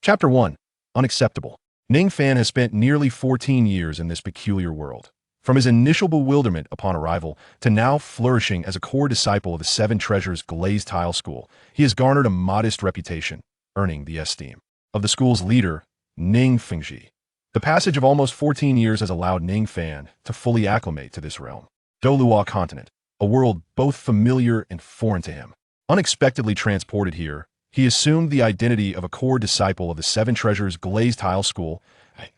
Chapter 1. Unacceptable. Ning Fan has spent nearly 14 years in this peculiar world. From his initial bewilderment upon arrival to now flourishing as a core disciple of the Seven Treasures Glazed Tile School, he has garnered a modest reputation, earning the esteem of the school's leader, Ning Fan. The passage of almost 14 years has allowed Ning Fan to fully acclimate to this realm. Douluo continent, a world both familiar and foreign to him. Unexpectedly transported here, he assumed the identity of a core disciple of the Seven Treasures Glazed Tile School,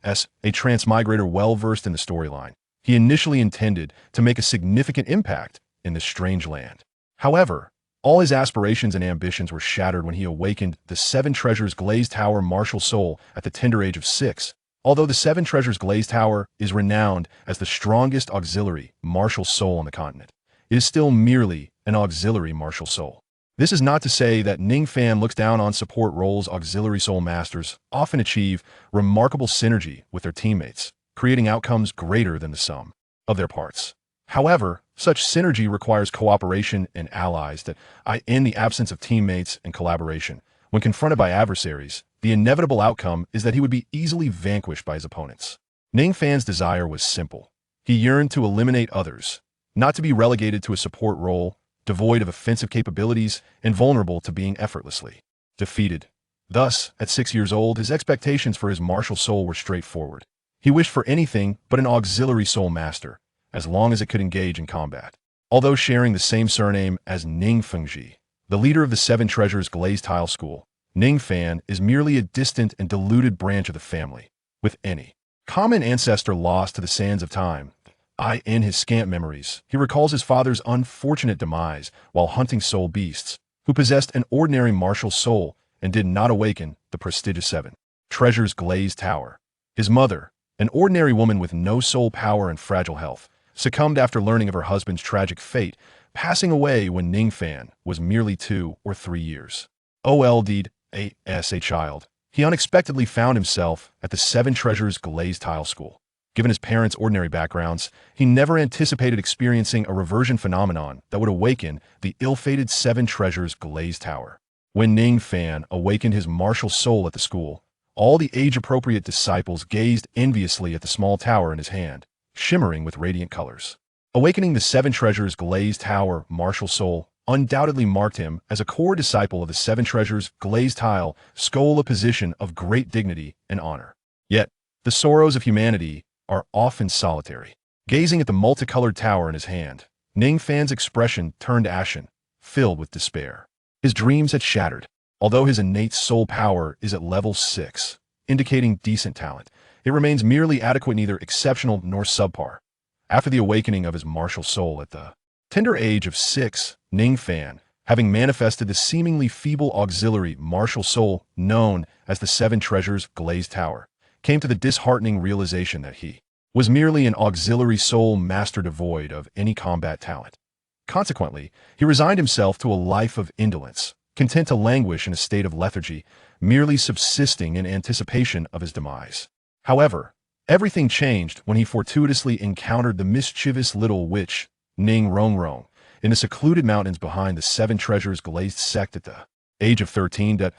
as a transmigrator well-versed in the storyline. He initially intended to make a significant impact in this strange land. However, all his aspirations and ambitions were shattered when he awakened the Seven Treasures Glazed Tower martial soul at the tender age of 6. Although the Seven Treasures Glazed Tower is renowned as the strongest auxiliary martial soul on the continent, it is still merely an auxiliary martial soul. This is not to say that Ning Fan looks down on support roles. Auxiliary soul masters often achieve remarkable synergy with their teammates, creating outcomes greater than the sum of their parts. However, such synergy requires cooperation and allies that, in the absence of teammates and collaboration, when confronted by adversaries, the inevitable outcome is that he would be easily vanquished by his opponents. Ning Fan's desire was simple. He yearned to eliminate others, not to be relegated to a support role, devoid of offensive capabilities and vulnerable to being effortlessly defeated. Thus, at 6 years old, his expectations for his martial soul were straightforward. He wished for anything but an auxiliary soul master, as long as it could engage in combat. Although sharing the same surname as Ning Fan, the leader of the Seven Treasures Glazed Tile School, Ning Fan is merely a distant and diluted branch of the family, with any common ancestor lost to the sands of time. In his scant memories, he recalls his father's unfortunate demise while hunting soul beasts, who possessed an ordinary martial soul and did not awaken the prestigious Seven Treasures Glazed Tower. His mother, an ordinary woman with no soul power and fragile health, succumbed after learning of her husband's tragic fate, passing away when Ning Fan was merely 2 or 3 years old. As a child, he unexpectedly found himself at the Seven Treasures Glazed Tile School. Given his parents' ordinary backgrounds, he never anticipated experiencing a reversion phenomenon that would awaken the ill-fated Seven Treasures Glazed Tower. When Ning Fan awakened his martial soul at the school, all the age-appropriate disciples gazed enviously at the small tower in his hand, shimmering with radiant colors. Awakening the Seven Treasures Glazed Tower martial soul undoubtedly marked him as a core disciple of the Seven Treasures Glazed Tile School, a position of great dignity and honor. Yet, the sorrows of humanity are often solitary. Gazing at the multicolored tower in his hand, Ning Fan's expression turned ashen, filled with despair. His dreams had shattered. Although his innate soul power is at level 6, indicating decent talent, it remains merely adequate, neither exceptional nor subpar. After the awakening of his martial soul at the tender age of 6, Ning Fan, having manifested the seemingly feeble auxiliary martial soul known as the Seven Treasures Glazed Tower, came to the disheartening realization that he was merely an auxiliary soul master devoid of any combat talent. Consequently, he resigned himself to a life of indolence, content to languish in a state of lethargy, merely subsisting in anticipation of his demise. However, everything changed when he fortuitously encountered the mischievous little witch, Ning Fan, in the secluded mountains behind the Seven Treasures Glazed sect. At the age of 13,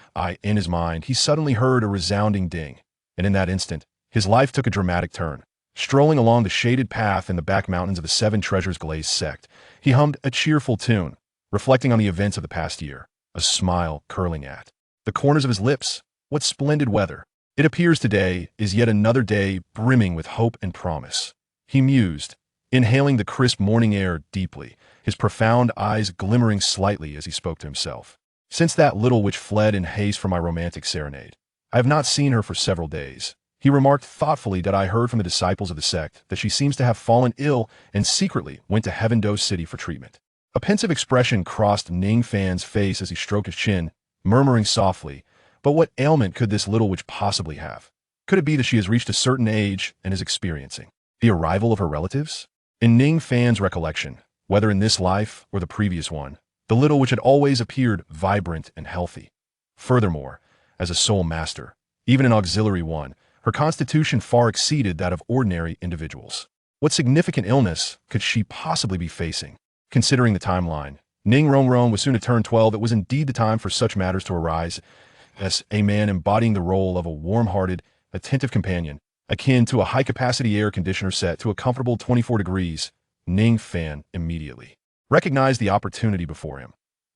in his mind, he suddenly heard a resounding ding, and in that instant, his life took a dramatic turn. Strolling along the shaded path in the back mountains of the Seven Treasures Glazed sect, he hummed a cheerful tune, reflecting on the events of the past year, a smile curling at the corners of his lips. What splendid weather! It appears today is yet another day brimming with hope and promise. He mused, inhaling the crisp morning air deeply, his profound eyes glimmering slightly as he spoke to himself. Since that little witch fled in haste from my romantic serenade, I have not seen her for several days. He remarked thoughtfully that I heard from the disciples of the sect that she seems to have fallen ill and secretly went to Heaven Do City for treatment. A pensive expression crossed Ning Fan's face as he stroked his chin, murmuring softly, "But what ailment could this little witch possibly have? Could it be that she has reached a certain age and is experiencing the arrival of her relatives?" In Ning Fan's recollection, whether in this life or the previous one, the little witch had always appeared vibrant and healthy. Furthermore, as a soul master, even an auxiliary one, her constitution far exceeded that of ordinary individuals. What significant illness could she possibly be facing? Considering the timeline, Ning Fan was soon to turn 12. It was indeed the time for such matters to arise. as a man embodying the role of a warm-hearted, attentive companion, akin to a high-capacity air conditioner set to a comfortable 24 degrees, Ning Fan immediately recognized the opportunity before him.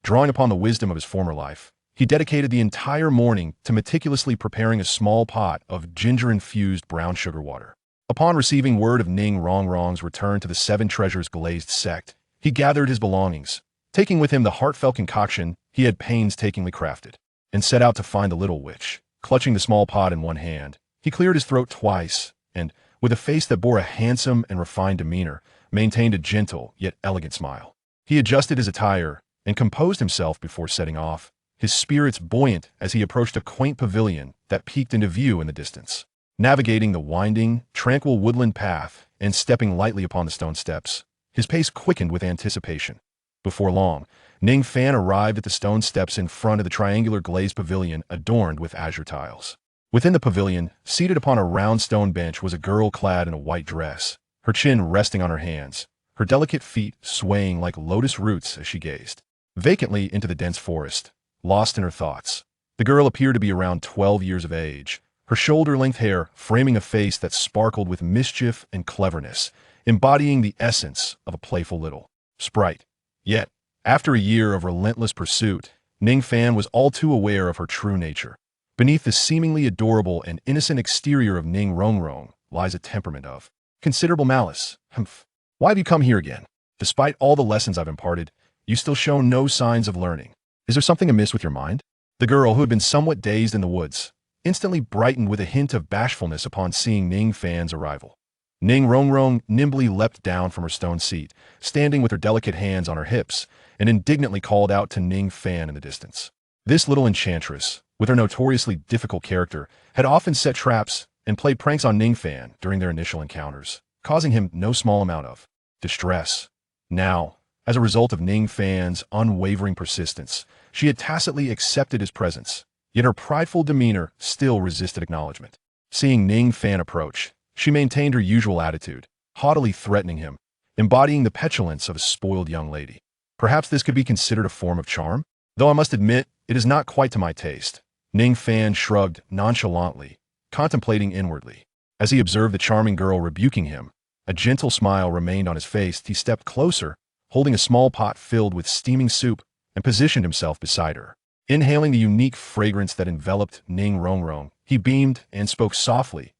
Drawing upon the wisdom of his former life, he dedicated the entire morning to meticulously preparing a small pot of ginger-infused brown sugar water. Upon receiving word of Ning Rongrong's return to the Seven Treasures glazed sect, he gathered his belongings, taking with him the heartfelt concoction he had painstakingly crafted, and set out to find the little witch. Clutching the small pot in one hand, he cleared his throat twice, and, with a face that bore a handsome and refined demeanor, maintained a gentle yet elegant smile. He adjusted his attire and composed himself before setting off, his spirits buoyant as he approached a quaint pavilion that peeked into view in the distance. Navigating the winding, tranquil woodland path and stepping lightly upon the stone steps, his pace quickened with anticipation. Before long, Ning Fan arrived at the stone steps in front of the triangular glazed pavilion adorned with azure tiles. Within the pavilion, seated upon a round stone bench, was a girl clad in a white dress, her chin resting on her hands, her delicate feet swaying like lotus roots as she gazed vacantly into the dense forest, lost in her thoughts. The girl appeared to be around 12 years of age, her shoulder-length hair framing a face that sparkled with mischief and cleverness, embodying the essence of a playful little sprite. Yet, after a year of relentless pursuit, Ning Fan was all too aware of her true nature. Beneath the seemingly adorable and innocent exterior of Ning Rongrong lies a temperament of considerable malice. Humph. Why have you come here again? Despite all the lessons I've imparted, you still show no signs of learning. Is there something amiss with your mind? The girl, who had been somewhat dazed in the woods, instantly brightened with a hint of bashfulness upon seeing Ning Fan's arrival. Ning Rongrong nimbly leapt down from her stone seat, standing with her delicate hands on her hips, and indignantly called out to Ning Fan in the distance. This little enchantress, with her notoriously difficult character, had often set traps and played pranks on Ning Fan during their initial encounters, causing him no small amount of distress. Now, as a result of Ning Fan's unwavering persistence, she had tacitly accepted his presence, yet her prideful demeanor still resisted acknowledgement. Seeing Ning Fan approach, she maintained her usual attitude, haughtily threatening him, embodying the petulance of a spoiled young lady. Perhaps this could be considered a form of charm? Though I must admit, it is not quite to my taste. Ning Fan shrugged nonchalantly, contemplating inwardly. As he observed the charming girl rebuking him, a gentle smile remained on his face. He stepped closer, holding a small pot filled with steaming soup, and positioned himself beside her. Inhaling the unique fragrance that enveloped Ning Rongrong, he beamed and spoke softly.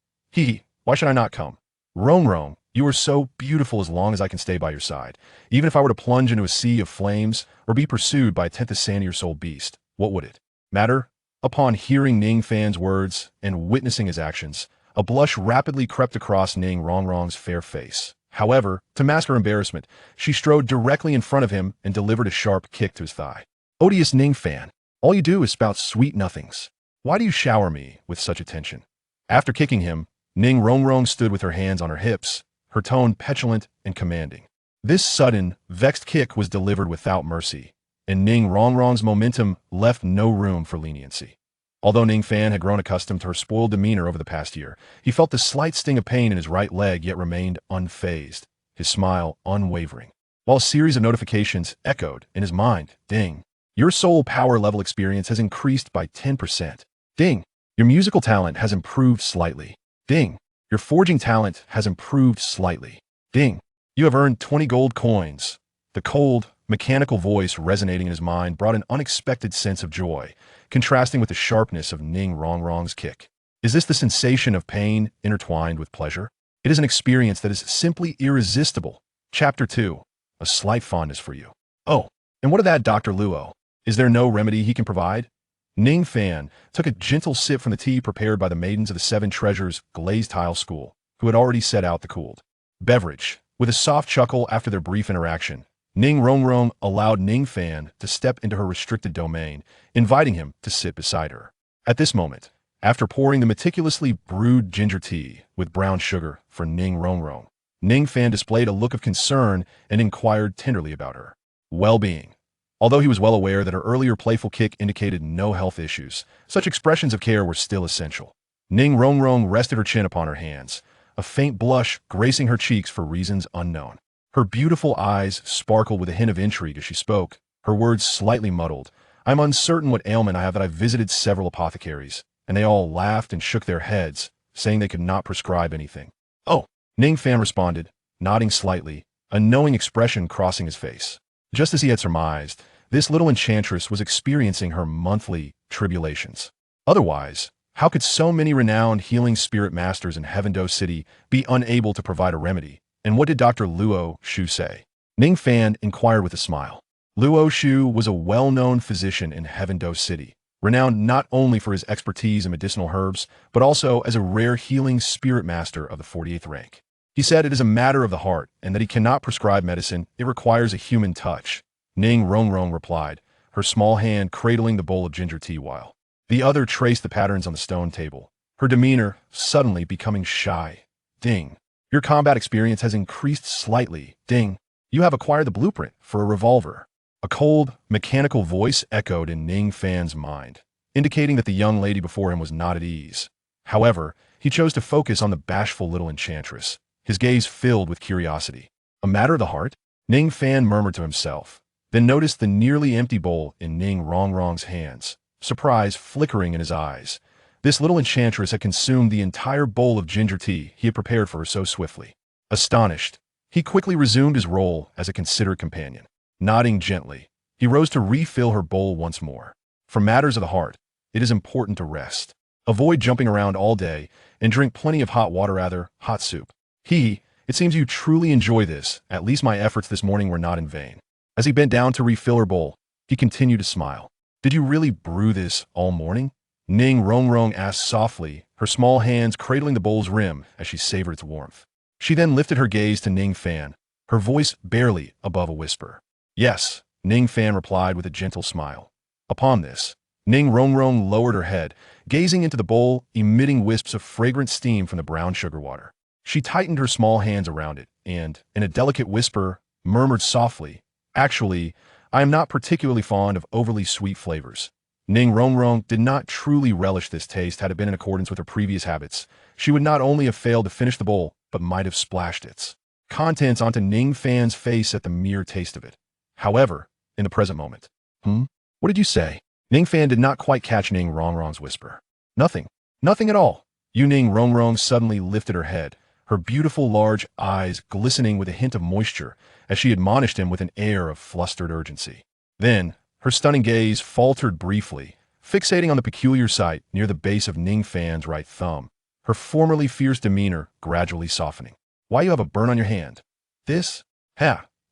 Why should I not come? Rongrong, you are so beautiful as long as I can stay by your side. Even if I were to plunge into a sea of flames or be pursued by a 10th Asanier-soul beast, what would it matter? Upon hearing Ning Fan's words and witnessing his actions, a blush rapidly crept across Ning Rongrong's fair face. However, to mask her embarrassment, she strode directly in front of him and delivered a sharp kick to his thigh. Odious Ning Fan, all you do is spout sweet nothings. Why do you shower me with such attention? After kicking him, Ning Rongrong stood with her hands on her hips, her tone petulant and commanding. This sudden, vexed kick was delivered without mercy, and Ning Rongrong's momentum left no room for leniency. Although Ning Fan had grown accustomed to her spoiled demeanor over the past year, he felt the slight sting of pain in his right leg yet remained unfazed, his smile unwavering. While a series of notifications echoed in his mind, ding. Your soul power level experience has increased by 10%. Ding. Your musical talent has improved slightly. Ding. Your forging talent has improved slightly. Ding. You have earned 20 gold coins. The cold, mechanical voice resonating in his mind brought an unexpected sense of joy, contrasting with the sharpness of Ning Rongrong's kick. Is this the sensation of pain intertwined with pleasure? It is an experience that is simply irresistible. Chapter 2. A slight fondness for you. Oh, and what of that Dr. Luo? Is there no remedy he can provide? Ning Fan took a gentle sip from the tea prepared by the maidens of the Seven Treasures glazed tile school, who had already set out the cooled beverage. With a soft chuckle after their brief interaction, Ning Rongrong allowed Ning Fan to step into her restricted domain, inviting him to sit beside her. At this moment, after pouring the meticulously brewed ginger tea with brown sugar for Ning Rongrong, Ning Fan displayed a look of concern and inquired tenderly about her well-being. Although he was well aware that her earlier playful kick indicated no health issues, such expressions of care were still essential. Ning Rongrong rested her chin upon her hands, a faint blush gracing her cheeks for reasons unknown. Her beautiful eyes sparkled with a hint of intrigue as she spoke, her words slightly muddled. I'm uncertain what ailment I have that I've visited several apothecaries, and they all laughed and shook their heads, saying they could not prescribe anything. Oh, Ning Fan responded, nodding slightly, a knowing expression crossing his face. Just as he had surmised, this little enchantress was experiencing her monthly tribulations. Otherwise, how could so many renowned healing spirit masters in Heavendoe City be unable to provide a remedy? And what did Dr. Luo Shu say? Ning Fan inquired with a smile. Luo Shu was a well-known physician in Heavendoe City, renowned not only for his expertise in medicinal herbs, but also as a rare healing spirit master of the 48th rank. He said it is a matter of the heart, and that he cannot prescribe medicine, it requires a human touch. Ning Rongrong replied, her small hand cradling the bowl of ginger tea while the other traced the patterns on the stone table, her demeanor suddenly becoming shy. Ding. Your combat experience has increased slightly. Ding. You have acquired the blueprint for a revolver. A cold, mechanical voice echoed in Ning Fan's mind, indicating that the young lady before him was not at ease. However, he chose to focus on the bashful little enchantress, his gaze filled with curiosity. A matter of the heart? Ning Fan murmured to himself, then noticed the nearly empty bowl in Ning Rongrong's hands, surprise flickering in his eyes. This little enchantress had consumed the entire bowl of ginger tea he had prepared for her so swiftly. Astonished, he quickly resumed his role as a considerate companion. Nodding gently, he rose to refill her bowl once more. For matters of the heart, it is important to rest. Avoid jumping around all day and drink plenty of hot water, rather, hot soup. It seems you truly enjoy this. At least my efforts this morning were not in vain. As he bent down to refill her bowl, he continued to smile. Did you really brew this all morning? Ning Rongrong asked softly, her small hands cradling the bowl's rim as she savored its warmth. She then lifted her gaze to Ning Fan, her voice barely above a whisper. Yes, Ning Fan replied with a gentle smile. Upon this, Ning Rongrong lowered her head, gazing into the bowl, emitting wisps of fragrant steam from the brown sugar water. She tightened her small hands around it and, in a delicate whisper, murmured softly, Actually, I am not particularly fond of overly sweet flavors. Ning Rongrong did not truly relish this taste. Had it been in accordance with her previous habits, she would not only have failed to finish the bowl, but might have splashed its contents onto Ning Fan's face at the mere taste of it. However, in the present moment. What did you say? Ning Fan did not quite catch Ning Rongrong's whisper. Nothing. Nothing at all. Ning Rongrong suddenly lifted her head, her beautiful large eyes glistening with a hint of moisture as she admonished him with an air of flustered urgency. Then, her stunning gaze faltered briefly, fixating on the peculiar sight near the base of Ning Fan's right thumb, her formerly fierce demeanor gradually softening. Why you have a burn on your hand? This?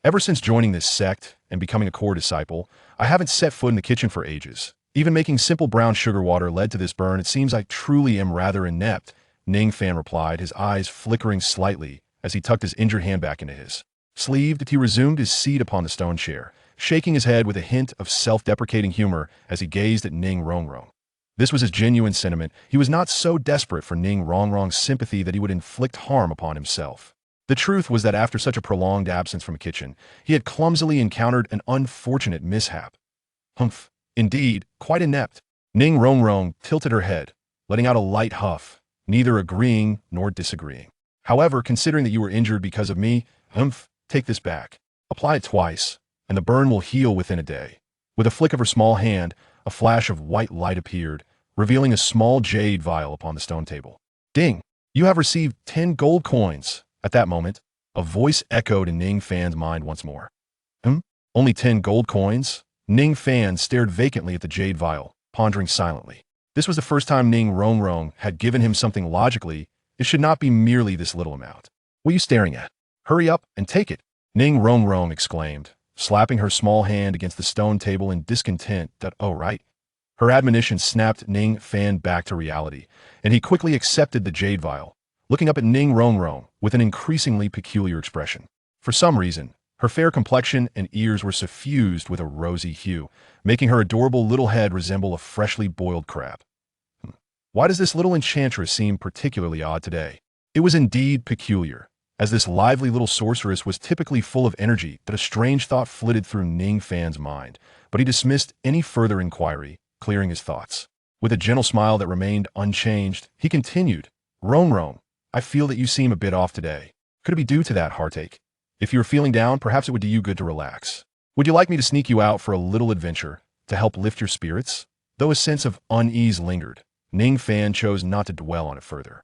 Ever since joining this sect and becoming a core disciple, I haven't set foot in the kitchen for ages. Even making simple brown sugar water led to this burn. It seems I truly am rather inept, Ning Fan replied, his eyes flickering slightly as he tucked his injured hand back into his sleeve. He resumed his seat upon the stone chair, shaking his head with a hint of self-deprecating humor as he gazed at Ning Rongrong. This was his genuine sentiment. He was not so desperate for Ning Rongrong's sympathy that he would inflict harm upon himself. The truth was that after such a prolonged absence from a kitchen, he had clumsily encountered an unfortunate mishap. Indeed, quite inept. Ning Rongrong tilted her head, letting out a light huff, neither agreeing nor disagreeing. However, considering that you were injured because of me, take this back. Apply it twice, and the burn will heal within a day. With a flick of her small hand, a flash of white light appeared, revealing a small jade vial upon the stone table. Ding! You have received 10 gold coins. At that moment, a voice echoed in Ning Fan's mind once more. Only 10 gold coins? Ning Fan stared vacantly at the jade vial, pondering silently. This was the first time Ning Rongrong had given him something logically. It should not be merely this little amount. What are you staring at? Hurry up and take it, Ning Rongrong exclaimed, slapping her small hand against the stone table in discontent. Right. Her admonition snapped Ning Fan back to reality, and he quickly accepted the jade vial, looking up at Ning Rongrong with an increasingly peculiar expression. For some reason, her fair complexion and ears were suffused with a rosy hue, making her adorable little head resemble a freshly boiled crab. Why does this little enchantress seem particularly odd today? It was indeed peculiar, as this lively little sorceress was typically full of energy, that a strange thought flitted through Ning Fan's mind, but he dismissed any further inquiry, clearing his thoughts. With a gentle smile that remained unchanged, he continued, Rongrong, I feel that you seem a bit off today. Could it be due to that heartache? If you are feeling down, perhaps it would do you good to relax. Would you like me to sneak you out for a little adventure? to help lift your spirits? Though a sense of unease lingered, Ning Fan chose not to dwell on it further.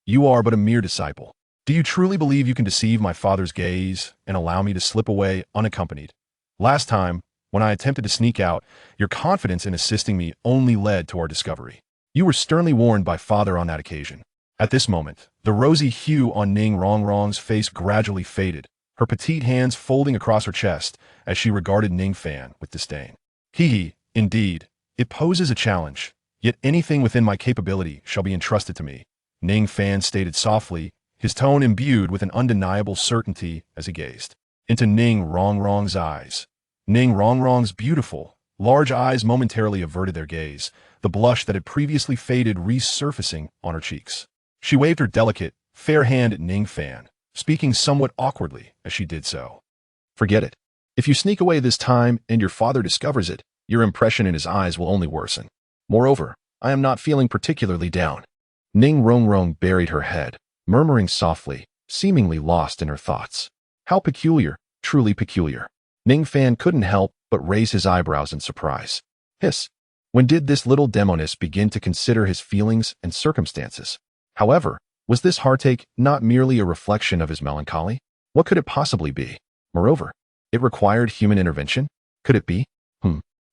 You are but a mere disciple. Do you truly believe you can deceive my father's gaze and allow me to slip away unaccompanied? Last time, when I attempted to sneak out, your confidence in assisting me only led to our discovery. You were sternly warned by father on that occasion. At this moment, the rosy hue on Ning Rongrong's face gradually faded, her petite hands folding across her chest as she regarded Ning Fan with disdain. Indeed, it poses a challenge, yet anything within my capability shall be entrusted to me, Ning Fan stated softly, his tone imbued with an undeniable certainty as he gazed into Ning Rongrong's eyes. Ning Rongrong's beautiful, large eyes momentarily averted their gaze, the blush that had previously faded resurfacing on her cheeks. She waved her delicate, fair hand at Ning Fan, speaking somewhat awkwardly as she did so. Forget it. If you sneak away this time and your father discovers it, your impression in his eyes will only worsen. Moreover, I am not feeling particularly down. Ning Rongrong buried her head, murmuring softly, seemingly lost in her thoughts. How peculiar, truly peculiar. Ning Fan couldn't help but raise his eyebrows in surprise. Hiss. When did this little demoness begin to consider his feelings and circumstances? However, was this heartache not merely a reflection of his melancholy? What could it possibly be? Moreover, it required human intervention? Could it be?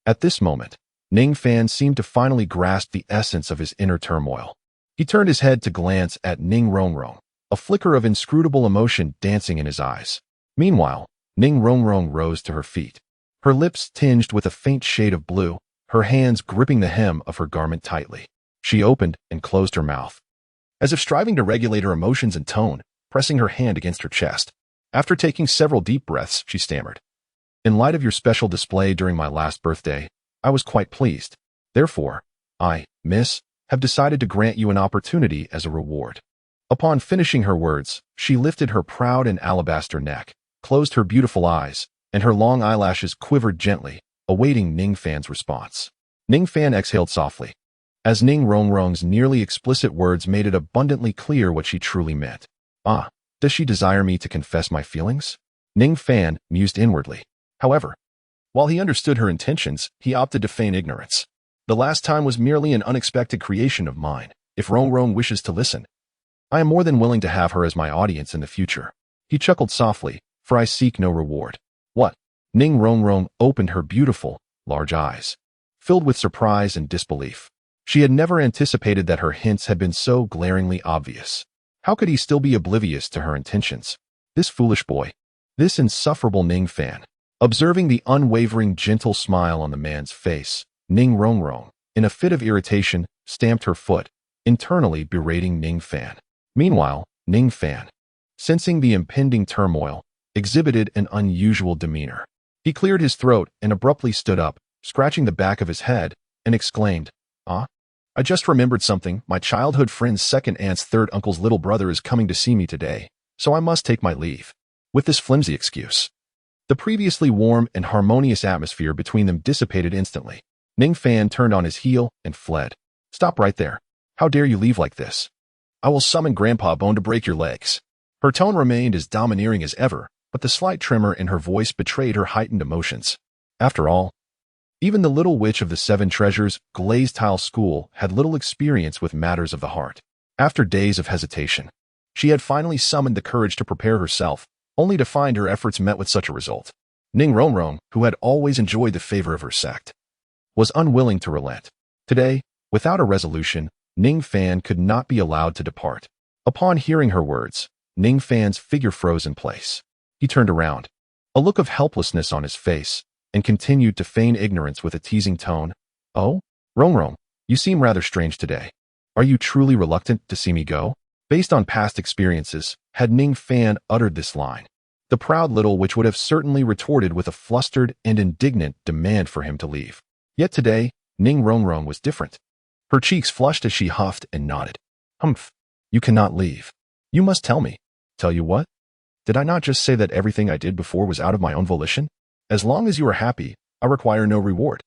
At this moment, Ning Fan seemed to finally grasp the essence of his inner turmoil. He turned his head to glance at Ning Rongrong, a flicker of inscrutable emotion dancing in his eyes. Meanwhile, Ning Rongrong rose to her feet, her lips tinged with a faint shade of blue, her hands gripping the hem of her garment tightly. She opened and closed her mouth, as if striving to regulate her emotions and tone, pressing her hand against her chest. After taking several deep breaths, she stammered. In light of your special display during my last birthday, I was quite pleased. Therefore, I, miss, have decided to grant you an opportunity as a reward. Upon finishing her words, she lifted her proud and alabaster neck, closed her beautiful eyes, and her long eyelashes quivered gently, awaiting Ning Fan's response. Ning Fan exhaled softly, as Ning Rongrong's nearly explicit words made it abundantly clear what she truly meant. Does she desire me to confess my feelings? Ning Fan mused inwardly. However, while he understood her intentions, he opted to feign ignorance. The last time was merely an unexpected creation of mine. If Rongrong wishes to listen, I am more than willing to have her as my audience in the future. He chuckled softly, for I seek no reward. What? Ning Rongrong opened her beautiful, large eyes, filled with surprise and disbelief. She had never anticipated that her hints had been so glaringly obvious. How could he still be oblivious to her intentions? This foolish boy. This insufferable Ning Fan. Observing the unwavering gentle smile on the man's face, Ning Rongrong, in a fit of irritation, stamped her foot, internally berating Ning Fan. Meanwhile, Ning Fan, sensing the impending turmoil, exhibited an unusual demeanor. He cleared his throat and abruptly stood up, scratching the back of his head, and exclaimed, I just remembered something. My childhood friend's second aunt's third uncle's little brother is coming to see me today, so I must take my leave. With this flimsy excuse, the previously warm and harmonious atmosphere between them dissipated instantly. Ning Fan turned on his heel and fled. Stop right there. How dare you leave like this? I will summon Grandpa Bone to break your legs. Her tone remained as domineering as ever, but the slight tremor in her voice betrayed her heightened emotions. After all, even the little witch of the Seven Treasures glazed tile school had little experience with matters of the heart. After days of hesitation, she had finally summoned the courage to prepare herself, only to find her efforts met with such a result. Ning Rongrong, who had always enjoyed the favor of her sect, was unwilling to relent. Today, without a resolution, Ning Fan could not be allowed to depart. Upon hearing her words, Ning Fan's figure froze in place. He turned around, a look of helplessness on his face, and continued to feign ignorance with a teasing tone. Oh, Rongrong, you seem rather strange today. Are you truly reluctant to see me go? Based on past experiences, had Ning Fan uttered this line, the proud little witch would have certainly retorted with a flustered and indignant demand for him to leave. Yet today, Ning Rongrong was different. Her cheeks flushed as she huffed and nodded. You cannot leave. You must tell me. Tell you what? Did I not just say that everything I did before was out of my own volition? As long as you are happy, I require no reward.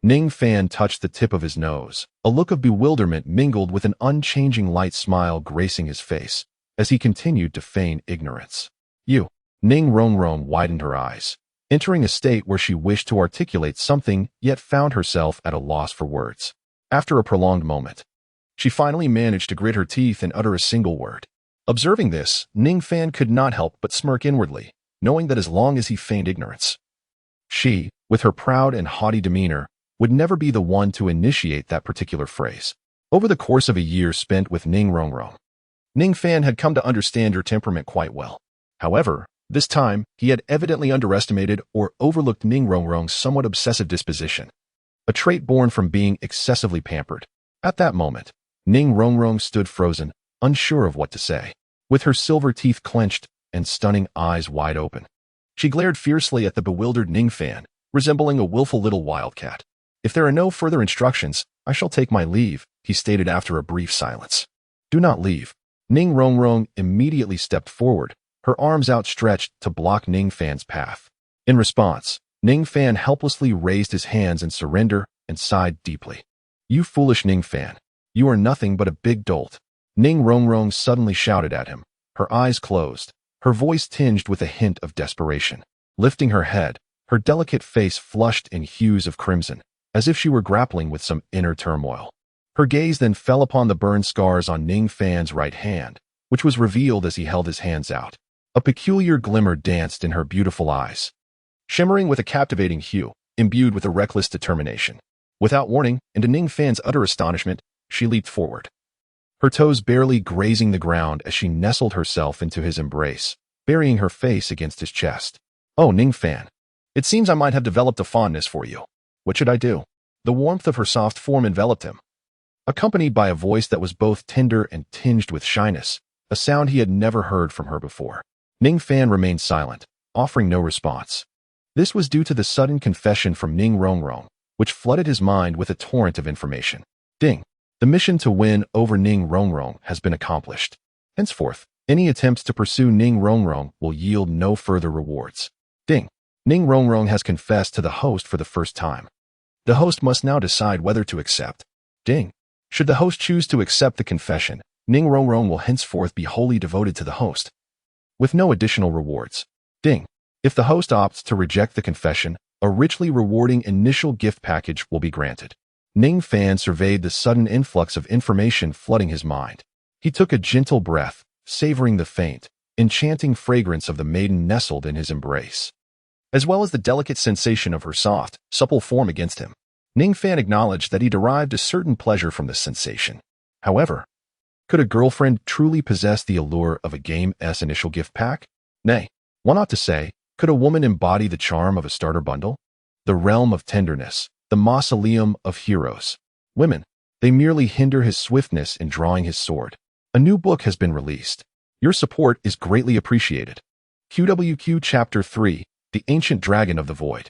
Ning Fan touched the tip of his nose, a look of bewilderment mingled with an unchanging light smile gracing his face, as he continued to feign ignorance. You. Ning Rongrong widened her eyes, entering a state where she wished to articulate something yet found herself at a loss for words. After a prolonged moment, she finally managed to grit her teeth and utter a single word. Observing this, Ning Fan could not help but smirk inwardly, knowing that as long as he feigned ignorance, she, with her proud and haughty demeanor, would never be the one to initiate that particular phrase. Over the course of a year spent with Ning Rongrong, Ning Fan had come to understand her temperament quite well. However, this time, he had evidently underestimated or overlooked Ning Rongrong's somewhat obsessive disposition, a trait born from being excessively pampered. At that moment, Ning Rongrong stood frozen, unsure of what to say. With her silver teeth clenched and stunning eyes wide open, she glared fiercely at the bewildered Ning Fan, resembling a willful little wildcat. "If there are no further instructions, I shall take my leave," he stated after a brief silence. "Do not leave." Ning Rongrong immediately stepped forward, her arms outstretched to block Ning Fan's path. In response, Ning Fan helplessly raised his hands in surrender and sighed deeply. "You foolish Ning Fan. You are nothing but a big dolt." Ning Rongrong suddenly shouted at him, her eyes closed, her voice tinged with a hint of desperation. Lifting her head, her delicate face flushed in hues of crimson, as if she were grappling with some inner turmoil. Her gaze then fell upon the burn scars on Ning Fan's right hand, which was revealed as he held his hands out. A peculiar glimmer danced in her beautiful eyes, shimmering with a captivating hue, imbued with a reckless determination. Without warning, and to Ning Fan's utter astonishment, she leaped forward, her toes barely grazing the ground as she nestled herself into his embrace, burying her face against his chest. "Oh, Ning Fan, it seems I might have developed a fondness for you. What should I do?" The warmth of her soft form enveloped him, accompanied by a voice that was both tender and tinged with shyness, a sound he had never heard from her before. Ning Fan remained silent, offering no response. This was due to the sudden confession from Ning Rongrong, which flooded his mind with a torrent of information. Ding! The mission to win over Ning Rongrong has been accomplished. Henceforth, any attempts to pursue Ning Rongrong will yield no further rewards. Ding! Ning Rongrong has confessed to the host for the first time. The host must now decide whether to accept. Ding! Should the host choose to accept the confession, Ning Rongrong will henceforth be wholly devoted to the host, with no additional rewards. Ding! If the host opts to reject the confession, a richly rewarding initial gift package will be granted. Ning Fan surveyed the sudden influx of information flooding his mind. He took a gentle breath, savoring the faint, enchanting fragrance of the maiden nestled in his embrace, as well as the delicate sensation of her soft, supple form against him. Ning Fan acknowledged that he derived a certain pleasure from this sensation. However, could a girlfriend truly possess the allure of a game's initial gift pack? Nay, one ought to say, could a woman embody the charm of a starter bundle? The realm of tenderness, the mausoleum of heroes. Women, they merely hinder his swiftness in drawing his sword. A new book has been released. Your support is greatly appreciated. QWQ Chapter 3, The Ancient Dragon of the Void.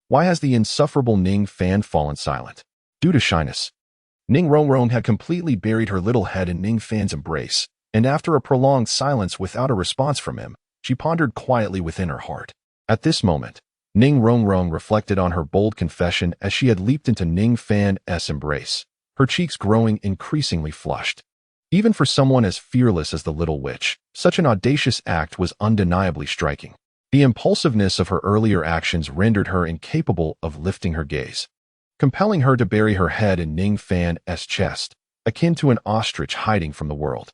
Why has the insufferable Ning Fan fallen silent? Due to shyness. Ning Rongrong had completely buried her little head in Ning Fan's embrace, and after a prolonged silence without a response from him, she pondered quietly within her heart. At this moment, Ning Rongrong reflected on her bold confession as she had leaped into Ning Fan's embrace, her cheeks growing increasingly flushed. Even for someone as fearless as the little witch, such an audacious act was undeniably striking. The impulsiveness of her earlier actions rendered her incapable of lifting her gaze, compelling her to bury her head in Ning Fan's chest, akin to an ostrich hiding from the world.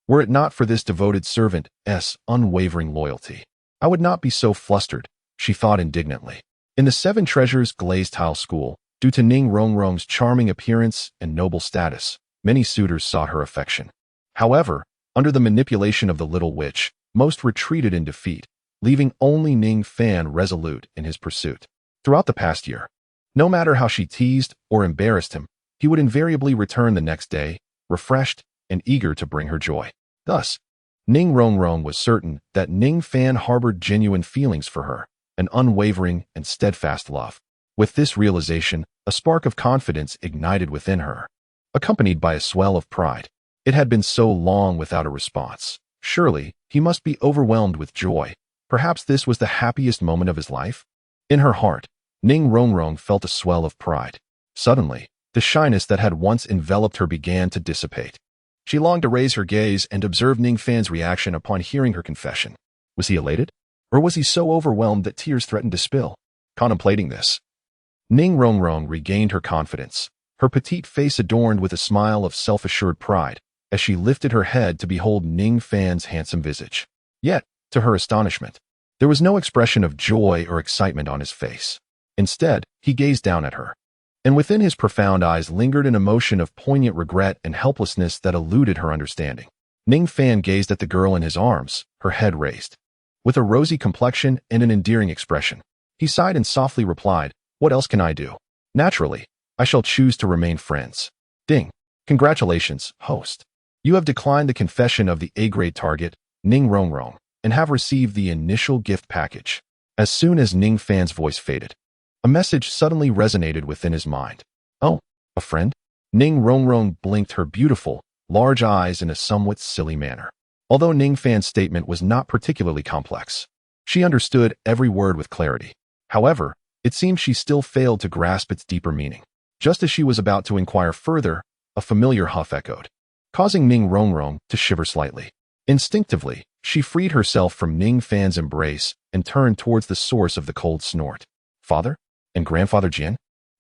Were it not for this devoted servant's unwavering loyalty, I would not be so flustered, she thought indignantly. In the Seven Treasures glazed tile school, due to Ning Rongrong's charming appearance and noble status, many suitors sought her affection. However, under the manipulation of the little witch, most retreated in defeat, leaving only Ning Fan resolute in his pursuit. Throughout the past year, no matter how she teased or embarrassed him, he would invariably return the next day, refreshed and eager to bring her joy. Thus, Ning Rongrong was certain that Ning Fan harbored genuine feelings for her, an unwavering and steadfast love. With this realization, a spark of confidence ignited within her, accompanied by a swell of pride. It had been so long without a response. Surely, he must be overwhelmed with joy. Perhaps this was the happiest moment of his life? In her heart, Ning Rongrong felt a swell of pride. Suddenly, the shyness that had once enveloped her began to dissipate. She longed to raise her gaze and observe Ning Fan's reaction upon hearing her confession. Was he elated? Or was he so overwhelmed that tears threatened to spill? Contemplating this, Ning Rongrong regained her confidence, her petite face adorned with a smile of self-assured pride, as she lifted her head to behold Ning Fan's handsome visage. Yet, to her astonishment, there was no expression of joy or excitement on his face. Instead, he gazed down at her, and within his profound eyes lingered an emotion of poignant regret and helplessness that eluded her understanding. Ning Fan gazed at the girl in his arms, her head raised. With a rosy complexion and an endearing expression, he sighed and softly replied, "What else can I do? Naturally, I shall choose to remain friends." Ding. Congratulations, host. You have declined the confession of the A-grade target, Ning Rongrong, and have received the initial gift package. As soon as Ning Fan's voice faded, a message suddenly resonated within his mind. Oh, a friend? Ning Rongrong blinked her beautiful, large eyes in a somewhat silly manner. Although Ning Fan's statement was not particularly complex, she understood every word with clarity. However, it seemed she still failed to grasp its deeper meaning. Just as she was about to inquire further, a familiar huff echoed, causing Ning Rongrong to shiver slightly. Instinctively, she freed herself from Ning Fan's embrace and turned towards the source of the cold snort. Father? And Grandfather Jian?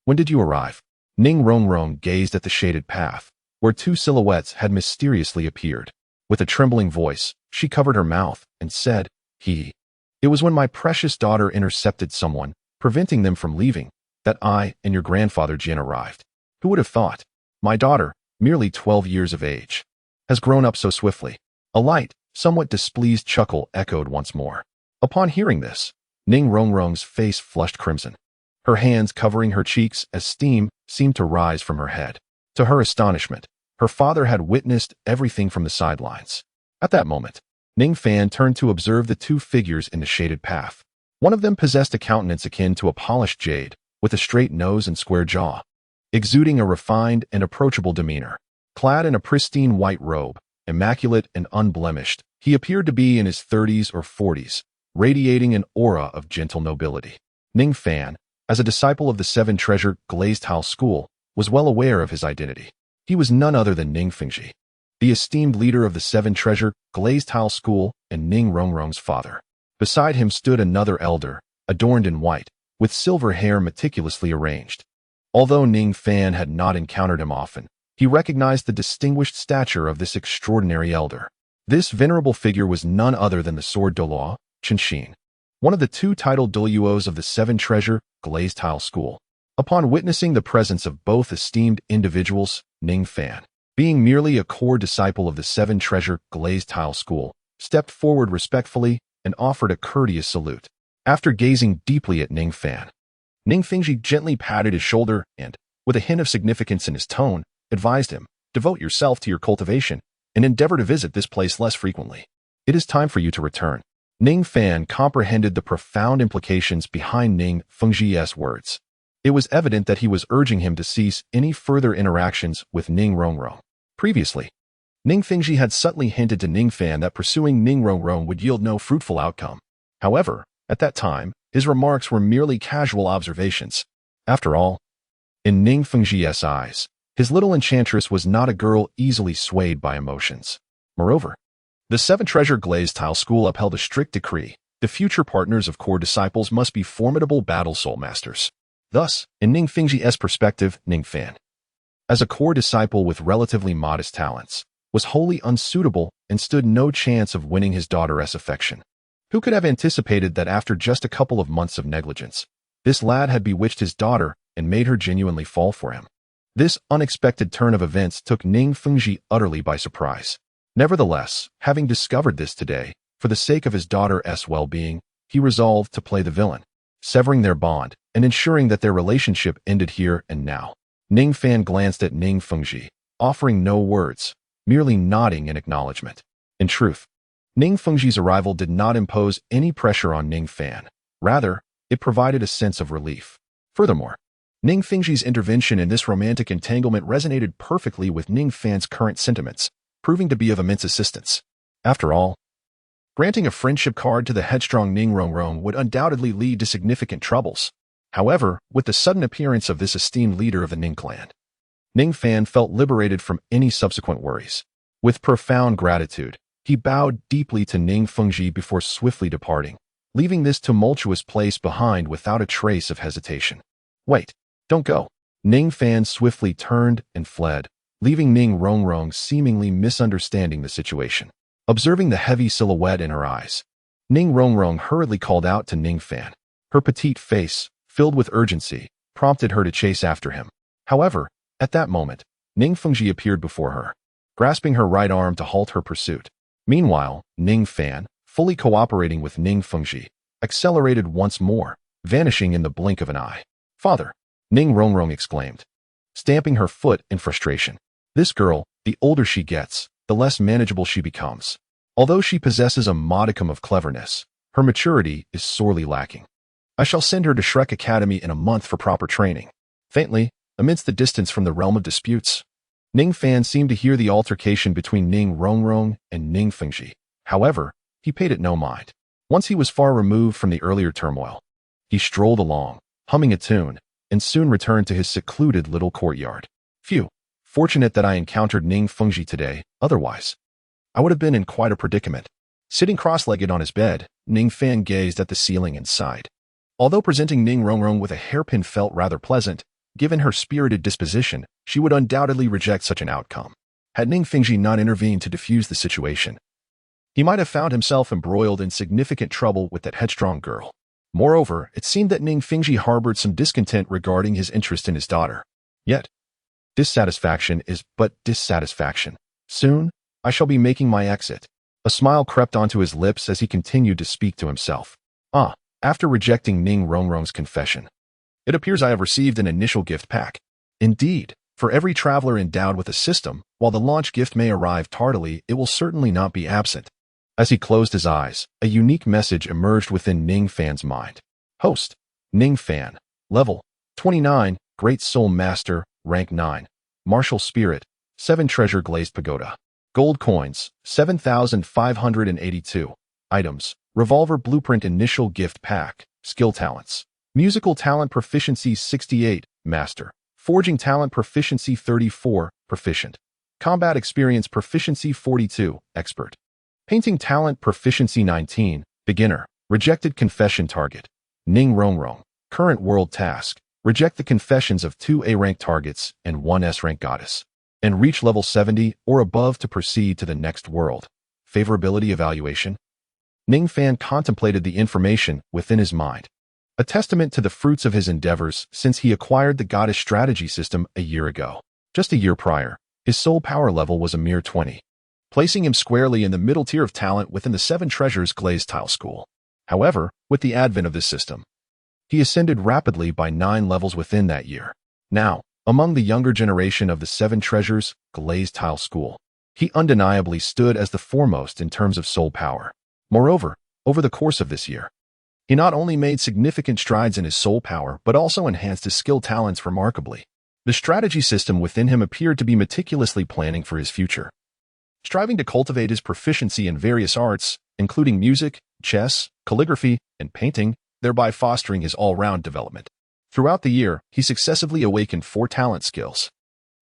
When did you arrive? Ning Rongrong gazed at the shaded path, where two silhouettes had mysteriously appeared. With a trembling voice, she covered her mouth and said, It was when my precious daughter intercepted someone, preventing them from leaving, that I and your grandfather Jian arrived. Who would have thought? My daughter, merely 12 years of age, has grown up so swiftly." A light, somewhat displeased chuckle echoed once more. Upon hearing this, Ning Rongrong's face flushed crimson, her hands covering her cheeks as steam seemed to rise from her head. To her astonishment, her father had witnessed everything from the sidelines. At that moment, Ning Fan turned to observe the two figures in the shaded path. One of them possessed a countenance akin to a polished jade, with a straight nose and square jaw, exuding a refined and approachable demeanor. Clad in a pristine white robe, immaculate and unblemished, he appeared to be in his 30s or 40s, radiating an aura of gentle nobility. Ning Fan, as a disciple of the Seven Treasure Glazed Tile School, was well aware of his identity. He was none other than Ning Fengji, the esteemed leader of the Seven Treasure Glazed Tile School and Ning Rongrong's father. Beside him stood another elder, adorned in white, with silver hair meticulously arranged. Although Ning Fan had not encountered him often, he recognized the distinguished stature of this extraordinary elder. This venerable figure was none other than the sword Douluo, Chen, one of the two titled Douluos of the Seven Treasure Glazed Tile School. Upon witnessing the presence of both esteemed individuals, Ning Fan, being merely a core disciple of the Seven Treasure Glazed Tile School, stepped forward respectfully and offered a courteous salute. After gazing deeply at Ning Fan, Ning Fengji gently patted his shoulder and, with a hint of significance in his tone, advised him, "Devote yourself to your cultivation and endeavor to visit this place less frequently. It is time for you to return." Ning Fan comprehended the profound implications behind Ning Fengji's words. It was evident that he was urging him to cease any further interactions with Ning Rongrong. Previously, Ning Fengji had subtly hinted to Ning Fan that pursuing Ning Rongrong would yield no fruitful outcome. However, at that time, his remarks were merely casual observations. After all, in Ning Fengji's eyes, his little enchantress was not a girl easily swayed by emotions. Moreover, the Seven Treasure Glazed Tile School upheld a strict decree: the future partners of core disciples must be formidable battle soul masters. Thus, in Ning Fengji's perspective, Ning Fan, as a core disciple with relatively modest talents, was wholly unsuitable and stood no chance of winning his daughter's affection. Who could have anticipated that after just a couple of months of negligence, this lad had bewitched his daughter and made her genuinely fall for him? This unexpected turn of events took Ning Fengji utterly by surprise. Nevertheless, having discovered this today, for the sake of his daughter's well-being, he resolved to play the villain, severing their bond and ensuring that their relationship ended here and now. Ning Fan glanced at Ning Fengji, offering no words, merely nodding in acknowledgement. In truth, Ning Fengji's arrival did not impose any pressure on Ning Fan. Rather, it provided a sense of relief. Furthermore, Ning Fengji's intervention in this romantic entanglement resonated perfectly with Ning Fan's current sentiments, proving to be of immense assistance. After all, granting a friendship card to the headstrong Ning Rongrong would undoubtedly lead to significant troubles. However, with the sudden appearance of this esteemed leader of the Ning clan, Ning Fan felt liberated from any subsequent worries. With profound gratitude, he bowed deeply to Ning Fengji before swiftly departing, leaving this tumultuous place behind without a trace of hesitation. Wait, don't go. Ning Fan swiftly turned and fled, leaving Ning Rongrong seemingly misunderstanding the situation. Observing the heavy silhouette in her eyes, Ning Rongrong hurriedly called out to Ning Fan. Her petite face, filled with urgency, prompted her to chase after him. However, at that moment, Ning Fengji appeared before her, grasping her right arm to halt her pursuit. Meanwhile, Ning Fan, fully cooperating with Ning Fengji, accelerated once more, vanishing in the blink of an eye. Father! Ning Rongrong exclaimed, stamping her foot in frustration. This girl, the older she gets, the less manageable she becomes. Although she possesses a modicum of cleverness, her maturity is sorely lacking. I shall send her to Shrek Academy in a month for proper training. Faintly, amidst the distance from the realm of disputes, Ning Fan seemed to hear the altercation between Ning Rongrong and Ning Fengji. However, he paid it no mind. Once he was far removed from the earlier turmoil, he strolled along, humming a tune, and soon returned to his secluded little courtyard. Phew, fortunate that I encountered Ning Fengji today, otherwise I would have been in quite a predicament. Sitting cross-legged on his bed, Ning Fan gazed at the ceiling and sighed. Although presenting Ning Rongrong with a hairpin felt rather pleasant, given her spirited disposition, she would undoubtedly reject such an outcome. Had Ning Fengji not intervened to defuse the situation, he might have found himself embroiled in significant trouble with that headstrong girl. Moreover, it seemed that Ning Fengji harbored some discontent regarding his interest in his daughter. Yet, dissatisfaction is but dissatisfaction. Soon, I shall be making my exit. A smile crept onto his lips as he continued to speak to himself. After rejecting Ning Rongrong's confession, it appears I have received an initial gift pack. Indeed, for every traveler endowed with a system, while the launch gift may arrive tardily, it will certainly not be absent. As he closed his eyes, a unique message emerged within Ning Fan's mind. Host, Ning Fan, level 29, Great Soul Master, rank 9, Martial Spirit, 7 Treasure Glazed Pagoda. Gold coins, 7,582. Items, Revolver Blueprint Initial Gift Pack, Skill Talents. Musical Talent Proficiency 68, Master. Forging Talent Proficiency 34, Proficient. Combat Experience Proficiency 42, Expert. Painting Talent Proficiency 19, Beginner. Rejected Confession Target. Ning Rongrong. Current World Task. Reject the confessions of 2 A-rank targets and 1 S-rank goddess, and reach level 70 or above to proceed to the next world. Favorability Evaluation. Ning Fan contemplated the information within his mind, a testament to the fruits of his endeavors since he acquired the goddess strategy system a year ago. Just a year prior, his soul power level was a mere 20. Placing him squarely in the middle tier of talent within the 7 Treasures Glazed Tile School. However, with the advent of this system, he ascended rapidly by 9 levels within that year. Now, among the younger generation of the 7 Treasures Glazed Tile School, he undeniably stood as the foremost in terms of soul power. Moreover, over the course of this year, he not only made significant strides in his soul power but also enhanced his skill talents remarkably. The strategy system within him appeared to be meticulously planning for his future, striving to cultivate his proficiency in various arts, including music, chess, calligraphy, and painting, thereby fostering his all-round development. Throughout the year, he successively awakened 4 talent skills.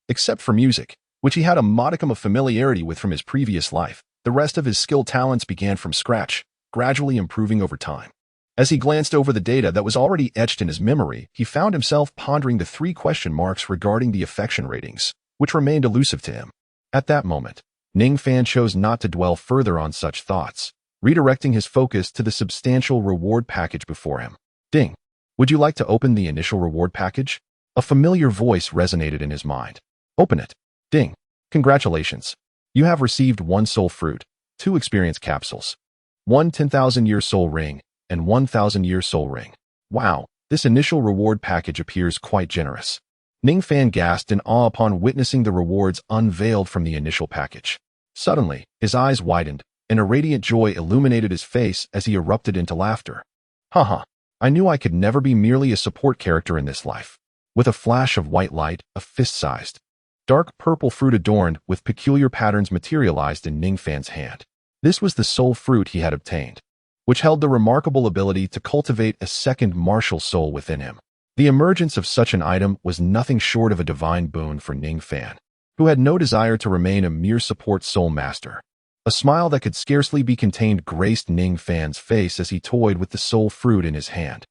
Except for music, which he had a modicum of familiarity with from his previous life, the rest of his skill talents began from scratch, gradually improving over time. As he glanced over the data that was already etched in his memory, he found himself pondering the 3 question marks regarding the affection ratings, which remained elusive to him. At that moment, Ning Fan chose not to dwell further on such thoughts, redirecting his focus to the substantial reward package before him. Ding! Would you like to open the initial reward package? A familiar voice resonated in his mind. Open it. Ding! Congratulations. You have received 1 soul fruit, 2 experience capsules, 1 10,000-year soul ring, and 1,000-year soul ring. Wow, this initial reward package appears quite generous. Ning Fan gasped in awe upon witnessing the rewards unveiled from the initial package. Suddenly, his eyes widened, and a radiant joy illuminated his face as he erupted into laughter. Haha, I knew I could never be merely a support character in this life. With a flash of white light, a fist-sized, dark purple fruit adorned with peculiar patterns materialized in Ning Fan's hand. This was the soul fruit he had obtained, which held the remarkable ability to cultivate a second martial soul within him. The emergence of such an item was nothing short of a divine boon for Ning Fan, who had no desire to remain a mere support soul master. A smile that could scarcely be contained graced Ning Fan's face as he toyed with the soul fruit in his hand,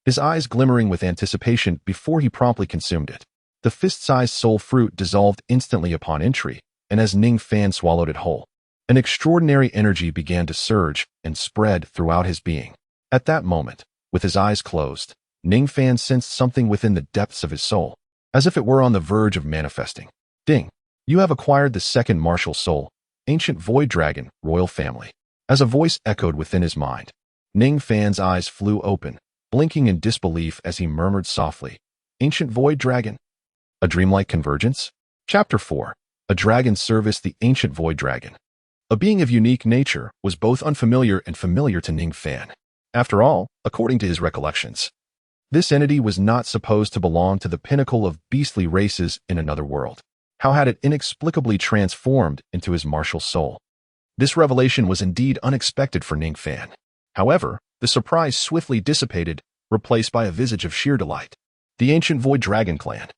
his eyes glimmering with anticipation before he promptly consumed it. The fist-sized soul fruit dissolved instantly upon entry, and as Ning Fan swallowed it whole, an extraordinary energy began to surge and spread throughout his being. At that moment, with his eyes closed, Ning Fan sensed something within the depths of his soul, as if it were on the verge of manifesting. Ding! You have acquired the second martial soul, Ancient Void Dragon, Royal Family. As a voice echoed within his mind, Ning Fan's eyes flew open, blinking in disbelief as he murmured softly, Ancient Void Dragon? A dreamlike convergence? Chapter 4. A Dragon's Service. The Ancient Void Dragon, a being of unique nature, was both unfamiliar and familiar to Ning Fan. After all, according to his recollections, this entity was not supposed to belong to the pinnacle of beastly races in another world. How had it inexplicably transformed into his martial soul? This revelation was indeed unexpected for Ning Fan. However, the surprise swiftly dissipated, replaced by a visage of sheer delight. The Ancient Void Dragon Clan,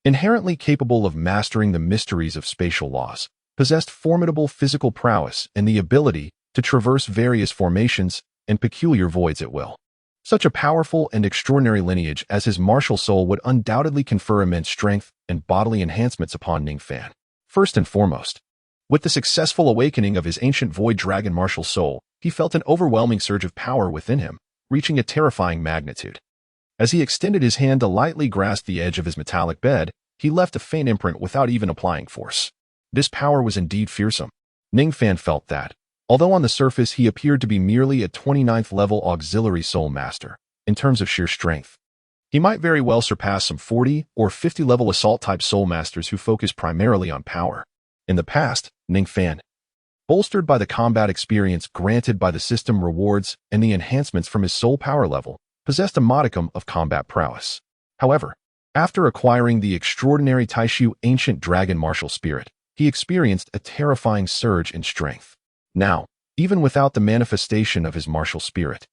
inherently capable of mastering the mysteries of spatial laws, possessed formidable physical prowess and the ability to traverse various formations and peculiar voids at will. Such a powerful and extraordinary lineage as his martial soul would undoubtedly confer immense strength and bodily enhancements upon Ning Fan. First and foremost, with the successful awakening of his Ancient Void Dragon martial soul, he felt an overwhelming surge of power within him, reaching a terrifying magnitude. As he extended his hand to lightly grasp the edge of his metallic bed, he left a faint imprint without even applying force. This power was indeed fearsome. Ning Fan felt that, although on the surface he appeared to be merely a 29th level auxiliary soul master, in terms of sheer strength, he might very well surpass some 40 or 50 level assault-type soul masters who focus primarily on power. In the past, Ning Fan, bolstered by the combat experience granted by the system rewards and the enhancements from his soul power level, possessed a modicum of combat prowess. However, after acquiring the extraordinary Taishu Ancient Dragon Martial Spirit, he experienced a terrifying surge in strength. Now, even without the manifestation of his martial spirit,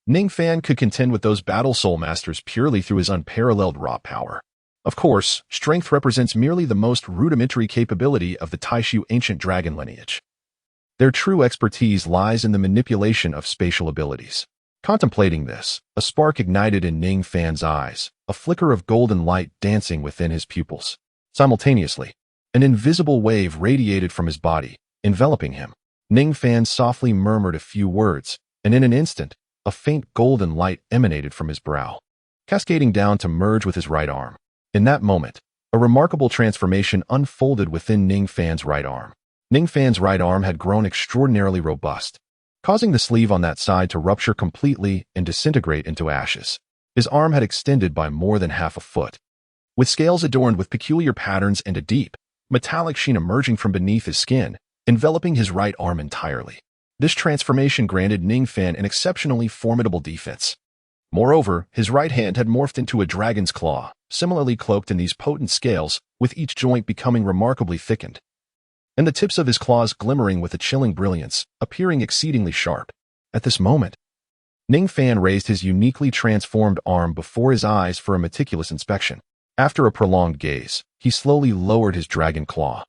Ning Fan could contend with those battle soul masters purely through his unparalleled raw power. Of course, strength represents merely the most rudimentary capability of the Taishu Ancient Dragon lineage. Their true expertise lies in the manipulation of spatial abilities. Contemplating this, a spark ignited in Ning Fan's eyes, a flicker of golden light dancing within his pupils. Simultaneously, an invisible wave radiated from his body, enveloping him. Ning Fan softly murmured a few words, and in an instant, a faint golden light emanated from his brow, cascading down to merge with his right arm. In that moment, a remarkable transformation unfolded within Ning Fan's right arm. Ning Fan's right arm had grown extraordinarily robust, causing the sleeve on that side to rupture completely and disintegrate into ashes. His arm had extended by more than half a foot, with scales adorned with peculiar patterns and a deep, metallic sheen emerging from beneath his skin, enveloping his right arm entirely. This transformation granted Ning Fan an exceptionally formidable defense. Moreover, his right hand had morphed into a dragon's claw, similarly cloaked in these potent scales, with each joint becoming remarkably thickened, and the tips of his claws glimmering with a chilling brilliance, appearing exceedingly sharp. At this moment, Ning Fan raised his uniquely transformed arm before his eyes for a meticulous inspection. After a prolonged gaze, he slowly lowered his dragon claw.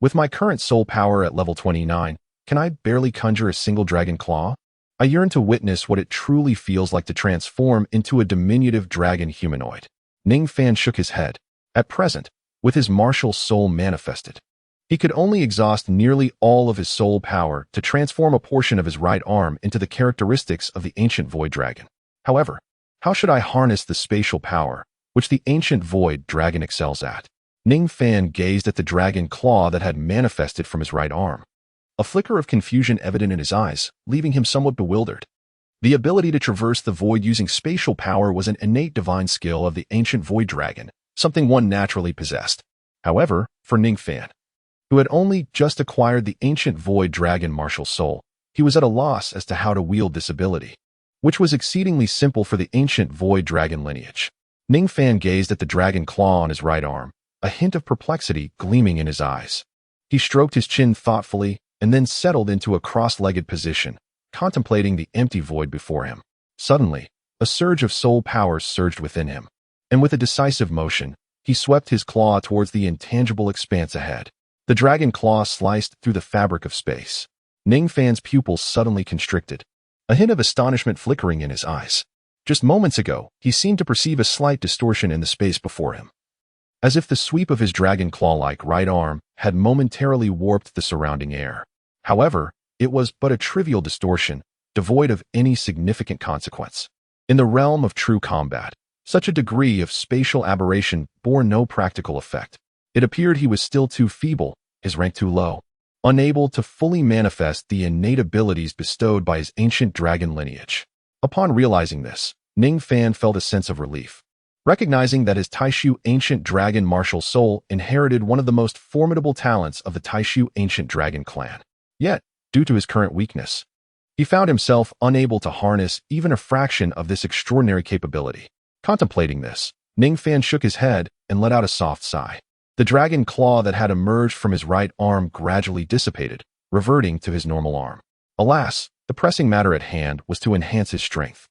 With my current soul power at level 29, can I barely conjure a single dragon claw? I yearn to witness what it truly feels like to transform into a diminutive dragon humanoid. Ning Fan shook his head. At present, with his martial soul manifested, he could only exhaust nearly all of his soul power to transform a portion of his right arm into the characteristics of the Ancient Void Dragon. However, how should I harness the spatial power which the Ancient Void Dragon excels at? Ning Fan gazed at the dragon claw that had manifested from his right arm, a flicker of confusion evident in his eyes, leaving him somewhat bewildered. The ability to traverse the void using spatial power was an innate divine skill of the Ancient Void Dragon, something one naturally possessed. However, for Ning Fan, who had only just acquired the Ancient Void Dragon martial soul, he was at a loss as to how to wield this ability, which was exceedingly simple for the Ancient Void Dragon lineage. Ning Fan gazed at the dragon claw on his right arm, a hint of perplexity gleaming in his eyes. He stroked his chin thoughtfully and then settled into a cross-legged position, contemplating the empty void before him. Suddenly, a surge of soul power surged within him, and with a decisive motion, he swept his claw towards the intangible expanse ahead. The dragon claw sliced through the fabric of space, Ning Fan's pupils suddenly constricted, a hint of astonishment flickering in his eyes. Just moments ago, he seemed to perceive a slight distortion in the space before him, as if the sweep of his dragon claw-like right arm had momentarily warped the surrounding air. However, it was but a trivial distortion, devoid of any significant consequence. In the realm of true combat, such a degree of spatial aberration bore no practical effect. It appeared he was still too feeble, his rank too low, unable to fully manifest the innate abilities bestowed by his ancient dragon lineage. Upon realizing this, Ning Fan felt a sense of relief, recognizing that his Taishu ancient dragon martial soul inherited one of the most formidable talents of the Taishu ancient dragon clan. Yet, due to his current weakness, he found himself unable to harness even a fraction of this extraordinary capability. Contemplating this, Ning Fan shook his head and let out a soft sigh. The dragon claw that had emerged from his right arm gradually dissipated, reverting to his normal arm. Alas, the pressing matter at hand was to enhance his strength.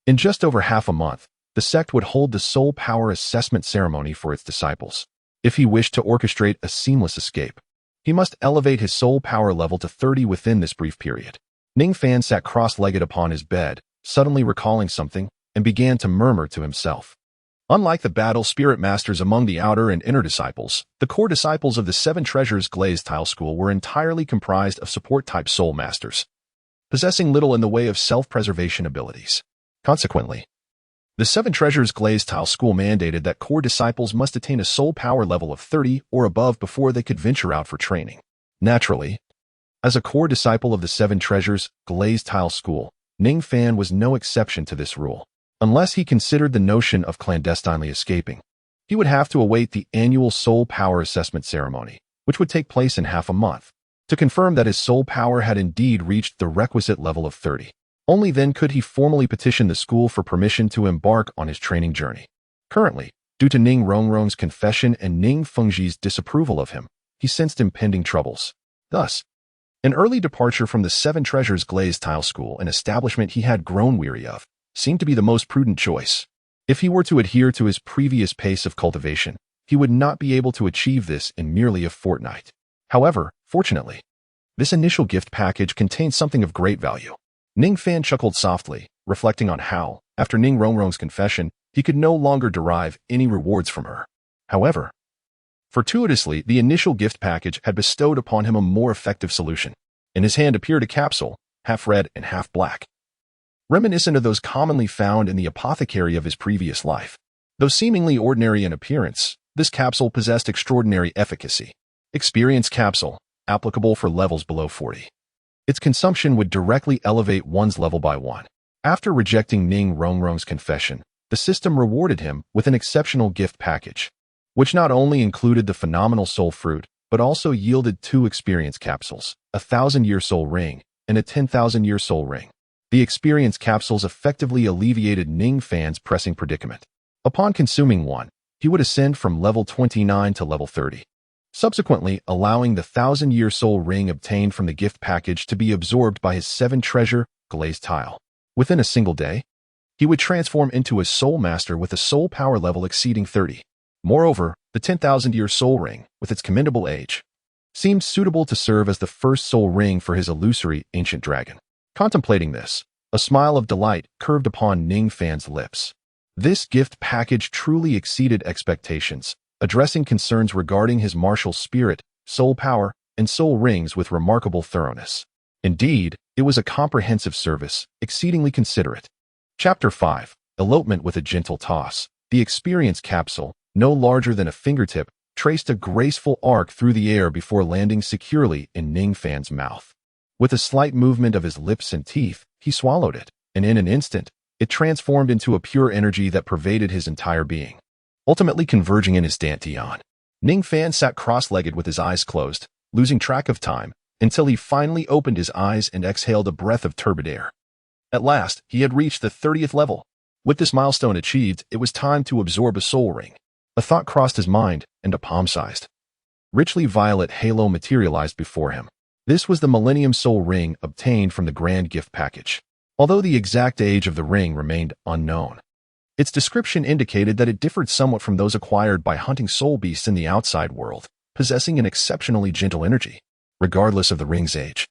In just over half a month, the sect would hold the soul power assessment ceremony for its disciples. If he wished to orchestrate a seamless escape, he must elevate his soul power level to 30 within this brief period. Ning Fan sat cross-legged upon his bed, suddenly recalling something, and began to murmur to himself. Unlike the battle spirit masters among the outer and inner disciples, the core disciples of the Seven Treasures Glazed Tile School were entirely comprised of support-type soul masters, possessing little in the way of self-preservation abilities. Consequently, the Seven Treasures Glazed Tile School mandated that core disciples must attain a soul power level of 30 or above before they could venture out for training. Naturally, as a core disciple of the Seven Treasures Glazed Tile School, Ning Fan was no exception to this rule. Unless he considered the notion of clandestinely escaping, he would have to await the annual soul power assessment ceremony, which would take place in half a month, to confirm that his soul power had indeed reached the requisite level of 30. Only then could he formally petition the school for permission to embark on his training journey. Currently, due to Ning Rongrong's confession and Ning Fengji's disapproval of him, he sensed impending troubles. Thus, an early departure from the Seven Treasures Glazed Tile School, an establishment he had grown weary of, seemed to be the most prudent choice. If he were to adhere to his previous pace of cultivation, he would not be able to achieve this in merely a fortnight. However, fortunately, this initial gift package contained something of great value. Ning Fan chuckled softly, reflecting on how, after Ning Rongrong's confession, he could no longer derive any rewards from her. However, fortuitously, the initial gift package had bestowed upon him a more effective solution. In his hand appeared a capsule, half red and half black, reminiscent of those commonly found in the apothecary of his previous life. Though seemingly ordinary in appearance, this capsule possessed extraordinary efficacy. Experience capsule, applicable for levels below 40. Its consumption would directly elevate one's level by 1. After rejecting Ning Rongrong's confession, the system rewarded him with an exceptional gift package, which not only included the phenomenal soul fruit, but also yielded 2 experience capsules, a 1,000-year soul ring, and a 10,000-year soul ring. The experience capsules effectively alleviated Ning Fan's pressing predicament. Upon consuming one, he would ascend from level 29 to level 30, subsequently allowing the 1,000-year soul ring obtained from the gift package to be absorbed by his 7 treasure glazed tile. Within a single day, he would transform into a soul master with a soul power level exceeding 30. Moreover, the 10,000-year soul ring, with its commendable age, seemed suitable to serve as the first soul ring for his illusory ancient dragon. Contemplating this, a smile of delight curved upon Ning Fan's lips. This gift package truly exceeded expectations, addressing concerns regarding his martial spirit, soul power, and soul rings with remarkable thoroughness. Indeed, it was a comprehensive service, exceedingly considerate. Chapter 5. Elopement with a Gentle Toss. The experience capsule, no larger than a fingertip, traced a graceful arc through the air before landing securely in Ning Fan's mouth. With a slight movement of his lips and teeth, he swallowed it, and in an instant, it transformed into a pure energy that pervaded his entire being, ultimately converging in his dantian. Ning Fan sat cross-legged with his eyes closed, losing track of time, until he finally opened his eyes and exhaled a breath of turbid air. At last, he had reached the 30th level. With this milestone achieved, it was time to absorb a soul ring. A thought crossed his mind, and a palm-sized, richly violet halo materialized before him. This was the Millennium Soul Ring obtained from the Grand Gift Package. Although the exact age of the ring remained unknown, its description indicated that it differed somewhat from those acquired by hunting soul beasts in the outside world, possessing an exceptionally gentle energy, regardless of the ring's age.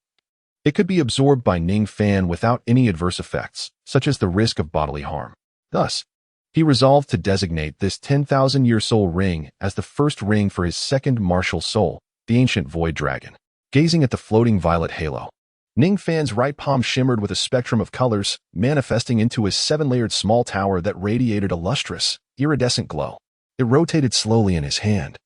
It could be absorbed by Ning Fan without any adverse effects, such as the risk of bodily harm. Thus, he resolved to designate this 10,000-year soul ring as the first ring for his second martial soul, the ancient void dragon. Gazing at the floating violet halo, Ning Fan's right palm shimmered with a spectrum of colors, manifesting into a 7-layered small tower that radiated a lustrous, iridescent glow. It rotated slowly in his hand,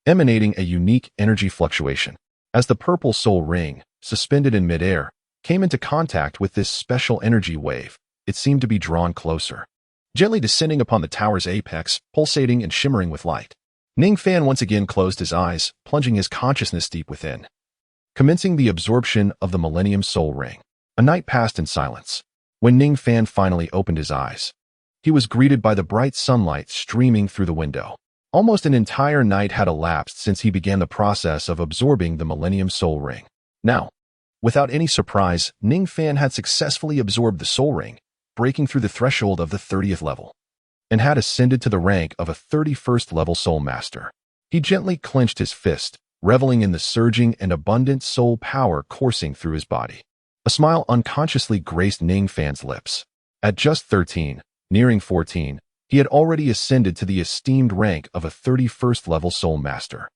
emanating a unique energy fluctuation. As the purple soul ring, suspended in midair, came into contact with this special energy wave, it seemed to be drawn closer, gently descending upon the tower's apex, pulsating and shimmering with light. Ning Fan once again closed his eyes, plunging his consciousness deep within, commencing the absorption of the Millennium Soul Ring. A night passed in silence. When Ning Fan finally opened his eyes, he was greeted by the bright sunlight streaming through the window. Almost an entire night had elapsed since he began the process of absorbing the Millennium Soul Ring. Now, without any surprise, Ning Fan had successfully absorbed the Soul Ring, breaking through the threshold of the 30th level, and had ascended to the rank of a 31st level Soul Master. He gently clenched his fist, reveling in the surging and abundant soul power coursing through his body. A smile unconsciously graced Ning Fan's lips. At just 13, nearing 14, he had already ascended to the esteemed rank of a 31st level Soul Master.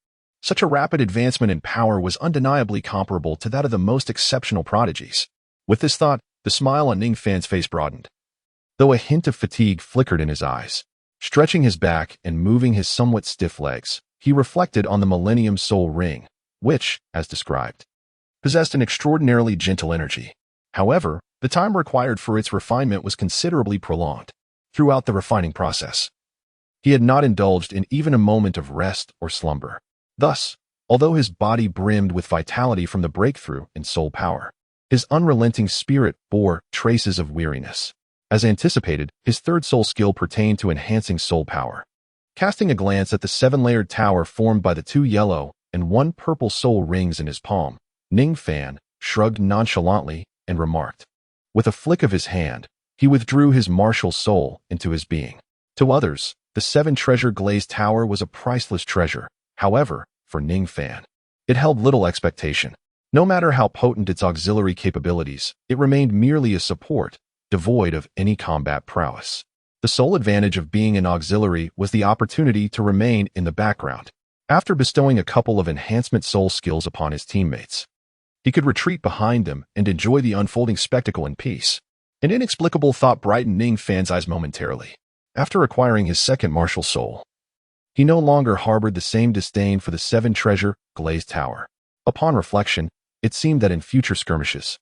Such a rapid advancement in power was undeniably comparable to that of the most exceptional prodigies. With this thought, the smile on Ning Fan's face broadened, though a hint of fatigue flickered in his eyes. Stretching his back and moving his somewhat stiff legs, he reflected on the Millennium Soul Ring, which, as described, possessed an extraordinarily gentle energy. However, the time required for its refinement was considerably prolonged. Throughout the refining process, he had not indulged in even a moment of rest or slumber. Thus, although his body brimmed with vitality from the breakthrough in soul power, his unrelenting spirit bore traces of weariness. As anticipated, his third soul skill pertained to enhancing soul power. Casting a glance at the 7-layered tower formed by the 2 yellow and 1 purple soul rings in his palm, Ning Fan shrugged nonchalantly and remarked. With a flick of his hand, he withdrew his martial soul into his being. To others, the 7-treasure glazed tower was a priceless treasure. However, for Ning Fan, it held little expectation. No matter how potent its auxiliary capabilities, it remained merely a support, devoid of any combat prowess. The sole advantage of being an auxiliary was the opportunity to remain in the background. After bestowing a couple of enhancement soul skills upon his teammates, he could retreat behind them and enjoy the unfolding spectacle in peace. An inexplicable thought brightened Ning Fan's eyes momentarily. After acquiring his second martial soul, he no longer harbored the same disdain for the 7-treasure glazed tower. Upon reflection, it seemed that in future skirmishes,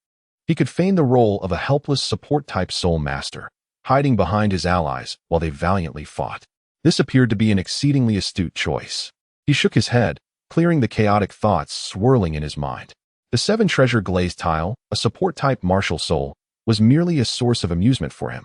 he could feign the role of a helpless support-type soul master, hiding behind his allies while they valiantly fought. This appeared to be an exceedingly astute choice. He shook his head, clearing the chaotic thoughts swirling in his mind. The 7-treasure glazed tile, a support-type martial soul, was merely a source of amusement for him.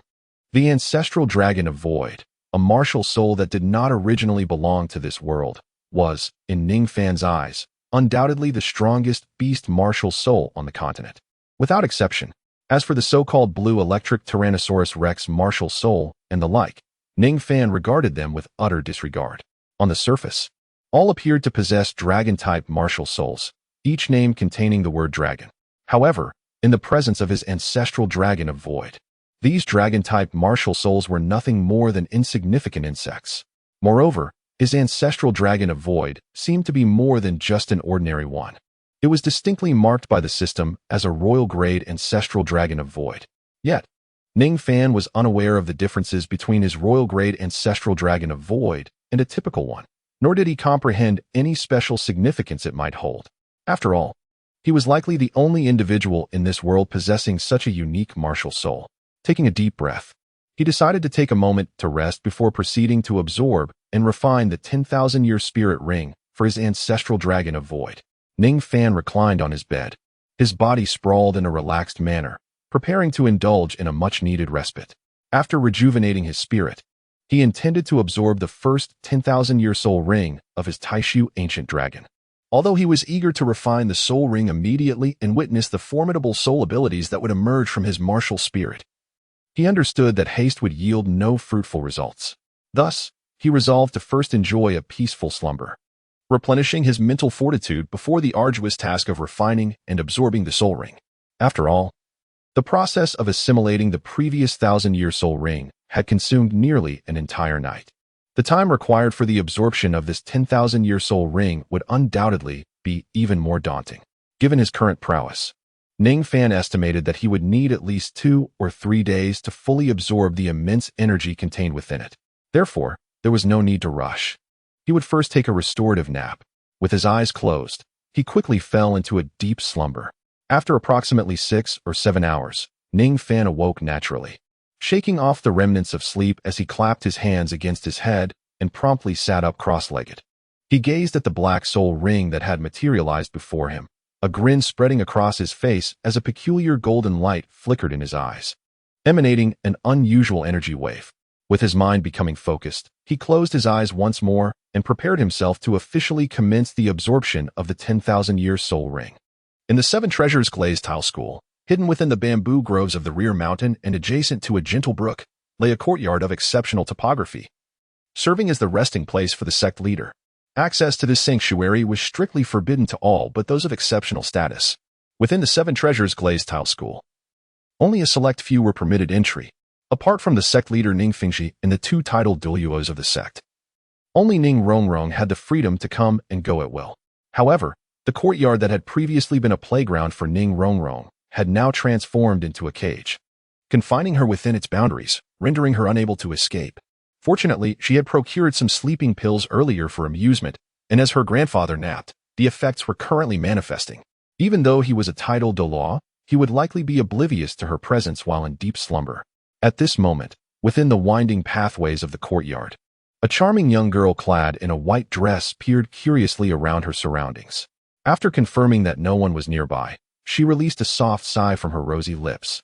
The ancestral dragon of void, a martial soul that did not originally belong to this world, was, in Ning Fan's eyes, undoubtedly the strongest beast martial soul on the continent, without exception. As for the so-called blue electric Tyrannosaurus Rex martial soul and the like, Ning Fan regarded them with utter disregard. On the surface, all appeared to possess dragon-type martial souls, each name containing the word dragon. However, in the presence of his ancestral dragon of void, these dragon-type martial souls were nothing more than insignificant insects. Moreover, his ancestral dragon of void seemed to be more than just an ordinary one. It was distinctly marked by the system as a royal-grade ancestral dragon of void. Yet, Ning Fan was unaware of the differences between his royal-grade ancestral dragon of void and a typical one, nor did he comprehend any special significance it might hold. After all, he was likely the only individual in this world possessing such a unique martial soul. Taking a deep breath, he decided to take a moment to rest before proceeding to absorb and refine the 10,000-year spirit ring for his ancestral dragon of void. Ning Fan reclined on his bed, his body sprawled in a relaxed manner, preparing to indulge in a much-needed respite. After rejuvenating his spirit, he intended to absorb the first 10,000-year soul ring of his Taishu ancient dragon. Although he was eager to refine the soul ring immediately and witness the formidable soul abilities that would emerge from his martial spirit, he understood that haste would yield no fruitful results. Thus, he resolved to first enjoy a peaceful slumber, replenishing his mental fortitude before the arduous task of refining and absorbing the soul ring. After all, the process of assimilating the previous 1,000-year soul ring had consumed nearly an entire night. The time required for the absorption of this 10,000-year soul ring would undoubtedly be even more daunting. Given his current prowess, Ning Fan estimated that he would need at least 2 or 3 days to fully absorb the immense energy contained within it. Therefore, there was no need to rush. He would first take a restorative nap. With his eyes closed, he quickly fell into a deep slumber. After approximately 6 or 7 hours, Ning Fan awoke naturally, shaking off the remnants of sleep as he clapped his hands against his head and promptly sat up cross-legged. He gazed at the black soul ring that had materialized before him, a grin spreading across his face as a peculiar golden light flickered in his eyes, emanating an unusual energy wave. With his mind becoming focused, he closed his eyes once more and prepared himself to officially commence the absorption of the 10,000-year soul ring. In the Seven Treasures glazed tile school, hidden within the bamboo groves of the rear mountain and adjacent to a gentle brook, lay a courtyard of exceptional topography, serving as the resting place for the sect leader. Access to this sanctuary was strictly forbidden to all but those of exceptional status. Within the Seven Treasures glazed tile school, only a select few were permitted entry, apart from the sect leader Ning Fan and the 2 titled Douluos of the sect. Only Ning Rongrong had the freedom to come and go at will. However, the courtyard that had previously been a playground for Ning Rongrong had now transformed into a cage, confining her within its boundaries, rendering her unable to escape. Fortunately, she had procured some sleeping pills earlier for amusement, and as her grandfather napped, the effects were currently manifesting. Even though he was a titled Douluo, he would likely be oblivious to her presence while in deep slumber. At this moment, within the winding pathways of the courtyard, a charming young girl clad in a white dress peered curiously around her surroundings. After confirming that no one was nearby, she released a soft sigh from her rosy lips,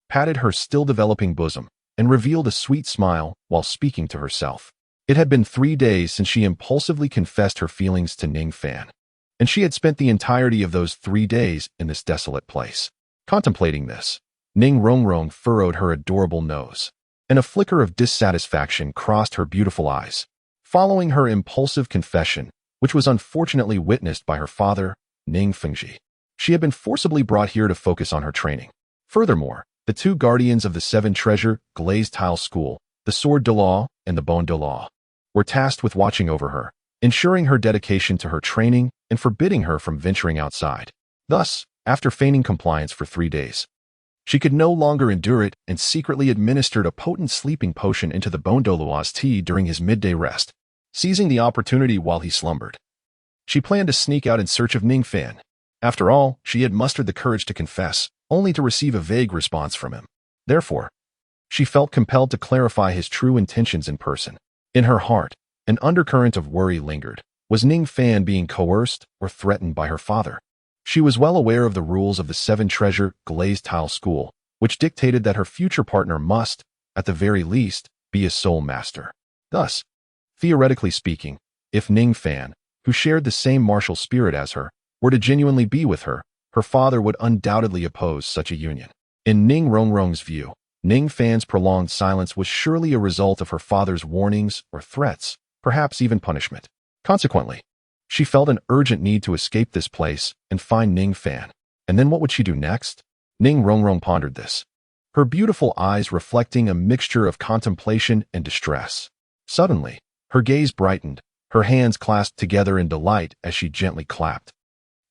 patted her still-developing bosom, and revealed a sweet smile while speaking to herself. It had been 3 days since she impulsively confessed her feelings to Ning Fan, and she had spent the entirety of those 3 days in this desolate place. Contemplating this, Ning Rongrong furrowed her adorable nose, and a flicker of dissatisfaction crossed her beautiful eyes. Following her impulsive confession, which was unfortunately witnessed by her father, Ning Fan, she had been forcibly brought here to focus on her training. Furthermore, the 2 guardians of the Seven Treasure glazed tile school, the Sword Douluo and the Bone Douluo, were tasked with watching over her, ensuring her dedication to her training and forbidding her from venturing outside. Thus, after feigning compliance for 3 days, she could no longer endure it and secretly administered a potent sleeping potion into the Bone Douluo's tea during his midday rest, seizing the opportunity while he slumbered. She planned to sneak out in search of Ning Fan. After all, she had mustered the courage to confess, only to receive a vague response from him. Therefore, she felt compelled to clarify his true intentions in person. In her heart, an undercurrent of worry lingered. Was Ning Fan being coerced or threatened by her father? She was well aware of the rules of the Seven Treasure glazed tile school, which dictated that her future partner must, at the very least, be a soul master. Thus, theoretically speaking, if Ning Fan, who shared the same martial spirit as her, were to genuinely be with her, her father would undoubtedly oppose such a union. In Ning Rongrong's view, Ning Fan's prolonged silence was surely a result of her father's warnings or threats, perhaps even punishment. Consequently, she felt an urgent need to escape this place and find Ning Fan. And then what would she do next? Ning Rongrong pondered this, her beautiful eyes reflecting a mixture of contemplation and distress. Suddenly, her gaze brightened, her hands clasped together in delight as she gently clapped,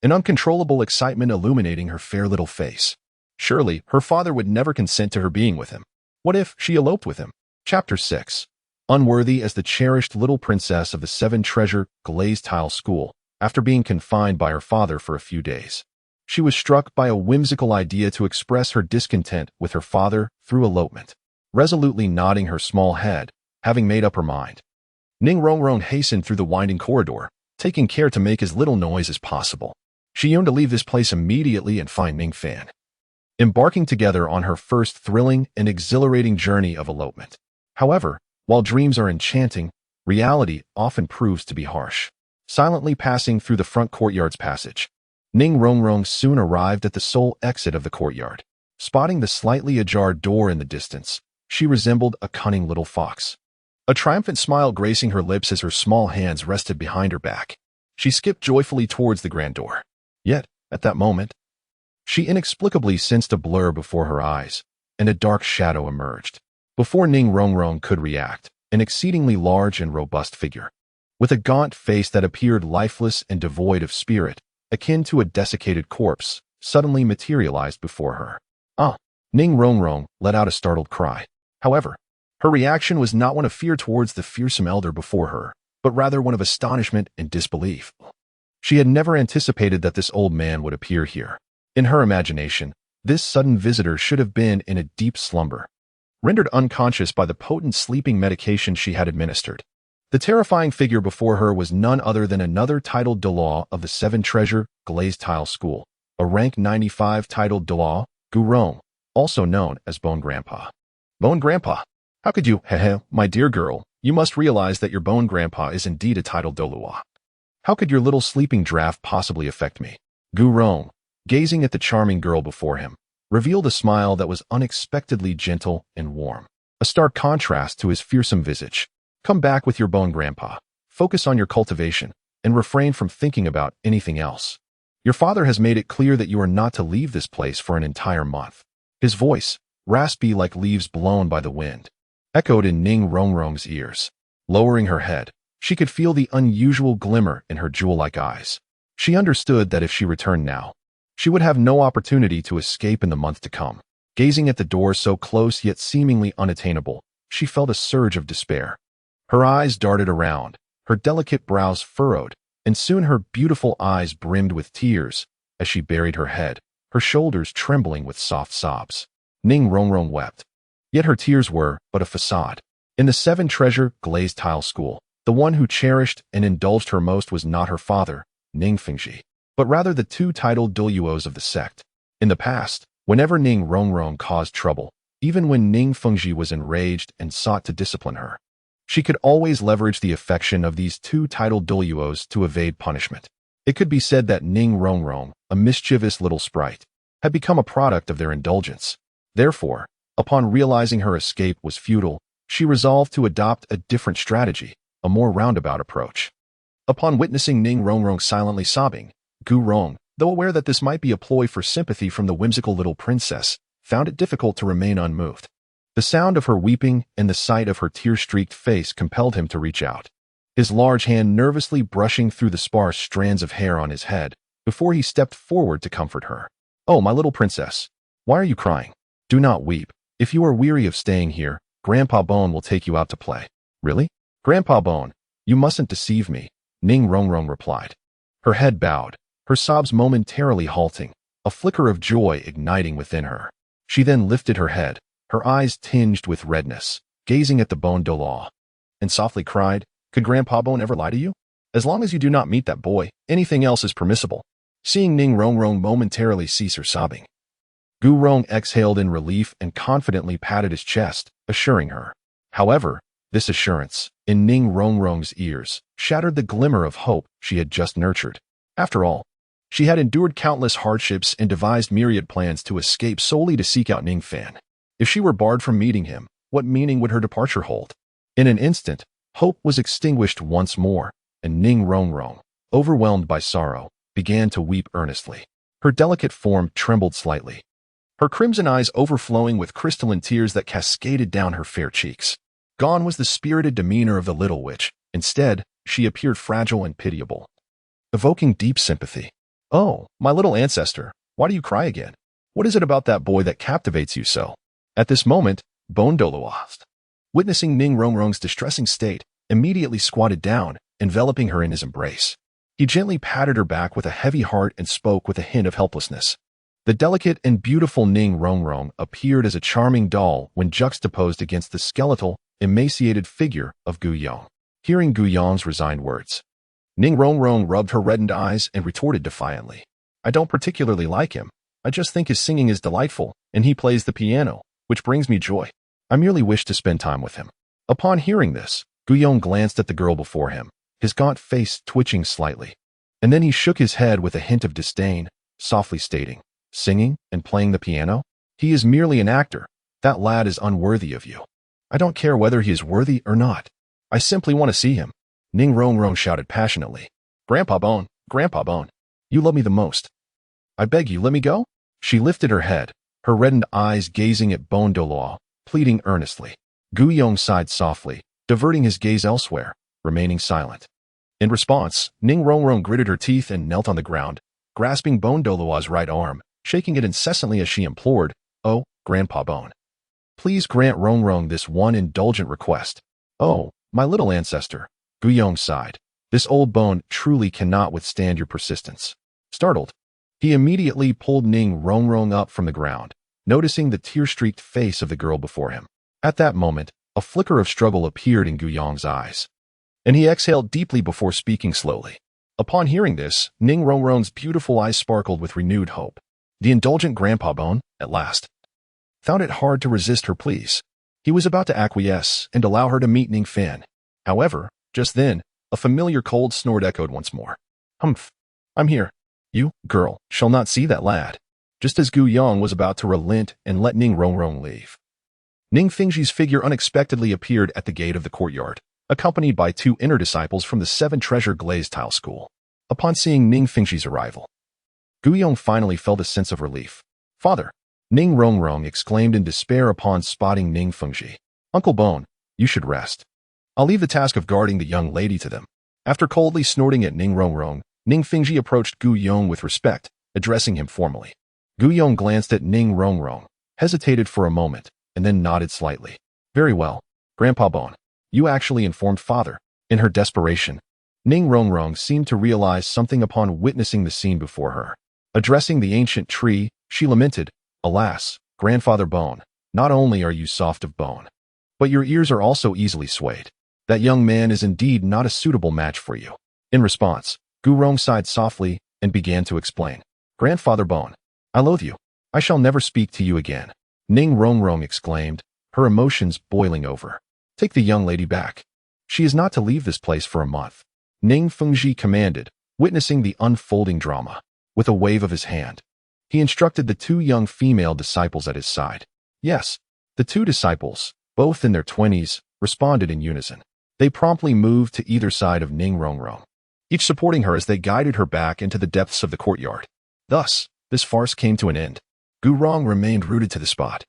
an uncontrollable excitement illuminating her fair little face. Surely, her father would never consent to her being with him. What if she eloped with him? Chapter 6. Unworthy as the cherished little princess of the Seven Treasure glazed tile school, after being confined by her father for a few days, she was struck by a whimsical idea to express her discontent with her father through elopement. Resolutely nodding her small head, having made up her mind, Ning Rongrong hastened through the winding corridor, taking care to make as little noise as possible. She yearned to leave this place immediately and find Ning Fan, embarking together on her first thrilling and exhilarating journey of elopement. However, while dreams are enchanting, reality often proves to be harsh. Silently passing through the front courtyard's passage, Ning Rongrong soon arrived at the sole exit of the courtyard. Spotting the slightly ajar door in the distance, she resembled a cunning little fox, a triumphant smile gracing her lips as her small hands rested behind her back. She skipped joyfully towards the grand door. Yet, at that moment, She inexplicably sensed a blur before her eyes, and a dark shadow emerged. Before Ning Rongrong could react, an exceedingly large and robust figure, with a gaunt face that appeared lifeless and devoid of spirit, akin to a desiccated corpse, suddenly materialized before her. Ah! Ning Rongrong let out a startled cry. However, her reaction was not one of fear towards the fearsome elder before her, but rather one of astonishment and disbelief. She had never anticipated that this old man would appear here. In her imagination, this sudden visitor should have been in a deep slumber, rendered unconscious by the potent sleeping medication she had administered. The terrifying figure before her was none other than another titled Douluo of the Seven Treasure Glazed Tile School, a rank 95 titled Douluo, Gurong, also known as Bone Grandpa. Bone Grandpa? How could you? Hehe, my dear girl, you must realize that your Bone Grandpa is indeed a titled Douluo. How could your little sleeping draft possibly affect me? Gurong, gazing at the charming girl before him, revealed a smile that was unexpectedly gentle and warm, a stark contrast to his fearsome visage. Come back with your Bone Grandpa. Focus on your cultivation, and refrain from thinking about anything else. Your father has made it clear that you are not to leave this place for an entire month. His voice, raspy like leaves blown by the wind, echoed in Ning Rongrong's ears. Lowering her head, she could feel the unusual glimmer in her jewel-like eyes. She understood that if she returned now, she would have no opportunity to escape in the month to come. Gazing at the door so close yet seemingly unattainable, she felt a surge of despair. Her eyes darted around, her delicate brows furrowed, and soon her beautiful eyes brimmed with tears as she buried her head, her shoulders trembling with soft sobs. Ning Rongrong wept. Yet her tears were but a facade. In the Seven Treasure Glazed Tile School, the one who cherished and indulged her most was not her father, Ning Fan, but rather the two titled Douluos of the sect. In the past, whenever Ning Rongrong caused trouble, even when Ning Fan was enraged and sought to discipline her, she could always leverage the affection of these two titled Douluos to evade punishment. It could be said that Ning Rongrong, a mischievous little sprite, had become a product of their indulgence. Therefore, upon realizing her escape was futile, she resolved to adopt a different strategy, a more roundabout approach. Upon witnessing Ning Rongrong silently sobbing, Gurong, though aware that this might be a ploy for sympathy from the whimsical little princess, found it difficult to remain unmoved. The sound of her weeping and the sight of her tear-streaked face compelled him to reach out, his large hand nervously brushing through the sparse strands of hair on his head before he stepped forward to comfort her. "Oh, my little princess, why are you crying? Do not weep. If you are weary of staying here, Grandpa Bone will take you out to play." "Really? Grandpa Bone, you mustn't deceive me," Ning Rongrong replied. Her head bowed, her sobs momentarily halting, a flicker of joy igniting within her. She then lifted her head, her eyes tinged with redness, gazing at the Bone Douluo, and softly cried, "Could Grandpa Bone ever lie to you? As long as you do not meet that boy, anything else is permissible." Seeing Ning Rongrong momentarily cease her sobbing, Gurong exhaled in relief and confidently patted his chest, assuring her. However, this assurance, in Ning Rongrong's ears, shattered the glimmer of hope she had just nurtured. After all, she had endured countless hardships and devised myriad plans to escape solely to seek out Ning Fan. If she were barred from meeting him, what meaning would her departure hold? In an instant, hope was extinguished once more, and Ning Rongrong, overwhelmed by sorrow, began to weep earnestly. Her delicate form trembled slightly, her crimson eyes overflowing with crystalline tears that cascaded down her fair cheeks. Gone was the spirited demeanor of the little witch. Instead, she appeared fragile and pitiable, evoking deep sympathy. "Oh, my little ancestor, why do you cry again? What is it about that boy that captivates you so?" At this moment, Bone Douluo, witnessing Ning Rongrong's distressing state, immediately squatted down, enveloping her in his embrace. He gently patted her back with a heavy heart and spoke with a hint of helplessness. The delicate and beautiful Ning Rongrong appeared as a charming doll when juxtaposed against the skeletal, emaciated figure of Guyong. Hearing Guyong's resigned words, Ning Rongrong rubbed her reddened eyes and retorted defiantly, "I don't particularly like him. I just think his singing is delightful, and he plays the piano, which brings me joy. I merely wish to spend time with him." Upon hearing this, Guyong glanced at the girl before him, his gaunt face twitching slightly, and then he shook his head with a hint of disdain, softly stating, "Singing and playing the piano? He is merely an actor. That lad is unworthy of you." "I don't care whether he is worthy or not. I simply want to see him," Ning Rongrong shouted passionately. Grandpa Bone, you love me the most. I beg you, let me go." She lifted her head, her reddened eyes gazing at Douluo, pleading earnestly. Gu Yong sighed softly, diverting his gaze elsewhere, remaining silent. In response, Ning Rongrong gritted her teeth and knelt on the ground, grasping Douluo's right arm, shaking it incessantly as she implored, "Oh, Grandpa Bone, please grant Rongrong this one indulgent request." "Oh, my little ancestor," Gu Yong sighed. "This old bone truly cannot withstand your persistence." Startled, he immediately pulled Ning Rongrong up from the ground, noticing the tear-streaked face of the girl before him. At that moment, a flicker of struggle appeared in Gu Yong's eyes, and he exhaled deeply before speaking slowly. Upon hearing this, Ning Rongrong's beautiful eyes sparkled with renewed hope. The indulgent Grandpa Bone, at last, found it hard to resist her pleas. He was about to acquiesce and allow her to meet Ning Fan. However, just then, a familiar cold snort echoed once more. "Humph, I'm here. You, girl, shall not see that lad." Just as Gu Yong was about to relent and let Ning Rongrong leave, Ning Fingji's figure unexpectedly appeared at the gate of the courtyard, accompanied by two inner disciples from the Seven Treasure Glazed Tile School. Upon seeing Ning Fingji's arrival, Gu Yong finally felt a sense of relief. "Father!" Ning Rongrong exclaimed in despair upon spotting Ning Fingji. "Uncle Bone, you should rest. I'll leave the task of guarding the young lady to them." After coldly snorting at Ning Rongrong, Ning Fingji approached Gu Yong with respect, addressing him formally. Gu Yong glanced at Ning Rongrong, hesitated for a moment, and then nodded slightly. "Very well, Grandpa Bone. You actually informed Father." In her desperation, Ning Rongrong seemed to realize something upon witnessing the scene before her. Addressing the ancient tree, she lamented, "Alas, Grandfather Bone, not only are you soft of bone, but your ears are also easily swayed. That young man is indeed not a suitable match for you." In response, Gu Rong sighed softly and began to explain. "Grandfather Bone, I loathe you. I shall never speak to you again." Ning Rongrong exclaimed, her emotions boiling over. "Take the young lady back. She is not to leave this place for a month." Ning Fengji commanded, witnessing the unfolding drama. With a wave of his hand, he instructed the two young female disciples at his side. Yes, the two disciples, both in their 20s, responded in unison. They promptly moved to either side of Ning Rongrong, each supporting her as they guided her back into the depths of the courtyard. Thus, this farce came to an end. Gu Rong remained rooted to the spot,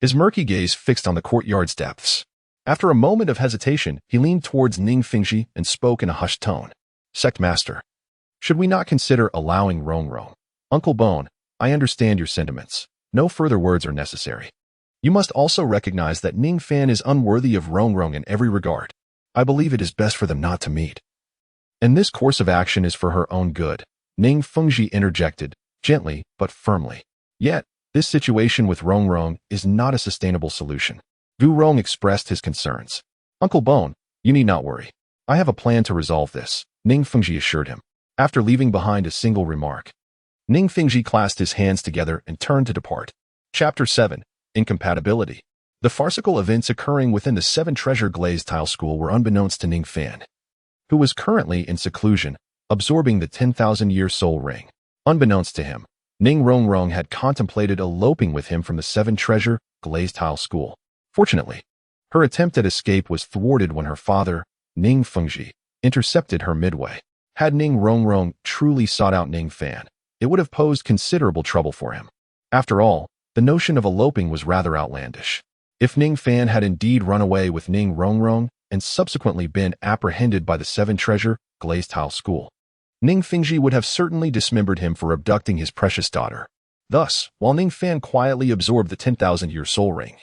his murky gaze fixed on the courtyard's depths. After a moment of hesitation, he leaned towards Ning Fingji and spoke in a hushed tone. "Sect Master, should we not consider allowing Rongrong? Uncle Bone, I understand your sentiments. No further words are necessary. You must also recognize that Ning Fan is unworthy of Rongrong in every regard. I believe it is best for them not to meet. And this course of action is for her own good." Ning Fengji interjected, gently but firmly. "Yet, this situation with Rongrong is not a sustainable solution." Gu Rong expressed his concerns. "Uncle Bone, you need not worry. I have a plan to resolve this," Ning Fengji assured him. After leaving behind a single remark, Ning Fengji clasped his hands together and turned to depart. Chapter 7. Incompatibility. The farcical events occurring within the Seven Treasure Glazed Tile School were unbeknownst to Ning Fan, who was currently in seclusion, absorbing the 10,000-year soul ring. Unbeknownst to him, Ning Rongrong had contemplated eloping with him from the Seven Treasure Glazed Tile School. Fortunately, her attempt at escape was thwarted when her father, Ning Fengji, intercepted her midway. Had Ning Rongrong truly sought out Ning Fan, it would have posed considerable trouble for him. After all, the notion of eloping was rather outlandish. If Ning Fan had indeed run away with Ning Rongrong and subsequently been apprehended by the Seven Treasure Glazed Tile School, Ning Fengji would have certainly dismembered him for abducting his precious daughter. Thus, while Ning Fan quietly absorbed the 10,000-year soul ring,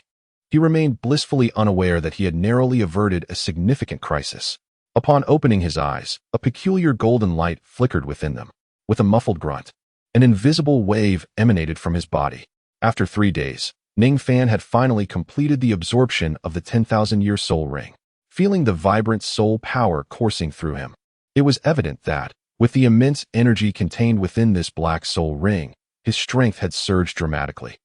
he remained blissfully unaware that he had narrowly averted a significant crisis. Upon opening his eyes, a peculiar golden light flickered within them. With a muffled grunt, an invisible wave emanated from his body. After 3 days, Ning Fan had finally completed the absorption of the 10,000-year soul ring. Feeling the vibrant soul power coursing through him, it was evident that, with the immense energy contained within this black soul ring, his strength had surged dramatically.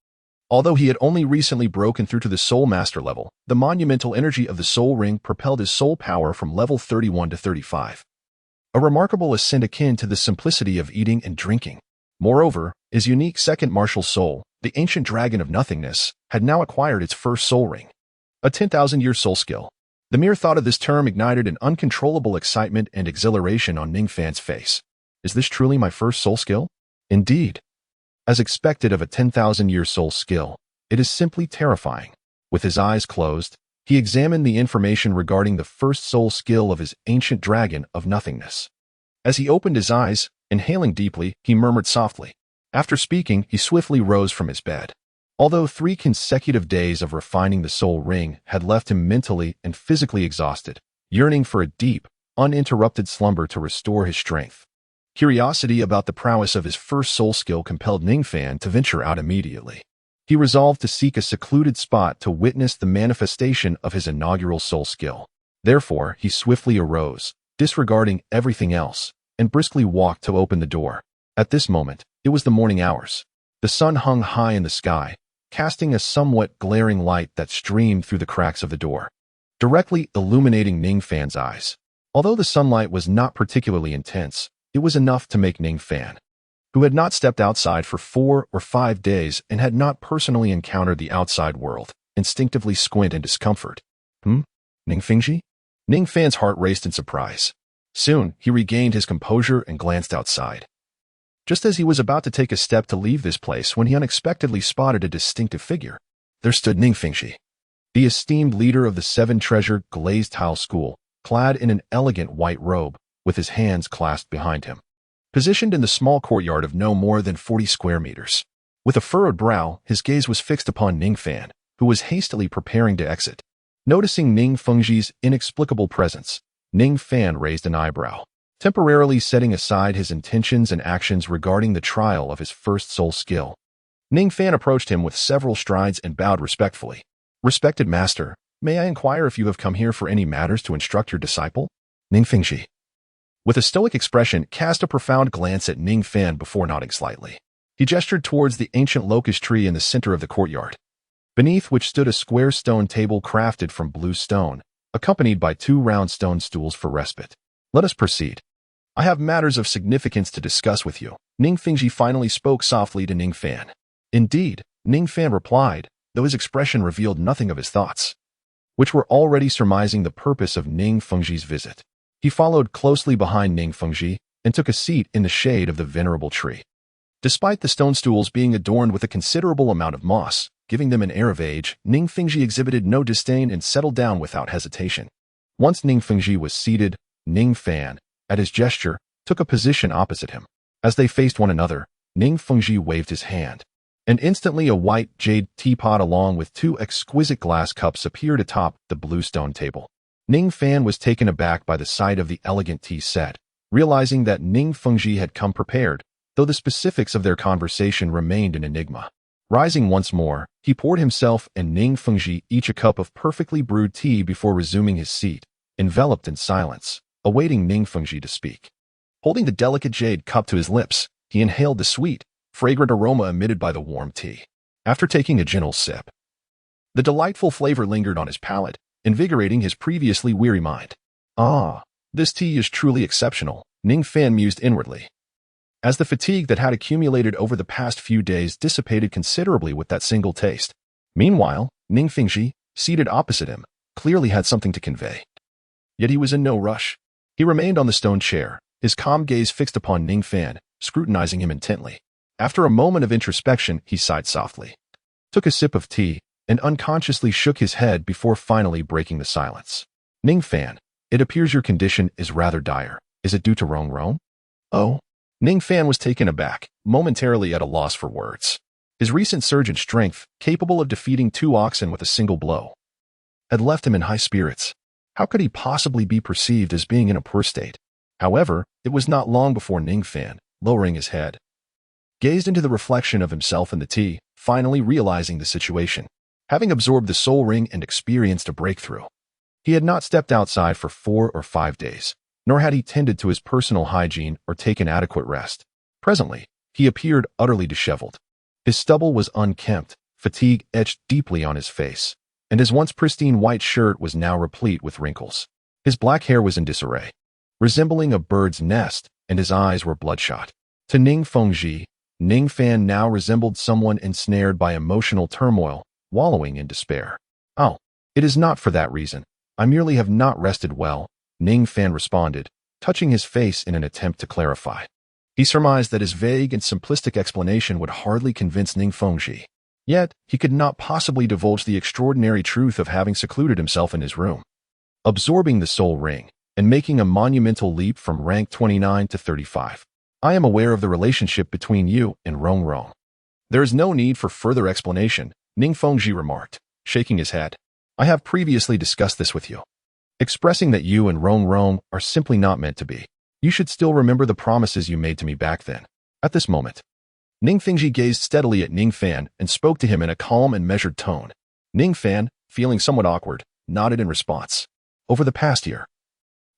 Although he had only recently broken through to the Soul Master level, the monumental energy of the Soul Ring propelled his soul power from level 31 to 35. A remarkable ascent akin to the simplicity of eating and drinking. Moreover, his unique second martial soul, the ancient dragon of nothingness, had now acquired its first soul ring. A 10,000-year soul skill. The mere thought of this term ignited an uncontrollable excitement and exhilaration on Ning Fan's face. Is this truly my first soul skill? Indeed. As expected of a 10,000-year soul skill, it is simply terrifying. With his eyes closed, he examined the information regarding the first soul skill of his ancient dragon of nothingness. As he opened his eyes, inhaling deeply, he murmured softly. After speaking, he swiftly rose from his bed. Although 3 consecutive days of refining the soul ring had left him mentally and physically exhausted, yearning for a deep, uninterrupted slumber to restore his strength. Curiosity about the prowess of his first soul skill compelled Ning Fan to venture out immediately. He resolved to seek a secluded spot to witness the manifestation of his inaugural soul skill. Therefore, he swiftly arose, disregarding everything else, and briskly walked to open the door. At this moment, it was the morning hours. The sun hung high in the sky, casting a somewhat glaring light that streamed through the cracks of the door, directly illuminating Ning Fan's eyes. Although the sunlight was not particularly intense, it was enough to make Ning Fan, who had not stepped outside for 4 or 5 days and had not personally encountered the outside world, instinctively squint in discomfort. Ning Fingji? Ning Fan's heart raced in surprise. Soon, he regained his composure and glanced outside. Just as he was about to take a step to leave this place when he unexpectedly spotted a distinctive figure. There stood Ning Fingji, the esteemed leader of the 7-treasured glazed tile school, clad in an elegant white robe, with his hands clasped behind him. Positioned in the small courtyard of no more than 40 square meters. With a furrowed brow, his gaze was fixed upon Ning Fan, who was hastily preparing to exit. Noticing Ning Fengji's inexplicable presence, Ning Fan raised an eyebrow, temporarily setting aside his intentions and actions regarding the trial of his first soul skill. Ning Fan approached him with several strides and bowed respectfully. "Respected master, may I inquire if you have come here for any matters to instruct your disciple?" Ning Fengji, with a stoic expression, cast a profound glance at Ning Fan before nodding slightly. He gestured towards the ancient locust tree in the center of the courtyard, beneath which stood a square stone table crafted from blue stone, accompanied by 2 round stone stools for respite. "Let us proceed. I have matters of significance to discuss with you." Ning Fingji finally spoke softly to Ning Fan. "Indeed," Ning Fan replied, though his expression revealed nothing of his thoughts, which were already surmising the purpose of Ning Fengji's visit. He followed closely behind Ning Fengji and took a seat in the shade of the venerable tree. Despite the stone stools being adorned with a considerable amount of moss, giving them an air of age, Ning Fengji exhibited no disdain and settled down without hesitation. Once Ning Fengji was seated, Ning Fan, at his gesture, took a position opposite him. As they faced one another, Ning Fengji waved his hand, and instantly a white jade teapot along with 2 exquisite glass cups appeared atop the blue stone table. Ning Fan was taken aback by the sight of the elegant tea set, realizing that Ning Fengji had come prepared, though the specifics of their conversation remained an enigma. Rising once more, he poured himself and Ning Fengji each a cup of perfectly brewed tea before resuming his seat, enveloped in silence, awaiting Ning Fengji to speak. Holding the delicate jade cup to his lips, he inhaled the sweet, fragrant aroma emitted by the warm tea. After taking a gentle sip, the delightful flavor lingered on his palate, invigorating his previously weary mind. "Ah, this tea is truly exceptional," Ning Fan mused inwardly, as the fatigue that had accumulated over the past few days dissipated considerably with that single taste. Meanwhile, Ning Fengji, seated opposite him, clearly had something to convey. Yet he was in no rush. He remained on the stone chair, his calm gaze fixed upon Ning Fan, scrutinizing him intently. After a moment of introspection, he sighed softly, took a sip of tea, and unconsciously shook his head before finally breaking the silence. "Ning Fan, it appears your condition is rather dire. Is it due to Rong? Oh?" Ning Fan was taken aback, momentarily at a loss for words. His recent surge in strength, capable of defeating 2 oxen with a single blow, had left him in high spirits. How could he possibly be perceived as being in a poor state? However, it was not long before Ning Fan, lowering his head, gazed into the reflection of himself in the tea, finally realizing the situation. Having absorbed the soul ring and experienced a breakthrough, he had not stepped outside for 4 or 5 days, nor had he tended to his personal hygiene or taken adequate rest. Presently, he appeared utterly disheveled. His stubble was unkempt, fatigue etched deeply on his face, and his once pristine white shirt was now replete with wrinkles. His black hair was in disarray, resembling a bird's nest, and his eyes were bloodshot. To Ning Fengji, Ning Fan now resembled someone ensnared by emotional turmoil, wallowing in despair. "Oh, it is not for that reason. I merely have not rested well," Ning Fan responded, touching his face in an attempt to clarify. He surmised that his vague and simplistic explanation would hardly convince Ning Fengji. Yet, he could not possibly divulge the extraordinary truth of having secluded himself in his room, absorbing the soul ring, and making a monumental leap from rank 29 to 35. I am aware of the relationship between you and Rong Rong. There is no need for further explanation, Ning Fengji remarked, shaking his head. I have previously discussed this with you, expressing that you and Rong Rong are simply not meant to be. You should still remember the promises you made to me back then. At this moment, Ning Fengji gazed steadily at Ning Fan and spoke to him in a calm and measured tone. Ning Fan, feeling somewhat awkward, nodded in response. Over the past year,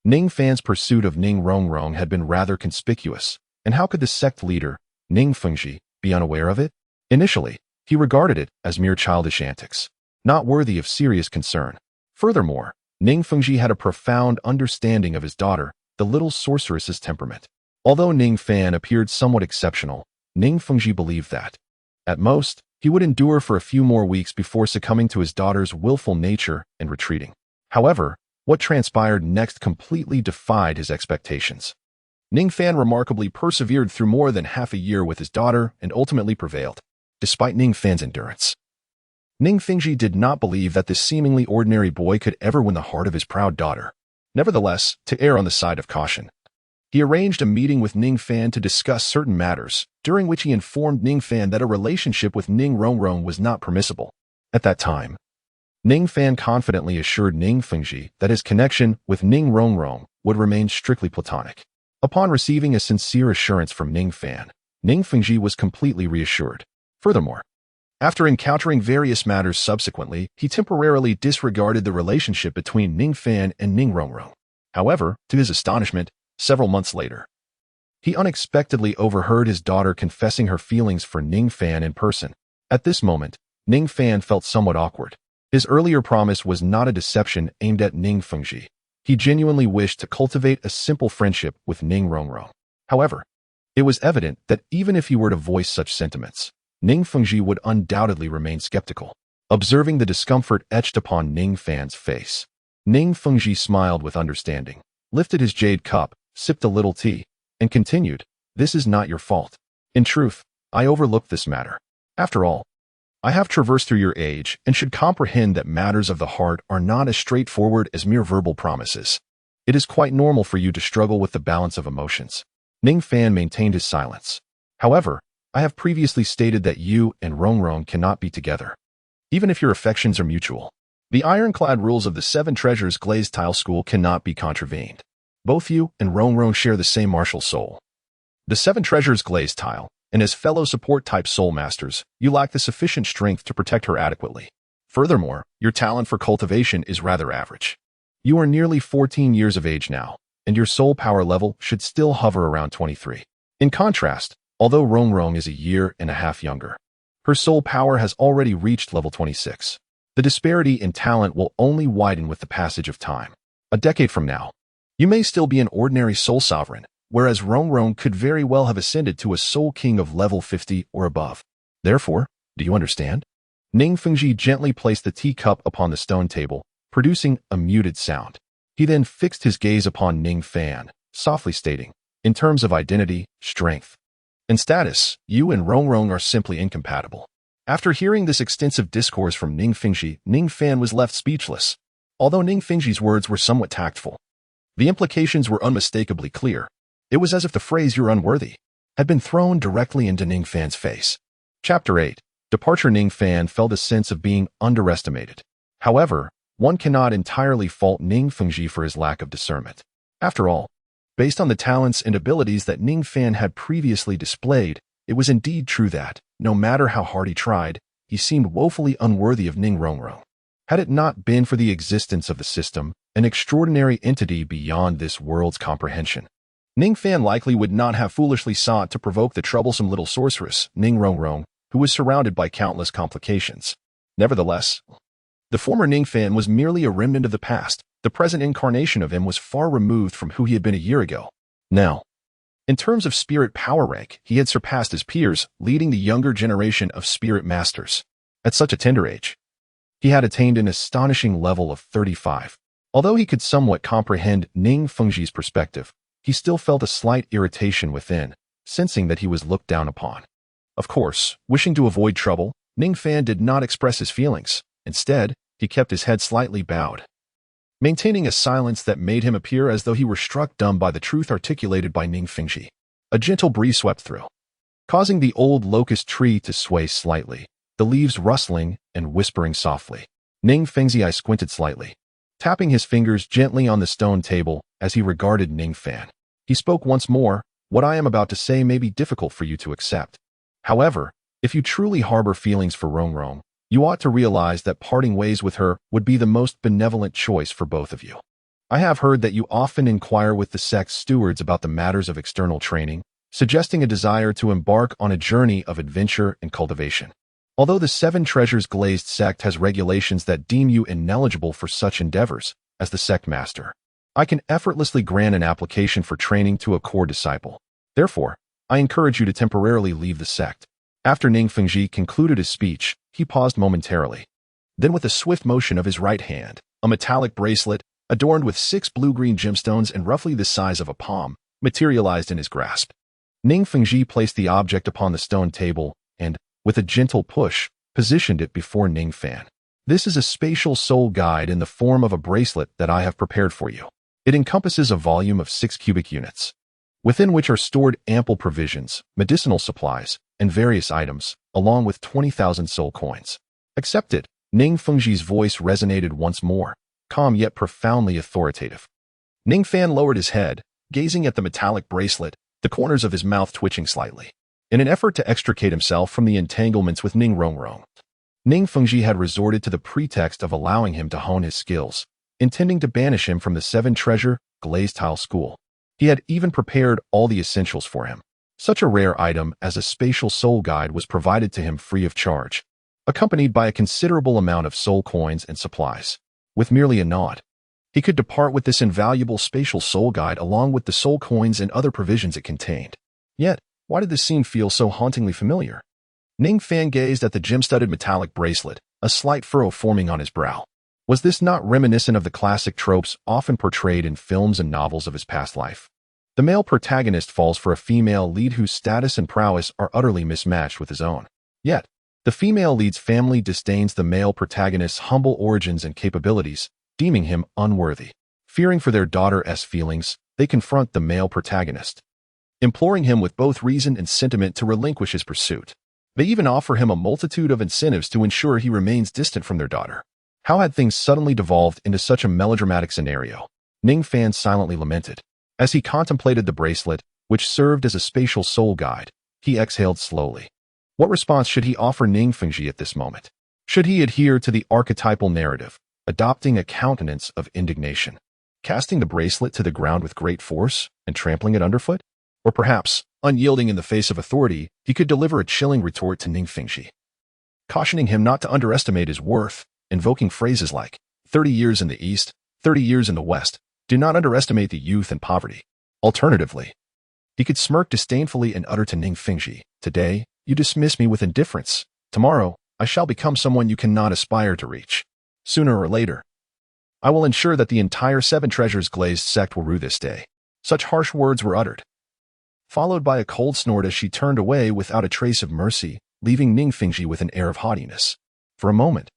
Ning Fan's pursuit of Ning Rongrong had been rather conspicuous, and how could the sect leader, Ning Fengji, be unaware of it? Initially, he regarded it as mere childish antics, not worthy of serious concern. Furthermore, Ning Fengji had a profound understanding of his daughter, the little sorceress's temperament. Although Ning Fan appeared somewhat exceptional, Ning Fengji believed that, at most, he would endure for a few more weeks before succumbing to his daughter's willful nature and retreating. However, what transpired next completely defied his expectations. Ning Fan remarkably persevered through more than half a year with his daughter and ultimately prevailed, despite Ning Fan's endurance. Ning Fengji did not believe that this seemingly ordinary boy could ever win the heart of his proud daughter. Nevertheless, to err on the side of caution, he arranged a meeting with Ning Fan to discuss certain matters, during which he informed Ning Fan that a relationship with Ning Rongrong was not permissible. At that time, Ning Fan confidently assured Ning Fengji that his connection with Ning Rongrong would remain strictly platonic. Upon receiving a sincere assurance from Ning Fan, Ning Fengji was completely reassured. Furthermore, after encountering various matters subsequently, he temporarily disregarded the relationship between Ning Fan and Ning Rongrong. However, to his astonishment, several months later, he unexpectedly overheard his daughter confessing her feelings for Ning Fan in person. At this moment, Ning Fan felt somewhat awkward. His earlier promise was not a deception aimed at Ning Fengji. He genuinely wished to cultivate a simple friendship with Ning Rongrong. However, it was evident that even if he were to voice such sentiments, Ning Fengji would undoubtedly remain skeptical. Observing the discomfort etched upon Ning Fan's face, Ning Fengji smiled with understanding, lifted his jade cup, sipped a little tea, and continued, "This is not your fault. In truth, I overlooked this matter. After all, I have traversed through your age and should comprehend that matters of the heart are not as straightforward as mere verbal promises. It is quite normal for you to struggle with the balance of emotions." Ning Fan maintained his silence. However, I have previously stated that you and Rongrong cannot be together, even if your affections are mutual. The ironclad rules of the Seven Treasures Glazed Tile School cannot be contravened. Both you and Rongrong share the same martial soul, the Seven Treasures Glazed Tile, and as fellow support-type soul masters, you lack the sufficient strength to protect her adequately. Furthermore, your talent for cultivation is rather average. You are nearly 14 years of age now, and your soul power level should still hover around 23. In contrast, although Rongrong is a year and a half younger, her soul power has already reached level 26. The disparity in talent will only widen with the passage of time. A decade from now, you may still be an ordinary soul sovereign, whereas Rongrong could very well have ascended to a soul king of level 50 or above. Therefore, do you understand? Ning Fengji gently placed the teacup upon the stone table, producing a muted sound. He then fixed his gaze upon Ning Fan, softly stating, "In terms of identity, strength, and status, you and Rongrong are simply incompatible." After hearing this extensive discourse from Ning Fengji, Ning Fan was left speechless. Although Ning Fengji's words were somewhat tactful, the implications were unmistakably clear. It was as if the phrase "you're unworthy" had been thrown directly into Ning Fan's face. Chapter 8. Departure. Ning Fan felt a sense of being underestimated. However, one cannot entirely fault Ning Fengji for his lack of discernment. After all, based on the talents and abilities that Ning Fan had previously displayed, it was indeed true that, no matter how hard he tried, he seemed woefully unworthy of Ning Rongrong. Had it not been for the existence of the system, an extraordinary entity beyond this world's comprehension, Ning Fan likely would not have foolishly sought to provoke the troublesome little sorceress, Ning Rongrong, who was surrounded by countless complications. Nevertheless, the former Ning Fan was merely a remnant of the past. The present incarnation of him was far removed from who he had been a year ago. Now, in terms of spirit power rank, he had surpassed his peers, leading the younger generation of spirit masters. At such a tender age, he had attained an astonishing level of 35. Although he could somewhat comprehend Ning Fengji's perspective, he still felt a slight irritation within, sensing that he was looked down upon. Of course, wishing to avoid trouble, Ning Fan did not express his feelings. Instead, he kept his head slightly bowed, maintaining a silence that made him appear as though he were struck dumb by the truth articulated by Ning Fengji. A gentle breeze swept through, causing the old locust tree to sway slightly, the leaves rustling and whispering softly. Ning Fengji's eye squinted slightly, tapping his fingers gently on the stone table as he regarded Ning Fan. He spoke once more. What I am about to say may be difficult for you to accept. However, if you truly harbor feelings for Rongrong, you ought to realize that parting ways with her would be the most benevolent choice for both of you. I have heard that you often inquire with the sect's stewards about the matters of external training, suggesting a desire to embark on a journey of adventure and cultivation. Although the Seven Treasures Glazed sect has regulations that deem you ineligible for such endeavors, as the sect master, I can effortlessly grant an application for training to a core disciple. Therefore, I encourage you to temporarily leave the sect. After Ning Fengji concluded his speech, he paused momentarily. Then with a swift motion of his right hand, a metallic bracelet, adorned with 6 blue-green gemstones and roughly the size of a palm, materialized in his grasp. Ning Fengji placed the object upon the stone table and, with a gentle push, positioned it before Ning Fan. This is a spatial soul guide in the form of a bracelet that I have prepared for you. It encompasses a volume of 6 cubic units, within which are stored ample provisions, medicinal supplies, and various items, along with 20,000 soul coins. Accept it. Ning Fengji's voice resonated once more, calm yet profoundly authoritative. Ning Fan lowered his head, gazing at the metallic bracelet, the corners of his mouth twitching slightly. In an effort to extricate himself from the entanglements with Ning Rongrong, Ning Fengji had resorted to the pretext of allowing him to hone his skills, intending to banish him from the Seven Treasure Glazed Tile School. He had even prepared all the essentials for him. Such a rare item as a spatial soul guide was provided to him free of charge, accompanied by a considerable amount of soul coins and supplies. With merely a nod, he could depart with this invaluable spatial soul guide along with the soul coins and other provisions it contained. Yet, why did this scene feel so hauntingly familiar? Ning Fan gazed at the gem-studded metallic bracelet, a slight furrow forming on his brow. Was this not reminiscent of the classic tropes often portrayed in films and novels of his past life? The male protagonist falls for a female lead whose status and prowess are utterly mismatched with his own. Yet, the female lead's family disdains the male protagonist's humble origins and capabilities, deeming him unworthy. Fearing for their daughter's feelings, they confront the male protagonist, imploring him with both reason and sentiment to relinquish his pursuit. They even offer him a multitude of incentives to ensure he remains distant from their daughter. How had things suddenly devolved into such a melodramatic scenario? Ning Fan silently lamented. As he contemplated the bracelet, which served as a spatial soul guide, he exhaled slowly. What response should he offer Ning Fengji at this moment? Should he adhere to the archetypal narrative, adopting a countenance of indignation, casting the bracelet to the ground with great force and trampling it underfoot? Or perhaps, unyielding in the face of authority, he could deliver a chilling retort to Ning Fengji, cautioning him not to underestimate his worth, invoking phrases like, 30 years in the East, 30 years in the West. Do not underestimate the youth and poverty. Alternatively, he could smirk disdainfully and utter to Ning Fengji, today, you dismiss me with indifference. Tomorrow, I shall become someone you cannot aspire to reach. Sooner or later, I will ensure that the entire Seven Treasures Glazed sect will rue this day. Such harsh words were uttered, followed by a cold snort as she turned away without a trace of mercy, leaving Ning Fengji with an air of haughtiness. For a moment,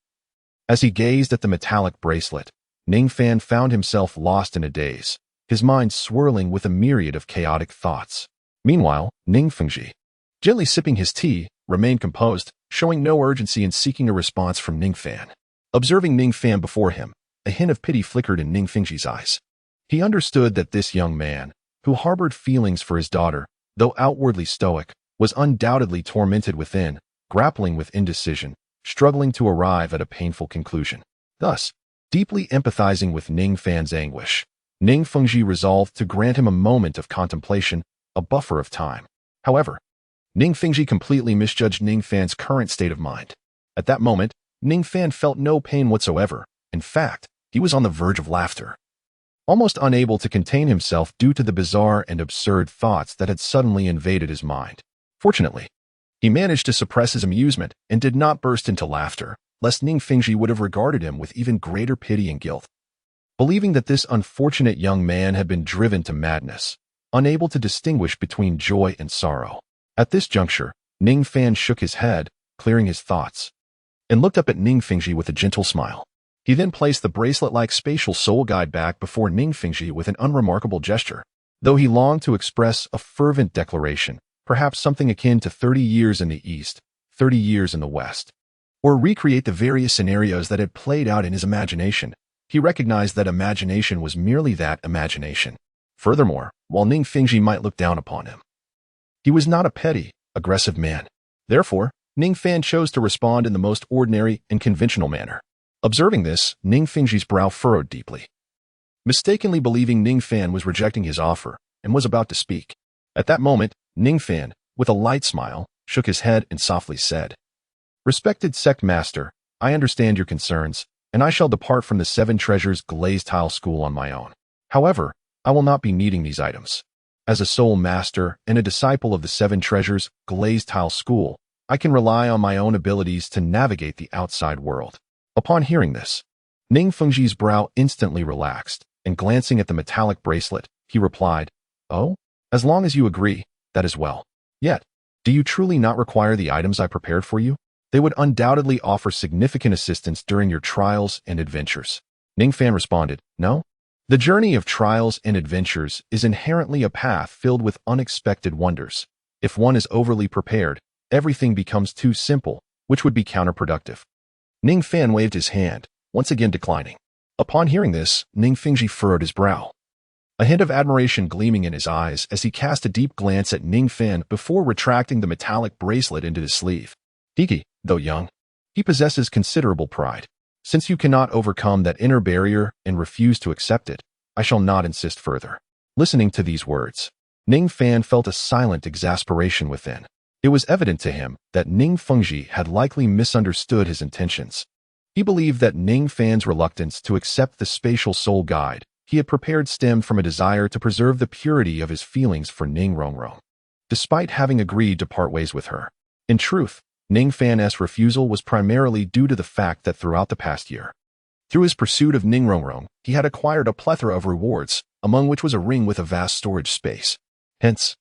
as he gazed at the metallic bracelet, Ning Fan found himself lost in a daze, his mind swirling with a myriad of chaotic thoughts. Meanwhile, Ning Fengji, gently sipping his tea, remained composed, showing no urgency in seeking a response from Ning Fan. Observing Ning Fan before him, a hint of pity flickered in Ning Fengji's eyes. He understood that this young man, who harbored feelings for his daughter, though outwardly stoic, was undoubtedly tormented within, grappling with indecision, struggling to arrive at a painful conclusion. Thus, deeply empathizing with Ning Fan's anguish, Ning Fengji resolved to grant him a moment of contemplation, a buffer of time. However, Ning Fengji completely misjudged Ning Fan's current state of mind. At that moment, Ning Fan felt no pain whatsoever. In fact, he was on the verge of laughter, almost unable to contain himself due to the bizarre and absurd thoughts that had suddenly invaded his mind. Fortunately, he managed to suppress his amusement and did not burst into laughter, lest Ning Fengji would have regarded him with even greater pity and guilt. Believing that this unfortunate young man had been driven to madness, unable to distinguish between joy and sorrow. At this juncture, Ning Fan shook his head, clearing his thoughts, and looked up at Ning Fengji with a gentle smile. He then placed the bracelet-like spatial soul guide back before Ning Fengji with an unremarkable gesture. Though he longed to express a fervent declaration, perhaps something akin to 30 years in the East, 30 years in the West, or recreate the various scenarios that had played out in his imagination, he recognized that imagination was merely that imagination. Furthermore, while Ning Fengji might look down upon him, he was not a petty, aggressive man. Therefore, Ning Fan chose to respond in the most ordinary and conventional manner. Observing this, Ning Fengji's brow furrowed deeply, mistakenly believing Ning Fan was rejecting his offer and was about to speak. At that moment, Ning Fan, with a light smile, shook his head and softly said, "Respected sect master, I understand your concerns, and I shall depart from the Seven Treasures Glazed Tile School on my own. However, I will not be needing these items. As a soul master and a disciple of the Seven Treasures Glazed Tile School, I can rely on my own abilities to navigate the outside world." Upon hearing this, Ning Fengji's brow instantly relaxed, and glancing at the metallic bracelet, he replied, "Oh, as long as you agree, that is well. Yet, do you truly not require the items I prepared for you? They would undoubtedly offer significant assistance during your trials and adventures." Ning Fan responded, "No. The journey of trials and adventures is inherently a path filled with unexpected wonders. If one is overly prepared, everything becomes too simple, which would be counterproductive." Ning Fan waved his hand, once again declining. Upon hearing this, Ning Fengji furrowed his brow, a hint of admiration gleaming in his eyes as he cast a deep glance at Ning Fan before retracting the metallic bracelet into his sleeve. He, though young, he possesses considerable pride. Since you cannot overcome that inner barrier and refuse to accept it, I shall not insist further. Listening to these words, Ning Fan felt a silent exasperation within. It was evident to him that Ning Fengji had likely misunderstood his intentions. He believed that Ning Fan's reluctance to accept the spatial soul guide he had prepared stemmed from a desire to preserve the purity of his feelings for Ning Rongrong, despite having agreed to part ways with her. In truth, Ning Fan's refusal was primarily due to the fact that throughout the past year, through his pursuit of Ning Rongrong, he had acquired a plethora of rewards, among which was a ring with a vast storage space. Hence,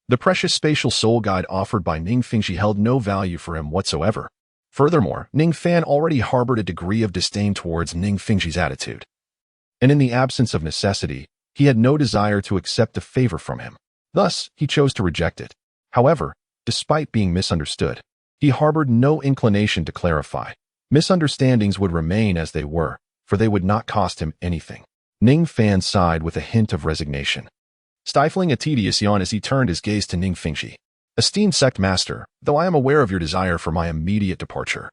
the precious spatial soul guide offered by Ning Fengji held no value for him whatsoever. Furthermore, Ning Fan already harbored a degree of disdain towards Ning Fengji's attitude, and in the absence of necessity, he had no desire to accept a favor from him. Thus, he chose to reject it. However, despite being misunderstood, he harbored no inclination to clarify. Misunderstandings would remain as they were, for they would not cost him anything. Ning Fan sighed with a hint of resignation, stifling a tedious yawn as he turned his gaze to Ning Fengji. "Esteemed sect master, though I am aware of your desire for my immediate departure,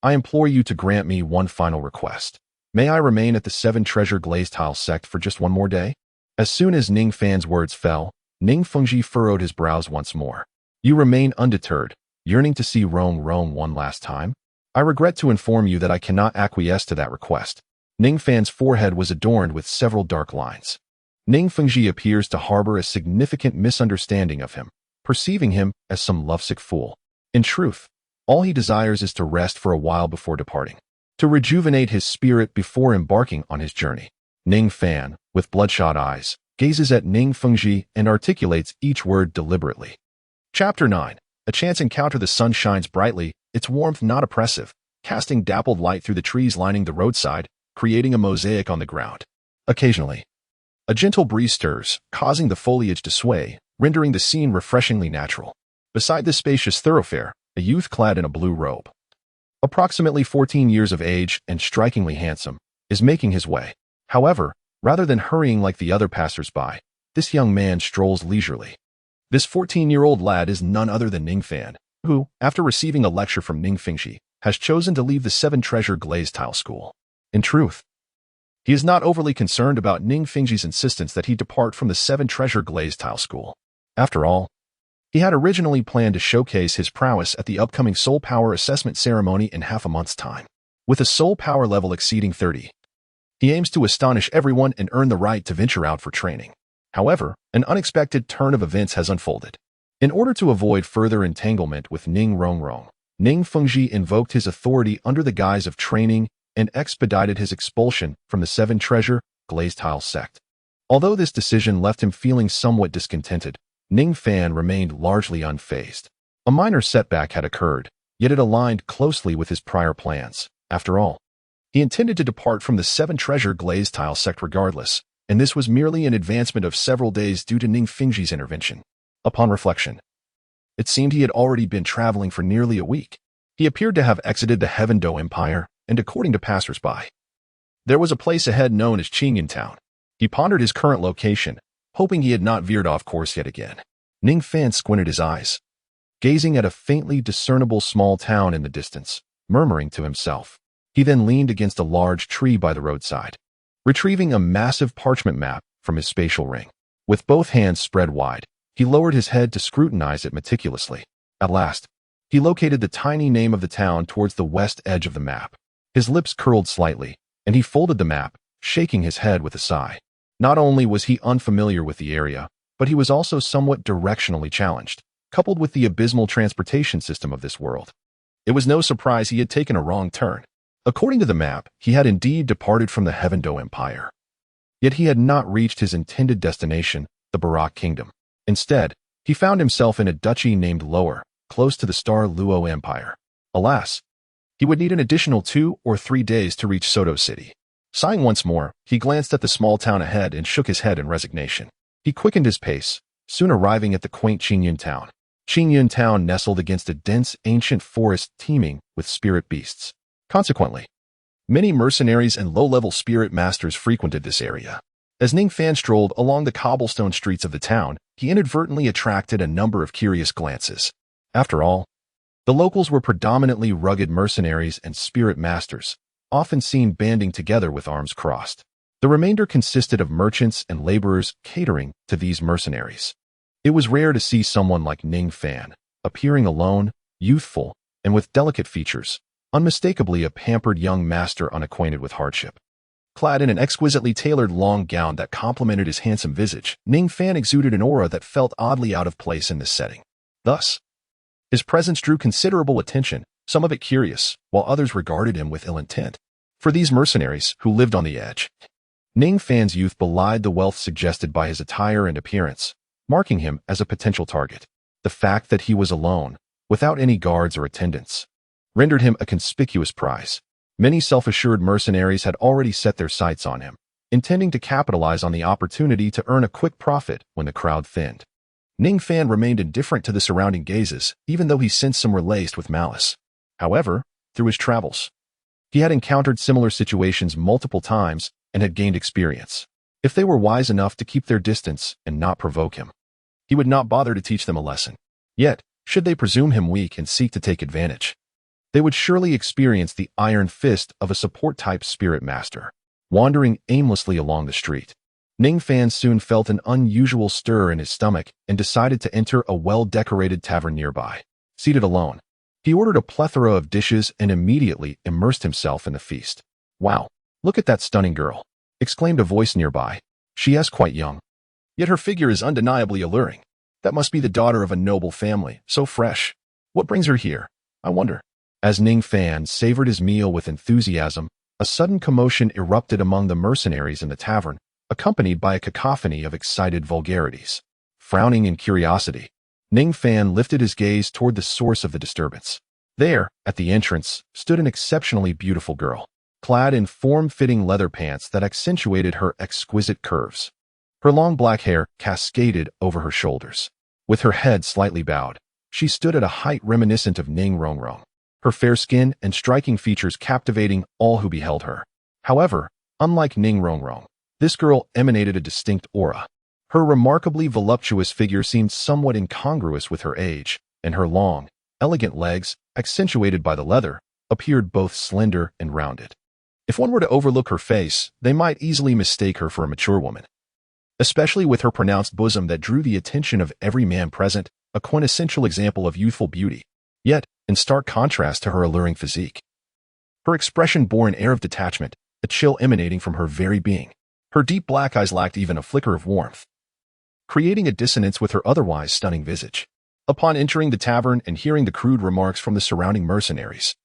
I implore you to grant me one final request. May I remain at the Seven Treasure Glazed Tile sect for just one more day?" As soon as Ning Fan's words fell, Ning Fengji furrowed his brows once more. "You remain undeterred, yearning to see Rong one last time? I regret to inform you that I cannot acquiesce to that request." Ning Fan's forehead was adorned with several dark lines. Ning Fengji appears to harbor a significant misunderstanding of him, perceiving him as some lovesick fool. In truth, all he desires is to rest for a while before departing, to rejuvenate his spirit before embarking on his journey. Ning Fan, with bloodshot eyes, gazes at Ning Fengji and articulates each word deliberately. Chapter 9. A chance encounter. The sun shines brightly, its warmth not oppressive, casting dappled light through the trees lining the roadside, creating a mosaic on the ground. Occasionally, a gentle breeze stirs, causing the foliage to sway, rendering the scene refreshingly natural. Beside this spacious thoroughfare, a youth clad in a blue robe, approximately 14 years of age and strikingly handsome, is making his way. However, rather than hurrying like the other passers-by, this young man strolls leisurely. This 14-year-old lad is none other than Ning Fan, who, after receiving a lecture from Ning Fengji, has chosen to leave the Seven Treasure Glazed Tile School. In truth, he is not overly concerned about Ning Fengji's insistence that he depart from the Seven Treasure Glazed Tile School. After all, he had originally planned to showcase his prowess at the upcoming Soul Power Assessment ceremony in half a month's time. With a soul power level exceeding 30, he aims to astonish everyone and earn the right to venture out for training. However, an unexpected turn of events has unfolded. In order to avoid further entanglement with Ning Rongrong, Ning Fengji invoked his authority under the guise of training and expedited his expulsion from the Seven Treasure Glazed Tile sect. Although this decision left him feeling somewhat discontented, Ning Fan remained largely unfazed. A minor setback had occurred, yet it aligned closely with his prior plans. After all, he intended to depart from the seven-treasure glazed tile sect regardless, and this was merely an advancement of several days due to Ning Fingji's intervention. Upon reflection, it seemed he had already been traveling for nearly a week. He appeared to have exited the Heaven-Do Empire, and according to passers-by, there was a place ahead known as Qingyan Town. He pondered his current location, hoping he had not veered off course yet again. Ning Fan squinted his eyes, gazing at a faintly discernible small town in the distance, murmuring to himself. He then leaned against a large tree by the roadside, retrieving a massive parchment map from his spatial ring. With both hands spread wide, he lowered his head to scrutinize it meticulously. At last, he located the tiny name of the town towards the west edge of the map. His lips curled slightly, and he folded the map, shaking his head with a sigh. Not only was he unfamiliar with the area, but he was also somewhat directionally challenged, coupled with the abysmal transportation system of this world. It was no surprise he had taken a wrong turn. According to the map, he had indeed departed from the Heaven-Do Empire. Yet he had not reached his intended destination, the Barak Kingdom. Instead, he found himself in a duchy named Lower, close to the Douluo Empire. Alas, he would need an additional 2 or 3 days to reach Soto City. Sighing once more, he glanced at the small town ahead and shook his head in resignation. He quickened his pace, soon arriving at the quaint Qingyan Town. Qingyan Town nestled against a dense, ancient forest teeming with spirit beasts. Consequently, many mercenaries and low-level spirit masters frequented this area. As Ning Fan strolled along the cobblestone streets of the town, he inadvertently attracted a number of curious glances. After all, the locals were predominantly rugged mercenaries and spirit masters, often seen banding together with arms crossed. The remainder consisted of merchants and laborers catering to these mercenaries. It was rare to see someone like Ning Fan, appearing alone, youthful, and with delicate features, unmistakably a pampered young master unacquainted with hardship. Clad in an exquisitely tailored long gown that complemented his handsome visage, Ning Fan exuded an aura that felt oddly out of place in this setting. Thus, his presence drew considerable attention, some of it curious, while others regarded him with ill intent. For these mercenaries, who lived on the edge, Ning Fan's youth belied the wealth suggested by his attire and appearance, marking him as a potential target. The fact that he was alone, without any guards or attendants, rendered him a conspicuous prize. Many self-assured mercenaries had already set their sights on him, intending to capitalize on the opportunity to earn a quick profit when the crowd thinned. Ning Fan remained indifferent to the surrounding gazes, even though he sensed some were laced with malice. However, through his travels, he had encountered similar situations multiple times and had gained experience. If they were wise enough to keep their distance and not provoke him, he would not bother to teach them a lesson. Yet, should they presume him weak and seek to take advantage, they would surely experience the iron fist of a support-type spirit master, wandering aimlessly along the street. Ning Fan soon felt an unusual stir in his stomach and decided to enter a well-decorated tavern nearby. Seated alone, he ordered a plethora of dishes and immediately immersed himself in the feast. "Wow, look at that stunning girl," exclaimed a voice nearby. "She is quite young, yet her figure is undeniably alluring. That must be the daughter of a noble family, so fresh. What brings her here, I wonder?" As Ning Fan savored his meal with enthusiasm, a sudden commotion erupted among the mercenaries in the tavern, accompanied by a cacophony of excited vulgarities. Frowning in curiosity, Ning Fan lifted his gaze toward the source of the disturbance. There, at the entrance, stood an exceptionally beautiful girl, clad in form-fitting leather pants that accentuated her exquisite curves. Her long black hair cascaded over her shoulders. With her head slightly bowed, she stood at a height reminiscent of Ning Rongrong, her fair skin and striking features captivating all who beheld her. However, unlike Ning Rongrong, this girl emanated a distinct aura. Her remarkably voluptuous figure seemed somewhat incongruous with her age, and her long, elegant legs, accentuated by the leather, appeared both slender and rounded. If one were to overlook her face, they might easily mistake her for a mature woman, especially with her pronounced bosom that drew the attention of every man present, a quintessential example of youthful beauty. Yet, in stark contrast to her alluring physique, her expression bore an air of detachment, a chill emanating from her very being. Her deep black eyes lacked even a flicker of warmth, creating a dissonance with her otherwise stunning visage. Upon entering the tavern and hearing the crude remarks from the surrounding mercenaries,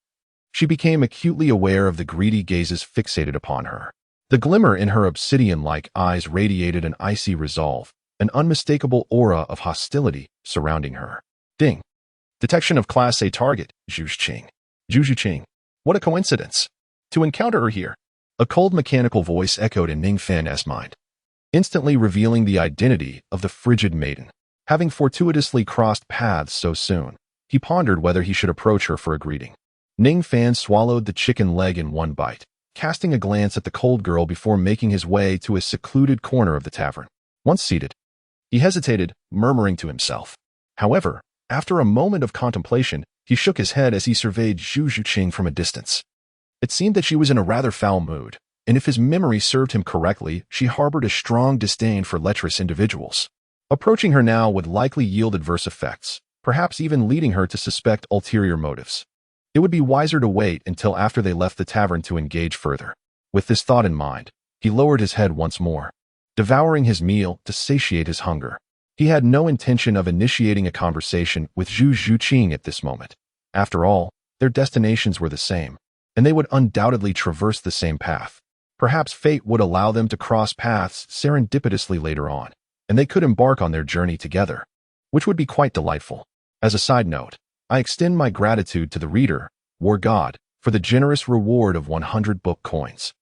she became acutely aware of the greedy gazes fixated upon her. The glimmer in her obsidian-like eyes radiated an icy resolve, an unmistakable aura of hostility surrounding her. Ding. Detection of Class A target, Zhu Qing. What a coincidence. To encounter her here. A cold mechanical voice echoed in Ning Fan's mind, instantly revealing the identity of the frigid maiden. Having fortuitously crossed paths so soon, he pondered whether he should approach her for a greeting. Ning Fan swallowed the chicken leg in one bite, casting a glance at the cold girl before making his way to a secluded corner of the tavern. Once seated, he hesitated, murmuring to himself. However, after a moment of contemplation, he shook his head as he surveyed Zhu Qing from a distance. It seemed that she was in a rather foul mood, and if his memory served him correctly, she harbored a strong disdain for lecherous individuals. Approaching her now would likely yield adverse effects, perhaps even leading her to suspect ulterior motives. It would be wiser to wait until after they left the tavern to engage further. With this thought in mind, he lowered his head once more, devouring his meal to satiate his hunger. He had no intention of initiating a conversation with Zhu Qing at this moment. After all, their destinations were the same, and they would undoubtedly traverse the same path. Perhaps fate would allow them to cross paths serendipitously later on, and they could embark on their journey together, which would be quite delightful. As a side note, I extend my gratitude to the reader, War God, for the generous reward of 100 book coins.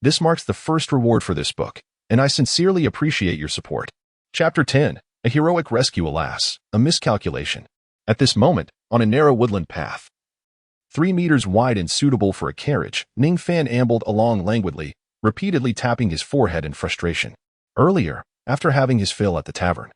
This marks the first reward for this book, and I sincerely appreciate your support. Chapter 10. A heroic rescue. Alas, a miscalculation. At this moment, on a narrow woodland path, 3 meters wide and suitable for a carriage, Ning Fan ambled along languidly, repeatedly tapping his forehead in frustration. Earlier, after having his fill at the tavern,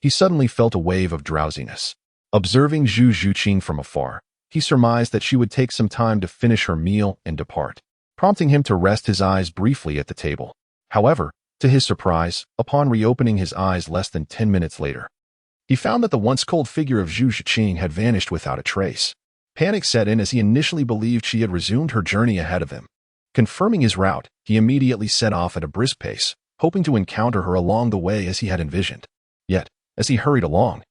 he suddenly felt a wave of drowsiness. Observing Zhu Qing from afar, he surmised that she would take some time to finish her meal and depart, prompting him to rest his eyes briefly at the table. However, to his surprise, upon reopening his eyes less than 10 minutes later, he found that the once cold figure of Zhu Qing had vanished without a trace. Panic set in as he initially believed she had resumed her journey ahead of him. Confirming his route, he immediately set off at a brisk pace, hoping to encounter her along the way as he had envisioned. Yet, as he hurried along,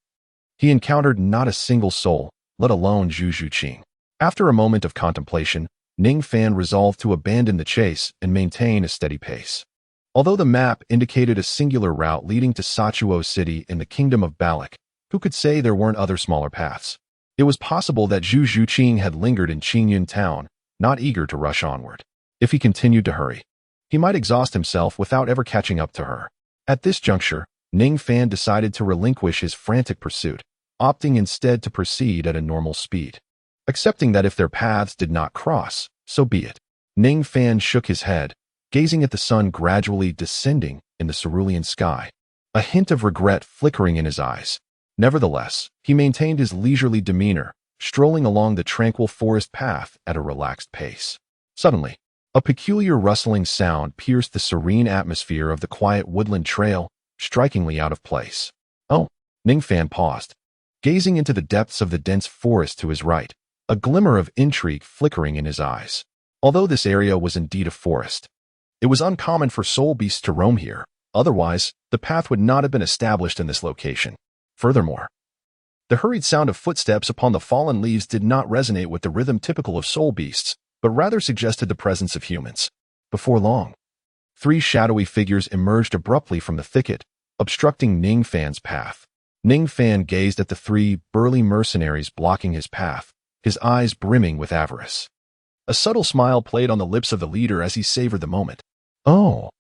he encountered not a single soul, let alone Zhu Qing. After a moment of contemplation, Ning Fan resolved to abandon the chase and maintain a steady pace. Although the map indicated a singular route leading to Sachuo City in the Kingdom of Balak, who could say there weren't other smaller paths? It was possible that Zhu Qing had lingered in Qingyun town, not eager to rush onward. If he continued to hurry, he might exhaust himself without ever catching up to her. At this juncture, Ning Fan decided to relinquish his frantic pursuit, opting instead to proceed at a normal speed. Accepting that if their paths did not cross, so be it. Ning Fan shook his head, gazing at the sun gradually descending in the cerulean sky, a hint of regret flickering in his eyes. Nevertheless, he maintained his leisurely demeanor, strolling along the tranquil forest path at a relaxed pace. Suddenly, a peculiar rustling sound pierced the serene atmosphere of the quiet woodland trail, strikingly out of place. Oh, Ning Fan paused, gazing into the depths of the dense forest to his right, a glimmer of intrigue flickering in his eyes. Although this area was indeed a forest, it was uncommon for soul beasts to roam here. Otherwise, the path would not have been established in this location. Furthermore, the hurried sound of footsteps upon the fallen leaves did not resonate with the rhythm typical of soul beasts, but rather suggested the presence of humans. Before long, 3 shadowy figures emerged abruptly from the thicket, obstructing Ning Fan's path. Ning Fan gazed at the 3 burly mercenaries blocking his path, his eyes brimming with avarice. A subtle smile played on the lips of the leader as he savored the moment. Oh,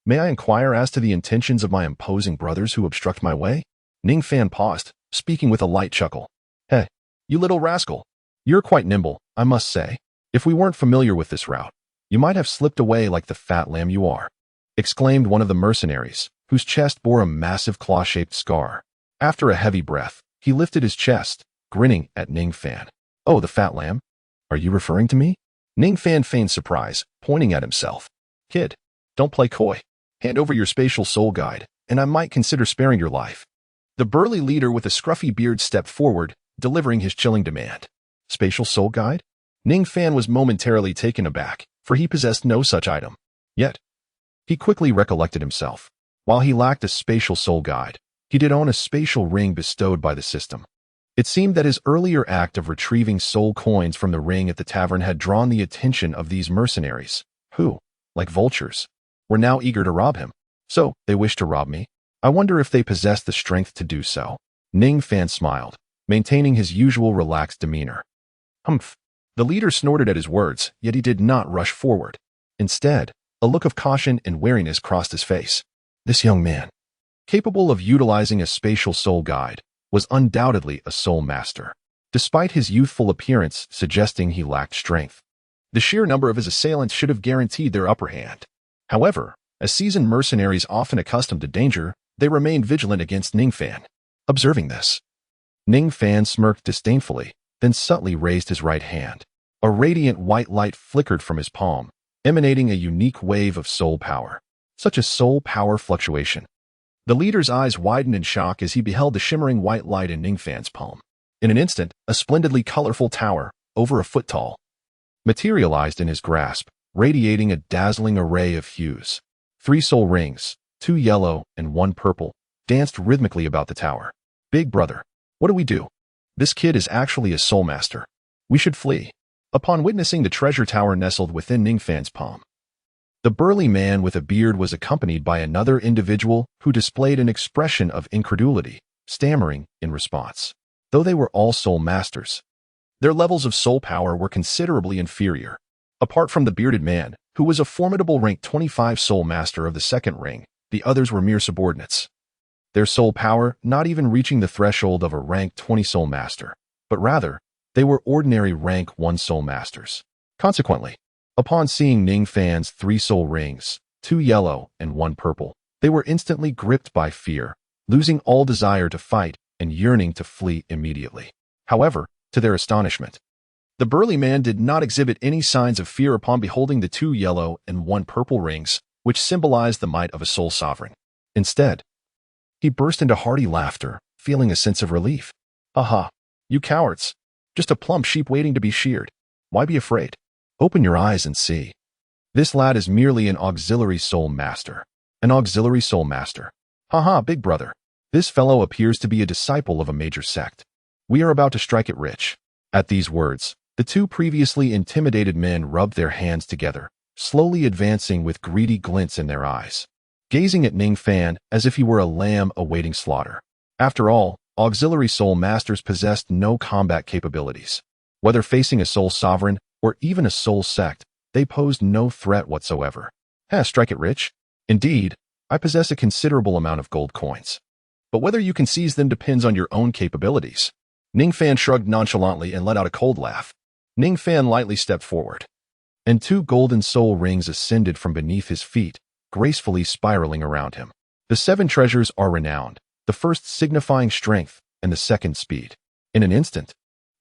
may I inquire as to the intentions of my imposing brothers who obstruct my way? Ning Fan paused, speaking with a light chuckle. Hey, you little rascal. You're quite nimble, I must say. If we weren't familiar with this route, you might have slipped away like the fat lamb you are, exclaimed one of the mercenaries, whose chest bore a massive claw-shaped scar. After a heavy breath, he lifted his chest, grinning at Ning Fan. Oh, the fat lamb? Are you referring to me? Ning Fan feigned surprise, pointing at himself. Kid, don't play coy. Hand over your spatial soul guide, and I might consider sparing your life. The burly leader with a scruffy beard stepped forward, delivering his chilling demand. Spatial soul guide? Ning Fan was momentarily taken aback, for he possessed no such item. Yet, he quickly recollected himself. While he lacked a spatial soul guide, he did own a spatial ring bestowed by the system. It seemed that his earlier act of retrieving soul coins from the ring at the tavern had drawn the attention of these mercenaries, who, like vultures, were now eager to rob him. So, they wish to rob me? I wonder if they possess the strength to do so. Ning Fan smiled, maintaining his usual relaxed demeanor. Humph. The leader snorted at his words, yet he did not rush forward. Instead, a look of caution and wariness crossed his face. This young man, capable of utilizing a spatial soul guide, was undoubtedly a soul master, despite his youthful appearance suggesting he lacked strength. The sheer number of his assailants should have guaranteed their upper hand. However, as seasoned mercenaries often accustomed to danger, they remained vigilant against Ning Fan. Observing this, Ning Fan smirked disdainfully, then subtly raised his right hand. A radiant white light flickered from his palm, emanating a unique wave of soul power, such as soul power fluctuation. The leader's eyes widened in shock as he beheld the shimmering white light in Ning Fan's palm. In an instant, a splendidly colorful tower, over a foot tall, materialized in his grasp, radiating a dazzling array of hues. 3 soul rings, 2 yellow and 1 purple, danced rhythmically about the tower. Big brother, what do we do? This kid is actually a soul master. We should flee. Upon witnessing the treasure tower nestled within Ning Fan's palm, the burly man with a beard was accompanied by another individual who displayed an expression of incredulity, stammering in response. Though they were all soul masters, their levels of soul power were considerably inferior. Apart from the bearded man, who was a formidable rank 25 soul master of the second ring, the others were mere subordinates. Their soul power not even reaching the threshold of a rank 20 soul master, but rather, they were ordinary rank 1 soul masters. Consequently, upon seeing Ning Fan's 3 soul rings, 2 yellow and 1 purple, they were instantly gripped by fear, losing all desire to fight and yearning to flee immediately. However, to their astonishment, the burly man did not exhibit any signs of fear upon beholding the 2 yellow and 1 purple rings, which symbolized the might of a soul sovereign. Instead, he burst into hearty laughter, feeling a sense of relief. Aha, you cowards! Just a plump sheep waiting to be sheared. Why be afraid? Open your eyes and see. This lad is merely an auxiliary soul master. An auxiliary soul master. Haha, big brother. This fellow appears to be a disciple of a major sect. We are about to strike it rich. At these words, the 2 previously intimidated men rubbed their hands together, slowly advancing with greedy glints in their eyes, gazing at Ning Fan as if he were a lamb awaiting slaughter. After all, auxiliary soul masters possessed no combat capabilities. Whether facing a soul sovereign or even a soul sect, they posed no threat whatsoever. Strike it rich? Indeed, I possess a considerable amount of gold coins. But whether you can seize them depends on your own capabilities. Ning Fan shrugged nonchalantly and let out a cold laugh. Ning Fan lightly stepped forward, and 2 golden soul rings ascended from beneath his feet, gracefully spiraling around him. The 7 treasures are renowned, the first signifying strength and the second speed. In an instant,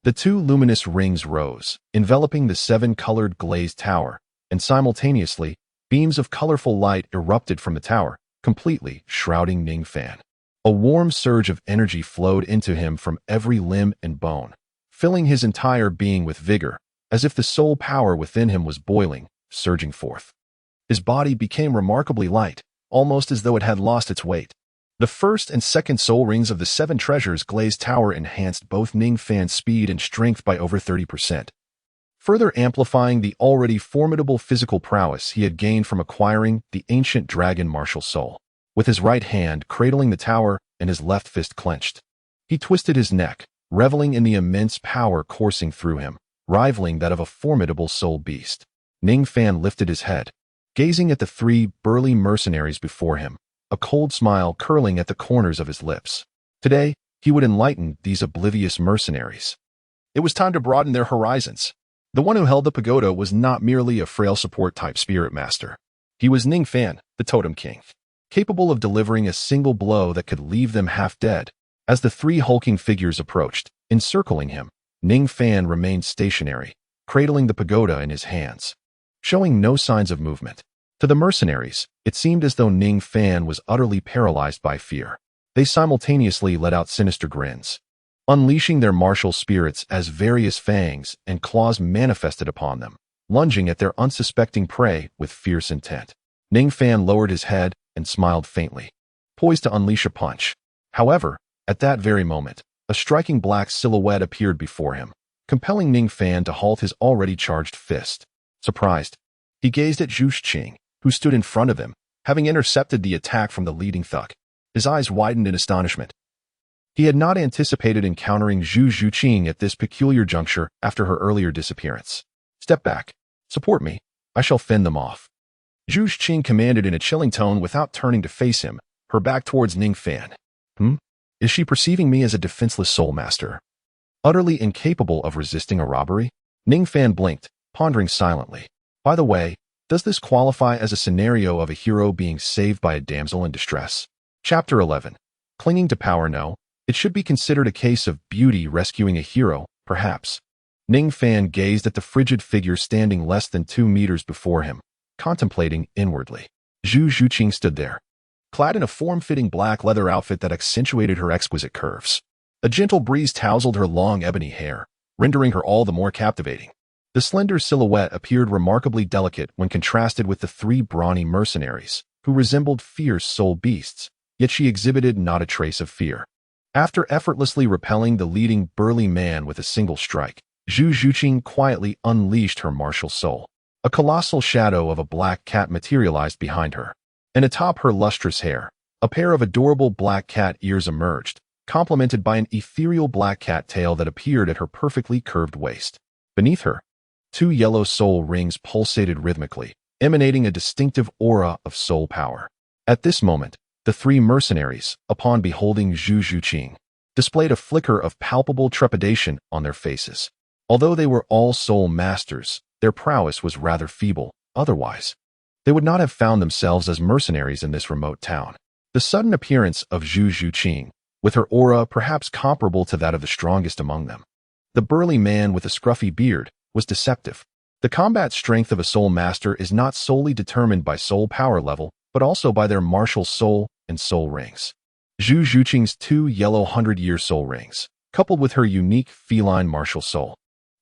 the 2 luminous rings rose, enveloping the 7-colored glazed tower, and simultaneously, beams of colorful light erupted from the tower, completely shrouding Ning Fan. A warm surge of energy flowed into him from every limb and bone, filling his entire being with vigor, as if the soul power within him was boiling, surging forth. His body became remarkably light, almost as though it had lost its weight. The first and second soul rings of the 7 treasures glazed tower enhanced both Ning Fan's speed and strength by over 30%, further amplifying the already formidable physical prowess he had gained from acquiring the ancient dragon martial soul. With his right hand cradling the tower and his left fist clenched, he twisted his neck, reveling in the immense power coursing through him, rivaling that of a formidable soul beast. Ning Fan lifted his head, gazing at the 3 burly mercenaries before him, a cold smile curling at the corners of his lips. Today, he would enlighten these oblivious mercenaries. It was time to broaden their horizons. The one who held the pagoda was not merely a frail support-type spirit master. He was Ning Fan, the Totem King, capable of delivering a single blow that could leave them half dead. As the 3 hulking figures approached, encircling him, Ning Fan remained stationary, cradling the pagoda in his hands, showing no signs of movement. To the mercenaries, it seemed as though Ning Fan was utterly paralyzed by fear. They simultaneously let out sinister grins, unleashing their martial spirits as various fangs and claws manifested upon them, lunging at their unsuspecting prey with fierce intent. Ning Fan lowered his head and smiled faintly, poised to unleash a punch. However, at that very moment, a striking black silhouette appeared before him, compelling Ning Fan to halt his already charged fist. Surprised, he gazed at Zhu Qing, who stood in front of him, having intercepted the attack from the leading thug. His eyes widened in astonishment. He had not anticipated encountering Zhu Zhuqing at this peculiar juncture after her earlier disappearance. "Step back. Support me. I shall fend them off." Zhu Zhuqing commanded in a chilling tone without turning to face him, her back towards Ning Fan. Is she perceiving me as a defenseless soul master, utterly incapable of resisting a robbery? Ning Fan blinked, pondering silently. By the way, does this qualify as a scenario of a hero being saved by a damsel in distress? Chapter 11. Clinging to power? No. It should be considered a case of beauty rescuing a hero, perhaps. Ning Fan gazed at the frigid figure standing less than 2 meters before him, contemplating inwardly. Zhu Zhuqing stood there, clad in a form-fitting black leather outfit that accentuated her exquisite curves. A gentle breeze tousled her long ebony hair, rendering her all the more captivating. The slender silhouette appeared remarkably delicate when contrasted with the 3 brawny mercenaries, who resembled fierce soul beasts, yet she exhibited not a trace of fear. After effortlessly repelling the leading burly man with a single strike, Zhu Zhuqing quietly unleashed her martial soul. A colossal shadow of a black cat materialized behind her, and atop her lustrous hair, a pair of adorable black cat ears emerged, complemented by an ethereal black cat tail that appeared at her perfectly curved waist. Beneath her, 2 yellow soul rings pulsated rhythmically, emanating a distinctive aura of soul power. At this moment, the 3 mercenaries, upon beholding Zhu Zhuqing, displayed a flicker of palpable trepidation on their faces. Although they were all soul masters, their prowess was rather feeble. Otherwise, they would not have found themselves as mercenaries in this remote town. The sudden appearance of Zhu Zhuqing, with her aura perhaps comparable to that of the strongest among them, the burly man with a scruffy beard, was deceptive. The combat strength of a soul master is not solely determined by soul power level, but also by their martial soul and soul rings. Zhu Zhuqing's 2 yellow 100-year soul rings, coupled with her unique feline martial soul,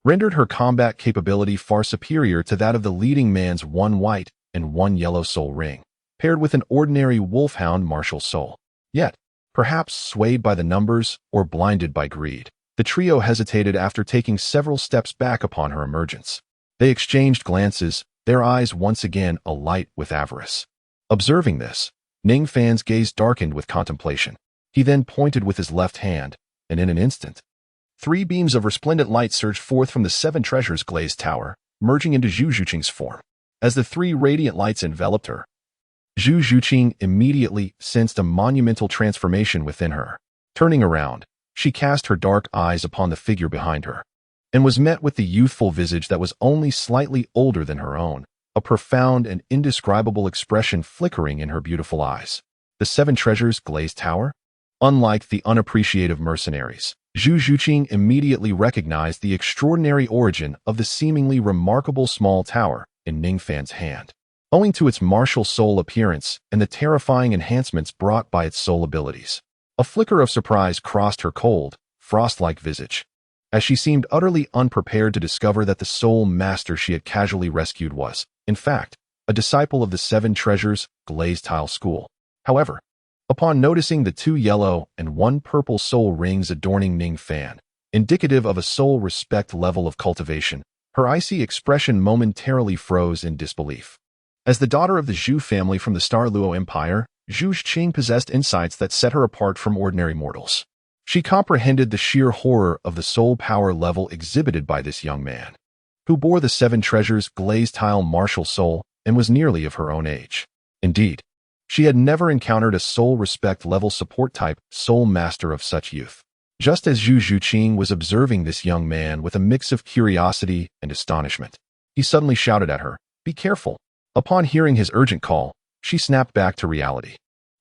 rendered her combat capability far superior to that of the leading man's 1 white and 1 yellow soul ring, paired with an ordinary wolfhound martial soul. Yet, perhaps swayed by the numbers or blinded by greed, the trio hesitated after taking several steps back upon her emergence. They exchanged glances, their eyes once again alight with avarice. Observing this, Ning Fan's gaze darkened with contemplation. He then pointed with his left hand, and in an instant, 3 beams of resplendent light surged forth from the 7 treasures glazed tower, merging into Zhu Zhuqing's form. As the 3 radiant lights enveloped her, Zhu Zhuqing immediately sensed a monumental transformation within her. Turning around, she cast her dark eyes upon the figure behind her, and was met with the youthful visage that was only slightly older than her own, a profound and indescribable expression flickering in her beautiful eyes. The 7 treasures glazed tower? Unlike the unappreciative mercenaries, Zhu Zhuqing immediately recognized the extraordinary origin of the seemingly remarkable small tower in Ning Fan's hand, owing to its martial soul appearance and the terrifying enhancements brought by its soul abilities. A flicker of surprise crossed her cold, frost-like visage, as she seemed utterly unprepared to discover that the soul master she had casually rescued was, in fact, a disciple of the 7 treasures glazed tile school. However, upon noticing the 2 yellow and 1 purple soul rings adorning Ning Fan, indicative of a soul respect level of cultivation, her icy expression momentarily froze in disbelief. As the daughter of the Zhu family from the Douluo Empire, Zhu Zhuqing possessed insights that set her apart from ordinary mortals. She comprehended the sheer horror of the soul power level exhibited by this young man, who bore the 7 treasures glazed tile martial soul and was nearly of her own age. Indeed, she had never encountered a soul respect level support type soul master of such youth. Just as Zhu Zhuqing was observing this young man with a mix of curiosity and astonishment, he suddenly shouted at her, "Be careful." Upon hearing his urgent call, she snapped back to reality,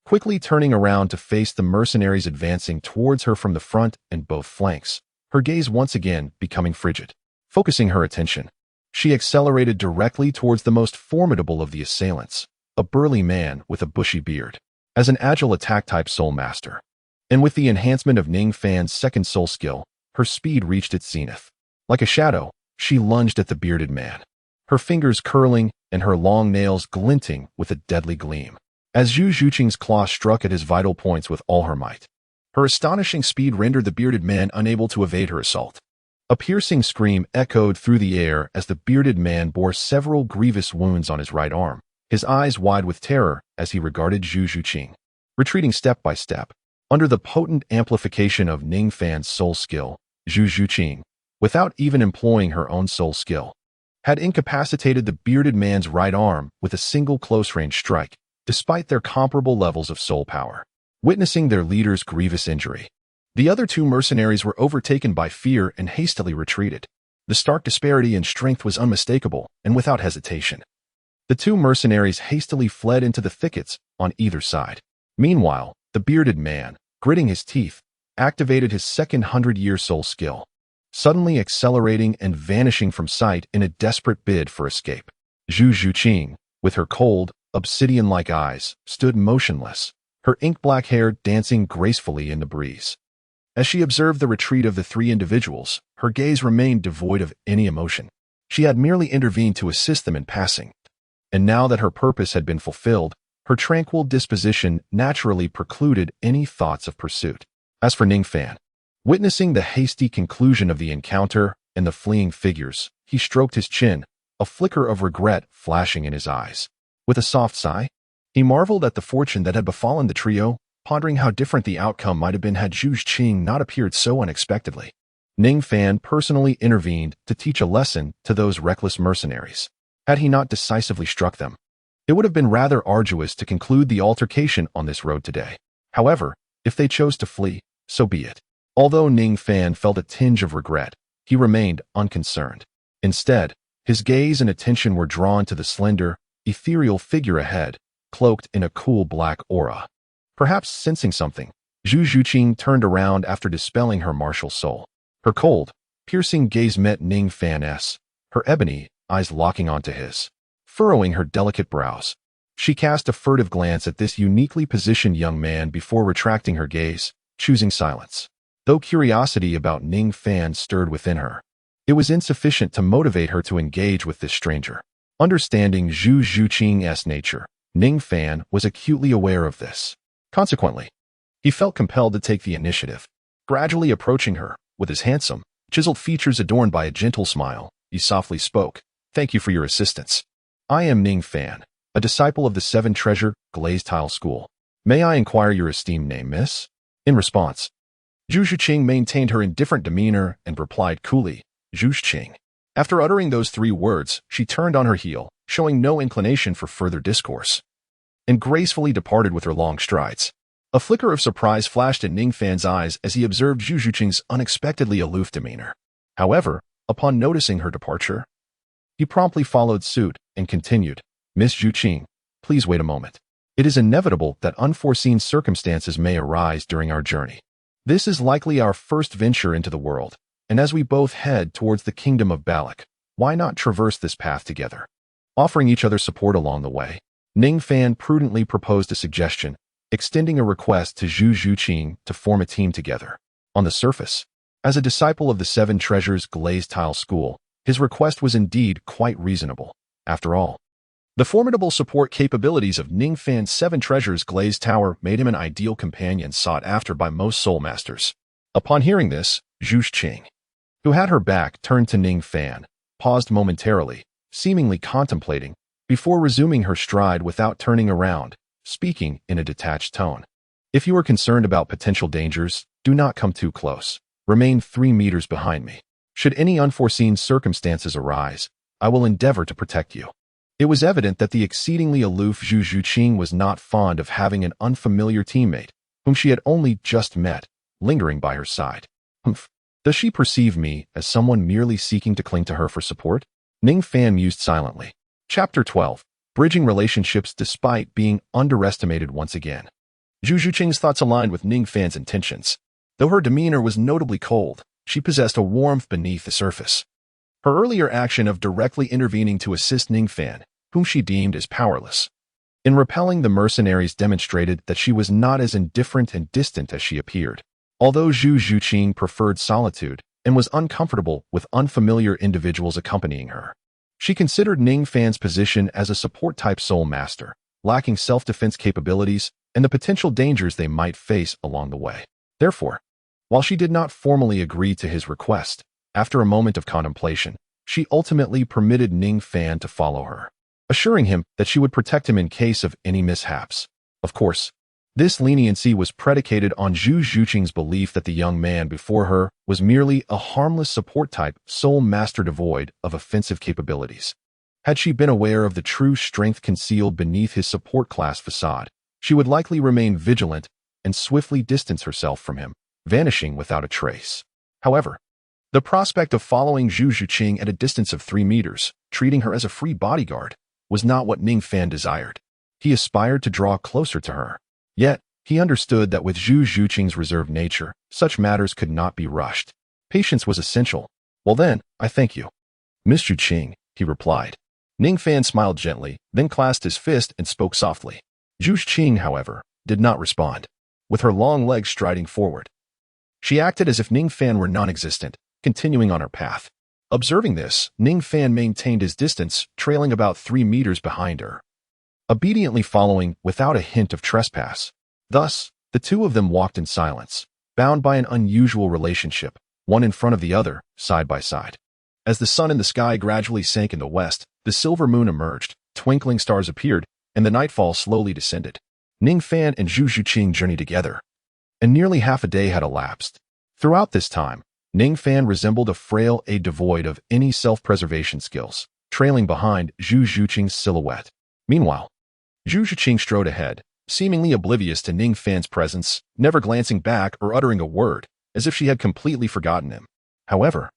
quickly turning around to face the mercenaries advancing towards her from the front and both flanks, her gaze once again becoming frigid. Focusing her attention, she accelerated directly towards the most formidable of the assailants, a burly man with a bushy beard. As an agile attack-type soul master, and with the enhancement of Ning Fan's second soul skill, her speed reached its zenith. Like a shadow, she lunged at the bearded man, her fingers curling and her long nails glinting with a deadly gleam. As Zhu Zhuqing's claw struck at his vital points with all her might, her astonishing speed rendered the bearded man unable to evade her assault. A piercing scream echoed through the air as the bearded man bore several grievous wounds on his right arm, his eyes wide with terror as he regarded Zhu Zhuqing. Retreating step by step, under the potent amplification of Ning Fan's soul skill, Zhu Zhuqing, without even employing her own soul skill, had incapacitated the bearded man's right arm with a single close-range strike, despite their comparable levels of soul power. Witnessing their leader's grievous injury, the other two mercenaries were overtaken by fear and hastily retreated. The stark disparity in strength was unmistakable, and without hesitation, the two mercenaries hastily fled into the thickets on either side. Meanwhile, the bearded man, gritting his teeth, activated his second 100-year soul skill, suddenly accelerating and vanishing from sight in a desperate bid for escape. Zhu Zhuqing, with her cold, obsidian-like eyes, stood motionless, her ink-black hair dancing gracefully in the breeze. As she observed the retreat of the three individuals, her gaze remained devoid of any emotion. She had merely intervened to assist them in passing. And now that her purpose had been fulfilled, her tranquil disposition naturally precluded any thoughts of pursuit. As for Ning Fan, witnessing the hasty conclusion of the encounter and the fleeing figures, he stroked his chin, a flicker of regret flashing in his eyes. With a soft sigh, he marveled at the fortune that had befallen the trio, pondering how different the outcome might have been had Zhu Zhuqing not appeared so unexpectedly. Ning Fan personally intervened to teach a lesson to those reckless mercenaries. Had he not decisively struck them, it would have been rather arduous to conclude the altercation on this road today. However, if they chose to flee, so be it. Although Ning Fan felt a tinge of regret, he remained unconcerned. Instead, his gaze and attention were drawn to the slender, ethereal figure ahead, cloaked in a cool black aura. Perhaps sensing something, Zhu Zhuqing turned around after dispelling her martial soul. Her cold, piercing gaze met Ning Fan's, her ebony eyes locking onto his, furrowing her delicate brows. She cast a furtive glance at this uniquely positioned young man before retracting her gaze, choosing silence. Though curiosity about Ning Fan stirred within her, it was insufficient to motivate her to engage with this stranger. Understanding Zhu Zhuqing's nature, Ning Fan was acutely aware of this. Consequently, he felt compelled to take the initiative. Gradually approaching her, with his handsome, chiseled features adorned by a gentle smile, he softly spoke, "Thank you for your assistance. I am Ning Fan, a disciple of the Seven Treasure Glazed Tile School. May I inquire your esteemed name, miss?" In response, Zhu Zhuqing maintained her indifferent demeanor and replied coolly, "Zhu Zhuqing." After uttering those three words, she turned on her heel, showing no inclination for further discourse, and gracefully departed with her long strides. A flicker of surprise flashed in Ning Fan's eyes as he observed Zhu Zhuqing's unexpectedly aloof demeanor. However, upon noticing her departure, he promptly followed suit and continued, "Miss Zhuqing, please wait a moment. It is inevitable that unforeseen circumstances may arise during our journey. This is likely our first venture into the world, and as we both head towards the kingdom of Balak, why not traverse this path together?" Offering each other support along the way, Ning Fan prudently proposed a suggestion, extending a request to Zhu Zhuqing to form a team together. On the surface, as a disciple of the Seven Treasures Glazed Tile School, his request was indeed quite reasonable. After all, the formidable support capabilities of Ning Fan's Seven Treasures Glazed Tower made him an ideal companion sought after by most soul masters. Upon hearing this, Zhu Zhuqing, who had her back turned to Ning Fan, paused momentarily, seemingly contemplating, before resuming her stride without turning around, speaking in a detached tone. "If you are concerned about potential dangers, do not come too close. Remain 3 meters behind me. Should any unforeseen circumstances arise, I will endeavor to protect you." It was evident that the exceedingly aloof Zhu Zhuqing was not fond of having an unfamiliar teammate, whom she had only just met, lingering by her side. Humph. Does she perceive me as someone merely seeking to cling to her for support? Ning Fan mused silently. Chapter 12. Bridging relationships despite being underestimated once again. Zhu Zhuqing's thoughts aligned with Ning Fan's intentions. Though her demeanor was notably cold, she possessed a warmth beneath the surface. Her earlier action of directly intervening to assist Ning Fan, whom she deemed as powerless, in repelling the mercenaries demonstrated that she was not as indifferent and distant as she appeared. Although Zhu Zhuqing preferred solitude and was uncomfortable with unfamiliar individuals accompanying her, she considered Ning Fan's position as a support-type soul master, lacking self-defense capabilities and the potential dangers they might face along the way. Therefore, while she did not formally agree to his request, after a moment of contemplation, she ultimately permitted Ning Fan to follow her. assuring him that she would protect him in case of any mishaps. Of course, this leniency was predicated on Zhu Zhuqing's belief that the young man before her was merely a harmless support-type soul master devoid of offensive capabilities. Had she been aware of the true strength concealed beneath his support class facade, she would likely remain vigilant and swiftly distance herself from him, vanishing without a trace. However, the prospect of following Zhu Zhuqing at a distance of 3 meters, treating her as a free bodyguard, was not what Ning Fan desired. He aspired to draw closer to her. Yet, he understood that with Zhu Zhuqing's reserved nature, such matters could not be rushed. Patience was essential. Well then, I thank you. Miss Zhuqing, he replied. Ning Fan smiled gently, then clasped his fist and spoke softly. Zhu Zhuqing, however, did not respond. With her long legs striding forward, she acted as if Ning Fan were non-existent, continuing on her path. Observing this, Ning Fan maintained his distance, trailing about 3 meters behind her, obediently following without a hint of trespass. Thus, the two of them walked in silence, bound by an unusual relationship, one in front of the other, side by side. As the sun in the sky gradually sank in the west, the silver moon emerged, twinkling stars appeared, and the nightfall slowly descended. Ning Fan and Zhu Zhuqing journeyed together, and nearly half a day had elapsed. Throughout this time, Ning Fan resembled a frail aide devoid of any self-preservation skills, trailing behind Zhu Zhuqing's silhouette. Meanwhile, Zhu Zhuqing strode ahead, seemingly oblivious to Ning Fan's presence, never glancing back or uttering a word, as if she had completely forgotten him. However,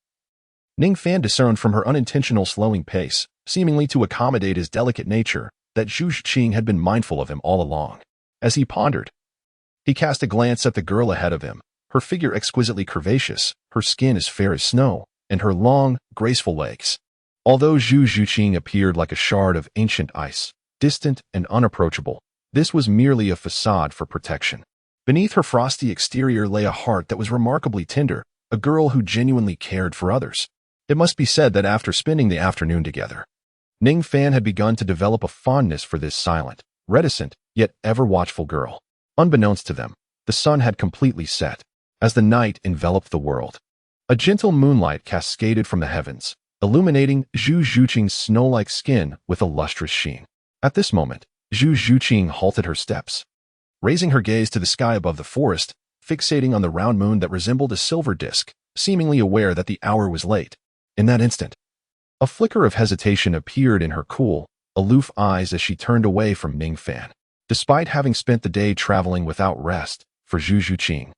Ning Fan discerned from her unintentional slowing pace, seemingly to accommodate his delicate nature, that Zhu Zhuqing had been mindful of him all along. As he pondered, he cast a glance at the girl ahead of him, her figure exquisitely curvaceous, her skin as fair as snow, and her long, graceful legs. Although Zhu Zhuqing appeared like a shard of ancient ice, distant and unapproachable, this was merely a facade for protection. Beneath her frosty exterior lay a heart that was remarkably tender, a girl who genuinely cared for others. It must be said that after spending the afternoon together, Ning Fan had begun to develop a fondness for this silent, reticent, yet ever-watchful girl. Unbeknownst to them, the sun had completely set. As the night enveloped the world, a gentle moonlight cascaded from the heavens, illuminating Zhu Zhuqing's snow-like skin with a lustrous sheen. At this moment, Zhu Zhuqing halted her steps, raising her gaze to the sky above the forest, fixating on the round moon that resembled a silver disk, seemingly aware that the hour was late. In that instant, a flicker of hesitation appeared in her cool, aloof eyes as she turned away from Ning Fan. Despite having spent the day traveling without rest, for Zhu Zhuqing,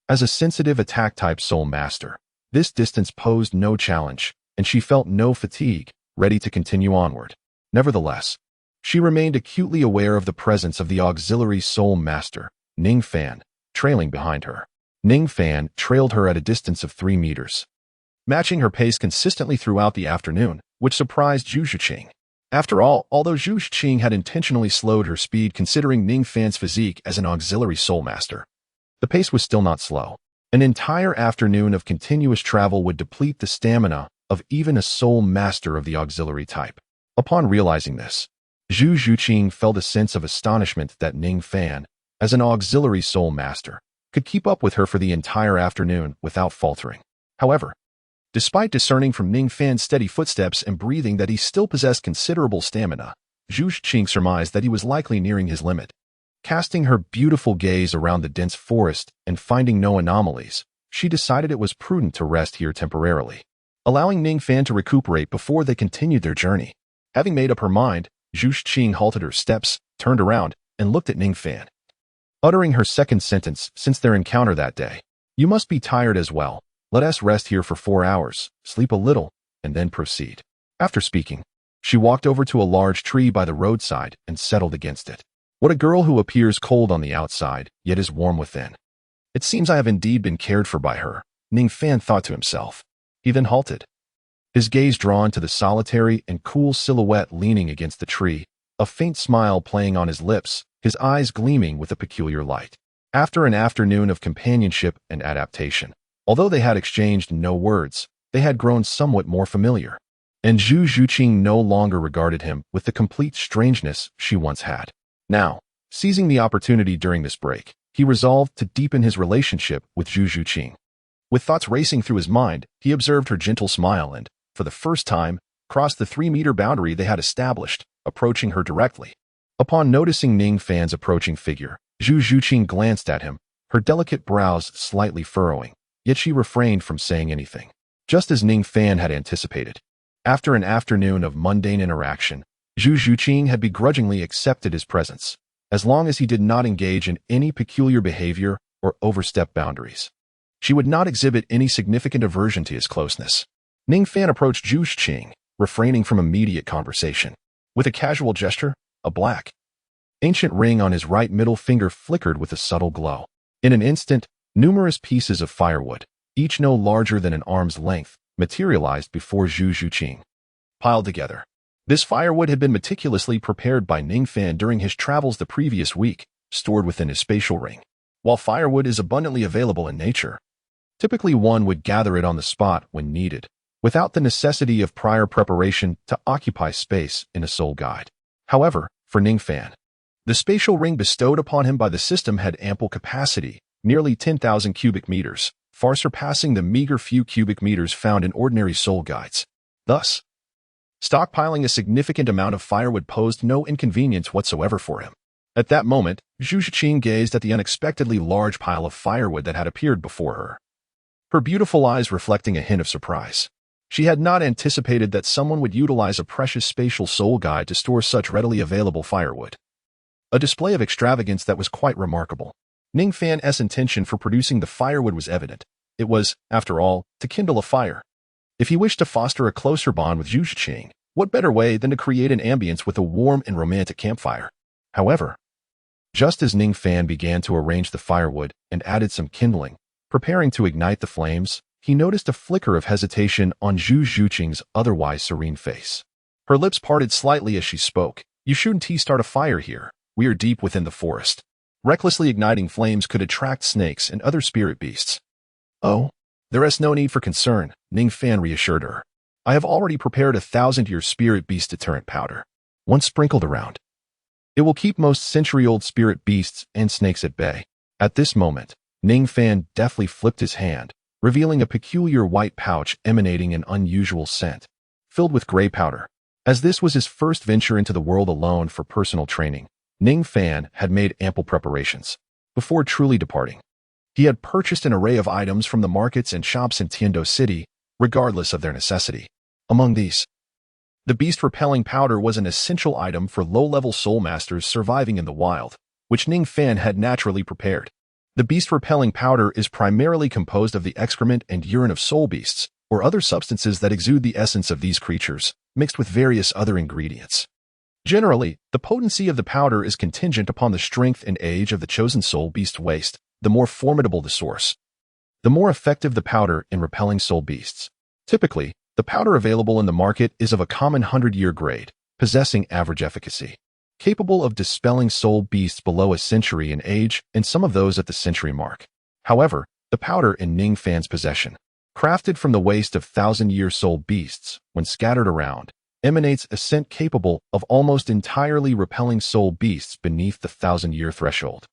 as a sensitive attack-type soul master, this distance posed no challenge, and she felt no fatigue, ready to continue onward. Nevertheless, she remained acutely aware of the presence of the auxiliary soul master, Ning Fan, trailing behind her. Ning Fan trailed her at a distance of 3 meters, matching her pace consistently throughout the afternoon, which surprised Zhu Zhuqing. After all, although Zhu Zhuqing had intentionally slowed her speed considering Ning Fan's physique as an auxiliary soul master, the pace was still not slow. An entire afternoon of continuous travel would deplete the stamina of even a soul master of the auxiliary type. Upon realizing this, Zhu Zhuqing felt a sense of astonishment that Ning Fan, as an auxiliary soul master, could keep up with her for the entire afternoon without faltering. However, despite discerning from Ning Fan's steady footsteps and breathing that he still possessed considerable stamina, Zhu Zhuqing surmised that he was likely nearing his limit. Casting her beautiful gaze around the dense forest and finding no anomalies, she decided it was prudent to rest here temporarily, allowing Ning Fan to recuperate before they continued their journey. Having made up her mind, Zhu Zhuqing halted her steps, turned around, and looked at Ning Fan, uttering her second sentence since their encounter that day. "You must be tired as well. Let us rest here for 4 hours, sleep a little, and then proceed." After speaking, she walked over to a large tree by the roadside and settled against it. What a girl who appears cold on the outside, yet is warm within. It seems I have indeed been cared for by her, Ning Fan thought to himself. He then halted, his gaze drawn to the solitary and cool silhouette leaning against the tree, a faint smile playing on his lips, his eyes gleaming with a peculiar light. After an afternoon of companionship and adaptation, although they had exchanged no words, they had grown somewhat more familiar, and Zhu Zhuqing no longer regarded him with the complete strangeness she once had. Now, seizing the opportunity during this break, he resolved to deepen his relationship with Zhu Zhuqing. With thoughts racing through his mind, he observed her gentle smile and, for the first time, crossed the 3-meter boundary they had established, approaching her directly. Upon noticing Ning Fan's approaching figure, Zhu Zhuqing glanced at him, her delicate brows slightly furrowing, yet she refrained from saying anything. Just as Ning Fan had anticipated. After an afternoon of mundane interaction, Zhu Zhuqing had begrudgingly accepted his presence, as long as he did not engage in any peculiar behavior or overstep boundaries. She would not exhibit any significant aversion to his closeness. Ning Fan approached Zhu Zhuqing, refraining from immediate conversation. With a casual gesture, a black, ancient ring on his right middle finger flickered with a subtle glow. In an instant, numerous pieces of firewood, each no larger than an arm's length, materialized before Zhu Zhuqing. Piled together. This firewood had been meticulously prepared by Ning Fan during his travels the previous week, stored within his spatial ring. While firewood is abundantly available in nature, typically one would gather it on the spot when needed, without the necessity of prior preparation to occupy space in a soul guide. However, for Ning Fan, the spatial ring bestowed upon him by the system had ample capacity, nearly 10,000 cubic meters, far surpassing the meager few cubic meters found in ordinary soul guides. Thus, stockpiling a significant amount of firewood posed no inconvenience whatsoever for him. At that moment, Zhu Zhuqing gazed at the unexpectedly large pile of firewood that had appeared before her, her beautiful eyes reflecting a hint of surprise. She had not anticipated that someone would utilize a precious spatial soul guide to store such readily available firewood. A display of extravagance that was quite remarkable. Ning Fan's intention for producing the firewood was evident. It was, after all, to kindle a fire. If he wished to foster a closer bond with Zhu Zhuqing, what better way than to create an ambience with a warm and romantic campfire? However, just as Ning Fan began to arrange the firewood and added some kindling, preparing to ignite the flames, he noticed a flicker of hesitation on Zhu Zhuqing's otherwise serene face. Her lips parted slightly as she spoke. You shouldn't start a fire here. We are deep within the forest. Recklessly igniting flames could attract snakes and other spirit beasts. Oh, there is no need for concern, Ning Fan reassured her. I have already prepared 1,000-year spirit beast deterrent powder. Once sprinkled around, it will keep most century-old spirit beasts and snakes at bay. At this moment, Ning Fan deftly flipped his hand, revealing a peculiar white pouch emanating an unusual scent, filled with gray powder. As this was his first venture into the world alone for personal training, Ning Fan had made ample preparations. Before truly departing, he had purchased an array of items from the markets and shops in Tiando City, regardless of their necessity. Among these, the beast-repelling powder was an essential item for low-level soul masters surviving in the wild, which Ning Fan had naturally prepared. The beast-repelling powder is primarily composed of the excrement and urine of soul beasts, or other substances that exude the essence of these creatures, mixed with various other ingredients. Generally, the potency of the powder is contingent upon the strength and age of the chosen soul beast's waste. The more formidable the source, the more effective the powder in repelling soul beasts. Typically, the powder available in the market is of a common 100-year grade, possessing average efficacy, capable of dispelling soul beasts below a century in age and some of those at the century mark. However, the powder in Ning Fan's possession, crafted from the waste of 1,000-year soul beasts, when scattered around, emanates a scent capable of almost entirely repelling soul beasts beneath the 1,000-year threshold.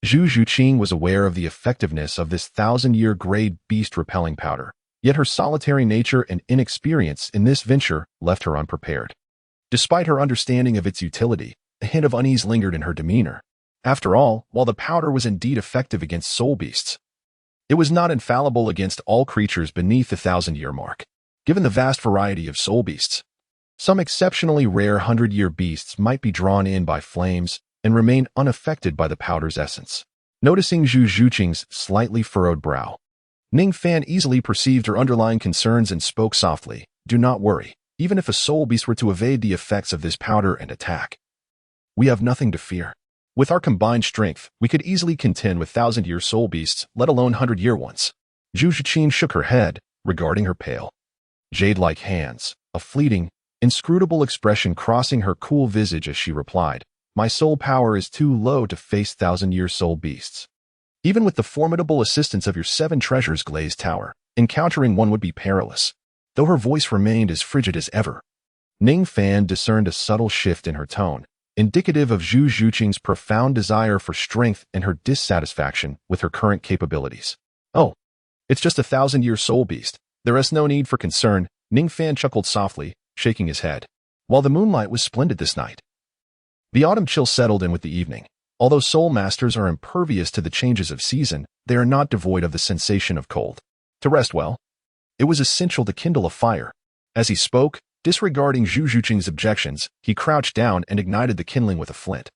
Zhu Zhuqing was aware of the effectiveness of this 1,000-year grade beast-repelling powder, yet her solitary nature and inexperience in this venture left her unprepared. Despite her understanding of its utility, a hint of unease lingered in her demeanor. After all, while the powder was indeed effective against soul beasts, it was not infallible against all creatures beneath the 1,000-year mark. Given the vast variety of soul beasts, some exceptionally rare 100-year beasts might be drawn in by flames and remain unaffected by the powder's essence. Noticing Zhu Zhuqing's slightly furrowed brow, Ning Fan easily perceived her underlying concerns and spoke softly. Do not worry, even if a soul beast were to evade the effects of this powder and attack, we have nothing to fear. With our combined strength, we could easily contend with 1,000-year soul beasts, let alone 100-year ones. Zhu Zhuqing shook her head, regarding her pale, jade-like hands, a fleeting, inscrutable expression crossing her cool visage as she replied, My soul power is too low to face 1,000-year soul beasts. Even with the formidable assistance of your 7 treasures glazed tower, encountering one would be perilous. Though her voice remained as frigid as ever, Ning Fan discerned a subtle shift in her tone, indicative of Zhu Zhuqing's profound desire for strength and her dissatisfaction with her current capabilities. Oh, it's just a 1,000-year soul beast. There is no need for concern, Ning Fan chuckled softly, shaking his head. While the moonlight was splendid this night. The autumn chill settled in with the evening. Although soul masters are impervious to the changes of season, they are not devoid of the sensation of cold. To rest well, it was essential to kindle a fire. As he spoke, disregarding Zhu Zhuqing's objections, he crouched down and ignited the kindling with a flint,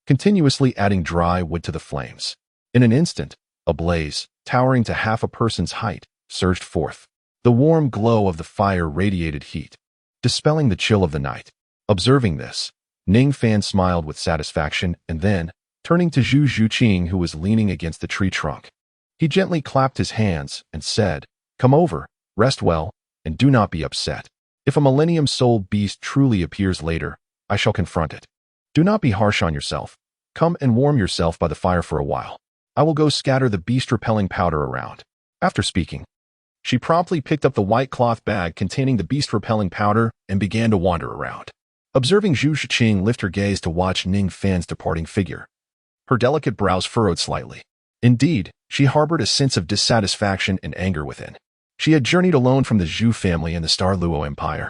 continuously adding dry wood to the flames. In an instant, a blaze, towering to half a person's height, surged forth. The warm glow of the fire radiated heat, dispelling the chill of the night. Observing this, Ning Fan smiled with satisfaction and then, turning to Zhu Zhuqing who was leaning against the tree trunk, he gently clapped his hands and said, "Come over, rest well, and do not be upset. If a Millennium Soul beast truly appears later, I shall confront it. Do not be harsh on yourself. Come and warm yourself by the fire for a while. I will go scatter the beast-repelling powder around." After speaking, she promptly picked up the white cloth bag containing the beast-repelling powder and began to wander around. Observing Zhu Zhuqing lift her gaze to watch Ning Fan's departing figure, her delicate brows furrowed slightly. Indeed, she harbored a sense of dissatisfaction and anger within. She had journeyed alone from the Zhu family in the Douluo Empire,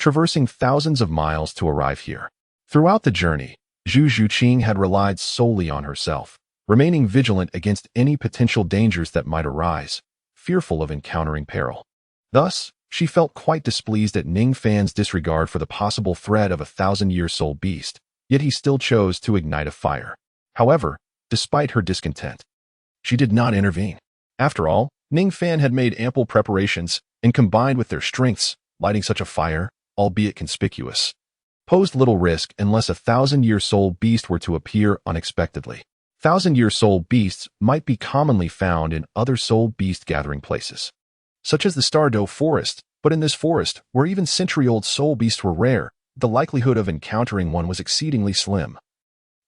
traversing thousands of miles to arrive here. Throughout the journey, Zhu Zhuqing had relied solely on herself, remaining vigilant against any potential dangers that might arise, fearful of encountering peril. Thus, she felt quite displeased at Ning Fan's disregard for the possible threat of a 1,000-year soul beast, yet he still chose to ignite a fire. However, despite her discontent, she did not intervene. After all, Ning Fan had made ample preparations, and combined with their strengths, lighting such a fire, albeit conspicuous, posed little risk unless a 1,000-year soul beast were to appear unexpectedly. 1,000-year soul beasts might be commonly found in other soul beast gathering places, such as the Douluo forest, but in this forest, where even century-old soul beasts were rare, the likelihood of encountering one was exceedingly slim.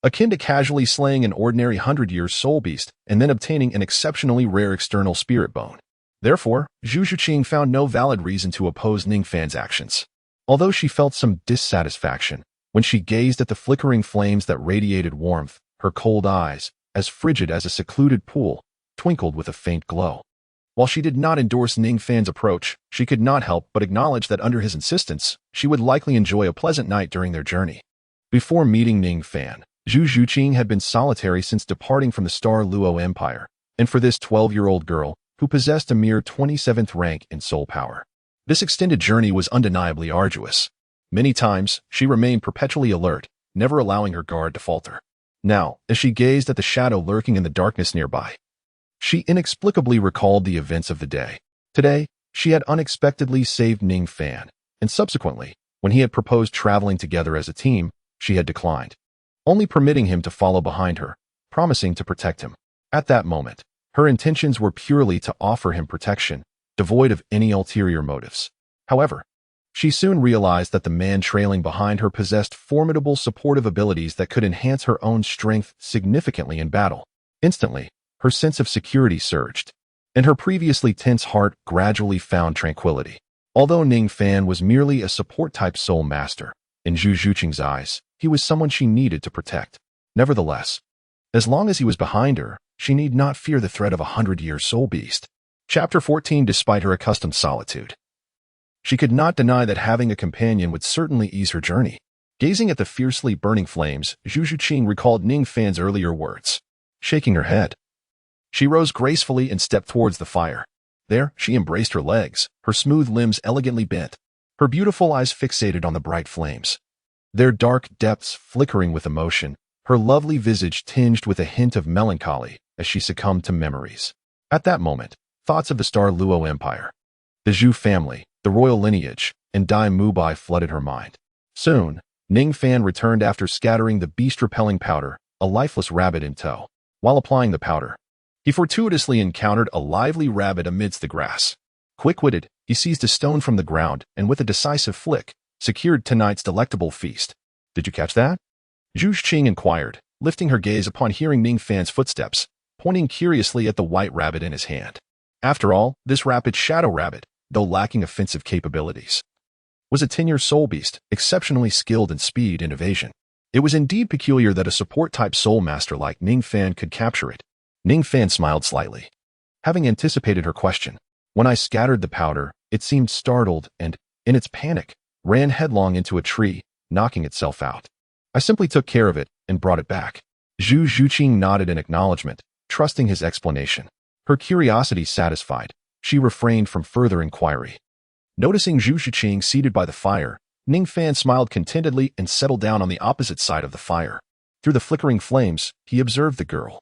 Akin to casually slaying an ordinary 100-year soul beast and then obtaining an exceptionally rare external spirit bone. Therefore, Zhu Zhuqing found no valid reason to oppose Ning Fan's actions. Although she felt some dissatisfaction when she gazed at the flickering flames that radiated warmth, her cold eyes, as frigid as a secluded pool, twinkled with a faint glow. While she did not endorse Ning Fan's approach, she could not help but acknowledge that under his insistence, she would likely enjoy a pleasant night during their journey. Before meeting Ning Fan, Zhu Zhuqing had been solitary since departing from the Douluo Empire, and for this 12-year-old girl, who possessed a mere 27th rank in soul power, this extended journey was undeniably arduous. Many times, she remained perpetually alert, never allowing her guard to falter. Now, as she gazed at the shadow lurking in the darkness nearby, she inexplicably recalled the events of the day. Today, she had unexpectedly saved Ning Fan, and subsequently, when he had proposed traveling together as a team, she had declined, only permitting him to follow behind her, promising to protect him. At that moment, her intentions were purely to offer him protection, devoid of any ulterior motives. However, she soon realized that the man trailing behind her possessed formidable supportive abilities that could enhance her own strength significantly in battle. Instantly, her sense of security surged, and her previously tense heart gradually found tranquility. Although Ning Fan was merely a support-type soul master, in Zhu Zhuqing's eyes, he was someone she needed to protect. Nevertheless, as long as he was behind her, she need not fear the threat of a 100-year soul beast. Chapter 14. Despite her accustomed solitude, she could not deny that having a companion would certainly ease her journey. Gazing at the fiercely burning flames, Zhu Zhuqing recalled Ning Fan's earlier words. Shaking her head, she rose gracefully and stepped towards the fire. There, she embraced her legs, her smooth limbs elegantly bent, her beautiful eyes fixated on the bright flames, their dark depths flickering with emotion, her lovely visage tinged with a hint of melancholy as she succumbed to memories. At that moment, thoughts of the Douluo Empire, the Zhu family, the royal lineage, and Dai Mubai flooded her mind. Soon, Ning Fan returned after scattering the beast-repelling powder, a lifeless rabbit in tow. While applying the powder, he fortuitously encountered a lively rabbit amidst the grass. Quick-witted, he seized a stone from the ground and with a decisive flick, secured tonight's delectable feast. Did you catch that? Zhu Zhuqing inquired, lifting her gaze upon hearing Ning Fan's footsteps, pointing curiously at the white rabbit in his hand. After all, this rapid shadow rabbit, though lacking offensive capabilities, was a 10-year soul beast, exceptionally skilled in speed and evasion. It was indeed peculiar that a support-type soul master like Ning Fan could capture it. Ning Fan smiled slightly, having anticipated her question. When I scattered the powder, it seemed startled and, in its panic, ran headlong into a tree, knocking itself out. I simply took care of it and brought it back. Zhu Zhuqing nodded in acknowledgement, trusting his explanation. Her curiosity satisfied, she refrained from further inquiry. Noticing Zhu Zhuqing seated by the fire, Ning Fan smiled contentedly and settled down on the opposite side of the fire. Through the flickering flames, he observed the girl.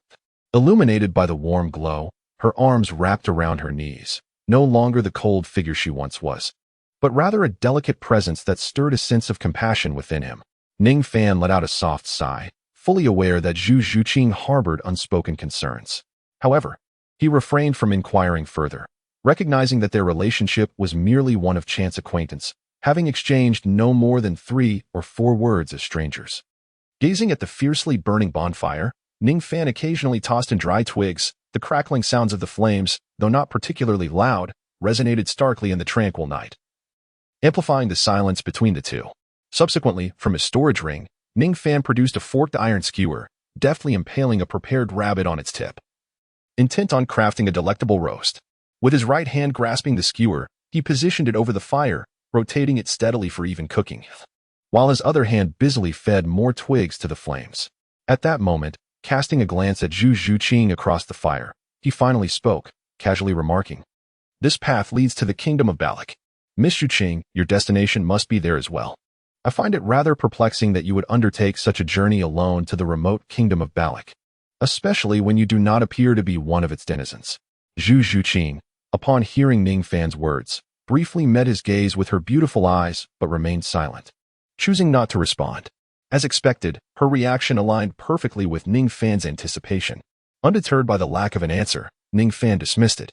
Illuminated by the warm glow, her arms wrapped around her knees, no longer the cold figure she once was, but rather a delicate presence that stirred a sense of compassion within him. Ning Fan let out a soft sigh, fully aware that Zhu Zhuqing harbored unspoken concerns. However, he refrained from inquiring further, recognizing that their relationship was merely one of chance acquaintance, having exchanged no more than 3 or 4 words as strangers. Gazing at the fiercely burning bonfire, Ning Fan occasionally tossed in dry twigs. The crackling sounds of the flames, though not particularly loud, resonated starkly in the tranquil night, amplifying the silence between the two. Subsequently, from his storage ring, Ning Fan produced a forked iron skewer, deftly impaling a prepared rabbit on its tip. Intent on crafting a delectable roast, with his right hand grasping the skewer, he positioned it over the fire, rotating it steadily for even cooking, while his other hand busily fed more twigs to the flames. At that moment, casting a glance at Zhu Zhuqing across the fire, he finally spoke, casually remarking, "This path leads to the kingdom of Balak. Miss Zhuqing, your destination must be there as well. I find it rather perplexing that you would undertake such a journey alone to the remote kingdom of Balak, especially when you do not appear to be one of its denizens." Zhu Zhuqing, upon hearing Ning Fan's words, briefly met his gaze with her beautiful eyes but remained silent, choosing not to respond. As expected, her reaction aligned perfectly with Ning Fan's anticipation. Undeterred by the lack of an answer, Ning Fan dismissed it,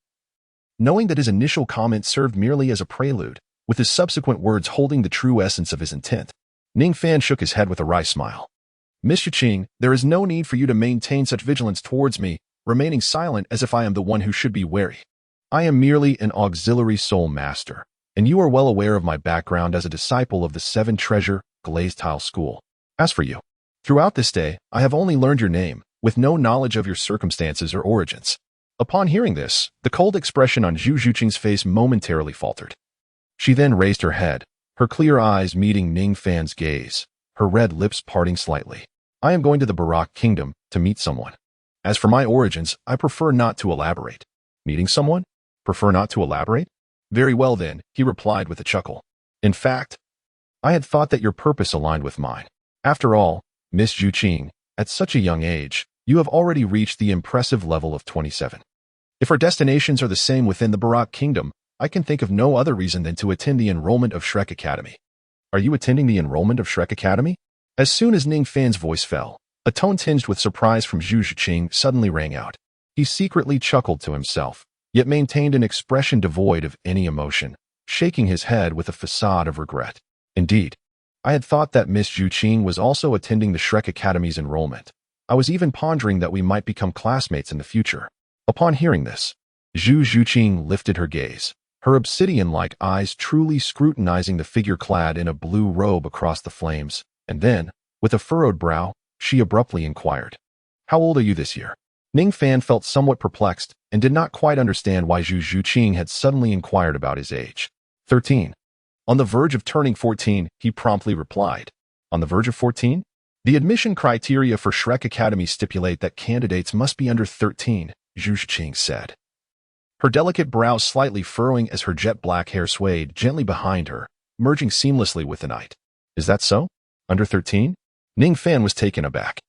knowing that his initial comment served merely as a prelude, with his subsequent words holding the true essence of his intent. Ning Fan shook his head with a wry smile. "Miss Zhuqing, there is no need for you to maintain such vigilance towards me, remaining silent as if I am the one who should be wary. I am merely an auxiliary soul master, and you are well aware of my background as a disciple of the 7 Treasure Glazed Tile School. As for you, throughout this day, I have only learned your name, with no knowledge of your circumstances or origins." Upon hearing this, the cold expression on Zhu Zhuqing's face momentarily faltered. She then raised her head, her clear eyes meeting Ning Fan's gaze, her red lips parting slightly. "I am going to the Barak Kingdom to meet someone. As for my origins, I prefer not to elaborate." "Meeting someone? Prefer not to elaborate? Very well then," he replied with a chuckle. "In fact, I had thought that your purpose aligned with mine. After all, Miss Zhuqing, at such a young age, you have already reached the impressive level of 27. If our destinations are the same within the Barak Kingdom, I can think of no other reason than to attend the enrollment of Shrek Academy." "Are you attending the enrollment of Shrek Academy?" As soon as Ning Fan's voice fell, a tone tinged with surprise from Zhu Zhuqing suddenly rang out. He secretly chuckled to himself, yet maintained an expression devoid of any emotion, shaking his head with a facade of regret. "Indeed, I had thought that Miss Zhuqing was also attending the Shrek Academy's enrollment. I was even pondering that we might become classmates in the future." Upon hearing this, Zhu Zhuqing lifted her gaze, her obsidian-like eyes truly scrutinizing the figure clad in a blue robe across the flames, and then, with a furrowed brow, she abruptly inquired, "How old are you this year?" Ning Fan felt somewhat perplexed and did not quite understand why Zhu Zhuqing had suddenly inquired about his age. 13. On the verge of turning 14, he promptly replied. "On the verge of 14? The admission criteria for Shrek Academy stipulate that candidates must be under 13, Zhu Zhuqing said, her delicate brows slightly furrowing as her jet black hair swayed gently behind her, merging seamlessly with the night. "Is that so? Under 13? Ning Fan was taken aback,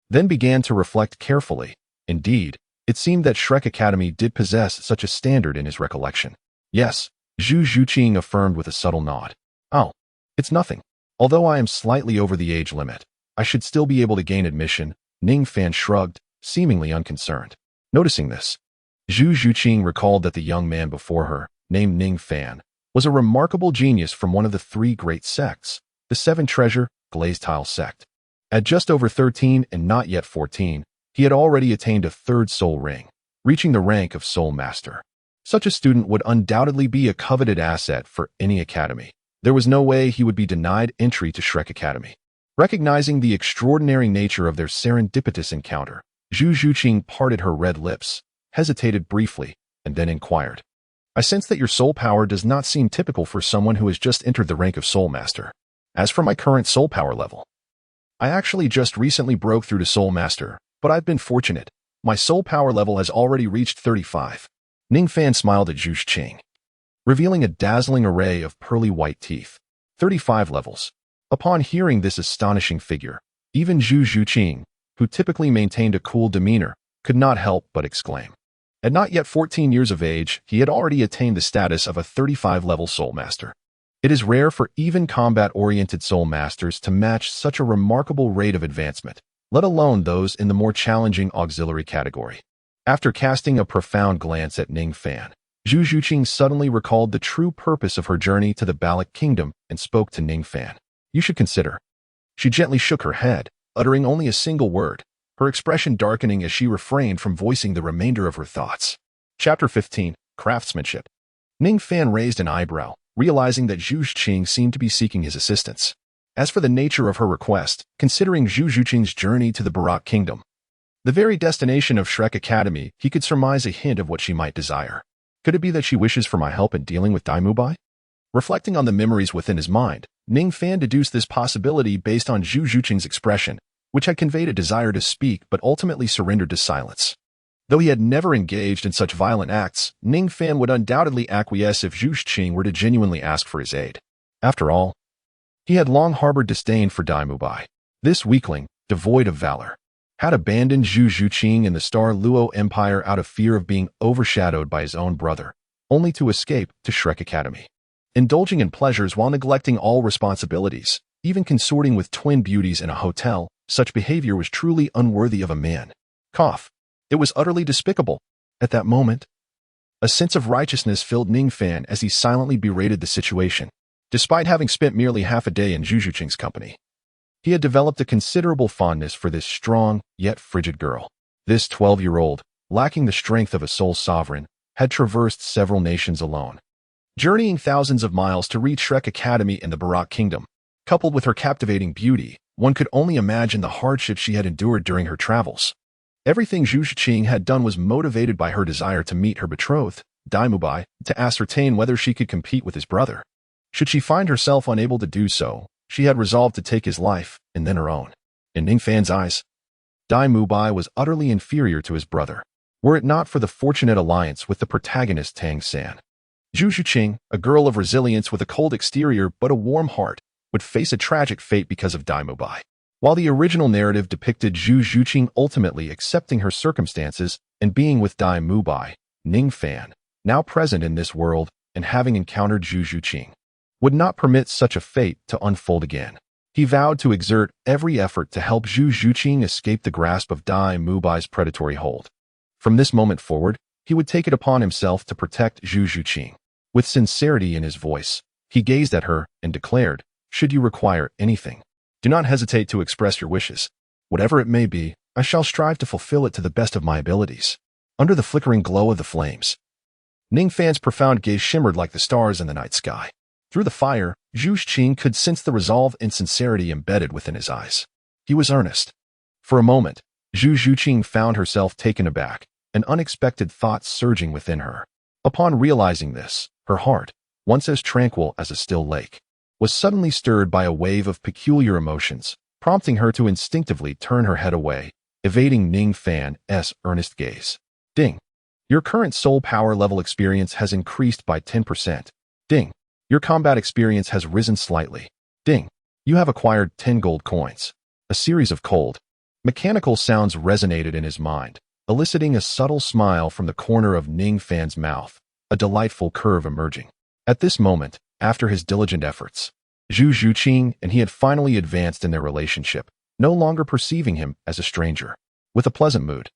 then began to reflect carefully. Indeed, it seemed that Shrek Academy did possess such a standard in his recollection. "Yes," Zhu Zhuqing affirmed with a subtle nod. "Oh, it's nothing. Although I am slightly over the age limit, I should still be able to gain admission." Ning Fan shrugged, seemingly unconcerned. Noticing this, Zhu Zhuqing recalled that the young man before her, named Ning Fan, was a remarkable genius from one of the 3 great sects, the 7 Treasure Glazed Tile sect. At just over 13 and not yet 14, he had already attained a 3rd soul ring, reaching the rank of Soul Master. Such a student would undoubtedly be a coveted asset for any academy. There was no way he would be denied entry to Shrek Academy. Recognizing the extraordinary nature of their serendipitous encounter, Zhu Zhuqing parted her red lips, hesitated briefly, and then inquired, I sense that your soul power does not seem typical for someone who has just entered the rank of Soul Master. As for my current soul power level, I actually just recently broke through to Soul Master, but I've been fortunate. My soul power level has already reached 35. Ning Fan smiled at Zhu Qing, revealing a dazzling array of pearly white teeth. 35 levels. Upon hearing this astonishing figure, even Zhu Qing, who typically maintained a cool demeanor, could not help but exclaim. At not yet 14 years of age, he had already attained the status of a 35-level Soul Master. It is rare for even combat-oriented Soul Masters to match such a remarkable rate of advancement, let alone those in the more challenging auxiliary category. After casting a profound glance at Ning Fan, Zhu Qing suddenly recalled the true purpose of her journey to the Balak Kingdom and spoke to Ning Fan. You should consider. She gently shook her head, uttering only a single word, her expression darkening as she refrained from voicing the remainder of her thoughts. Chapter 15, Craftsmanship. Ning Fan raised an eyebrow, realizing that Zhu Qing seemed to be seeking his assistance. As for the nature of her request, considering Zhu Qing's journey to the Balak Kingdom, the very destination of Shrek Academy, he could surmise a hint of what she might desire. Could it be that she wishes for my help in dealing with Dai Mubai? Reflecting on the memories within his mind, Ning Fan deduced this possibility based on Zhu Qing's expression, which had conveyed a desire to speak but ultimately surrendered to silence. Though he had never engaged in such violent acts, Ning Fan would undoubtedly acquiesce if Zhu Qing were to genuinely ask for his aid. After all, he had long harbored disdain for Dai Mubai. This weakling, devoid of valor, had abandoned Zhu Qing and the Star Luo Empire out of fear of being overshadowed by his own brother, only to escape to Shrek Academy. Indulging in pleasures while neglecting all responsibilities, even consorting with twin beauties in a hotel, such behavior was truly unworthy of a man. Cough. It was utterly despicable. At that moment, a sense of righteousness filled Ning Fan as he silently berated the situation. Despite having spent merely half a day in Zhu Qing's company, he had developed a considerable fondness for this strong, yet frigid girl. This 12-year-old, lacking the strength of a soul sovereign, had traversed several nations alone, journeying thousands of miles to reach Shrek Academy in the Balak Kingdom. Coupled with her captivating beauty, one could only imagine the hardships she had endured during her travels. Everything Zhu Qing had done was motivated by her desire to meet her betrothed, Dai Mubai, to ascertain whether she could compete with his brother. Should she find herself unable to do so, she had resolved to take his life, and then her own. In Ning Fan's eyes, Dai Mubai was utterly inferior to his brother, were it not for the fortunate alliance with the protagonist Tang San. Zhu Qing, a girl of resilience with a cold exterior but a warm heart, would face a tragic fate because of Dai Mubai. While the original narrative depicted Zhu Qing ultimately accepting her circumstances and being with Dai Mubai, Ning Fan, now present in this world and having encountered Zhu Qing, would not permit such a fate to unfold again. He vowed to exert every effort to help Zhu Qing escape the grasp of Dai Mubai's predatory hold. From this moment forward, he would take it upon himself to protect Zhu Qing. With sincerity in his voice, he gazed at her and declared, "Should you require anything, do not hesitate to express your wishes. Whatever it may be, I shall strive to fulfill it to the best of my abilities." Under the flickering glow of the flames, Ning Fan's profound gaze shimmered like the stars in the night sky. Through the fire, Zhu Qing could sense the resolve and sincerity embedded within his eyes. He was earnest. For a moment, Zhu Qing found herself taken aback, an unexpected thought surging within her. Upon realizing this, her heart, once as tranquil as a still lake, was suddenly stirred by a wave of peculiar emotions, prompting her to instinctively turn her head away, evading Ning Fan's earnest gaze. Ding. Your current soul power level experience has increased by 10%. Ding. Your combat experience has risen slightly. Ding. You have acquired 10 gold coins. A series of cold, mechanical sounds resonated in his mind, eliciting a subtle smile from the corner of Ning Fan's mouth, a delightful curve emerging. At this moment, after his diligent efforts, Zhu Qing and he had finally advanced in their relationship, no longer perceiving him as a stranger. With a pleasant mood,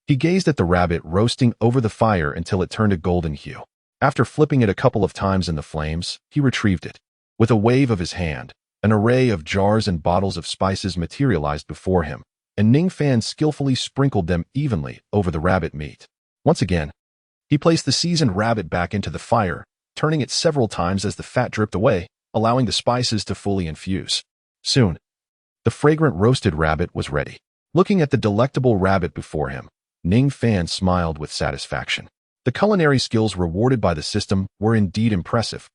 he gazed at the rabbit roasting over the fire until it turned a golden hue. After flipping it a couple of times in the flames, he retrieved it. With a wave of his hand, an array of jars and bottles of spices materialized before him, and Ning Fan skillfully sprinkled them evenly over the rabbit meat. Once again, he placed the seasoned rabbit back into the fire, turning it several times as the fat dripped away, allowing the spices to fully infuse. Soon, the fragrant roasted rabbit was ready. Looking at the delectable rabbit before him, Ning Fan smiled with satisfaction. The culinary skills rewarded by the system were indeed impressive.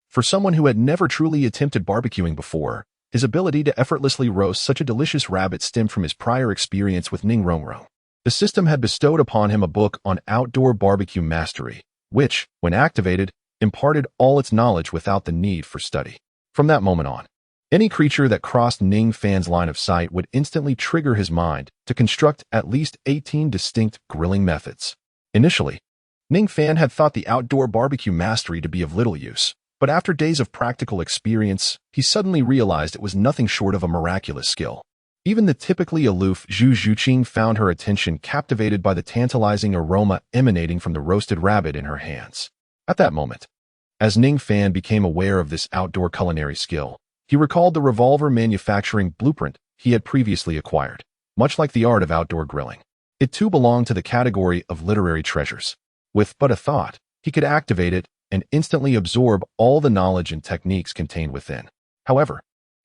For someone who had never truly attempted barbecuing before, his ability to effortlessly roast such a delicious rabbit stemmed from his prior experience with Ning Fan. The system had bestowed upon him a book on outdoor barbecue mastery, which, when activated, imparted all its knowledge without the need for study. From that moment on, any creature that crossed Ning Fan's line of sight would instantly trigger his mind to construct at least 18 distinct grilling methods. Initially, Ning Fan had thought the outdoor barbecue mastery to be of little use, but after days of practical experience, he suddenly realized it was nothing short of a miraculous skill. Even the typically aloof Zhu Zhuqing found her attention captivated by the tantalizing aroma emanating from the roasted rabbit in her hands. At that moment, as Ning Fan became aware of this outdoor culinary skill, he recalled the revolver manufacturing blueprint he had previously acquired. Much like the art of outdoor grilling, it too belonged to the category of literary treasures. With but a thought, he could activate it and instantly absorb all the knowledge and techniques contained within. However,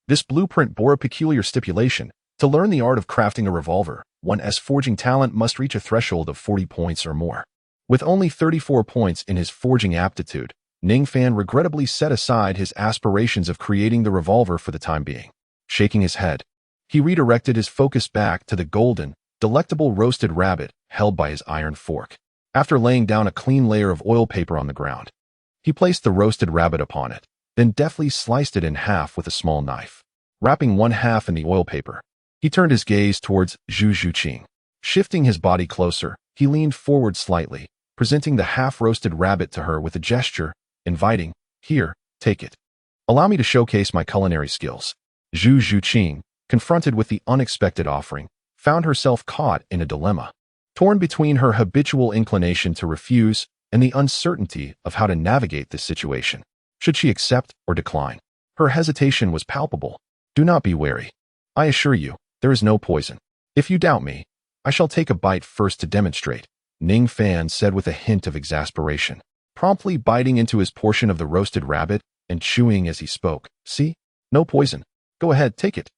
this blueprint bore a peculiar stipulation. To learn the art of crafting a revolver, one's forging talent must reach a threshold of 40 points or more. With only 34 points in his forging aptitude, Ning Fan regrettably set aside his aspirations of creating the revolver for the time being. Shaking his head, he redirected his focus back to the golden, delectable roasted rabbit held by his iron fork. After laying down a clean layer of oil paper on the ground, he placed the roasted rabbit upon it, then deftly sliced it in half with a small knife. Wrapping one half in the oil paper, he turned his gaze towards Zhu Zhuqing. Shifting his body closer, he leaned forward slightly, presenting the half-roasted rabbit to her with a gesture, inviting, "Here, take it. Allow me to showcase my culinary skills." Zhu Zhuqing, confronted with the unexpected offering, found herself caught in a dilemma. Torn between her habitual inclination to refuse and the uncertainty of how to navigate this situation. Should she accept or decline? Her hesitation was palpable. "Do not be wary. I assure you, there is no poison. If you doubt me, I shall take a bite first to demonstrate," Ning Fan said with a hint of exasperation, promptly biting into his portion of the roasted rabbit and chewing as he spoke. "See? No poison. Go ahead, take it."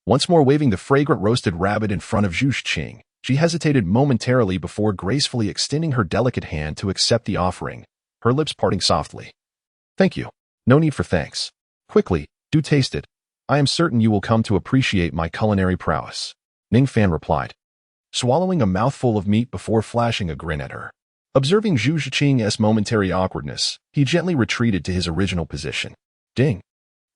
Once more waving the fragrant roasted rabbit in front of Zhu Zhuqing, she hesitated momentarily before gracefully extending her delicate hand to accept the offering, her lips parting softly. "Thank you. No need for thanks. Quickly, do taste it. I am certain you will come to appreciate my culinary prowess," Ning Fan replied, swallowing a mouthful of meat before flashing a grin at her. Observing Zhu Zhuqing's momentary awkwardness, he gently retreated to his original position. "Ding.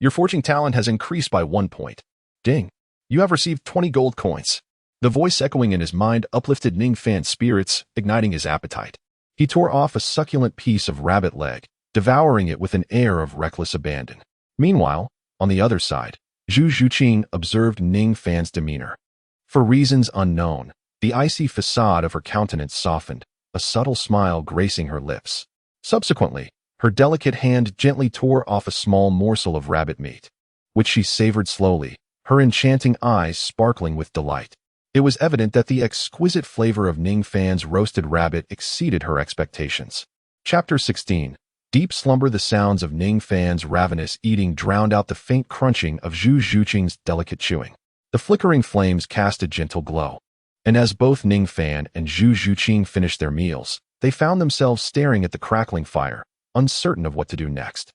Your forging talent has increased by 1 point. Ding. You have received 20 gold coins." The voice echoing in his mind uplifted Ning Fan's spirits, igniting his appetite. He tore off a succulent piece of rabbit leg, devouring it with an air of reckless abandon. Meanwhile, on the other side, Zhu Zhuqing observed Ning Fan's demeanor. For reasons unknown, the icy facade of her countenance softened, a subtle smile gracing her lips. Subsequently, her delicate hand gently tore off a small morsel of rabbit meat, which she savored slowly, her enchanting eyes sparkling with delight. It was evident that the exquisite flavor of Ning Fan's roasted rabbit exceeded her expectations. Chapter 16. Deep slumber. The sounds of Ning Fan's ravenous eating drowned out the faint crunching of Zhu Zhuqing's delicate chewing. The flickering flames cast a gentle glow, and as both Ning Fan and Zhu Zhuqing finished their meals, they found themselves staring at the crackling fire, uncertain of what to do next.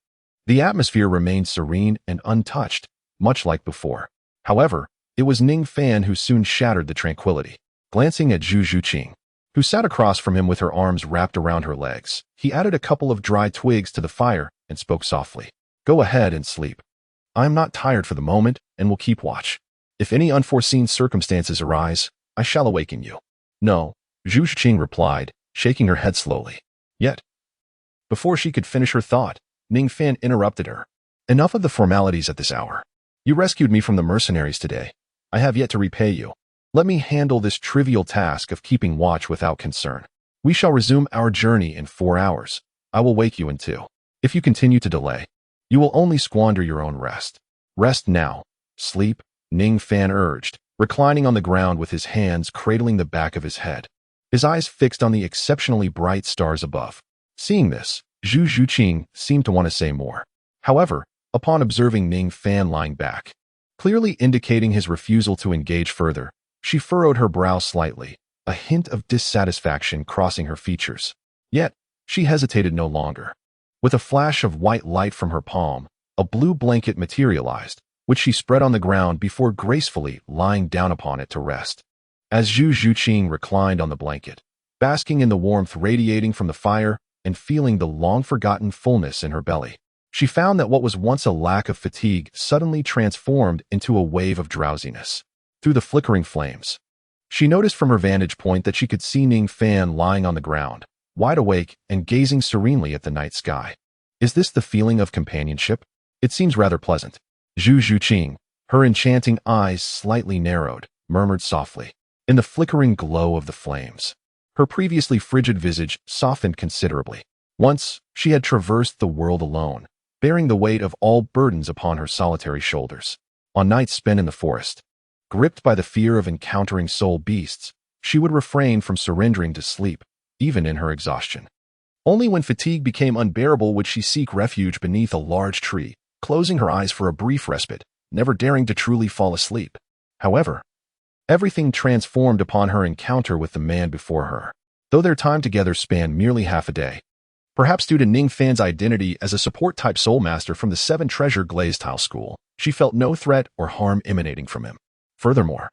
The atmosphere remained serene and untouched, much like before. However, it was Ning Fan who soon shattered the tranquility. Glancing at Zhu Zhuqing, who sat across from him with her arms wrapped around her legs, he added a couple of dry twigs to the fire and spoke softly. "Go ahead and sleep. I am not tired for the moment and will keep watch. If any unforeseen circumstances arise, I shall awaken you." "No," Zhu Zhuqing replied, shaking her head slowly. Yet, before she could finish her thought, Ning Fan interrupted her. "Enough of the formalities at this hour. You rescued me from the mercenaries today. I have yet to repay you. Let me handle this trivial task of keeping watch without concern. We shall resume our journey in 4 hours. I will wake you in 2. If you continue to delay, you will only squander your own rest. Rest now. Sleep," Ning Fan urged, reclining on the ground with his hands cradling the back of his head, his eyes fixed on the exceptionally bright stars above. Seeing this, Zhu Zhuqing seemed to want to say more. However, upon observing Ning Fan lying back, clearly indicating his refusal to engage further, she furrowed her brow slightly, a hint of dissatisfaction crossing her features. Yet, she hesitated no longer. With a flash of white light from her palm, a blue blanket materialized, which she spread on the ground before gracefully lying down upon it to rest. As Zhu Zhuqing reclined on the blanket, basking in the warmth radiating from the fire and feeling the long-forgotten fullness in her belly, she found that what was once a lack of fatigue suddenly transformed into a wave of drowsiness. Through the flickering flames, she noticed from her vantage point that she could see Ning Fan lying on the ground, wide awake and gazing serenely at the night sky. Is this the feeling of companionship? It seems rather pleasant. Zhu Zhuqing, her enchanting eyes slightly narrowed, murmured softly. In the flickering glow of the flames, her previously frigid visage softened considerably. Once, she had traversed the world alone, bearing the weight of all burdens upon her solitary shoulders. On nights spent in the forest, gripped by the fear of encountering soul beasts, she would refrain from surrendering to sleep, even in her exhaustion. Only when fatigue became unbearable would she seek refuge beneath a large tree, closing her eyes for a brief respite, never daring to truly fall asleep. However, everything transformed upon her encounter with the man before her, though their time together spanned merely half a day. Perhaps due to Ning Fan's identity as a support-type soul master from the Seven Treasure Glazed Tile School, she felt no threat or harm emanating from him. Furthermore,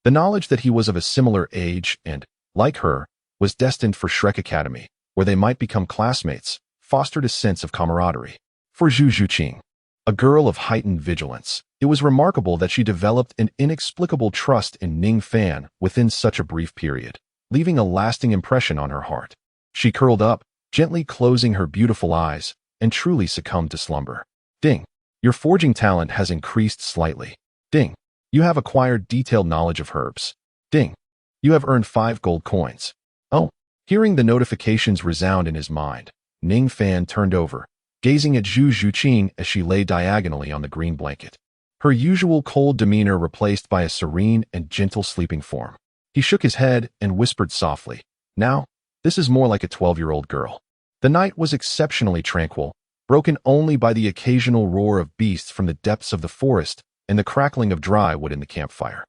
the knowledge that he was of a similar age and, like her, was destined for Shrek Academy, where they might become classmates, fostered a sense of camaraderie. For Zhu Zhuqing, a girl of heightened vigilance, it was remarkable that she developed an inexplicable trust in Ning Fan within such a brief period, leaving a lasting impression on her heart. She curled up, gently closing her beautiful eyes, and truly succumbed to slumber. Ding. Your forging talent has increased slightly. Ding. You have acquired detailed knowledge of herbs. Ding. You have earned 5 gold coins. Oh. Hearing the notifications resound in his mind, Ning Fan turned over, gazing at Zhu Zhuqing as she lay diagonally on the green blanket. Her usual cold demeanor replaced by a serene and gentle sleeping form. He shook his head and whispered softly, "Now, this is more like a 12-year-old girl." The night was exceptionally tranquil, broken only by the occasional roar of beasts from the depths of the forest and the crackling of dry wood in the campfire.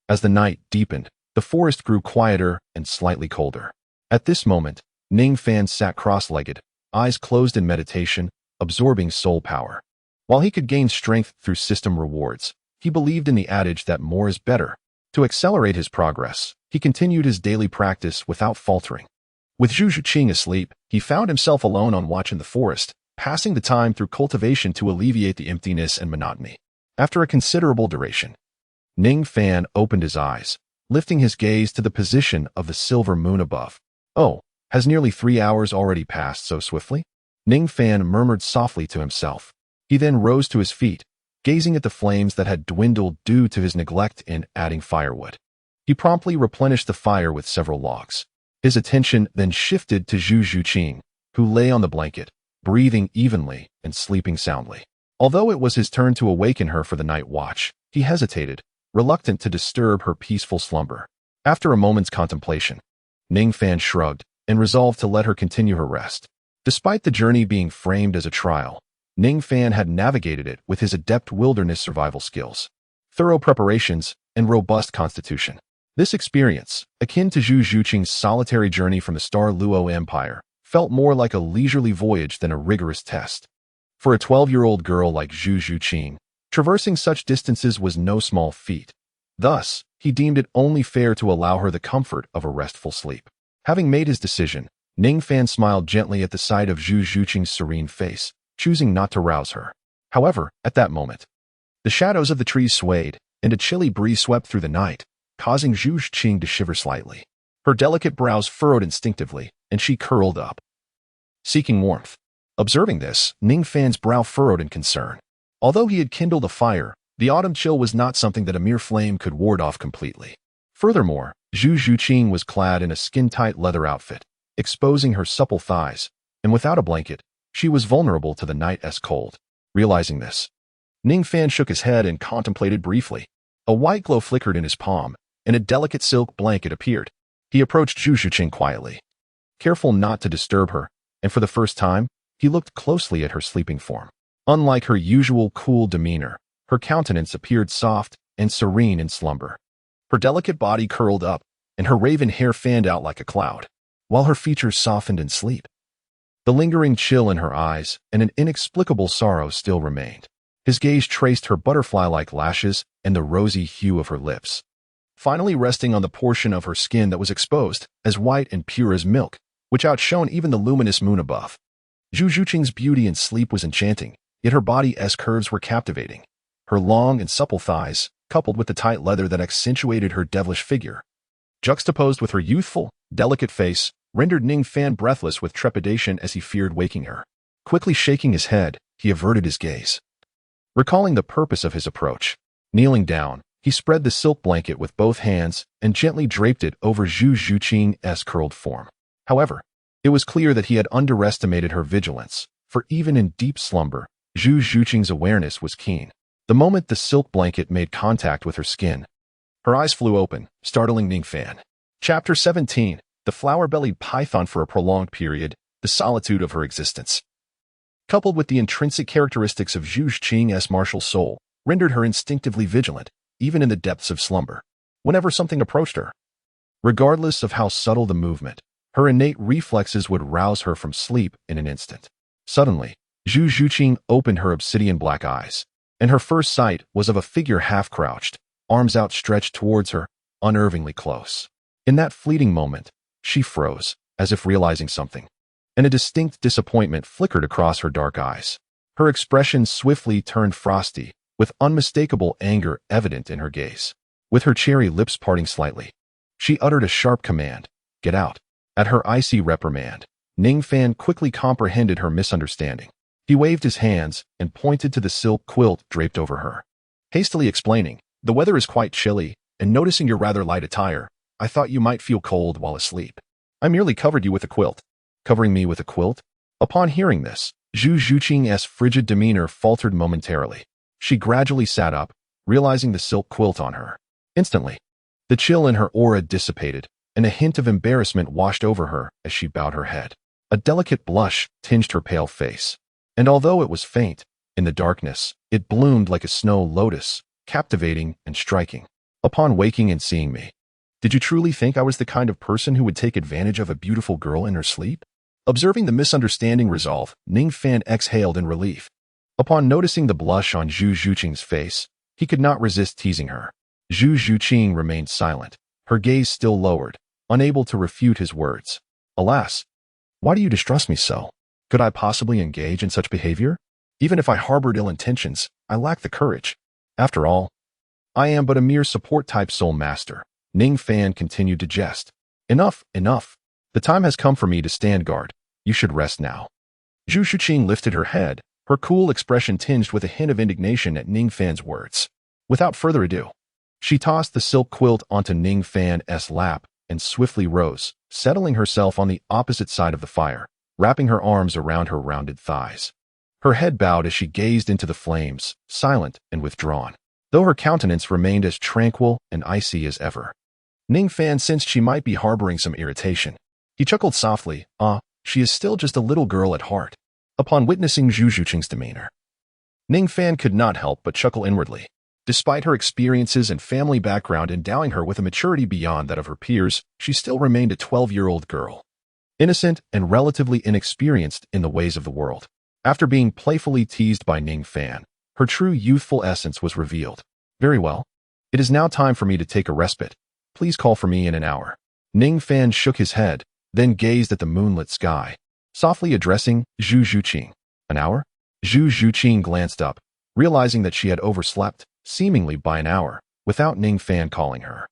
As the night deepened, the forest grew quieter and slightly colder. At this moment, Ning Fan sat cross-legged, eyes closed in meditation, absorbing soul power. While he could gain strength through system rewards, he believed in the adage that more is better. To accelerate his progress, he continued his daily practice without faltering. With Zhu Zhuqing asleep, he found himself alone on watch in the forest, passing the time through cultivation to alleviate the emptiness and monotony. After a considerable duration, Ning Fan opened his eyes, lifting his gaze to the position of the silver moon above. Oh, has nearly 3 hours already passed so swiftly? Ning Fan murmured softly to himself. He then rose to his feet, gazing at the flames that had dwindled due to his neglect in adding firewood. He promptly replenished the fire with several logs. His attention then shifted to Zhu Zhuqing, who lay on the blanket, breathing evenly and sleeping soundly. Although it was his turn to awaken her for the night watch, he hesitated, reluctant to disturb her peaceful slumber. After a moment's contemplation, Ning Fan shrugged and resolved to let her continue her rest. Despite the journey being framed as a trial, Ning Fan had navigated it with his adept wilderness survival skills, thorough preparations, and robust constitution. This experience, akin to Zhu Zhuqing's solitary journey from the Douluo Empire, felt more like a leisurely voyage than a rigorous test. For a 12-year-old girl like Zhu Zhuqing, traversing such distances was no small feat. Thus, he deemed it only fair to allow her the comfort of a restful sleep. Having made his decision, Ning Fan smiled gently at the sight of Zhu Zhuqing's serene face, choosing not to rouse her. However, at that moment, the shadows of the trees swayed, and a chilly breeze swept through the night, causing Zhu Zhuqing to shiver slightly. Her delicate brows furrowed instinctively, and she curled up, seeking warmth. Observing this, Ning Fan's brow furrowed in concern. Although he had kindled a fire, the autumn chill was not something that a mere flame could ward off completely. Furthermore, Zhu Zhuqing was clad in a skin-tight leather outfit, exposing her supple thighs, and without a blanket, she was vulnerable to the night's cold. Realizing this, Ning Fan shook his head and contemplated briefly. A white glow flickered in his palm, and a delicate silk blanket appeared. He approached Zhu Zhuqing quietly, careful not to disturb her, and for the first time, he looked closely at her sleeping form. Unlike her usual cool demeanor, her countenance appeared soft and serene in slumber. Her delicate body curled up, and her raven hair fanned out like a cloud. while her features softened in sleep. The lingering chill in her eyes and an inexplicable sorrow still remained. His gaze traced her butterfly-like lashes and the rosy hue of her lips, finally resting on the portion of her skin that was exposed, as white and pure as milk, which outshone even the luminous moon above. Zhu Zhuqing's beauty in sleep was enchanting, yet her body's curves were captivating. Her long and supple thighs, coupled with the tight leather that accentuated her devilish figure, juxtaposed with her youthful, delicate face, rendered Ning Fan breathless with trepidation as he feared waking her. Quickly shaking his head, he averted his gaze. Recalling the purpose of his approach, kneeling down, he spread the silk blanket with both hands and gently draped it over Zhu Zhuqing's curled form. However, it was clear that he had underestimated her vigilance, for even in deep slumber, Zhu Zhuqing's awareness was keen. The moment the silk blanket made contact with her skin, her eyes flew open, startling Ning Fan. Chapter 17. The flower-bellied python. For a prolonged period, the solitude of her existence, coupled with the intrinsic characteristics of Zhu Zhuqing's martial soul, rendered her instinctively vigilant, even in the depths of slumber, whenever something approached her. Regardless of how subtle the movement, her innate reflexes would rouse her from sleep in an instant. Suddenly, Zhu Zhuqing opened her obsidian-black eyes, and her first sight was of a figure half-crouched, arms outstretched towards her, unnervingly close. In that fleeting moment, she froze, as if realizing something, and a distinct disappointment flickered across her dark eyes. Her expression swiftly turned frosty, with unmistakable anger evident in her gaze. With her cherry lips parting slightly, she uttered a sharp command, "Get out." At her icy reprimand, Ning Fan quickly comprehended her misunderstanding. He waved his hands and pointed to the silk quilt draped over her, hastily explaining, "The weather is quite chilly, and noticing your rather light attire, I thought you might feel cold while asleep. I merely covered you with a quilt." Covering me with a quilt? Upon hearing this, Zhu Zhuqing's frigid demeanor faltered momentarily. She gradually sat up, realizing the silk quilt on her. Instantly, the chill in her aura dissipated, and a hint of embarrassment washed over her as she bowed her head. A delicate blush tinged her pale face, and although it was faint, in the darkness, it bloomed like a snow lotus, captivating and striking. Upon waking and seeing me, did you truly think I was the kind of person who would take advantage of a beautiful girl in her sleep? Observing the misunderstanding resolve, Ning Fan exhaled in relief. Upon noticing the blush on Zhu Zhuqing's face, he could not resist teasing her. Zhu Zhuqing remained silent, her gaze still lowered, unable to refute his words. Alas, why do you distrust me so? Could I possibly engage in such behavior? Even if I harbored ill intentions, I lack the courage. After all, I am but a mere support-type soul master. Ning Fan continued to jest. Enough, enough. The time has come for me to stand guard. You should rest now. Zhu Zhuqing lifted her head, her cool expression tinged with a hint of indignation at Ning Fan's words. Without further ado, she tossed the silk quilt onto Ning Fan's lap and swiftly rose, settling herself on the opposite side of the fire, wrapping her arms around her rounded thighs. Her head bowed as she gazed into the flames, silent and withdrawn, though her countenance remained as tranquil and icy as ever. Ning Fan sensed she might be harboring some irritation. He chuckled softly, she is still just a little girl at heart. Upon witnessing Zhu Zhuqing's demeanor, Ning Fan could not help but chuckle inwardly. Despite her experiences and family background endowing her with a maturity beyond that of her peers, she still remained a 12-year-old girl, innocent and relatively inexperienced in the ways of the world. After being playfully teased by Ning Fan, her true youthful essence was revealed. Very well. It is now time for me to take a respite. Please call for me in an hour. Ning Fan shook his head, then gazed at the moonlit sky, softly addressing Zhu Zhuqing. An hour? Zhu Zhuqing glanced up, realizing that she had overslept, seemingly by an hour, without Ning Fan calling her.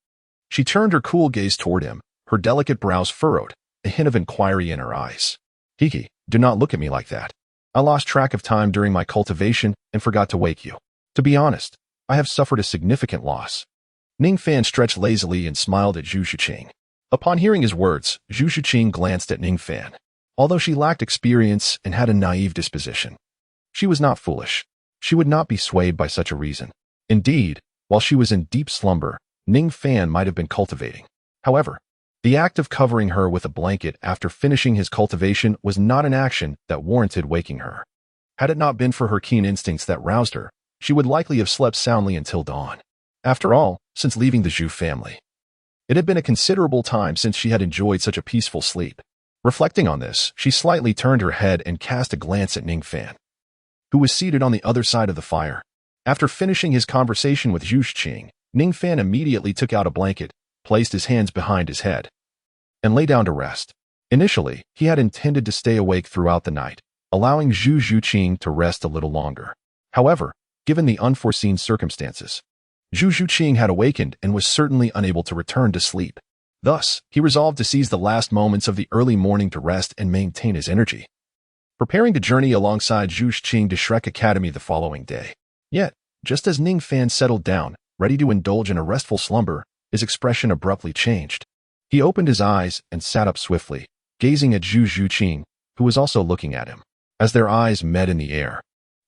She turned her cool gaze toward him, her delicate brows furrowed, a hint of inquiry in her eyes. Kiki, do not look at me like that. I lost track of time during my cultivation and forgot to wake you. To be honest, I have suffered a significant loss. Ning Fan stretched lazily and smiled at Zhu Zhuqing. Upon hearing his words, Zhu Zhuqing glanced at Ning Fan. Although she lacked experience and had a naive disposition, she was not foolish. She would not be swayed by such a reason. Indeed, while she was in deep slumber, Ning Fan might have been cultivating. However, the act of covering her with a blanket after finishing his cultivation was not an action that warranted waking her. Had it not been for her keen instincts that roused her, she would likely have slept soundly until dawn. After all, since leaving the Zhu family, it had been a considerable time since she had enjoyed such a peaceful sleep. Reflecting on this, she slightly turned her head and cast a glance at Ning Fan, who was seated on the other side of the fire. After finishing his conversation with Zhu Qing, Ning Fan immediately took out a blanket, placed his hands behind his head, and lay down to rest. Initially, he had intended to stay awake throughout the night, allowing Zhu Qing to rest a little longer. However, given the unforeseen circumstances, Zhu Qing had awakened and was certainly unable to return to sleep. Thus, he resolved to seize the last moments of the early morning to rest and maintain his energy, preparing to journey alongside Zhu Qing to Shrek Academy the following day. Yet, just as Ning Fan settled down, ready to indulge in a restful slumber, his expression abruptly changed. He opened his eyes and sat up swiftly, gazing at Zhu Qing, who was also looking at him. As their eyes met in the air,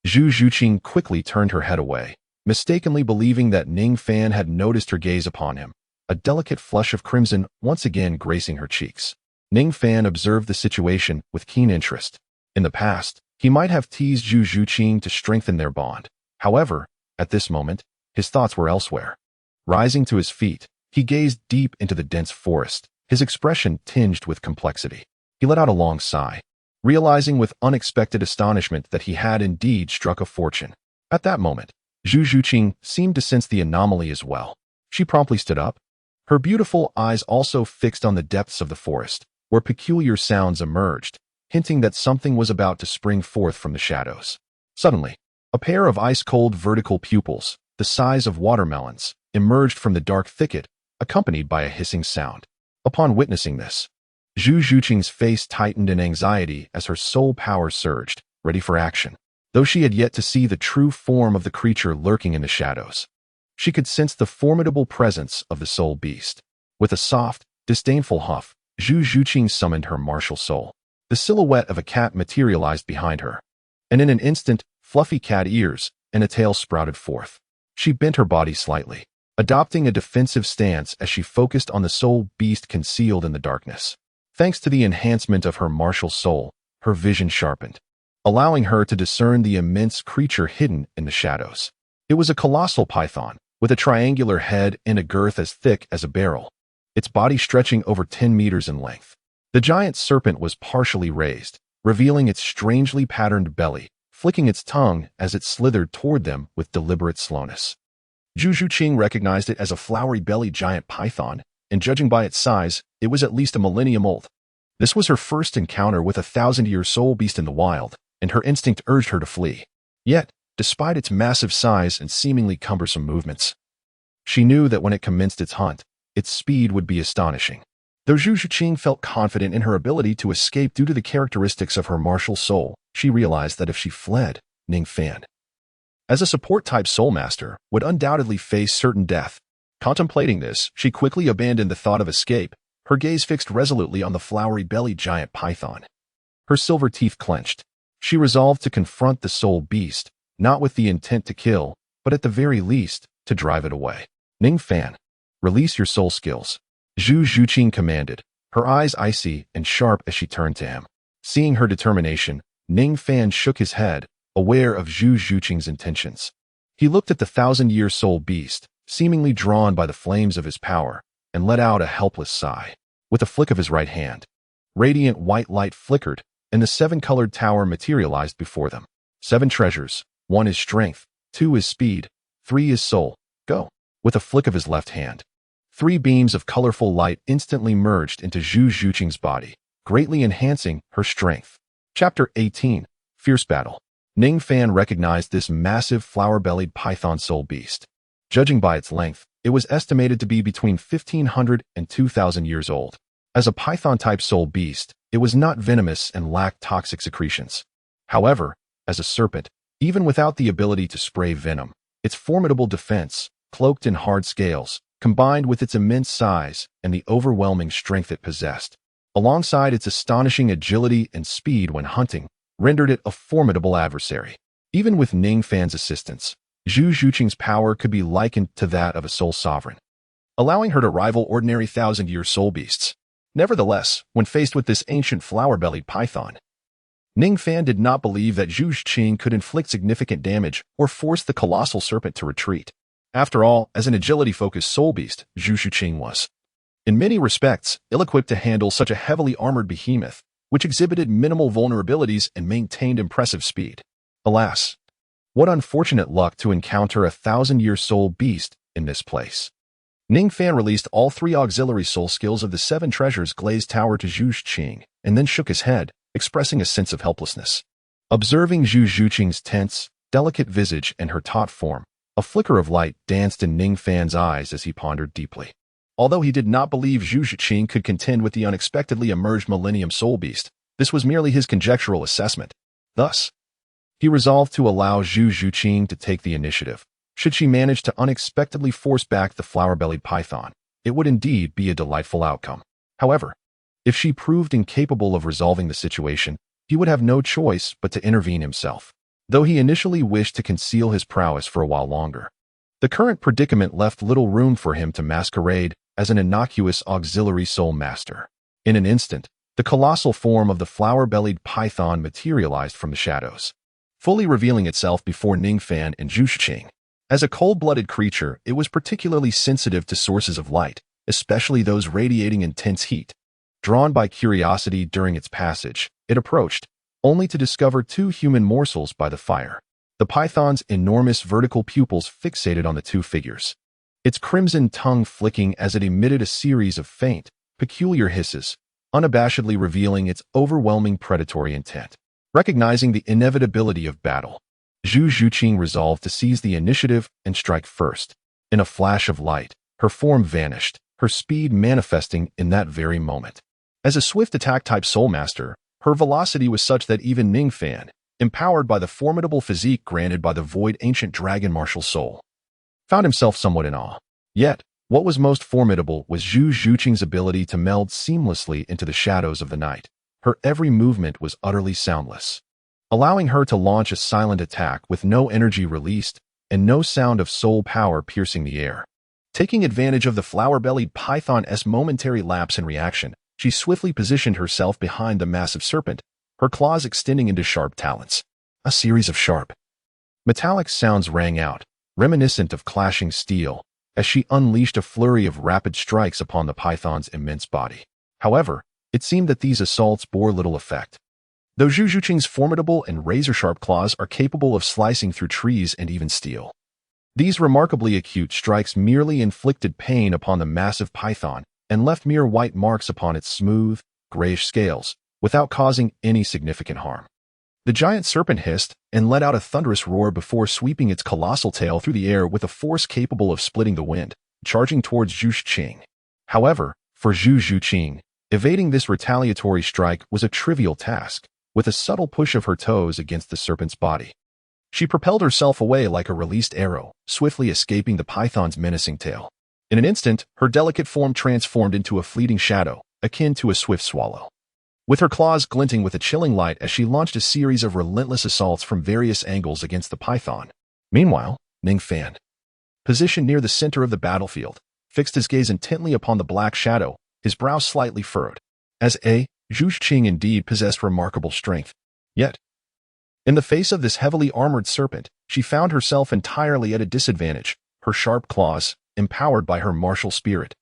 Zhu Qing quickly turned her head away, mistakenly believing that Ning Fan had noticed her gaze upon him, a delicate flush of crimson once again gracing her cheeks. Ning Fan observed the situation with keen interest. In the past, he might have teased Zhu Qing to strengthen their bond. However, at this moment, his thoughts were elsewhere. Rising to his feet, he gazed deep into the dense forest, his expression tinged with complexity. He let out a long sigh, realizing with unexpected astonishment that he had indeed struck a fortune. At that moment, Zhu Qing seemed to sense the anomaly as well. She promptly stood up, her beautiful eyes also fixed on the depths of the forest, where peculiar sounds emerged, hinting that something was about to spring forth from the shadows. Suddenly, a pair of ice-cold vertical pupils, the size of watermelons, emerged from the dark thicket, accompanied by a hissing sound. Upon witnessing this, Zhu Qing's face tightened in anxiety as her soul power surged, ready for action. Though she had yet to see the true form of the creature lurking in the shadows, she could sense the formidable presence of the soul beast. With a soft, disdainful huff, Zhu Qing summoned her martial soul. The silhouette of a cat materialized behind her, and in an instant, fluffy cat ears and a tail sprouted forth. She bent her body slightly, adopting a defensive stance as she focused on the soul beast concealed in the darkness. Thanks to the enhancement of her martial soul, her vision sharpened, allowing her to discern the immense creature hidden in the shadows. It was a colossal python, with a triangular head and a girth as thick as a barrel, its body stretching over 10 meters in length. The giant serpent was partially raised, revealing its strangely patterned belly, flicking its tongue as it slithered toward them with deliberate slowness. Zhu Qing recognized it as a flowery-bellied giant python, and judging by its size, it was at least a millennium old. This was her first encounter with a 1,000-year soul beast in the wild, and her instinct urged her to flee. Yet, despite its massive size and seemingly cumbersome movements, she knew that when it commenced its hunt, its speed would be astonishing. Though Zhu Qing felt confident in her ability to escape due to the characteristics of her martial soul, she realized that if she fled, Ning Fan, as a support-type soul master, would undoubtedly face certain death. Contemplating this, she quickly abandoned the thought of escape, her gaze fixed resolutely on the flowery-bellied giant python. Her silver teeth clenched. She resolved to confront the soul beast, not with the intent to kill, but at the very least, to drive it away. Ning Fan, release your soul skills, Zhu Qing commanded, her eyes icy and sharp as she turned to him. Seeing her determination, Ning Fan shook his head, aware of Zhu Qing's intentions. He looked at the 1,000-year soul beast, seemingly drawn by the flames of his power, and let out a helpless sigh. With a flick of his right hand, radiant white light flickered, and the 7-colored tower materialized before them. 7 treasures, 1 is strength, 2 is speed, 3 is soul. Go. With a flick of his left hand, 3 beams of colorful light instantly merged into Zhu Qing's body, greatly enhancing her strength. Chapter 18, Fierce Battle. Ning Fan recognized this massive flower-bellied python soul beast. Judging by its length, it was estimated to be between 1,500 and 2,000 years old. As a python-type soul beast, it was not venomous and lacked toxic secretions. However, as a serpent, even without the ability to spray venom, its formidable defense, cloaked in hard scales, combined with its immense size and the overwhelming strength it possessed, alongside its astonishing agility and speed when hunting, rendered it a formidable adversary. Even with Ning Fan's assistance, Zhu Qing's power could be likened to that of a soul sovereign, allowing her to rival ordinary 1,000-year soul beasts. Nevertheless, when faced with this ancient flower-bellied python, Ning Fan did not believe that Zhu Qing could inflict significant damage or force the colossal serpent to retreat. After all, as an agility-focused soul beast, Zhu Qing was, in many respects, ill-equipped to handle such a heavily armored behemoth, which exhibited minimal vulnerabilities and maintained impressive speed. Alas, what unfortunate luck to encounter a 1,000-year soul beast in this place. Ning Fan released all 3 auxiliary soul skills of the 7 treasures glazed tower to Zhu Zhuqing and then shook his head, expressing a sense of helplessness. Observing Zhu Zhuqing's tense, delicate visage and her taut form, a flicker of light danced in Ning Fan's eyes as he pondered deeply. Although he did not believe Zhu Zhuqing could contend with the unexpectedly emerged Millennium Soul Beast, this was merely his conjectural assessment. Thus, he resolved to allow Zhu Zhuqing to take the initiative. Should she manage to unexpectedly force back the flower-bellied python, it would indeed be a delightful outcome. However, if she proved incapable of resolving the situation, he would have no choice but to intervene himself, though he initially wished to conceal his prowess for a while longer. The current predicament left little room for him to masquerade as an innocuous auxiliary soul master. In an instant, the colossal form of the flower-bellied python materialized from the shadows, fully revealing itself before Ning Fan and Zhu Zhuqing. As a cold-blooded creature, it was particularly sensitive to sources of light, especially those radiating intense heat. Drawn by curiosity during its passage, it approached, only to discover 2 human morsels by the fire. The python's enormous vertical pupils fixated on the 2 figures, its crimson tongue flicking as it emitted a series of faint, peculiar hisses, unabashedly revealing its overwhelming predatory intent. Recognizing the inevitability of battle, Zhu Zhuqing resolved to seize the initiative and strike first. In a flash of light, her form vanished, her speed manifesting in that very moment. As a swift attack-type soul master, her velocity was such that even Ning Fan, empowered by the formidable physique granted by the void ancient dragon martial soul, found himself somewhat in awe. Yet, what was most formidable was Zhu Zhuqing's ability to meld seamlessly into the shadows of the night. Her every movement was utterly soundless, allowing her to launch a silent attack with no energy released and no sound of soul power piercing the air. Taking advantage of the flower-bellied python's momentary lapse in reaction, she swiftly positioned herself behind the massive serpent, her claws extending into sharp talons. A series of sharp, metallic sounds rang out, reminiscent of clashing steel, as she unleashed a flurry of rapid strikes upon the python's immense body. However, it seemed that these assaults bore little effect. Though Zhu Zhuqing's formidable and razor-sharp claws are capable of slicing through trees and even steel, these remarkably acute strikes merely inflicted pain upon the massive python and left mere white marks upon its smooth, grayish scales, without causing any significant harm. The giant serpent hissed and let out a thunderous roar before sweeping its colossal tail through the air with a force capable of splitting the wind, charging towards Zhu Zhuqing. However, for Zhu Zhuqing, evading this retaliatory strike was a trivial task. With a subtle push of her toes against the serpent's body, she propelled herself away like a released arrow, swiftly escaping the python's menacing tail. In an instant, her delicate form transformed into a fleeting shadow, akin to a swift swallow. With her claws glinting with a chilling light as she launched a series of relentless assaults from various angles against the python. Meanwhile, Ning Fan, positioned near the center of the battlefield, fixed his gaze intently upon the black shadow, his brow slightly furrowed. Zhu Zhuqing indeed possessed remarkable strength. Yet, in the face of this heavily armored serpent, she found herself entirely at a disadvantage. Her sharp claws, empowered by her martial spirit,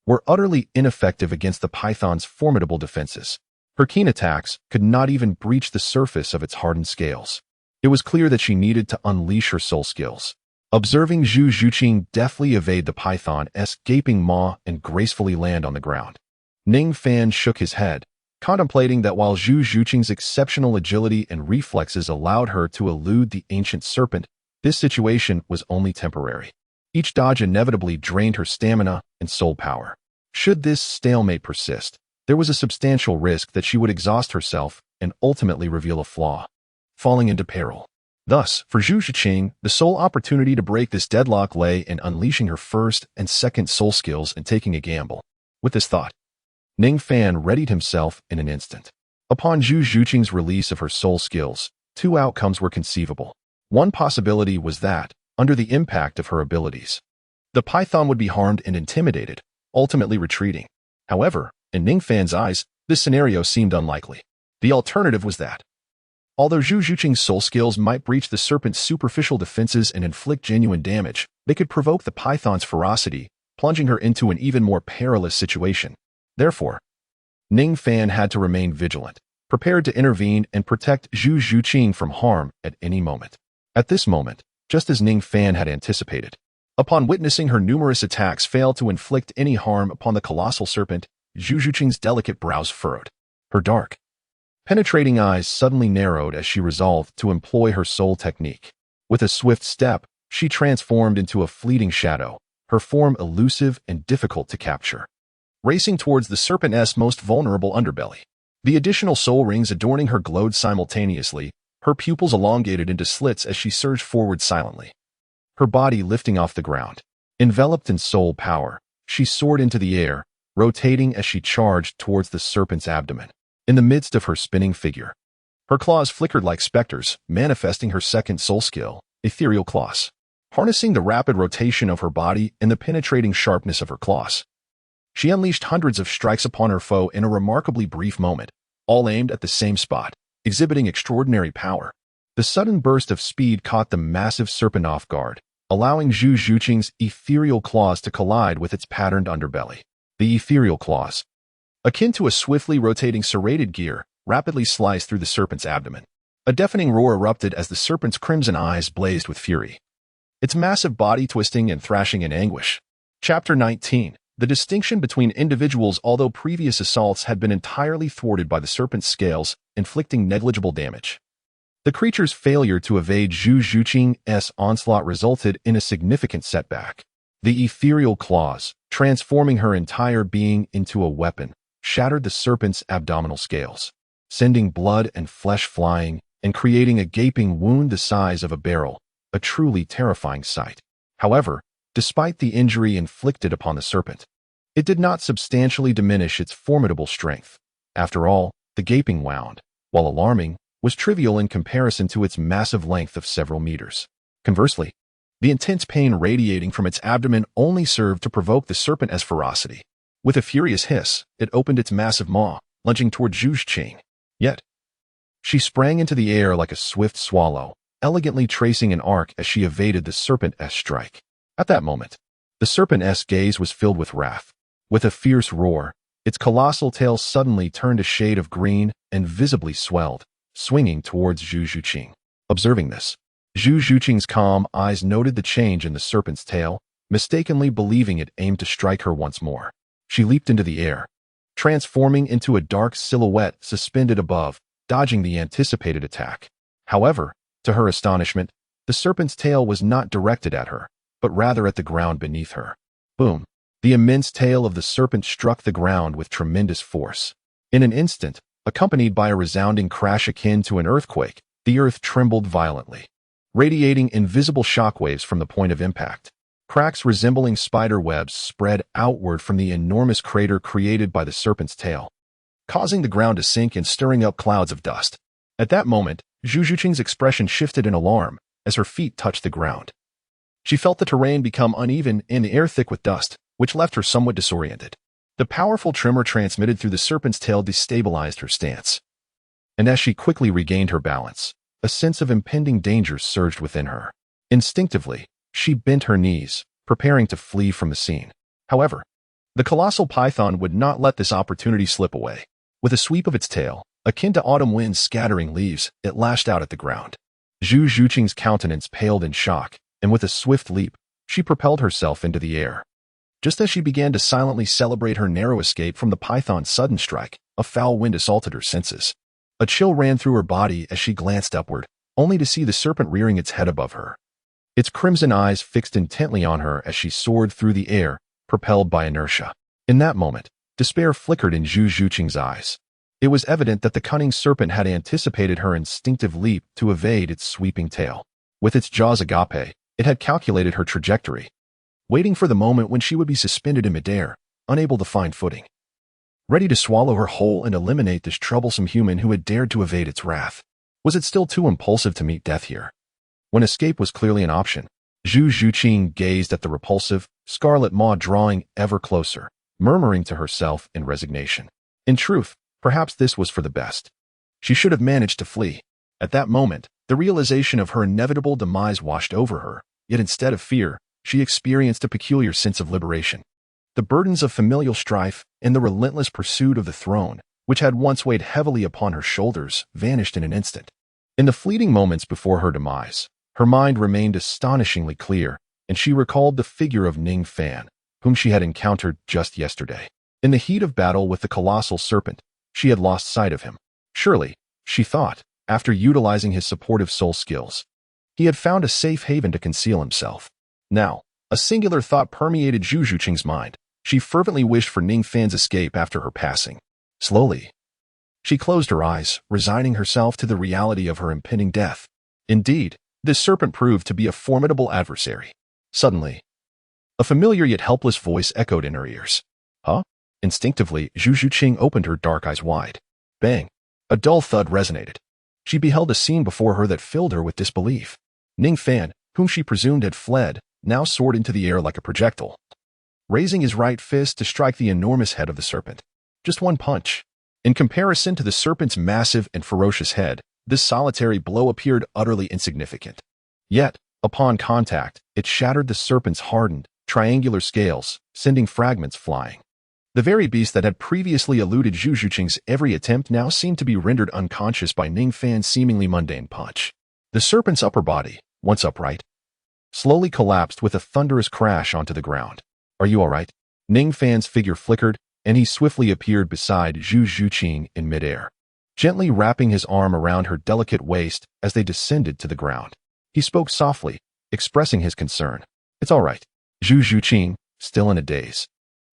were utterly ineffective against the python's formidable defenses. Her keen attacks could not even breach the surface of its hardened scales. It was clear that she needed to unleash her soul skills. Observing Zhu Zhuqing deftly evade the python's gaping maw and gracefully land on the ground, Ning Fan shook his head, contemplating that while Zhu Zhuqing's exceptional agility and reflexes allowed her to elude the ancient serpent, this situation was only temporary. Each dodge inevitably drained her stamina and soul power. Should this stalemate persist, there was a substantial risk that she would exhaust herself and ultimately reveal a flaw, falling into peril. Thus, for Zhu Zhuqing, the sole opportunity to break this deadlock lay in unleashing her first and second soul skills and taking a gamble. With this thought, Ning Fan readied himself in an instant. Upon Zhu Zhuqing's release of her soul skills, 2 outcomes were conceivable. One possibility was that, under the impact of her abilities, the python would be harmed and intimidated, ultimately retreating. However, in Ning Fan's eyes, this scenario seemed unlikely. The alternative was that, although Zhu Zhuqing's soul skills might breach the serpent's superficial defenses and inflict genuine damage, they could provoke the python's ferocity, plunging her into an even more perilous situation. Therefore, Ning Fan had to remain vigilant, prepared to intervene and protect Zhu Zhuqing from harm at any moment. At this moment, just as Ning Fan had anticipated, upon witnessing her numerous attacks fail to inflict any harm upon the colossal serpent, Zhu Zhuqing's delicate brows furrowed. Her dark, penetrating eyes suddenly narrowed as she resolved to employ her soul technique. With a swift step, she transformed into a fleeting shadow, her form elusive and difficult to capture, racing towards the serpent's most vulnerable underbelly. The additional soul rings adorning her glowed simultaneously, her pupils elongated into slits as she surged forward silently, her body lifting off the ground. Enveloped in soul power, she soared into the air, rotating as she charged towards the serpent's abdomen. In the midst of her spinning figure, her claws flickered like specters, manifesting her second soul skill, ethereal claws. Harnessing the rapid rotation of her body and the penetrating sharpness of her claws, she unleashed hundreds of strikes upon her foe in a remarkably brief moment, all aimed at the same spot, exhibiting extraordinary power. The sudden burst of speed caught the massive serpent off guard, allowing Zhu Zhuqing's ethereal claws to collide with its patterned underbelly. The ethereal claws, akin to a swiftly rotating serrated gear, rapidly sliced through the serpent's abdomen. A deafening roar erupted as the serpent's crimson eyes blazed with fury, its massive body twisting and thrashing in anguish. Chapter 19. The distinction between individuals. Although previous assaults had been entirely thwarted by the serpent's scales, inflicting negligible damage, the creature's failure to evade Zhu Zhuqing's onslaught resulted in a significant setback. The ethereal claws, transforming her entire being into a weapon, shattered the serpent's abdominal scales, sending blood and flesh flying and creating a gaping wound the size of a barrel, a truly terrifying sight. However, despite the injury inflicted upon the serpent, it did not substantially diminish its formidable strength. After all, the gaping wound, while alarming, was trivial in comparison to its massive length of several meters. Conversely, the intense pain radiating from its abdomen only served to provoke the serpent's ferocity. With a furious hiss, it opened its massive maw, lunging toward Zhu Zhuqing. Yet, she sprang into the air like a swift swallow, elegantly tracing an arc as she evaded the serpent's strike. At that moment, the serpent's gaze was filled with wrath. With a fierce roar, its colossal tail suddenly turned a shade of green and visibly swelled, swinging towards Zhu Zhuqing. Observing this, Zhu Zhuqing's calm eyes noted the change in the serpent's tail, mistakenly believing it aimed to strike her once more. She leaped into the air, transforming into a dark silhouette suspended above, dodging the anticipated attack. However, to her astonishment, the serpent's tail was not directed at her, but rather at the ground beneath her. Boom! The immense tail of the serpent struck the ground with tremendous force. In an instant, accompanied by a resounding crash akin to an earthquake, the earth trembled violently, radiating invisible shockwaves from the point of impact. Cracks resembling spider webs spread outward from the enormous crater created by the serpent's tail, causing the ground to sink and stirring up clouds of dust. At that moment, Zhu Zhuqing's expression shifted in alarm as her feet touched the ground. She felt the terrain become uneven and the air thick with dust, which left her somewhat disoriented. The powerful tremor transmitted through the serpent's tail destabilized her stance. And as she quickly regained her balance, a sense of impending danger surged within her. Instinctively, she bent her knees, preparing to flee from the scene. However, the colossal python would not let this opportunity slip away. With a sweep of its tail, akin to autumn winds scattering leaves, it lashed out at the ground. Zhu Zhuqing's countenance paled in shock, and with a swift leap, she propelled herself into the air. Just as she began to silently celebrate her narrow escape from the python's sudden strike, a foul wind assaulted her senses. A chill ran through her body as she glanced upward, only to see the serpent rearing its head above her. Its crimson eyes fixed intently on her as she soared through the air, propelled by inertia. In that moment, despair flickered in Zhu Zhuqing's eyes. It was evident that the cunning serpent had anticipated her instinctive leap to evade its sweeping tail. With its jaws agape, it had calculated her trajectory, waiting for the moment when she would be suspended in midair, unable to find footing, ready to swallow her whole and eliminate this troublesome human who had dared to evade its wrath. Was it still too impulsive to meet death here? When escape was clearly an option, Zhu Zhuqing gazed at the repulsive, scarlet maw drawing ever closer, murmuring to herself in resignation. In truth, perhaps this was for the best. She should have managed to flee. At that moment, the realization of her inevitable demise washed over her, yet instead of fear, she experienced a peculiar sense of liberation. The burdens of familial strife and the relentless pursuit of the throne, which had once weighed heavily upon her shoulders, vanished in an instant. In the fleeting moments before her demise, her mind remained astonishingly clear, and she recalled the figure of Ning Fan, whom she had encountered just yesterday. In the heat of battle with the colossal serpent, she had lost sight of him. Surely, she thought, after utilizing his supportive soul skills, he had found a safe haven to conceal himself. Now, a singular thought permeated Zhu Zhuqing's mind. She fervently wished for Ning Fan's escape after her passing. Slowly, she closed her eyes, resigning herself to the reality of her impending death. Indeed, this serpent proved to be a formidable adversary. Suddenly, a familiar yet helpless voice echoed in her ears. Huh? Instinctively, Zhu Zhuqing opened her dark eyes wide. Bang! A dull thud resonated. She beheld a scene before her that filled her with disbelief. Ning Fan, whom she presumed had fled, now soared into the air like a projectile, raising his right fist to strike the enormous head of the serpent. Just one punch. In comparison to the serpent's massive and ferocious head, this solitary blow appeared utterly insignificant. Yet, upon contact, it shattered the serpent's hardened, triangular scales, sending fragments flying. The very beast that had previously eluded Zhu Zhuqing's every attempt now seemed to be rendered unconscious by Ning Fan's seemingly mundane punch. The serpent's upper body, once upright, slowly collapsed with a thunderous crash onto the ground. Are you all right? Ning Fan's figure flickered, and he swiftly appeared beside Zhu Zhuqing in midair, gently wrapping his arm around her delicate waist as they descended to the ground. He spoke softly, expressing his concern. It's all right. Zhu Zhuqing, still in a daze,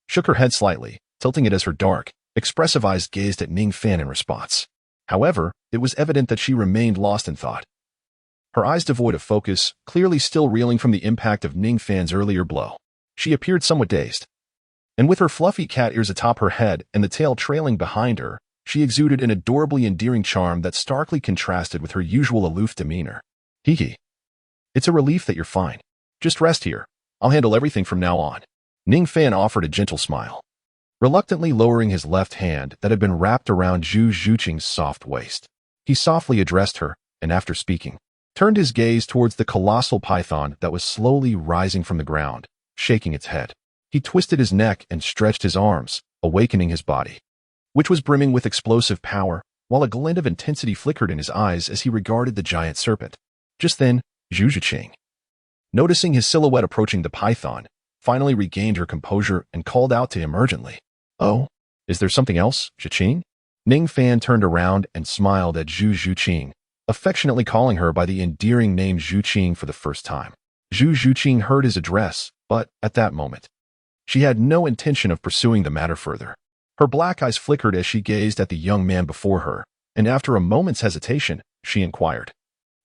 shook her head slightly, tilting it as her dark, expressive eyes gazed at Ning Fan in response. However, it was evident that she remained lost in thought. Her eyes devoid of focus, clearly still reeling from the impact of Ning Fan's earlier blow. She appeared somewhat dazed. And with her fluffy cat ears atop her head and the tail trailing behind her, she exuded an adorably endearing charm that starkly contrasted with her usual aloof demeanor. Hee. It's a relief that you're fine. Just rest here. I'll handle everything from now on. Ning Fan offered a gentle smile, reluctantly lowering his left hand that had been wrapped around Zhu Zhuqing's soft waist. He softly addressed her, and after speaking, turned his gaze towards the colossal python that was slowly rising from the ground, shaking its head. He twisted his neck and stretched his arms, awakening his body, which was brimming with explosive power, while a glint of intensity flickered in his eyes as he regarded the giant serpent. Just then, Zhu Zhuqing, noticing his silhouette approaching the python, finally regained her composure and called out to him urgently. Oh, is there something else, Zhuqing? Ning Fan turned around and smiled at Zhu Zhuqing, affectionately calling her by the endearing name Zhuqing for the first time. Zhu Zhuqing heard his address, but, at that moment, she had no intention of pursuing the matter further. Her black eyes flickered as she gazed at the young man before her, and after a moment's hesitation, she inquired,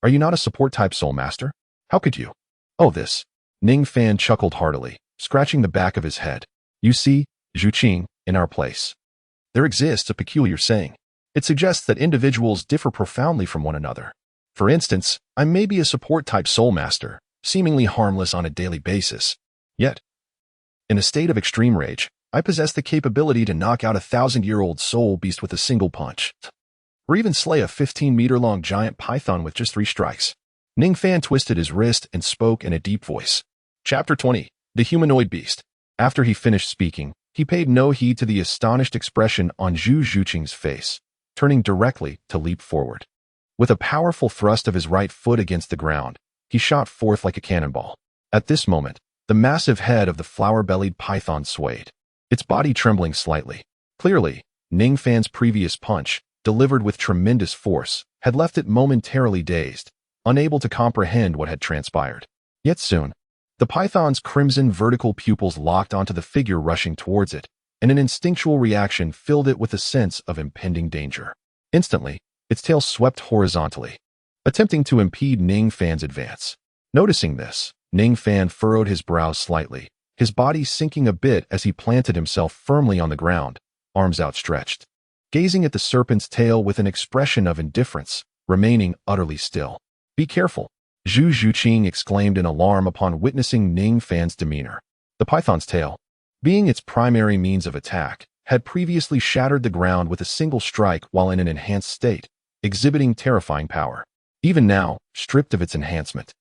Are you not a support-type soul master? How could you? Oh, this. Ning Fan chuckled heartily, scratching the back of his head. You see, Zhuqing, in our place, there exists a peculiar saying. It suggests that individuals differ profoundly from one another. For instance, I may be a support-type soul master, seemingly harmless on a daily basis. Yet, in a state of extreme rage, I possess the capability to knock out a 1,000-year-old soul beast with a single punch, or even slay a 15-meter-long giant python with just 3 strikes. Ning Fan twisted his wrist and spoke in a deep voice. Chapter 20. The Humanoid Beast. After he finished speaking, he paid no heed to the astonished expression on Zhu Zhuqing's face, turning directly to leap forward. With a powerful thrust of his right foot against the ground, he shot forth like a cannonball. At this moment, the massive head of the flower-bellied python swayed, its body trembling slightly. Clearly, Ning Fan's previous punch, delivered with tremendous force, had left it momentarily dazed, unable to comprehend what had transpired. Yet soon, the python's crimson vertical pupils locked onto the figure rushing towards it, and an instinctual reaction filled it with a sense of impending danger. Instantly, its tail swept horizontally, attempting to impede Ning Fan's advance. Noticing this, Ning Fan furrowed his brows slightly, his body sinking a bit as he planted himself firmly on the ground, arms outstretched, gazing at the serpent's tail with an expression of indifference, remaining utterly still. Be careful, Zhu Zhuqing exclaimed in alarm upon witnessing Ning Fan's demeanor. The python's tail, being its primary means of attack, had previously shattered the ground with a single strike while in an enhanced state, exhibiting terrifying power. Even now, stripped of its enhancement,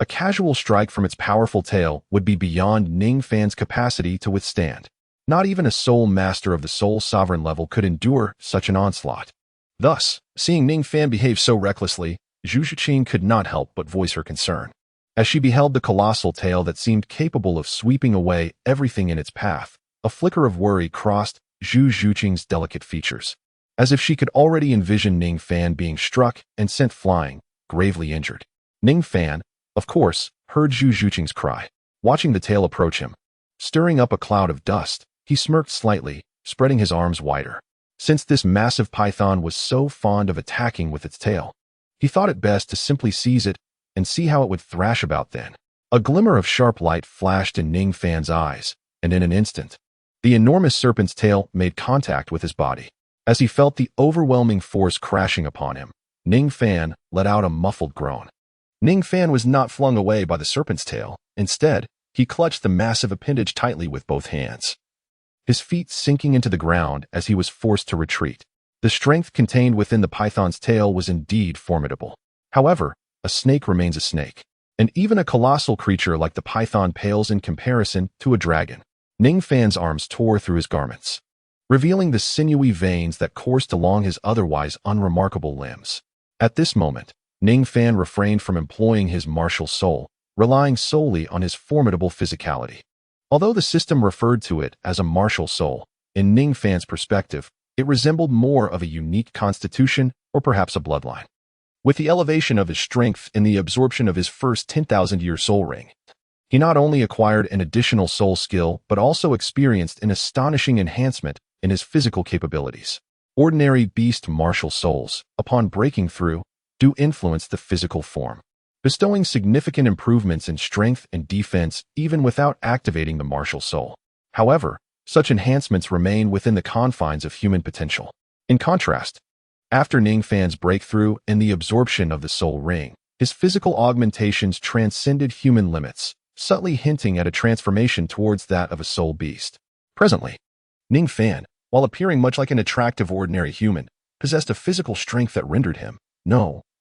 a casual strike from its powerful tail would be beyond Ning Fan's capacity to withstand. Not even a soul master of the soul sovereign level could endure such an onslaught. Thus, seeing Ning Fan behave so recklessly, Zhu Shiqing could not help but voice her concern. As she beheld the colossal tail that seemed capable of sweeping away everything in its path, a flicker of worry crossed Zhu Shiqing's delicate features, as if she could already envision Ning Fan being struck and sent flying, gravely injured. Ning Fan, of course, heard Zhu Shiqing's cry, watching the tail approach him. Stirring up a cloud of dust, he smirked slightly, spreading his arms wider. Since this massive python was so fond of attacking with its tail, he thought it best to simply seize it and see how it would thrash about then. A glimmer of sharp light flashed in Ning Fan's eyes, and in an instant, the enormous serpent's tail made contact with his body. As he felt the overwhelming force crashing upon him, Ning Fan let out a muffled groan. Ning Fan was not flung away by the serpent's tail. Instead, he clutched the massive appendage tightly with both hands, his feet sinking into the ground as he was forced to retreat. The strength contained within the python's tail was indeed formidable. However, a snake remains a snake, and even a colossal creature like the python pales in comparison to a dragon. Ning Fan's arms tore through his garments, revealing the sinewy veins that coursed along his otherwise unremarkable limbs. At this moment, Ning Fan refrained from employing his martial soul, relying solely on his formidable physicality. Although the system referred to it as a martial soul, in Ning Fan's perspective, it resembled more of a unique constitution or perhaps a bloodline. With the elevation of his strength and the absorption of his first 10,000-year soul ring, he not only acquired an additional soul skill but also experienced an astonishing enhancement in his physical capabilities. Ordinary beast martial souls, upon breaking through, do influence the physical form, bestowing significant improvements in strength and defense even without activating the martial soul. However, such enhancements remain within the confines of human potential. In contrast, after Ning Fan's breakthrough and the absorption of the soul ring, his physical augmentations transcended human limits, subtly hinting at a transformation towards that of a soul beast. Presently, Ning Fan, while appearing much like an attractive ordinary human, possessed a physical strength that rendered him,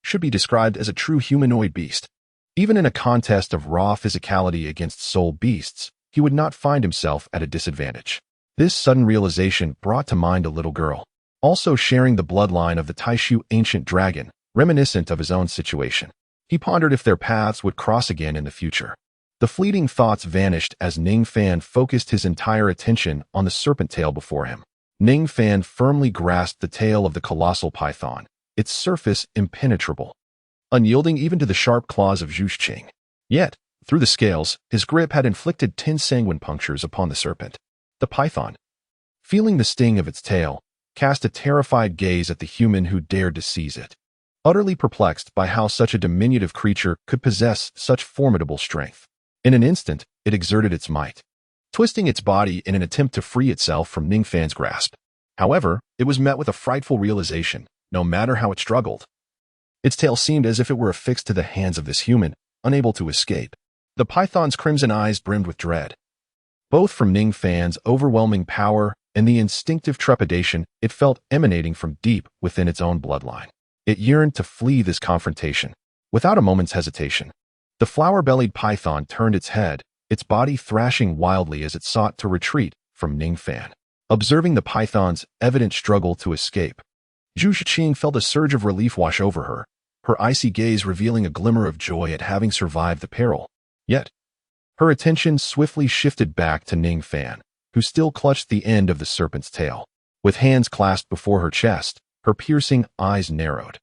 should be described as a true humanoid beast. Even in a contest of raw physicality against soul beasts, he would not find himself at a disadvantage. This sudden realization brought to mind a little girl, also sharing the bloodline of the Taishu ancient dragon, reminiscent of his own situation. He pondered if their paths would cross again in the future. The fleeting thoughts vanished as Ning Fan focused his entire attention on the serpent tail before him. Ning Fan firmly grasped the tail of the colossal python, its surface impenetrable, unyielding even to the sharp claws of Zhu Shiqing. Yet, through the scales, his grip had inflicted 10 sanguine punctures upon the serpent. The python, feeling the sting of its tail, cast a terrified gaze at the human who dared to seize it, utterly perplexed by how such a diminutive creature could possess such formidable strength. In an instant, it exerted its might, twisting its body in an attempt to free itself from Ning Fan's grasp. However, it was met with a frightful realization. No matter how it struggled, its tail seemed as if it were affixed to the hands of this human, unable to escape. The python's crimson eyes brimmed with dread, both from Ning Fan's overwhelming power and the instinctive trepidation it felt emanating from deep within its own bloodline. It yearned to flee this confrontation. Without a moment's hesitation, the flower-bellied python turned its head, its body thrashing wildly as it sought to retreat from Ning Fan. Observing the python's evident struggle to escape, Zhu Shiqing felt a surge of relief wash over her, her icy gaze revealing a glimmer of joy at having survived the peril. Yet, her attention swiftly shifted back to Ning Fan, who still clutched the end of the serpent's tail. With hands clasped before her chest, her piercing eyes narrowed,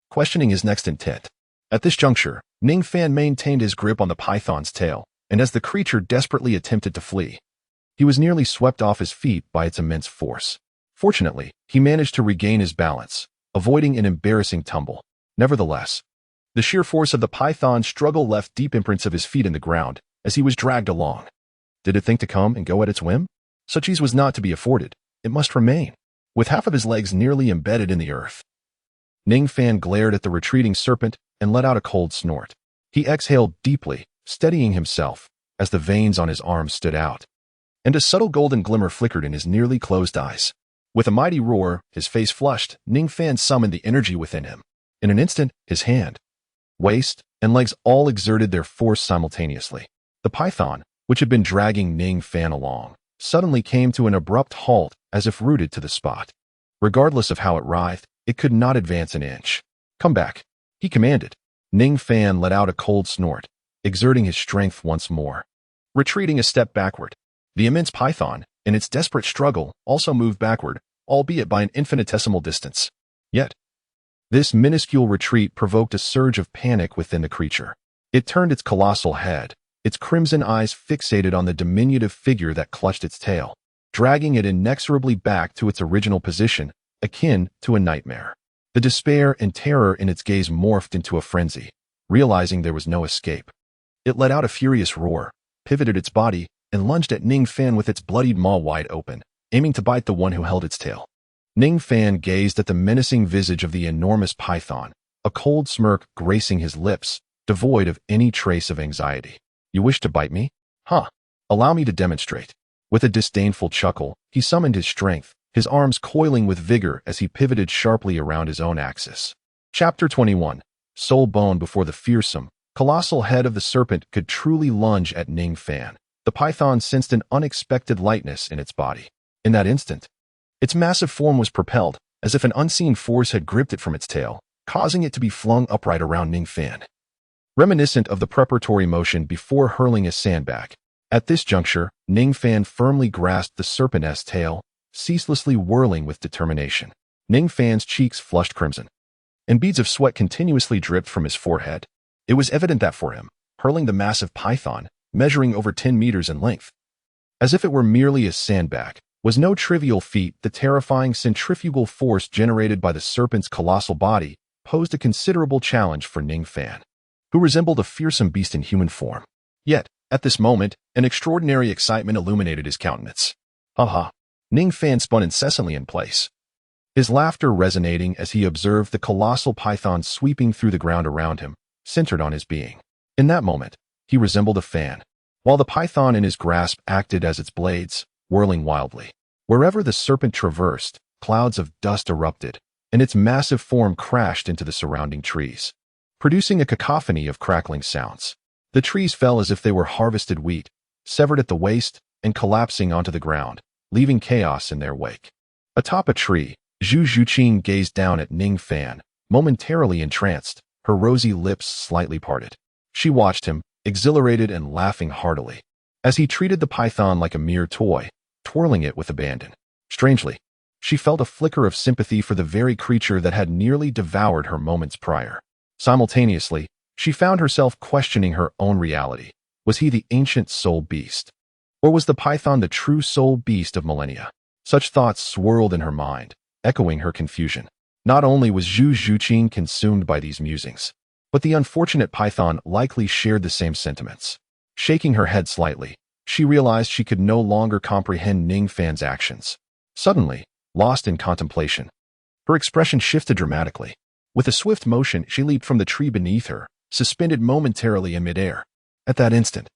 questioning his next intent. At this juncture, Ning Fan maintained his grip on the python's tail, and as the creature desperately attempted to flee, he was nearly swept off his feet by its immense force. Fortunately, he managed to regain his balance, avoiding an embarrassing tumble. Nevertheless, the sheer force of the python's struggle left deep imprints of his feet in the ground as he was dragged along. Did it think to come and go at its whim? Such ease was not to be afforded. It must remain, with half of his legs nearly embedded in the earth. Ning Fan glared at the retreating serpent and let out a cold snort. He exhaled deeply, steadying himself as the veins on his arms stood out, and a subtle golden glimmer flickered in his nearly closed eyes. With a mighty roar, his face flushed, Ning Fan summoned the energy within him. In an instant, his hand, waist, and legs all exerted their force simultaneously. The python, which had been dragging Ning Fan along, suddenly came to an abrupt halt as if rooted to the spot. Regardless of how it writhed, it could not advance an inch. "Come back," he commanded. Ning Fan let out a cold snort, exerting his strength once more. Retreating a step backward, the immense python, in its desperate struggle, also moved backward, albeit by an infinitesimal distance. Yet, this minuscule retreat provoked a surge of panic within the creature. It turned its colossal head, its crimson eyes fixated on the diminutive figure that clutched its tail, dragging it inexorably back to its original position, akin to a nightmare. The despair and terror in its gaze morphed into a frenzy, realizing there was no escape. It let out a furious roar, pivoted its body, and lunged at Ning Fan with its bloodied maw wide open, aiming to bite the one who held its tail. Ning Fan gazed at the menacing visage of the enormous python, a cold smirk gracing his lips, devoid of any trace of anxiety. "You wish to bite me? Huh. Allow me to demonstrate." With a disdainful chuckle, he summoned his strength, his arms coiling with vigor as he pivoted sharply around his own axis. Chapter 21. Soul bone. Before the fearsome, colossal head of the serpent could truly lunge at Ning Fan, the python sensed an unexpected lightness in its body. In that instant, its massive form was propelled, as if an unseen force had gripped it from its tail, causing it to be flung upright around Ning Fan. Reminiscent of the preparatory motion before hurling a sandbag, at this juncture, Ning Fan firmly grasped the serpent's tail, ceaselessly whirling with determination. Ning Fan's cheeks flushed crimson, and beads of sweat continuously dripped from his forehead. It was evident that for him, hurling the massive python, measuring over 10 meters in length, as if it were merely a sandbag, was no trivial feat. The terrifying centrifugal force generated by the serpent's colossal body posed a considerable challenge for Ning Fan, who resembled a fearsome beast in human form. Yet, at this moment, an extraordinary excitement illuminated his countenance. "Ha!" Ning Fan spun incessantly in place, his laughter resonating as he observed the colossal python sweeping through the ground around him, centered on his being. In that moment, he resembled a fan, while the python in his grasp acted as its blades, whirling wildly. Wherever the serpent traversed, clouds of dust erupted, and its massive form crashed into the surrounding trees, producing a cacophony of crackling sounds. The trees fell as if they were harvested wheat, severed at the waist and collapsing onto the ground, leaving chaos in their wake. Atop a tree, Zhu Zhuqing gazed down at Ning Fan, momentarily entranced, her rosy lips slightly parted. She watched him, exhilarated and laughing heartily, as he treated the python like a mere toy, twirling it with abandon. Strangely, she felt a flicker of sympathy for the very creature that had nearly devoured her moments prior. Simultaneously, she found herself questioning her own reality. Was he the ancient soul beast? Or was the python the true soul beast of millennia? Such thoughts swirled in her mind, echoing her confusion. Not only was Zhu Zhuqing consumed by these musings, but the unfortunate python likely shared the same sentiments. Shaking her head slightly, she realized she could no longer comprehend Ning Fan's actions. Suddenly, lost in contemplation, her expression shifted dramatically. With a swift motion, she leaped from the tree beneath her, suspended momentarily in midair. At that instant,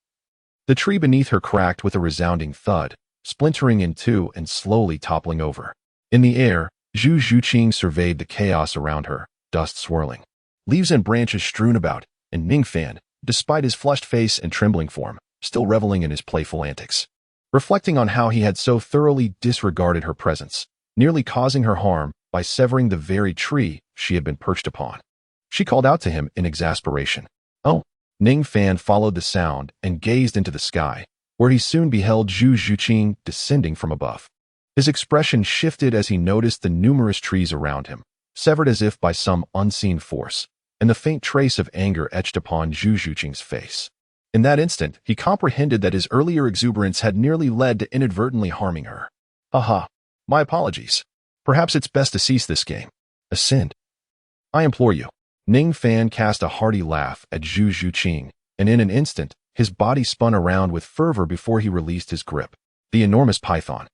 the tree beneath her cracked with a resounding thud, splintering in two and slowly toppling over. In the air, Zhu Zhuqing surveyed the chaos around her, dust swirling, leaves and branches strewn about, and Ning Fan, despite his flushed face and trembling form, still reveling in his playful antics. Reflecting on how he had so thoroughly disregarded her presence, nearly causing her harm by severing the very tree she had been perched upon, she called out to him in exasperation. "Oh!" Ning Fan followed the sound and gazed into the sky, where he soon beheld Zhu Zhuqing descending from above. His expression shifted as he noticed the numerous trees around him, severed as if by some unseen force, and the faint trace of anger etched upon Zhu Zhuqing's face. In that instant, he comprehended that his earlier exuberance had nearly led to inadvertently harming her. "Aha! My apologies. Perhaps it's best to cease this game. Ascend. I implore you." Ning Fan cast a hearty laugh at Zhu Zhuqing, and in an instant, his body spun around with fervor before he released his grip. The enormous python,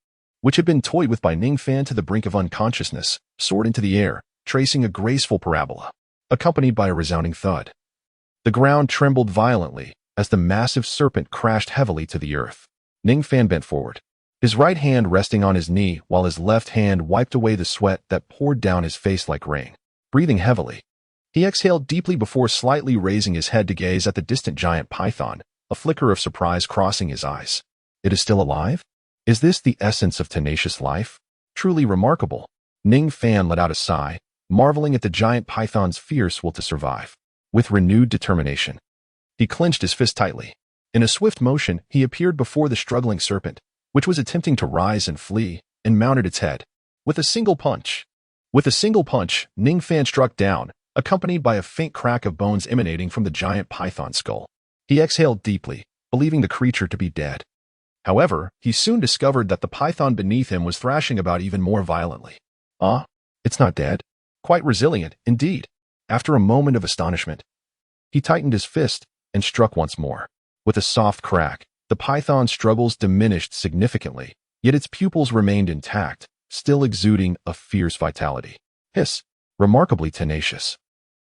which had been toyed with by Ning Fan to the brink of unconsciousness, soared into the air, tracing a graceful parabola, accompanied by a resounding thud. The ground trembled violently as the massive serpent crashed heavily to the earth. Ning Fan bent forward, his right hand resting on his knee while his left hand wiped away the sweat that poured down his face like rain. Breathing heavily, he exhaled deeply before slightly raising his head to gaze at the distant giant python, a flicker of surprise crossing his eyes. "It is still alive?" Is this the essence of tenacious life? Truly remarkable. Ning Fan let out a sigh, marveling at the giant python's fierce will to survive. With renewed determination, he clenched his fist tightly. In a swift motion, he appeared before the struggling serpent, which was attempting to rise and flee, and mounted its head. With a single punch, Ning Fan struck down, accompanied by a faint crack of bones emanating from the giant python skull. He exhaled deeply, believing the creature to be dead. However, he soon discovered that the python beneath him was thrashing about even more violently. It's not dead. Quite resilient, indeed. After a moment of astonishment, he tightened his fist and struck once more. With a soft crack, the python's struggles diminished significantly, yet its pupils remained intact, still exuding a fierce vitality. Hiss, remarkably tenacious.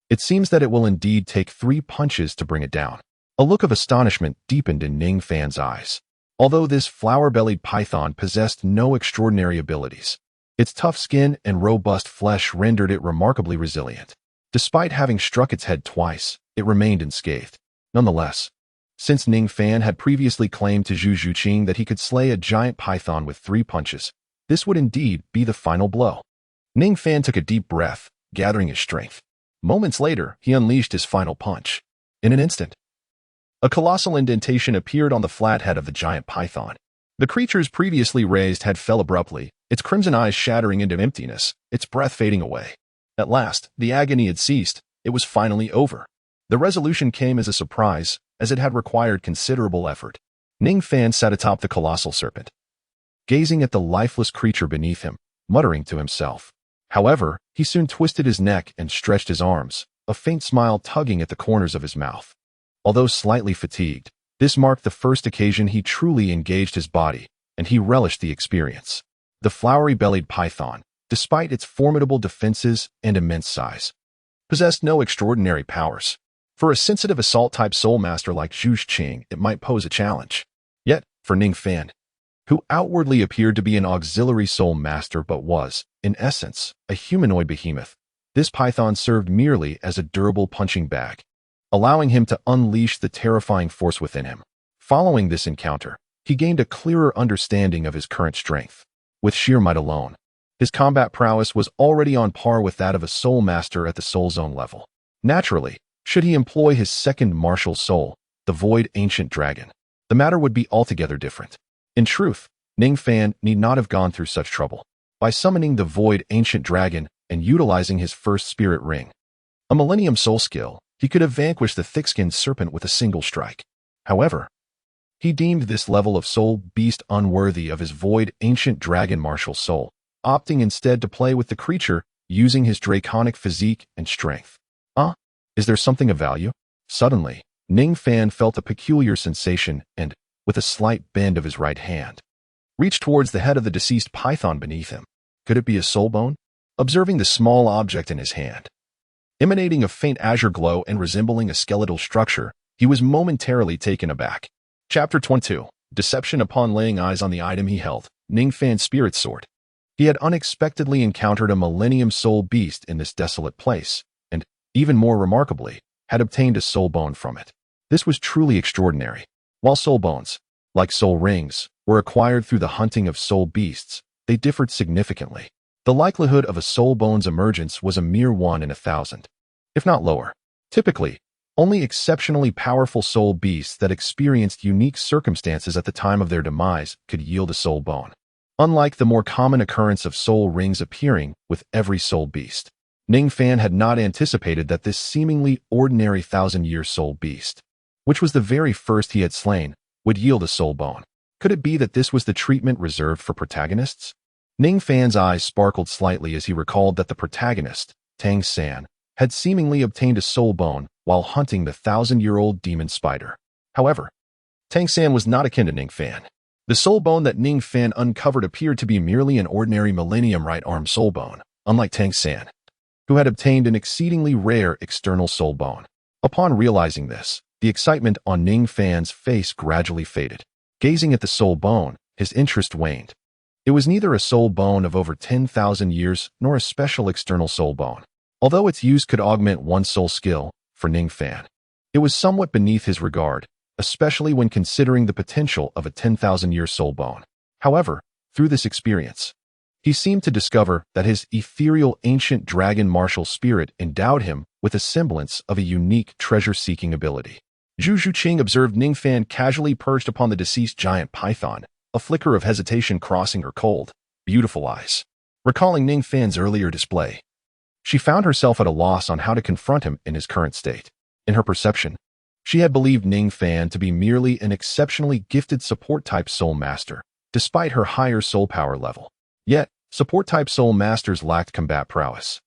It seems that it will indeed take 3 punches to bring it down. A look of astonishment deepened in Ning Fan's eyes. Although this flower-bellied python possessed no extraordinary abilities, its tough skin and robust flesh rendered it remarkably resilient. Despite having struck its head twice, it remained unscathed. Nonetheless, since Ning Fan had previously claimed to Zhu Zhuqing that he could slay a giant python with 3 punches, this would indeed be the final blow. Ning Fan took a deep breath, gathering his strength. Moments later, he unleashed his final punch. In an instant, a colossal indentation appeared on the flat head of the giant python. The creature's previously raised head fell abruptly, its crimson eyes shattering into emptiness, its breath fading away. At last, the agony had ceased. It was finally over. The resolution came as a surprise, as it had required considerable effort. Ning Fan sat atop the colossal serpent, gazing at the lifeless creature beneath him, muttering to himself. However, he soon twisted his neck and stretched his arms, a faint smile tugging at the corners of his mouth. Although slightly fatigued, this marked the first occasion he truly engaged his body, and he relished the experience. The flowery-bellied python, despite its formidable defenses and immense size, possessed no extraordinary powers. For a sensitive assault-type soul master like Zhu Zhuqing, it might pose a challenge. Yet, for Ning Fan, who outwardly appeared to be an auxiliary soul master but was, in essence, a humanoid behemoth, this python served merely as a durable punching bag, allowing him to unleash the terrifying force within him. Following this encounter, he gained a clearer understanding of his current strength. With sheer might alone, his combat prowess was already on par with that of a soul master at the soul zone level. Naturally, should he employ his second martial soul, the Void Ancient Dragon, the matter would be altogether different. In truth, Ning Fan need not have gone through such trouble. By summoning the Void Ancient Dragon and utilizing his first spirit ring, a Millennium Soul skill, he could have vanquished the thick-skinned serpent with a single strike. However, he deemed this level of soul beast unworthy of his Void Ancient Dragon martial soul, opting instead to play with the creature using his draconic physique and strength. Is there something of value? Suddenly, Ning Fan felt a peculiar sensation and, with a slight bend of his right hand, reached towards the head of the deceased python beneath him. Could it be a soul bone? Observing the small object in his hand, emanating a faint azure glow and resembling a skeletal structure, he was momentarily taken aback. Chapter 22. Deception. Upon laying eyes on the item he held, Ning Fan's spirit sword, he had unexpectedly encountered a Millennium Soul beast in this desolate place, and, even more remarkably, had obtained a soul bone from it. This was truly extraordinary. While soul bones, like soul rings, were acquired through the hunting of soul beasts, they differed significantly. The likelihood of a soul bone's emergence was a mere 1 in 1,000, if not lower. Typically, only exceptionally powerful soul beasts that experienced unique circumstances at the time of their demise could yield a soul bone. Unlike the more common occurrence of soul rings appearing with every soul beast, Ning Fan had not anticipated that this seemingly ordinary 1,000-year soul beast, which was the very first he had slain, would yield a soul bone. Could it be that this was the treatment reserved for protagonists? Ning Fan's eyes sparkled slightly as he recalled that the protagonist, Tang San, had seemingly obtained a soul bone while hunting the 1,000-year-old demon spider. However, Tang San was not akin to Ning Fan. The soul bone that Ning Fan uncovered appeared to be merely an ordinary Millennium right arm soul bone, unlike Tang San, who had obtained an exceedingly rare external soul bone. Upon realizing this, the excitement on Ning Fan's face gradually faded. Gazing at the soul bone, his interest waned. It was neither a soul bone of over 10,000 years nor a special external soul bone. Although its use could augment one's soul skill, for Ning Fan, it was somewhat beneath his regard, especially when considering the potential of a 10,000-year soul bone. However, through this experience, he seemed to discover that his ethereal ancient dragon martial spirit endowed him with a semblance of a unique treasure-seeking ability. Zhu Zhuqing observed Ning Fan casually perched upon the deceased giant python, a flicker of hesitation crossing her cold, beautiful eyes. Recalling Ning Fan's earlier display, she found herself at a loss on how to confront him in his current state. In her perception, she had believed Ning Fan to be merely an exceptionally gifted support-type soul master, despite her higher soul power level. Yet, support-type soul masters lacked combat prowess,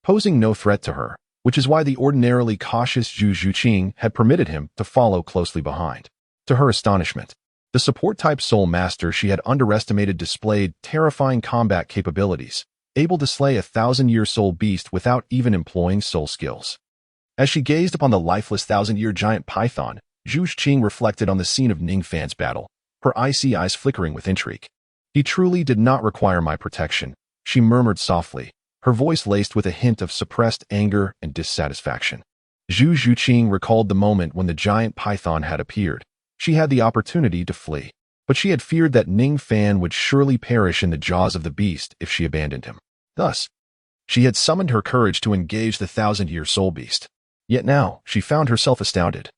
posing no threat to her, which is why the ordinarily cautious Zhu Zhuqing had permitted him to follow closely behind. To her astonishment, the support-type soul master she had underestimated displayed terrifying combat capabilities, able to slay a 1,000-year soul beast without even employing soul skills. As she gazed upon the lifeless 1,000-year giant python, Zhu Zhuqing reflected on the scene of Ning Fan's battle, her icy eyes flickering with intrigue. "He truly did not require my protection," she murmured softly, her voice laced with a hint of suppressed anger and dissatisfaction. Zhu Zhuqing recalled the moment when the giant python had appeared. She had the opportunity to flee, but she had feared that Ning Fan would surely perish in the jaws of the beast if she abandoned him. Thus, she had summoned her courage to engage the 1,000-year soul beast. Yet now, she found herself astounded,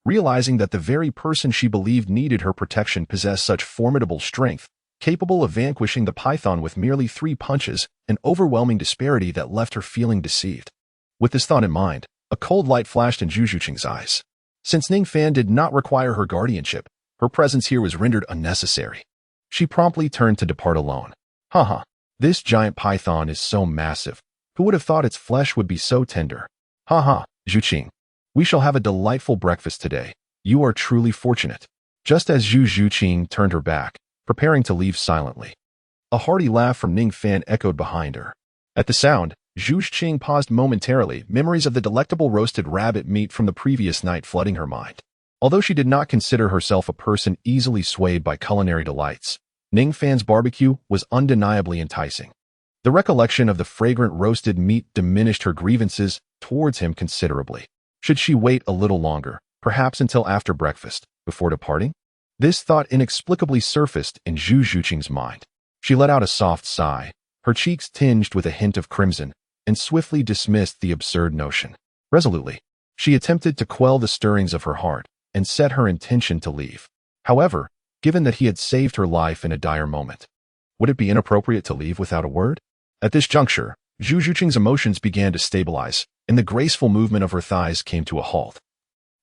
realizing that the very person she believed needed her protection possessed such formidable strength, capable of vanquishing the python with merely 3 punches, an overwhelming disparity that left her feeling deceived. With this thought in mind, a cold light flashed in Zhu Zhuqing's eyes. Since Ning Fan did not require her guardianship, her presence here was rendered unnecessary. She promptly turned to depart alone. Haha, this giant python is so massive. Who would have thought its flesh would be so tender? Haha, Zhuqing. We shall have a delightful breakfast today. You are truly fortunate. Just as Zhu Zhuqing turned her back, preparing to leave silently, a hearty laugh from Ning Fan echoed behind her. At the sound, Zhu Zhuqing paused momentarily, memories of the delectable roasted rabbit meat from the previous night flooding her mind. Although she did not consider herself a person easily swayed by culinary delights, Ning Fan's barbecue was undeniably enticing. The recollection of the fragrant roasted meat diminished her grievances towards him considerably. Should she wait a little longer, perhaps until after breakfast, before departing? This thought inexplicably surfaced in Zhu Zhuqing's mind. She let out a soft sigh, her cheeks tinged with a hint of crimson, and swiftly dismissed the absurd notion. Resolutely, she attempted to quell the stirrings of her heart and set her intention to leave. However, given that he had saved her life in a dire moment, would it be inappropriate to leave without a word? At this juncture, Zhu Zhuqing's emotions began to stabilize, and the graceful movement of her thighs came to a halt,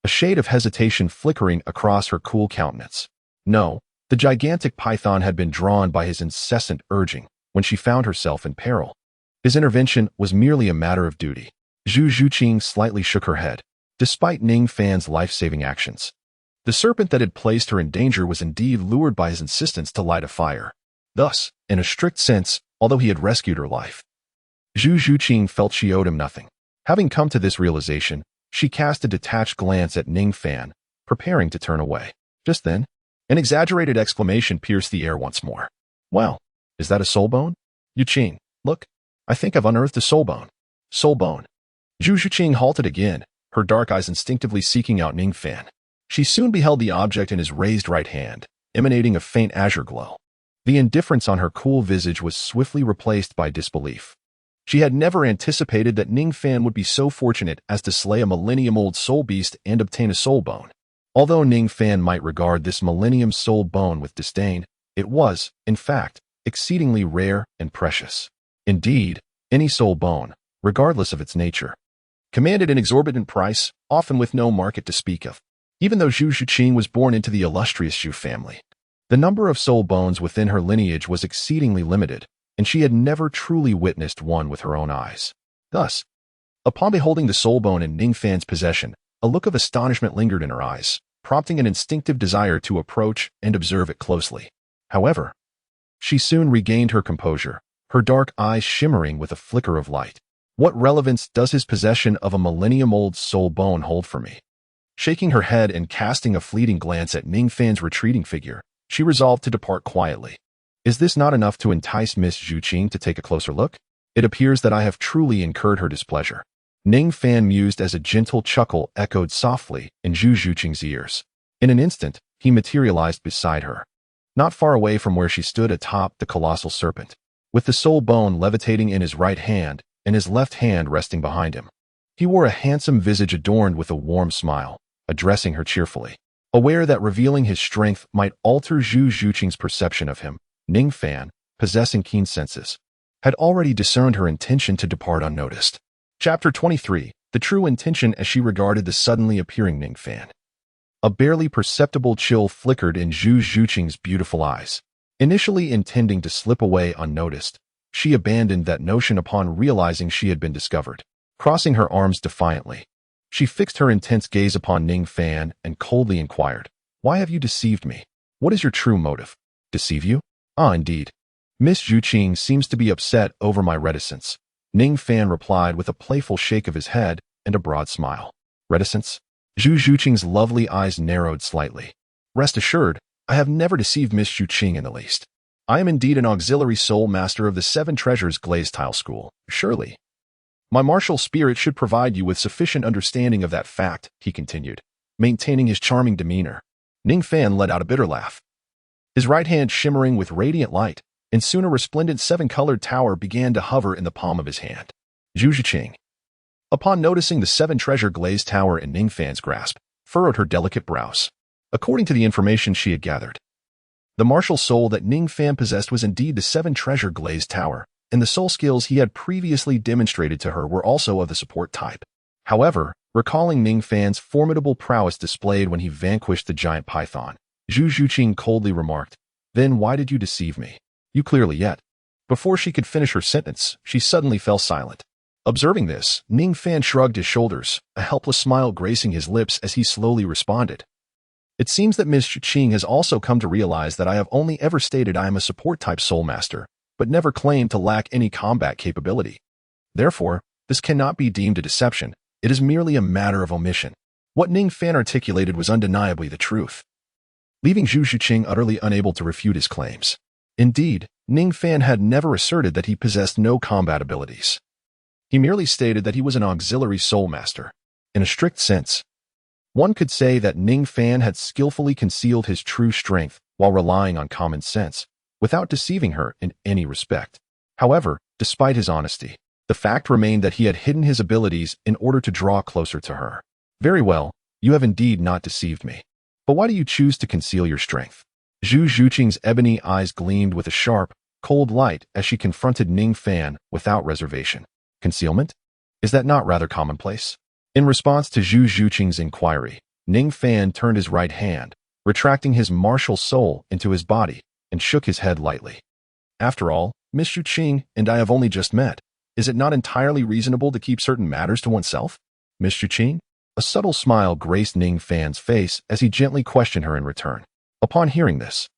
a shade of hesitation flickering across her cool countenance. No, the gigantic python had been drawn by his incessant urging when she found herself in peril. His intervention was merely a matter of duty. Zhu Zhuqing slightly shook her head, despite Ning Fan's life-saving actions. The serpent that had placed her in danger was indeed lured by his insistence to light a fire. Thus, in a strict sense, although he had rescued her life, Zhu Zhuqing felt she owed him nothing. Having come to this realization, she cast a detached glance at Ning Fan, preparing to turn away. Just then, an exaggerated exclamation pierced the air once more. "Well, is that a soul bone? Zhuqing, look. I think I've unearthed a soul bone." Soul bone. Zhu Zhuqing halted again, her dark eyes instinctively seeking out Ning Fan. She soon beheld the object in his raised right hand, emanating a faint azure glow. The indifference on her cool visage was swiftly replaced by disbelief. She had never anticipated that Ning Fan would be so fortunate as to slay a millennium-old soul beast and obtain a soul bone. Although Ning Fan might regard this millennium soul bone with disdain, it was, in fact, exceedingly rare and precious. Indeed, any soul bone, regardless of its nature, commanded an exorbitant price, often with no market to speak of. Even though Zhu Zhuqing was born into the illustrious Zhu family, the number of soul bones within her lineage was exceedingly limited, and she had never truly witnessed one with her own eyes. Thus, upon beholding the soul bone in Ning Fan's possession, a look of astonishment lingered in her eyes, prompting an instinctive desire to approach and observe it closely. However, she soon regained her composure, her dark eyes shimmering with a flicker of light. What relevance does his possession of a millennium-old soul bone hold for me? Shaking her head and casting a fleeting glance at Ning Fan's retreating figure, she resolved to depart quietly. Is this not enough to entice Miss Zhuqing to take a closer look? It appears that I have truly incurred her displeasure. Ning Fan mused as a gentle chuckle echoed softly in Zhu Zhuqing's ears. In an instant, he materialized beside her. not far away from where she stood atop the colossal serpent, with the soul bone levitating in his right hand and his left hand resting behind him. He wore a handsome visage adorned with a warm smile, addressing her cheerfully. Aware that revealing his strength might alter Zhu Zhuqing's perception of him, Ning Fan, possessing keen senses, had already discerned her intention to depart unnoticed. Chapter 23. The true intention as she regarded the suddenly appearing Ning Fan. A barely perceptible chill flickered in Zhu Zhuqing's beautiful eyes. Initially intending to slip away unnoticed, she abandoned that notion upon realizing she had been discovered. Crossing her arms defiantly, she fixed her intense gaze upon Ning Fan and coldly inquired, "Why have you deceived me? What is your true motive? Deceive you? Ah, indeed. Miss Zhuqing seems to be upset over my reticence." Ning Fan replied with a playful shake of his head and a broad smile. Reticence? Zhu Zhuqing's lovely eyes narrowed slightly. Rest assured, I have never deceived Miss Zhuqing in the least. I am indeed an auxiliary soul master of the Seven Treasures Glazed Tile School, surely. My martial spirit should provide you with sufficient understanding of that fact, he continued, maintaining his charming demeanor. Ning Fan let out a bitter laugh, his right hand shimmering with radiant light, and soon a resplendent seven-colored tower began to hover in the palm of his hand. Zhu Zhuqing, upon noticing the seven-treasure glazed tower in Ning Fan's grasp, furrowed her delicate brows. According to the information she had gathered, the martial soul that Ning Fan possessed was indeed the seven-treasure glazed tower, and the soul skills he had previously demonstrated to her were also of the support type. However, recalling Ning Fan's formidable prowess displayed when he vanquished the giant python, Zhu Zhuqing coldly remarked, "Then why did you deceive me? You clearly yet." Before she could finish her sentence, she suddenly fell silent. Observing this, Ning Fan shrugged his shoulders, a helpless smile gracing his lips as he slowly responded. "It seems that Miss Zhuqing has also come to realize that I have only ever stated I am a support-type soul master, but never claimed to lack any combat capability. Therefore, this cannot be deemed a deception. It is merely a matter of omission." What Ning Fan articulated was undeniably the truth, leaving Zhu Zhuqing utterly unable to refute his claims. Indeed, Ning Fan had never asserted that he possessed no combat abilities. He merely stated that he was an auxiliary soul master. In a strict sense, one could say that Ning Fan had skillfully concealed his true strength while relying on common sense, without deceiving her in any respect. However, despite his honesty, the fact remained that he had hidden his abilities in order to draw closer to her. "Very well, you have indeed not deceived me. But why do you choose to conceal your strength?" Zhu Zhuqing's ebony eyes gleamed with a sharp, cold light as she confronted Ning Fan without reservation. "Concealment? Is that not rather commonplace?" In response to Zhu Zhuqing's inquiry, Ning Fan turned his right hand, retracting his martial soul into his body, and shook his head lightly. "After all, Miss Zhuqing and I have only just met. Is it not entirely reasonable to keep certain matters to oneself?" "Miss Zhuqing?" A subtle smile graced Ning Fan's face as he gently questioned her in return. Upon hearing this,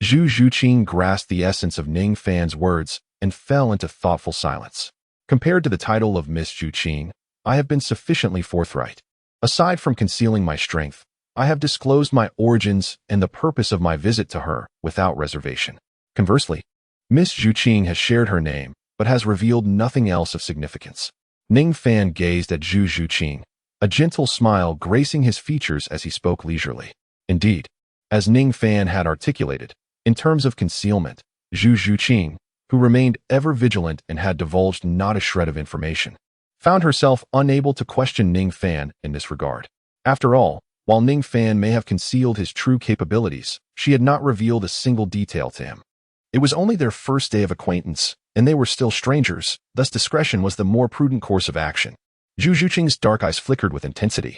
Zhu Zhuqing grasped the essence of Ning Fan's words and fell into thoughtful silence. Compared to the title of Miss Zhuqing, I have been sufficiently forthright. Aside from concealing my strength, I have disclosed my origins and the purpose of my visit to her without reservation. Conversely, Miss Zhuqing has shared her name, but has revealed nothing else of significance. Ning Fan gazed at Zhu Zhuqing, a gentle smile gracing his features as he spoke leisurely. Indeed, as Ning Fan had articulated, in terms of concealment, Zhu Zhuqing, who remained ever vigilant and had divulged not a shred of information, found herself unable to question Ning Fan in this regard. After all, while Ning Fan may have concealed his true capabilities, she had not revealed a single detail to him. It was only their first day of acquaintance, and they were still strangers, thus discretion was the more prudent course of action. Zhu Zhuqing's dark eyes flickered with intensity,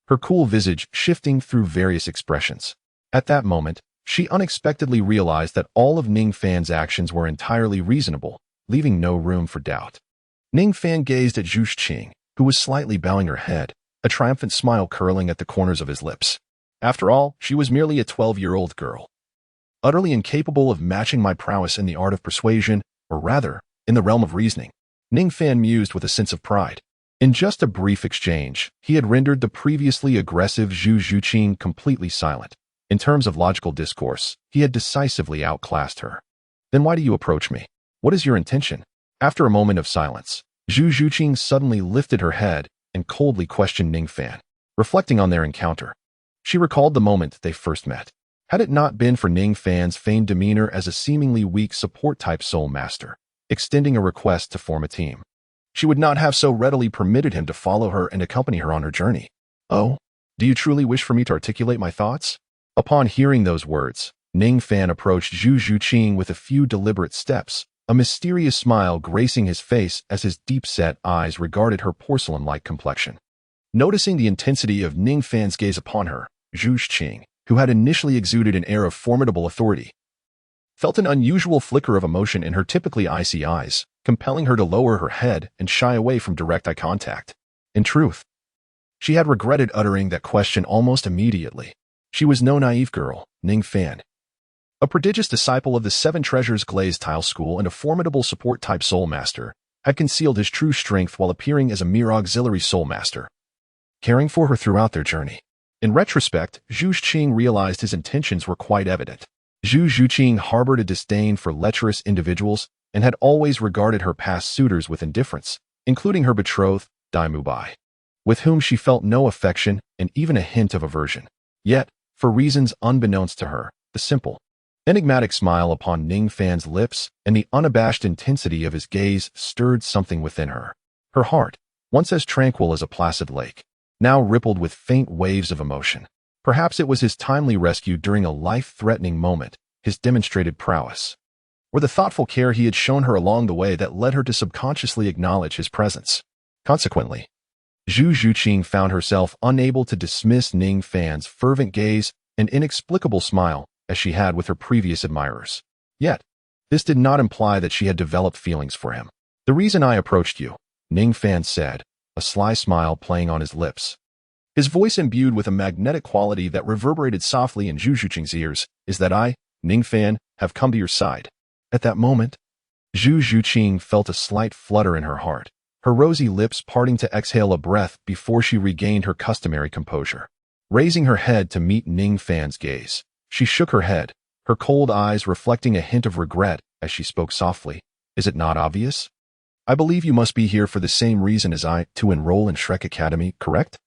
her cool visage shifting through various expressions. At that moment, she unexpectedly realized that all of Ning Fan's actions were entirely reasonable, leaving no room for doubt. Ning Fan gazed at Zhu Zhuqing, who was slightly bowing her head, a triumphant smile curling at the corners of his lips. After all, she was merely a 12-year-old girl, utterly incapable of matching my prowess in the art of persuasion, or rather, in the realm of reasoning. Ning Fan mused with a sense of pride. In just a brief exchange, he had rendered the previously aggressive Zhu Zhuqing completely silent. In terms of logical discourse, he had decisively outclassed her. "Then why do you approach me? What is your intention?" After a moment of silence, Zhu Zhuqing suddenly lifted her head and coldly questioned Ning Fan. Reflecting on their encounter, she recalled the moment they first met. Had it not been for Ning Fan's feigned demeanor as a seemingly weak support-type soul master, extending a request to form a team, she would not have so readily permitted him to follow her and accompany her on her journey. Oh, do you truly wish for me to articulate my thoughts? Upon hearing those words, Ning Fan approached Zhu Zhuqing with a few deliberate steps, a mysterious smile gracing his face as his deep-set eyes regarded her porcelain-like complexion. Noticing the intensity of Ning Fan's gaze upon her, Zhu Zhuqing, who had initially exuded an air of formidable authority, felt an unusual flicker of emotion in her typically icy eyes, compelling her to lower her head and shy away from direct eye contact. In truth, she had regretted uttering that question almost immediately. She was no naive girl, Ning Fan, a prodigious disciple of the Seven Treasures Glazed Tile School and a formidable support-type soul master, had concealed his true strength while appearing as a mere auxiliary soul master, caring for her throughout their journey. In retrospect, Zhu Zhuqing realized his intentions were quite evident. Zhu Zhuqing harbored a disdain for lecherous individuals and had always regarded her past suitors with indifference, including her betrothed, Dai Mubai, with whom she felt no affection and even a hint of aversion. Yet, for reasons unbeknownst to her, the simple, enigmatic smile upon Ning Fan's lips and the unabashed intensity of his gaze stirred something within her. Her heart, once as tranquil as a placid lake, now rippled with faint waves of emotion. Perhaps it was his timely rescue during a life-threatening moment, his demonstrated prowess, or the thoughtful care he had shown her along the way that led her to subconsciously acknowledge his presence. Consequently, Zhu Zhuqing found herself unable to dismiss Ning Fan's fervent gaze and inexplicable smile as she had with her previous admirers. Yet, this did not imply that she had developed feelings for him. The reason I approached you, Ning Fan said, a sly smile playing on his lips, his voice imbued with a magnetic quality that reverberated softly in Zhu Zhuqing's ears, is that I, Ning Fan, have come to your side. At that moment, Zhu Zhuqing felt a slight flutter in her heart, her rosy lips parting to exhale a breath before she regained her customary composure. Raising her head to meet Ning Fan's gaze, she shook her head, her cold eyes reflecting a hint of regret as she spoke softly. Is it not obvious? I believe you must be here for the same reason as I, to enroll in Shrek Academy, correct?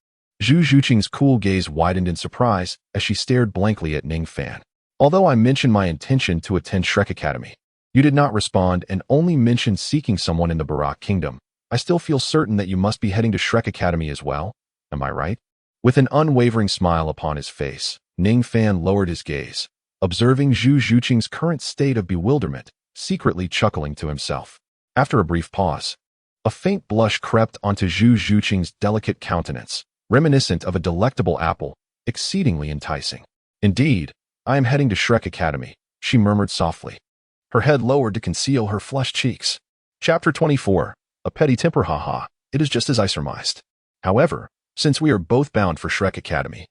Zhu Zhuqing's cool gaze widened in surprise as she stared blankly at Ning Fan. Although I mentioned my intention to attend Shrek Academy, you did not respond and only mentioned seeking someone in the Barak Kingdom. I still feel certain that you must be heading to Shrek Academy as well. Am I right? With an unwavering smile upon his face, Ning Fan lowered his gaze, observing Zhu Zhuqing's current state of bewilderment, secretly chuckling to himself. After a brief pause, a faint blush crept onto Zhu Zhuqing's delicate countenance, reminiscent of a delectable apple, exceedingly enticing. Indeed, I am heading to Shrek Academy, she murmured softly, her head lowered to conceal her flushed cheeks. Chapter 24. A petty temper, haha. It is just as I surmised. However, since we are both bound for Shrek Academy,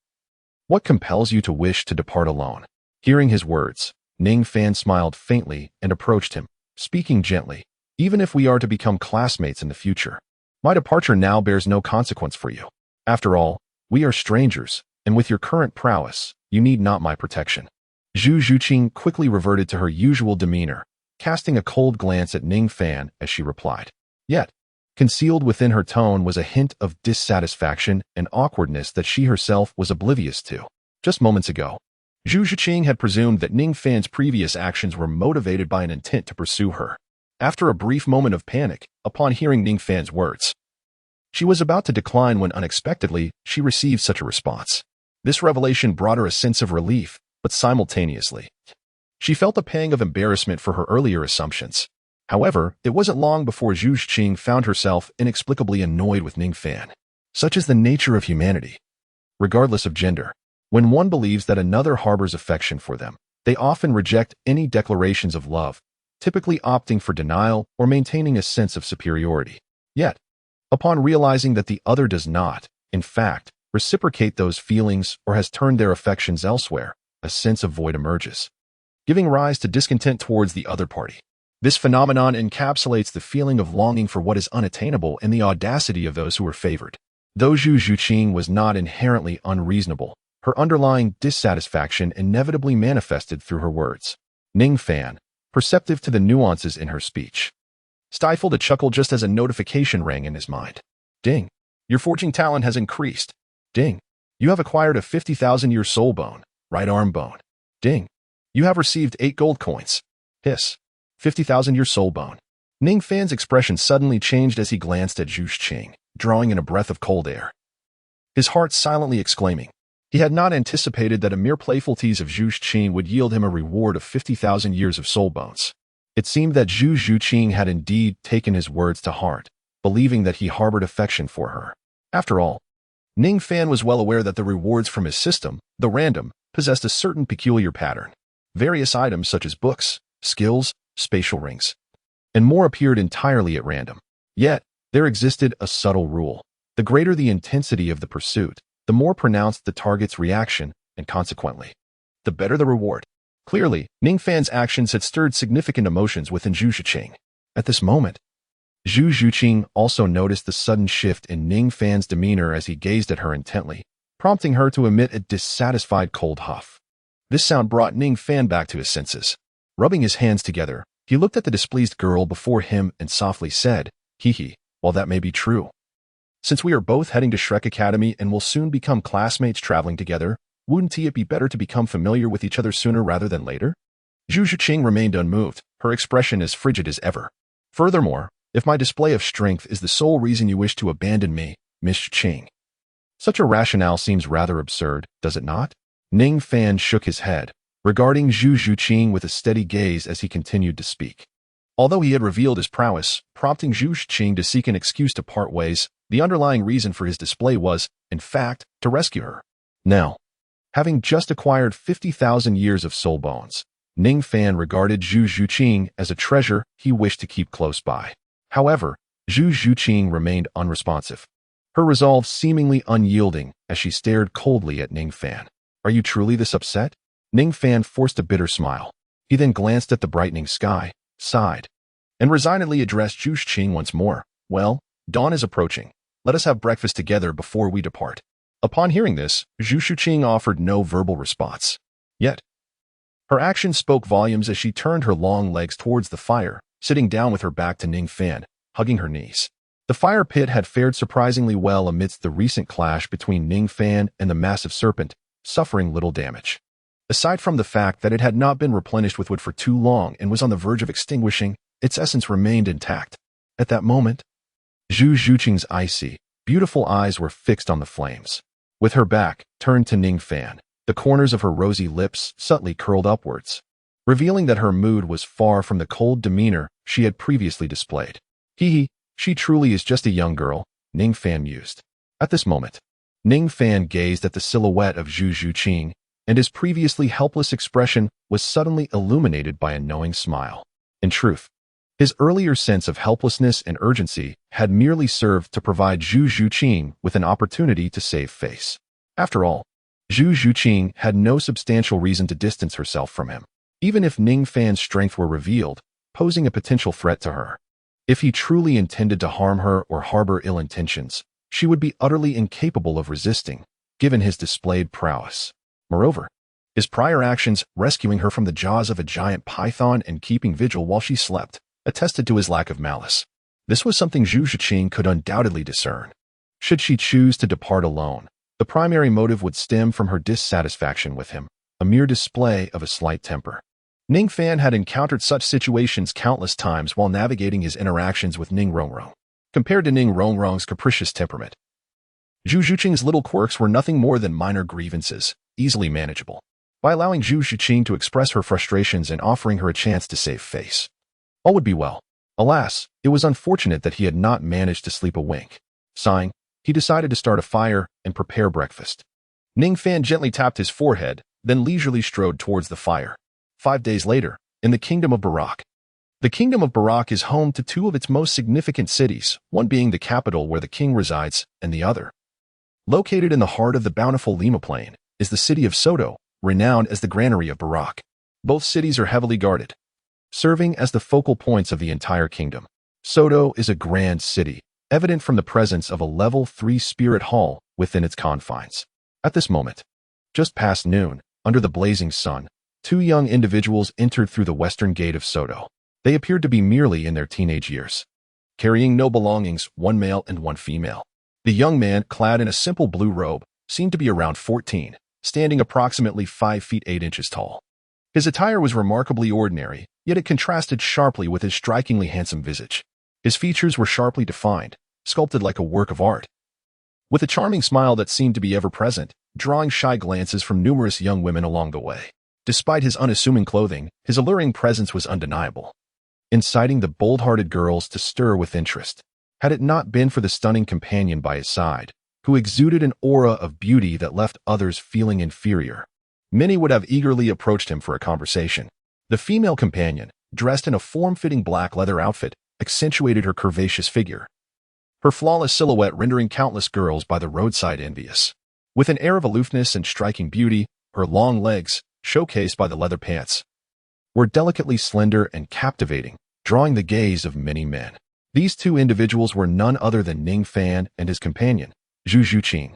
what compels you to wish to depart alone? Hearing his words, Ning Fan smiled faintly and approached him, speaking gently. Even if we are to become classmates in the future, my departure now bears no consequence for you. After all, we are strangers, and with your current prowess, you need not my protection. Zhu Zhuqing quickly reverted to her usual demeanor, casting a cold glance at Ning Fan as she replied. Yet, concealed within her tone was a hint of dissatisfaction and awkwardness that she herself was oblivious to. Just moments ago, Zhu Zhuqing had presumed that Ning Fan's previous actions were motivated by an intent to pursue her. After a brief moment of panic, upon hearing Ning Fan's words, she was about to decline when unexpectedly she received such a response. This revelation brought her a sense of relief, but simultaneously, she felt a pang of embarrassment for her earlier assumptions. However, it wasn't long before Zhu Zhuqing found herself inexplicably annoyed with Ning Fan. Such is the nature of humanity. Regardless of gender, when one believes that another harbors affection for them, they often reject any declarations of love, typically opting for denial or maintaining a sense of superiority. Yet, upon realizing that the other does not, in fact, reciprocate those feelings or has turned their affections elsewhere, a sense of void emerges, giving rise to discontent towards the other party. This phenomenon encapsulates the feeling of longing for what is unattainable and the audacity of those who are favored. Though Zhu Zhuqing was not inherently unreasonable, her underlying dissatisfaction inevitably manifested through her words. Ning Fan, perceptive to the nuances in her speech, stifled a chuckle just as a notification rang in his mind. Ding. Your forging talent has increased. Ding. You have acquired a 50,000-year soul bone, right arm bone. Ding. You have received 8 gold coins. Hiss. 50,000-year soul bone. Ning Fan's expression suddenly changed as he glanced at Zhu Qing, drawing in a breath of cold air. His heart silently exclaiming. He had not anticipated that a mere playful tease of Zhu Qing would yield him a reward of 50,000 years of soul bones. It seemed that Zhu Qing had indeed taken his words to heart, believing that he harbored affection for her. After all, Ning Fan was well aware that the rewards from his system, though random, possessed a certain peculiar pattern. Various items such as books, skills, spatial rings, and more appeared entirely at random. Yet, there existed a subtle rule. The greater the intensity of the pursuit, the more pronounced the target's reaction, and consequently, the better the reward. Clearly, Ning Fan's actions had stirred significant emotions within Zhu Qing. At this moment, Zhu Qing also noticed the sudden shift in Ning Fan's demeanor as he gazed at her intently, prompting her to emit a dissatisfied cold huff. This sound brought Ning Fan back to his senses. Rubbing his hands together, he looked at the displeased girl before him and softly said, "Hee hee, while that may be true. Since we are both heading to Shrek Academy and will soon become classmates traveling together, wouldn't it be better to become familiar with each other sooner rather than later?" Zhu Qing remained unmoved, her expression as frigid as ever. "Furthermore, if my display of strength is the sole reason you wish to abandon me, Miss Qing, such a rationale seems rather absurd, does it not?" Ning Fan shook his head, regarding Zhu Qing with a steady gaze as he continued to speak. Although he had revealed his prowess, prompting Zhu Qing to seek an excuse to part ways, the underlying reason for his display was, in fact, to rescue her. Now, having just acquired 50,000 years of soul bones, Ning Fan regarded Zhu Qing as a treasure he wished to keep close by. However, Zhu Qing remained unresponsive, her resolve seemingly unyielding as she stared coldly at Ning Fan. "Are you truly this upset?" Ning Fan forced a bitter smile. He then glanced at the brightening sky, sighed, and resignedly addressed Zhu Qing once more. "Well, dawn is approaching. Let us have breakfast together before we depart." Upon hearing this, Zhu Qing offered no verbal response. Yet, her actions spoke volumes as she turned her long legs towards the fire, sitting down with her back to Ning Fan, hugging her knees. The fire pit had fared surprisingly well amidst the recent clash between Ning Fan and the massive serpent, suffering little damage. Aside from the fact that it had not been replenished with wood for too long and was on the verge of extinguishing, its essence remained intact. At that moment, Zhu Qing's icy, beautiful eyes were fixed on the flames. With her back turned to Ning Fan, the corners of her rosy lips subtly curled upwards, revealing that her mood was far from the cold demeanor she had previously displayed. "Hee hee, she truly is just a young girl," Ning Fan mused. At this moment, Ning Fan gazed at the silhouette of Zhu Qing, and his previously helpless expression was suddenly illuminated by a knowing smile. In truth, his earlier sense of helplessness and urgency had merely served to provide Zhu Qing with an opportunity to save face. After all, Zhu Qing had no substantial reason to distance herself from him, even if Ning Fan's strength were revealed, posing a potential threat to her. If he truly intended to harm her or harbor ill intentions, she would be utterly incapable of resisting, given his displayed prowess. Moreover, his prior actions, rescuing her from the jaws of a giant python and keeping vigil while she slept, attested to his lack of malice. This was something Zhu Qing could undoubtedly discern. Should she choose to depart alone, the primary motive would stem from her dissatisfaction with him, a mere display of a slight temper. Ning Fan had encountered such situations countless times while navigating his interactions with Ning Rongrong. Compared to Ning Rongrong's capricious temperament, Zhu Qing's little quirks were nothing more than minor grievances, easily manageable. By allowing Zhu Qing to express her frustrations and offering her a chance to save face, all would be well. Alas, it was unfortunate that he had not managed to sleep a wink. Sighing, he decided to start a fire and prepare breakfast. Ning Fan gently tapped his forehead, then leisurely strode towards the fire. 5 days later, in the Kingdom of Barak. The Kingdom of Barak is home to two of its most significant cities, one being the capital where the king resides, and the other, located in the heart of the bountiful Lima Plain, is the city of Soto, renowned as the Granary of Barak. Both cities are heavily guarded, serving as the focal points of the entire kingdom. Soto is a grand city, evident from the presence of a level 3 spirit hall within its confines. At this moment, just past noon, under the blazing sun, two young individuals entered through the western gate of Soto. They appeared to be merely in their teenage years, carrying no belongings, one male and one female. The young man, clad in a simple blue robe, seemed to be around 14, standing approximately 5 feet 8 inches tall. His attire was remarkably ordinary, yet it contrasted sharply with his strikingly handsome visage. His features were sharply defined, sculpted like a work of art. With a charming smile that seemed to be ever-present, drawing shy glances from numerous young women along the way. Despite his unassuming clothing, his alluring presence was undeniable, inciting the bold-hearted girls to stir with interest. Had it not been for the stunning companion by his side, who exuded an aura of beauty that left others feeling inferior, many would have eagerly approached him for a conversation. The female companion, dressed in a form-fitting black leather outfit, accentuated her curvaceous figure, her flawless silhouette rendering countless girls by the roadside envious. With an air of aloofness and striking beauty, her long legs, showcased by the leather pants, were delicately slender and captivating, drawing the gaze of many men. These two individuals were none other than Ning Fan and his companion, Zhu Zhuqing,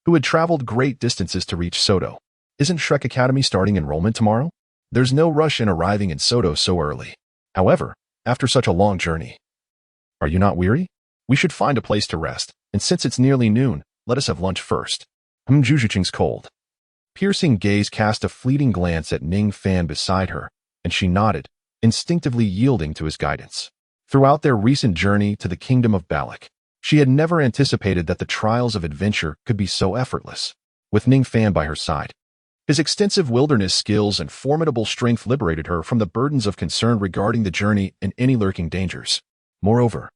who had traveled great distances to reach Soto. Isn't Shrek Academy starting enrollment tomorrow? There's no rush in arriving in Soto so early. However, after such a long journey, are you not weary? We should find a place to rest, and since it's nearly noon, let us have lunch first. Zhu Zhuqing's cold, piercing gaze cast a fleeting glance at Ning Fan beside her, and she nodded, instinctively yielding to his guidance. Throughout their recent journey to the kingdom of Balak, she had never anticipated that the trials of adventure could be so effortless. With Ning Fan by her side, his extensive wilderness skills and formidable strength liberated her from the burdens of concern regarding the journey and any lurking dangers. Moreover,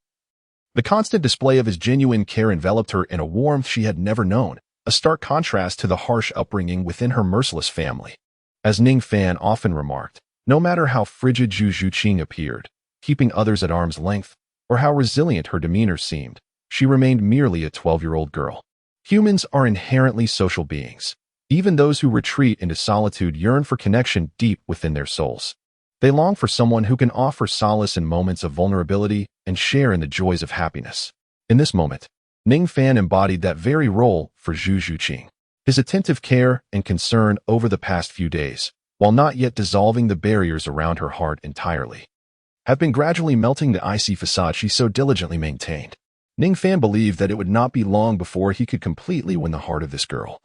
the constant display of his genuine care enveloped her in a warmth she had never known, a stark contrast to the harsh upbringing within her merciless family. As Ning Fan often remarked, no matter how frigid Zhu Zhuqing appeared, keeping others at arm's length, or how resilient her demeanor seemed, she remained merely a 12-year-old girl. Humans are inherently social beings. Even those who retreat into solitude yearn for connection deep within their souls. They long for someone who can offer solace in moments of vulnerability and share in the joys of happiness. In this moment, Ning Fan embodied that very role for Zhu Zhuqing. His attentive care and concern over the past few days, while not yet dissolving the barriers around her heart entirely, have been gradually melting the icy facade she so diligently maintained. Ning Fan believed that it would not be long before he could completely win the heart of this girl,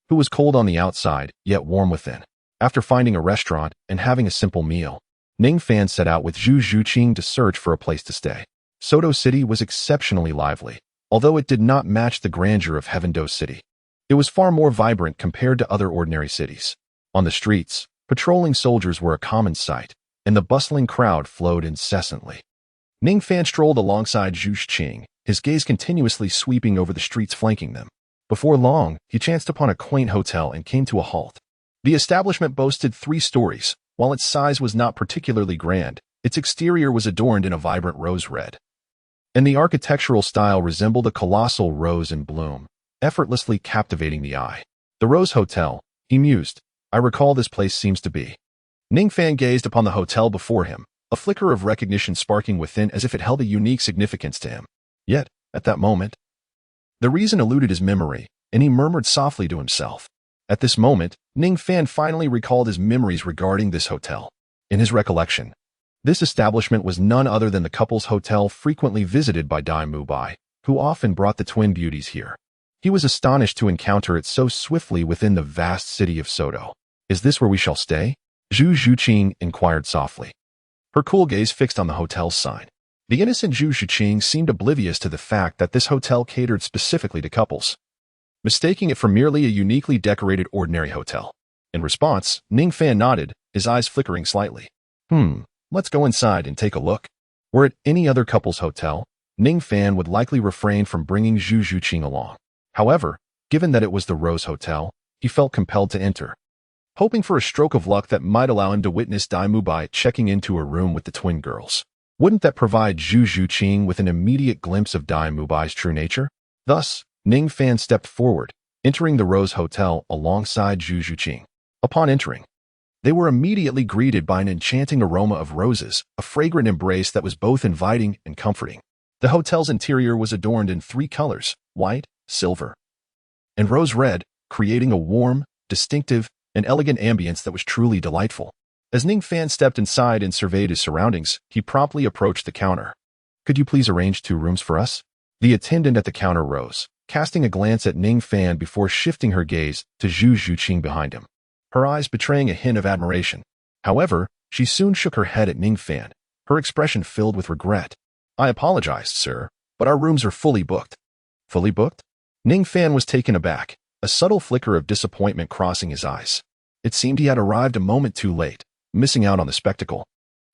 who was cold on the outside, yet warm within. After finding a restaurant and having a simple meal, Ning Fan set out with Zhu Zhuqing to search for a place to stay. Soto City was exceptionally lively, although it did not match the grandeur of Heaven-Do City. It was far more vibrant compared to other ordinary cities. On the streets, patrolling soldiers were a common sight, and the bustling crowd flowed incessantly. Ning Fan strolled alongside Zhu Zhuqing, his gaze continuously sweeping over the streets flanking them. Before long, he chanced upon a quaint hotel and came to a halt. The establishment boasted 3 stories. While its size was not particularly grand, its exterior was adorned in a vibrant rose red, and the architectural style resembled a colossal rose in bloom, effortlessly captivating the eye. The Rose Hotel, he mused. I recall this place seems to be. Ning Fan gazed upon the hotel before him, a flicker of recognition sparking within as if it held a unique significance to him. Yet, at that moment, the reason eluded his memory, and he murmured softly to himself. At this moment, Ning Fan finally recalled his memories regarding this hotel. In his recollection, this establishment was none other than the couple's hotel frequently visited by Dai Mubai, who often brought the twin beauties here. He was astonished to encounter it so swiftly within the vast city of Soto. Is this where we shall stay? Zhu Zhuqing inquired softly, her cool gaze fixed on the hotel's sign. The innocent Zhu Zhuqing seemed oblivious to the fact that this hotel catered specifically to couples, mistaking it for merely a uniquely decorated ordinary hotel. In response, Ning Fan nodded, his eyes flickering slightly. Let's go inside and take a look. Were it any other couple's hotel, Ning Fan would likely refrain from bringing Zhu Zhuqing along. However, given that it was the Rose Hotel, he felt compelled to enter, hoping for a stroke of luck that might allow him to witness Dai Mubai checking into her room with the twin girls. Wouldn't that provide Zhu Zhuqing with an immediate glimpse of Dai Mubai's true nature? Thus, Ning Fan stepped forward, entering the Rose Hotel alongside Zhu Zhuqing. Upon entering, they were immediately greeted by an enchanting aroma of roses, a fragrant embrace that was both inviting and comforting. The hotel's interior was adorned in 3 colors, white, silver, and rose red, creating a warm, distinctive, and elegant ambience that was truly delightful. As Ning Fan stepped inside and surveyed his surroundings, he promptly approached the counter. Could you please arrange 2 rooms for us? The attendant at the counter rose, casting a glance at Ning Fan before shifting her gaze to Zhu Zhuqing behind him, her eyes betraying a hint of admiration. However, she soon shook her head at Ning Fan, her expression filled with regret. I apologized, sir, but our rooms are fully booked. Fully booked? Ning Fan was taken aback, a subtle flicker of disappointment crossing his eyes. It seemed he had arrived a moment too late, missing out on the spectacle.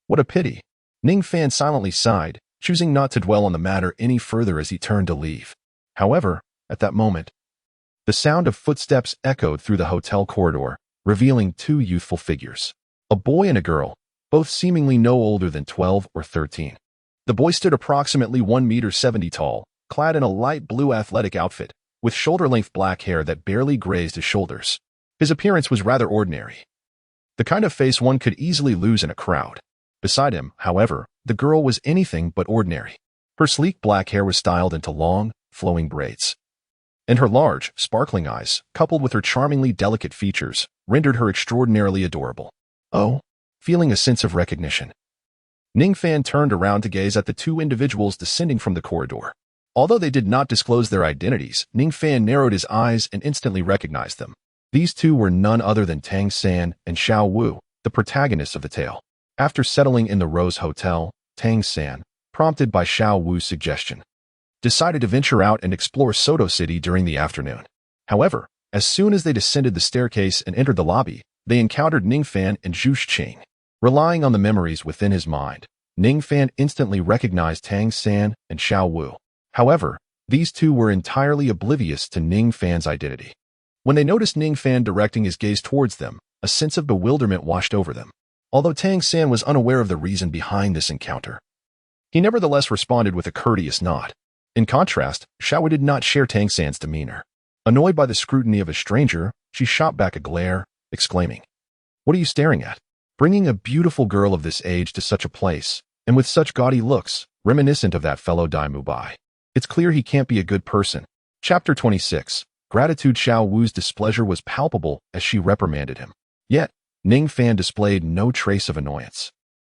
What a pity. Ning Fan silently sighed, choosing not to dwell on the matter any further as he turned to leave. However, at that moment, the sound of footsteps echoed through the hotel corridor, revealing two youthful figures. A boy and a girl, both seemingly no older than 12 or 13. The boy stood approximately 1.70 meters tall, clad in a light blue athletic outfit, with shoulder-length black hair that barely grazed his shoulders. His appearance was rather ordinary, the kind of face one could easily lose in a crowd. Beside him, however, the girl was anything but ordinary. Her sleek black hair was styled into long, flowing braids, and her large, sparkling eyes, coupled with her charmingly delicate features, rendered her extraordinarily adorable. Oh, feeling a sense of recognition, Ning Fan turned around to gaze at the two individuals descending from the corridor. Although they did not disclose their identities, Ning Fan narrowed his eyes and instantly recognized them. These two were none other than Tang San and Xiao Wu, the protagonists of the tale. After settling in the Rose Hotel, Tang San, prompted by Xiao Wu's suggestion, decided to venture out and explore Soto City during the afternoon. However, as soon as they descended the staircase and entered the lobby, they encountered Ning Fan and Zhu Qing. Relying on the memories within his mind, Ning Fan instantly recognized Tang San and Xiao Wu. However, these two were entirely oblivious to Ning Fan's identity. When they noticed Ning Fan directing his gaze towards them, a sense of bewilderment washed over them. Although Tang San was unaware of the reason behind this encounter, he nevertheless responded with a courteous nod. In contrast, Xiao Wu did not share Tang San's demeanor. Annoyed by the scrutiny of a stranger, she shot back a glare, exclaiming, "What are you staring at? Bringing a beautiful girl of this age to such a place, and with such gaudy looks, reminiscent of that fellow Dai Mubai. It's clear he can't be a good person." Chapter 26. Gratitude. Xiao Wu's displeasure was palpable as she reprimanded him. Yet, Ning Fan displayed no trace of annoyance.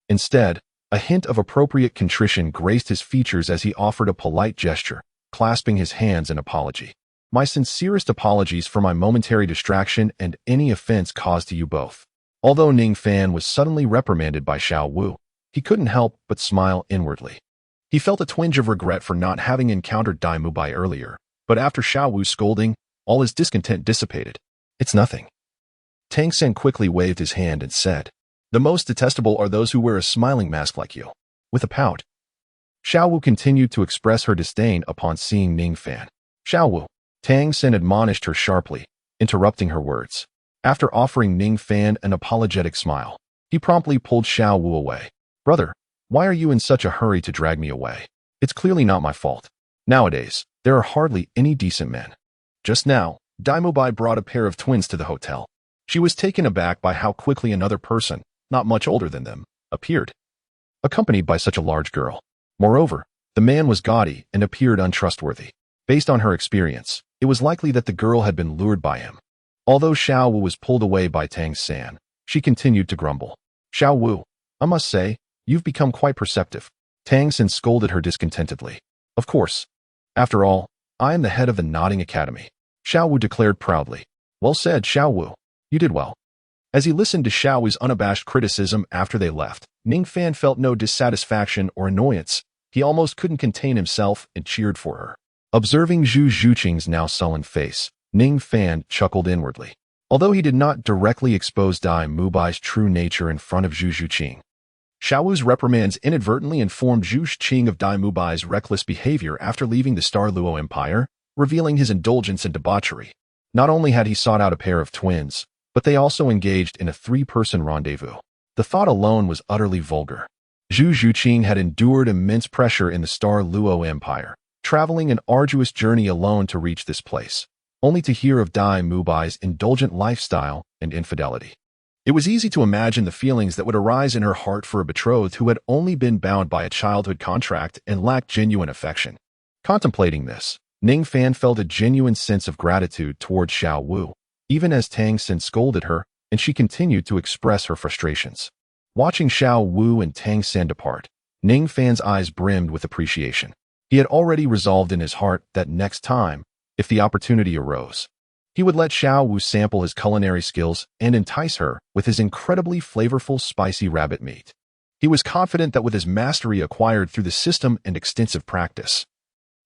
Instead, a hint of appropriate contrition graced his features as he offered a polite gesture, clasping his hands in apology. "My sincerest apologies for my momentary distraction and any offense caused to you both." Although Ning Fan was suddenly reprimanded by Xiao Wu, he couldn't help but smile inwardly. He felt a twinge of regret for not having encountered Dai Mubai earlier, but after Xiao Wu's scolding, all his discontent dissipated. "It's nothing." Tang San quickly waved his hand and said, "The most detestable are those who wear a smiling mask like you." With a pout, Xiao Wu continued to express her disdain upon seeing Ning Fan. "Xiao Wu," Tang San admonished her sharply, interrupting her words. After offering Ning Fan an apologetic smile, he promptly pulled Xiao Wu away. "Brother, why are you in such a hurry to drag me away? It's clearly not my fault. Nowadays, there are hardly any decent men." Just now, Dai Mubai brought a pair of twins to the hotel. She was taken aback by how quickly another person, not much older than them, appeared, accompanied by such a large girl. Moreover, the man was gaudy and appeared untrustworthy. Based on her experience, it was likely that the girl had been lured by him. Although Xiao Wu was pulled away by Tang San, she continued to grumble. "Xiao Wu, I must say, you've become quite perceptive." Tang San scolded her discontentedly. "Of course. After all, I am the head of the Nodding Academy," Xiao Wu declared proudly. "Well said, Xiao Wu. You did well." As he listened to Xiao Wu's unabashed criticism after they left, Ning Fan felt no dissatisfaction or annoyance. He almost couldn't contain himself and cheered for her. Observing Zhu Zhuqing's now sullen face, Ning Fan chuckled inwardly. Although he did not directly expose Dai Mubai's true nature in front of Zhu Zhuqing, Xiao Wu's reprimands inadvertently informed Zhu Zhuqing of Dai Mubai's reckless behavior after leaving the Star Luo Empire, revealing his indulgence in debauchery. Not only had he sought out a pair of twins, but they also engaged in a three-person rendezvous. The thought alone was utterly vulgar. Zhu Zhuqing had endured immense pressure in the Star Luo Empire, traveling an arduous journey alone to reach this place, only to hear of Dai Mubai's indulgent lifestyle and infidelity. It was easy to imagine the feelings that would arise in her heart for a betrothed who had only been bound by a childhood contract and lacked genuine affection. Contemplating this, Ning Fan felt a genuine sense of gratitude towards Xiao Wu, even as Tang San scolded her, and she continued to express her frustrations. Watching Xiao Wu and Tang San depart, Ning Fan's eyes brimmed with appreciation. He had already resolved in his heart that next time, if the opportunity arose, He would let Xiao Wu sample his culinary skills and entice her with his incredibly flavorful spicy rabbit meat. He was confident that with his mastery acquired through the system and extensive practice,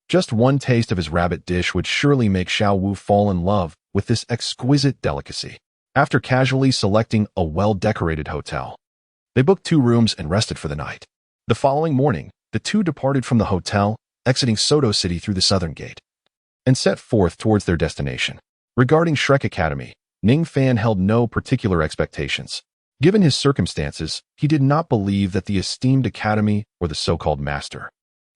just one taste of his rabbit dish would surely make Xiao Wu fall in love with this exquisite delicacy. After casually selecting a well-decorated hotel, they booked 2 rooms and rested for the night. The following morning, the two departed from the hotel, exiting Soto City through the southern gate, and set forth towards their destination. Regarding Shrek Academy, Ning Fan held no particular expectations. Given his circumstances, he did not believe that the esteemed academy or the so-called master,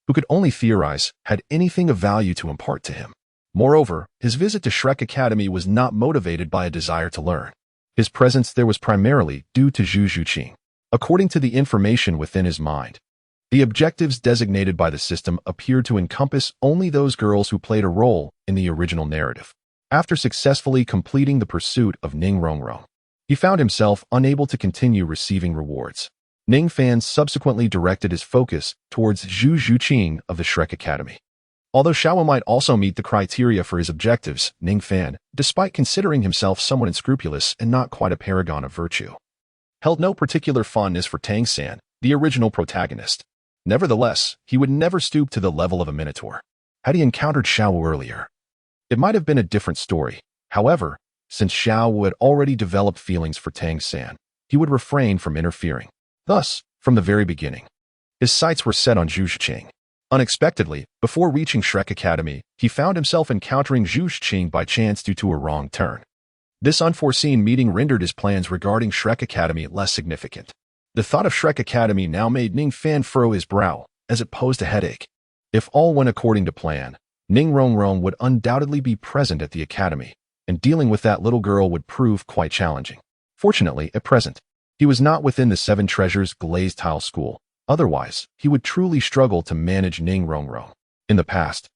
who could only theorize, had anything of value to impart to him. Moreover, his visit to Shrek Academy was not motivated by a desire to learn. His presence there was primarily due to Zhu Zhuqing. According to the information within his mind, the objectives designated by the system appeared to encompass only those girls who played a role in the original narrative. After successfully completing the pursuit of Ning Rongrong, he found himself unable to continue receiving rewards. Ning Fan subsequently directed his focus towards Zhu Zhuqing of the Shrek Academy. Although Xiao might also meet the criteria for his objectives, Ning Fan, despite considering himself somewhat unscrupulous and not quite a paragon of virtue, held no particular fondness for Tang San, the original protagonist. Nevertheless, he would never stoop to the level of a minotaur. Had he encountered Xiao Wu earlier, it might have been a different story. However, since Xiao Wu had already developed feelings for Tang San, he would refrain from interfering. Thus, from the very beginning, his sights were set on Zhu Zhuqing. Unexpectedly, before reaching Shrek Academy, he found himself encountering Zhu Zhuqing by chance due to a wrong turn. This unforeseen meeting rendered his plans regarding Shrek Academy less significant. The thought of Shrek Academy now made Ning Fan furrow his brow, as it posed a headache. If all went according to plan, Ning Rongrong would undoubtedly be present at the academy, and dealing with that little girl would prove quite challenging. Fortunately, at present, he was not within the 7 Treasures glazed tile school. Otherwise, he would truly struggle to manage Ning Rongrong. In the past,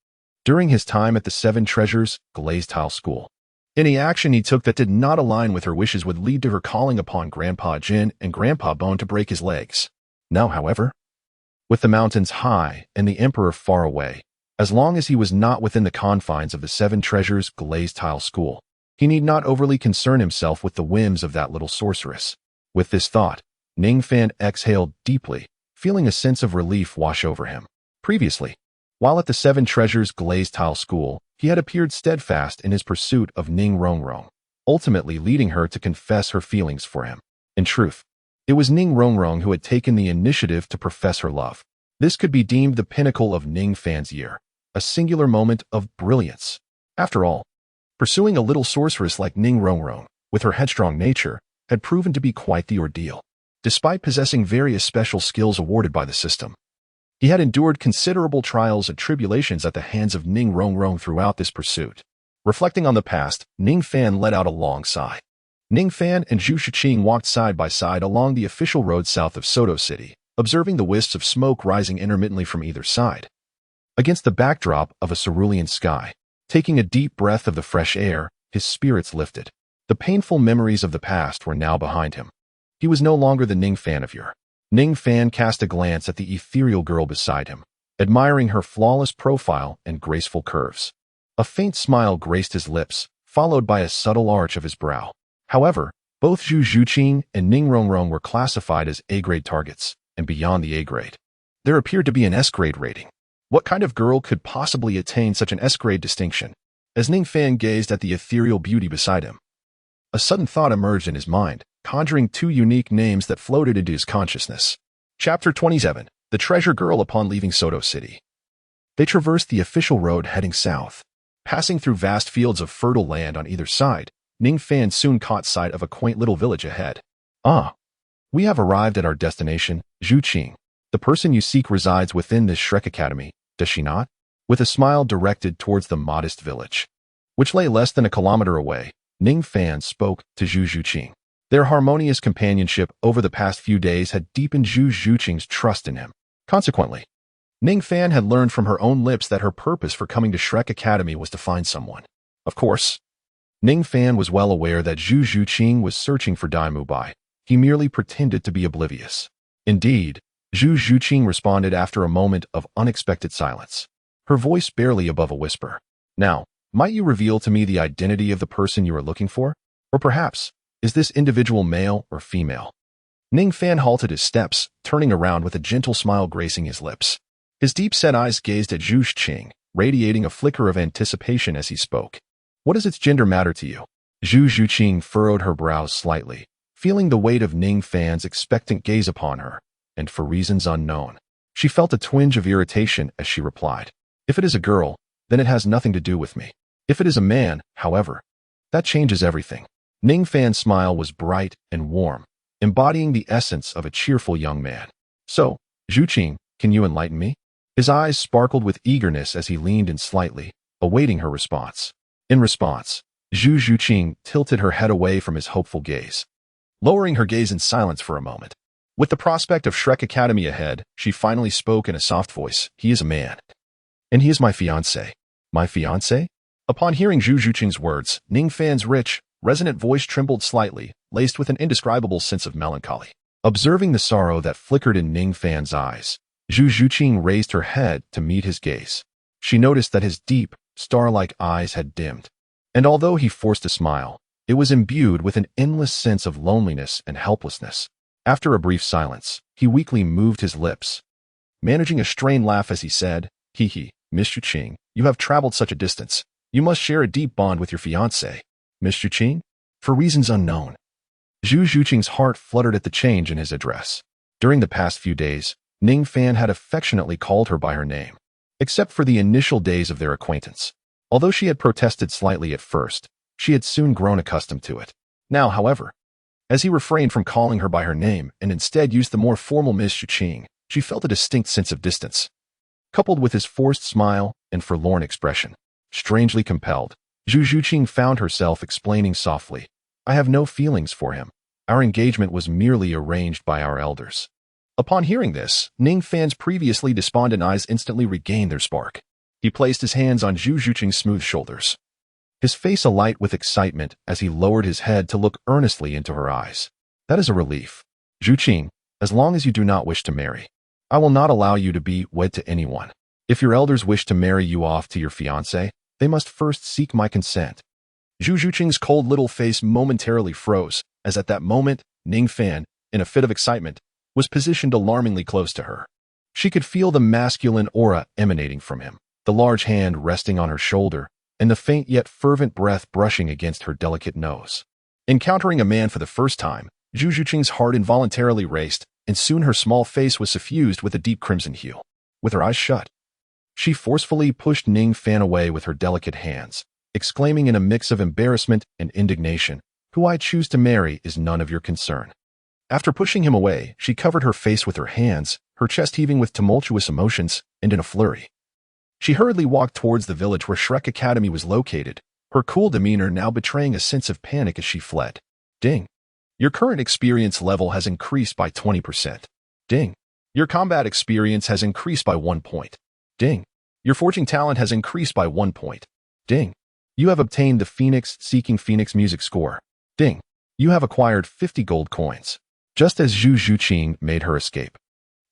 during his time at the 7 Treasures glazed tile school, any action he took that did not align with her wishes would lead to her calling upon Grandpa Jin and Grandpa Bone to break his legs. Now, however, with the mountains high and the Emperor far away, as long as he was not within the confines of the 7 Treasures glazed tile school, he need not overly concern himself with the whims of that little sorceress. With this thought, Ning Fan exhaled deeply, feeling a sense of relief wash over him. Previously, while at the 7 Treasures glazed tile school, he had appeared steadfast in his pursuit of Ning Rongrong, ultimately leading her to confess her feelings for him. In truth, it was Ning Rongrong who had taken the initiative to profess her love. This could be deemed the pinnacle of Ning Fan's year, a singular moment of brilliance. After all, pursuing a little sorceress like Ning Rongrong, with her headstrong nature, had proven to be quite the ordeal. Despite possessing various special skills awarded by the system, he had endured considerable trials and tribulations at the hands of Ning Rongrong throughout this pursuit. Reflecting on the past, Ning Fan let out a long sigh. Ning Fan and Zhu Zhuqing walked side by side along the official road south of Soto City, observing the wisps of smoke rising intermittently from either side. Against the backdrop of a cerulean sky, taking a deep breath of the fresh air, his spirits lifted. The painful memories of the past were now behind him. He was no longer the Ning Fan of yore. Ning Fan cast a glance at the ethereal girl beside him, admiring her flawless profile and graceful curves. A faint smile graced his lips, followed by a subtle arch of his brow. However, both Zhu Zhuqing and Ning Rongrong were classified as A-grade targets, and beyond the A-grade, there appeared to be an S-grade rating. What kind of girl could possibly attain such an S-grade distinction? As Ning Fan gazed at the ethereal beauty beside him, a sudden thought emerged in his mind, conjuring 2 unique names that floated into his consciousness. Chapter 27. The Treasure Girl upon leaving Soto City. They traversed the official road heading south. Passing through vast fields of fertile land on either side, Ning Fan soon caught sight of a quaint little village ahead. Ah, we have arrived at our destination, Zhuqing. The person you seek resides within this Shrek Academy, does she not? With a smile directed towards the modest village, which lay less than a kilometer away, Ning Fan spoke to Zhu Zhuqing. Their harmonious companionship over the past few days had deepened Zhu Zhuqing's trust in him. Consequently, Ning Fan had learned from her own lips that her purpose for coming to Shrek Academy was to find someone. Of course, Ning Fan was well aware that Zhu Zhuqing was searching for Daimu Bai. He merely pretended to be oblivious. Indeed, Zhu Zhuqing responded after a moment of unexpected silence, her voice barely above a whisper. Now, Might you reveal to me the identity of the person you are looking for? Or perhaps, is this individual male or female? Ning Fan halted his steps, turning around with a gentle smile gracing his lips. His deep-set eyes gazed at Zhu Qing, radiating a flicker of anticipation as he spoke. What does its gender matter to you? Zhu Qing furrowed her brows slightly, feeling the weight of Ning Fan's expectant gaze upon her, and for reasons unknown. She felt a twinge of irritation as she replied, "If it is a girl, then it has nothing to do with me. If it is a man, however, that changes everything." Ning Fan's smile was bright and warm, embodying the essence of a cheerful young man. "So, Zhu Qing, can you enlighten me?" His eyes sparkled with eagerness as he leaned in slightly, awaiting her response. In response, Zhu Qing tilted her head away from his hopeful gaze, lowering her gaze in silence for a moment. With the prospect of Shrek Academy ahead, she finally spoke in a soft voice. "He is a man. And he is my fiancé." "My fiancé?" Upon hearing Zhu Qing's words, Ning Fan's rich, resonant voice trembled slightly, laced with an indescribable sense of melancholy. Observing the sorrow that flickered in Ning Fan's eyes, Zhu Qing raised her head to meet his gaze. She noticed that his deep, star-like eyes had dimmed, and although he forced a smile, it was imbued with an endless sense of loneliness and helplessness. After a brief silence, he weakly moved his lips, managing a strained laugh as he said, "Hee, Mr. Qing, you have traveled such a distance. You must share a deep bond with your fiancé." "Mr. Qing?" For reasons unknown. Zhu Qing's heart fluttered at the change in his address. During the past few days, Ning Fan had affectionately called her by her name, except for the initial days of their acquaintance. Although she had protested slightly at first, she had soon grown accustomed to it. Now, however, as he refrained from calling her by her name and instead used the more formal Mr. Qing, she felt a distinct sense of distance, coupled with his forced smile and forlorn expression. Strangely compelled, Zhu Qing found herself explaining softly, "I have no feelings for him. Our engagement was merely arranged by our elders." Upon hearing this, Ning Fan's previously despondent eyes instantly regained their spark. He placed his hands on Zhu Qing's smooth shoulders, his face alight with excitement as he lowered his head to look earnestly into her eyes. "That is a relief. Zhu Qing, as long as you do not wish to marry, I will not allow you to be wed to anyone. If your elders wish to marry you off to your fiancé, they must first seek my consent." Zhu Qing's cold little face momentarily froze, as at that moment, Ning Fan, in a fit of excitement, was positioned alarmingly close to her. She could feel the masculine aura emanating from him, the large hand resting on her shoulder, and the faint yet fervent breath brushing against her delicate nose. Encountering a man for the first time, Zhu Qing's heart involuntarily raced, and soon her small face was suffused with a deep crimson hue. With her eyes shut, she forcefully pushed Ning Fan away with her delicate hands, exclaiming in a mix of embarrassment and indignation, "Who I choose to marry is none of your concern." After pushing him away, she covered her face with her hands, her chest heaving with tumultuous emotions, and in a flurry, she hurriedly walked towards the village where Shrek Academy was located, her cool demeanor now betraying a sense of panic as she fled. "Ding. Your current experience level has increased by 20%. Ding. Your combat experience has increased by 1 point. Ding. Your forging talent has increased by 1 point. Ding. You have obtained the Phoenix Seeking Phoenix music score. Ding. You have acquired 50 gold coins." Just as Zhu Qing made her escape,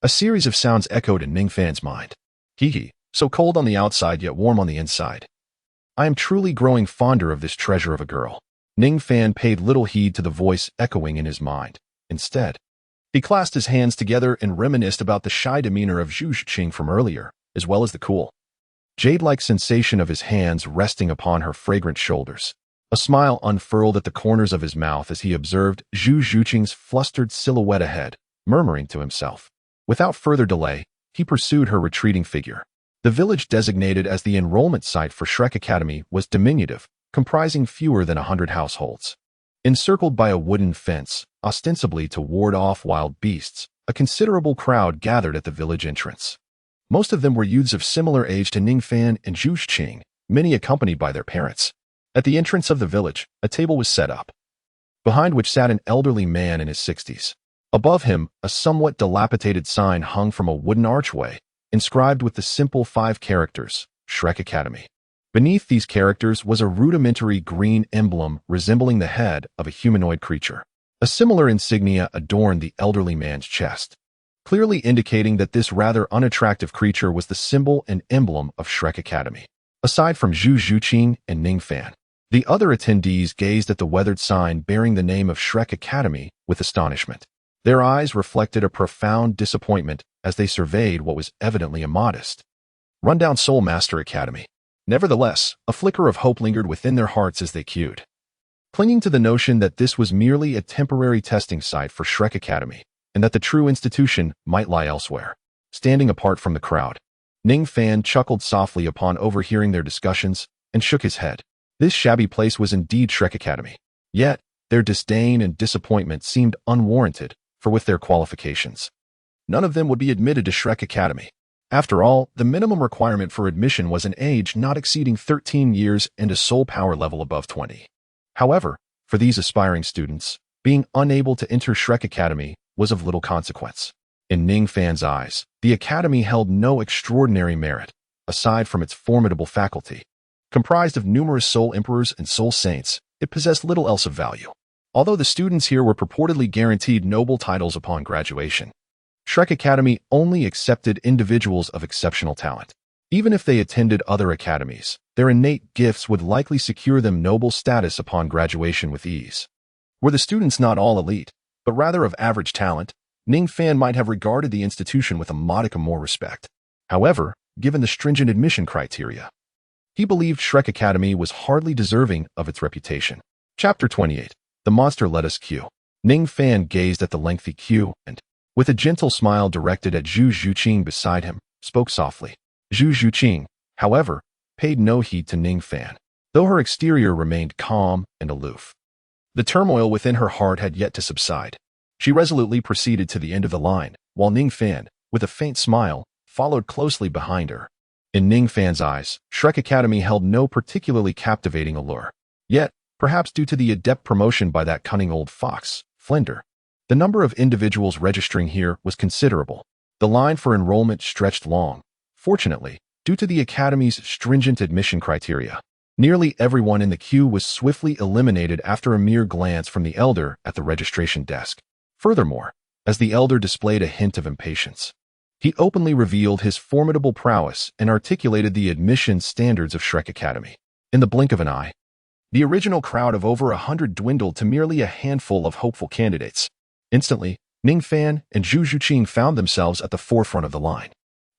a series of sounds echoed in Ning Fan's mind. "Hee, so cold on the outside yet warm on the inside. I am truly growing fonder of this treasure of a girl." Ning Fan paid little heed to the voice echoing in his mind. Instead, he clasped his hands together and reminisced about the shy demeanor of Zhu Qing from earlier, as well as the cool, jade-like sensation of his hands resting upon her fragrant shoulders. A smile unfurled at the corners of his mouth as he observed Zhu Qing's flustered silhouette ahead, murmuring to himself. Without further delay, he pursued her retreating figure. The village designated as the enrollment site for Shrek Academy was diminutive, comprising fewer than 100 households. Encircled by a wooden fence, ostensibly to ward off wild beasts, a considerable crowd gathered at the village entrance. Most of them were youths of similar age to Ning Fan and Zhu Qing, many accompanied by their parents. At the entrance of the village, a table was set up, behind which sat an elderly man in his 60s. Above him, a somewhat dilapidated sign hung from a wooden archway, inscribed with the simple 5 characters, Shrek Academy. Beneath these characters was a rudimentary green emblem resembling the head of a humanoid creature. A similar insignia adorned the elderly man's chest, clearly indicating that this rather unattractive creature was the symbol and emblem of Shrek Academy. Aside from Zhu Zhuqing and Ning Fan, the other attendees gazed at the weathered sign bearing the name of Shrek Academy with astonishment. Their eyes reflected a profound disappointment as they surveyed what was evidently a modest, rundown Soul Master Academy. Nevertheless, a flicker of hope lingered within their hearts as they queued, clinging to the notion that this was merely a temporary testing site for Shrek Academy, and that the true institution might lie elsewhere. Standing apart from the crowd, Ning Fan chuckled softly upon overhearing their discussions and shook his head. This shabby place was indeed Shrek Academy. Yet, their disdain and disappointment seemed unwarranted, for with their qualifications, none of them would be admitted to Shrek Academy. After all, the minimum requirement for admission was an age not exceeding 13 years and a soul power level above 20. However, for these aspiring students, being unable to enter Shrek Academy was of little consequence. In Ning Fan's eyes, the academy held no extraordinary merit, aside from its formidable faculty. Comprised of numerous soul emperors and soul saints, it possessed little else of value. Although the students here were purportedly guaranteed noble titles upon graduation, Shrek Academy only accepted individuals of exceptional talent. Even if they attended other academies, their innate gifts would likely secure them noble status upon graduation with ease. Were the students not all elite, but rather of average talent, Ning Fan might have regarded the institution with a modicum more respect. However, given the stringent admission criteria, he believed Shrek Academy was hardly deserving of its reputation. Chapter 28. The monster let us queue. Ning Fan gazed at the lengthy queue and, with a gentle smile directed at Zhu Zhuqing beside him, spoke softly. Zhu Zhuqing, however, paid no heed to Ning Fan, though her exterior remained calm and aloof. The turmoil within her heart had yet to subside. She resolutely proceeded to the end of the line, while Ning Fan, with a faint smile, followed closely behind her. In Ning Fan's eyes, Shrek Academy held no particularly captivating allure. Yet, perhaps due to the adept promotion by that cunning old fox, Flinder, the number of individuals registering here was considerable. The line for enrollment stretched long. Fortunately, due to the Academy's stringent admission criteria, nearly everyone in the queue was swiftly eliminated after a mere glance from the elder at the registration desk. Furthermore, as the elder displayed a hint of impatience, he openly revealed his formidable prowess and articulated the admission standards of Shrek Academy. In the blink of an eye, the original crowd of over 100 dwindled to merely a handful of hopeful candidates. Instantly, Ning Fan and Zhu Zhuqing found themselves at the forefront of the line.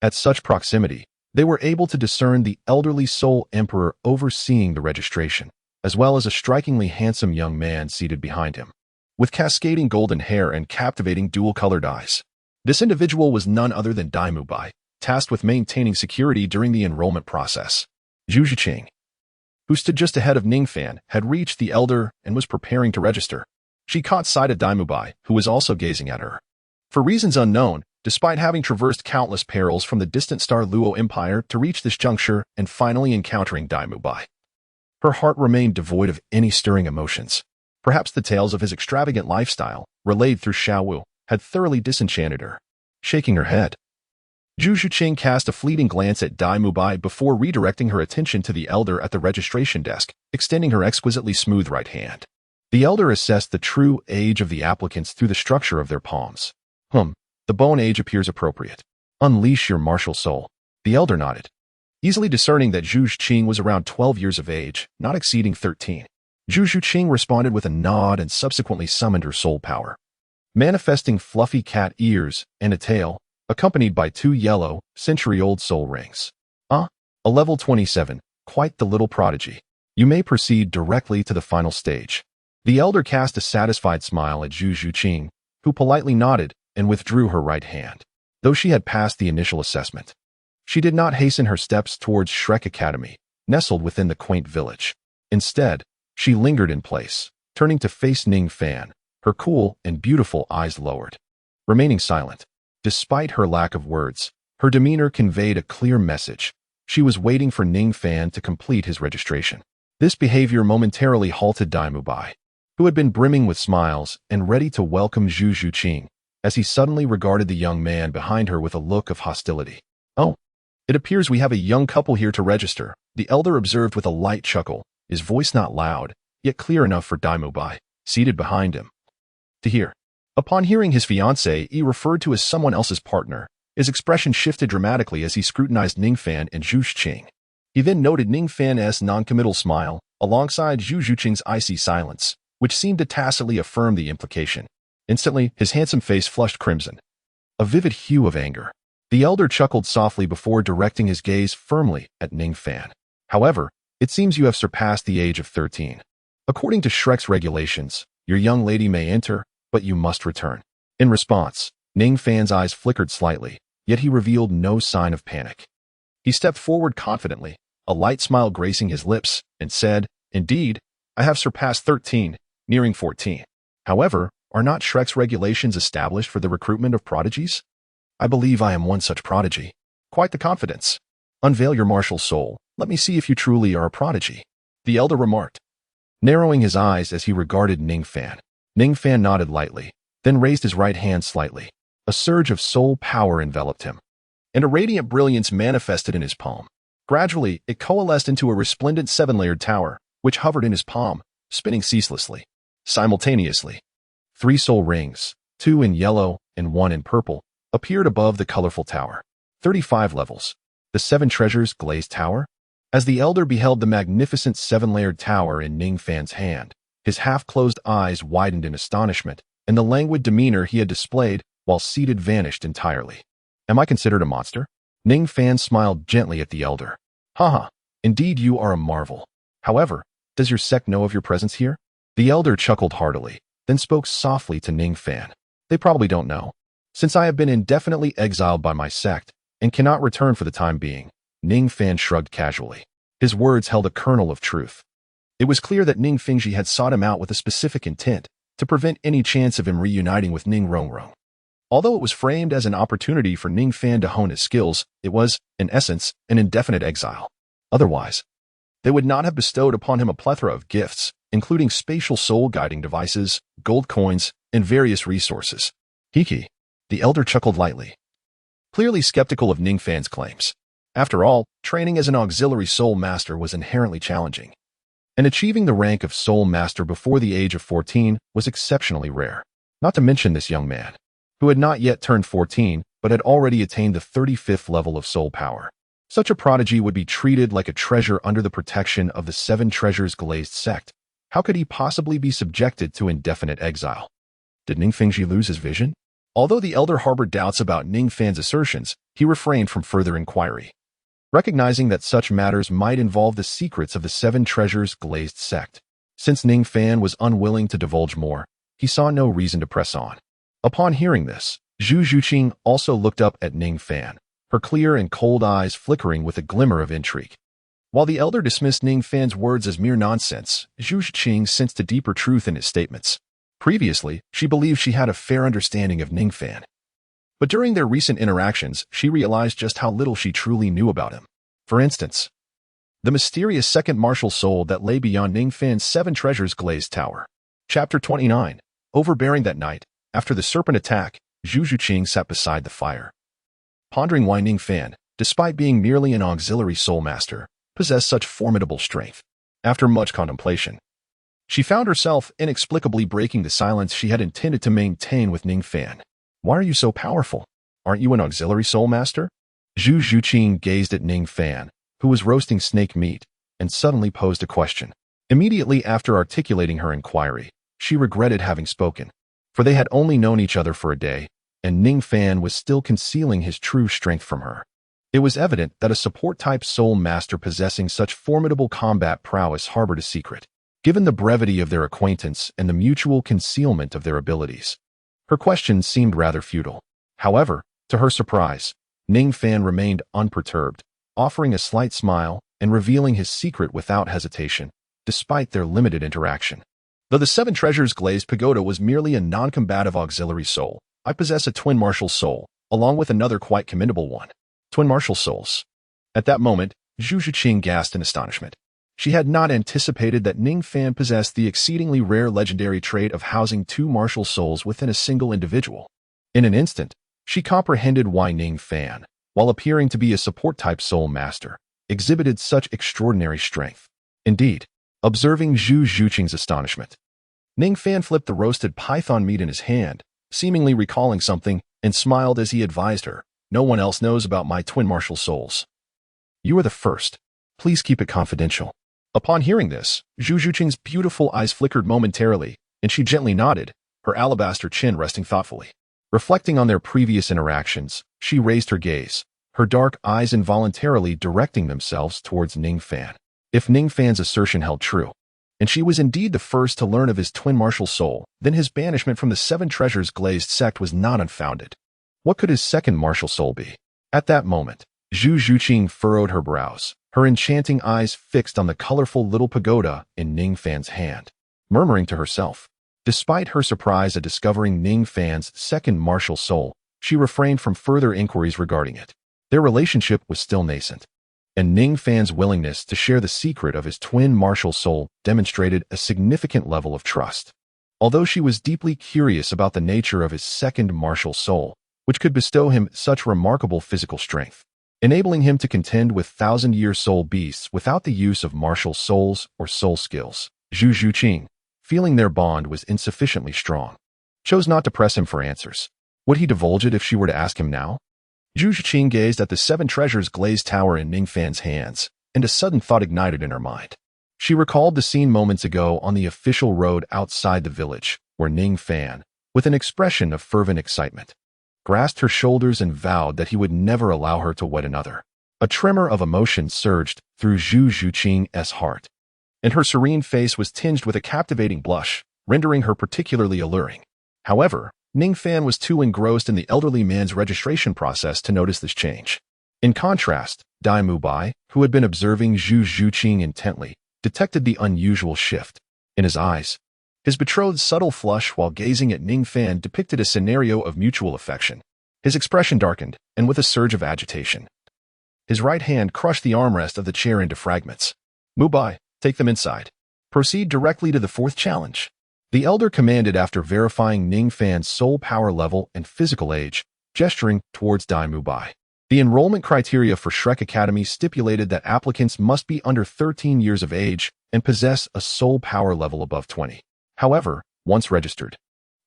At such proximity, they were able to discern the elderly Soul Emperor overseeing the registration, as well as a strikingly handsome young man seated behind him, with cascading golden hair and captivating dual-colored eyes. This individual was none other than Daimu Bai, tasked with maintaining security during the enrollment process. Zhu Zhuqing, who stood just ahead of Ning Fan, had reached the elder and was preparing to register. She caught sight of Daimu Bai, who was also gazing at her. For reasons unknown, despite having traversed countless perils from the distant star Luo Empire to reach this juncture and finally encountering Daimu Bai, her heart remained devoid of any stirring emotions. Perhaps the tales of his extravagant lifestyle, relayed through Xiaowu, had thoroughly disenchanted her. Shaking her head, Zhu Zhuqing cast a fleeting glance at Daimu Bai before redirecting her attention to the elder at the registration desk, extending her exquisitely smooth right hand. The elder assessed the true age of the applicants through the structure of their palms. The bone age appears appropriate. Unleash your martial soul. The elder nodded, easily discerning that Zhu Zhuqing was around 12 years of age, not exceeding 13. Zhu Zhuqing responded with a nod and subsequently summoned her soul power, manifesting fluffy cat ears and a tail, accompanied by 2 yellow, century-old soul rings. A level 27, quite the little prodigy. You may proceed directly to the final stage. The elder cast a satisfied smile at Zhu Zhuqing, who politely nodded and withdrew her right hand. Though she had passed the initial assessment, she did not hasten her steps towards Shrek Academy, nestled within the quaint village. Instead, she lingered in place, turning to face Ning Fan, her cool and beautiful eyes lowered. Remaining silent, despite her lack of words, her demeanor conveyed a clear message. She was waiting for Ning Fan to complete his registration. This behavior momentarily halted Daimu Bai, who had been brimming with smiles and ready to welcome Zhu Zhuqing, as he suddenly regarded the young man behind her with a look of hostility. Oh, it appears we have a young couple here to register, the elder observed with a light chuckle, his voice not loud, yet clear enough for Daimu Bai, seated behind him, to hear. Upon hearing his fiancée he referred to as someone else's partner, his expression shifted dramatically as he scrutinized Ning Fan and Zhu Zhuqing. He then noted Ning Fan's non-committal smile, alongside Zhu Zhuqing's icy silence, which seemed to tacitly affirm the implication. Instantly, his handsome face flushed crimson, a vivid hue of anger. The elder chuckled softly before directing his gaze firmly at Ning Fan. However, it seems you have surpassed the age of 13. According to Shrek's regulations, your young lady may enter, but you must return. In response, Ning Fan's eyes flickered slightly, yet he revealed no sign of panic. He stepped forward confidently, a light smile gracing his lips, and said, "Indeed, I have surpassed 13, nearing 14. However, are not Shrek's regulations established for the recruitment of prodigies? I believe I am one such prodigy. Quite the confidence. Unveil your martial soul. Let me see if you truly are a prodigy," the elder remarked, narrowing his eyes as he regarded Ning Fan. Ning Fan nodded lightly, then raised his right hand slightly. A surge of soul power enveloped him, and a radiant brilliance manifested in his palm. Gradually, it coalesced into a resplendent seven-layered tower, which hovered in his palm, spinning ceaselessly. Simultaneously, 3 soul rings, 2 in yellow and 1 in purple, appeared above the colorful tower. 35 levels. The 7 treasures glazed tower? As the elder beheld the magnificent 7-layered tower in Ning Fan's hand, his half-closed eyes widened in astonishment, and the languid demeanor he had displayed while seated vanished entirely. Am I considered a monster? Ning Fan smiled gently at the elder. Haha, indeed you are a marvel. However, does your sect know of your presence here? The elder chuckled heartily, then spoke softly to Ning Fan. They probably don't know. Since I have been indefinitely exiled by my sect and cannot return for the time being, Ning Fan shrugged casually. His words held a kernel of truth. It was clear that Ning Fingji had sought him out with a specific intent to prevent any chance of him reuniting with Ning Rongrong. Although it was framed as an opportunity for Ning Fan to hone his skills, it was, in essence, an indefinite exile. Otherwise, they would not have bestowed upon him a plethora of gifts, including spatial soul-guiding devices, gold coins, and various resources. Hiki. The elder chuckled lightly, clearly skeptical of Ning Fan's claims. After all, training as an auxiliary soul master was inherently challenging, and achieving the rank of soul master before the age of 14 was exceptionally rare. Not to mention this young man, who had not yet turned 14 but had already attained the 35th level of soul power. Such a prodigy would be treated like a treasure under the protection of the 7 Treasures Glazed sect. How could he possibly be subjected to indefinite exile? Did Ning Fingji lose his vision? Although the elder harbored doubts about Ning Fan's assertions, he refrained from further inquiry, recognizing that such matters might involve the secrets of the 7 Treasures Glazed sect. Since Ning Fan was unwilling to divulge more, he saw no reason to press on. Upon hearing this, Zhu Zhuqing also looked up at Ning Fan, her clear and cold eyes flickering with a glimmer of intrigue. While the elder dismissed Ning Fan's words as mere nonsense, Zhu Zhuqing sensed a deeper truth in his statements. Previously, she believed she had a fair understanding of Ning Fan. But during their recent interactions, she realized just how little she truly knew about him. For instance, the mysterious second martial soul that lay beyond Ning Fan's 7 Treasures Glazed tower. Chapter 29. Overbearing. That night, after the serpent attack, Zhu Zhuqing sat beside the fire, pondering why Ning Fan, despite being merely an auxiliary soul master, possessed such formidable strength. After much contemplation, she found herself inexplicably breaking the silence she had intended to maintain with Ning Fan. Why are you so powerful? Aren't you an auxiliary soul master? Zhu Zhuqing gazed at Ning Fan, who was roasting snake meat, and suddenly posed a question. Immediately after articulating her inquiry, she regretted having spoken, for they had only known each other for a day, and Ning Fan was still concealing his true strength from her. It was evident that a support-type soul master possessing such formidable combat prowess harbored a secret, given the brevity of their acquaintance and the mutual concealment of their abilities. Her question seemed rather futile. However, to her surprise, Ning Fan remained unperturbed, offering a slight smile and revealing his secret without hesitation, despite their limited interaction. Though the 7 Treasures Glazed Pagoda was merely a non-combative auxiliary soul, I possess a twin martial soul, along with another quite commendable one. Twin martial souls. At that moment, Zhu Zhuqing gasped in astonishment. She had not anticipated that Ning Fan possessed the exceedingly rare legendary trait of housing 2 martial souls within a single individual. In an instant, she comprehended why Ning Fan, while appearing to be a support-type soul master, exhibited such extraordinary strength. Indeed, observing Zhu Zhuqing's astonishment, Ning Fan flipped the roasted python meat in his hand, seemingly recalling something, and smiled as he advised her, "No one else knows about my twin martial souls. You are the first." Please keep it confidential. Upon hearing this, Zhu Zhuqing's beautiful eyes flickered momentarily, and she gently nodded, her alabaster chin resting thoughtfully. Reflecting on their previous interactions, she raised her gaze, her dark eyes involuntarily directing themselves towards Ning Fan. If Ning Fan's assertion held true, and she was indeed the first to learn of his twin martial soul, then his banishment from the Seven Treasures glazed sect was not unfounded. What could his second martial soul be? At that moment, Zhu Zhuqing furrowed her brows, her enchanting eyes fixed on the colorful little pagoda in Ning Fan's hand, murmuring to herself. Despite her surprise at discovering Ning Fan's second martial soul, she refrained from further inquiries regarding it. Their relationship was still nascent, and Ning Fan's willingness to share the secret of his twin martial soul demonstrated a significant level of trust. Although she was deeply curious about the nature of his second martial soul, which could bestow him such remarkable physical strength, enabling him to contend with thousand-year soul beasts without the use of martial souls or soul skills, Zhu Zhuqing, feeling their bond was insufficiently strong, chose not to press him for answers. Would he divulge it if she were to ask him now? Zhu Zhuqing gazed at the Seven Treasures glazed tower in Ning Fan's hands, and a sudden thought ignited in her mind. She recalled the scene moments ago on the official road outside the village, where Ning Fan, with an expression of fervent excitement, grasped her shoulders and vowed that he would never allow her to wed another. A tremor of emotion surged through Zhu Zhuqing's heart, and her serene face was tinged with a captivating blush, rendering her particularly alluring. However, Ning Fan was too engrossed in the elderly man's registration process to notice this change. In contrast, Dai Mubai, who had been observing Zhu Zhuqing intently, detected the unusual shift in his eyes. His betrothed's subtle flush while gazing at Ning Fan depicted a scenario of mutual affection. His expression darkened, and with a surge of agitation, his right hand crushed the armrest of the chair into fragments. Mubai, take them inside. Proceed directly to the fourth challenge. The elder commanded after verifying Ning Fan's soul power level and physical age, gesturing towards Dai Mubai. The enrollment criteria for Shrek Academy stipulated that applicants must be under 13 years of age and possess a soul power level above 20. However, once registered,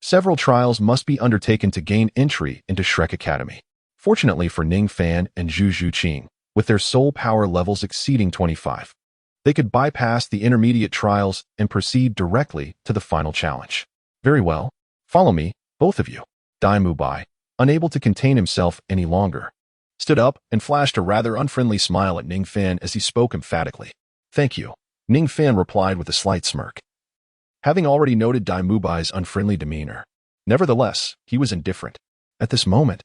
several trials must be undertaken to gain entry into Shrek Academy. Fortunately for Ning Fan and Zhu Zhuqing, with their soul power levels exceeding 25, they could bypass the intermediate trials and proceed directly to the final challenge. Very well. Follow me, both of you. Dai Mubai, unable to contain himself any longer, stood up and flashed a rather unfriendly smile at Ning Fan as he spoke emphatically. Thank you. Ning Fan replied with a slight smirk, having already noted Dai Mubai's unfriendly demeanor. Nevertheless, he was indifferent. At this moment,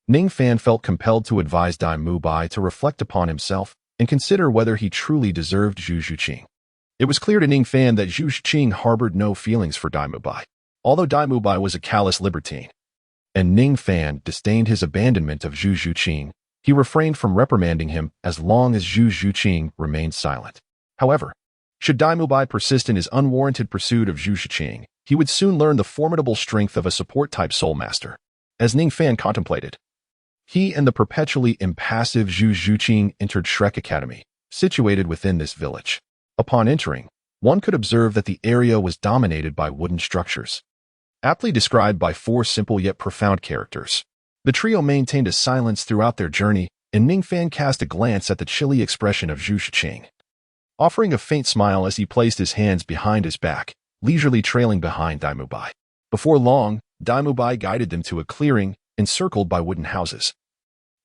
Ning Fan felt compelled to advise Dai Mubai to reflect upon himself and consider whether he truly deserved Zhu Zhuqing. It was clear to Ning Fan that Zhu Zhuqing harbored no feelings for Dai Mubai, although Dai Mubai was a callous libertine, and Ning Fan disdained his abandonment of Zhu Zhuqing. He refrained from reprimanding him as long as Zhu Zhuqing remained silent. However, should Dai Mubai persist in his unwarranted pursuit of Zhu Zhuqing, he would soon learn the formidable strength of a support-type soul master. As Ning Fan contemplated, he and the perpetually impassive Zhu Zhuqing entered Shrek Academy, situated within this village. Upon entering, one could observe that the area was dominated by wooden structures, aptly described by four simple yet profound characters. The trio maintained a silence throughout their journey, and Ning Fan cast a glance at the chilly expression of Zhu Zhuqing, offering a faint smile as he placed his hands behind his back, leisurely trailing behind Dai Mubai. Before long, Dai Mubai guided them to a clearing encircled by wooden houses,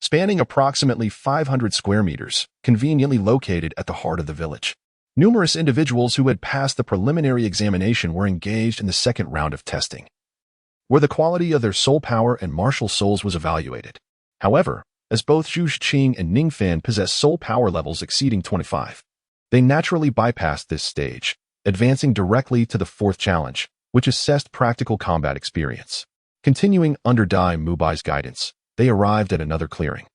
spanning approximately 500 square meters, conveniently located at the heart of the village. Numerous individuals who had passed the preliminary examination were engaged in the second round of testing, where the quality of their soul power and martial souls was evaluated. However, as both Zhu Zhuqing and Ning Fan possessed soul power levels exceeding 25, they naturally bypassed this stage, advancing directly to the fourth challenge, which assessed practical combat experience. Continuing under Dai Mubai's guidance, they arrived at another clearing.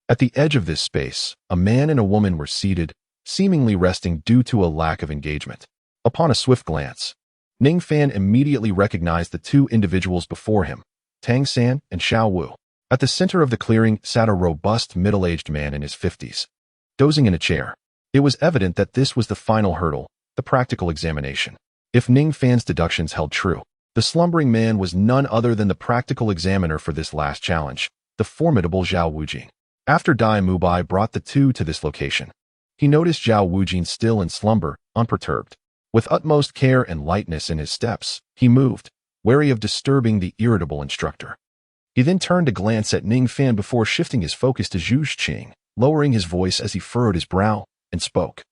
At the edge of this space, a man and a woman were seated, seemingly resting due to a lack of engagement. Upon a swift glance, Ning Fan immediately recognized the two individuals before him, Tang San and Xiao Wu. At the center of the clearing sat a robust middle-aged man in his 50s, dozing in a chair. It was evident that this was the final hurdle, the practical examination. If Ning Fan's deductions held true, the slumbering man was none other than the practical examiner for this last challenge, the formidable Zhao Wujing. After Dai Mubai brought the two to this location, He noticed Zhao Wujin still in slumber, unperturbed. With utmost care and lightness in his steps, he moved, wary of disturbing the irritable instructor. He then turned to glance at Ning Fan before shifting his focus to Zhu Qing, lowering his voice as he furrowed his brow, and spoke.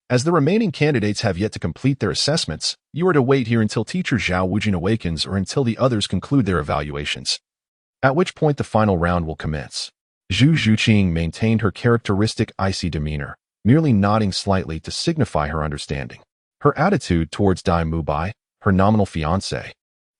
As the remaining candidates have yet to complete their assessments, you are to wait here until teacher Zhao Wujin awakens or until the others conclude their evaluations, at which point the final round will commence. Zhu Qing maintained her characteristic icy demeanor, merely nodding slightly to signify her understanding. Her attitude towards Dai Mubai, her nominal fiancé,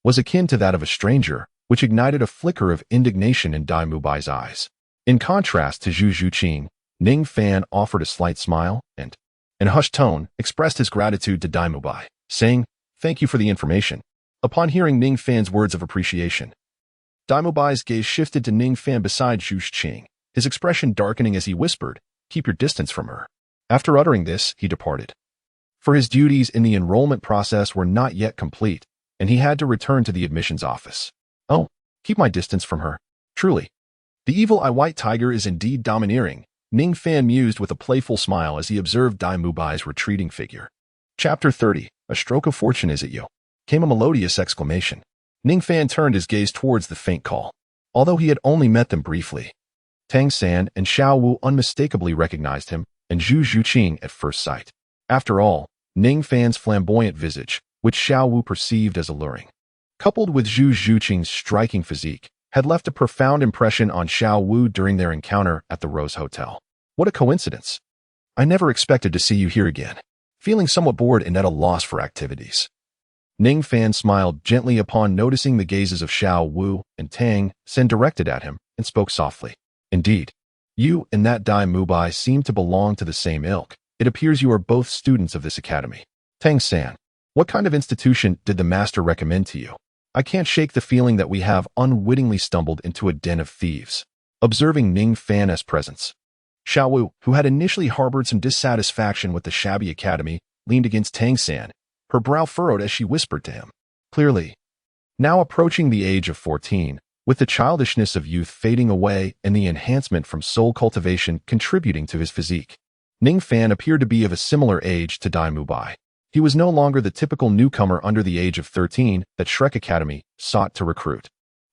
was akin to that of a stranger, which ignited a flicker of indignation in Dai Mubai's eyes. In contrast to Zhu Qing, Ning Fan offered a slight smile and, in a hushed tone, expressed his gratitude to Dai Mubai, saying, "Thank you for the information." Upon hearing Ning Fan's words of appreciation, Dai Mubai's gaze shifted to Ning Fan beside Zhu Qing, his expression darkening as he whispered, "Keep your distance from her." After uttering this, he departed. For his duties in the enrollment process were not yet complete, and he had to return to the admissions office. Oh, keep my distance from her. Truly, the evil eye white tiger is indeed domineering, Ning Fan mused with a playful smile as he observed Dai Mubai's retreating figure. Chapter 30, A Stroke of Fortune Is It You? Came a melodious exclamation. Ning Fan turned his gaze towards the faint call. Although he had only met them briefly, Tang San and Xiao Wu unmistakably recognized him, and Zhu Qing at first sight. After all, Ning Fan's flamboyant visage, which Xiao Wu perceived as alluring, coupled with Zhu Qing's striking physique, had left a profound impression on Xiao Wu during their encounter at the Rose Hotel. What a coincidence. I never expected to see you here again. Feeling somewhat bored and at a loss for activities, Ning Fan smiled gently upon noticing the gazes of Xiao Wu and Tang San directed at him and spoke softly. Indeed, you and that Dai Mubai seem to belong to the same ilk. It appears you are both students of this academy. Tang San, what kind of institution did the master recommend to you? I can't shake the feeling that we have unwittingly stumbled into a den of thieves. Observing Ning Fan's presence, Xiao Wu, who had initially harbored some dissatisfaction with the shabby academy, leaned against Tang San, her brow furrowed as she whispered to him. Clearly, now approaching the age of 14, with the childishness of youth fading away and the enhancement from soul cultivation contributing to his physique, Ning Fan appeared to be of a similar age to Dai Mubai. He was no longer the typical newcomer under the age of 13 that Shrek Academy sought to recruit.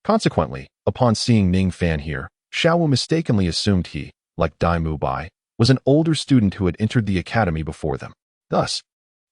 Consequently, upon seeing Ning Fan here, Xiao Wu mistakenly assumed he, like Dai Mubai, was an older student who had entered the academy before them. Thus,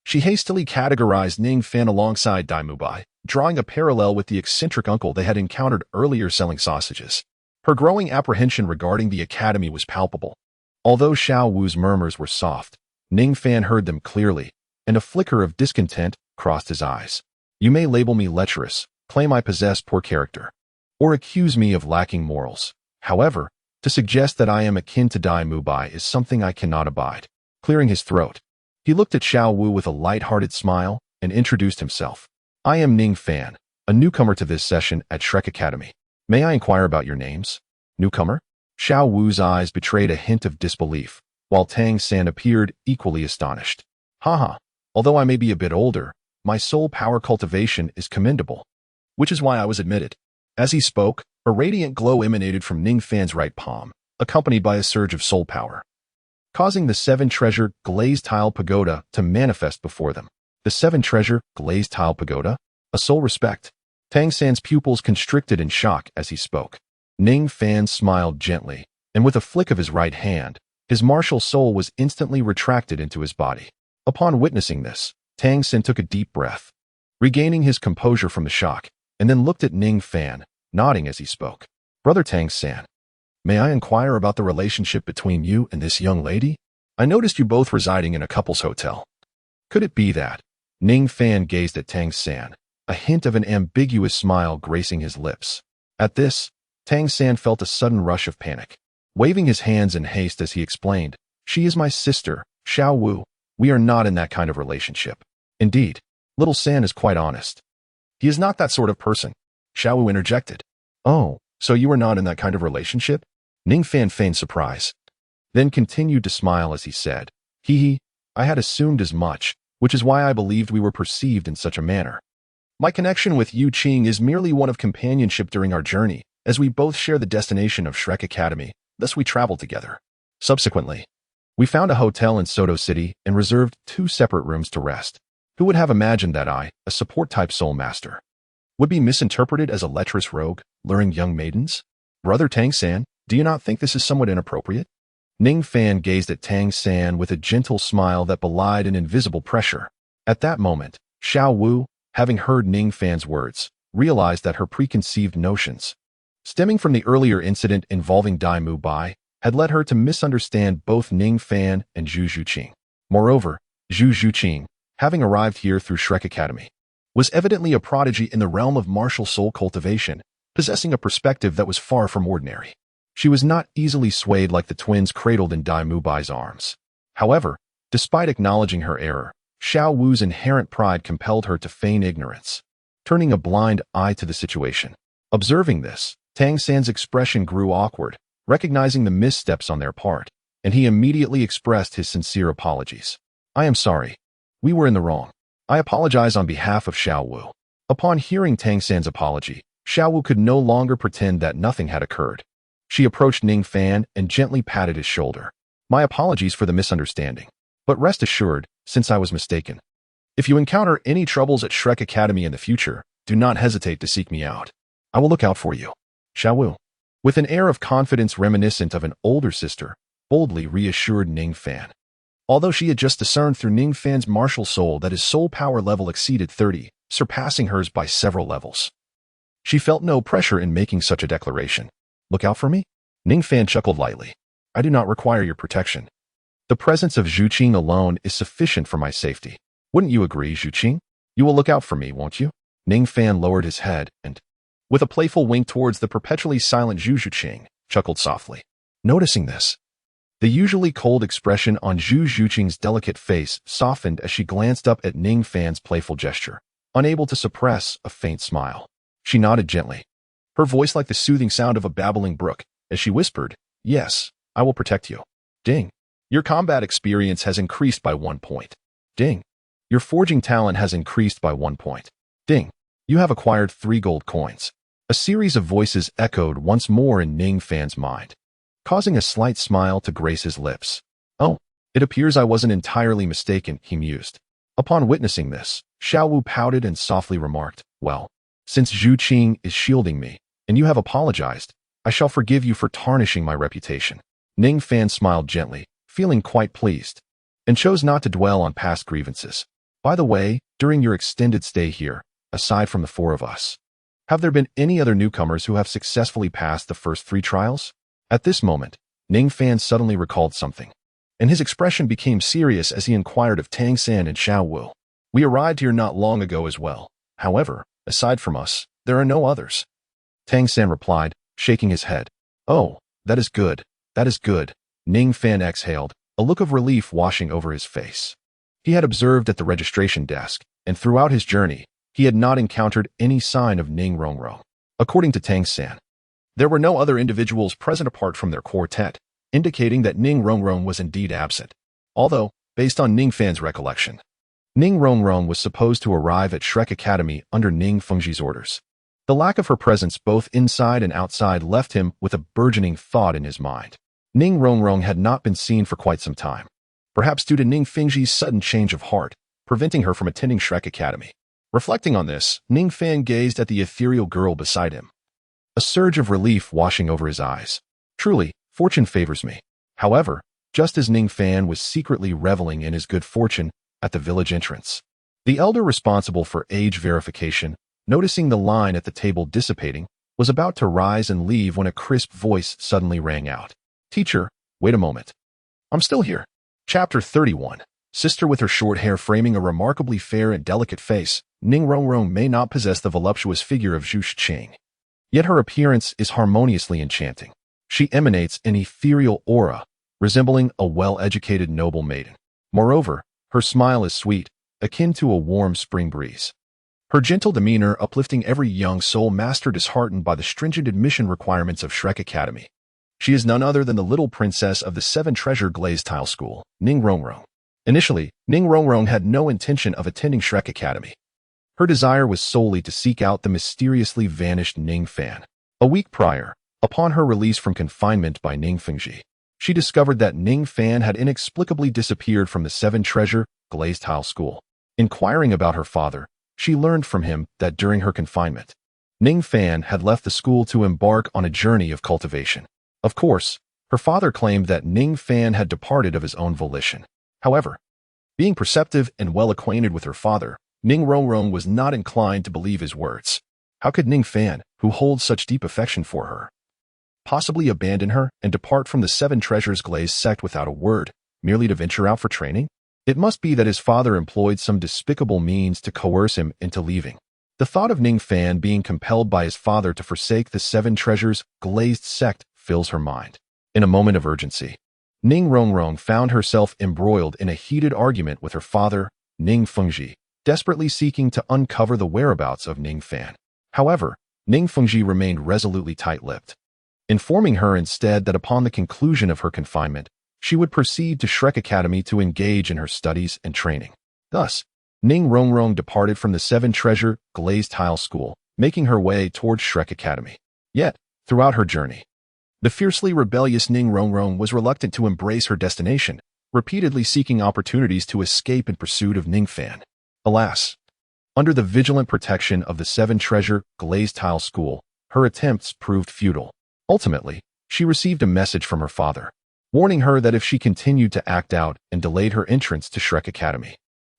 she hastily categorized Ning Fan alongside Dai Mubai, drawing a parallel with the eccentric uncle they had encountered earlier selling sausages. Her growing apprehension regarding the academy was palpable. Although Xiao Wu's murmurs were soft, Ning Fan heard them clearly, and a flicker of discontent crossed his eyes. You may label me lecherous, claim I possess poor character, or accuse me of lacking morals. However, to suggest that I am akin to Dai Mubai is something I cannot abide. Clearing his throat, he looked at Xiao Wu with a light-hearted smile and introduced himself. I am Ning Fan, a newcomer to this session at Shrek Academy. May I inquire about your names? Newcomer? Xiao Wu's eyes betrayed a hint of disbelief, while Tang San appeared equally astonished. Haha, although I may be a bit older, my soul power cultivation is commendable, which is why I was admitted. As he spoke, a radiant glow emanated from Ning Fan's right palm, accompanied by a surge of soul power, causing the 7-treasure glazed tile pagoda to manifest before them. The 7-treasure glazed tile pagoda? A soul respect. Tang San's pupils constricted in shock as he spoke. Ning Fan smiled gently, and with a flick of his right hand, his martial soul was instantly retracted into his body. Upon witnessing this, Tang San took a deep breath, regaining his composure from the shock, and then looked at Ning Fan, nodding as he spoke. Brother Tang San, may I inquire about the relationship between you and this young lady? I noticed you both residing in a couple's hotel. Could it be that? Ning Fan gazed at Tang San, a hint of an ambiguous smile gracing his lips. At this, Tang San felt a sudden rush of panic. Waving his hands in haste as he explained, she is my sister, Xiao Wu. We are not in that kind of relationship. Indeed, little San is quite honest. He is not that sort of person. Xiao Wu interjected. Oh, so you are not in that kind of relationship? Ning Fan feigned surprise, then continued to smile as he said, Hee, I had assumed as much, which is why I believed we were perceived in such a manner. My connection with Yu Qing is merely one of companionship during our journey, as we both share the destination of Shrek Academy, thus we travel together. Subsequently, We found a hotel in Soto City and reserved 2 separate rooms to rest. Who would have imagined that I, a support-type soul master, would be misinterpreted as a lecherous rogue, luring young maidens? Brother Tang-san, do you not think this is somewhat inappropriate? Ning Fan gazed at Tang-san with a gentle smile that belied an invisible pressure. At that moment, Xiao Wu, having heard Ning Fan's words, realized that her preconceived notions, stemming from the earlier incident involving Dai Mu Bai, had led her to misunderstand both Ning Fan and Zhu Zhuqing. Moreover, Zhu Zhuqing, having arrived here through Shrek Academy, was evidently a prodigy in the realm of martial soul cultivation, possessing a perspective that was far from ordinary. She was not easily swayed like the twins cradled in Dai Mu Bai's arms. However, despite acknowledging her error, Xiao Wu's inherent pride compelled her to feign ignorance, turning a blind eye to the situation. Observing this, Tang-san's expression grew awkward, recognizing the missteps on their part, and he immediately expressed his sincere apologies. I am sorry. We were in the wrong. I apologize on behalf of Xiao Wu. Upon hearing Tang-san's apology, Xiao Wu could no longer pretend that nothing had occurred. She approached Ning Fan and gently patted his shoulder. My apologies for the misunderstanding. But rest assured, since I was mistaken, if you encounter any troubles at Shrek Academy in the future, do not hesitate to seek me out. I will look out for you. Xiao Wu, with an air of confidence reminiscent of an older sister, boldly reassured Ning Fan. Although she had just discerned through Ning Fan's martial soul that his soul power level exceeded 30, surpassing hers by several levels, she felt no pressure in making such a declaration. Look out for me? Ning Fan chuckled lightly. I do not require your protection. The presence of Zhuqing alone is sufficient for my safety. Wouldn't you agree, Zhuqing? You will look out for me, won't you? Ning Fan lowered his head and, with a playful wink towards the perpetually silent Zhu Zhuqing, chuckled softly. Noticing this, the usually cold expression on Zhu Zhuqing's delicate face softened as she glanced up at Ning Fan's playful gesture, unable to suppress a faint smile. She nodded gently, her voice like the soothing sound of a babbling brook, as she whispered, Yes, I will protect you. Ding. Your combat experience has increased by 1 point. Ding. Your forging talent has increased by 1 point. Ding. You have acquired 3 gold coins. A series of voices echoed once more in Ning Fan's mind, causing a slight smile to grace his lips. Oh, it appears I wasn't entirely mistaken, he mused. Upon witnessing this, Xiao Wu pouted and softly remarked, Well, since Zhuqing is shielding me, and you have apologized, I shall forgive you for tarnishing my reputation. Ning Fan smiled gently, feeling quite pleased, and chose not to dwell on past grievances. By the way, during your extended stay here, aside from the 4 of us, have there been any other newcomers who have successfully passed the first 3 trials? At this moment, Ning Fan suddenly recalled something, and his expression became serious as he inquired of Tang-san and Xiao Wu. We arrived here not long ago as well. However, aside from us, there are no others. Tang-san replied, shaking his head. Oh, that is good. That is good. Ning Fan exhaled, a look of relief washing over his face. He had observed at the registration desk, and throughout his journey, he had not encountered any sign of Ning Rongrong. According to Tang-san, there were no other individuals present apart from their quartet, indicating that Ning Rongrong was indeed absent. Although, based on Ning Fan's recollection, Ning Rongrong was supposed to arrive at Shrek Academy under Ning Fengji's orders. The lack of her presence both inside and outside left him with a burgeoning thought in his mind. Ning Rongrong had not been seen for quite some time, perhaps due to Ning Fengji's sudden change of heart, preventing her from attending Shrek Academy. Reflecting on this, Ning Fan gazed at the ethereal girl beside him, a surge of relief washing over his eyes. Truly, fortune favors me. However, just as Ning Fan was secretly reveling in his good fortune at the village entrance, the elder responsible for age verification, noticing the line at the table dissipating, was about to rise and leave when a crisp voice suddenly rang out. Teacher, wait a moment. I'm still here. Chapter 31. Sister with her short hair framing a remarkably fair and delicate face, Ning Rongrong may not possess the voluptuous figure of Zhu Zhuqing. Yet her appearance is harmoniously enchanting. She emanates an ethereal aura, resembling a well-educated noble maiden. Moreover, her smile is sweet, akin to a warm spring breeze. Her gentle demeanor uplifting every young soul master disheartened by the stringent admission requirements of Shrek Academy. She is none other than the little princess of the 7 Treasure Glazed Tile School, Ning Rongrong. Initially, Ning Rongrong had no intention of attending Shrek Academy. Her desire was solely to seek out the mysteriously vanished Ning Fan. A week prior, upon her release from confinement by Ning Fengji, she discovered that Ning Fan had inexplicably disappeared from the seven-treasure glazed tile school. Inquiring about her father, she learned from him that during her confinement, Ning Fan had left the school to embark on a journey of cultivation. Of course, her father claimed that Ning Fan had departed of his own volition. However, being perceptive and well acquainted with her father, Ning Rongrong was not inclined to believe his words. How could Ning Fan, who holds such deep affection for her, possibly abandon her and depart from the Seven Treasures Glazed sect without a word, merely to venture out for training? It must be that his father employed some despicable means to coerce him into leaving. The thought of Ning Fan being compelled by his father to forsake the Seven Treasures Glazed sect fills her mind. In a moment of urgency, Ning Rongrong found herself embroiled in a heated argument with her father, Ning Fengji, desperately seeking to uncover the whereabouts of Ning Fan. However, Ning Fengji remained resolutely tight-lipped, informing her instead that upon the conclusion of her confinement, she would proceed to Shrek Academy to engage in her studies and training. Thus, Ning Rongrong departed from the Seven Treasure Glazed Tile School, making her way towards Shrek Academy. Yet, throughout her journey, the fiercely rebellious Ning Rongrong was reluctant to embrace her destination, repeatedly seeking opportunities to escape in pursuit of Ning Fan. Alas, under the vigilant protection of the Seven Treasure Glazed Tile School, her attempts proved futile. Ultimately, she received a message from her father, warning her that if she continued to act out and delayed her entrance to Shrek Academy,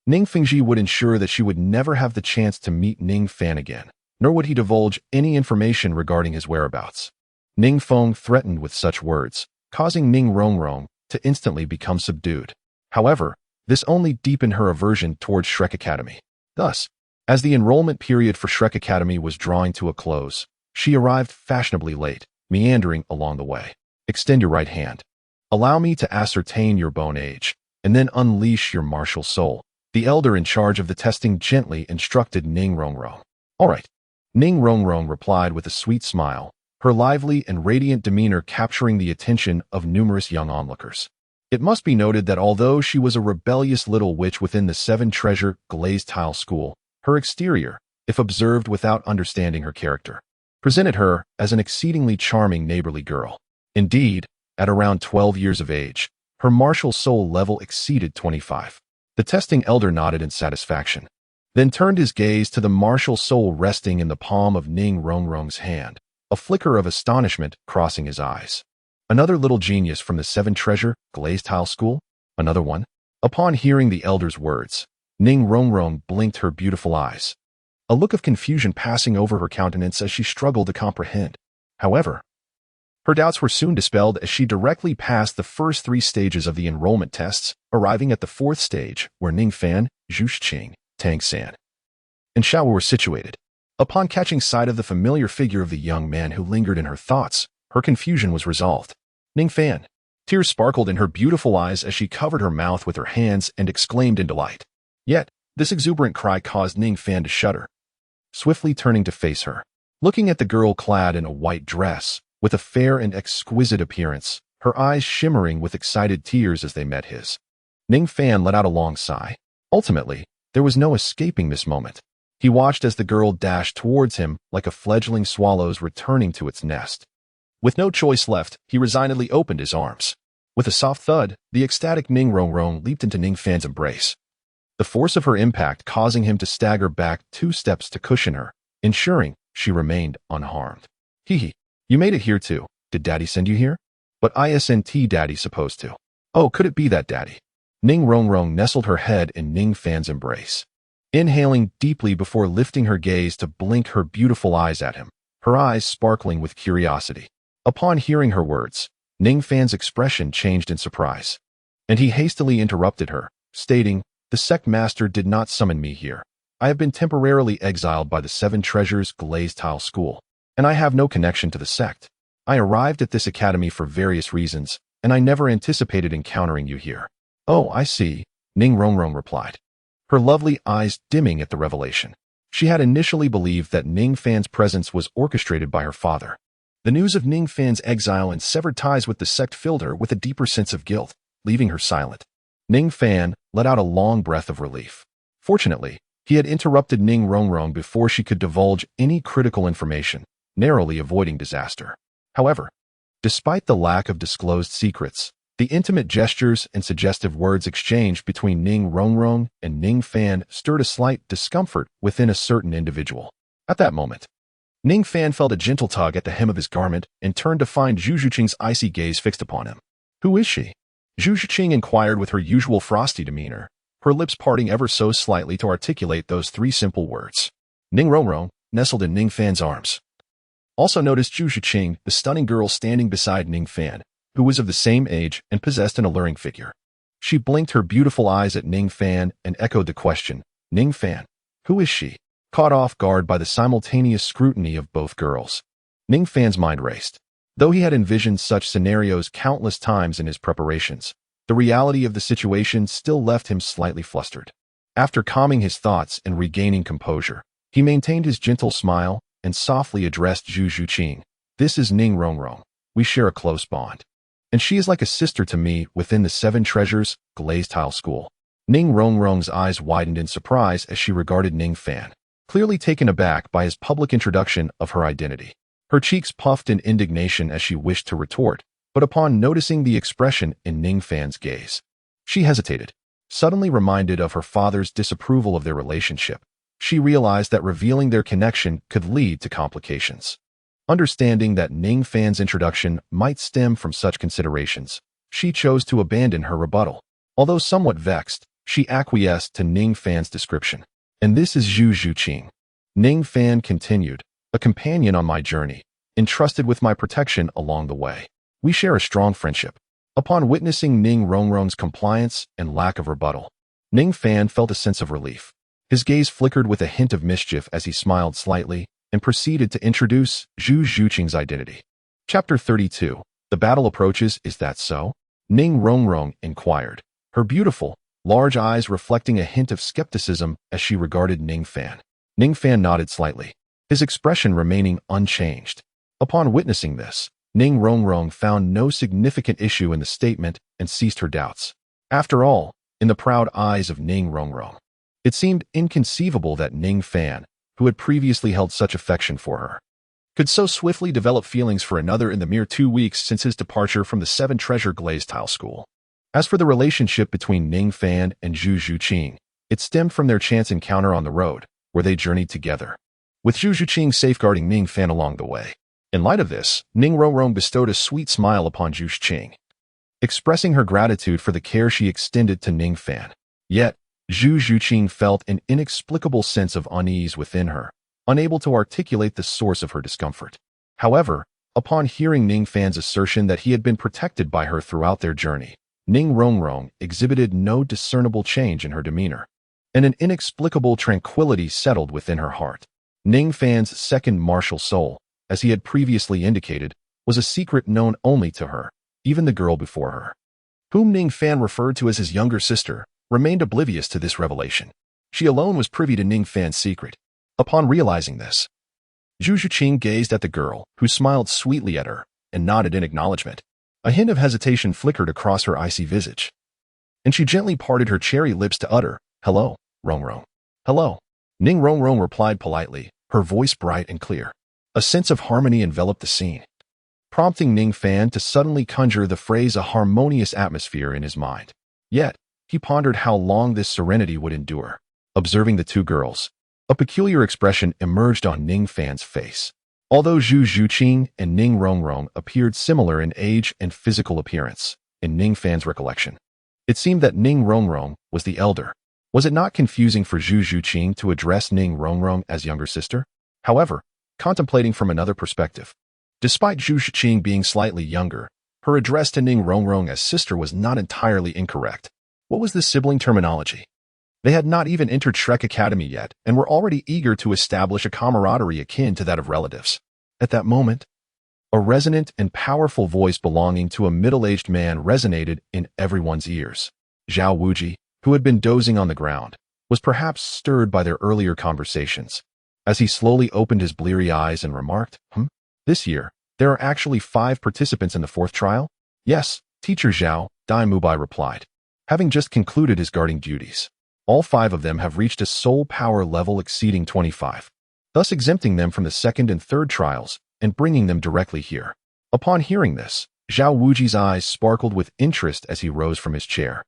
Ning Fengji would ensure that she would never have the chance to meet Ning Fan again, nor would he divulge any information regarding his whereabouts. Ning Feng threatened with such words, causing Ning Rongrong to instantly become subdued. However, this only deepened her aversion towards Shrek Academy. Thus, as the enrollment period for Shrek Academy was drawing to a close, she arrived fashionably late, meandering along the way. Extend your right hand. Allow me to ascertain your bone age, and then unleash your martial soul. The elder in charge of the testing gently instructed Ning Rongrong. All right. Ning Rongrong replied with a sweet smile, her lively and radiant demeanor capturing the attention of numerous young onlookers. It must be noted that although she was a rebellious little witch within the Seven Treasure Glazed Tile School, her exterior, if observed without understanding her character, presented her as an exceedingly charming neighborly girl. Indeed, at around 12 years of age, her martial soul level exceeded 25. The testing elder nodded in satisfaction, then turned his gaze to the martial soul resting in the palm of Ning Rongrong's hand, a flicker of astonishment crossing his eyes. Another little genius from the Seven Treasure Glazed Tile School? Another one? Upon hearing the elder's words, Ning Rongrong blinked her beautiful eyes, a look of confusion passing over her countenance as she struggled to comprehend. However, her doubts were soon dispelled as she directly passed the first 3 stages of the enrollment tests, arriving at the 4th stage where Ning Fan, Zhuxing, Tang San, and Xiao were situated. Upon catching sight of the familiar figure of the young man who lingered in her thoughts, her confusion was resolved. Ning Fan. Tears sparkled in her beautiful eyes as she covered her mouth with her hands and exclaimed in delight. Yet, this exuberant cry caused Ning Fan to shudder. Swiftly turning to face her, looking at the girl clad in a white dress, with a fair and exquisite appearance, her eyes shimmering with excited tears as they met his, Ning Fan let out a long sigh. Ultimately, there was no escaping this moment. He watched as the girl dashed towards him like a fledgling swallow's returning to its nest. With no choice left, he resignedly opened his arms. With a soft thud, the ecstatic Ning Rongrong leaped into Ning Fan's embrace, the force of her impact causing him to stagger back 2 steps to cushion her, ensuring she remained unharmed. Hee. You made it here too. Did Daddy send you here? But isn't Daddy supposed to? Oh, could it be that Daddy? Ning Rongrong nestled her head in Ning Fan's embrace, inhaling deeply before lifting her gaze to blink her beautiful eyes at him, her eyes sparkling with curiosity. Upon hearing her words, Ning Fan's expression changed in surprise, and he hastily interrupted her, stating, "The sect master did not summon me here. I have been temporarily exiled by the Seven Treasures Glazed Tile School, and I have no connection to the sect. I arrived at this academy for various reasons, and I never anticipated encountering you here." "Oh, I see," Ning Rongrong replied, her lovely eyes dimming at the revelation. She had initially believed that Ning Fan's presence was orchestrated by her father. The news of Ning Fan's exile and severed ties with the sect filled her with a deeper sense of guilt, leaving her silent. Ning Fan let out a long breath of relief. Fortunately, he had interrupted Ning Rongrong before she could divulge any critical information, narrowly avoiding disaster. However, Despite the lack of disclosed secrets, the intimate gestures and suggestive words exchanged between Ning Rongrong and Ning Fan stirred a slight discomfort within a certain individual. At that moment, Ning Fan felt a gentle tug at the hem of his garment and turned to find Zhu Zhuqing's icy gaze fixed upon him. "Who is she?" Zhu Zhuqing inquired with her usual frosty demeanor, her lips parting ever so slightly to articulate those three simple words. Ning Rongrong nestled in Ning Fan's arms. Also noticed Zhu Zhuqing, the stunning girl standing beside Ning Fan, who was of the same age and possessed an alluring figure. She blinked her beautiful eyes at Ning Fan and echoed the question, "Ning Fan, who is she?" Caught off guard by the simultaneous scrutiny of both girls, Ning Fan's mind raced. Though he had envisioned such scenarios countless times in his preparations, the reality of the situation still left him slightly flustered. After calming his thoughts and regaining composure, he maintained his gentle smile and softly addressed Zhu Zhuqing. "This is Ning Rongrong. We share a close bond. And she is like a sister to me within the Seven Treasures glazed tile school." Ning Rongrong's eyes widened in surprise as she regarded Ning Fan, clearly taken aback by his public introduction of her identity. Her cheeks puffed in indignation as she wished to retort, but upon noticing the expression in Ning Fan's gaze, she hesitated. Suddenly reminded of her father's disapproval of their relationship, she realized that revealing their connection could lead to complications. Understanding that Ning Fan's introduction might stem from such considerations, she chose to abandon her rebuttal. Although somewhat vexed, she acquiesced to Ning Fan's description. "And this is Zhu Zhuqing," Ning Fan continued, "a companion on my journey, entrusted with my protection along the way. We share a strong friendship." Upon witnessing Ning Rongrong's compliance and lack of rebuttal, Ning Fan felt a sense of relief. His gaze flickered with a hint of mischief as he smiled slightly and proceeded to introduce Zhu Zhuqing's identity. Chapter 32. The battle approaches, is that so? Ning Rongrong inquired, her beautiful, large eyes reflecting a hint of skepticism as she regarded Ning Fan. Ning Fan nodded slightly, his expression remaining unchanged. Upon witnessing this, Ning Rongrong found no significant issue in the statement and ceased her doubts. After all, in the proud eyes of Ning Rongrong, it seemed inconceivable that Ning Fan, who had previously held such affection for her, could so swiftly develop feelings for another in the mere 2 weeks since his departure from the Seven Treasure glazed tile school. As for the relationship between Ning Fan and Zhu Zhuqing, it stemmed from their chance encounter on the road, where they journeyed together, with Zhu Zhuqing safeguarding Ning Fan along the way. In light of this, Ning Rongrong bestowed a sweet smile upon Zhu Zhuqing, expressing her gratitude for the care she extended to Ning Fan. Yet, Zhu Zhuqing felt an inexplicable sense of unease within her, unable to articulate the source of her discomfort. However, upon hearing Ning Fan's assertion that he had been protected by her throughout their journey, Ning Rongrong exhibited no discernible change in her demeanor, and an inexplicable tranquility settled within her heart. Ning Fan's second martial soul, as he had previously indicated, was a secret known only to her, even the girl before her, whom Ning Fan referred to as his younger sister, remained oblivious to this revelation. She alone was privy to Ning Fan's secret. Upon realizing this, Zhu Zhuqing gazed at the girl, who smiled sweetly at her and nodded in acknowledgement. A hint of hesitation flickered across her icy visage, and she gently parted her cherry lips to utter, "Hello, Rongrong." "Hello." Ning Rongrong replied politely, her voice bright and clear. A sense of harmony enveloped the scene, prompting Ning Fan to suddenly conjure the phrase "a harmonious atmosphere" in his mind. Yet, he pondered how long this serenity would endure. Observing the two girls, a peculiar expression emerged on Ning Fan's face. Although Zhu Zhuqing and Ning Rongrong appeared similar in age and physical appearance, in Ning Fan's recollection, it seemed that Ning Rongrong was the elder. Was it not confusing for Zhu Zhuqing to address Ning Rongrong as younger sister? However, contemplating from another perspective, despite Zhu Zhuqing being slightly younger, her address to Ning Rongrong as sister was not entirely incorrect. What was this sibling terminology? They had not even entered Shrek Academy yet and were already eager to establish a camaraderie akin to that of relatives. At that moment, a resonant and powerful voice belonging to a middle-aged man resonated in everyone's ears. Zhao Wuji, who had been dozing on the ground, was perhaps stirred by their earlier conversations, as he slowly opened his bleary eyes and remarked, "This year, there are actually 5 participants in the 4th trial?" "Yes, Teacher Zhao," Dai Mubai replied, having just concluded his guarding duties. "All 5 of them have reached a soul power level exceeding 25, thus exempting them from the 2nd and 3rd trials and bringing them directly here." Upon hearing this, Zhao Wuji's eyes sparkled with interest as he rose from his chair.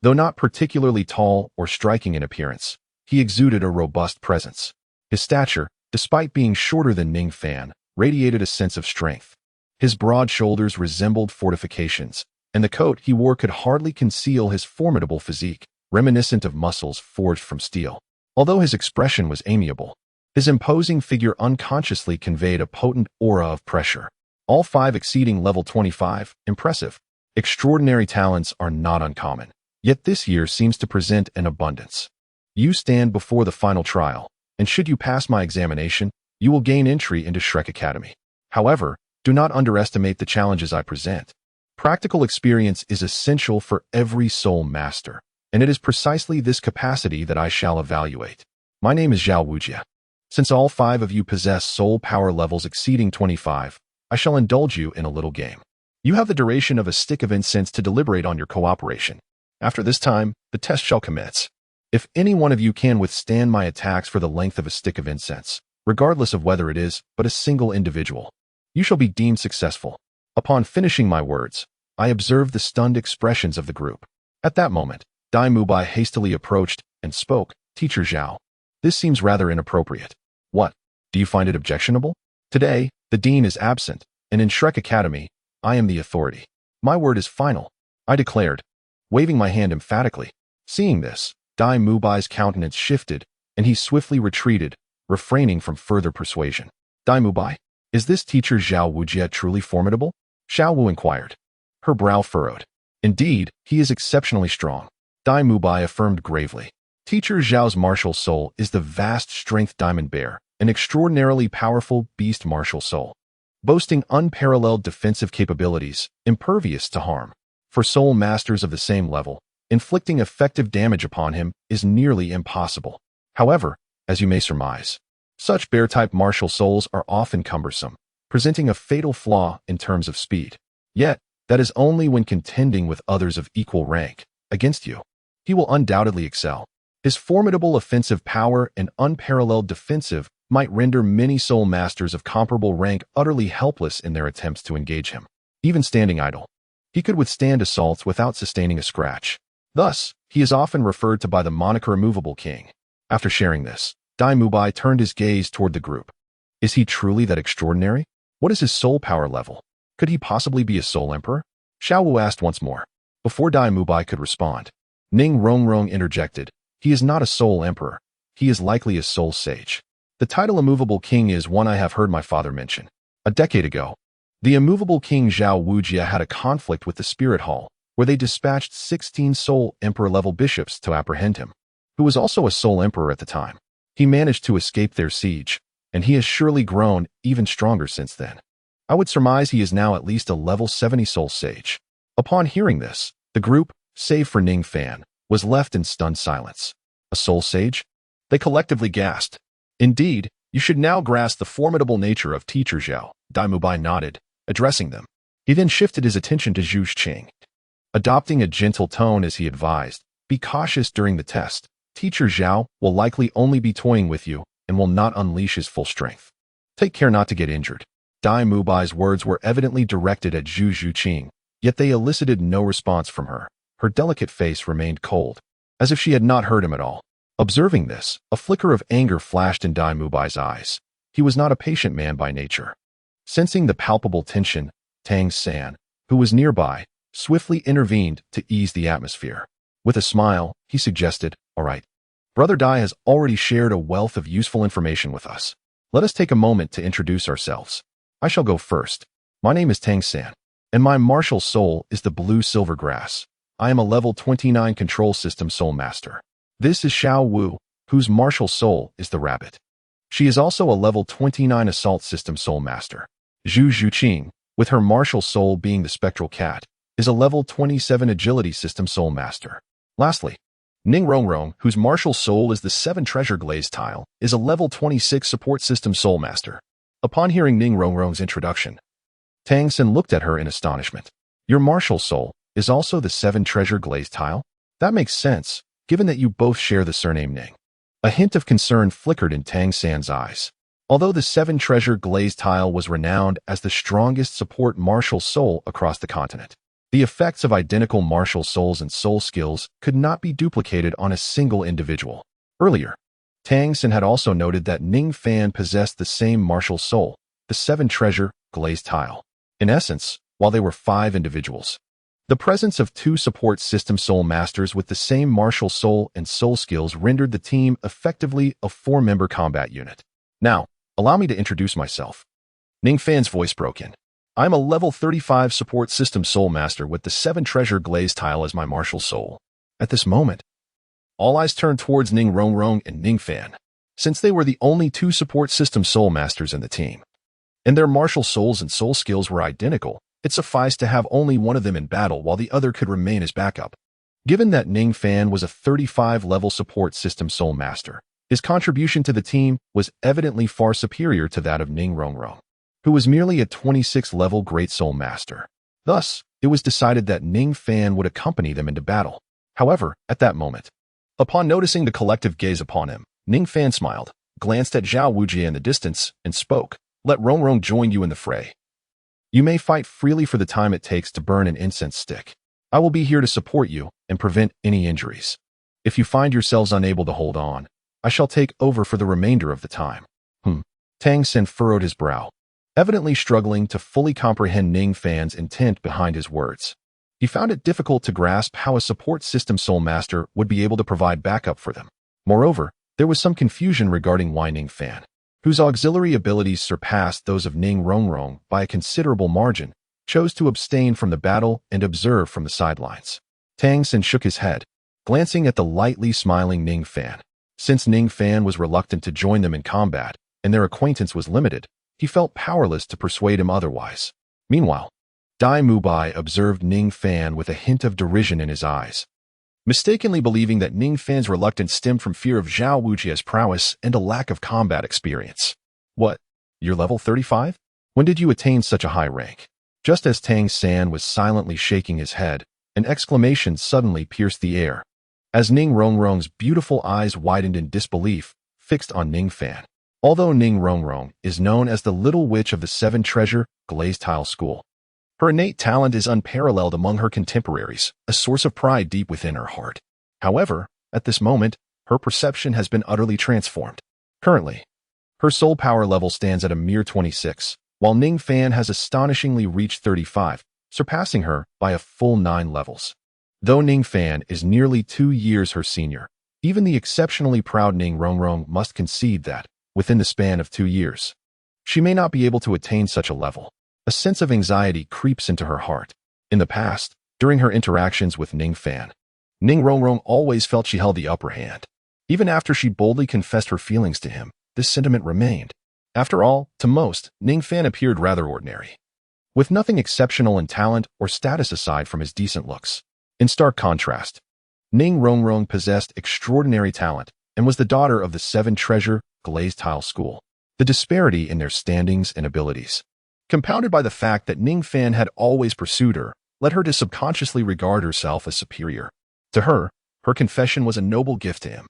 Though not particularly tall or striking in appearance, he exuded a robust presence. His stature, despite being shorter than Ning Fan, radiated a sense of strength. His broad shoulders resembled fortifications, and the coat he wore could hardly conceal his formidable physique, reminiscent of muscles forged from steel. Although his expression was amiable, his imposing figure unconsciously conveyed a potent aura of pressure. All 5 exceeding level 25, impressive. Extraordinary talents are not uncommon, yet this year seems to present an abundance. You stand before the final trial, and should you pass my examination, you will gain entry into Shrek Academy. However, do not underestimate the challenges I present. Practical experience is essential for every soul master, and it is precisely this capacity that I shall evaluate. My name is Zhao Wujia. Since all 5 of you possess soul power levels exceeding 25, I shall indulge you in a little game. You have the duration of a stick of incense to deliberate on your cooperation. After this time, the test shall commence. If any one of you can withstand my attacks for the length of a stick of incense, regardless of whether it is but a single individual, you shall be deemed successful. Upon finishing my words, I observed the stunned expressions of the group. At that moment, Dai Mubai hastily approached and spoke. Teacher Zhao, this seems rather inappropriate. What? Do you find it objectionable? Today, the dean is absent, and in Shrek Academy, I am the authority. My word is final, I declared, waving my hand emphatically. Seeing this, Dai Mubai's countenance shifted, and he swiftly retreated, refraining from further persuasion. Dai Mubai, is this teacher Zhao Wujia truly formidable? Xiao Wu inquired. Her brow furrowed. Indeed, he is exceptionally strong, Dai Mubai affirmed gravely. Teacher Zhao's martial soul is the vast strength diamond bear, an extraordinarily powerful beast martial soul, boasting unparalleled defensive capabilities, impervious to harm. For soul masters of the same level, inflicting effective damage upon him is nearly impossible. However, as you may surmise, such bear-type martial souls are often cumbersome, presenting a fatal flaw in terms of speed. Yet, that is only when contending with others of equal rank. Against you, he will undoubtedly excel. His formidable offensive power and unparalleled defensive might render many soul masters of comparable rank utterly helpless in their attempts to engage him. Even standing idle, he could withstand assaults without sustaining a scratch. Thus, he is often referred to by the moniker Immovable King. After sharing this, Dai Mubai turned his gaze toward the group. Is he truly that extraordinary? What is his soul power level? Could he possibly be a soul emperor? Xiao Wu asked once more. Before Dai Mubai could respond, Ning Rongrong interjected. He is not a soul emperor. He is likely a soul sage. The title Immovable King is one I have heard my father mention. A decade ago, the Immovable King Zhao Wujia had a conflict with the Spirit Hall, where they dispatched 16 soul emperor-level bishops to apprehend him, who was also a soul emperor at the time. He managed to escape their siege, and he has surely grown even stronger since then. I would surmise he is now at least a level 70 soul sage. Upon hearing this, the group, save for Ning Fan, was left in stunned silence. A soul sage? They collectively gasped. Indeed, you should now grasp the formidable nature of Teacher Zhao. Dai Mubai nodded, addressing them. He then shifted his attention to Zhu Qing. Adopting a gentle tone as he advised, be cautious during the test. Teacher Zhao will likely only be toying with you and will not unleash his full strength. Take care not to get injured. Dai Mubai's words were evidently directed at Zhu Qing, yet they elicited no response from her. Her delicate face remained cold, as if she had not heard him at all. Observing this, a flicker of anger flashed in Dai Mubai's eyes. He was not a patient man by nature. Sensing the palpable tension, Tang San, who was nearby, swiftly intervened to ease the atmosphere. With a smile, he suggested, "All right. Brother Dai has already shared a wealth of useful information with us. Let us take a moment to introduce ourselves. I shall go first. My name is Tang San, and my martial soul is the blue silver grass. I am a level 29 control system soul master. This is Xiao Wu, whose martial soul is the rabbit. She is also a level 29 assault system soul master. Zhu Qing, with her martial soul being the spectral cat, is a level 27 agility system soul master. Lastly, Ning Rongrong, whose martial soul is the 7 treasure glaze tile, is a level 26 support system soul master. Upon hearing Ning Rongrong's introduction, Tang San looked at her in astonishment. Your martial soul is also the 7 treasure glaze tile? That makes sense, given that you both share the surname Ning. A hint of concern flickered in Tang San's eyes. Although the Seven Treasure Glazed Tile was renowned as the strongest support martial soul across the continent, the effects of identical martial souls and soul skills could not be duplicated on a single individual. Earlier, Tang Xin had also noted that Ning Fan possessed the same martial soul, the Seven Treasure Glazed Tile. In essence, while they were 5 individuals, the presence of 2 support system soul masters with the same martial soul and soul skills rendered the team effectively a 4-member combat unit. Now, allow me to introduce myself. Ning Fan's voice broke in. I'm a level 35 support system soul master with the 7 Treasure Glazed Tile as my martial soul. At this moment, all eyes turned towards Ning Rongrong and Ning Fan, since they were the only 2 support system soul masters in the team. And their martial souls and soul skills were identical. It sufficed to have only one of them in battle while the other could remain as backup. Given that Ning Fan was a 35-level support system soul master, his contribution to the team was evidently far superior to that of Ning Rongrong, who was merely a 26-level Great Soul Master. Thus, it was decided that Ning Fan would accompany them into battle. However, at that moment, upon noticing the collective gaze upon him, Ning Fan smiled, glanced at Zhao Wujie in the distance, and spoke. Let Rongrong join you in the fray. You may fight freely for the time it takes to burn an incense stick. I will be here to support you and prevent any injuries. If you find yourselves unable to hold on, I shall take over for the remainder of the time. Tang Xin furrowed his brow, evidently struggling to fully comprehend Ning Fan's intent behind his words. He found it difficult to grasp how a support system soul master would be able to provide backup for them. Moreover, there was some confusion regarding why Ning Fan, whose auxiliary abilities surpassed those of Ning Rongrong by a considerable margin, chose to abstain from the battle and observe from the sidelines. Tang Xin shook his head, glancing at the lightly smiling Ning Fan. Since Ning Fan was reluctant to join them in combat, and their acquaintance was limited, he felt powerless to persuade him otherwise. Meanwhile, Dai Mubai observed Ning Fan with a hint of derision in his eyes, mistakenly believing that Ning Fan's reluctance stemmed from fear of Zhao Wujie's prowess and a lack of combat experience. What? You're level 35? When did you attain such a high rank? Just as Tang San was silently shaking his head, an exclamation suddenly pierced the air, as Ning Rongrong's beautiful eyes widened in disbelief, fixed on Ning Fan. Although Ning Rongrong is known as the Little Witch of the 7 Treasure Glazed Tile School, her innate talent is unparalleled among her contemporaries, a source of pride deep within her heart. However, at this moment, her perception has been utterly transformed. Currently, her soul power level stands at a mere 26, while Ning Fan has astonishingly reached 35, surpassing her by a full 9 levels. Though Ning Fan is nearly 2 years her senior, even the exceptionally proud Ning Rongrong must concede that, within the span of 2 years, she may not be able to attain such a level. A sense of anxiety creeps into her heart. In the past, during her interactions with Ning Fan, Ning Rongrong always felt she held the upper hand. Even after she boldly confessed her feelings to him, this sentiment remained. After all, to most, Ning Fan appeared rather ordinary, with nothing exceptional in talent or status aside from his decent looks. In stark contrast, Ning Rongrong possessed extraordinary talent and was the daughter of the 7 Treasure Glazed Tile School. The disparity in their standings and abilities, compounded by the fact that Ning Fan had always pursued her, led her to subconsciously regard herself as superior. To her, her confession was a noble gift to him.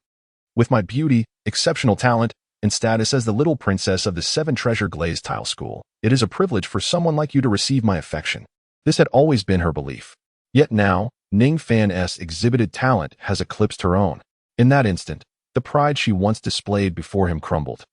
With my beauty, exceptional talent, and status as the little princess of the 7 Treasure Glazed Tile School, it is a privilege for someone like you to receive my affection. This had always been her belief. Yet now, Ning Fan's exhibited talent has eclipsed her own. In that instant, the pride she once displayed before him crumbled,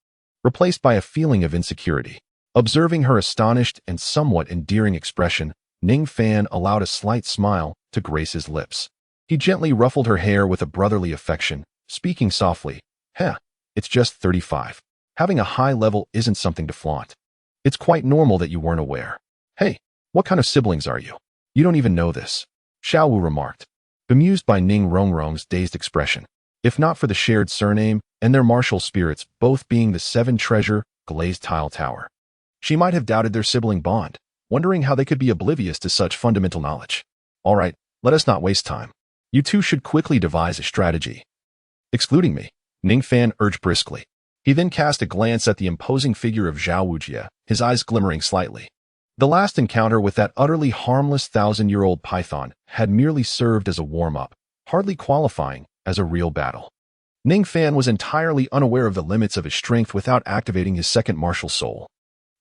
replaced by a feeling of insecurity. Observing her astonished and somewhat endearing expression, Ning Fan allowed a slight smile to grace his lips. He gently ruffled her hair with a brotherly affection, speaking softly, it's just 35. Having a high level isn't something to flaunt. It's quite normal that you weren't aware. Hey, what kind of siblings are you? You don't even know this, Xiao Wu remarked, bemused by Ning Rongrong's dazed expression. If not for the shared surname and their martial spirits both being the 7 Treasure Glazed Tile Tower, she might have doubted their sibling bond, wondering how they could be oblivious to such fundamental knowledge. All right, let us not waste time. You two should quickly devise a strategy. Excluding me, Ning Fan urged briskly. He then cast a glance at the imposing figure of Zhao Wujie, his eyes glimmering slightly. The last encounter with that utterly harmless 1,000-year-old python had merely served as a warm-up, hardly qualifying as a real battle. Ning Fan was entirely unaware of the limits of his strength without activating his second martial soul.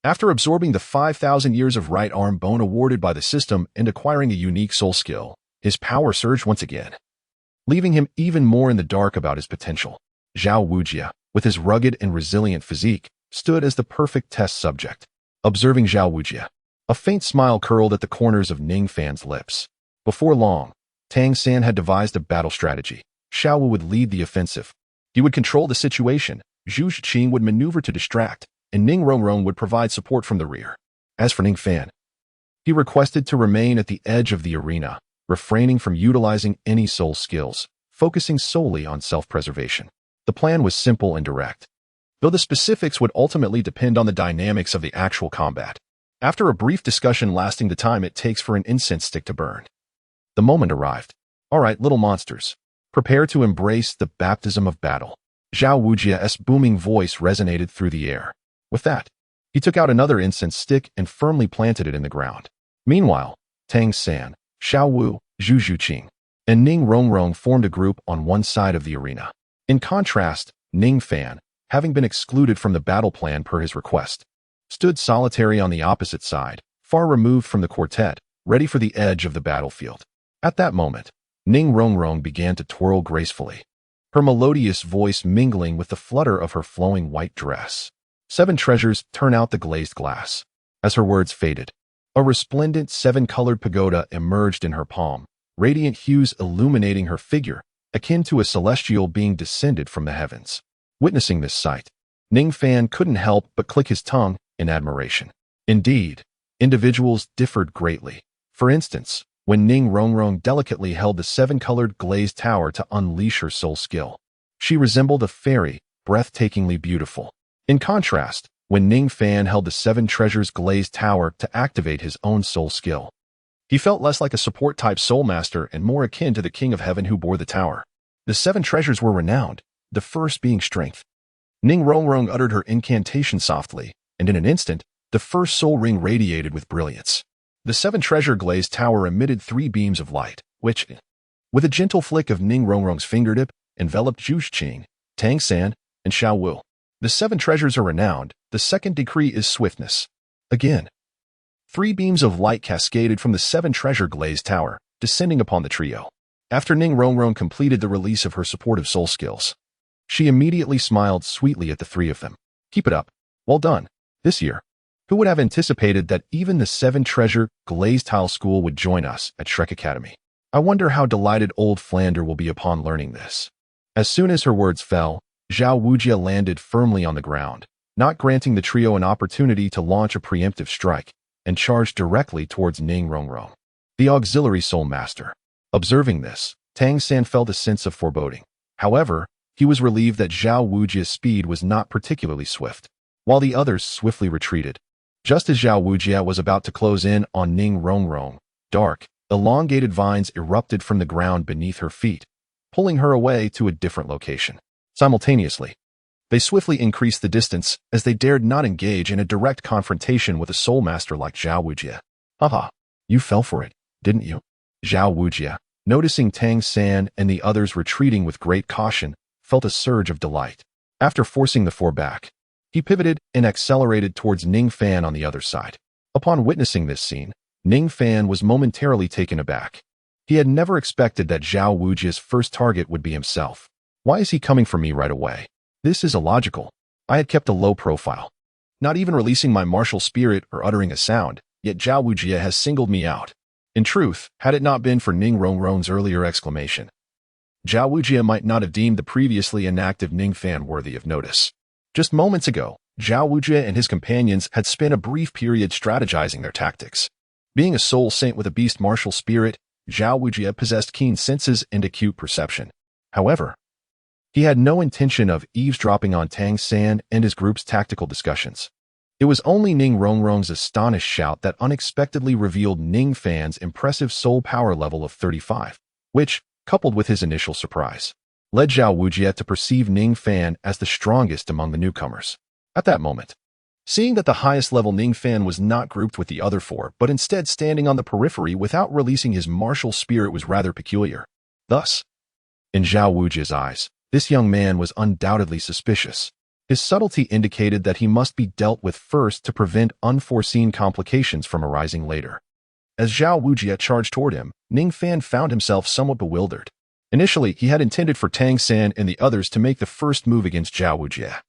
After absorbing the 5,000 years of right arm bone awarded by the system and acquiring a unique soul skill, his power surged once again, leaving him even more in the dark about his potential. Zhao Wujie, with his rugged and resilient physique, stood as the perfect test subject. Observing Zhao Wujie, a faint smile curled at the corners of Ning Fan's lips. Before long, Tang San had devised a battle strategy. Xiao Wu would lead the offensive. He would control the situation, Zhu Zhiqing would maneuver to distract, and Ning Rongrong would provide support from the rear. As for Ning Fan, he requested to remain at the edge of the arena, refraining from utilizing any soul skills, focusing solely on self-preservation. The plan was simple and direct, though the specifics would ultimately depend on the dynamics of the actual combat. After a brief discussion lasting the time it takes for an incense stick to burn, the moment arrived. All right, little monsters, prepare to embrace the baptism of battle. Zhao Wujie's booming voice resonated through the air. With that, he took out another incense stick and firmly planted it in the ground. Meanwhile, Tang San, Xiao Wu, Zhu Zhiqing, and Ning Rongrong formed a group on one side of the arena. In contrast, Ning Fan, having been excluded from the battle plan per his request, stood solitary on the opposite side, far removed from the quartet, ready for the edge of the battlefield. At that moment, Ning Rongrong began to twirl gracefully, her melodious voice mingling with the flutter of her flowing white dress. 7 treasures, turn out the glazed glass. As her words faded, a resplendent 7-colored pagoda emerged in her palm, radiant hues illuminating her figure, akin to a celestial being descended from the heavens. Witnessing this sight, Ning Fan couldn't help but click his tongue in admiration. Indeed, individuals differed greatly. For instance, when Ning Rongrong delicately held the 7-colored glazed tower to unleash her soul skill, she resembled a fairy, breathtakingly beautiful. In contrast, when Ning Fan held the 7 treasures glazed tower to activate his own soul skill, he felt less like a support-type soul master and more akin to the king of heaven who bore the tower. The 7 treasures were renowned, the first being strength. Ning Rongrong uttered her incantation softly, and in an instant, the first soul ring radiated with brilliance. The 7-treasure glazed tower emitted 3 beams of light, which, with a gentle flick of Ning Rongrong's fingertip, enveloped Zhu Zhiqing, Tang San, and Xiao Wu. The 7 treasures are renowned, the second decree is swiftness. Again, 3 beams of light cascaded from the 7-treasure glazed tower, descending upon the trio. After Ning Rongrong completed the release of her supportive soul skills, she immediately smiled sweetly at the 3 of them. Keep it up. Well done. This year, who would have anticipated that even the 7-treasure glazed tile school would join us at Shrek Academy? I wonder how delighted old Flander will be upon learning this. As soon as her words fell, Zhao Wujie landed firmly on the ground, not granting the trio an opportunity to launch a preemptive strike, and charged directly towards Ning Rongrong, the auxiliary soul master. Observing this, Tang San felt a sense of foreboding. However, he was relieved that Zhao Wujie's speed was not particularly swift, while the others swiftly retreated. Just as Zhao Wujie was about to close in on Ning Rongrong, dark, elongated vines erupted from the ground beneath her feet, pulling her away to a different location. Simultaneously, they swiftly increased the distance as they dared not engage in a direct confrontation with a soul master like Zhao Wujie. Haha, you fell for it, didn't you? Zhao Wujie, noticing Tang San and the others retreating with great caution, felt a surge of delight. After forcing the 4 back, he pivoted and accelerated towards Ning Fan on the other side. Upon witnessing this scene, Ning Fan was momentarily taken aback. He had never expected that Zhao Wujie's first target would be himself. Why is he coming for me right away? This is illogical. I had kept a low profile, not even releasing my martial spirit or uttering a sound, yet Zhao Wujie has singled me out. In truth, had it not been for Ning Rongrong's earlier exclamation, Zhao Wujie might not have deemed the previously inactive Ning Fan worthy of notice. Just moments ago, Zhao Wujie and his companions had spent a brief period strategizing their tactics. Being a soul saint with a beast martial spirit, Zhao Wujie possessed keen senses and acute perception. However, he had no intention of eavesdropping on Tang San and his group's tactical discussions. It was only Ning Rongrong's astonished shout that unexpectedly revealed Ning Fan's impressive soul power level of 35, which, coupled with his initial surprise, led Zhao Wujie to perceive Ning Fan as the strongest among the newcomers. At that moment, seeing that the highest level Ning Fan was not grouped with the other 4, but instead standing on the periphery without releasing his martial spirit was rather peculiar. Thus, in Zhao Wujie's eyes, This young man was undoubtedly suspicious. His subtlety indicated that he must be dealt with first to prevent unforeseen complications from arising later. As Zhao Wujie charged toward him, Ning Fan found himself somewhat bewildered. Initially, he had intended for Tang San and the others to make the first move against Zhao Wujie,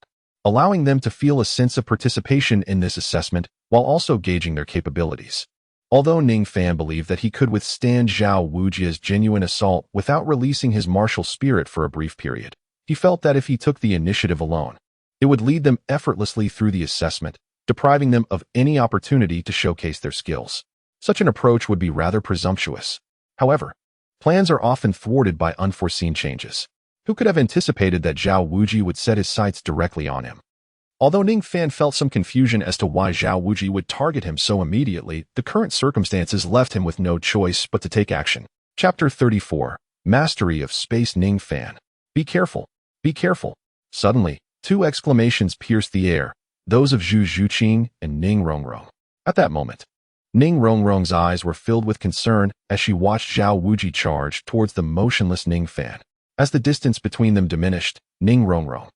allowing them to feel a sense of participation in this assessment while also gauging their capabilities. Although Ning Fan believed that he could withstand Zhao Wujie's genuine assault without releasing his martial spirit for a brief period, he felt that if he took the initiative alone, it would lead them effortlessly through the assessment, depriving them of any opportunity to showcase their skills. Such an approach would be rather presumptuous. However, plans are often thwarted by unforeseen changes. Who could have anticipated that Zhao Wujie would set his sights directly on him? Although Ning Fan felt some confusion as to why Zhao Wujie would target him so immediately, the current circumstances left him with no choice but to take action. Chapter 34. Mastery of Space. Ning Fan. Be careful. Be careful. Suddenly, two exclamations pierced the air, those of Zhu Zhuqing and Ning Rongrong. At that moment, Ning Rongrong's eyes were filled with concern as she watched Zhao Wujie charge towards the motionless Ning Fan. As the distance between them diminished, Ning Rongrong,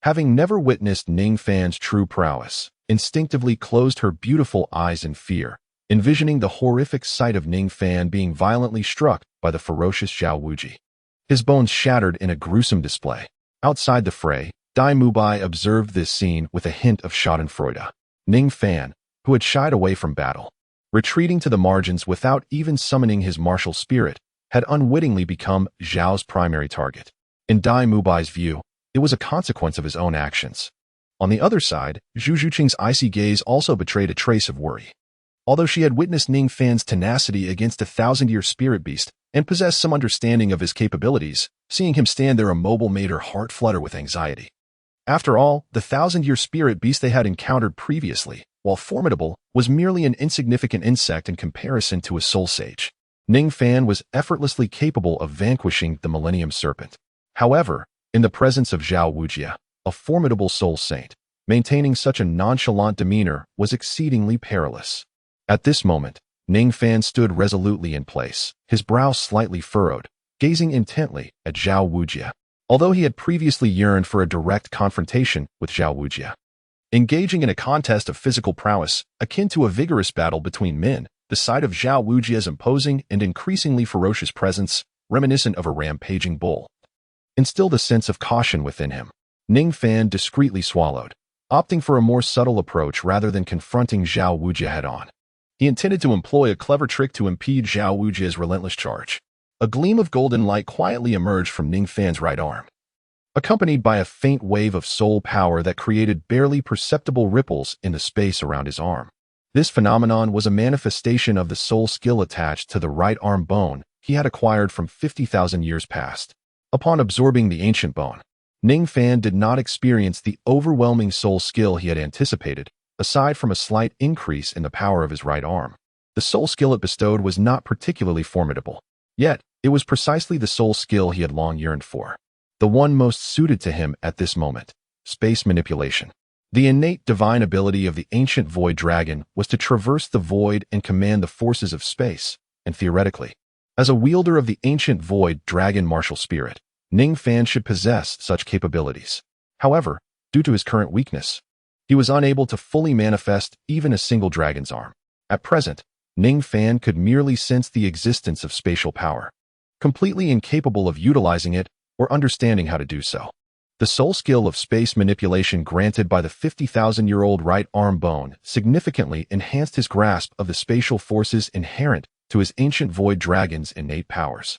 having never witnessed Ning Fan's true prowess, instinctively closed her beautiful eyes in fear, envisioning the horrific sight of Ning Fan being violently struck by the ferocious Zhao Wujie. His bones shattered in a gruesome display. Outside the fray, Dai Mubai observed this scene with a hint of schadenfreude. Ning Fan, who had shied away from battle, retreating to the margins without even summoning his martial spirit, had unwittingly become Zhao's primary target. In Dai Mubai's view, it was a consequence of his own actions. On the other side, Zhu Zhuqing's icy gaze also betrayed a trace of worry. Although she had witnessed Ning Fan's tenacity against a thousand-year spirit beast and possessed some understanding of his capabilities, seeing him stand there immobile made her heart flutter with anxiety. After all, the thousand-year spirit beast they had encountered previously, while formidable, was merely an insignificant insect in comparison to a soul sage. Ning Fan was effortlessly capable of vanquishing the Millennium Serpent. However, in the presence of Zhao Wujie, a formidable soul saint, maintaining such a nonchalant demeanor was exceedingly perilous. At this moment, Ning Fan stood resolutely in place, his brow slightly furrowed, gazing intently at Zhao Wujie. Although he had previously yearned for a direct confrontation with Zhao Wujie, engaging in a contest of physical prowess akin to a vigorous battle between men, the sight of Zhao Wujie's imposing and increasingly ferocious presence, reminiscent of a rampaging bull, instilled a sense of caution within him. Ning Fan discreetly swallowed, opting for a more subtle approach rather than confronting Zhao Wujie head-on. He intended to employ a clever trick to impede Zhao Wujie's relentless charge. A gleam of golden light quietly emerged from Ning Fan's right arm, accompanied by a faint wave of soul power that created barely perceptible ripples in the space around his arm. This phenomenon was a manifestation of the soul skill attached to the right arm bone he had acquired from 50,000 years past. Upon absorbing the ancient bone, Ning Fan did not experience the overwhelming soul skill he had anticipated, aside from a slight increase in the power of his right arm. The soul skill it bestowed was not particularly formidable, yet it was precisely the soul skill he had long yearned for, the one most suited to him at this moment: space manipulation. The innate divine ability of the ancient void dragon was to traverse the void and command the forces of space, and theoretically, as a wielder of the ancient void dragon martial spirit, Ning Fan should possess such capabilities. However, due to his current weakness, he was unable to fully manifest even a single dragon's arm. At present, Ning Fan could merely sense the existence of spatial power, completely incapable of utilizing it or understanding how to do so. The soul skill of space manipulation granted by the 50,000-year-old right arm bone significantly enhanced his grasp of the spatial forces inherent to his ancient void dragon's innate powers,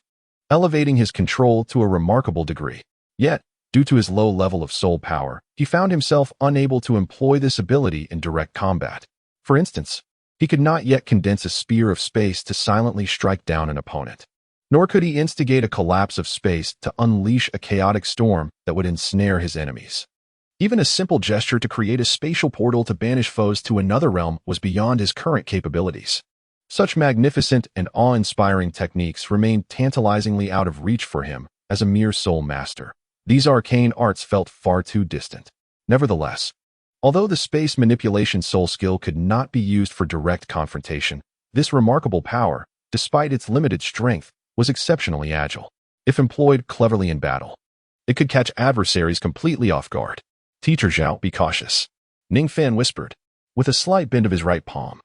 elevating his control to a remarkable degree. Yet, due to his low level of soul power, he found himself unable to employ this ability in direct combat. For instance, he could not yet condense a spear of space to silently strike down an opponent, nor could he instigate a collapse of space to unleash a chaotic storm that would ensnare his enemies. Even a simple gesture to create a spatial portal to banish foes to another realm was beyond his current capabilities. Such magnificent and awe-inspiring techniques remained tantalizingly out of reach for him as a mere soul master. These arcane arts felt far too distant. Nevertheless, although the space manipulation soul skill could not be used for direct confrontation, this remarkable power, despite its limited strength, was exceptionally agile. If employed cleverly in battle, It could catch adversaries completely off guard. Teacher Zhao, be cautious, Ning Fan whispered, with a slight bend of his right palm.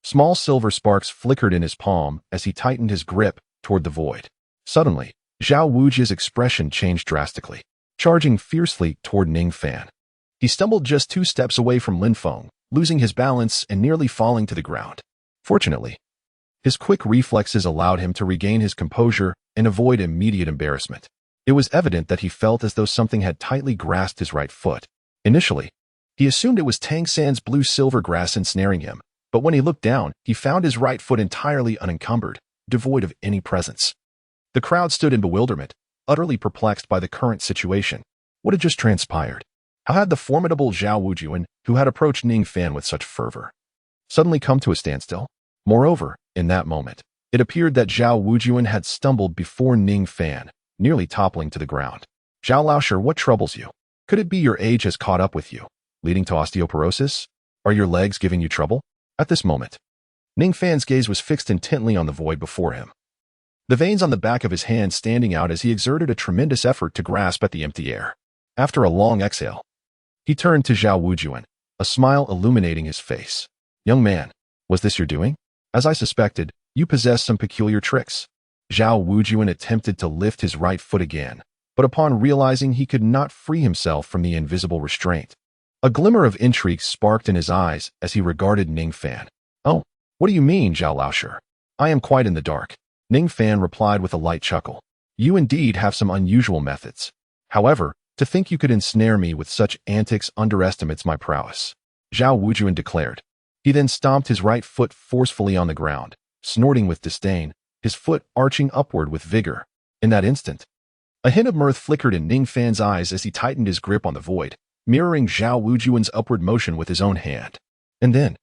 Small silver sparks flickered in his palm as he tightened his grip toward the void. Suddenly, Zhao Wujia's expression changed drastically, charging fiercely toward Ning Fan. He stumbled just 2 steps away from Lin Feng, losing his balance and nearly falling to the ground. Fortunately, his quick reflexes allowed him to regain his composure and avoid immediate embarrassment. It was evident that he felt as though something had tightly grasped his right foot. Initially, he assumed it was Tang San's blue-silver grass ensnaring him, but when he looked down, he found his right foot entirely unencumbered, devoid of any presence. The crowd stood in bewilderment, utterly perplexed by the current situation. What had just transpired? How had the formidable Zhao Wujian, who had approached Ning Fan with such fervor, suddenly come to a standstill? Moreover, in that moment, it appeared that Zhao Wujian had stumbled before Ning Fan, nearly toppling to the ground. Zhao Laosher, what troubles you? Could it be your age has caught up with you, leading to osteoporosis? Are your legs giving you trouble? At this moment, Ning Fan's gaze was fixed intently on the void before him, the veins on the back of his hand standing out as he exerted a tremendous effort to grasp at the empty air. After a long exhale, he turned to Zhao Wujian, a smile illuminating his face. Young man, was this your doing? As I suspected, you possess some peculiar tricks. Zhao Wujian attempted to lift his right foot again, but upon realizing he could not free himself from the invisible restraint, a glimmer of intrigue sparked in his eyes as he regarded Ning Fan. Oh, what do you mean, Zhao Laosher? I am quite in the dark. Ning Fan replied with a light chuckle. You indeed have some unusual methods. However, to think you could ensnare me with such antics underestimates my prowess, Zhao Wujian declared. He then stomped his right foot forcefully on the ground, snorting with disdain, his foot arching upward with vigor. In that instant, a hint of mirth flickered in Ning Fan's eyes as he tightened his grip on the void, mirroring Zhao Wujian's upward motion with his own hand. And then,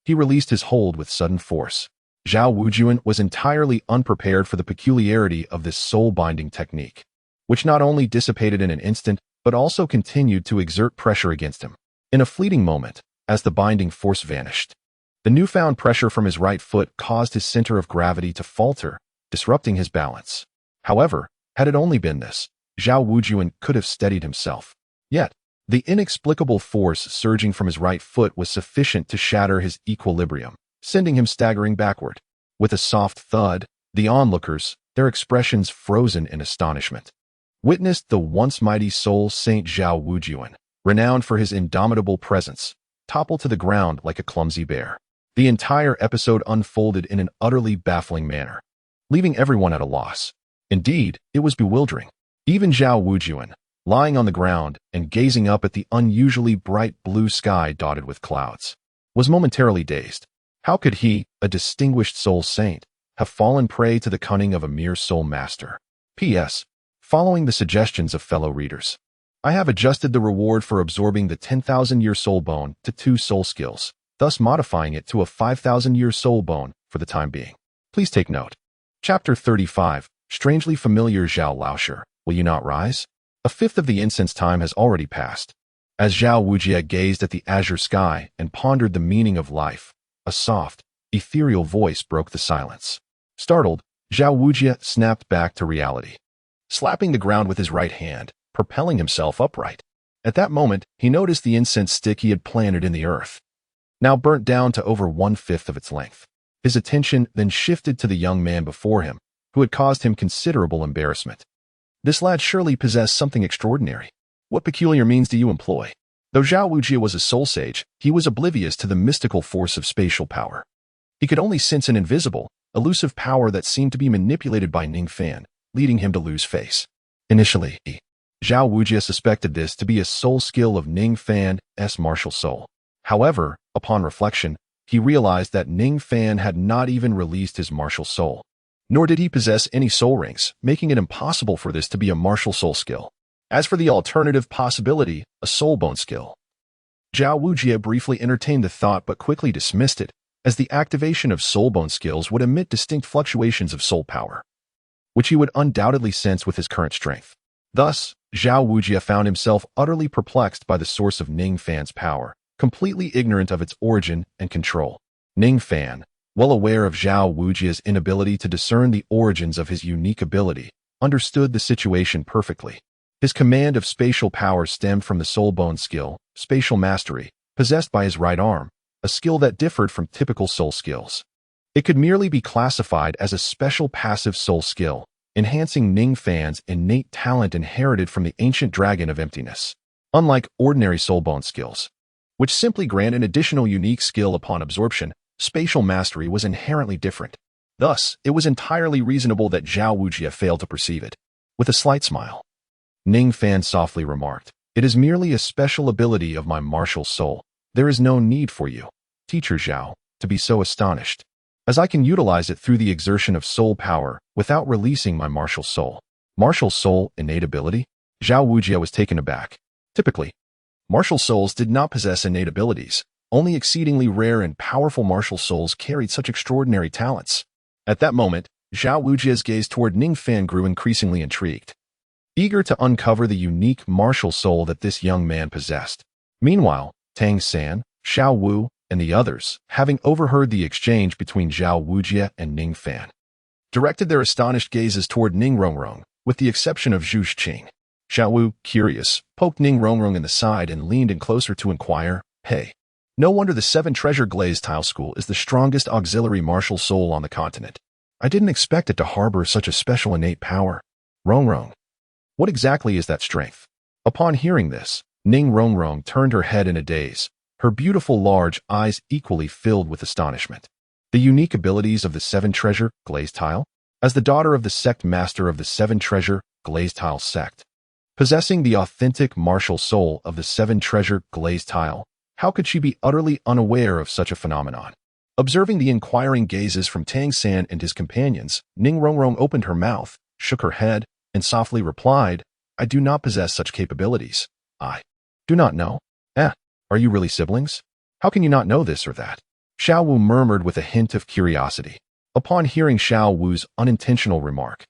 he released his hold with sudden force. Zhao Wujian was entirely unprepared for the peculiarity of this soul-binding technique, which not only dissipated in an instant, but also continued to exert pressure against him. In a fleeting moment, as the binding force vanished, the newfound pressure from his right foot caused his center of gravity to falter, disrupting his balance. However, had it only been this, Zhao Wujian could have steadied himself. Yet, the inexplicable force surging from his right foot was sufficient to shatter his equilibrium, sending him staggering backward. With a soft thud, the onlookers, their expressions frozen in astonishment, witnessed the once mighty soul saint Zhao Wujian, renowned for his indomitable presence, topple to the ground like a clumsy bear. The entire episode unfolded in an utterly baffling manner, leaving everyone at a loss. Indeed, it was bewildering. Even Zhao Wujian, lying on the ground and gazing up at the unusually bright blue sky dotted with clouds, was momentarily dazed. How could he, a distinguished soul saint, have fallen prey to the cunning of a mere soul master? P.S. Following the suggestions of fellow readers, I have adjusted the reward for absorbing the 10,000-year soul bone to 2 soul skills, thus modifying it to a 5,000-year soul bone for the time being. Please take note. Chapter 35, Strangely Familiar Zhao Laosher, Will You Not Rise? A fifth of the incense time has already passed. As Zhao Wujia gazed at the azure sky and pondered the meaning of life, a soft, ethereal voice broke the silence. Startled, Zhao Wujia snapped back to reality, slapping the ground with his right hand, propelling himself upright. At that moment, he noticed the incense stick he had planted in the earth, now burnt down to over 1/5 of its length. His attention then shifted to the young man before him, who had caused him considerable embarrassment. This lad surely possessed something extraordinary. What peculiar means do you employ? Though Zhao Wujia was a soul sage, he was oblivious to the mystical force of spatial power. He could only sense an invisible, elusive power that seemed to be manipulated by Ning Fan, leading him to lose face. Initially, Zhao Wujia suspected this to be a soul skill of Ning Fan's martial soul. However, upon reflection, he realized that Ning Fan had not even released his martial soul, nor did he possess any soul rings, making it impossible for this to be a martial soul skill. As for the alternative possibility, a soul bone skill, Zhao Wujia briefly entertained the thought but quickly dismissed it, as the activation of soul bone skills would emit distinct fluctuations of soul power, which he would undoubtedly sense with his current strength. Thus, Zhao Wujia found himself utterly perplexed by the source of Ning Fan's power, completely ignorant of its origin and control. Ning Fan, well aware of Zhao Wujia's inability to discern the origins of his unique ability, understood the situation perfectly. His command of spatial power stemmed from the soul bone skill, spatial mastery, possessed by his right arm, a skill that differed from typical soul skills. It could merely be classified as a special passive soul skill, enhancing Ning Fan's innate talent inherited from the ancient dragon of emptiness. Unlike ordinary soul bone skills, which simply grant an additional unique skill upon absorption, spatial mastery was inherently different. Thus, it was entirely reasonable that Zhao Wujie failed to perceive it. With a slight smile, Ning Fan softly remarked, "It is merely a special ability of my martial soul. There is no need for you, Teacher Zhao, to be so astonished, as I can utilize it through the exertion of soul power without releasing my martial soul." Martial soul innate ability? Zhao Wujie was taken aback. Typically, martial souls did not possess innate abilities. Only exceedingly rare and powerful martial souls carried such extraordinary talents. At that moment, Zhao Wujie's gaze toward Ning Fan grew increasingly intrigued, eager to uncover the unique martial soul that this young man possessed. Meanwhile, Tang San, Xiao Wu, and the others, having overheard the exchange between Zhao Wujie and Ning Fan, directed their astonished gazes toward Ning Rongrong, with the exception of Zhu Qing. Xiao Wu, curious, poked Ning Rongrong in the side and leaned in closer to inquire, "Hey, no wonder the Seven Treasure Glazed Tile School is the strongest auxiliary martial soul on the continent. I didn't expect it to harbor such a special innate power. Rongrong, what exactly is that strength?" Upon hearing this, Ning Rongrong turned her head in a daze, her beautiful large eyes equally filled with astonishment. The unique abilities of the Seven Treasure Glazed Tile? As the daughter of the sect master of the Seven Treasure Glazed Tile sect, possessing the authentic martial soul of the Seven Treasure Glazed Tile, how could she be utterly unaware of such a phenomenon? Observing the inquiring gazes from Tang San and his companions, Ning Rongrong opened her mouth, shook her head, and softly replied, "I do not possess such capabilities. I do not know." Are you really siblings? How can you not know this or that?" Xiao Wu murmured with a hint of curiosity. Upon hearing Xiao Wu's unintentional remark,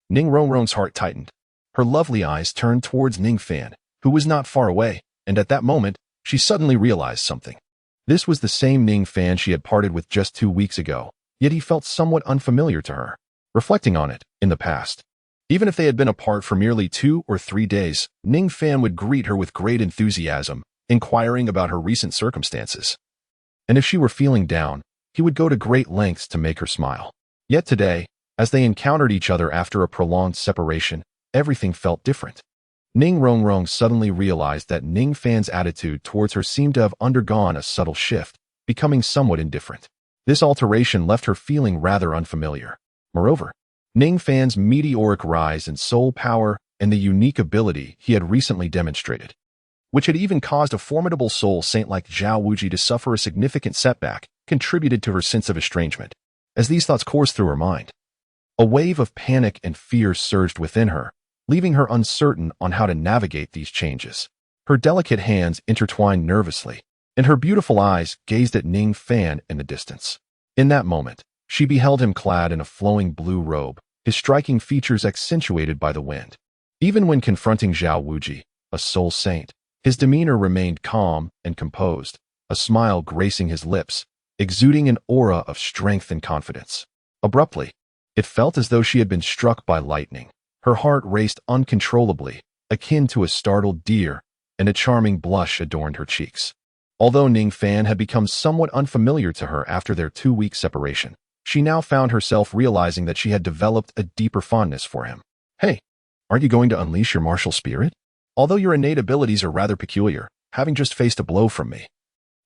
Ning Rongrong's heart tightened. Her lovely eyes turned towards Ning Fan, who was not far away, and at that moment, she suddenly realized something. This was the same Ning Fan she had parted with just 2 weeks ago, yet he felt somewhat unfamiliar to her. Reflecting on it, in the past, even if they had been apart for merely 2 or 3 days, Ning Fan would greet her with great enthusiasm, inquiring about her recent circumstances. And if she were feeling down, he would go to great lengths to make her smile. Yet today, as they encountered each other after a prolonged separation, everything felt different. Ning Rongrong suddenly realized that Ning Fan's attitude towards her seemed to have undergone a subtle shift, becoming somewhat indifferent. This alteration left her feeling rather unfamiliar. Moreover, Ning Fan's meteoric rise in soul power and the unique ability he had recently demonstrated, which had even caused a formidable soul saint like Zhao Wujie to suffer a significant setback, contributed to her sense of estrangement. As these thoughts coursed through her mind, a wave of panic and fear surged within her, leaving her uncertain on how to navigate these changes. Her delicate hands intertwined nervously, and her beautiful eyes gazed at Ning Fan in the distance. In that moment, she beheld him clad in a flowing blue robe, his striking features accentuated by the wind. Even when confronting Zhao Wujie, a soul saint, his demeanor remained calm and composed, a smile gracing his lips, exuding an aura of strength and confidence. Abruptly, it felt as though she had been struck by lightning. Her heart raced uncontrollably, akin to a startled deer, and a charming blush adorned her cheeks. Although Ning Fan had become somewhat unfamiliar to her after their 2-week separation, she now found herself realizing that she had developed a deeper fondness for him. "Hey, aren't you going to unleash your martial spirit? Although your innate abilities are rather peculiar, having just faced a blow from me,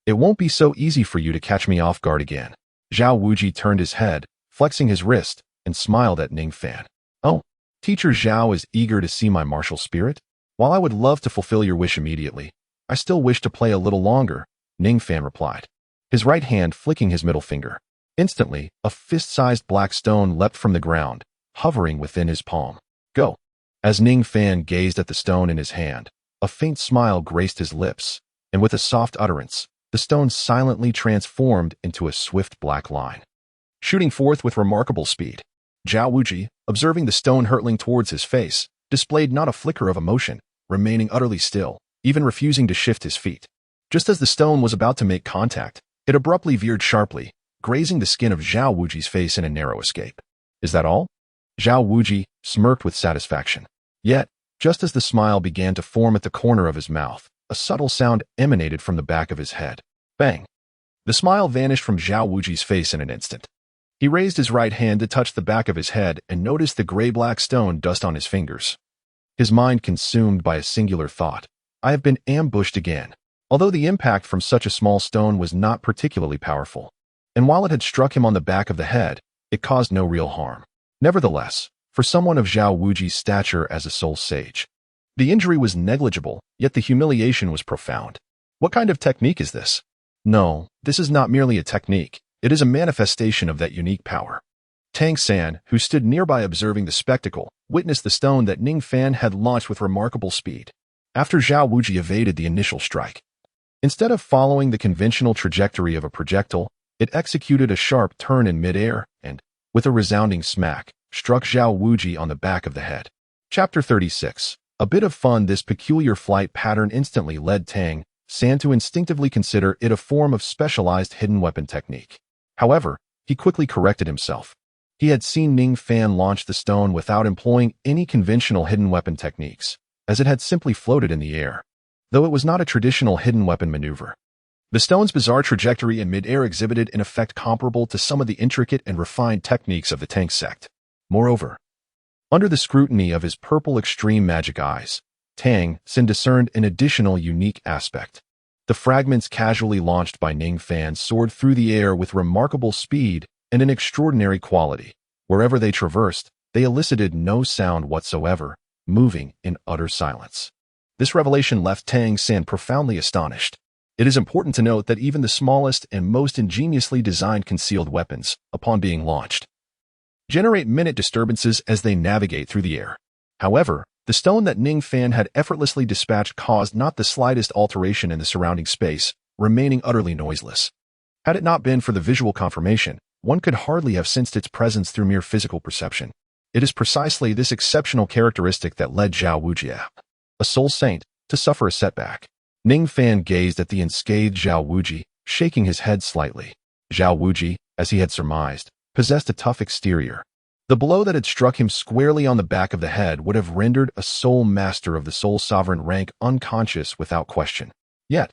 it won't be so easy for you to catch me off guard again." Zhao Wujie turned his head, flexing his wrist, and smiled at Ning Fan. "Oh, Teacher Zhao is eager to see my martial spirit? While I would love to fulfill your wish immediately, I still wish to play a little longer," Ning Fan replied, his right hand flicking his middle finger. Instantly, a fist-sized black stone leapt from the ground, hovering within his palm. "Go." As Ning Fan gazed at the stone in his hand, a faint smile graced his lips, and with a soft utterance, the stone silently transformed into a swift black line, shooting forth with remarkable speed. Zhao Wujie, observing the stone hurtling towards his face, displayed not a flicker of emotion, remaining utterly still, even refusing to shift his feet. Just as the stone was about to make contact, it abruptly veered sharply, grazing the skin of Zhao Wujie's face in a narrow escape. "Is that all?" Zhao Wujie smirked with satisfaction. Yet, Just as the smile began to form at the corner of his mouth, a subtle sound emanated from the back of his head. Bang! The smile vanished from Zhao Wuji's face in an instant. He raised his right hand to touch the back of his head and noticed the gray-black stone dust on his fingers. His mind consumed by a singular thought. I have been ambushed again. Although the impact from such a small stone was not particularly powerful, and while it had struck him on the back of the head, it caused no real harm. Nevertheless, for someone of Zhao Wuji's stature as a soul sage, the injury was negligible, yet the humiliation was profound. What kind of technique is this? No, this is not merely a technique. It is a manifestation of that unique power. Tang San, who stood nearby observing the spectacle, witnessed the stone that Ning Fan had launched with remarkable speed. After Zhao Wuji evaded the initial strike, instead of following the conventional trajectory of a projectile, it executed a sharp turn in midair and, with a resounding smack, struck Zhao Wuji on the back of the head. Chapter 36. A bit of fun. This peculiar flight pattern instantly led Tang San to instinctively consider it a form of specialized hidden weapon technique. However, he quickly corrected himself. He had seen Ning Fan launch the stone without employing any conventional hidden weapon techniques, as it had simply floated in the air, though it was not a traditional hidden weapon maneuver. The stone's bizarre trajectory in mid-air exhibited an effect comparable to some of the intricate and refined techniques of the Tang sect. Moreover, under the scrutiny of his purple extreme magic eyes, Tang San discerned an additional unique aspect. The fragments casually launched by Ning Fan soared through the air with remarkable speed and an extraordinary quality. Wherever they traversed, they elicited no sound whatsoever, moving in utter silence. This revelation left Tang San profoundly astonished. It is important to note that even the smallest and most ingeniously designed concealed weapons, upon being launched, generate minute disturbances as they navigate through the air. However, the stone that Ning Fan had effortlessly dispatched caused not the slightest alteration in the surrounding space, remaining utterly noiseless. Had it not been for the visual confirmation, one could hardly have sensed its presence through mere physical perception. It is precisely this exceptional characteristic that led Zhao Wuji, a soul saint, to suffer a setback. Ning Fan gazed at the unscathed Zhao Wuji, shaking his head slightly. Zhao Wuji, as he had surmised, possessed a tough exterior. The blow that had struck him squarely on the back of the head would have rendered a soul master of the soul sovereign rank unconscious without question. Yet,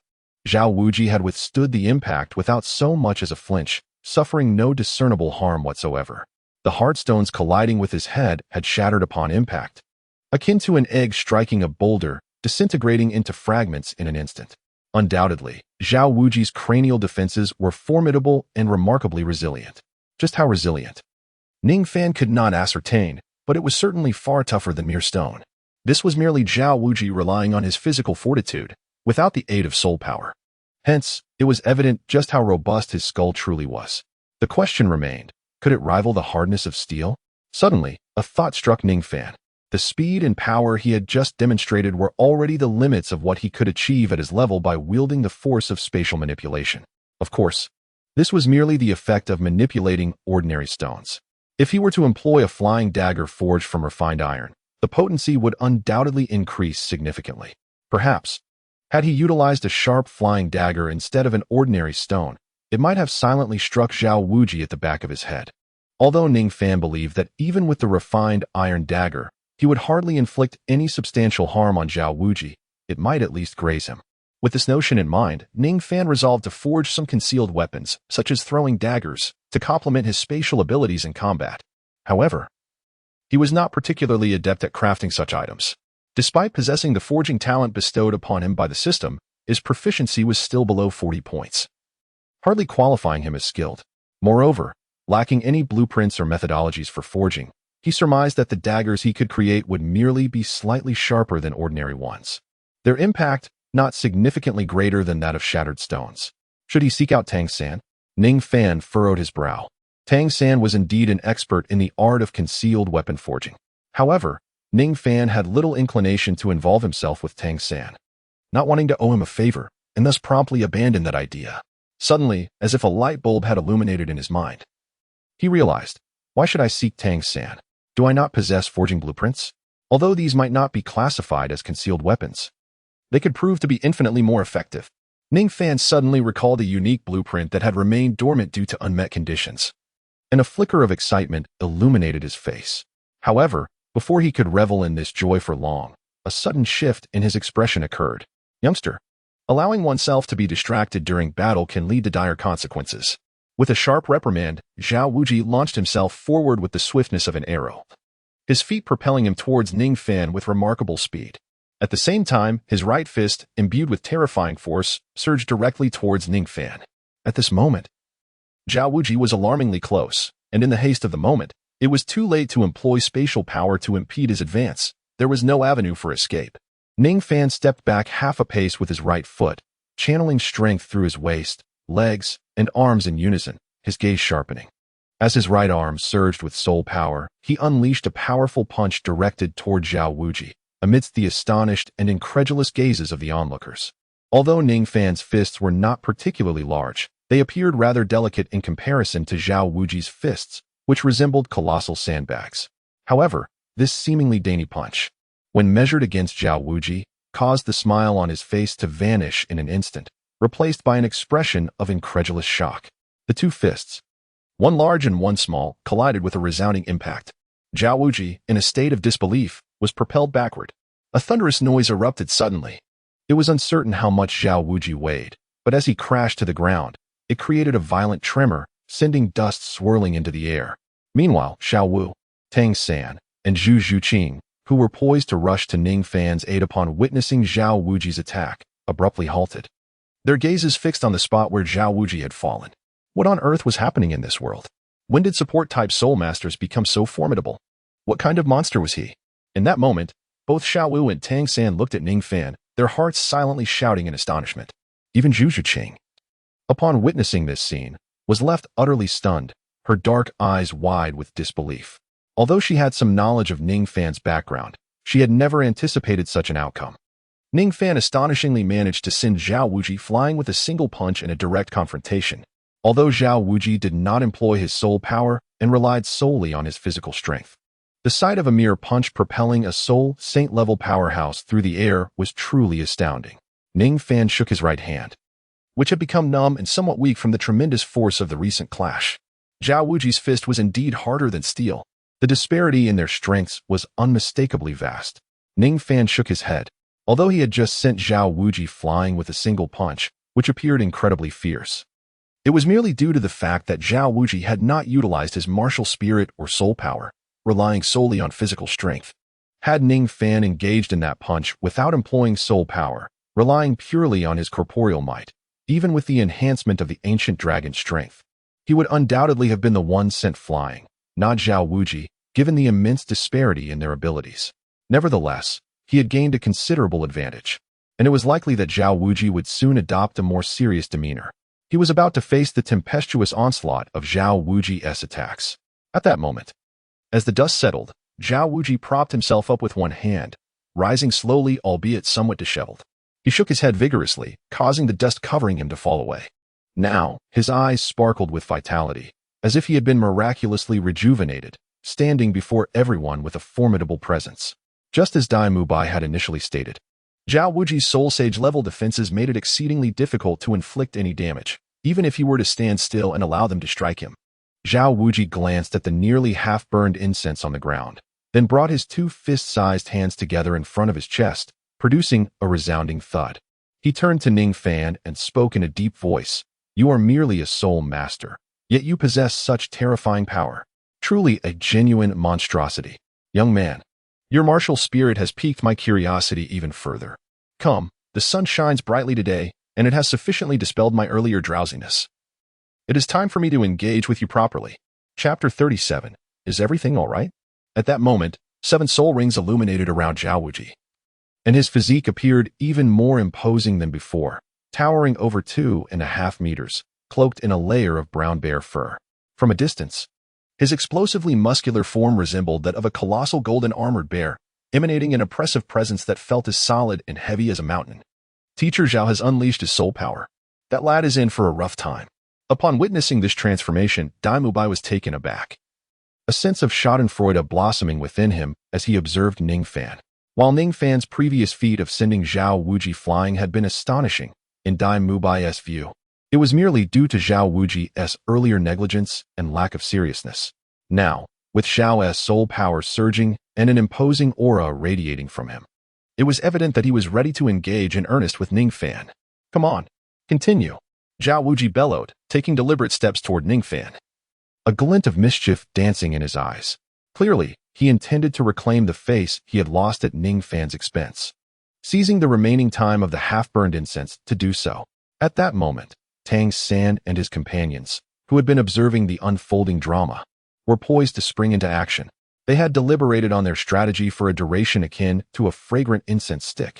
Zhao Wuji had withstood the impact without so much as a flinch, suffering no discernible harm whatsoever. The hard stones colliding with his head had shattered upon impact, akin to an egg striking a boulder, disintegrating into fragments in an instant. Undoubtedly, Zhao Wuji's cranial defenses were formidable and remarkably resilient. Just how resilient? Ning Fan could not ascertain, but it was certainly far tougher than mere stone. This was merely Zhao Wuji relying on his physical fortitude, without the aid of soul power. Hence, it was evident just how robust his skull truly was. The question remained, could it rival the hardness of steel? Suddenly, a thought struck Ning Fan. The speed and power he had just demonstrated were already the limits of what he could achieve at his level by wielding the force of spatial manipulation. Of course, this was merely the effect of manipulating ordinary stones. If he were to employ a flying dagger forged from refined iron, the potency would undoubtedly increase significantly. Perhaps, had he utilized a sharp flying dagger instead of an ordinary stone, it might have silently struck Zhao Wuji at the back of his head. Although Ning Fan believed that even with the refined iron dagger, he would hardly inflict any substantial harm on Zhao Wuji, it might at least graze him. With this notion in mind, Ning Fan resolved to forge some concealed weapons, such as throwing daggers, to complement his spatial abilities in combat. However, he was not particularly adept at crafting such items. Despite possessing the forging talent bestowed upon him by the system, his proficiency was still below 40 points, hardly qualifying him as skilled. Moreover, lacking any blueprints or methodologies for forging, he surmised that the daggers he could create would merely be slightly sharper than ordinary ones. Their impact, not significantly greater than that of shattered stones. Should he seek out Tang San? Ning Fan furrowed his brow. Tang San was indeed an expert in the art of concealed weapon forging. However, Ning Fan had little inclination to involve himself with Tang San, not wanting to owe him a favor, and thus promptly abandoned that idea. Suddenly, as if a light bulb had illuminated in his mind, he realized, why should I seek Tang San? Do I not possess forging blueprints? Although these might not be classified as concealed weapons, they could prove to be infinitely more effective. Ning Fan suddenly recalled a unique blueprint that had remained dormant due to unmet conditions, and a flicker of excitement illuminated his face. However, before he could revel in this joy for long, a sudden shift in his expression occurred. Youngster, allowing oneself to be distracted during battle can lead to dire consequences. With a sharp reprimand, Zhao Wuji launched himself forward with the swiftness of an arrow, his feet propelling him towards Ning Fan with remarkable speed. At the same time, his right fist, imbued with terrifying force, surged directly towards Ning Fan. At this moment, Zhao Wuji was alarmingly close, and in the haste of the moment, it was too late to employ spatial power to impede his advance. There was no avenue for escape. Ning Fan stepped back half a pace with his right foot, channeling strength through his waist, legs, and arms in unison, his gaze sharpening. As his right arm surged with soul power, he unleashed a powerful punch directed toward Zhao Wuji, amidst the astonished and incredulous gazes of the onlookers. Although Ning Fan's fists were not particularly large, they appeared rather delicate in comparison to Zhao Wuji's fists, which resembled colossal sandbags. However, this seemingly dainty punch, when measured against Zhao Wuji, caused the smile on his face to vanish in an instant, replaced by an expression of incredulous shock. The two fists, one large and one small, collided with a resounding impact. Zhao Wuji, in a state of disbelief, was propelled backward. A thunderous noise erupted suddenly. It was uncertain how much Zhao Wuji weighed, but as he crashed to the ground, it created a violent tremor, sending dust swirling into the air. Meanwhile, Xiao Wu, Tang San, and Zhu Zhuqing, who were poised to rush to Ning Fan's aid upon witnessing Zhao Wuji's attack, abruptly halted, their gazes fixed on the spot where Zhao Wuji had fallen. What on earth was happening in this world? When did support-type soul masters become so formidable? What kind of monster was he? In that moment, both Xiao Wu and Tang San looked at Ning Fan, their hearts silently shouting in astonishment. Even Zhu Zhuqing, upon witnessing this scene, was left utterly stunned, her dark eyes wide with disbelief. Although she had some knowledge of Ning Fan's background, she had never anticipated such an outcome. Ning Fan astonishingly managed to send Zhao Wuji flying with a single punch in a direct confrontation, although Zhao Wuji did not employ his soul power and relied solely on his physical strength. The sight of a mere punch propelling a soul saint-level powerhouse through the air was truly astounding. Ning Fan shook his right hand, which had become numb and somewhat weak from the tremendous force of the recent clash. Zhao Wuji's fist was indeed harder than steel. The disparity in their strengths was unmistakably vast. Ning Fan shook his head, although he had just sent Zhao Wuji flying with a single punch, which appeared incredibly fierce. It was merely due to the fact that Zhao Wuji had not utilized his martial spirit or soul power, relying solely on physical strength. Had Ning Fan engaged in that punch without employing soul power, relying purely on his corporeal might, even with the enhancement of the ancient dragon's strength, he would undoubtedly have been the one sent flying, not Zhao Wuji, given the immense disparity in their abilities. Nevertheless, he had gained a considerable advantage, and it was likely that Zhao Wuji would soon adopt a more serious demeanor. He was about to face the tempestuous onslaught of Zhao Wuji's attacks. At that moment, as the dust settled, Zhao Wuji propped himself up with one hand, rising slowly albeit somewhat disheveled. He shook his head vigorously, causing the dust covering him to fall away. Now, his eyes sparkled with vitality, as if he had been miraculously rejuvenated, standing before everyone with a formidable presence. Just as Dai Mubai had initially stated, Zhao Wuji's Soul Sage level defenses made it exceedingly difficult to inflict any damage, even if he were to stand still and allow them to strike him. Zhao Wuji glanced at the nearly half-burned incense on the ground, then brought his two fist-sized hands together in front of his chest, producing a resounding thud. He turned to Ning Fan and spoke in a deep voice. "You are merely a soul master, yet you possess such terrifying power. Truly a genuine monstrosity. Young man, your martial spirit has piqued my curiosity even further. Come, the sun shines brightly today, and it has sufficiently dispelled my earlier drowsiness. It is time for me to engage with you properly." Chapter 37. Is everything all right? At that moment, 7 soul rings illuminated around Zhao Wuji, and his physique appeared even more imposing than before, towering over 2.5 meters, cloaked in a layer of brown bear fur. From a distance, his explosively muscular form resembled that of a colossal golden armored bear, emanating an oppressive presence that felt as solid and heavy as a mountain. Teacher Zhao has unleashed his soul power. That lad is in for a rough time. Upon witnessing this transformation, Dai Mubai was taken aback, a sense of schadenfreude blossoming within him as he observed Ning Fan. While Ning Fan's previous feat of sending Zhao Wuji flying had been astonishing, in Dai Mubai's view, it was merely due to Zhao Wuji's earlier negligence and lack of seriousness. Now, with Zhao's soul power surging and an imposing aura radiating from him, It was evident that he was ready to engage in earnest with Ning Fan. Come on, continue, Zhao Wuji bellowed, taking deliberate steps toward Ning Fan, a glint of mischief dancing in his eyes. Clearly, he intended to reclaim the face he had lost at Ning Fan's expense, seizing the remaining time of the half-burned incense to do so. At that moment, Tang San and his companions, who had been observing the unfolding drama, were poised to spring into action. They had deliberated on their strategy for a duration akin to a fragrant incense stick,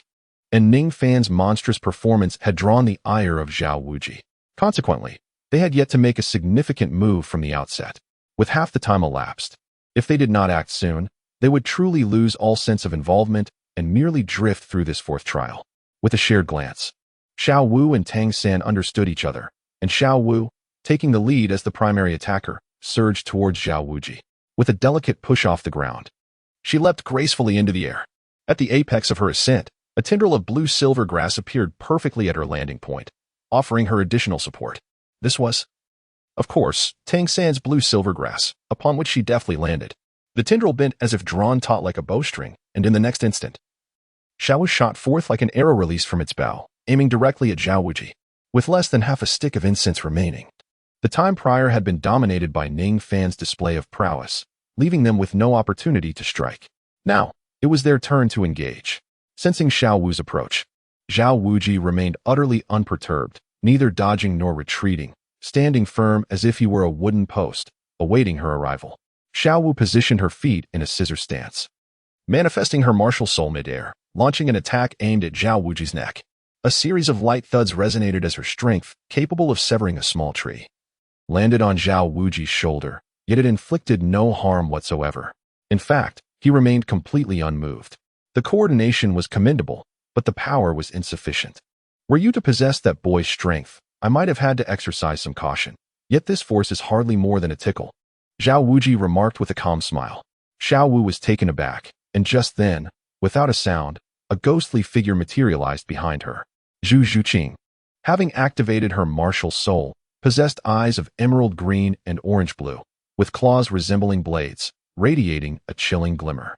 and Ning Fan's monstrous performance had drawn the ire of Zhao Wuji. Consequently, they had yet to make a significant move from the outset. With half the time elapsed, if they did not act soon, they would truly lose all sense of involvement and merely drift through this fourth trial. With a shared glance, Xiao Wu and Tang San understood each other, and Xiao Wu, taking the lead as the primary attacker, surged towards Zhao Wuji. With a delicate push off the ground, she leapt gracefully into the air. At the apex of her ascent, a tendril of blue-silver grass appeared perfectly at her landing point, offering her additional support. This was, of course, Tang San's blue-silver grass, upon which she deftly landed. The tendril bent as if drawn taut like a bowstring, and in the next instant, Xiao Wu shot forth like an arrow released from its bow, aiming directly at Zhao Wuji. With less than half a stick of incense remaining, the time prior had been dominated by Ning Fan's display of prowess, leaving them with no opportunity to strike. Now, it was their turn to engage. Sensing Xiao Wu's approach, Zhao Wuji remained utterly unperturbed, neither dodging nor retreating, standing firm as if he were a wooden post, awaiting her arrival. Xiao Wu positioned her feet in a scissor stance, manifesting her martial soul mid-air, launching an attack aimed at Zhao Wuji's neck. A series of light thuds resonated as her strength, capable of severing a small tree, landed on Zhao Wuji's shoulder, yet it inflicted no harm whatsoever. In fact, he remained completely unmoved. The coordination was commendable, but the power was insufficient. Were you to possess that boy's strength, I might have had to exercise some caution. Yet this force is hardly more than a tickle, Zhao Wuji remarked with a calm smile. Xiao Wu was taken aback, and just then, without a sound, a ghostly figure materialized behind her. Zhu Zhuqing, having activated her martial soul, possessed eyes of emerald green and orange blue, with claws resembling blades, radiating a chilling glimmer.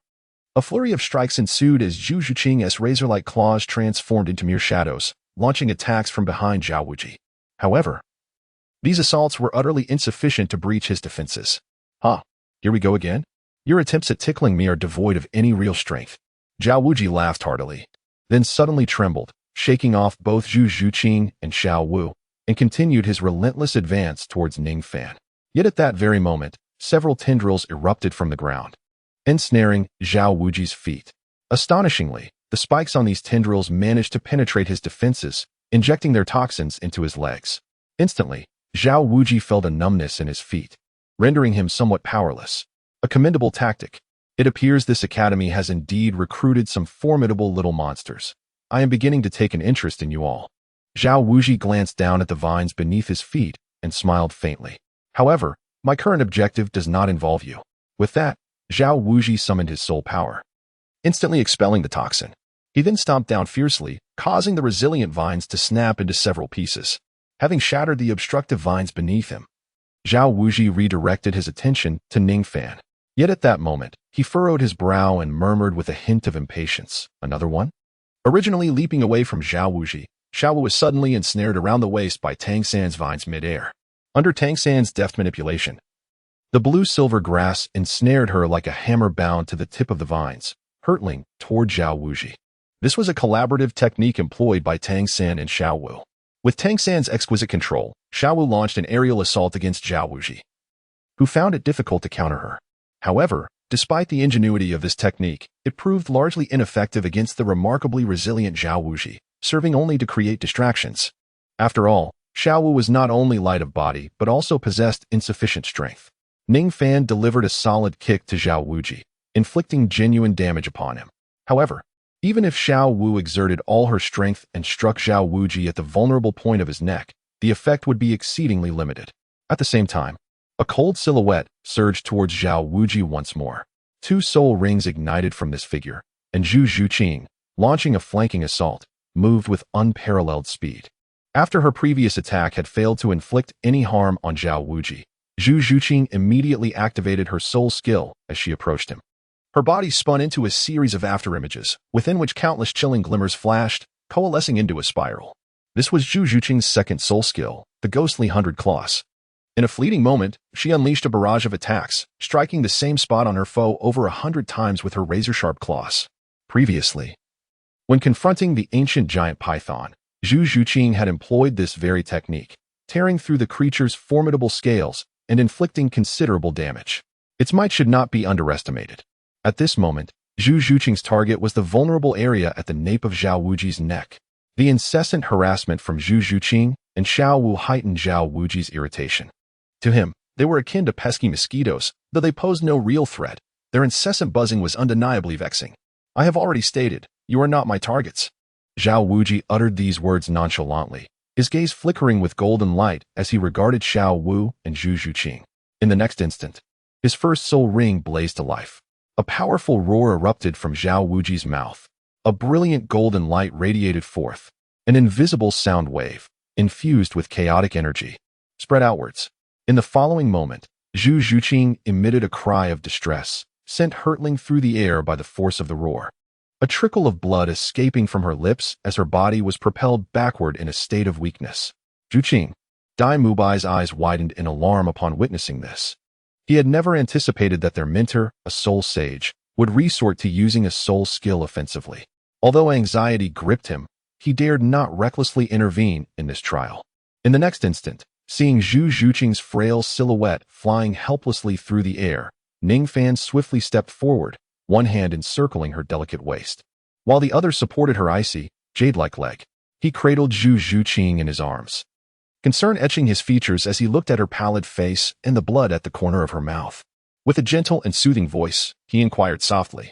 A flurry of strikes ensued as Zhu Zhuqing's razor-like claws transformed into mere shadows, launching attacks from behind Zhao Wuji. However, these assaults were utterly insufficient to breach his defenses. Here we go again? Your attempts at tickling me are devoid of any real strength. Zhao Wuji laughed heartily, then suddenly trembled, shaking off both Zhu Zhuqing and Xiao Wu, and continued his relentless advance towards Ning Fan. Yet at that very moment, several tendrils erupted from the ground, ensnaring Zhao Wuji's feet. Astonishingly, the spikes on these tendrils managed to penetrate his defenses, injecting their toxins into his legs. Instantly, Zhao Wuji felt a numbness in his feet, rendering him somewhat powerless. A commendable tactic. It appears this academy has indeed recruited some formidable little monsters. I am beginning to take an interest in you all. Zhao Wuji glanced down at the vines beneath his feet and smiled faintly. However, my current objective does not involve you. With that, Zhao Wuji summoned his soul power, instantly expelling the toxin. He then stomped down fiercely, causing the resilient vines to snap into several pieces. Having shattered the obstructive vines beneath him, Zhao Wuji redirected his attention to Ning Fan. Yet at that moment, he furrowed his brow and murmured with a hint of impatience, "Another one?" Originally leaping away from Zhao Wuji, Xiao Wu was suddenly ensnared around the waist by Tang San's vines mid-air. Under Tang San's deft manipulation, the blue-silver grass ensnared her like a hammer bound to the tip of the vines, hurtling toward Zhao Wuji. This was a collaborative technique employed by Tang San and Xiao Wu. With Tang San's exquisite control, Xiao Wu launched an aerial assault against Zhao Wuji, who found it difficult to counter her. However, despite the ingenuity of this technique, it proved largely ineffective against the remarkably resilient Zhao Wuji, serving only to create distractions. After all, Xiao Wu was not only light of body but also possessed insufficient strength. Ning Fan delivered a solid kick to Zhao Wuji, inflicting genuine damage upon him. However, even if Xiao Wu exerted all her strength and struck Zhao Wuji at the vulnerable point of his neck, the effect would be exceedingly limited. At the same time, a cold silhouette surged towards Zhao Wuji once more. Two soul rings ignited from this figure, and Zhu Zhuqing, launching a flanking assault, moved with unparalleled speed. After her previous attack had failed to inflict any harm on Zhao Wuji, Zhu Zhuqing immediately activated her soul skill as she approached him. Her body spun into a series of afterimages, within which countless chilling glimmers flashed, coalescing into a spiral. This was Zhu Zhuqing's second soul skill, the ghostly 100 Claws. In a fleeting moment, she unleashed a barrage of attacks, striking the same spot on her foe over 100 times with her razor-sharp claws. Previously, when confronting the ancient giant python, Zhu Zhuqing had employed this very technique, tearing through the creature's formidable scales and inflicting considerable damage. Its might should not be underestimated. At this moment, Zhu Zhuqing's target was the vulnerable area at the nape of Zhao Wuji's neck. The incessant harassment from Zhu Zhuqing and Xiao Wu heightened Zhao Wuji's irritation. To him, they were akin to pesky mosquitoes, though they posed no real threat. Their incessant buzzing was undeniably vexing. I have already stated, you are not my targets. Zhao Wuji uttered these words nonchalantly, his gaze flickering with golden light as he regarded Xiao Wu and Zhu Zhuqing. In the next instant, his first soul ring blazed to life. A powerful roar erupted from Zhao Wuji's mouth. A brilliant golden light radiated forth. An invisible sound wave, infused with chaotic energy, spread outwards. In the following moment, Zhu Zhuqing emitted a cry of distress, sent hurtling through the air by the force of the roar. A trickle of blood escaping from her lips as her body was propelled backward in a state of weakness. Zhuqing. Dai Mubai's eyes widened in alarm upon witnessing this. He had never anticipated that their mentor, a soul sage, would resort to using a soul skill offensively. Although anxiety gripped him, he dared not recklessly intervene in this trial. In the next instant, seeing Zhu Zhuqing's frail silhouette flying helplessly through the air, Ning Fan swiftly stepped forward, one hand encircling her delicate waist, while the other supported her icy, jade-like leg. He cradled Zhu Zhuqing in his arms, concern etching his features as he looked at her pallid face and the blood at the corner of her mouth. With a gentle and soothing voice, he inquired softly,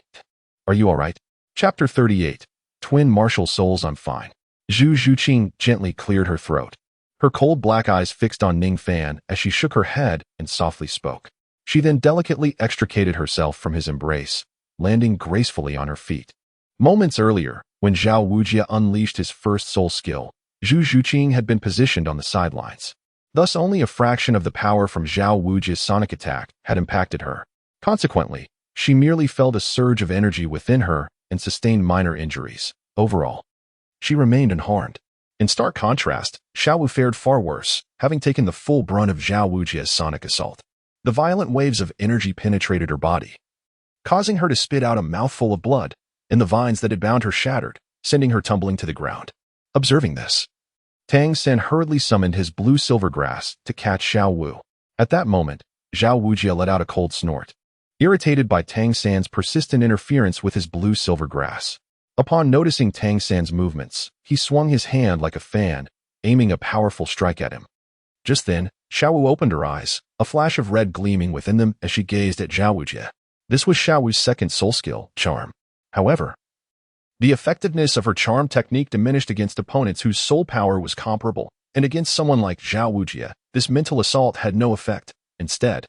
"Are you all right?" Chapter 38. Twin Martial Souls. I'm fine. Zhu Zhuqing gently cleared her throat. Her cold black eyes fixed on Ning Fan as she shook her head and softly spoke. She then delicately extricated herself from his embrace, landing gracefully on her feet. Moments earlier, when Zhao Wuji unleashed his first soul skill, Zhu Zhuqing had been positioned on the sidelines. Thus, only a fraction of the power from Zhao Wuji's sonic attack had impacted her. Consequently, she merely felt a surge of energy within her and sustained minor injuries. Overall, she remained unharmed. In stark contrast, Xiao Wu fared far worse, having taken the full brunt of Zhao Wuji's sonic assault. The violent waves of energy penetrated her body, causing her to spit out a mouthful of blood, and the vines that had bound her shattered, sending her tumbling to the ground. Observing this, Tang San hurriedly summoned his blue-silver grass to catch Xiao Wu. At that moment, Zhao Wujia let out a cold snort, irritated by Tang San's persistent interference with his blue-silver grass. Upon noticing Tang San's movements, he swung his hand like a fan, aiming a powerful strike at him. Just then, Xiao Wu opened her eyes, a flash of red gleaming within them as she gazed at Zhao Wujia. This was Xiao Wu's second soul skill, Charm. However, the effectiveness of her charm technique diminished against opponents whose soul power was comparable, and against someone like Zhao Wujia, this mental assault had no effect. Instead,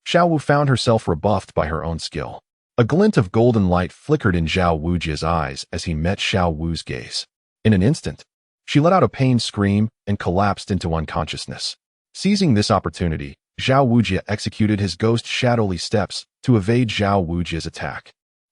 Xiao Wu found herself rebuffed by her own skill. A glint of golden light flickered in Zhao Wujia's eyes as he met Xiao Wu's gaze. In an instant, she let out a pained scream and collapsed into unconsciousness. Seizing this opportunity, Zhao Wujia executed his ghost shadowly steps to evade Zhao Wujia's attack.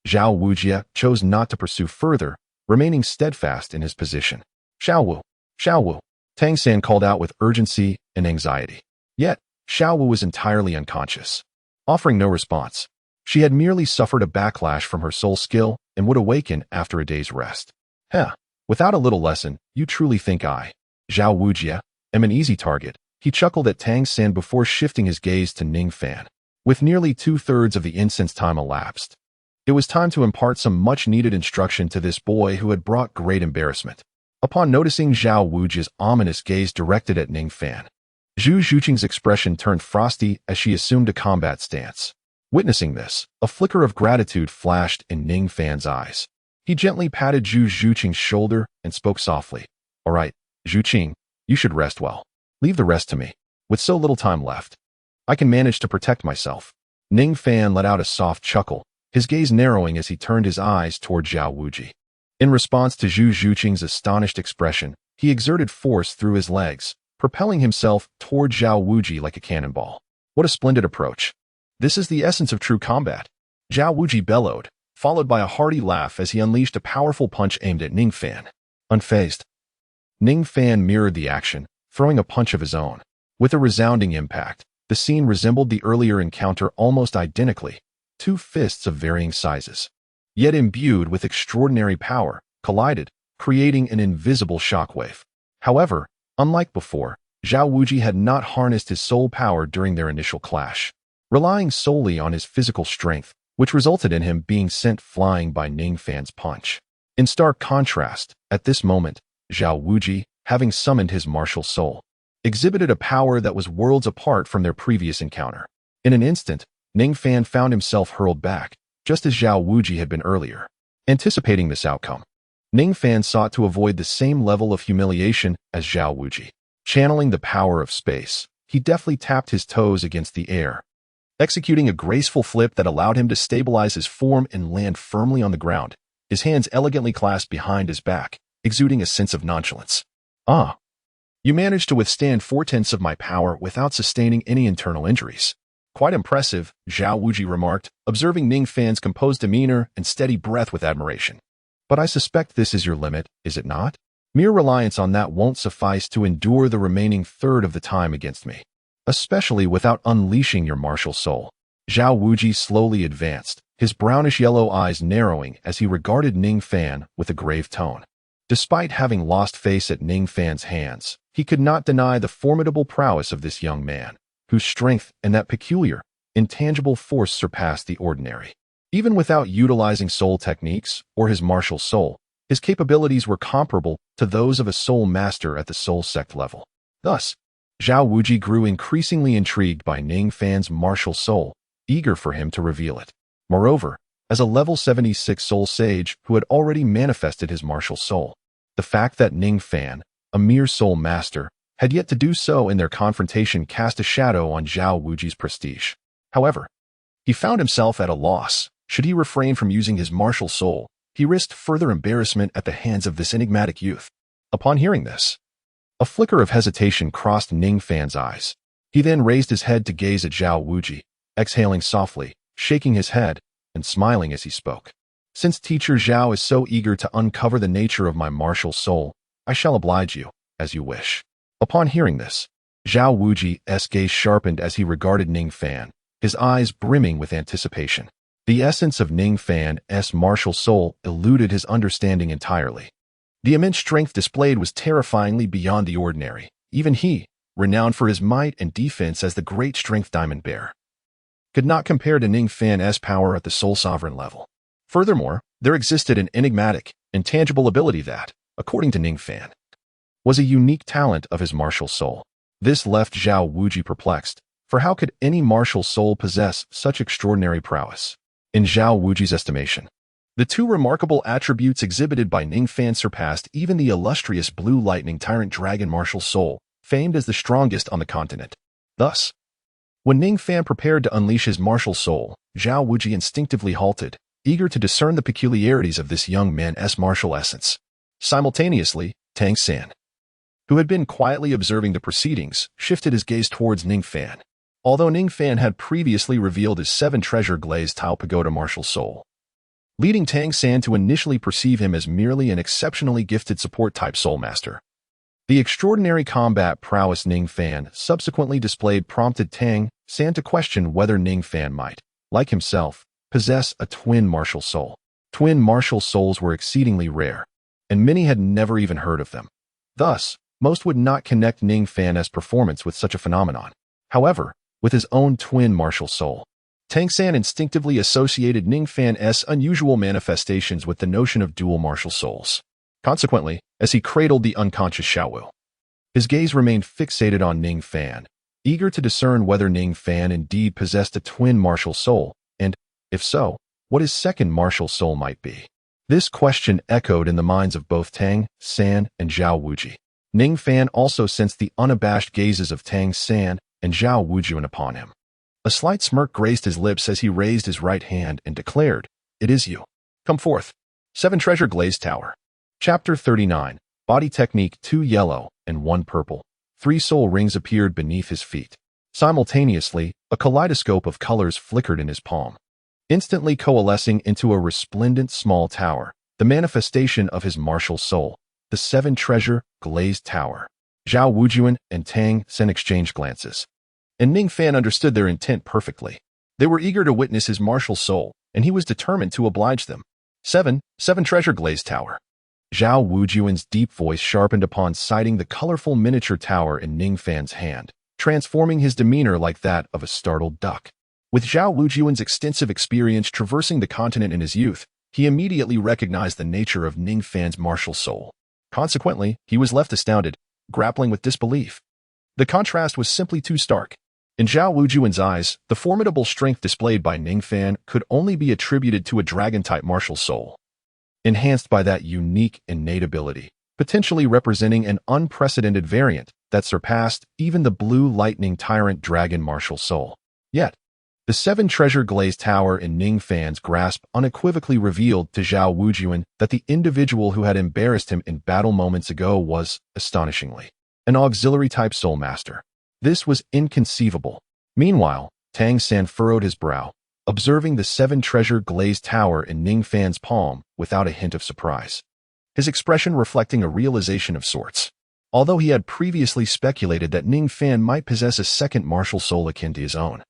Zhao Wujia chose not to pursue further, remaining steadfast in his position. Xiao Wu! Xiao Wu! Tang San called out with urgency and anxiety. Yet, Xiao Wu was entirely unconscious, offering no response. She had merely suffered a backlash from her soul skill and would awaken after a day's rest. Without a little lesson, you truly think I, Zhao Wujia, am an easy target? He chuckled at Tang San before shifting his gaze to Ning Fan. With nearly 2/3 of the incense time elapsed, it was time to impart some much-needed instruction to this boy who had brought great embarrassment. Upon noticing Zhao Wujia's ominous gaze directed at Ning Fan, Zhu Zhuqing's expression turned frosty as she assumed a combat stance. Witnessing this, a flicker of gratitude flashed in Ning Fan's eyes. He gently patted Zhu Zhuqing's shoulder and spoke softly. "All right, Zhuqing, you should rest well. Leave the rest to me. With so little time left, I can manage to protect myself." Ning Fan let out a soft chuckle, his gaze narrowing as he turned his eyes toward Zhao Wuji. In response to Zhu Zhuqing's astonished expression, he exerted force through his legs, propelling himself toward Zhao Wuji like a cannonball. What a splendid approach. This is the essence of true combat. Zhao Wuji bellowed, followed by a hearty laugh as he unleashed a powerful punch aimed at Ning Fan. Unfazed, Ning Fan mirrored the action, throwing a punch of his own. With a resounding impact, the scene resembled the earlier encounter almost identically, two fists of varying sizes, yet imbued with extraordinary power, collided, creating an invisible shockwave. However, unlike before, Zhao Wuji had not harnessed his soul power during their initial clash, relying solely on his physical strength, which resulted in him being sent flying by Ning Fan's punch. In stark contrast, at this moment, Zhao Wuji, having summoned his martial soul, exhibited a power that was worlds apart from their previous encounter. In an instant, Ning Fan found himself hurled back, just as Zhao Wuji had been earlier. Anticipating this outcome, Ning Fan sought to avoid the same level of humiliation as Zhao Wuji. Channeling the power of space, he deftly tapped his toes against the air, executing a graceful flip that allowed him to stabilize his form and land firmly on the ground, his hands elegantly clasped behind his back, exuding a sense of nonchalance. "Ah, you managed to withstand 4/10 of my power without sustaining any internal injuries. Quite impressive," Zhao Wuji remarked, observing Ning Fan's composed demeanor and steady breath with admiration. "But I suspect this is your limit, is it not? Mere reliance on that won't suffice to endure the remaining third of the time against me, especially without unleashing your martial soul." Zhao Wuji slowly advanced, his brownish-yellow eyes narrowing as he regarded Ning Fan with a grave tone. Despite having lost face at Ning Fan's hands, he could not deny the formidable prowess of this young man, whose strength and that peculiar, intangible force surpassed the ordinary. Even without utilizing soul techniques or his martial soul, his capabilities were comparable to those of a soul master at the soul sect level. Thus, Zhao Wuji grew increasingly intrigued by Ning Fan's martial soul, eager for him to reveal it. Moreover, as a level 76 soul sage who had already manifested his martial soul, the fact that Ning Fan, a mere soul master, had yet to do so in their confrontation cast a shadow on Zhao Wuji's prestige. However, he found himself at a loss. Should he refrain from using his martial soul, he risked further embarrassment at the hands of this enigmatic youth. Upon hearing this, a flicker of hesitation crossed Ning Fan's eyes. He then raised his head to gaze at Zhao Wuji, exhaling softly, shaking his head, and smiling as he spoke. "Since Teacher Zhao is so eager to uncover the nature of my martial soul, I shall oblige you, as you wish." Upon hearing this, Zhao Wuji's gaze sharpened as he regarded Ning Fan, his eyes brimming with anticipation. The essence of Ning Fan's martial soul eluded his understanding entirely. The immense strength displayed was terrifyingly beyond the ordinary. Even he, renowned for his might and defense as the great strength diamond bear, could not compare to Ning Fan's power at the soul sovereign level. Furthermore, there existed an enigmatic, intangible ability that, according to Ning Fan, was a unique talent of his martial soul. This left Zhao Wuji perplexed, for how could any martial soul possess such extraordinary prowess? In Zhao Wuji's estimation, the two remarkable attributes exhibited by Ning Fan surpassed even the illustrious Blue Lightning Tyrant Dragon martial soul, famed as the strongest on the continent. Thus, when Ning Fan prepared to unleash his martial soul, Zhao Wuji instinctively halted, eager to discern the peculiarities of this young man's martial essence. Simultaneously, Tang San, who had been quietly observing the proceedings, shifted his gaze towards Ning Fan. Although Ning Fan had previously revealed his 7-treasure glazed tile pagoda martial soul, leading Tang San to initially perceive him as merely an exceptionally gifted support-type soul master. The extraordinary combat prowess Ning Fan subsequently displayed prompted Tang San to question whether Ning Fan might, like himself, possess a twin martial soul. Twin martial souls were exceedingly rare, and many had never even heard of them. Thus, most would not connect Ning Fan's performance with such a phenomenon. However, with his own twin martial soul, Tang San instinctively associated Ning Fan's unusual manifestations with the notion of dual martial souls. Consequently, as he cradled the unconscious Xiaowu, his gaze remained fixated on Ning Fan, eager to discern whether Ning Fan indeed possessed a twin martial soul, and, if so, what his second martial soul might be. This question echoed in the minds of both Tang San and Zhao Wuji. Ning Fan also sensed the unabashed gazes of Tang San and Zhao Wuji upon him. A slight smirk graced his lips as he raised his right hand and declared, "It is you. Come forth." 7-treasure glazed tower. Chapter 39. Body technique. 2 yellow and 1 purple. 3 soul rings appeared beneath his feet. Simultaneously, a kaleidoscope of colors flickered in his palm. instantly coalescing into a resplendent small tower, the manifestation of his martial soul, the seven-treasure glazed tower. Zhao Wujuan and Tang Sen exchanged glances, and Ning Fan understood their intent perfectly. They were eager to witness his martial soul, and he was determined to oblige them. Seven-treasure glazed tower. Zhao Wujuan's deep voice sharpened upon sighting the colorful miniature tower in Ning Fan's hand, transforming his demeanor like that of a startled duck. With Zhao Wujuan's extensive experience traversing the continent in his youth, he immediately recognized the nature of Ning Fan's martial soul. Consequently, he was left astounded, grappling with disbelief. The contrast was simply too stark. In Zhao Wujuan's eyes, the formidable strength displayed by Ning Fan could only be attributed to a dragon-type martial soul, enhanced by that unique innate ability, potentially representing an unprecedented variant that surpassed even the blue lightning tyrant dragon martial soul. Yet, the seven-treasure glazed tower in Ning Fan's grasp unequivocally revealed to Zhao Wujuan that the individual who had embarrassed him in battle moments ago was, astonishingly, an auxiliary-type soul master. This was inconceivable. Meanwhile, Tang San furrowed his brow, observing the seven-treasure glazed tower in Ning Fan's palm without a hint of surprise, his expression reflecting a realization of sorts. Although he had previously speculated that Ning Fan might possess a second martial soul akin to his own,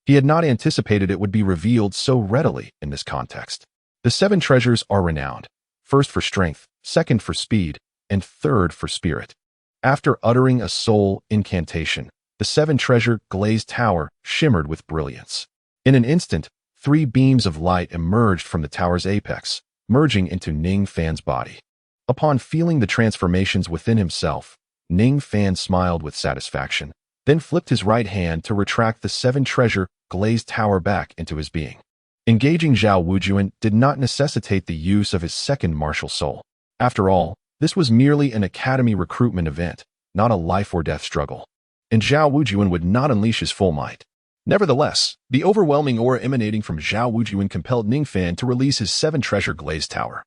he had not anticipated it would be revealed so readily in this context. The seven treasures are renowned, first for strength, second for speed, and third for spirit. After uttering a soul incantation, the seven-treasure glazed tower shimmered with brilliance. In an instant, 3 beams of light emerged from the tower's apex, merging into Ning Fan's body. Upon feeling the transformations within himself, Ning Fan smiled with satisfaction, then flipped his right hand to retract the seven-treasure glazed tower back into his being. Engaging Zhao Wujuan did not necessitate the use of his second martial soul. After all, this was merely an academy recruitment event, not a life-or-death struggle, and Zhao Wujuan would not unleash his full might. Nevertheless, the overwhelming aura emanating from Zhao Wujuan compelled Ning Fan to release his seven-treasure glazed tower,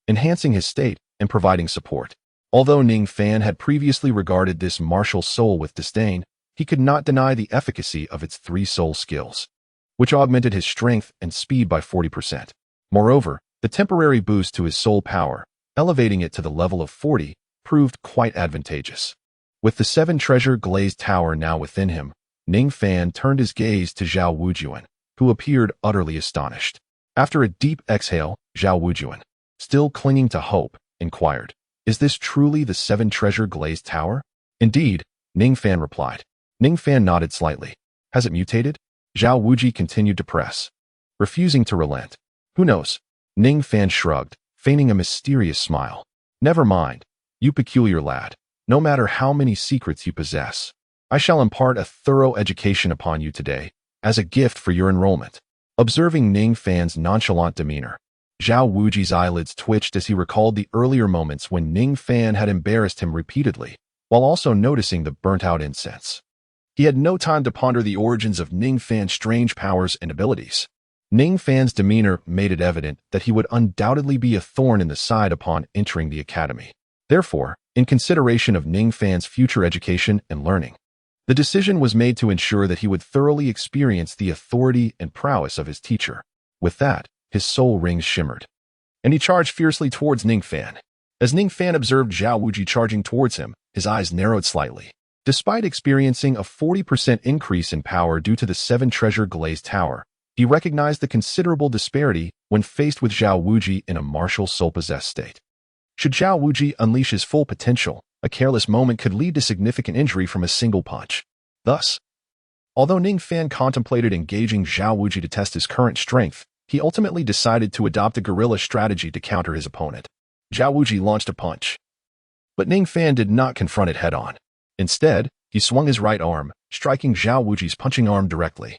enhancing his state and providing support. Although Ning Fan had previously regarded this martial soul with disdain, he could not deny the efficacy of its 3 soul skills, which augmented his strength and speed by 40%. Moreover, the temporary boost to his soul power, elevating it to the level of 40, proved quite advantageous. With the seven-treasure glazed tower now within him, Ning Fan turned his gaze to Zhao Wujuan, who appeared utterly astonished. After a deep exhale, Zhao Wujuan, still clinging to hope, inquired, "Is this truly the seven-treasure glazed tower?" "Indeed," Ning Fan replied. Ning Fan nodded slightly. "Has it mutated?" Zhao Wuji continued to press, refusing to relent. "Who knows?" Ning Fan shrugged, feigning a mysterious smile. "Never mind, you peculiar lad. No matter how many secrets you possess, I shall impart a thorough education upon you today, as a gift for your enrollment." Observing Ning Fan's nonchalant demeanor, Zhao Wuji's eyelids twitched as he recalled the earlier moments when Ning Fan had embarrassed him repeatedly, while also noticing the burnt-out incense. He had no time to ponder the origins of Ning Fan's strange powers and abilities. Ning Fan's demeanor made it evident that he would undoubtedly be a thorn in the side upon entering the academy. Therefore, in consideration of Ning Fan's future education and learning, the decision was made to ensure that he would thoroughly experience the authority and prowess of his teacher. With that, his soul rings shimmered, and he charged fiercely towards Ning Fan. As Ning Fan observed Zhao Wuji charging towards him, his eyes narrowed slightly. Despite experiencing a 40% increase in power due to the seven-treasure glazed tower, he recognized the considerable disparity when faced with Zhao Wuji in a martial soul-possessed state. Should Zhao Wuji unleash his full potential, a careless moment could lead to significant injury from a single punch. Thus, although Ning Fan contemplated engaging Zhao Wuji to test his current strength, he ultimately decided to adopt a guerrilla strategy to counter his opponent. Zhao Wuji launched a punch, but Ning Fan did not confront it head-on. Instead, he swung his right arm, striking Zhao Wuji's punching arm directly,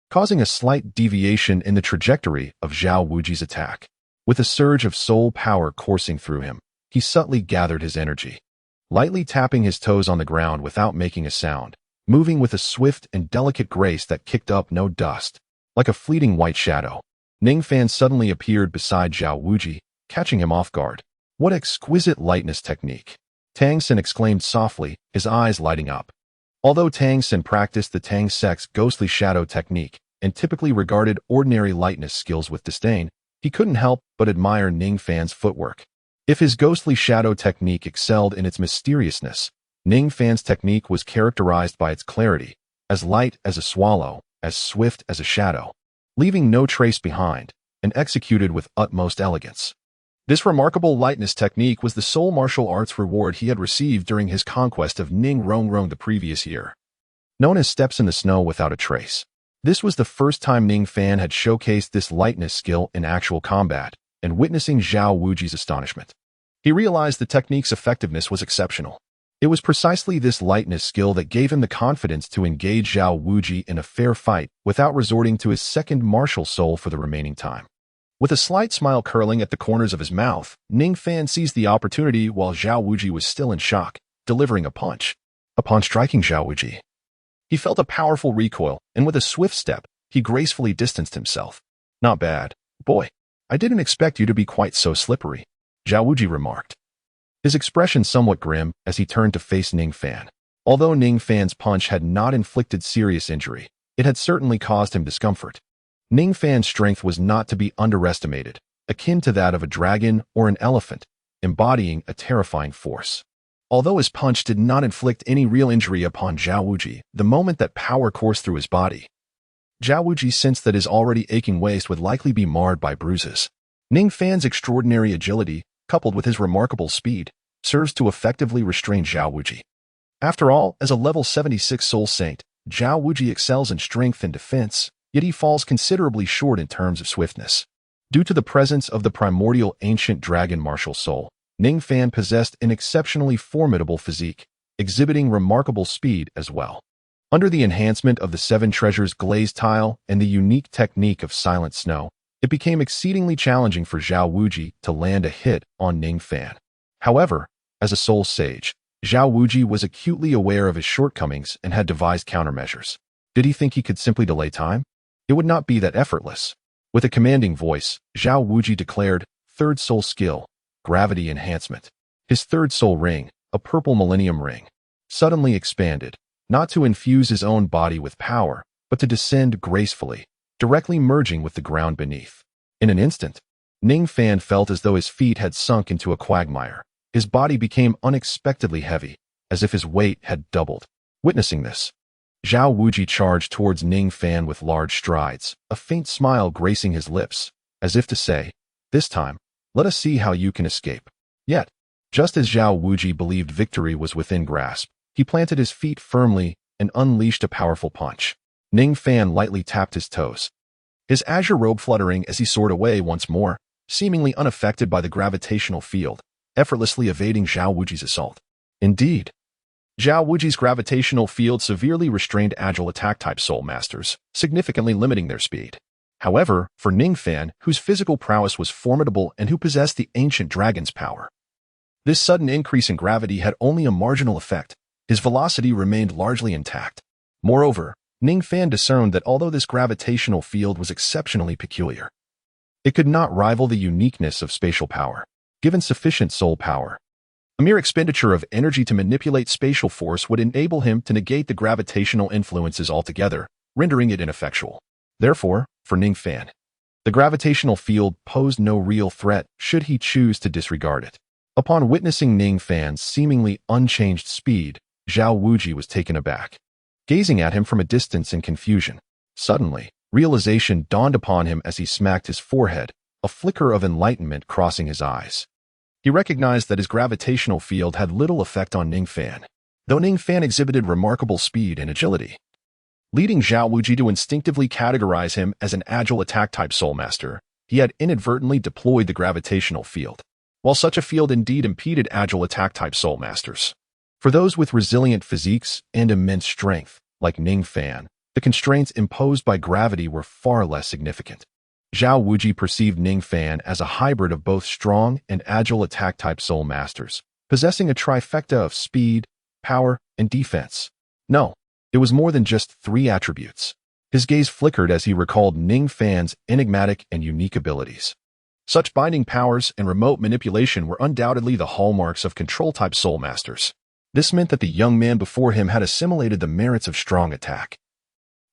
causing a slight deviation in the trajectory of Zhao Wuji's attack. With a surge of soul power coursing through him, he subtly gathered his energy, lightly tapping his toes on the ground without making a sound, moving with a swift and delicate grace that kicked up no dust. Like a fleeting white shadow, Ning Fan suddenly appeared beside Zhao Wuji, catching him off guard. "What exquisite lightness technique!" Tang Sen exclaimed softly, his eyes lighting up. Although Tang Sen practiced the Tang Sect's ghostly shadow technique, and typically regarded ordinary lightness skills with disdain, he couldn't help but admire Ning Fan's footwork. If his ghostly shadow technique excelled in its mysteriousness, Ning Fan's technique was characterized by its clarity, as light as a swallow, as swift as a shadow, leaving no trace behind, and executed with utmost elegance. This remarkable lightness technique was the sole martial arts reward he had received during his conquest of Ning Rongrong the previous year. Known as steps in the snow without a trace, this was the first time Ning Fan had showcased this lightness skill in actual combat, and witnessing Zhao Wuji's astonishment, he realized the technique's effectiveness was exceptional. It was precisely this lightness skill that gave him the confidence to engage Zhao Wuji in a fair fight without resorting to his second martial soul for the remaining time. With a slight smile curling at the corners of his mouth, Ning Fan seized the opportunity while Zhao Wuji was still in shock, delivering a punch. Upon striking Zhao Wuji, he felt a powerful recoil, and with a swift step, he gracefully distanced himself. "Not bad, boy. I didn't expect you to be quite so slippery," Zhao Wuji remarked, his expression somewhat grim as he turned to face Ning Fan. Although Ning Fan's punch had not inflicted serious injury, it had certainly caused him discomfort. Ning Fan's strength was not to be underestimated, akin to that of a dragon or an elephant, embodying a terrifying force. Although his punch did not inflict any real injury upon Zhao Wuji, the moment that power coursed through his body, Zhao Wuji sensed that his already aching waist would likely be marred by bruises. Ning Fan's extraordinary agility, coupled with his remarkable speed, serves to effectively restrain Zhao Wuji. After all, as a level 76 Soul Saint, Zhao Wuji excels in strength and defense, yet he falls considerably short in terms of swiftness. Due to the presence of the primordial ancient dragon martial soul, Ning Fan possessed an exceptionally formidable physique, exhibiting remarkable speed as well. Under the enhancement of the Seven Treasures glazed tile and the unique technique of silent snow, it became exceedingly challenging for Zhao Wuji to land a hit on Ning Fan. However, as a soul sage, Zhao Wuji was acutely aware of his shortcomings and had devised countermeasures. Did he think he could simply delay time? It would not be that effortless. With a commanding voice, Zhao Wuji declared, "Third soul skill, gravity enhancement." His third soul ring, a purple millennium ring, suddenly expanded, not to infuse his own body with power, but to descend gracefully, directly merging with the ground beneath. In an instant, Ning Fan felt as though his feet had sunk into a quagmire. His body became unexpectedly heavy, as if his weight had doubled. Witnessing this, Zhao Wuji charged towards Ning Fan with large strides, a faint smile gracing his lips, as if to say, "This time, let us see how you can escape." Yet, just as Zhao Wuji believed victory was within grasp, he planted his feet firmly and unleashed a powerful punch. Ning Fan lightly tapped his toes, his azure robe fluttering as he soared away once more, seemingly unaffected by the gravitational field, effortlessly evading Zhao Wuji's assault. Indeed, Zhao Wuji's gravitational field severely restrained agile attack-type soul masters, significantly limiting their speed. However, for Ning Fan, whose physical prowess was formidable and who possessed the ancient dragon's power, this sudden increase in gravity had only a marginal effect. His velocity remained largely intact. Moreover, Ning Fan discerned that although this gravitational field was exceptionally peculiar, it could not rival the uniqueness of spatial power. Given sufficient soul power, a mere expenditure of energy to manipulate spatial force would enable him to negate the gravitational influences altogether, rendering it ineffectual. Therefore, for Ning Fan, the gravitational field posed no real threat should he choose to disregard it. Upon witnessing Ning Fan's seemingly unchanged speed, Zhao Wuji was taken aback, gazing at him from a distance in confusion. Suddenly, realization dawned upon him as he smacked his forehead, a flicker of enlightenment crossing his eyes. He recognized that his gravitational field had little effect on Ning Fan, though Ning Fan exhibited remarkable speed and agility, leading Zhao Wuji to instinctively categorize him as an agile attack-type soul master. He had inadvertently deployed the gravitational field. While such a field indeed impeded agile attack-type soul masters, for those with resilient physiques and immense strength, like Ning Fan, the constraints imposed by gravity were far less significant. Zhao Wuji perceived Ning Fan as a hybrid of both strong and agile attack-type soul masters, possessing a trifecta of speed, power, and defense. No, it was more than just three attributes. His gaze flickered as he recalled Ning Fan's enigmatic and unique abilities. Such binding powers and remote manipulation were undoubtedly the hallmarks of control-type soul masters. This meant that the young man before him had assimilated the merits of strong attack,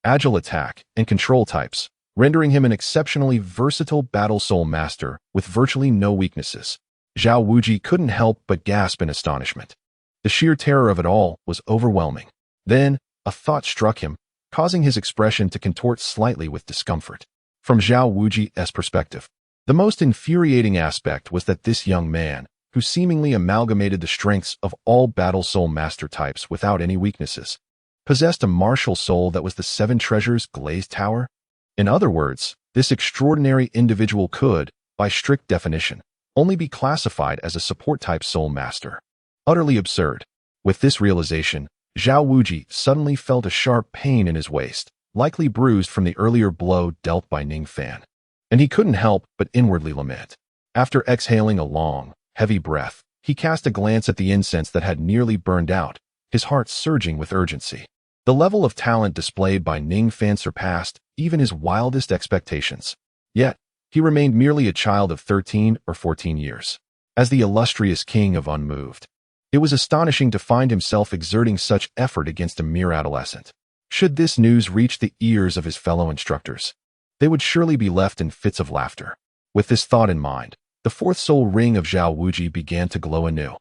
agile attack, and control types, rendering him an exceptionally versatile battle soul master with virtually no weaknesses. Zhao Wuji couldn't help but gasp in astonishment. The sheer terror of it all was overwhelming. Then, a thought struck him, causing his expression to contort slightly with discomfort. From Zhao Wuji's perspective, the most infuriating aspect was that this young man, who seemingly amalgamated the strengths of all battle soul master types without any weaknesses, possessed a martial soul that was the seven treasures glazed tower. In other words, this extraordinary individual could, by strict definition, only be classified as a support-type soul master. Utterly absurd. With this realization, Zhao Wuji suddenly felt a sharp pain in his waist, likely bruised from the earlier blow dealt by Ning Fan. And he couldn't help but inwardly lament. After exhaling a long, heavy breath, he cast a glance at the incense that had nearly burned out, his heart surging with urgency. The level of talent displayed by Ning Fan surpassed even his wildest expectations. Yet, he remained merely a child of 13 or 14 years. As the illustrious king of Unmoved, it was astonishing to find himself exerting such effort against a mere adolescent. Should this news reach the ears of his fellow instructors, they would surely be left in fits of laughter. With this thought in mind, the fourth soul ring of Zhao Wuji began to glow anew.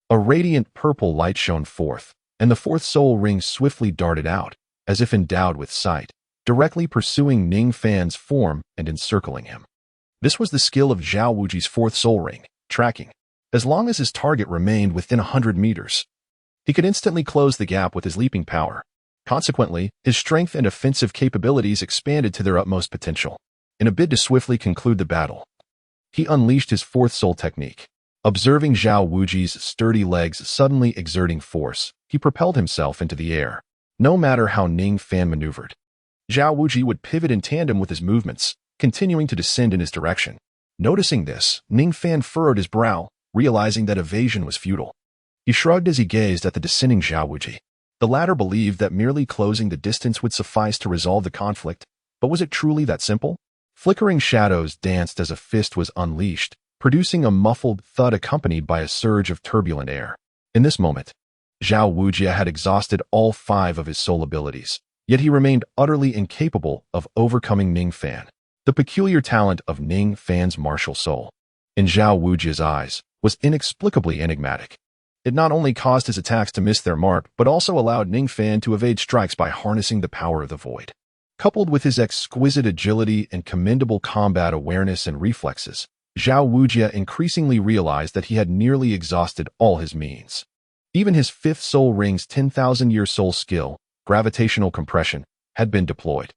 A radiant purple light shone forth, and the fourth soul ring swiftly darted out, as if endowed with sight, directly pursuing Ning Fan's form and encircling him. This was the skill of Zhao Wuji's fourth soul ring, tracking. As long as his target remained within 100 meters, he could instantly close the gap with his leaping power. Consequently, his strength and offensive capabilities expanded to their utmost potential. In a bid to swiftly conclude the battle, he unleashed his fourth soul technique. Observing Zhao Wuji's sturdy legs suddenly exerting force, he propelled himself into the air. No matter how Ning Fan maneuvered, Zhao Wuji would pivot in tandem with his movements, continuing to descend in his direction. Noticing this, Ning Fan furrowed his brow, realizing that evasion was futile. He shrugged as he gazed at the descending Zhao Wuji. The latter believed that merely closing the distance would suffice to resolve the conflict, but was it truly that simple? Flickering shadows danced as a fist was unleashed, producing a muffled thud accompanied by a surge of turbulent air. In this moment, Zhao Wuji had exhausted all 5 of his soul abilities, yet he remained utterly incapable of overcoming Ning Fan. The peculiar talent of Ning Fan's martial soul, in Zhao Wuji's eyes, was inexplicably enigmatic. It not only caused his attacks to miss their mark, but also allowed Ning Fan to evade strikes by harnessing the power of the void. Coupled with his exquisite agility and commendable combat awareness and reflexes, Zhao Wuji increasingly realized that he had nearly exhausted all his means. Even his fifth soul ring's 10,000-year soul skill, gravitational compression, had been deployed.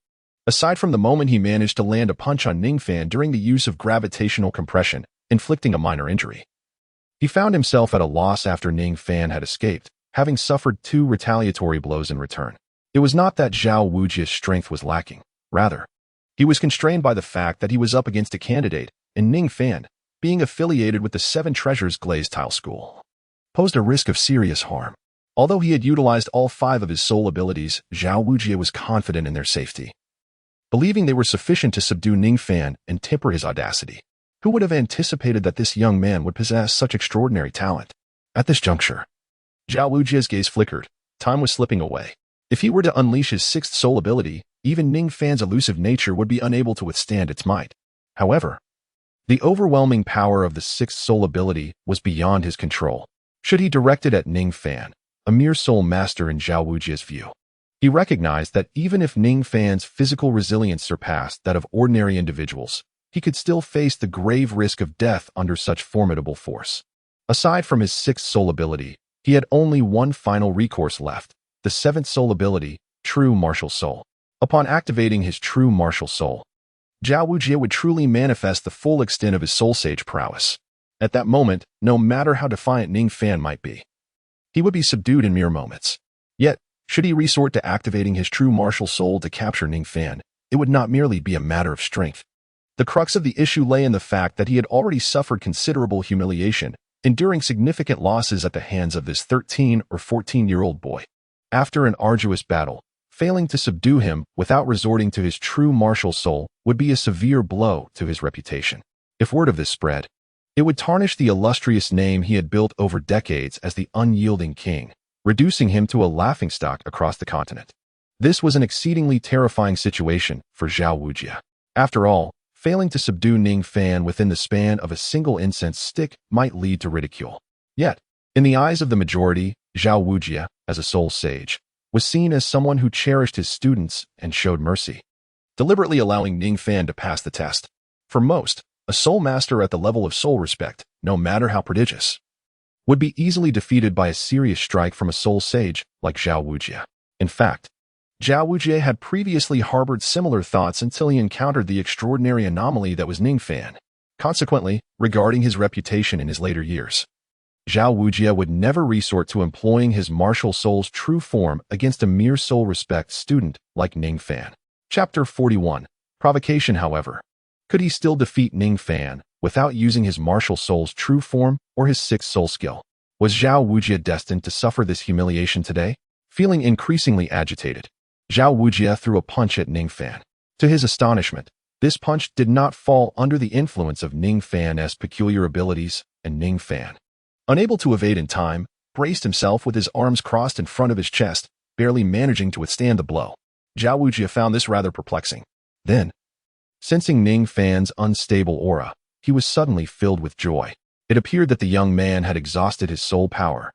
Aside from the moment he managed to land a punch on Ning Fan during the use of gravitational compression, inflicting a minor injury, he found himself at a loss after Ning Fan had escaped, having suffered 2 retaliatory blows in return. It was not that Zhao Wuji's strength was lacking. Rather, he was constrained by the fact that he was up against a candidate, and Ning Fan, being affiliated with the Seven Treasures Glazed Tile School, posed a risk of serious harm. Although he had utilized all 5 of his soul abilities, Zhao Wuji was confident in their safety, believing they were sufficient to subdue Ning Fan and temper his audacity. Who would have anticipated that this young man would possess such extraordinary talent? At this juncture, Zhao Wuji's gaze flickered. Time was slipping away. If he were to unleash his 6th soul ability, even Ning Fan's elusive nature would be unable to withstand its might. However, the overwhelming power of the 6th soul ability was beyond his control. Should he direct it at Ning Fan, a mere soul master in Zhao Wuji's view, he recognized that even if Ning Fan's physical resilience surpassed that of ordinary individuals, he could still face the grave risk of death under such formidable force. Aside from his 6th soul ability, he had only one final recourse left, the 7th soul ability, True Martial Soul. Upon activating his True Martial Soul, Zhao Wuji would truly manifest the full extent of his soul sage prowess. At that moment, no matter how defiant Ning Fan might be, he would be subdued in mere moments. Yet, should he resort to activating his True Martial Soul to capture Ning Fan, it would not merely be a matter of strength. The crux of the issue lay in the fact that he had already suffered considerable humiliation, enduring significant losses at the hands of this 13 or 14-year-old boy. After an arduous battle, failing to subdue him without resorting to his true martial soul would be a severe blow to his reputation. If word of this spread, it would tarnish the illustrious name he had built over decades as the unyielding king, reducing him to a laughingstock across the continent. This was an exceedingly terrifying situation for Zhao Wujie. After all, failing to subdue Ning Fan within the span of a single incense stick might lead to ridicule. Yet, in the eyes of the majority, Zhao Wujie, as a soul sage, was seen as someone who cherished his students and showed mercy, deliberately allowing Ning Fan to pass the test. For most, a soul master at the level of soul respect, no matter how prodigious, would be easily defeated by a serious strike from a soul sage like Zhao Wujie. In fact, Zhao Wujie had previously harbored similar thoughts until he encountered the extraordinary anomaly that was Ning Fan. Consequently, regarding his reputation in his later years, Zhao Wujie would never resort to employing his martial soul's true form against a mere soul respect student like Ning Fan. Chapter 41. Provocation. However, could he still defeat Ning Fan without using his martial soul's true form or his sixth soul skill? Was Zhao Wujie destined to suffer this humiliation today? Feeling increasingly agitated, Zhao Wujie threw a punch at Ning Fan. To his astonishment, this punch did not fall under the influence of Ning Fan's peculiar abilities, and Ning Fan, unable to evade in time, braced himself with his arms crossed in front of his chest, barely managing to withstand the blow. Zhao Wujie found this rather perplexing. Then, sensing Ning Fan's unstable aura, he was suddenly filled with joy. It appeared that the young man had exhausted his soul power.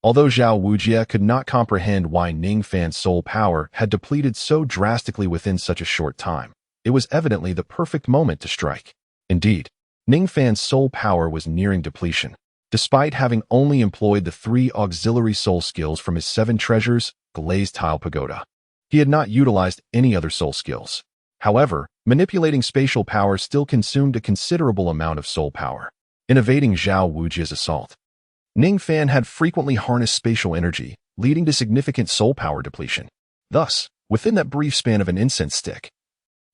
Although Zhao Wujie could not comprehend why Ning Fan's soul power had depleted so drastically within such a short time, it was evidently the perfect moment to strike. Indeed, Ning Fan's soul power was nearing depletion. Despite having only employed the 3 auxiliary soul skills from his 7 treasures, glazed tile pagoda, he had not utilized any other soul skills. However, manipulating spatial power still consumed a considerable amount of soul power. In evading Zhao Wujie's assault, Ning Fan had frequently harnessed spatial energy, leading to significant soul power depletion. Thus, within that brief span of an incense stick,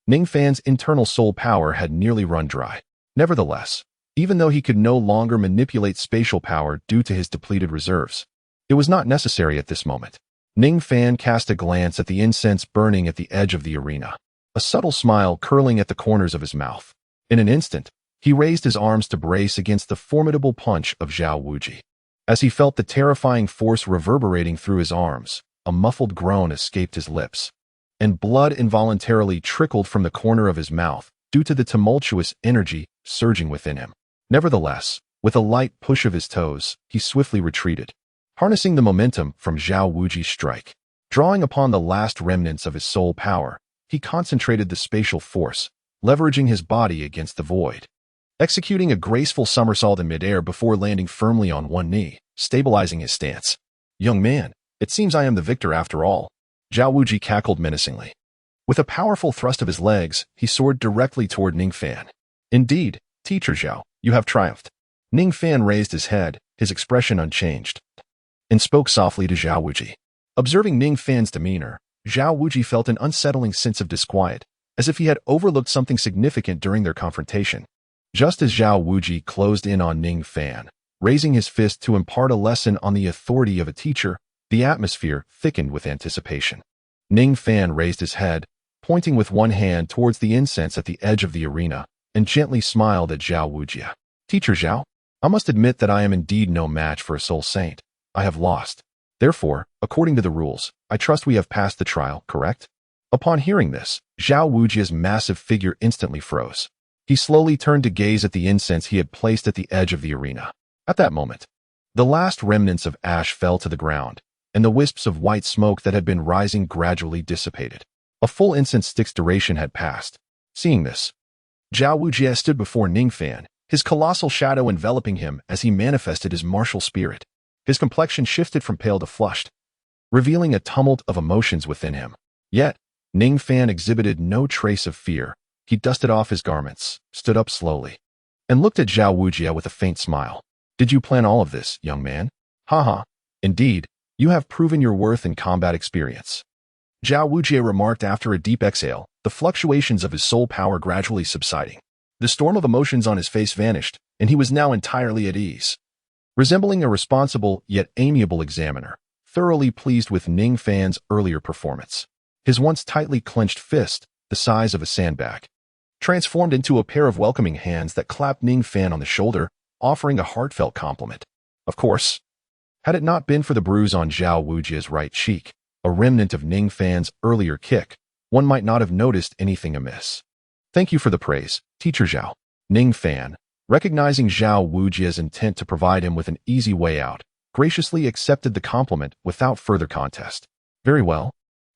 Ning Fan's internal soul power had nearly run dry. Nevertheless, even though he could no longer manipulate spatial power due to his depleted reserves, it was not necessary at this moment. Ning Fan cast a glance at the incense burning at the edge of the arena, a subtle smile curling at the corners of his mouth. In an instant, he raised his arms to brace against the formidable punch of Zhao Wujie. As he felt the terrifying force reverberating through his arms, a muffled groan escaped his lips, and blood involuntarily trickled from the corner of his mouth due to the tumultuous energy surging within him. Nevertheless, with a light push of his toes, he swiftly retreated, harnessing the momentum from Zhao Wujie's strike. Drawing upon the last remnants of his soul power, he concentrated the spatial force, leveraging his body against the void, executing a graceful somersault in midair before landing firmly on one knee, stabilizing his stance. "Young man, it seems I am the victor after all," Zhao Wujie cackled menacingly. With a powerful thrust of his legs, he soared directly toward Ning Fan. "Indeed, Teacher Zhao, you have triumphed." Ning Fan raised his head, his expression unchanged, and spoke softly to Zhao Wujie. Observing Ning Fan's demeanor, Zhao Wujie felt an unsettling sense of disquiet, as if he had overlooked something significant during their confrontation. Just as Zhao Wujie closed in on Ning Fan, raising his fist to impart a lesson on the authority of a teacher, the atmosphere thickened with anticipation. Ning Fan raised his head, pointing with one hand towards the incense at the edge of the arena, and gently smiled at Zhao Wujie. "Teacher Zhao, I must admit that I am indeed no match for a soul saint. I have lost. Therefore, according to the rules, I trust we have passed the trial, correct?" Upon hearing this, Zhao Wujie's massive figure instantly froze. He slowly turned to gaze at the incense he had placed at the edge of the arena. At that moment, the last remnants of ash fell to the ground, and the wisps of white smoke that had been rising gradually dissipated. A full incense stick's duration had passed. Seeing this, Zhao Wujie stood before Ning Fan, his colossal shadow enveloping him as he manifested his martial spirit. His complexion shifted from pale to flushed, revealing a tumult of emotions within him. Yet, Ning Fan exhibited no trace of fear. He dusted off his garments, stood up slowly, and looked at Zhao Wujie with a faint smile. "Did you plan all of this, young man?" "Haha. Indeed, you have proven your worth in combat experience," Zhao Wujie remarked after a deep exhale, the fluctuations of his soul power gradually subsiding. The storm of emotions on his face vanished, and he was now entirely at ease. Resembling a responsible yet amiable examiner, thoroughly pleased with Ning Fan's earlier performance, his once tightly clenched fist, the size of a sandbag, transformed into a pair of welcoming hands that clapped Ning Fan on the shoulder, offering a heartfelt compliment. Of course, had it not been for the bruise on Zhao Wujie's right cheek, a remnant of Ning Fan's earlier kick, one might not have noticed anything amiss. Thank you for the praise, Teacher Zhao. Ning Fan, recognizing Zhao Wujia's intent to provide him with an easy way out, graciously accepted the compliment without further contest. Very well.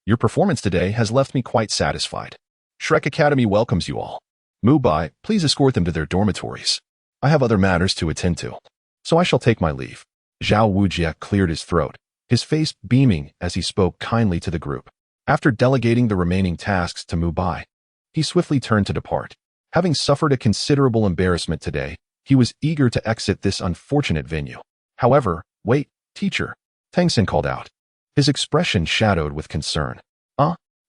Your performance today has left me quite satisfied. Shrek Academy welcomes you all. Mubai, please escort them to their dormitories. I have other matters to attend to, so I shall take my leave. Zhao Wujia cleared his throat, his face beaming as he spoke kindly to the group. After delegating the remaining tasks to Mubai, he swiftly turned to depart. Having suffered a considerable embarrassment today, he was eager to exit this unfortunate venue. However, wait, teacher, Tang Xin called out. His expression shadowed with concern.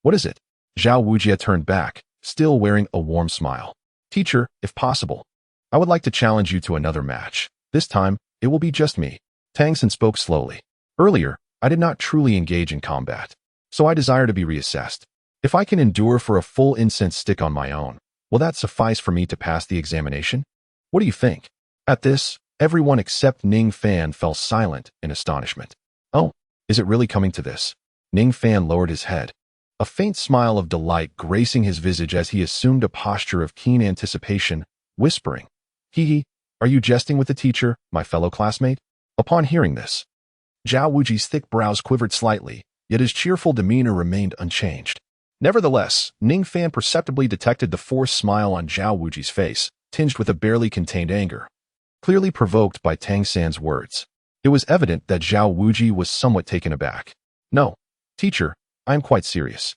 What is it? Zhao Wujia turned back, still wearing a warm smile. Teacher, if possible, I would like to challenge you to another match. This time, it will be just me. Tang Xin spoke slowly. Earlier, I did not truly engage in combat, so I desire to be reassessed. If I can endure for a full incense stick on my own, will that suffice for me to pass the examination? What do you think? At this, everyone except Ning Fan fell silent in astonishment. Oh, is it really coming to this? Ning Fan lowered his head, a faint smile of delight gracing his visage as he assumed a posture of keen anticipation, whispering, Hee, are you jesting with the teacher, my fellow classmate? Upon hearing this, Zhao Wuji's thick brows quivered slightly, yet his cheerful demeanor remained unchanged. Nevertheless, Ning Fan perceptibly detected the forced smile on Zhao Wuji's face, tinged with a barely contained anger, clearly provoked by Tang San's words. It was evident that Zhao Wuji was somewhat taken aback. No, teacher, I am quite serious.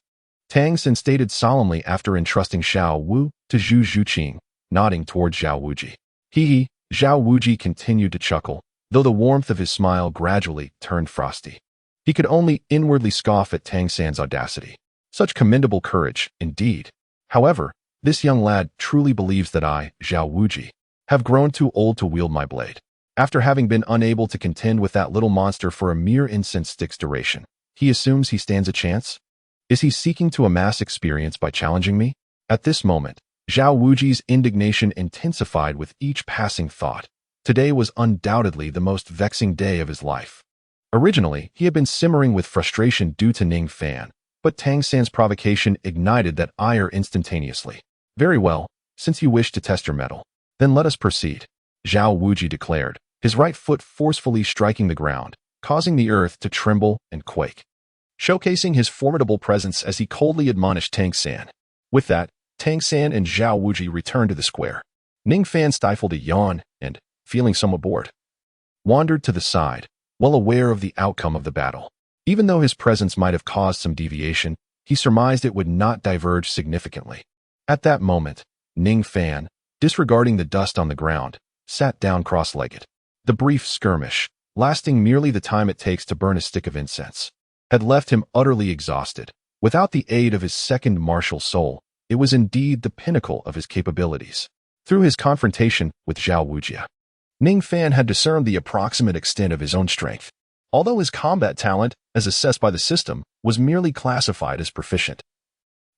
Tang San stated solemnly after entrusting Xiao Wu to Zhu Zhuqing, nodding toward Zhao Wuji. Hee, Zhao Wuji continued to chuckle, though the warmth of his smile gradually turned frosty. He could only inwardly scoff at Tang San's audacity. Such commendable courage, indeed. However, this young lad truly believes that I, Zhao Wuji, have grown too old to wield my blade. After having been unable to contend with that little monster for a mere incense stick's duration, he assumes he stands a chance? Is he seeking to amass experience by challenging me? At this moment, Zhao Wuji's indignation intensified with each passing thought. Today was undoubtedly the most vexing day of his life. Originally, he had been simmering with frustration due to Ning Fan, but Tang San's provocation ignited that ire instantaneously. Very well, since you wish to test your mettle, then let us proceed, Zhao Wuji declared, his right foot forcefully striking the ground, causing the earth to tremble and quake, showcasing his formidable presence as he coldly admonished Tang San. With that, Tang San and Zhao Wuji returned to the square. Ning Fan stifled a yawn and, feeling somewhat bored, wandered to the side, well aware of the outcome of the battle. Even though his presence might have caused some deviation, he surmised it would not diverge significantly. At that moment, Ning Fan, disregarding the dust on the ground, sat down cross-legged. The brief skirmish, lasting merely the time it takes to burn a stick of incense, had left him utterly exhausted. Without the aid of his second martial soul, it was indeed the pinnacle of his capabilities. Through his confrontation with Zhao Wujia, Ning Fan had discerned the approximate extent of his own strength. Although his combat talent, as assessed by the system, was merely classified as proficient,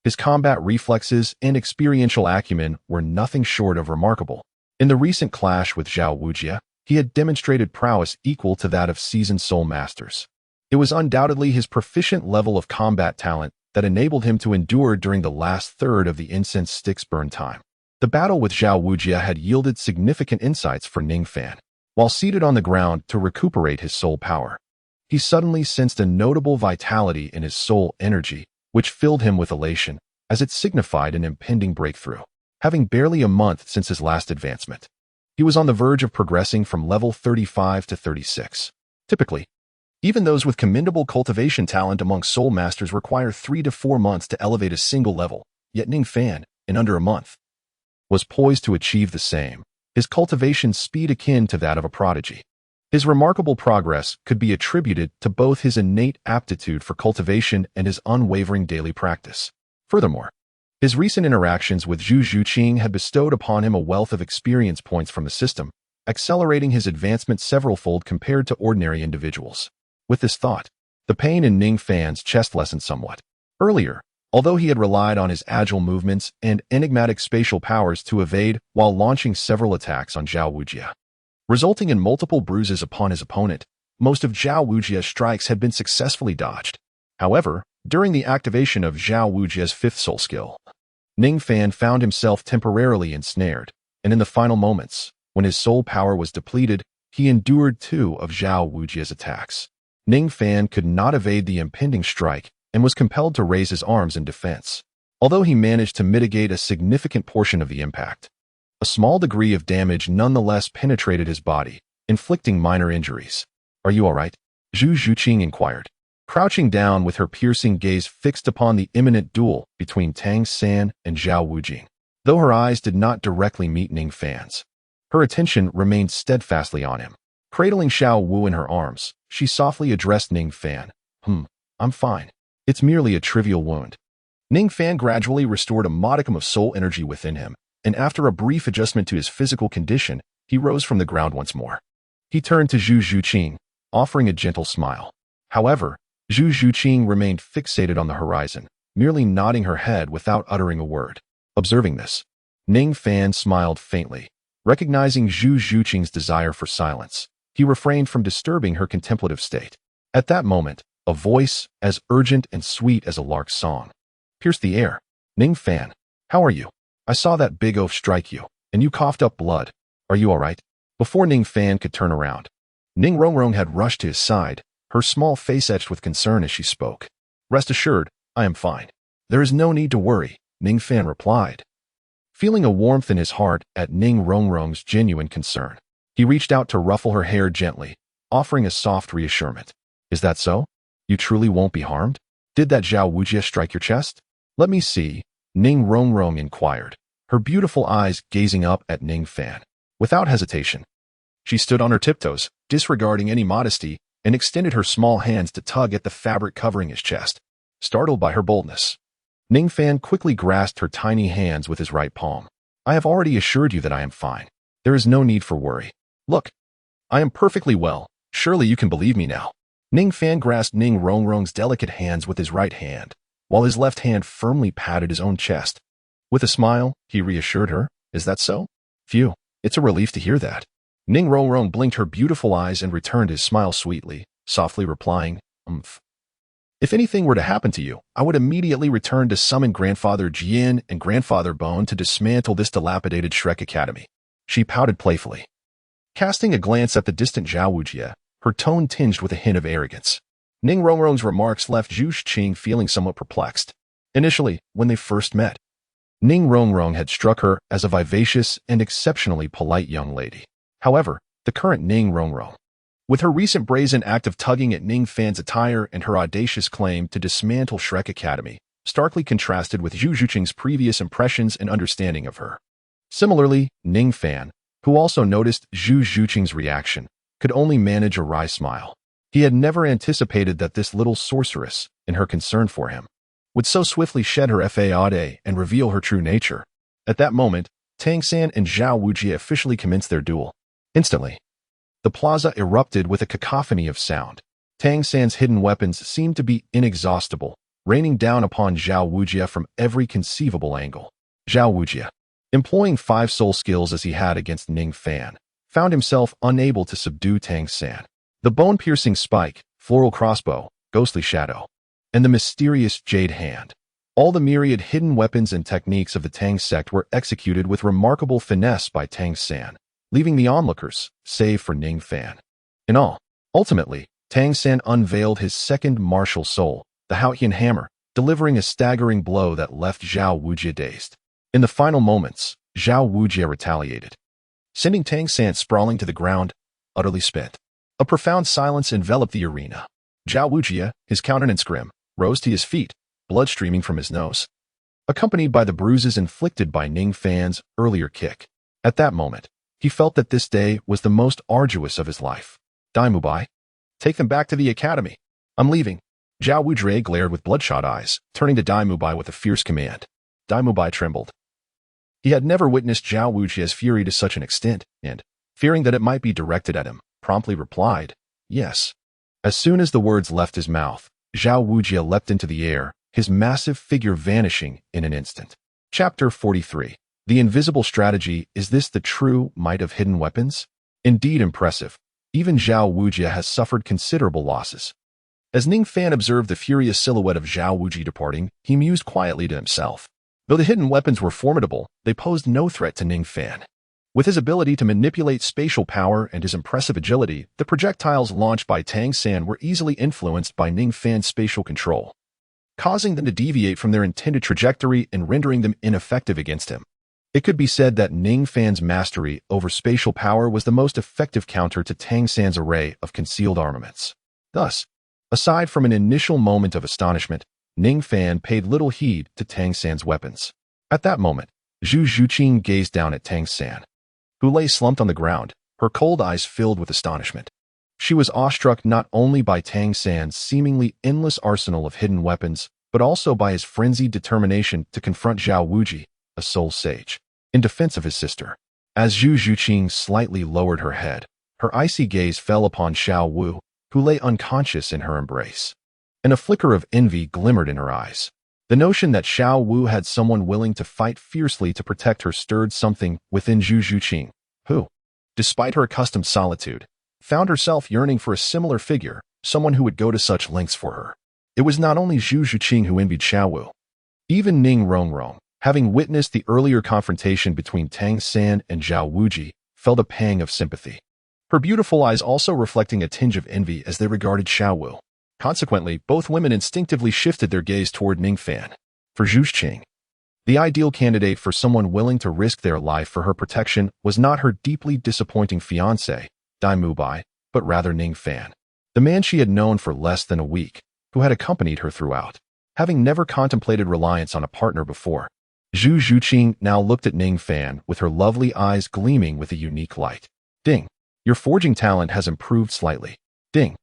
his combat reflexes and experiential acumen were nothing short of remarkable. In the recent clash with Zhao Wujia, he had demonstrated prowess equal to that of seasoned soul masters. It was undoubtedly his proficient level of combat talent that enabled him to endure during the last third of the incense stick's burn time. The battle with Zhao Wujia had yielded significant insights for Ning Fan. While seated on the ground to recuperate his soul power, he suddenly sensed a notable vitality in his soul energy, which filled him with elation, as it signified an impending breakthrough. Having barely a month since his last advancement, he was on the verge of progressing from level 35 to 36. Typically, even those with commendable cultivation talent among soul masters require 3 to 4 months to elevate a single level, yet Ning Fan, in under a month, was poised to achieve the same, his cultivation speed akin to that of a prodigy. His remarkable progress could be attributed to both his innate aptitude for cultivation and his unwavering daily practice. Furthermore, his recent interactions with Zhu Zhuqing had bestowed upon him a wealth of experience points from the system, accelerating his advancement several-fold compared to ordinary individuals. With this thought, the pain in Ning Fan's chest lessened somewhat. Earlier, although he had relied on his agile movements and enigmatic spatial powers to evade while launching several attacks on Zhao Wujia, resulting in multiple bruises upon his opponent, most of Zhao Wujia's strikes had been successfully dodged. However, during the activation of Zhao Wujie's fifth soul skill, Ning Fan found himself temporarily ensnared, and in the final moments, when his soul power was depleted, he endured two of Zhao Wujie's attacks. Ning Fan could not evade the impending strike and was compelled to raise his arms in defense. Although he managed to mitigate a significant portion of the impact, a small degree of damage nonetheless penetrated his body, inflicting minor injuries. "Are you all right?" Zhu Zhuqing inquired, crouching down with her piercing gaze fixed upon the imminent duel between Tang San and Zhao Wujing. Though her eyes did not directly meet Ning Fan's, her attention remained steadfastly on him. Cradling Xiao Wu in her arms, she softly addressed Ning Fan. I'm fine. It's merely a trivial wound." Ning Fan gradually restored a modicum of soul energy within him, and after a brief adjustment to his physical condition, he rose from the ground once more. He turned to Zhu Zhuqing, offering a gentle smile. However, Zhu Zhuqing remained fixated on the horizon, merely nodding her head without uttering a word. Observing this, Ning Fan smiled faintly. Recognizing Zhu Zhuqing's desire for silence, he refrained from disturbing her contemplative state. At that moment, a voice, as urgent and sweet as a lark's song, pierced the air. "Ning Fan, how are you? I saw that big oaf strike you, and you coughed up blood. Are you all right?" Before Ning Fan could turn around, Ning Rongrong had rushed to his side, her small face etched with concern as she spoke. "Rest assured, I am fine. There is no need to worry," Ning Fan replied. Feeling a warmth in his heart at Ning Rongrong's genuine concern, he reached out to ruffle her hair gently, offering a soft reassurance. "Is that so? You truly won't be harmed? Did that Zhao Wujie strike your chest?" "Let me see," Ning Rongrong inquired, her beautiful eyes gazing up at Ning Fan. Without hesitation, she stood on her tiptoes, disregarding any modesty, and extended her small hands to tug at the fabric covering his chest. Startled by her boldness, Ning Fan quickly grasped her tiny hands with his right palm. "I have already assured you that I am fine. There is no need for worry. Look, I am perfectly well. Surely you can believe me now." Ning Fan grasped Ning Rongrong's delicate hands with his right hand, while his left hand firmly patted his own chest. With a smile, he reassured her. "Is that so? Phew, it's a relief to hear that." Ning Rongrong blinked her beautiful eyes and returned his smile sweetly, softly replying, "If anything were to happen to you, I would immediately return to summon Grandfather Jian and Grandfather Bone to dismantle this dilapidated Shrek Academy." She pouted playfully. Casting a glance at the distant Zhao Wujie, her tone tinged with a hint of arrogance. Ning Rongrong's remarks left Zhu Zhuqing feeling somewhat perplexed. Initially, when they first met, Ning Rongrong had struck her as a vivacious and exceptionally polite young lady. However, the current Ning Rongrong, with her recent brazen act of tugging at Ning Fan's attire and her audacious claim to dismantle Shrek Academy, starkly contrasted with Zhu Zhuqing's previous impressions and understanding of her. Similarly, Ning Fan, who also noticed Zhu Zhuqing's reaction, could only manage a wry smile. He had never anticipated that this little sorceress, in her concern for him, would so swiftly shed her fade and reveal her true nature. At that moment, Tang San and Zhao Wujie officially commenced their duel. Instantly, the plaza erupted with a cacophony of sound. Tang San's hidden weapons seemed to be inexhaustible, raining down upon Zhao Wujie from every conceivable angle. Zhao Wujie, employing 5 soul skills as he had against Ning Fan, found himself unable to subdue Tang San. The bone-piercing spike, floral crossbow, ghostly shadow, and the mysterious jade hand. All the myriad hidden weapons and techniques of the Tang sect were executed with remarkable finesse by Tang San, leaving the onlookers, save for Ning Fan, in awe. Ultimately, Tang San unveiled his second martial soul, the Haotian hammer, delivering a staggering blow that left Zhao Wujie dazed. In the final moments, Zhao Wujie retaliated, sending Tang San sprawling to the ground, utterly spent. A profound silence enveloped the arena. Zhao Wujie, his countenance grim, rose to his feet, blood streaming from his nose, accompanied by the bruises inflicted by Ning Fan's earlier kick. At that moment, he felt that this day was the most arduous of his life. "Daimubai, take them back to the academy. I'm leaving." Zhao Wujie glared with bloodshot eyes, turning to Daimubai with a fierce command. Daimubai trembled. He had never witnessed Zhao Wujie's fury to such an extent, and, fearing that it might be directed at him, promptly replied, "Yes." As soon as the words left his mouth, Zhao Wujie leapt into the air, his massive figure vanishing in an instant. Chapter 43. The Invisible Strategy. Is this the true might of hidden weapons? Indeed impressive. Even Zhao Wujie has suffered considerable losses. As Ning Fan observed the furious silhouette of Zhao Wuji departing, he mused quietly to himself. Though the hidden weapons were formidable, they posed no threat to Ning Fan. With his ability to manipulate spatial power and his impressive agility, the projectiles launched by Tang San were easily influenced by Ning Fan's spatial control, causing them to deviate from their intended trajectory and rendering them ineffective against him. It could be said that Ning Fan's mastery over spatial power was the most effective counter to Tang San's array of concealed armaments. Thus, aside from an initial moment of astonishment, Ning Fan paid little heed to Tang San's weapons. At that moment, Zhu Zhuqing gazed down at Tang San, who lay slumped on the ground, her cold eyes filled with astonishment. She was awestruck not only by Tang San's seemingly endless arsenal of hidden weapons, but also by his frenzied determination to confront Zhao Wuji, a soul sage, in defense of his sister. As Zhu Zhuqing slightly lowered her head, her icy gaze fell upon Xiao Wu, who lay unconscious in her embrace, and a flicker of envy glimmered in her eyes. The notion that Xiao Wu had someone willing to fight fiercely to protect her stirred something within Zhu Zhuqing, who, despite her accustomed solitude, found herself yearning for a similar figure, someone who would go to such lengths for her. It was not only Zhu Zhuqing who envied Xiao Wu. Even Ning Rongrong, having witnessed the earlier confrontation between Tang San and Zhao Wuji, felt a pang of sympathy, her beautiful eyes also reflecting a tinge of envy as they regarded Xiao Wu. Consequently, both women instinctively shifted their gaze toward Ning Fan. For Zhu Zhuqing, the ideal candidate for someone willing to risk their life for her protection was not her deeply disappointing fiancé, Dai Mubai, but rather Ning Fan, the man she had known for less than a week, who had accompanied her throughout. Having never contemplated reliance on a partner before, Zhu Zhuqing now looked at Ning Fan with her lovely eyes gleaming with a unique light. Ding. Your forging talent has improved slightly. Ding.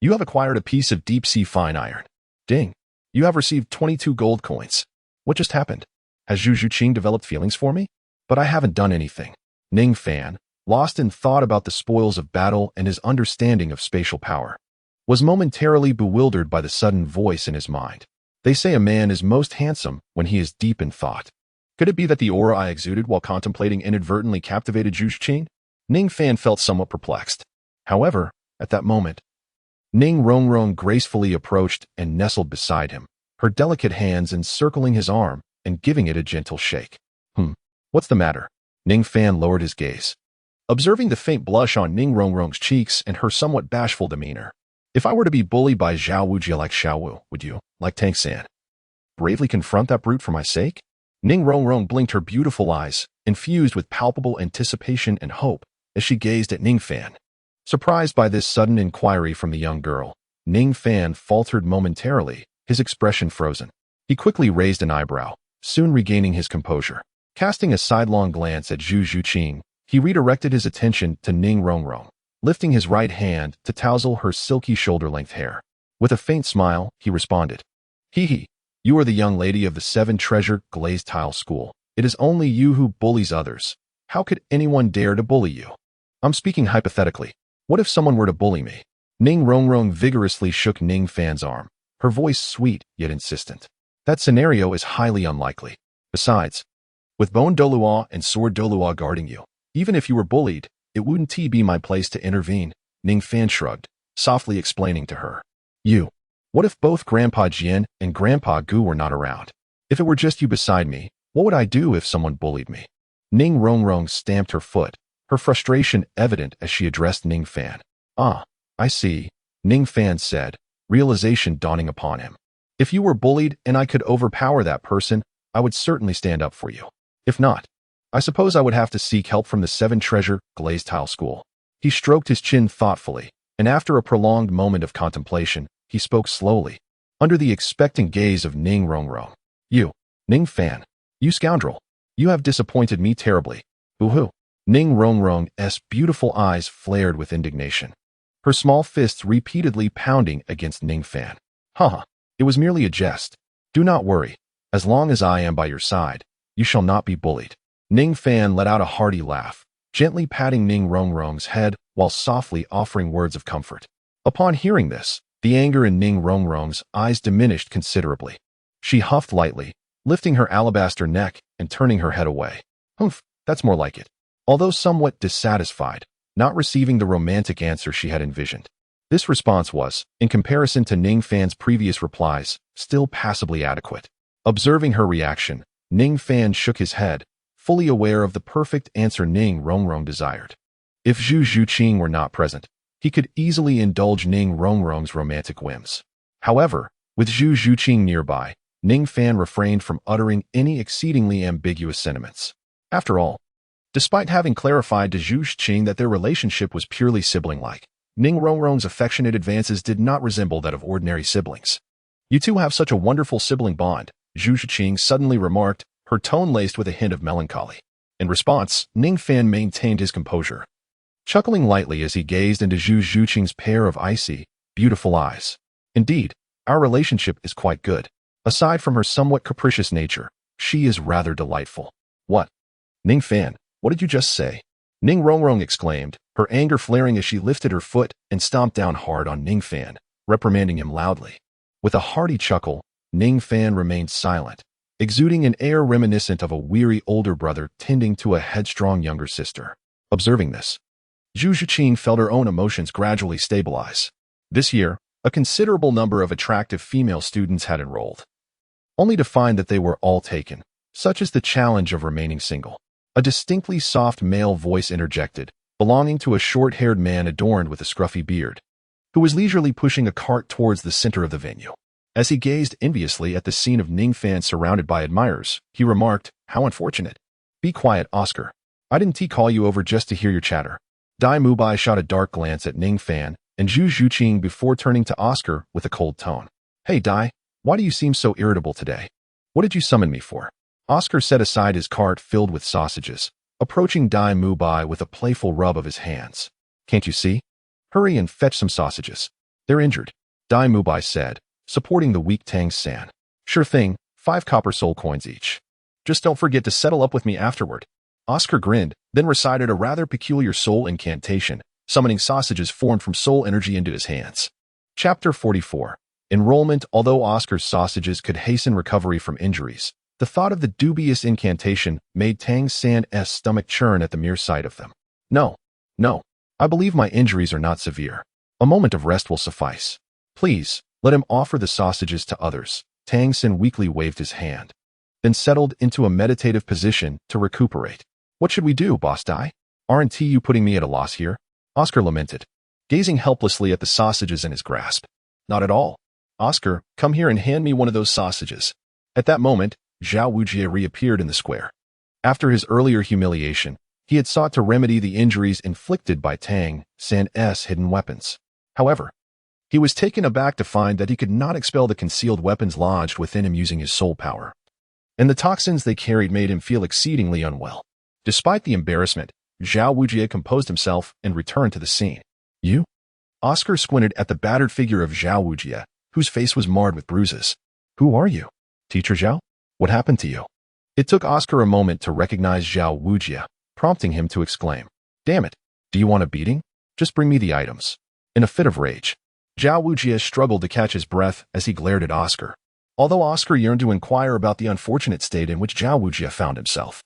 You have acquired a piece of deep-sea fine iron. Ding. You have received 22 gold coins. What just happened? Has Zhu Zhuqing developed feelings for me? But I haven't done anything. Ning Fan, lost in thought about the spoils of battle and his understanding of spatial power, was momentarily bewildered by the sudden voice in his mind. They say a man is most handsome when he is deep in thought. Could it be that the aura I exuded while contemplating inadvertently captivated Zhu Zhuqing? Ning Fan felt somewhat perplexed. However, at that moment, Ning Rongrong gracefully approached and nestled beside him, her delicate hands encircling his arm and giving it a gentle shake. What's the matter? Ning Fan lowered his gaze, observing the faint blush on Ning Rongrong's cheeks and her somewhat bashful demeanor. If I were to be bullied by Zhao Wuji like Xiao Wu, would you, like Tang San, bravely confront that brute for my sake? Ning Rongrong blinked her beautiful eyes, infused with palpable anticipation and hope, as she gazed at Ning Fan. Surprised by this sudden inquiry from the young girl, Ning Fan faltered momentarily, his expression frozen. He quickly raised an eyebrow, soon regaining his composure. Casting a sidelong glance at Zhu Zhuqing, he redirected his attention to Ning Rongrong, lifting his right hand to tousle her silky shoulder-length hair. With a faint smile, he responded, "Hee, you are the young lady of the 7-treasure glazed tile school. It is only you who bullies others. How could anyone dare to bully you? I'm speaking hypothetically. What if someone were to bully me?" Ning Rongrong vigorously shook Ning Fan's arm, her voice sweet yet insistent. "That scenario is highly unlikely. Besides, with Bone Douluo and Sword Douluo guarding you, even if you were bullied, it wouldn't be my place to intervene." Ning Fan shrugged, softly explaining to her. What if both Grandpa Jian and Grandpa Gu were not around? If it were just you beside me, what would I do if someone bullied me?" Ning Rongrong stamped her foot, her frustration evident as she addressed Ning Fan. "Ah, I see," Ning Fan said, realization dawning upon him. "If you were bullied and I could overpower that person, I would certainly stand up for you. If not, I suppose I would have to seek help from the 7-treasure glazed tile school." He stroked his chin thoughtfully, and after a prolonged moment of contemplation, he spoke slowly, under the expectant gaze of Ning Rongrong. "You, Ning Fan, you scoundrel, you have disappointed me terribly. Boo-hoo." Ning Rongrong's beautiful eyes flared with indignation, her small fists repeatedly pounding against Ning Fan. "Haha, it was merely a jest. Do not worry. As long as I am by your side, you shall not be bullied." Ning Fan let out a hearty laugh, gently patting Ning Rongrong's head while softly offering words of comfort. Upon hearing this, the anger in Ning Rongrong's eyes diminished considerably. She huffed lightly, lifting her alabaster neck and turning her head away. "Humph, that's more like it." Although somewhat dissatisfied, not receiving the romantic answer she had envisioned, This response was, in comparison to Ning Fan's previous replies, still passably adequate. Observing her reaction, Ning Fan shook his head, fully aware of the perfect answer Ning Rongrong desired. If Zhu Zhuqing were not present, he could easily indulge Ning Rongrong's romantic whims. However, with Zhu Zhuqing nearby, Ning Fan refrained from uttering any exceedingly ambiguous sentiments. After all, despite having clarified to Zhu Zhuqing that their relationship was purely sibling-like, Ning Rongrong's affectionate advances did not resemble that of ordinary siblings. "You two have such a wonderful sibling bond," Zhu Zhuqing suddenly remarked, her tone laced with a hint of melancholy. In response, Ning Fan maintained his composure, chuckling lightly as he gazed into Zhu Zhuqing's pair of icy, beautiful eyes. "Indeed, our relationship is quite good. Aside from her somewhat capricious nature, she is rather delightful." "What? Ning Fan, what did you just say?" Ning Rongrong exclaimed, her anger flaring as she lifted her foot and stomped down hard on Ning Fan, reprimanding him loudly. With a hearty chuckle, Ning Fan remained silent, exuding an air reminiscent of a weary older brother tending to a headstrong younger sister. Observing this, Zhu Zhuqing felt her own emotions gradually stabilize. This year, a considerable number of attractive female students had enrolled, only to find that they were all taken. Such is the challenge of remaining single. A distinctly soft male voice interjected, belonging to a short-haired man adorned with a scruffy beard, who was leisurely pushing a cart towards the center of the venue. As he gazed enviously at the scene of Ning Fan surrounded by admirers, he remarked, "How unfortunate." "Be quiet, Oscar. I didn't call you over just to hear your chatter." Dai Mubai shot a dark glance at Ning Fan and Zhu Zhuqing before turning to Oscar with a cold tone. "Hey Dai, why do you seem so irritable today? What did you summon me for?" Oscar set aside his cart filled with sausages, approaching Dai Mubai with a playful rub of his hands. "Can't you see? Hurry and fetch some sausages. They're injured," Dai Mubai said, supporting the weak Tang San. "Sure thing, 5 copper soul coins each. Just don't forget to settle up with me afterward." Oscar grinned, then recited a rather peculiar soul incantation, summoning sausages formed from soul energy into his hands. Chapter 44. Enrollment. Although Oscar's sausages could hasten recovery from injuries, the thought of the dubious incantation made Tang San's stomach churn at the mere sight of them. No, I believe my injuries are not severe. A moment of rest will suffice. Please, let him offer the sausages to others." Tang San weakly waved his hand, then settled into a meditative position to recuperate. "What should we do, Boss Dai? Aren't you putting me at a loss here?" Oscar lamented, gazing helplessly at the sausages in his grasp. "Not at all. Oscar, come here and hand me one of those sausages." At that moment, Zhao Wujie reappeared in the square. After his earlier humiliation, he had sought to remedy the injuries inflicted by Tang San's hidden weapons. However, he was taken aback to find that he could not expel the concealed weapons lodged within him using his soul power, and the toxins they carried made him feel exceedingly unwell. Despite the embarrassment, Zhao Wujie composed himself and returned to the scene. "You?" Oscar squinted at the battered figure of Zhao Wujie, whose face was marred with bruises. "Who are you? Teacher Zhao? What happened to you?" It took Oscar a moment to recognize Zhao Wujie, prompting him to exclaim, "Damn it, do you want a beating? Just bring me the items." In a fit of rage, Zhao Wujie struggled to catch his breath as he glared at Oscar, although Oscar yearned to inquire about the unfortunate state in which Zhao Wujie found himself.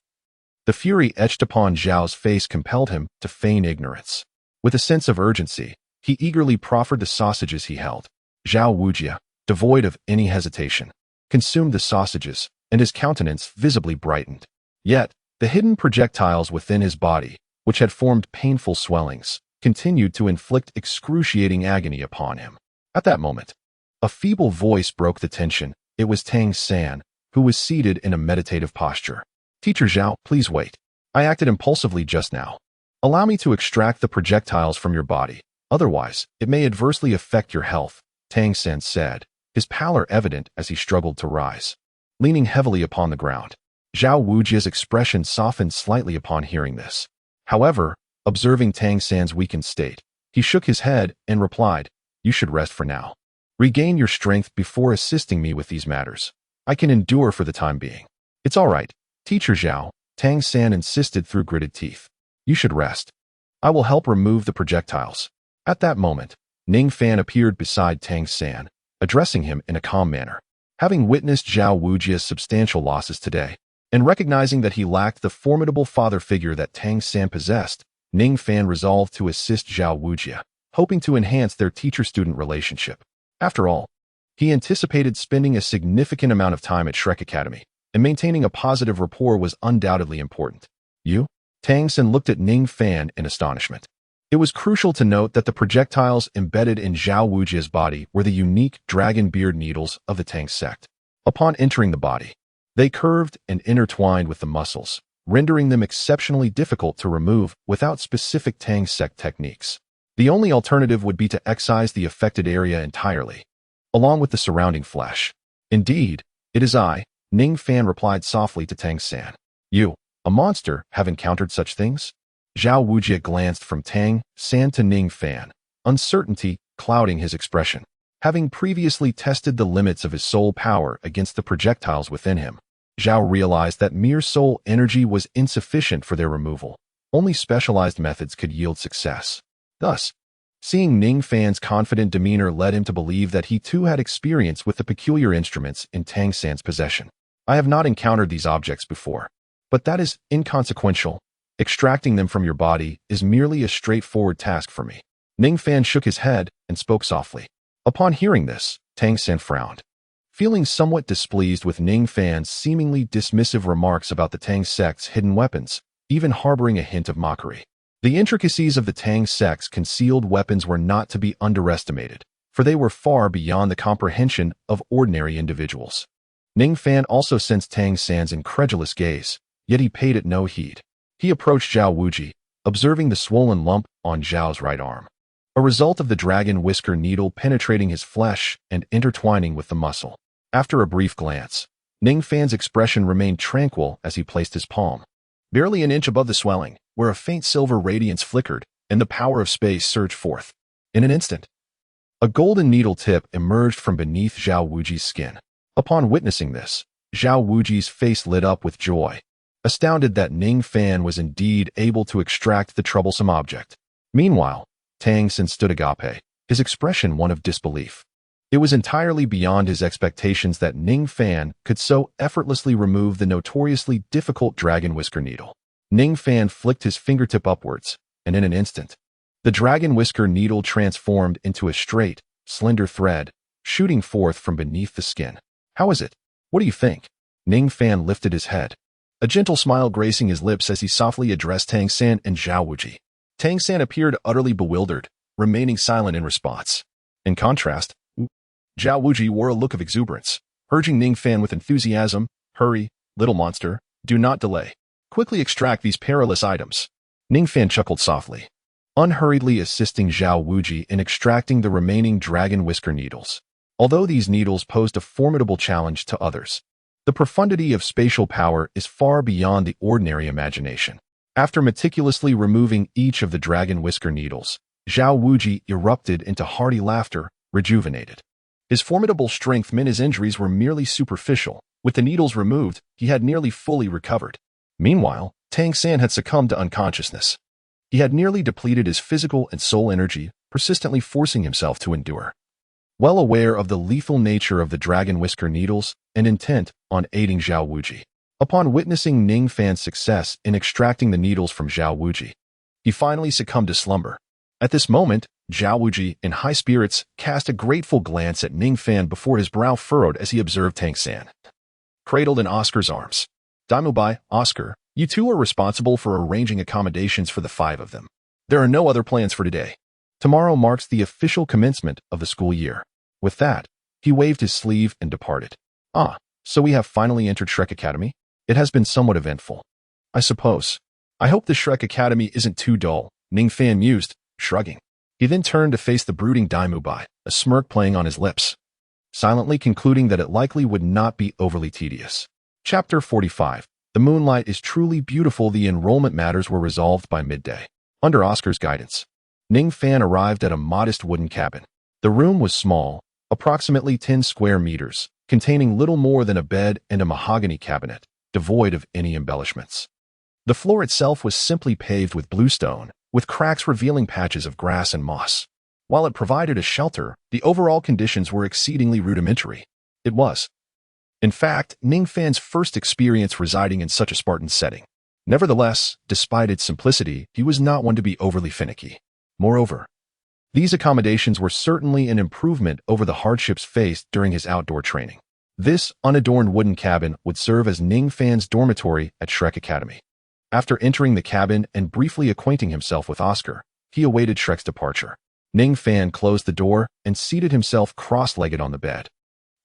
The fury etched upon Zhao's face compelled him to feign ignorance. With a sense of urgency, he eagerly proffered the sausages he held. Zhao Wujie, devoid of any hesitation, consumed the sausages, and his countenance visibly brightened. Yet, the hidden projectiles within his body, which had formed painful swellings, continued to inflict excruciating agony upon him. At that moment, a feeble voice broke the tension. It was Tang San, who was seated in a meditative posture. "Teacher Zhao, please wait. I acted impulsively just now. Allow me to extract the projectiles from your body. Otherwise, it may adversely affect your health," Tang San said, his pallor evident as he struggled to rise. Leaning heavily upon the ground, Zhao Wujie's expression softened slightly upon hearing this. However, observing Tang San's weakened state, he shook his head and replied, "You should rest for now. Regain your strength before assisting me with these matters. I can endure for the time being." "It's all right, Teacher Zhao," Tang San insisted through gritted teeth. "You should rest. I will help remove the projectiles." At that moment, Ning Fan appeared beside Tang San, addressing him in a calm manner. Having witnessed Zhao Wujie's substantial losses today, and recognizing that he lacked the formidable father figure that Tang San possessed, Ning Fan resolved to assist Zhao Wujie, hoping to enhance their teacher-student relationship. After all, he anticipated spending a significant amount of time at Shrek Academy, and maintaining a positive rapport was undoubtedly important. You? Tang Xin looked at Ning Fan in astonishment. It was crucial to note that the projectiles embedded in Zhao Wuji's body were the unique dragon beard needles of the Tang sect. Upon entering the body, they curved and intertwined with the muscles, rendering them exceptionally difficult to remove without specific Tang sect techniques. The only alternative would be to excise the affected area entirely, along with the surrounding flesh. Indeed, it is I, Ning Fan replied softly to Tang San. You, a monster, have encountered such things? Zhao Wuji glanced from Tang San to Ning Fan, uncertainty clouding his expression. Having previously tested the limits of his soul power against the projectiles within him, Zhao realized that mere soul energy was insufficient for their removal. Only specialized methods could yield success. Thus, seeing Ning Fan's confident demeanor led him to believe that he too had experience with the peculiar instruments in Tang San's possession. I have not encountered these objects before, but that is inconsequential. Extracting them from your body is merely a straightforward task for me. Ning Fan shook his head and spoke softly. Upon hearing this, Tang San frowned. Feeling somewhat displeased with Ning Fan's seemingly dismissive remarks about the Tang sect's hidden weapons, even harboring a hint of mockery. The intricacies of the Tang sect's concealed weapons were not to be underestimated, for they were far beyond the comprehension of ordinary individuals. Ning Fan also sensed Tang San's incredulous gaze, yet he paid it no heed. He approached Zhao Wuji, observing the swollen lump on Zhao's right arm, a result of the dragon whisker needle penetrating his flesh and intertwining with the muscle. After a brief glance, Ning Fan's expression remained tranquil as he placed his palm barely an inch above the swelling, where a faint silver radiance flickered and the power of space surged forth. In an instant, a golden needle tip emerged from beneath Zhao Wuji's skin. Upon witnessing this, Zhao Wuji's face lit up with joy, astounded that Ning Fan was indeed able to extract the troublesome object. Meanwhile, Tang Xin stood agape, his expression one of disbelief. It was entirely beyond his expectations that Ning Fan could so effortlessly remove the notoriously difficult dragon whisker needle. Ning Fan flicked his fingertip upwards, and in an instant, the dragon whisker needle transformed into a straight, slender thread, shooting forth from beneath the skin. How is it? What do you think? Ning Fan lifted his head, a gentle smile gracing his lips as he softly addressed Tang San and Zhao Wuji. Tang San appeared utterly bewildered, remaining silent in response. In contrast, Zhao Wuji wore a look of exuberance, urging Ning Fan with enthusiasm, "Hurry, little monster, do not delay. Quickly extract these perilous items." Ning Fan chuckled softly, unhurriedly assisting Zhao Wuji in extracting the remaining dragon whisker needles. Although these needles posed a formidable challenge to others, the profundity of spatial power is far beyond the ordinary imagination. After meticulously removing each of the dragon whisker needles, Zhao Wuji erupted into hearty laughter, rejuvenated. His formidable strength meant his injuries were merely superficial. With the needles removed, he had nearly fully recovered. Meanwhile, Tang San had succumbed to unconsciousness. He had nearly depleted his physical and soul energy, persistently forcing himself to endure. Well aware of the lethal nature of the dragon whisker needles and intent on aiding Zhao Wuji, upon witnessing Ning Fan's success in extracting the needles from Zhao Wuji, he finally succumbed to slumber. At this moment, Zhao Wuji, in high spirits, cast a grateful glance at Ning Fan before his brow furrowed as he observed Tang San, cradled in Oscar's arms. "Daimubai, Oscar, you two are responsible for arranging accommodations for the 5 of them. There are no other plans for today. Tomorrow marks the official commencement of the school year." With that, he waved his sleeve and departed. "Ah, so we have finally entered Shrek Academy? It has been somewhat eventful, I suppose. I hope the Shrek Academy isn't too dull," Ning Fan mused, shrugging. He then turned to face the brooding Daimubai, a smirk playing on his lips, silently concluding that it likely would not be overly tedious. Chapter 45. The moonlight is truly beautiful. The enrollment matters were resolved by midday. Under Oscar's guidance, Ning Fan arrived at a modest wooden cabin. The room was small, approximately 10 square meters, containing little more than a bed and a mahogany cabinet, devoid of any embellishments. The floor itself was simply paved with bluestone, with cracks revealing patches of grass and moss. While it provided a shelter, the overall conditions were exceedingly rudimentary. It was, in fact, Ning Fan's first experience residing in such a Spartan setting. Nevertheless, despite its simplicity, he was not one to be overly finicky. Moreover, These accommodations were certainly an improvement over the hardships faced during his outdoor training. This unadorned wooden cabin would serve as Ning Fan's dormitory at Shrek Academy. After entering the cabin and briefly acquainting himself with Oscar, he awaited Shrek's departure. Ning Fan closed the door and seated himself cross-legged on the bed,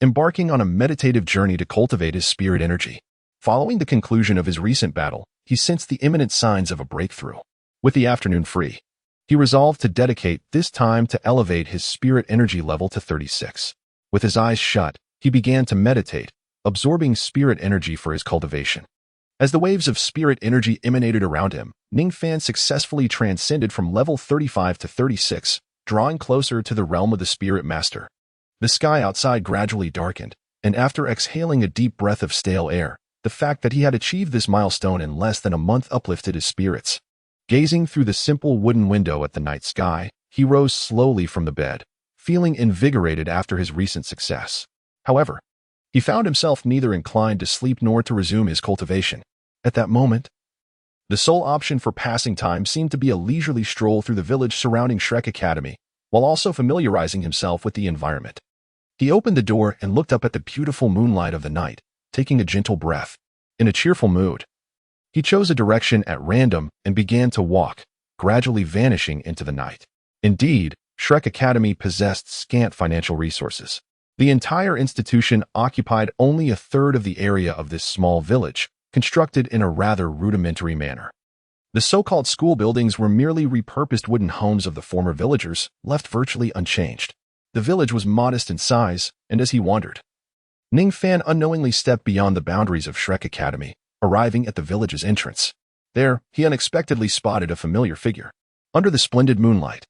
embarking on a meditative journey to cultivate his spirit energy. Following the conclusion of his recent battle, he sensed the imminent signs of a breakthrough. With the afternoon free, he resolved to dedicate this time to elevate his spirit energy level to 36. With his eyes shut, he began to meditate, absorbing spirit energy for his cultivation. As the waves of spirit energy emanated around him, Ning Fan successfully transcended from level 35 to 36, drawing closer to the realm of the spirit master. The sky outside gradually darkened, and after exhaling a deep breath of stale air, the fact that he had achieved this milestone in less than a month uplifted his spirits. Gazing through the simple wooden window at the night sky, he rose slowly from the bed, feeling invigorated after his recent success. However, he found himself neither inclined to sleep nor to resume his cultivation. At that moment, the sole option for passing time seemed to be a leisurely stroll through the village surrounding Shrek Academy, while also familiarizing himself with the environment. He opened the door and looked up at the beautiful moonlight of the night, taking a gentle breath. In a cheerful mood, he chose a direction at random and began to walk, gradually vanishing into the night. Indeed, Shrek Academy possessed scant financial resources. The entire institution occupied only a third of the area of this small village, constructed in a rather rudimentary manner. The so-called school buildings were merely repurposed wooden homes of the former villagers, left virtually unchanged. The village was modest in size, and as he wandered, Ning Fan unknowingly stepped beyond the boundaries of Shrek Academy, arriving at the village's entrance. There, he unexpectedly spotted a familiar figure. Under the splendid moonlight,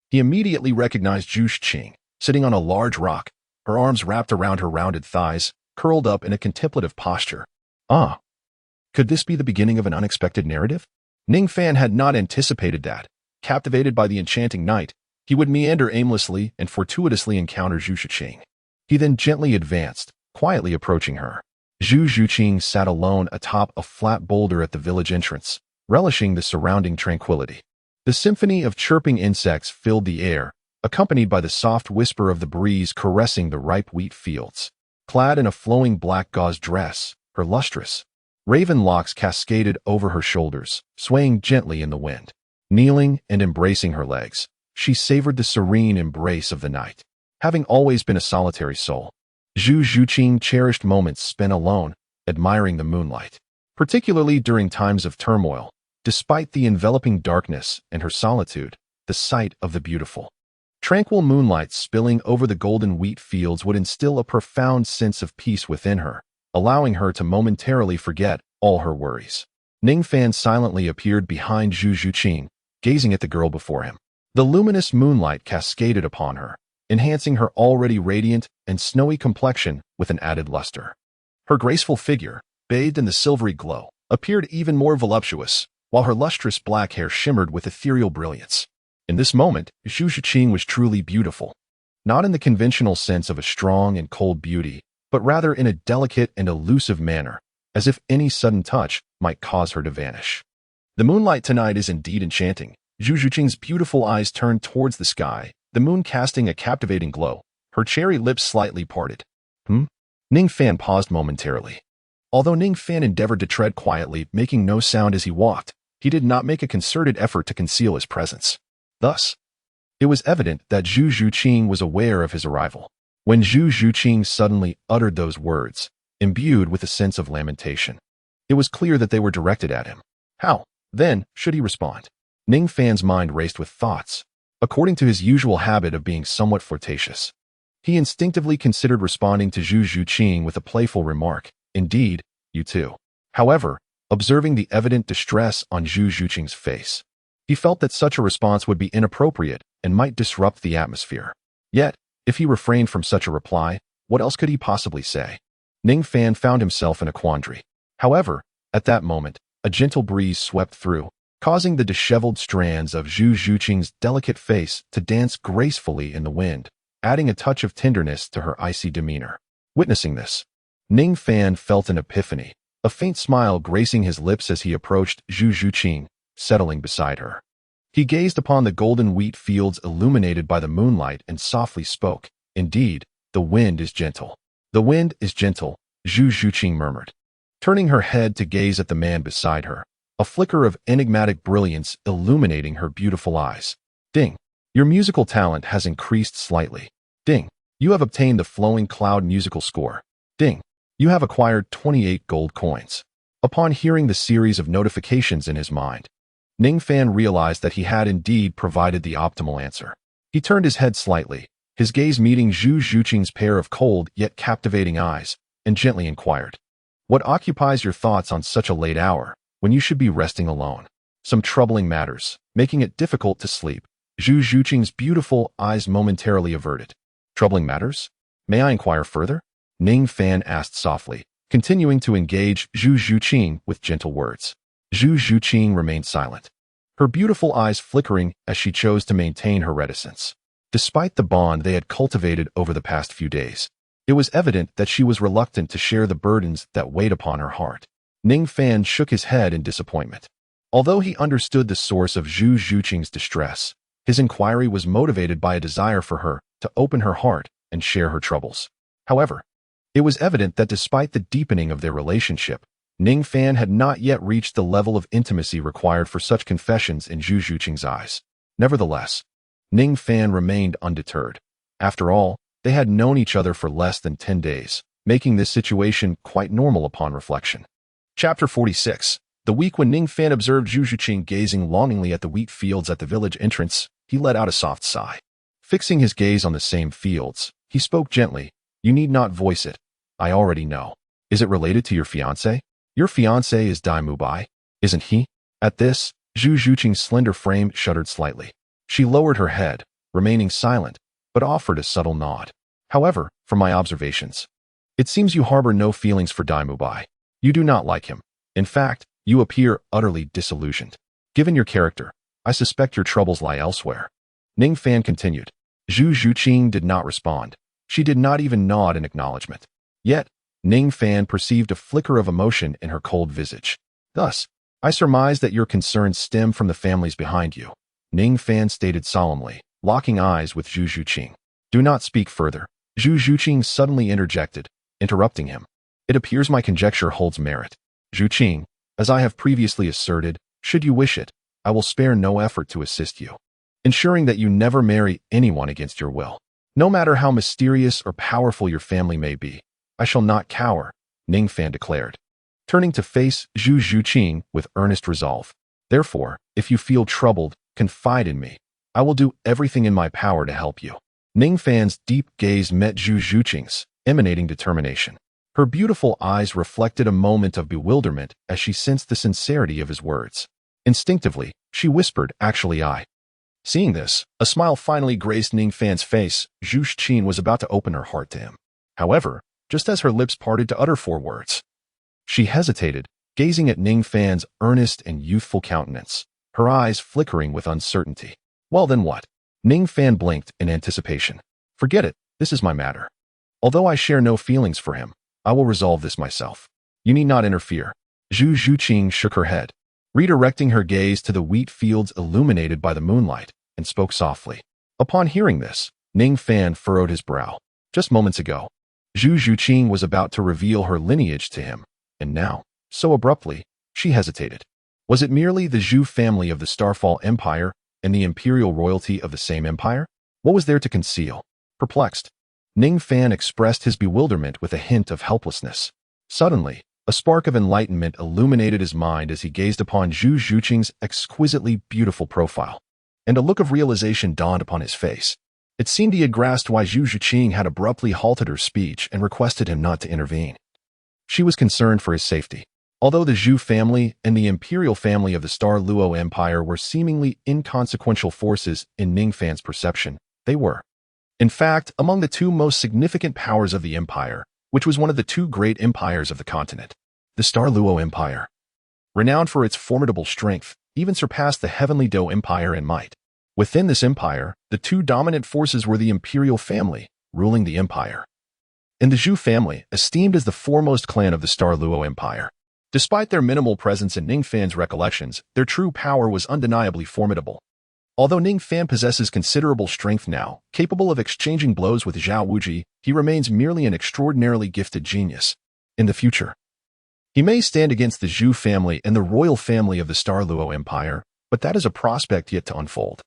he immediately recognized Zhu Xing, sitting on a large rock, her arms wrapped around her rounded thighs, curled up in a contemplative posture. Ah, could this be the beginning of an unexpected narrative? Ning Fan had not anticipated that. Captivated by the enchanting night, he would meander aimlessly and fortuitously encounter Zhu Xing. He then gently advanced, quietly approaching her. Zhu Xing sat alone atop a flat boulder at the village entrance, relishing the surrounding tranquility. The symphony of chirping insects filled the air, accompanied by the soft whisper of the breeze caressing the ripe wheat fields. Clad in a flowing black gauze dress, her lustrous raven locks cascaded over her shoulders, swaying gently in the wind. Kneeling and embracing her legs, she savored the serene embrace of the night. Having always been a solitary soul, Zhu Xing cherished moments spent alone, admiring the moonlight. Particularly during times of turmoil, despite the enveloping darkness and her solitude, the sight of the beautiful, tranquil moonlight spilling over the golden wheat fields would instill a profound sense of peace within her, allowing her to momentarily forget all her worries. Ning Fan silently appeared behind Zhu Xing, gazing at the girl before him. The luminous moonlight cascaded upon her, enhancing her already radiant and snowy complexion with an added luster. Her graceful figure, bathed in the silvery glow, appeared even more voluptuous, while her lustrous black hair shimmered with ethereal brilliance. In this moment, Zhu Xing was truly beautiful, not in the conventional sense of a strong and cold beauty, but rather in a delicate and elusive manner, as if any sudden touch might cause her to vanish. The moonlight tonight is indeed enchanting. Zhu Xing's beautiful eyes turned towards the sky, the moon casting a captivating glow, her cherry lips slightly parted. Ning Fan paused momentarily. Although Ning Fan endeavored to tread quietly, making no sound as he walked, he did not make a concerted effort to conceal his presence. Thus, it was evident that Zhu Xing was aware of his arrival. When Zhu Xing suddenly uttered those words, imbued with a sense of lamentation, it was clear that they were directed at him. How, then, should he respond? Ning Fan's mind raced with thoughts. According to his usual habit of being somewhat flirtatious, he instinctively considered responding to Zhu Xing with a playful remark, "Indeed, you too." However, observing the evident distress on Zhu Xing's face, he felt that such a response would be inappropriate and might disrupt the atmosphere. Yet, if he refrained from such a reply, what else could he possibly say? Ning Fan found himself in a quandary. However, at that moment, a gentle breeze swept through, causing the disheveled strands of Zhu Xing's delicate face to dance gracefully in the wind, adding a touch of tenderness to her icy demeanor. Witnessing this, Ning Fan felt an epiphany, a faint smile gracing his lips as he approached Zhu Xing, settling beside her. He gazed upon the golden wheat fields illuminated by the moonlight and softly spoke. Indeed, the wind is gentle. The wind is gentle, Zhu Zhuqing murmured. Turning her head to gaze at the man beside her, a flicker of enigmatic brilliance illuminating her beautiful eyes. Ding. Your musical talent has increased slightly. Ding. You have obtained the flowing cloud musical score. Ding. You have acquired 28 gold coins. Upon hearing the series of notifications in his mind, Ning Fan realized that he had indeed provided the optimal answer. He turned his head slightly, his gaze meeting Zhu Zhuqing's pair of cold yet captivating eyes, and gently inquired, "What occupies your thoughts on such a late hour, when you should be resting alone?" "Some troubling matters, making it difficult to sleep." Zhu Zhuqing's beautiful eyes momentarily averted. "Troubling matters? May I inquire further?" Ning Fan asked softly, continuing to engage Zhu Zhuqing with gentle words. Zhu Zhuqing remained silent, her beautiful eyes flickering as she chose to maintain her reticence. Despite the bond they had cultivated over the past few days, it was evident that she was reluctant to share the burdens that weighed upon her heart. Ning Fan shook his head in disappointment. Although he understood the source of Zhu Zhuqing's distress, his inquiry was motivated by a desire for her to open her heart and share her troubles. However, it was evident that despite the deepening of their relationship, Ning Fan had not yet reached the level of intimacy required for such confessions in Zhu Zhuqing's eyes. Nevertheless, Ning Fan remained undeterred. After all, they had known each other for less than 10 days, making this situation quite normal upon reflection. Chapter 46. The week when Ning Fan observed Zhu Zhuqing gazing longingly at the wheat fields at the village entrance, he let out a soft sigh. Fixing his gaze on the same fields, he spoke gently, "You need not voice it. I already know. Is it related to your fiancé? Your fiancé is Dai Mubai, isn't he?" At this, Zhu Zhuqing's slender frame shuddered slightly. She lowered her head, remaining silent, but offered a subtle nod. "However, from my observations, it seems you harbor no feelings for Dai Mubai. You do not like him. In fact, you appear utterly disillusioned. Given your character, I suspect your troubles lie elsewhere." Ning Fan continued. Zhu Zhuqing did not respond. She did not even nod in acknowledgement. Yet, Ning Fan perceived a flicker of emotion in her cold visage. "Thus, I surmise that your concerns stem from the families behind you," Ning Fan stated solemnly, locking eyes with Zhu Zhuqing. "Do not speak further." Zhu Zhuqing suddenly interjected, interrupting him. "It appears my conjecture holds merit. Zhuqing, as I have previously asserted, should you wish it, I will spare no effort to assist you, ensuring that you never marry anyone against your will. No matter how mysterious or powerful your family may be, I shall not cower," Ning Fan declared, turning to face Zhu Zhuqing with earnest resolve. "Therefore, if you feel troubled, confide in me. I will do everything in my power to help you." Ning Fan's deep gaze met Zhu Zhuqing's, emanating determination. Her beautiful eyes reflected a moment of bewilderment as she sensed the sincerity of his words. Instinctively, she whispered, "Actually, I." Seeing this, a smile finally graced Ning Fan's face. Zhu Zhuqing was about to open her heart to him. However, just as her lips parted to utter 4 words, she hesitated, gazing at Ning Fan's earnest and youthful countenance, her eyes flickering with uncertainty. "Well then what?" Ning Fan blinked in anticipation. "Forget it, this is my matter. Although I share no feelings for him, I will resolve this myself. You need not interfere." Zhu Zhuqing shook her head, redirecting her gaze to the wheat fields illuminated by the moonlight, and spoke softly. Upon hearing this, Ning Fan furrowed his brow. Just moments ago, Zhu Zhuqing was about to reveal her lineage to him, and now, so abruptly, she hesitated. Was it merely the Zhu family of the Starfall Empire and the imperial royalty of the same empire? What was there to conceal? Perplexed, Ning Fan expressed his bewilderment with a hint of helplessness. Suddenly, a spark of enlightenment illuminated his mind as he gazed upon Zhu Zhuqing's exquisitely beautiful profile, and a look of realization dawned upon his face. It seemed he had grasped why Zhu Zhuqing had abruptly halted her speech and requested him not to intervene. She was concerned for his safety. Although the Zhu family and the imperial family of the Douluo Empire were seemingly inconsequential forces in Ning Fan's perception, they were, in fact, among the 2 most significant powers of the empire, which was one of the 2 great empires of the continent. The Douluo Empire, renowned for its formidable strength, even surpassed the Heavenly Do Empire in might. Within this empire, the 2 dominant forces were the imperial family, ruling the empire, and the Zhu family, esteemed as the foremost clan of the Douluo Empire. Despite their minimal presence in Ning Fan's recollections, their true power was undeniably formidable. Although Ning Fan possesses considerable strength now, capable of exchanging blows with Zhao Wuji, he remains merely an extraordinarily gifted genius. In the future, he may stand against the Zhu family and the royal family of the Douluo Empire, but that is a prospect yet to unfold,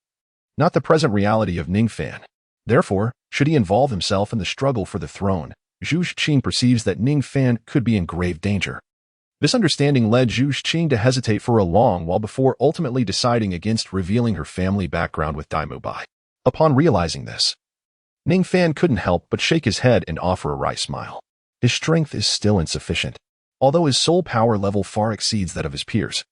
not the present reality of Ning Fan. Therefore, should he involve himself in the struggle for the throne, Zhu Xing perceives that Ning Fan could be in grave danger. This understanding led Zhu Xing to hesitate for a long while before ultimately deciding against revealing her family background with Daimu Bai. Upon realizing this, Ning Fan couldn't help but shake his head and offer a wry smile. His strength is still insufficient, although his soul power level far exceeds that of his peers,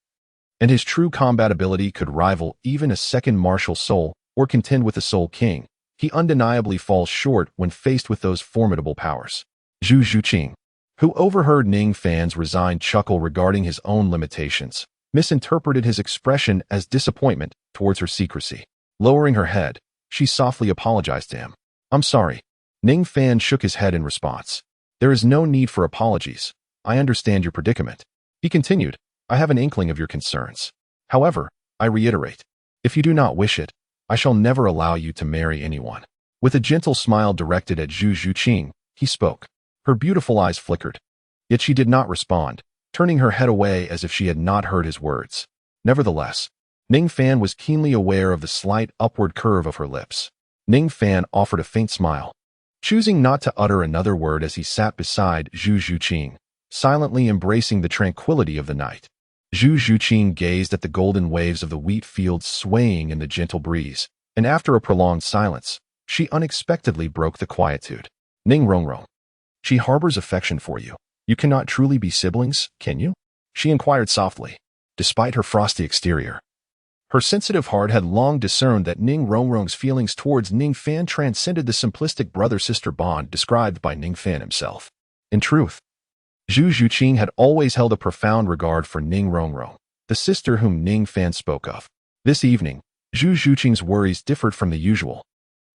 and his true combat ability could rival even a second martial soul or contend with a soul king. He undeniably falls short when faced with those formidable powers. Zhu Xing, who overheard Ning Fan's resigned chuckle regarding his own limitations, misinterpreted his expression as disappointment towards her secrecy. Lowering her head, she softly apologized to him. "I'm sorry." Ning Fan shook his head in response. "There is no need for apologies. I understand your predicament." He continued, "I have an inkling of your concerns. However, I reiterate, if you do not wish it, I shall never allow you to marry anyone." With a gentle smile directed at Zhu Xing, he spoke. Her beautiful eyes flickered, yet she did not respond, turning her head away as if she had not heard his words. Nevertheless, Ning Fan was keenly aware of the slight upward curve of her lips. Ning Fan offered a faint smile, choosing not to utter another word as he sat beside Zhu Xing, silently embracing the tranquility of the night. Zhu Xing gazed at the golden waves of the wheat fields swaying in the gentle breeze, and after a prolonged silence, she unexpectedly broke the quietude. "Ning Rongrong, she harbors affection for you. You cannot truly be siblings, can you?" she inquired softly. Despite her frosty exterior, her sensitive heart had long discerned that Ning Rongrong's feelings towards Ning Fan transcended the simplistic brother-sister bond described by Ning Fan himself. In truth, Zhu Xing had always held a profound regard for Ning Rongrong, the sister whom Ning Fan spoke of. This evening, Zhu Xing's worries differed from the usual.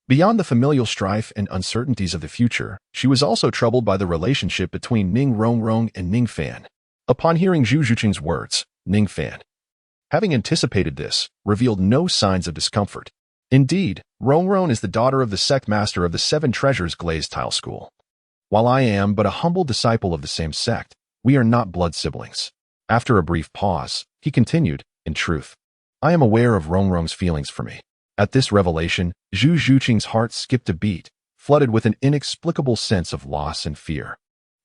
Beyond the familial strife and uncertainties of the future, she was also troubled by the relationship between Ning Rongrong and Ning Fan. Upon hearing Zhu Xing's words, Ning Fan, having anticipated this, revealed no signs of discomfort. Indeed, Rongrong is the daughter of the sect master of the Seven Treasures Glazed Tile School. While I am but a humble disciple of the same sect, we are not blood siblings. After a brief pause, he continued, "In truth, I am aware of Rongrong's feelings for me." At this revelation, Zhu Xing's heart skipped a beat, flooded with an inexplicable sense of loss and fear.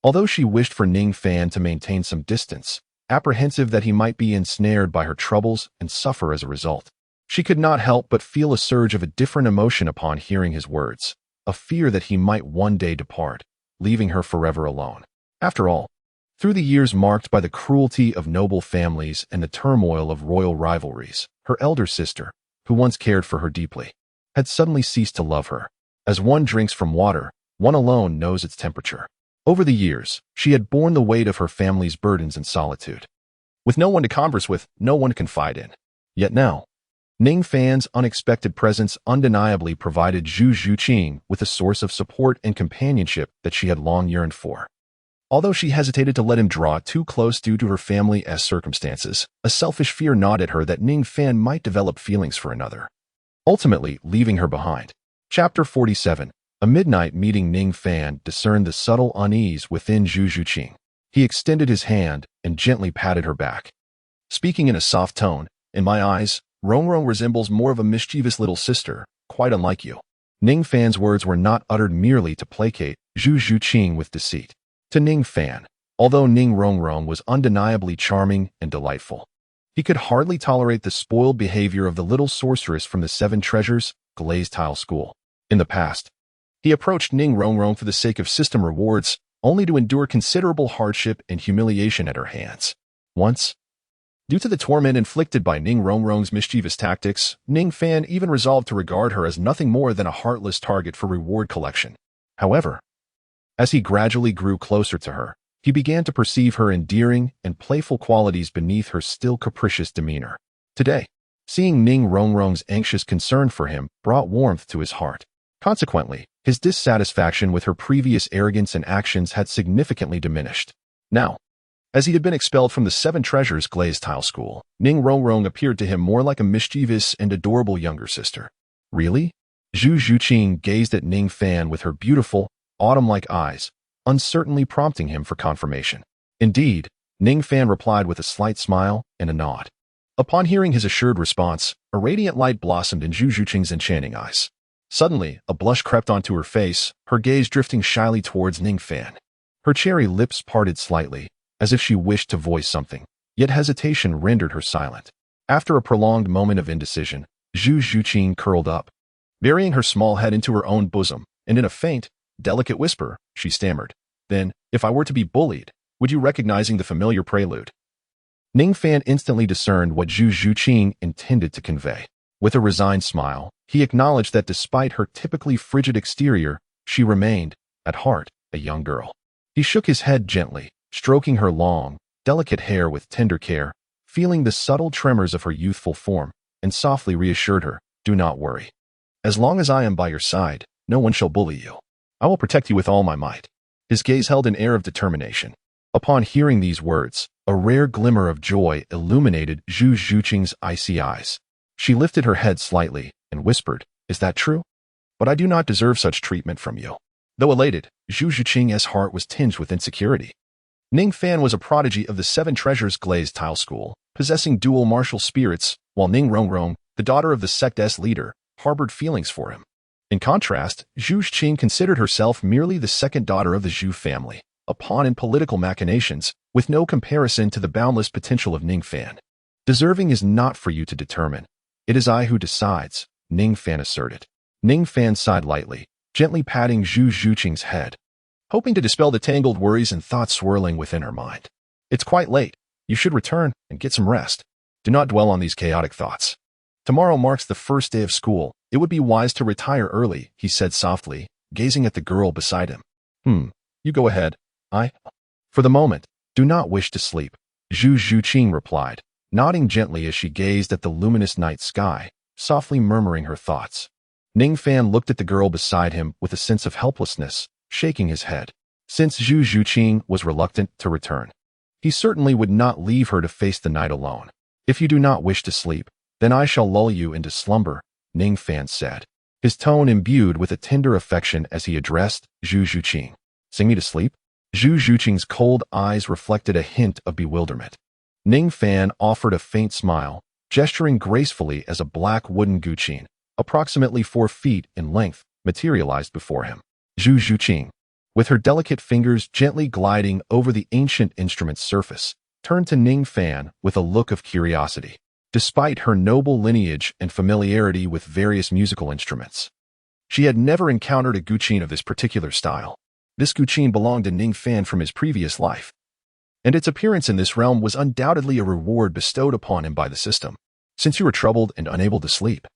Although she wished for Ning Fan to maintain some distance, apprehensive that he might be ensnared by her troubles and suffer as a result, she could not help but feel a surge of a different emotion upon hearing his words, a fear that he might one day depart, leaving her forever alone. After all, through the years marked by the cruelty of noble families and the turmoil of royal rivalries, her elder sister, who once cared for her deeply, had suddenly ceased to love her. As one drinks from water, one alone knows its temperature. Over the years, she had borne the weight of her family's burdens in solitude, with no one to converse with, no one to confide in. Yet now, Ning Fan's unexpected presence undeniably provided Zhu Xing with a source of support and companionship that she had long yearned for. Although she hesitated to let him draw too close due to her family's circumstances, a selfish fear gnawed at her that Ning Fan might develop feelings for another, ultimately leaving her behind. Chapter 47. A midnight meeting. Ning Fan discerned the subtle unease within Zhu Xing. He extended his hand and gently patted her back, speaking in a soft tone, "In my eyes, Rongrong resembles more of a mischievous little sister, quite unlike you." Ning Fan's words were not uttered merely to placate Zhu Xing with deceit. To Ning Fan, although Ning Rongrong was undeniably charming and delightful, he could hardly tolerate the spoiled behavior of the little sorceress from the Seven Treasures Glazed Tile School. In the past, he approached Ning Rongrong for the sake of system rewards, only to endure considerable hardship and humiliation at her hands. Once, due to the torment inflicted by Ning Rongrong's mischievous tactics, Ning Fan even resolved to regard her as nothing more than a heartless target for reward collection. However, as he gradually grew closer to her, he began to perceive her endearing and playful qualities beneath her still capricious demeanor. Today, seeing Ning Rongrong's anxious concern for him brought warmth to his heart. Consequently, his dissatisfaction with her previous arrogance and actions had significantly diminished. Now, As he had been expelled from the Seven Treasures glazed tile school, Ning Rongrong appeared to him more like a mischievous and adorable younger sister. Really? Zhu Zhuqing gazed at Ning Fan with her beautiful, autumn-like eyes, uncertainly prompting him for confirmation. Indeed, Ning Fan replied with a slight smile and a nod. Upon hearing his assured response, a radiant light blossomed in Zhu Zhuqing's enchanting eyes. Suddenly, a blush crept onto her face, her gaze drifting shyly towards Ning Fan. Her cherry lips parted slightly, as if she wished to voice something, yet hesitation rendered her silent. After a prolonged moment of indecision, Zhu Zhuqing curled up, burying her small head into her own bosom, and in a faint, delicate whisper, she stammered, "Then, if I were to be bullied, would you recognizing the familiar prelude?" Ning Fan instantly discerned what Zhu Zhuqing intended to convey. With a resigned smile, he acknowledged that despite her typically frigid exterior, she remained, at heart, a young girl. He shook his head gently, stroking her long, delicate hair with tender care, feeling the subtle tremors of her youthful form, and softly reassured her, "Do not worry. As long as I am by your side, no one shall bully you. I will protect you with all my might." His gaze held an air of determination. Upon hearing these words, a rare glimmer of joy illuminated Zhu Zhuqing's icy eyes. She lifted her head slightly and whispered, "Is that true? But I do not deserve such treatment from you." Though elated, Zhu Zhuqing's heart was tinged with insecurity. Ning Fan was a prodigy of the Seven Treasures glazed tile school, possessing dual martial spirits, while Ning Rongrong, the daughter of the sect's leader, harbored feelings for him. In contrast, Zhu Zhuqing considered herself merely the second daughter of the Zhu family, a pawn in political machinations, with no comparison to the boundless potential of Ning Fan. "Deserving is not for you to determine. It is I who decides," Ning Fan asserted. Ning Fan sighed lightly, gently patting Zhu Zhuqing's head, hoping to dispel the tangled worries and thoughts swirling within her mind. "It's quite late. You should return and get some rest. Do not dwell on these chaotic thoughts. Tomorrow marks the first day of school. It would be wise to retire early," he said softly, gazing at the girl beside him. You go ahead. For the moment, do not wish to sleep," Zhu Zhuqing replied, nodding gently as she gazed at the luminous night sky, softly murmuring her thoughts. Ning Fan looked at the girl beside him with a sense of helplessness, shaking his head. Since Zhu Zhuqing was reluctant to return, he certainly would not leave her to face the night alone. "If you do not wish to sleep, then I shall lull you into slumber," Ning Fan said, his tone imbued with a tender affection as he addressed Zhu Zhuqing. "Sing me to sleep?" Zhu Zhuqing's cold eyes reflected a hint of bewilderment. Ning Fan offered a faint smile, gesturing gracefully as a black wooden guqin, approximately 4 feet in length, materialized before him. Zhu Zhuqing, with her delicate fingers gently gliding over the ancient instrument's surface, turned to Ning Fan with a look of curiosity. Despite her noble lineage and familiarity with various musical instruments, she had never encountered a guqin of this particular style. This guqin belonged to Ning Fan from his previous life, and its appearance in this realm was undoubtedly a reward bestowed upon him by the system. "Since you are troubled and unable to sleep,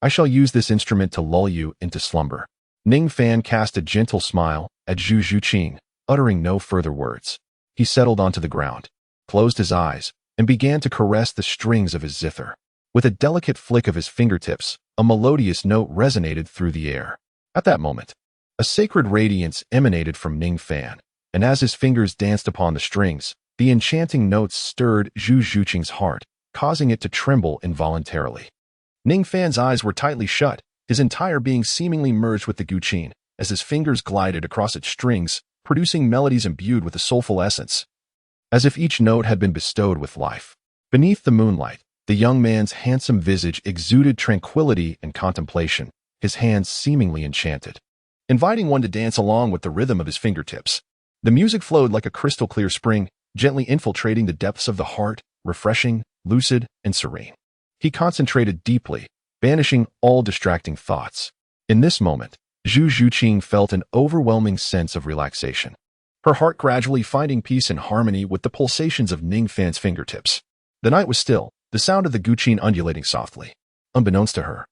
I shall use this instrument to lull you into slumber." Ning Fan cast a gentle smile at Zhu Zhuqing, uttering no further words. He settled onto the ground, closed his eyes, and began to caress the strings of his zither. With a delicate flick of his fingertips, a melodious note resonated through the air. At that moment, a sacred radiance emanated from Ning Fan, and as his fingers danced upon the strings, the enchanting notes stirred Zhu Zhuqing's heart, causing it to tremble involuntarily. Ning Fan's eyes were tightly shut, his entire being seemingly merged with the guqin, as his fingers glided across its strings, producing melodies imbued with a soulful essence, as if each note had been bestowed with life. Beneath the moonlight, the young man's handsome visage exuded tranquility and contemplation, his hands seemingly enchanted, inviting one to dance along with the rhythm of his fingertips. The music flowed like a crystal-clear spring, gently infiltrating the depths of the heart, refreshing, lucid, and serene. He concentrated deeply, banishing all distracting thoughts. In this moment, Zhu Zhuqing felt an overwhelming sense of relaxation, her heart gradually finding peace and harmony with the pulsations of Ning Fan's fingertips. The night was still, the sound of the guqin undulating softly. Unbeknownst to her,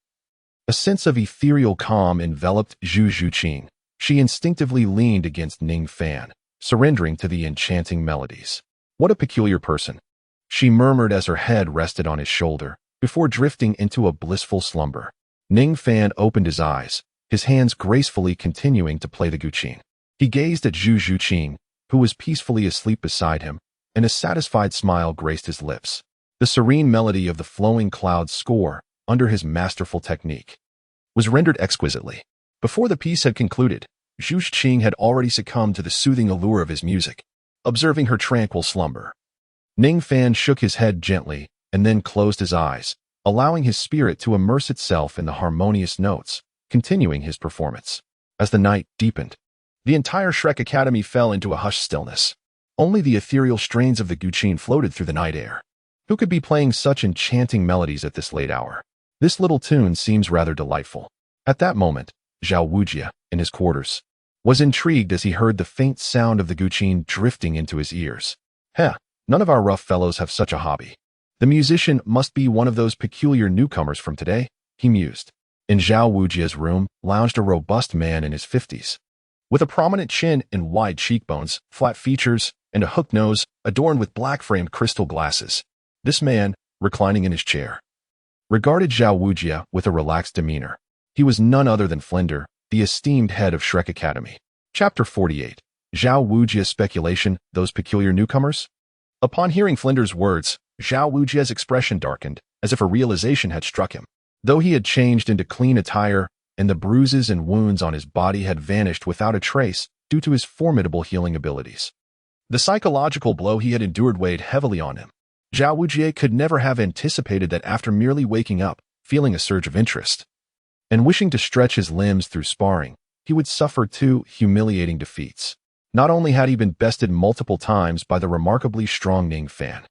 a sense of ethereal calm enveloped Zhu Zhuqing. She instinctively leaned against Ning Fan, surrendering to the enchanting melodies. "What a peculiar person," she murmured as her head rested on his shoulder, before drifting into a blissful slumber. Ning Fan opened his eyes, his hands gracefully continuing to play the guqin. He gazed at Zhu Zhuqing, who was peacefully asleep beside him, and a satisfied smile graced his lips. The serene melody of the flowing clouds score, under his masterful technique, was rendered exquisitely. Before the piece had concluded, Zhu Qing had already succumbed to the soothing allure of his music, observing her tranquil slumber. Ning Fan shook his head gently and then closed his eyes, allowing his spirit to immerse itself in the harmonious notes, continuing his performance. As the night deepened, the entire Shrek Academy fell into a hushed stillness. Only the ethereal strains of the guqin floated through the night air. Who could be playing such enchanting melodies at this late hour? This little tune seems rather delightful. At that moment, Zhao Wujie, in his quarters, was intrigued as he heard the faint sound of the guqin drifting into his ears. None of our rough fellows have such a hobby. The musician must be one of those peculiar newcomers from today, he mused. In Zhao Wujie's room lounged a robust man in his 50s. With a prominent chin and wide cheekbones, flat features, and a hooked nose adorned with black-framed crystal glasses. This man, reclining in his chair, regarded Zhao Wujie with a relaxed demeanor. He was none other than Flinder, the esteemed head of Shrek Academy. Chapter 48. Zhao Wujie's speculation, those peculiar newcomers? Upon hearing Flinder's words, Zhao Wujie's expression darkened, as if a realization had struck him. Though he had changed into clean attire, and the bruises and wounds on his body had vanished without a trace due to his formidable healing abilities. The psychological blow he had endured weighed heavily on him. Zhao Wujie could never have anticipated that after merely waking up, feeling a surge of interest, and wishing to stretch his limbs through sparring, he would suffer two humiliating defeats. Not only had he been bested multiple times by the remarkably strong Ning Fan,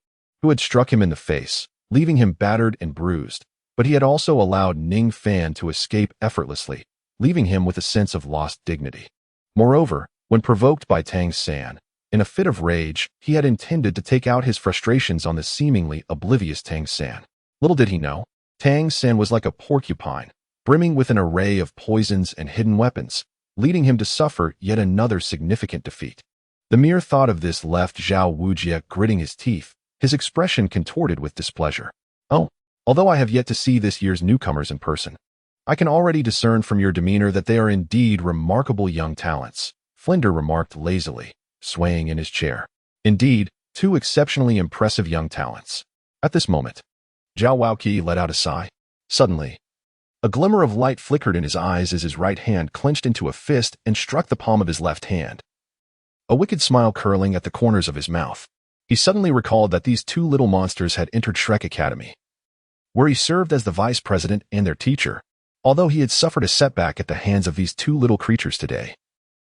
who had struck him in the face, leaving him battered and bruised, but he had also allowed Ning Fan to escape effortlessly, leaving him with a sense of lost dignity. Moreover, when provoked by Tang San, in a fit of rage, he had intended to take out his frustrations on the seemingly oblivious Tang San. Little did he know, Tang San was like a porcupine, brimming with an array of poisons and hidden weapons, leading him to suffer yet another significant defeat. The mere thought of this left Zhao Wujie gritting his teeth, his expression contorted with displeasure. Oh, although I have yet to see this year's newcomers in person, I can already discern from your demeanor that they are indeed remarkable young talents, Flinder remarked lazily, swaying in his chair. Indeed, two exceptionally impressive young talents. At this moment, Zhao Waoqi let out a sigh. Suddenly, a glimmer of light flickered in his eyes as his right hand clenched into a fist and struck the palm of his left hand, a wicked smile curling at the corners of his mouth. He suddenly recalled that these two little monsters had entered Shrek Academy, where he served as the vice president and their teacher. Although he had suffered a setback at the hands of these two little creatures today,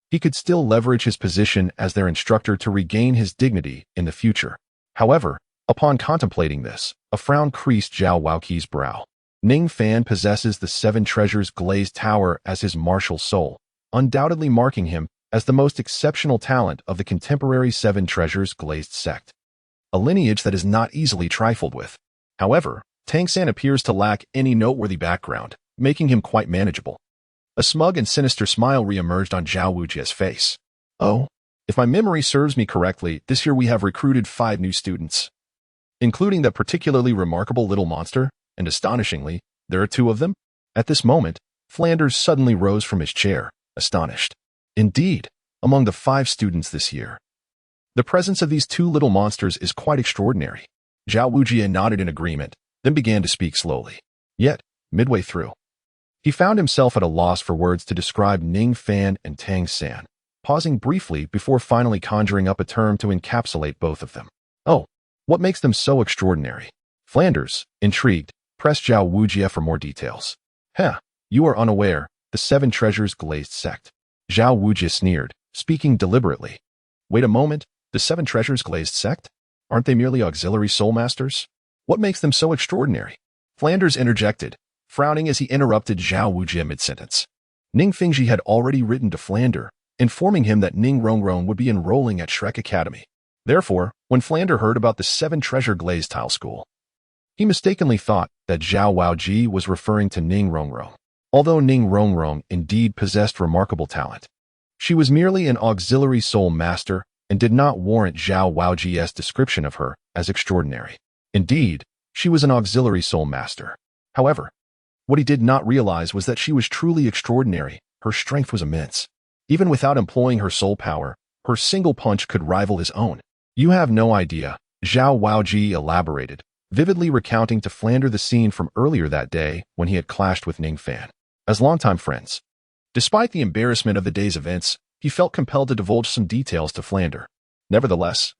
he could still leverage his position as their instructor to regain his dignity in the future. However, upon contemplating this, a frown creased Zhao Waoqi's brow. Ning Fan possesses the Seven Treasures Glazed Tower as his martial soul, undoubtedly marking him as the most exceptional talent of the contemporary Seven Treasures Glazed sect, a lineage that is not easily trifled with. However, Tang San appears to lack any noteworthy background, making him quite manageable. A smug and sinister smile re-emerged on Zhao Wujie's face. Oh, if my memory serves me correctly, this year we have recruited 5 new students, including that particularly remarkable little monster, and astonishingly, there are 2 of them. At this moment, Flanders suddenly rose from his chair, astonished. Indeed, among the 5 students this year, the presence of these 2 little monsters is quite extraordinary. Zhao Wujie nodded in agreement, then began to speak slowly. Yet, midway through, he found himself at a loss for words to describe Ning Fan and Tang San, pausing briefly before finally conjuring up a term to encapsulate both of them. Oh, what makes them so extraordinary? Flanders, intrigued, pressed Zhao Wujie for more details. You are unaware, the Seven Treasures Glazed sect. Zhao Wujie sneered, speaking deliberately. Wait a moment, the Seven Treasures Glazed sect? Aren't they merely auxiliary soul masters? What makes them so extraordinary? Flanders interjected, frowning as he interrupted Zhao Wujie mid-sentence. Ning Fingji had already written to Flander, informing him that Ning Rongrong would be enrolling at Shrek Academy. Therefore, when Flander heard about the 7 Treasure Glazed Tile School, he mistakenly thought that Zhao Waoji was referring to Ning Rongrong. Although Ning Rongrong indeed possessed remarkable talent, she was merely an auxiliary soul master and did not warrant Zhao Waoji's description of her as extraordinary. Indeed, she was an auxiliary soul master. However, what he did not realize was that she was truly extraordinary. Her strength was immense. Even without employing her soul power, her single punch could rival his own. You have no idea, Zhao Waoji elaborated, vividly recounting to Flander the scene from earlier that day when he had clashed with Ning Fan. As longtime friends, despite the embarrassment of the day's events, he felt compelled to divulge some details to Flander. Nevertheless,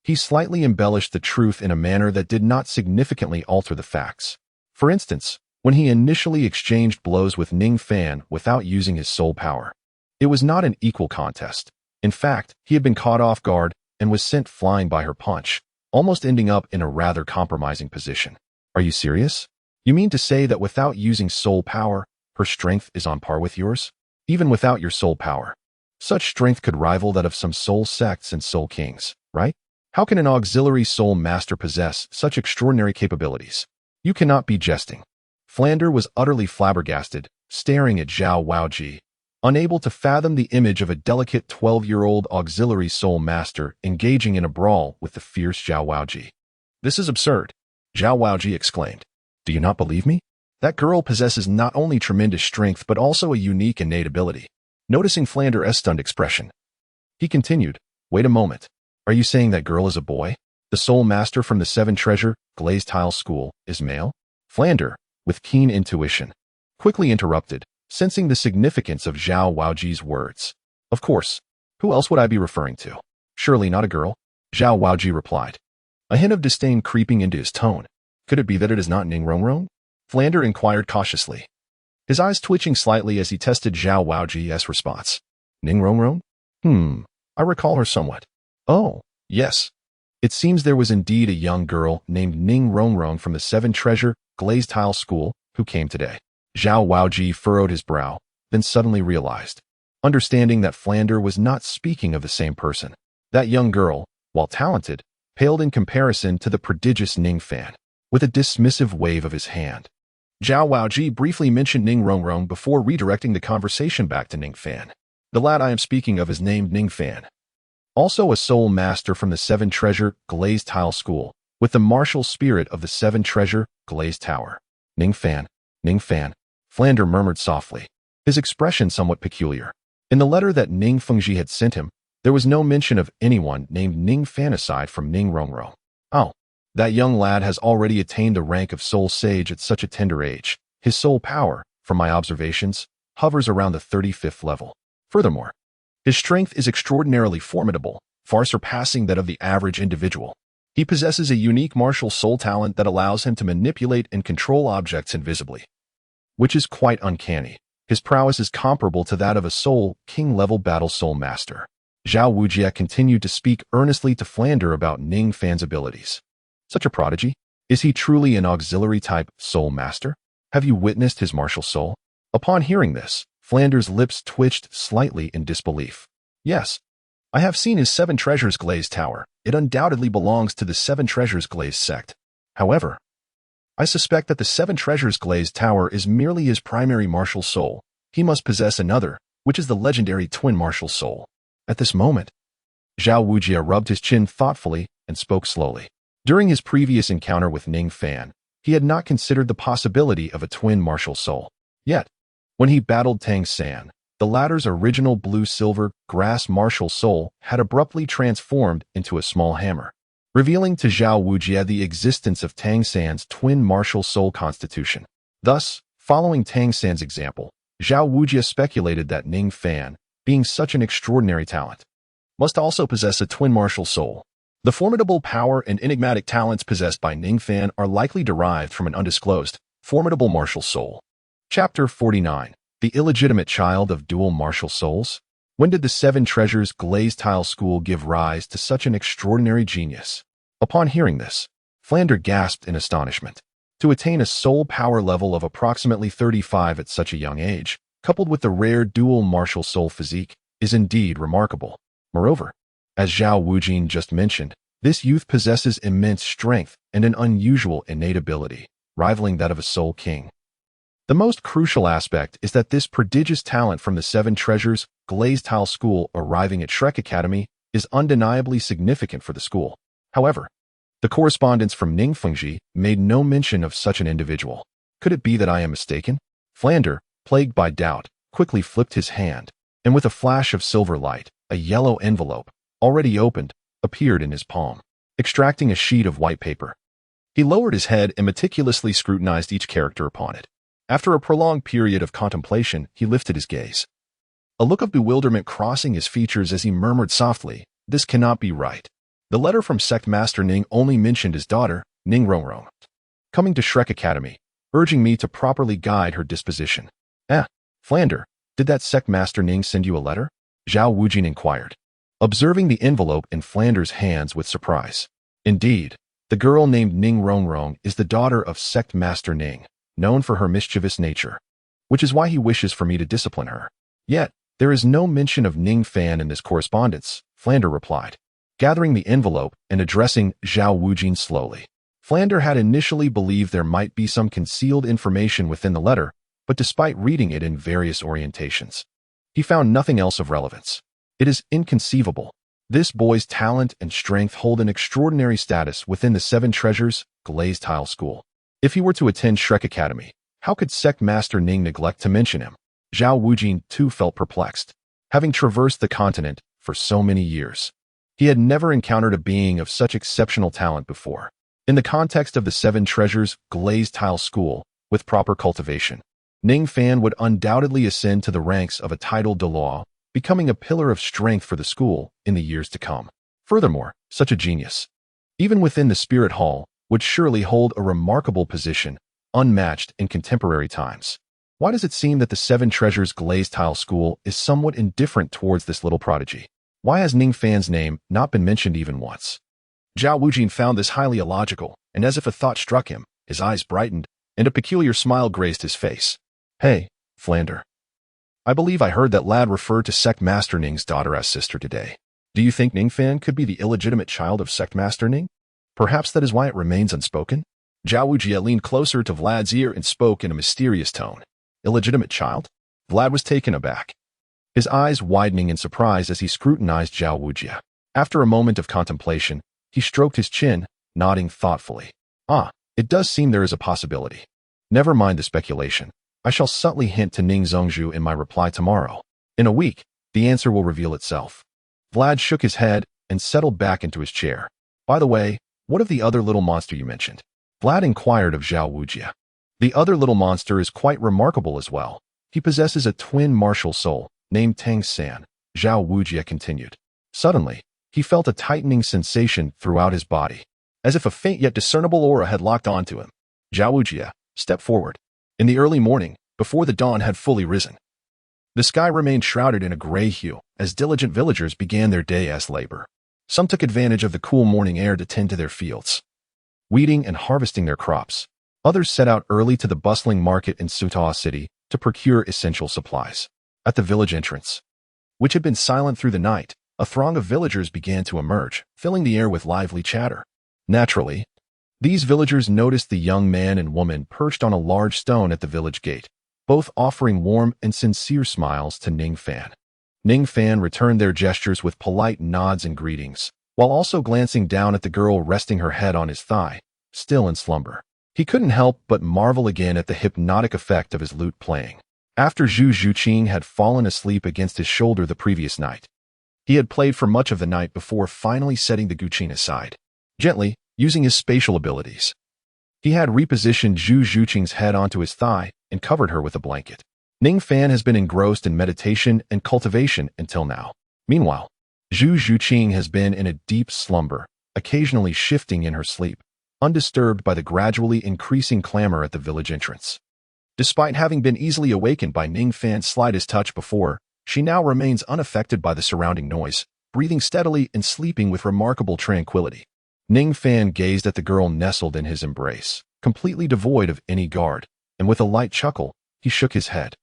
he slightly embellished the truth in a manner that did not significantly alter the facts. For instance, when he initially exchanged blows with Ning Fan without using his soul power, it was not an equal contest. In fact, he had been caught off guard and was sent flying by her punch, almost ending up in a rather compromising position. Are you serious? You mean to say that without using soul power, her strength is on par with yours? Even without your soul power, such strength could rival that of some soul sects and soul kings, right? How can an auxiliary soul master possess such extraordinary capabilities? You cannot be jesting. Flander was utterly flabbergasted, staring at Zhao Waoji, unable to fathom the image of a delicate 12-year-old auxiliary soul master engaging in a brawl with the fierce Zhao Waoji. This is absurd, Zhao Waoji exclaimed. Do you not believe me? That girl possesses not only tremendous strength but also a unique innate ability. Noticing Flander's stunned expression, he continued, wait a moment. Are you saying that girl is a boy? The soul master from the Seven Treasure Glazed Tile School is male? Flander, with keen intuition, quickly interrupted, sensing the significance of Zhao Waoji's words. Of course. Who else would I be referring to? Surely not a girl, Zhao Waoji replied, a hint of disdain creeping into his tone. Could it be that it is not Ning Rongrong? Flander inquired cautiously, his eyes twitching slightly as he tested Zhao Waoji's response. Ning Rongrong? I recall her somewhat. Oh, yes. It seems there was indeed a young girl named Ning Rongrong from the Seven Treasure Glazed Tile School who came today. Zhao Waoji furrowed his brow, then suddenly realized, understanding that Flander was not speaking of the same person. That young girl, while talented, paled in comparison to the prodigious Ning Fan. With a dismissive wave of his hand, Zhao Waoji briefly mentioned Ning Rongrong before redirecting the conversation back to Ning Fan. The lad I am speaking of is named Ning Fan, also a soul master from the Seven Treasure Glazed Tile School, with the martial spirit of the Seven Treasure Glazed Tower. Ning Fan, Flander murmured softly, his expression somewhat peculiar. In the letter that Ning Fengji had sent him, there was no mention of anyone named Ning Fan aside from Ning Rongrong. Oh, that young lad has already attained the rank of soul sage at such a tender age. His soul power, from my observations, hovers around the 35th level. Furthermore, his strength is extraordinarily formidable, far surpassing that of the average individual. He possesses a unique martial soul talent that allows him to manipulate and control objects invisibly, which is quite uncanny. His prowess is comparable to that of a soul king-level battle soul master. Zhao Wujia continued to speak earnestly to Flander about Ning Fan's abilities. Such a prodigy? Is he truly an auxiliary-type soul master? Have you witnessed his martial soul? Upon hearing this, Flander's lips twitched slightly in disbelief. Yes, I have seen his Seven Treasures Glazed Tower. It undoubtedly belongs to the Seven Treasures Glazed sect. However, I suspect that the Seven Treasures Glazed Tower is merely his primary martial soul. He must possess another, which is the legendary twin martial soul. At this moment, Zhao Wujia rubbed his chin thoughtfully and spoke slowly. During his previous encounter with Ning Fan, he had not considered the possibility of a twin martial soul. Yet, when he battled Tang San, the latter's original blue-silver grass martial soul had abruptly transformed into a small hammer, revealing to Zhao Wujia the existence of Tang San's twin martial soul constitution. Thus, following Tang San's example, Zhao Wujia speculated that Ning Fan, being such an extraordinary talent, must also possess a twin martial soul. The formidable power and enigmatic talents possessed by Ning Fan are likely derived from an undisclosed, formidable martial soul. Chapter 49. The Illegitimate Child of Dual Martial Souls? When did the Seven Treasures Glazed Tile School give rise to such an extraordinary genius? Upon hearing this, Flander gasped in astonishment. To attain a soul power level of approximately 35 at such a young age, coupled with the rare dual martial soul physique, is indeed remarkable. Moreover, as Zhao Wujin just mentioned, this youth possesses immense strength and an unusual innate ability, rivaling that of a soul king. The most crucial aspect is that this prodigious talent from the Seven Treasures Glazed Tile School arriving at Shrek Academy is undeniably significant for the school. However, the correspondence from Ning Fengji made no mention of such an individual. Could it be that I am mistaken? Flander, plagued by doubt, quickly flipped his hand, and with a flash of silver light, a yellow envelope, already opened, appeared in his palm, extracting a sheet of white paper. He lowered his head and meticulously scrutinized each character upon it. After a prolonged period of contemplation, he lifted his gaze. A look of bewilderment crossing his features as he murmured softly, "This cannot be right." The letter from Sect Master Ning only mentioned his daughter, Ning Rongrong, coming to Shrek Academy, urging me to properly guide her disposition. Flander, did that Sect Master Ning send you a letter? Zhao Wujin inquired, observing the envelope in Flander's hands with surprise. Indeed, the girl named Ning Rongrong is the daughter of Sect Master Ning, known for her mischievous nature, which is why he wishes for me to discipline her. Yet, there is no mention of Ning Fan in this correspondence, Flander replied, gathering the envelope and addressing Zhao Wujin slowly. Flander had initially believed there might be some concealed information within the letter, but despite reading it in various orientations, he found nothing else of relevance. It is inconceivable. This boy's talent and strength hold an extraordinary status within the Seven Treasures Glazed Tile School. If he were to attend Shrek Academy, how could Sect Master Ning neglect to mention him? Zhao Wujin too felt perplexed. Having traversed the continent for so many years, he had never encountered a being of such exceptional talent before. In the context of the Seven Treasures Glazed Tile School, with proper cultivation, Ning Fan would undoubtedly ascend to the ranks of a titled Douluo, becoming a pillar of strength for the school in the years to come. Furthermore, such a genius, even within the Spirit Hall, would surely hold a remarkable position, unmatched in contemporary times. Why does it seem that the Seven Treasures Glazed Tile School is somewhat indifferent towards this little prodigy? Why has Ning Fan's name not been mentioned even once? Zhao Wujin found this highly illogical, and as if a thought struck him, his eyes brightened, and a peculiar smile graced his face. "Hey, Flander. I believe I heard that lad referred to Sect Master Ning's daughter as sister today. Do you think Ning Fan could be the illegitimate child of Sect Master Ning? Perhaps that is why it remains unspoken?" Zhao Wujia leaned closer to Vlad's ear and spoke in a mysterious tone. "Illegitimate child?" Vlad was taken aback, his eyes widening in surprise as he scrutinized Zhao Wujia. After a moment of contemplation, he stroked his chin, nodding thoughtfully. It does seem there is a possibility. Never mind the speculation. I shall subtly hint to Ning Zhongzhu in my reply tomorrow. In a week, the answer will reveal itself. Vlad shook his head and settled back into his chair. By the way, what of the other little monster you mentioned? Vlad inquired of Zhao Wujia. The other little monster is quite remarkable as well. He possesses a twin martial soul, named Tang San, Zhao Wujia continued. Suddenly, he felt a tightening sensation throughout his body, as if a faint yet discernible aura had locked onto him. Zhao Wujia, step forward. In the early morning, before the dawn had fully risen, the sky remained shrouded in a gray hue as diligent villagers began their day as labor. Some took advantage of the cool morning air to tend to their fields, weeding and harvesting their crops. Others set out early to the bustling market in Sutaw City to procure essential supplies. At the village entrance, which had been silent through the night, a throng of villagers began to emerge, filling the air with lively chatter. Naturally, these villagers noticed the young man and woman perched on a large stone at the village gate, both offering warm and sincere smiles to Ning Fan. Ning Fan returned their gestures with polite nods and greetings, while also glancing down at the girl resting her head on his thigh, still in slumber. He couldn't help but marvel again at the hypnotic effect of his lute playing. After Zhu Zhuqing had fallen asleep against his shoulder the previous night, he had played for much of the night before finally setting the guqin aside. Gently, using his spatial abilities, he had repositioned Zhu Zhuqing's head onto his thigh and covered her with a blanket. Ning Fan has been engrossed in meditation and cultivation until now. Meanwhile, Zhu Zhuqing has been in a deep slumber, occasionally shifting in her sleep, undisturbed by the gradually increasing clamor at the village entrance. Despite having been easily awakened by Ning Fan's slightest touch before, she now remains unaffected by the surrounding noise, breathing steadily and sleeping with remarkable tranquility. Ning Fan gazed at the girl nestled in his embrace, completely devoid of any guard, and with a light chuckle, he shook his head.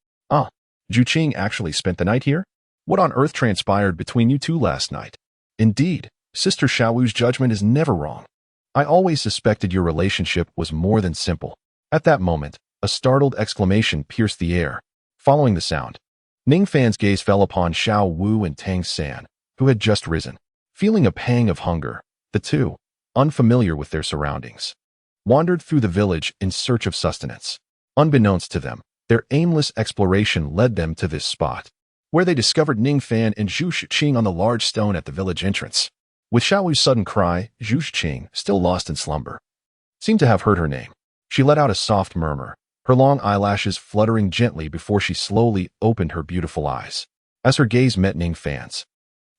Zhuqing actually spent the night here? What on earth transpired between you two last night? Indeed, Sister Xiaowu's judgment is never wrong. I always suspected your relationship was more than simple. At that moment, a startled exclamation pierced the air. Following the sound, Ning Fan's gaze fell upon Xiao Wu and Tang San, who had just risen. Feeling a pang of hunger, the two, unfamiliar with their surroundings, wandered through the village in search of sustenance. Unbeknownst to them, their aimless exploration led them to this spot, where they discovered Ning Fan and Zhu Zhuqing on the large stone at the village entrance. With Xiaowu's sudden cry, Zhu Qing, still lost in slumber, seemed to have heard her name. She let out a soft murmur, her long eyelashes fluttering gently before she slowly opened her beautiful eyes. As her gaze met Ning Fan's,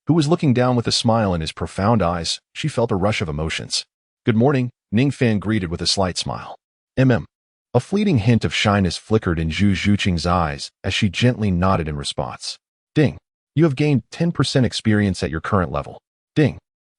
who was looking down with a smile in his profound eyes, she felt a rush of emotions. "Good morning," Ning Fan greeted with a slight smile. A fleeting hint of shyness flickered in Zhu Zhuqing's eyes as she gently nodded in response. "Ding. You have gained 10% experience at your current level. Ding.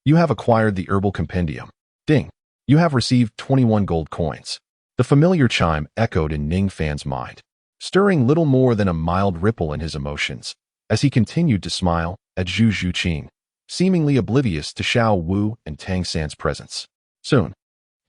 You have acquired the herbal compendium. Ding. You have received 21 gold coins." The familiar chime echoed in Ning Fan's mind, stirring little more than a mild ripple in his emotions, as he continued to smile at Zhu Zhuqing, seemingly oblivious to Xiao Wu and Tang San's presence. Soon,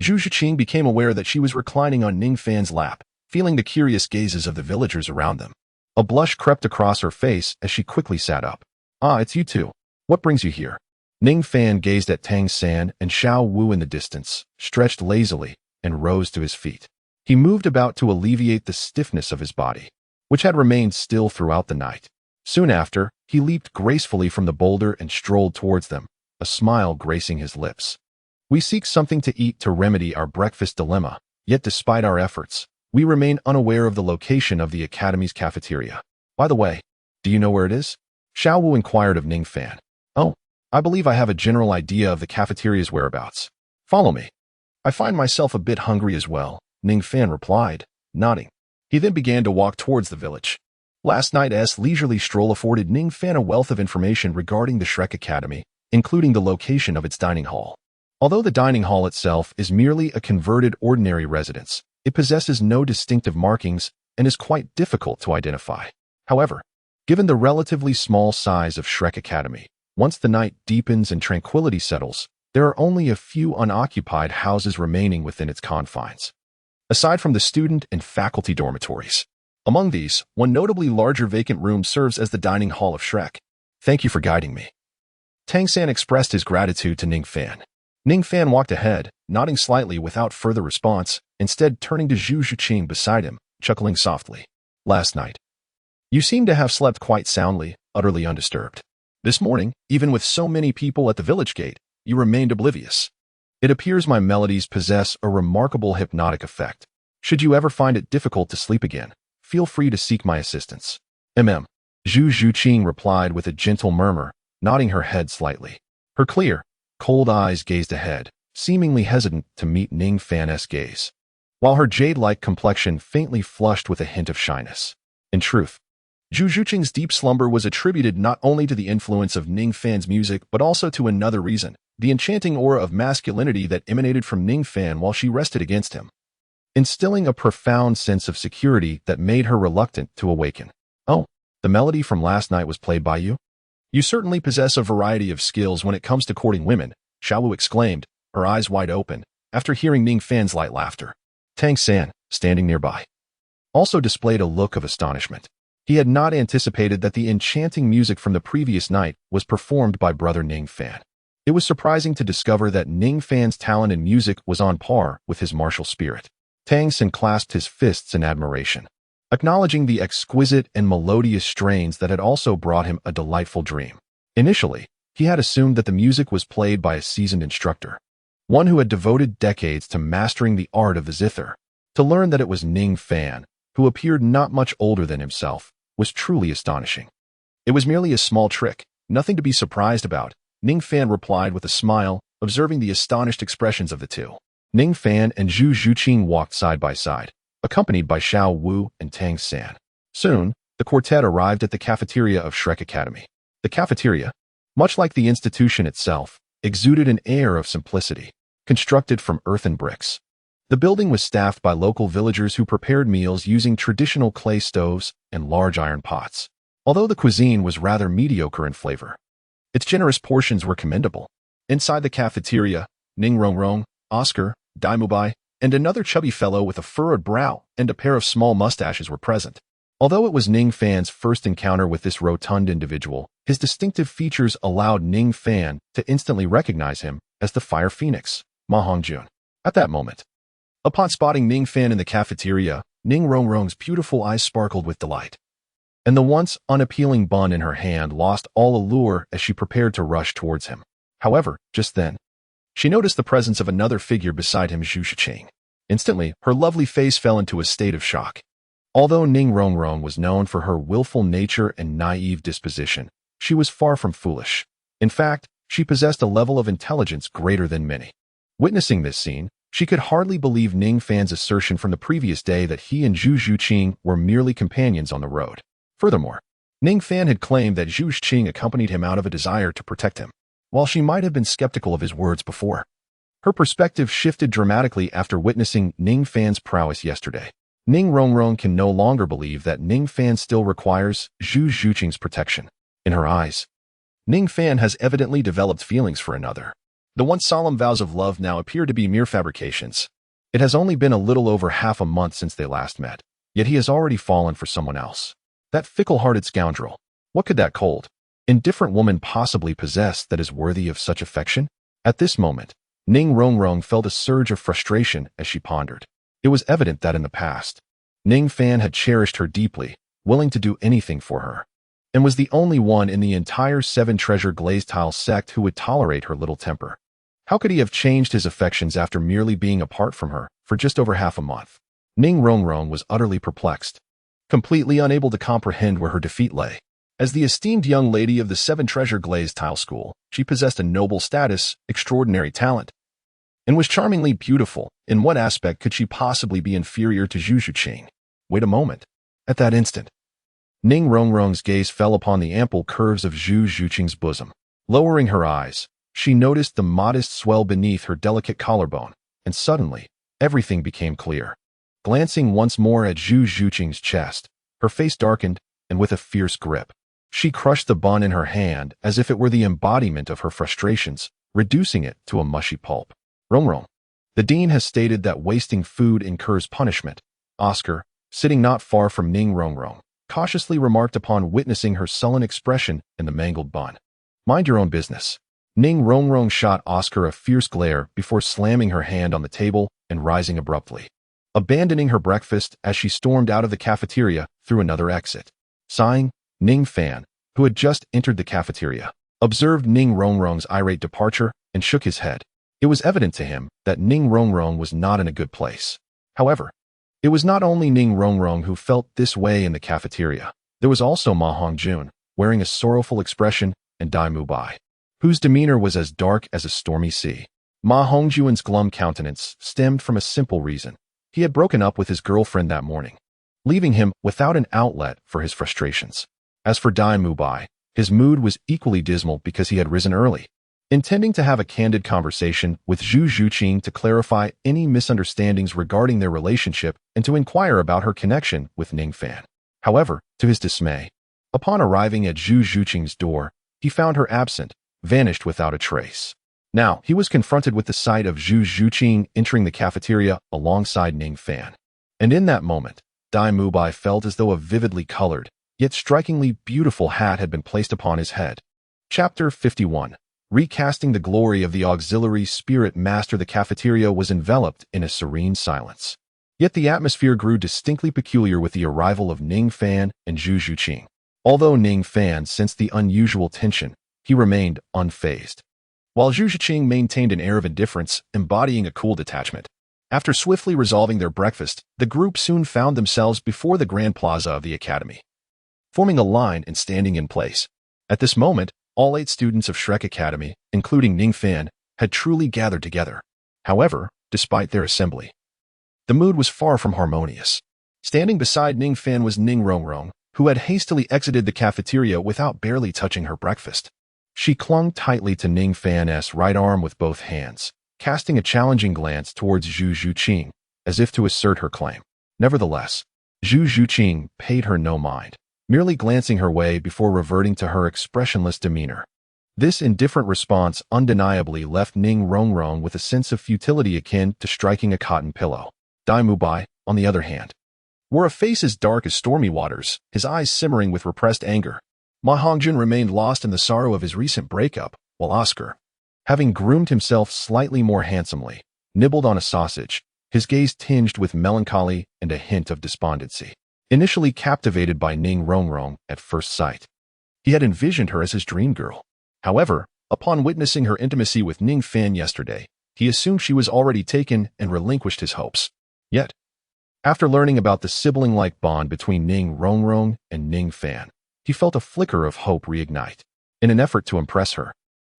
Zhu Zhuqing became aware that she was reclining on Ning Fan's lap, feeling the curious gazes of the villagers around them. A blush crept across her face as she quickly sat up. "Ah, it's you two. What brings you here?" Ning Fan gazed at Tang San and Xiao Wu in the distance, stretched lazily, and rose to his feet. He moved about to alleviate the stiffness of his body, which had remained still throughout the night. Soon after, he leaped gracefully from the boulder and strolled towards them, a smile gracing his lips. "We seek something to eat to remedy our breakfast dilemma, yet despite our efforts, we remain unaware of the location of the Academy's cafeteria. By the way, do you know where it is?" Xiao Wu inquired of Ning Fan. "Oh, I believe I have a general idea of the cafeteria's whereabouts. Follow me. I find myself a bit hungry as well," Ning Fan replied, nodding. He then began to walk towards the village. Last night's leisurely stroll afforded Ning Fan a wealth of information regarding the Shrek Academy, including the location of its dining hall. Although the dining hall itself is merely a converted ordinary residence, it possesses no distinctive markings and is quite difficult to identify. However, given the relatively small size of Shrek Academy, once the night deepens and tranquility settles, there are only a few unoccupied houses remaining within its confines, aside from the student and faculty dormitories. Among these, one notably larger vacant room serves as the dining hall of Shrek. "Thank you for guiding me." Tang San expressed his gratitude to Ning Fan. Ning Fan walked ahead, nodding slightly without further response, instead turning to Zhu Zhuqing beside him, chuckling softly. "Last night, you seem to have slept quite soundly, utterly undisturbed. This morning, even with so many people at the village gate, you remained oblivious. It appears my melodies possess a remarkable hypnotic effect. Should you ever find it difficult to sleep again, feel free to seek my assistance." Zhu Zhuqing replied with a gentle murmur, nodding her head slightly. Her clear, cold eyes gazed ahead, seemingly hesitant to meet Ning Fan's gaze, while her jade-like complexion faintly flushed with a hint of shyness. In truth, Zhu Zhuqing's deep slumber was attributed not only to the influence of Ning Fan's music but also to another reason, the enchanting aura of masculinity that emanated from Ning Fan while she rested against him, instilling a profound sense of security that made her reluctant to awaken. "Oh, the melody from last night was played by you? You certainly possess a variety of skills when it comes to courting women," Xiao Wu exclaimed, her eyes wide open, after hearing Ning Fan's light laughter. Tang San, standing nearby, also displayed a look of astonishment. He had not anticipated that the enchanting music from the previous night was performed by brother Ning Fan. It was surprising to discover that Ning Fan's talent in music was on par with his martial spirit. Tang San clasped his fists in admiration, acknowledging the exquisite and melodious strains that had also brought him a delightful dream. Initially, he had assumed that the music was played by a seasoned instructor, one who had devoted decades to mastering the art of the zither. To learn that it was Ning Fan, who appeared not much older than himself, was truly astonishing. "It was merely a small trick, nothing to be surprised about," Ning Fan replied with a smile, observing the astonished expressions of the two. Ning Fan and Zhu Zhuqing walked side by side, accompanied by Xiao Wu and Tang San. Soon, the quartet arrived at the cafeteria of Shrek Academy. The cafeteria, much like the institution itself, exuded an air of simplicity, constructed from earthen bricks. The building was staffed by local villagers who prepared meals using traditional clay stoves and large iron pots. Although the cuisine was rather mediocre in flavor, its generous portions were commendable. Inside the cafeteria, Ning Rongrong, Oscar, Daimubai, and another chubby fellow with a furrowed brow and a pair of small mustaches were present. Although it was Ning Fan's first encounter with this rotund individual, his distinctive features allowed Ning Fan to instantly recognize him as the Fire Phoenix, Ma Hongjun. At that moment, upon spotting Ning Fan in the cafeteria, Ning Rongrong's beautiful eyes sparkled with delight, and the once unappealing bun in her hand lost all allure as she prepared to rush towards him. However, just then, she noticed the presence of another figure beside him, Zhu Shiqing. Instantly, her lovely face fell into a state of shock. Although Ning Rongrong was known for her willful nature and naive disposition, she was far from foolish. In fact, she possessed a level of intelligence greater than many. Witnessing this scene, she could hardly believe Ning Fan's assertion from the previous day that he and Zhu Shiqing were merely companions on the road. Furthermore, Ning Fan had claimed that Zhu Shiqing accompanied him out of a desire to protect him. While she might have been skeptical of his words before, her perspective shifted dramatically after witnessing Ning Fan's prowess yesterday. Ning Rongrong can no longer believe that Ning Fan still requires Zhu Shiqing's protection. In her eyes, Ning Fan has evidently developed feelings for another. The once solemn vows of love now appear to be mere fabrications. It has only been a little over half a month since they last met, yet he has already fallen for someone else. That fickle-hearted scoundrel. What could that cold, indifferent woman possibly possess that is worthy of such affection? At this moment, Ning Rongrong felt a surge of frustration as she pondered. It was evident that in the past, Ning Fan had cherished her deeply, willing to do anything for her, and was the only one in the entire Seven Treasure Glazed Tile sect who would tolerate her little temper. How could he have changed his affections after merely being apart from her for just over half a month? Ning Rongrong was utterly perplexed, completely unable to comprehend where her defeat lay. As the esteemed young lady of the Seven Treasure Glazed Tile School, she possessed a noble status, extraordinary talent, and was charmingly beautiful. In what aspect could she possibly be inferior to Zhu Shiqing? Wait a moment. At that instant, Ning Rongrong's gaze fell upon the ample curves of Zhu Shiqing's bosom. Lowering her eyes, she noticed the modest swell beneath her delicate collarbone, and suddenly, everything became clear. Glancing once more at Zhu Shiqing's chest, her face darkened, and with a fierce grip, she crushed the bun in her hand as if it were the embodiment of her frustrations, reducing it to a mushy pulp. Rongrong. The dean has stated that wasting food incurs punishment. Oscar, sitting not far from Ning Rongrong, cautiously remarked upon witnessing her sullen expression in the mangled bun. Mind your own business. Ning Rongrong shot Oscar a fierce glare before slamming her hand on the table and rising abruptly, abandoning her breakfast as she stormed out of the cafeteria through another exit. Sighing, Ning Fan, who had just entered the cafeteria, observed Ning Rongrong's irate departure and shook his head. It was evident to him that Ning Rongrong was not in a good place. However, it was not only Ning Rongrong who felt this way in the cafeteria. There was also Ma Hongjun, wearing a sorrowful expression, and Dai Mubai, whose demeanor was as dark as a stormy sea. Ma Hongjun's glum countenance stemmed from a simple reason. He had broken up with his girlfriend that morning, leaving him without an outlet for his frustrations. As for Dai Mubai, his mood was equally dismal because he had risen early, intending to have a candid conversation with Zhu Shiqing to clarify any misunderstandings regarding their relationship and to inquire about her connection with Ning Fan. However, to his dismay, upon arriving at Zhu Shiqing's door, he found her absent, vanished without a trace. Now, he was confronted with the sight of Zhu Shiqing entering the cafeteria alongside Ning Fan. And in that moment, Dai Mubai felt as though a vividly colored, yet strikingly beautiful hat had been placed upon his head. Chapter 51. Recasting the glory of the auxiliary spirit master. The cafeteria was enveloped in a serene silence. Yet the atmosphere grew distinctly peculiar with the arrival of Ning Fan and Zhu Shiqing. Although Ning Fan sensed the unusual tension, he remained unfazed, while Zhu Shiqing maintained an air of indifference, embodying a cool detachment. After swiftly resolving their breakfast, the group soon found themselves before the grand plaza of the academy, forming a line and standing in place. At this moment, all 8 students of Shrek Academy, including Ning Fan, had truly gathered together. However, despite their assembly, the mood was far from harmonious. Standing beside Ning Fan was Ning Rongrong, who had hastily exited the cafeteria without barely touching her breakfast. She clung tightly to Ning Fan's right arm with both hands, casting a challenging glance towards Zhu Shiqing, as if to assert her claim. Nevertheless, Zhu Shiqing paid her no mind, merely glancing her way before reverting to her expressionless demeanor. This indifferent response undeniably left Ning Rongrong with a sense of futility akin to striking a cotton pillow. Dai Mubai, on the other hand, wore a face as dark as stormy waters, his eyes simmering with repressed anger. Ma Hongjun remained lost in the sorrow of his recent breakup, while Oscar, having groomed himself slightly more handsomely, nibbled on a sausage, his gaze tinged with melancholy and a hint of despondency. Initially captivated by Ning Rongrong at first sight, he had envisioned her as his dream girl. However, Upon witnessing her intimacy with Ning Fan yesterday, he assumed she was already taken and relinquished his hopes. Yet, after learning about the sibling-like bond between Ning Rongrong and Ning Fan, he felt a flicker of hope reignite. In an effort to impress her,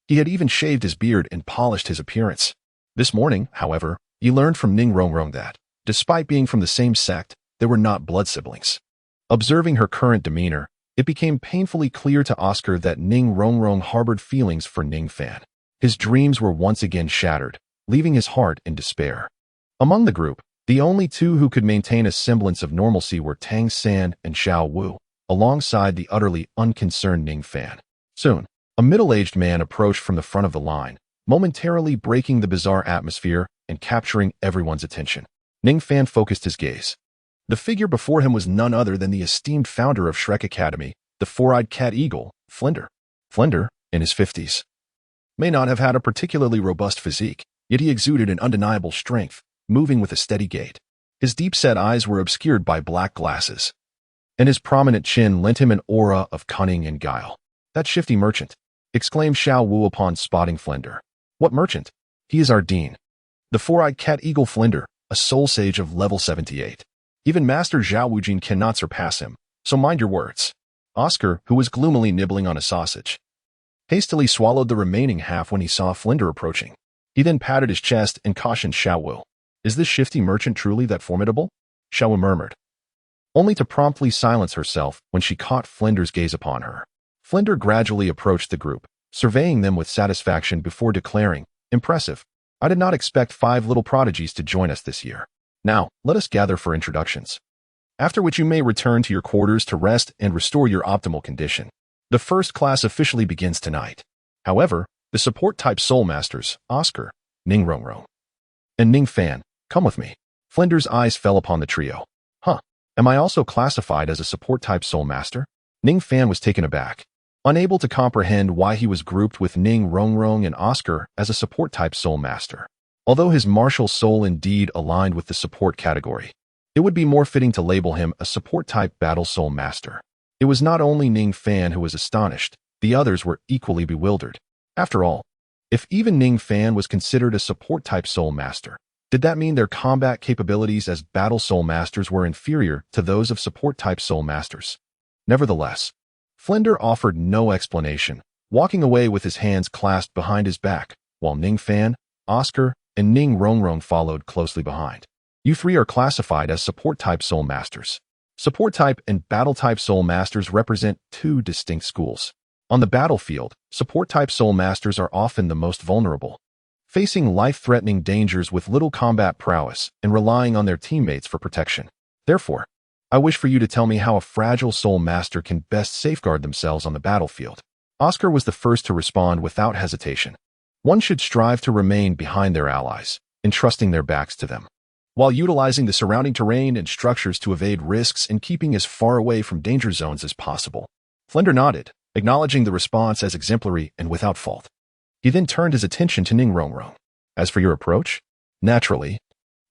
he had even shaved his beard and polished his appearance. This morning, however, he learned from Ning Rongrong that, despite being from the same sect, they were not blood siblings. Observing her current demeanor, it became painfully clear to Oscar that Ning Rongrong harbored feelings for Ning Fan. His dreams were once again shattered, leaving his heart in despair. Among the group, the only two who could maintain a semblance of normalcy were Tang San and Xiao Wu, alongside the utterly unconcerned Ning Fan. Soon, a middle-aged man approached from the front of the line, momentarily breaking the bizarre atmosphere and capturing everyone's attention. Ning Fan focused his gaze. The figure before him was none other than the esteemed founder of Shrek Academy, the four-eyed cat eagle, Flinder. Flinder, in his 50s, may not have had a particularly robust physique, yet he exuded an undeniable strength, moving with a steady gait. His deep-set eyes were obscured by black glasses, and his prominent chin lent him an aura of cunning and guile. "That shifty merchant," exclaimed Xiao Wu upon spotting Flinder. "What merchant?" "He is our dean, the four-eyed cat eagle Flinder, a soul sage of level 78. Even Master Zhao Wujin cannot surpass him, so mind your words." Oscar, who was gloomily nibbling on a sausage, hastily swallowed the remaining half when he saw Flinder approaching. He then patted his chest and cautioned Xiao Wu. "Is this shifty merchant truly that formidable?" Xiao Wu murmured, only to promptly silence herself when she caught Flinder's gaze upon her. Flinder gradually approached the group, surveying them with satisfaction before declaring, "Impressive. I did not expect 5 little prodigies to join us this year. Now, let us gather for introductions, after which you may return to your quarters to rest and restore your optimal condition. The first class officially begins tonight. However, the support-type Soul Masters, Oscar, Ning Rongrong, and Ning Fan, come with me." Flinder's eyes fell upon the trio. "Huh, am I also classified as a support-type Soul Master?" Ning Fan was taken aback, unable to comprehend why he was grouped with Ning Rongrong and Oscar as a support-type Soul Master. Although his martial soul indeed aligned with the support category, it would be more fitting to label him a support-type Battle Soul Master. It was not only Ning Fan who was astonished, the others were equally bewildered. After all, if even Ning Fan was considered a support-type Soul Master, did that mean their combat capabilities as Battle Soul Masters were inferior to those of support-type Soul Masters? Nevertheless, Flinder offered no explanation, walking away with his hands clasped behind his back, while Ning Fan, Oscar, and Ning Rongrong followed closely behind. "You 3 are classified as support-type Soul Masters." Support-type and Battle-type Soul Masters represent 2 distinct schools. On the battlefield, support-type Soul Masters are often the most vulnerable, facing life-threatening dangers with little combat prowess and relying on their teammates for protection. Therefore, I wish for you to tell me how a fragile Soul Master can best safeguard themselves on the battlefield. Oscar was the first to respond without hesitation. One should strive to remain behind their allies, entrusting their backs to them, while utilizing the surrounding terrain and structures to evade risks and keeping as far away from danger zones as possible. Flinder nodded, acknowledging the response as exemplary and without fault. He then turned his attention to Ning Rongrong. "As for your approach, naturally,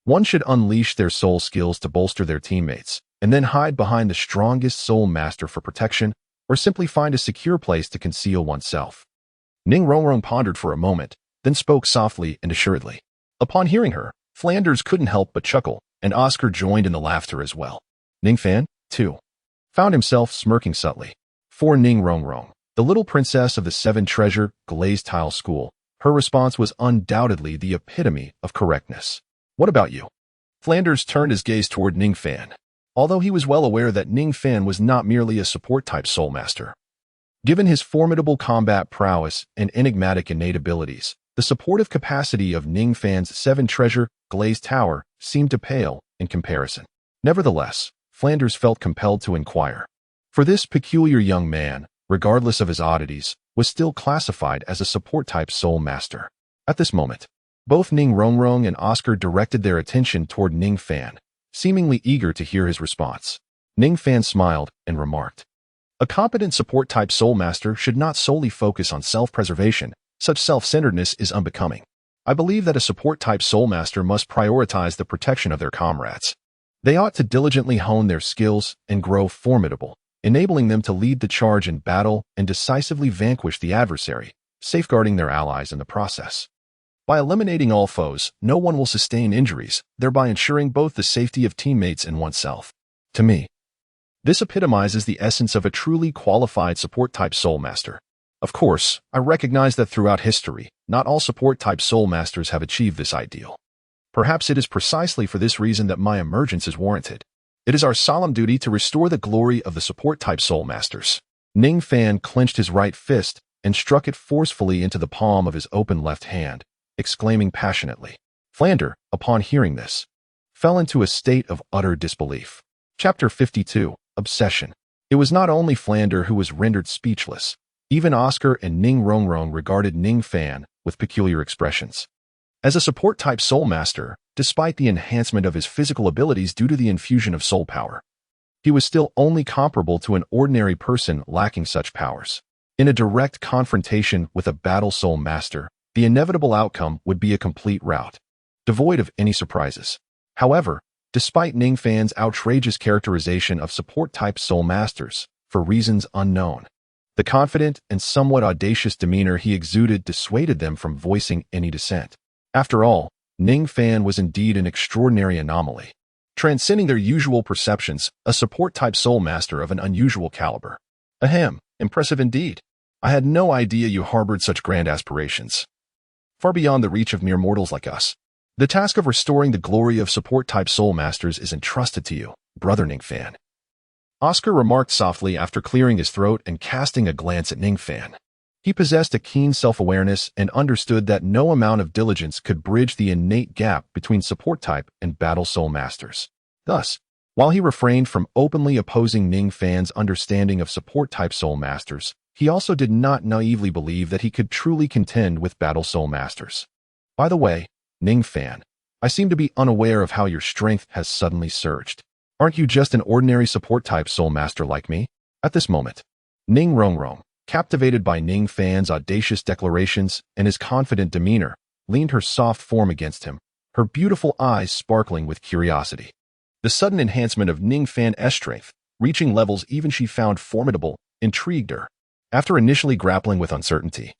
one should unleash their soul skills to bolster their teammates, and then hide behind the strongest Soul Master for protection, or simply find a secure place to conceal oneself." Ning Rongrong pondered for a moment, then spoke softly and assuredly. Upon hearing her, Flanders couldn't help but chuckle, and Oscar joined in the laughter as well. Ning Fan, too, found himself smirking subtly. For Ning Rongrong, the little princess of the 7-treasure glazed tile school, her response was undoubtedly the epitome of correctness. "What about you?" Flanders turned his gaze toward Ning Fan, although he was well aware that Ning Fan was not merely a support-type Soul Master. Given his formidable combat prowess and enigmatic innate abilities, the supportive capacity of Ning Fan's 7-treasure glazed tower seemed to pale in comparison. Nevertheless, Flanders felt compelled to inquire. For this peculiar young man, regardless of his oddities, was still classified as a support-type Soul Master. At this moment, both Ning Rongrong and Oscar directed their attention toward Ning Fan, seemingly eager to hear his response. Ning Fan smiled and remarked, "A competent support-type Soul Master should not solely focus on self-preservation. Such self-centeredness is unbecoming. I believe that a support-type Soul Master must prioritize the protection of their comrades. They ought to diligently hone their skills and grow formidable, enabling them to lead the charge in battle and decisively vanquish the adversary, safeguarding their allies in the process. By eliminating all foes, no one will sustain injuries, thereby ensuring both the safety of teammates and oneself. To me, this epitomizes the essence of a truly qualified support-type Soul Master. Of course, I recognize that throughout history, not all support-type Soul Masters have achieved this ideal. Perhaps it is precisely for this reason that my emergence is warranted. It is our solemn duty to restore the glory of the support-type Soul Masters. Ning Fan clenched his right fist and struck it forcefully into the palm of his open left hand, exclaiming passionately. Flander, upon hearing this, fell into a state of utter disbelief. Chapter 52, Obsession. It was not only Flander who was rendered speechless. Even Oscar and Ning Rongrong regarded Ning Fan with peculiar expressions. As a support-type Soul Master, despite the enhancement of his physical abilities due to the infusion of soul power, he was still only comparable to an ordinary person lacking such powers. In a direct confrontation with a Battle Soul Master, the inevitable outcome would be a complete rout, devoid of any surprises. However, despite Ning Fan's outrageous characterization of support-type Soul Masters, for reasons unknown, the confident and somewhat audacious demeanor he exuded dissuaded them from voicing any dissent. After all, Ning Fan was indeed an extraordinary anomaly, transcending their usual perceptions, a support-type Soul Master of an unusual caliber. Ahem, impressive indeed. I had no idea you harbored such grand aspirations. Far beyond the reach of mere mortals like us. The task of restoring the glory of support-type Soul Masters is entrusted to you, Brother Ning Fan. Oscar remarked softly after clearing his throat and casting a glance at Ning Fan. He possessed a keen self-awareness and understood that no amount of diligence could bridge the innate gap between support-type and Battle Soul Masters. Thus, while he refrained from openly opposing Ning Fan's understanding of support-type Soul Masters, he also did not naively believe that he could truly contend with Battle Soul Masters. By the way, Ning Fan, I seem to be unaware of how your strength has suddenly surged. Aren't you just an ordinary support-type Soul Master like me? At this moment, Ning Rongrong, captivated by Ning Fan's audacious declarations and his confident demeanor, leaned her soft form against him, her beautiful eyes sparkling with curiosity. The sudden enhancement of Ning Fan's strength, reaching levels even she found formidable, intrigued her. After initially grappling with uncertainty,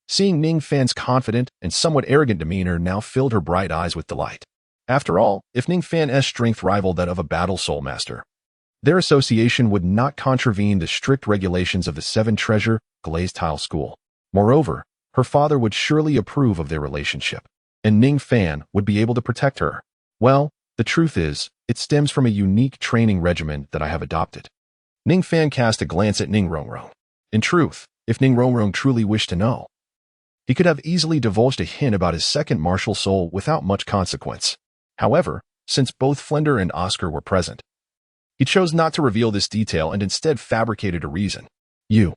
seeing Ning Fan's confident and somewhat arrogant demeanor now filled her bright eyes with delight. After all, if Ning Fan's strength rivaled that of a Battle Soul Master, their association would not contravene the strict regulations of the Seven Treasure Glazed Tile School. Moreover, her father would surely approve of their relationship, and Ning Fan would be able to protect her. Well, the truth is, it stems from a unique training regimen that I have adopted. Ning Fan cast a glance at Ning Rongrong. In truth, if Ning Rongrong truly wished to know, he could have easily divulged a hint about his second martial soul without much consequence. However, since both Flinder and Oscar were present, he chose not to reveal this detail and instead fabricated a reason. Ning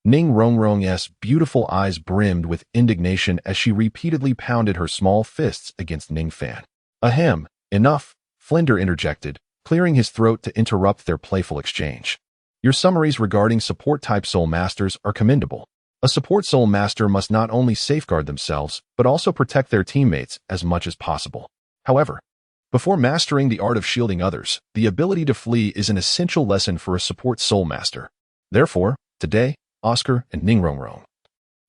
Rongrong's beautiful eyes brimmed with indignation as she repeatedly pounded her small fists against Ning Fan. Ahem, enough, Flinder interjected, clearing his throat to interrupt their playful exchange. Your summaries regarding support-type Soul Masters are commendable. A support Soul Master must not only safeguard themselves, but also protect their teammates as much as possible. However, before mastering the art of shielding others, the ability to flee is an essential lesson for a support Soul Master. Therefore, today, Oscar and Ning Rongrong,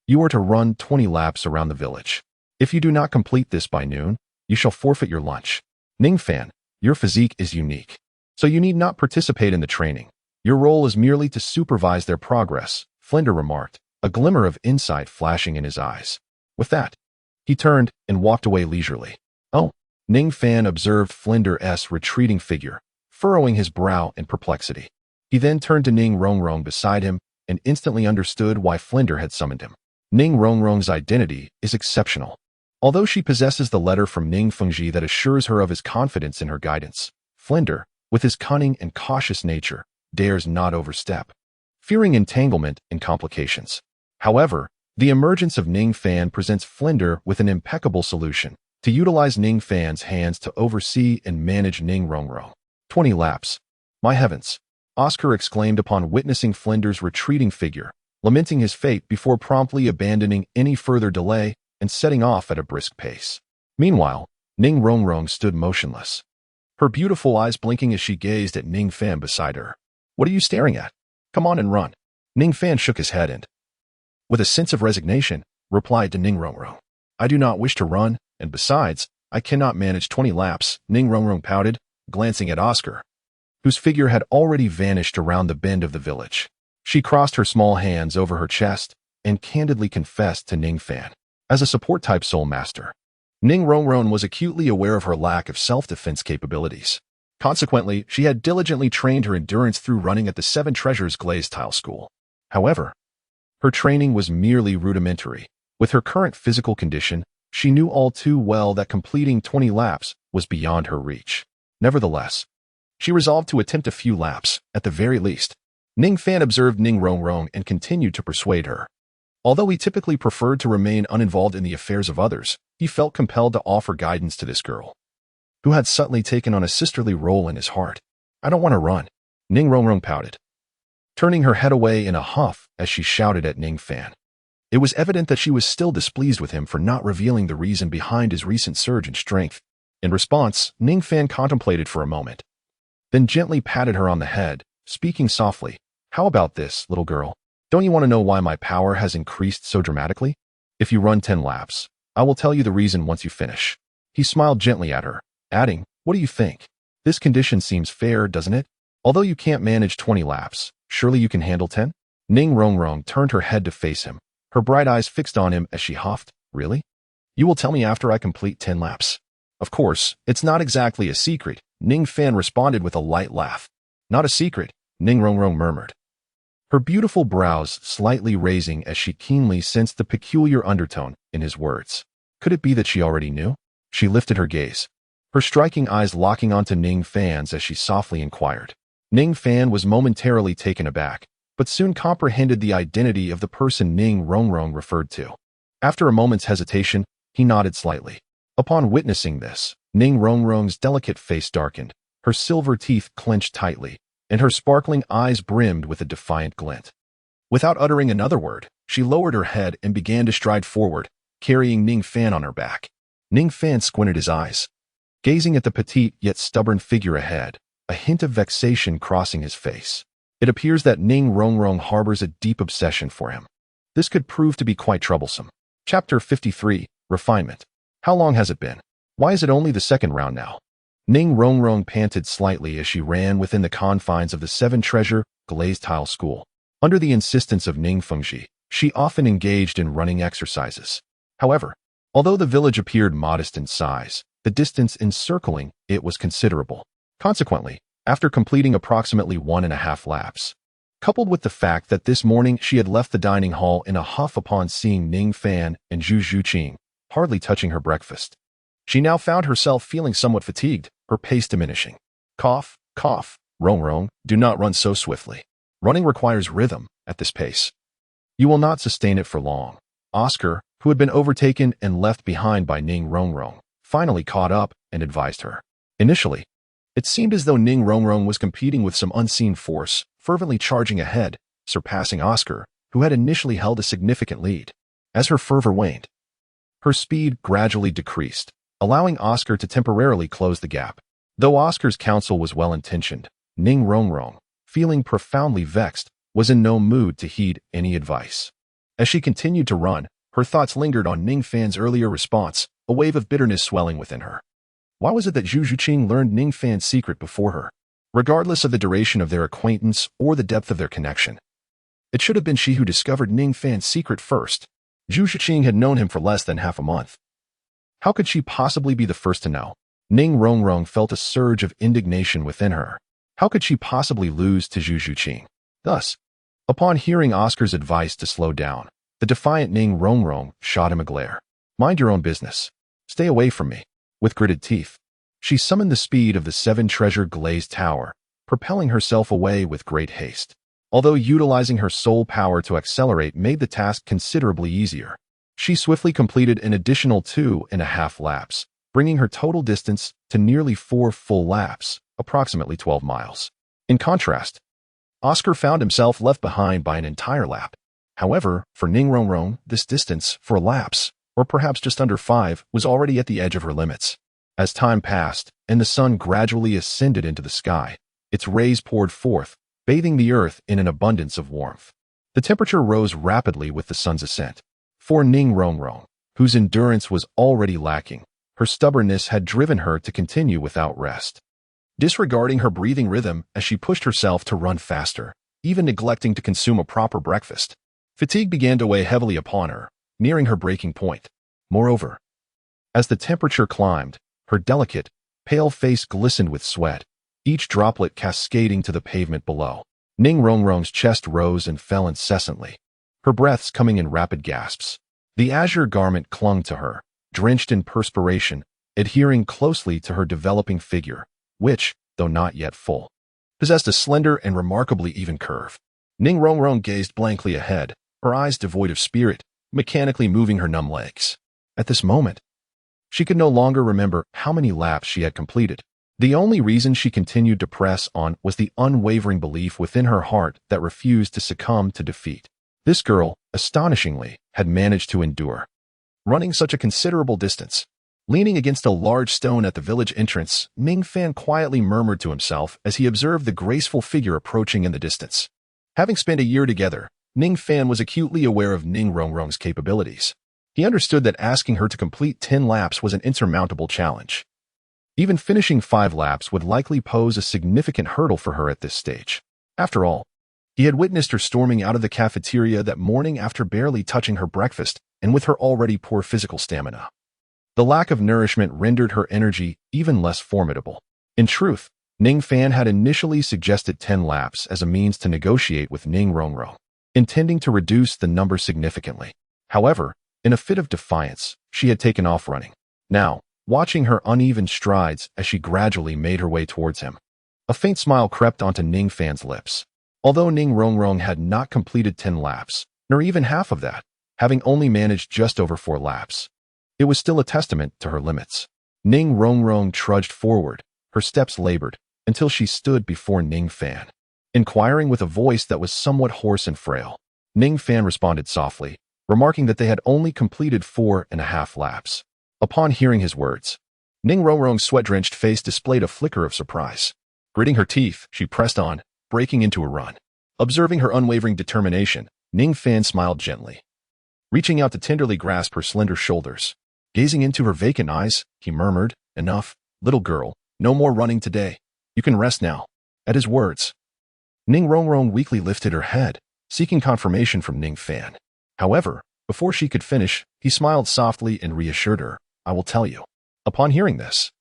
you are to run 20 laps around the village. If you do not complete this by noon, you shall forfeit your lunch. Ning Fan, your physique is unique, so you need not participate in the training. Your role is merely to supervise their progress, Flinder remarked, a glimmer of insight flashing in his eyes. With that, he turned and walked away leisurely. Oh, Ning Fan observed Flinder's retreating figure, furrowing his brow in perplexity. He then turned to Ning Rongrong beside him and instantly understood why Flinder had summoned him. Ning Rongrong's identity is exceptional. Although she possesses the letter from Ning Fengji that assures her of his confidence in her guidance, Flinder, with his cunning and cautious nature, dares not overstep, fearing entanglement and complications. However, the emergence of Ning Fan presents Flinder with an impeccable solution, to utilize Ning Fan's hands to oversee and manage Ning Rongrong. 20 laps. My heavens! Oscar exclaimed upon witnessing Flinder's retreating figure, lamenting his fate before promptly abandoning any further delay and setting off at a brisk pace. Meanwhile, Ning Rongrong stood motionless, her beautiful eyes blinking as she gazed at Ning Fan beside her. What are you staring at? Come on and run. Ning Fan shook his head and, with a sense of resignation, replied to Ning Rongrong. I do not wish to run, and besides, I cannot manage 20 laps, Ning Rongrong pouted, glancing at Oscar, whose figure had already vanished around the bend of the village. She crossed her small hands over her chest and candidly confessed to Ning Fan. As a support-type soul master, Ning Rongrong was acutely aware of her lack of self-defense capabilities. Consequently, she had diligently trained her endurance through running at the Seven Treasures Glazed Tile School. However, her training was merely rudimentary. With her current physical condition, she knew all too well that completing 20 laps was beyond her reach. Nevertheless, she resolved to attempt a few laps, at the very least. Ning Fan observed Ning Rongrong and continued to persuade her. Although he typically preferred to remain uninvolved in the affairs of others, he felt compelled to offer guidance to this girl, who had subtly taken on a sisterly role in his heart. I don't want to run, Ning Rongrong pouted, turning her head away in a huff as she shouted at Ning Fan. It was evident that she was still displeased with him for not revealing the reason behind his recent surge in strength. In response, Ning Fan contemplated for a moment, then gently patted her on the head, speaking softly. How about this, little girl? Don't you want to know why my power has increased so dramatically? If you run 10 laps, I will tell you the reason once you finish. He smiled gently at her, adding, what do you think? This condition seems fair, doesn't it? Although you can't manage 20 laps, surely you can handle 10? Ning Rongrong turned her head to face him, her bright eyes fixed on him as she huffed. Really? You will tell me after I complete 10 laps? Of course, it's not exactly a secret, Ning Fan responded with a light laugh. Not a secret, Ning Rongrong murmured, her beautiful brows slightly raising as she keenly sensed the peculiar undertone in his words. Could it be that she already knew? She lifted her gaze, her striking eyes locking onto Ning Fan's as she softly inquired. Ning Fan was momentarily taken aback, but soon comprehended the identity of the person Ning Rongrong referred to. After a moment's hesitation, he nodded slightly. Upon witnessing this, Ning Rongrong's delicate face darkened, her silver teeth clenched tightly, and her sparkling eyes brimmed with a defiant glint. Without uttering another word, she lowered her head and began to stride forward, carrying Ning Fan on her back. Ning Fan squinted his eyes, gazing at the petite yet stubborn figure ahead, a hint of vexation crossing his face. It appears that Ning Rongrong harbors a deep obsession for him. This could prove to be quite troublesome. Chapter 53, Refinement. How long has it been? Why is it only the second round now? Ning Rongrong panted slightly as she ran within the confines of the Seven Treasure Glazed Tile School. Under the insistence of Ning Fengji, she often engaged in running exercises. However, although the village appeared modest in size, the distance encircling it was considerable. Consequently, after completing approximately 1.5 laps, coupled with the fact that this morning she had left the dining hall in a huff upon seeing Ning Fan and Zhu Zhuqing hardly touching her breakfast, she now found herself feeling somewhat fatigued, her pace diminishing. Cough, cough, Rongrong, do not run so swiftly. Running requires rhythm at this pace. You will not sustain it for long. Oscar, who had been overtaken and left behind by Ning Rongrong, finally caught up and advised her. Initially, it seemed as though Ning Rongrong was competing with some unseen force, fervently charging ahead, surpassing Oscar, who had initially held a significant lead. As her fervor waned, her speed gradually decreased, allowing Oscar to temporarily close the gap. Though Oscar's counsel was well-intentioned, Ning Rongrong, feeling profoundly vexed, was in no mood to heed any advice. As she continued to run, her thoughts lingered on Ning Fan's earlier response, a wave of bitterness swelling within her. Why was it that Zhu Zhuqing learned Ning Fan's secret before her? Regardless of the duration of their acquaintance or the depth of their connection, it should have been she who discovered Ning Fan's secret first. Zhu Zhuqing had known him for less than half a month. How could she possibly be the first to know? Ning Rongrong felt a surge of indignation within her. How could she possibly lose to Zhu Zhuqing? Thus, upon hearing Oscar's advice to slow down, the defiant Ning Rongrong shot him a glare. Mind your own business. Stay away from me. With gritted teeth, she summoned the speed of the Seven Treasure Glazed Tower, propelling herself away with great haste. Although utilizing her soul power to accelerate made the task considerably easier, she swiftly completed an additional 2.5 laps, bringing her total distance to nearly 4 full laps, approximately 12 miles. In contrast, Oscar found himself left behind by an entire lap. However, for Ning Rongrong, this distance, for laps, or perhaps just under 5, was already at the edge of her limits. As time passed, and the sun gradually ascended into the sky, its rays poured forth, bathing the earth in an abundance of warmth. The temperature rose rapidly with the sun's ascent. For Ning Rongrong, whose endurance was already lacking, her stubbornness had driven her to continue without rest. Disregarding her breathing rhythm as she pushed herself to run faster, even neglecting to consume a proper breakfast, fatigue began to weigh heavily upon her, nearing her breaking point. Moreover, as the temperature climbed, her delicate, pale face glistened with sweat, each droplet cascading to the pavement below. Ning Rongrong's chest rose and fell incessantly, her breaths coming in rapid gasps. The azure garment clung to her, drenched in perspiration, adhering closely to her developing figure, which, though not yet full, possessed a slender and remarkably even curve. Ning Rongrong gazed blankly ahead, her eyes devoid of spirit, mechanically moving her numb legs. At this moment, she could no longer remember how many laps she had completed. The only reason she continued to press on was the unwavering belief within her heart that refused to succumb to defeat. This girl, astonishingly, had managed to endure running such a considerable distance. Leaning against a large stone at the village entrance, Ning Fan quietly murmured to himself as he observed the graceful figure approaching in the distance. Having spent a year together, Ning Fan was acutely aware of Ning Rongrong's capabilities. He understood that asking her to complete 10 laps was an insurmountable challenge. Even finishing 5 laps would likely pose a significant hurdle for her at this stage. After all, he had witnessed her storming out of the cafeteria that morning after barely touching her breakfast and with her already poor physical stamina. The lack of nourishment rendered her energy even less formidable. In truth, Ning Fan had initially suggested 10 laps as a means to negotiate with Ning Rongrong, intending to reduce the number significantly. However, in a fit of defiance, she had taken off running. Now, watching her uneven strides as she gradually made her way towards him, a faint smile crept onto Ning Fan's lips. Although Ning Rongrong had not completed 10 laps, nor even half of that, having only managed just over 4 laps, it was still a testament to her limits. Ning Rongrong trudged forward, her steps labored, until she stood before Ning Fan. Inquiring with a voice that was somewhat hoarse and frail, Ning Fan responded softly, remarking that they had only completed 4.5 laps. Upon hearing his words, Ning Rongrong's sweat-drenched face displayed a flicker of surprise. Gritting her teeth, she pressed on, breaking into a run. Observing her unwavering determination, Ning Fan smiled gently. Reaching out to tenderly grasp her slender shoulders. Gazing into her vacant eyes, he murmured, "Enough, little girl, no more running today. You can rest now." At his words, Ning Rongrong weakly lifted her head, seeking confirmation from Ning Fan. However, before she could finish, he smiled softly and reassured her, "I will tell you." Upon hearing this,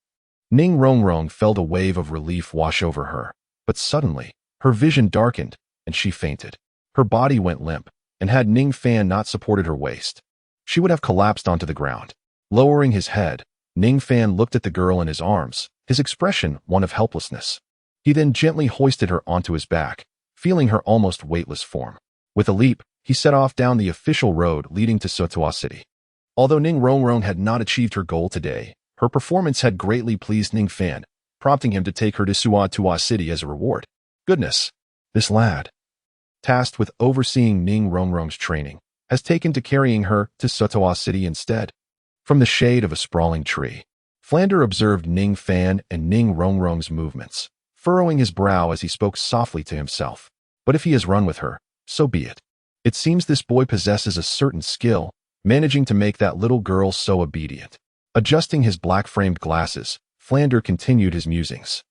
Ning Rongrong felt a wave of relief wash over her, but suddenly, her vision darkened, and she fainted. Her body went limp, and had Ning Fan not supported her waist, she would have collapsed onto the ground. Lowering his head, Ning Fan looked at the girl in his arms, his expression one of helplessness. He then gently hoisted her onto his back, feeling her almost weightless form. With a leap, he set off down the official road leading to Sotoa City. Although Ning Rongrong had not achieved her goal today, her performance had greatly pleased Ning Fan, prompting him to take her to Sotoa City as a reward. Goodness, this lad, tasked with overseeing Ning Rongrong's training, has taken to carrying her to Sotoa City instead. From the shade of a sprawling tree, Flander observed Ning Fan and Ning Rongrong's movements, furrowing his brow as he spoke softly to himself. But if he has run with her, so be it. It seems this boy possesses a certain skill, managing to make that little girl so obedient. Adjusting his black-framed glasses, Flander continued his musings.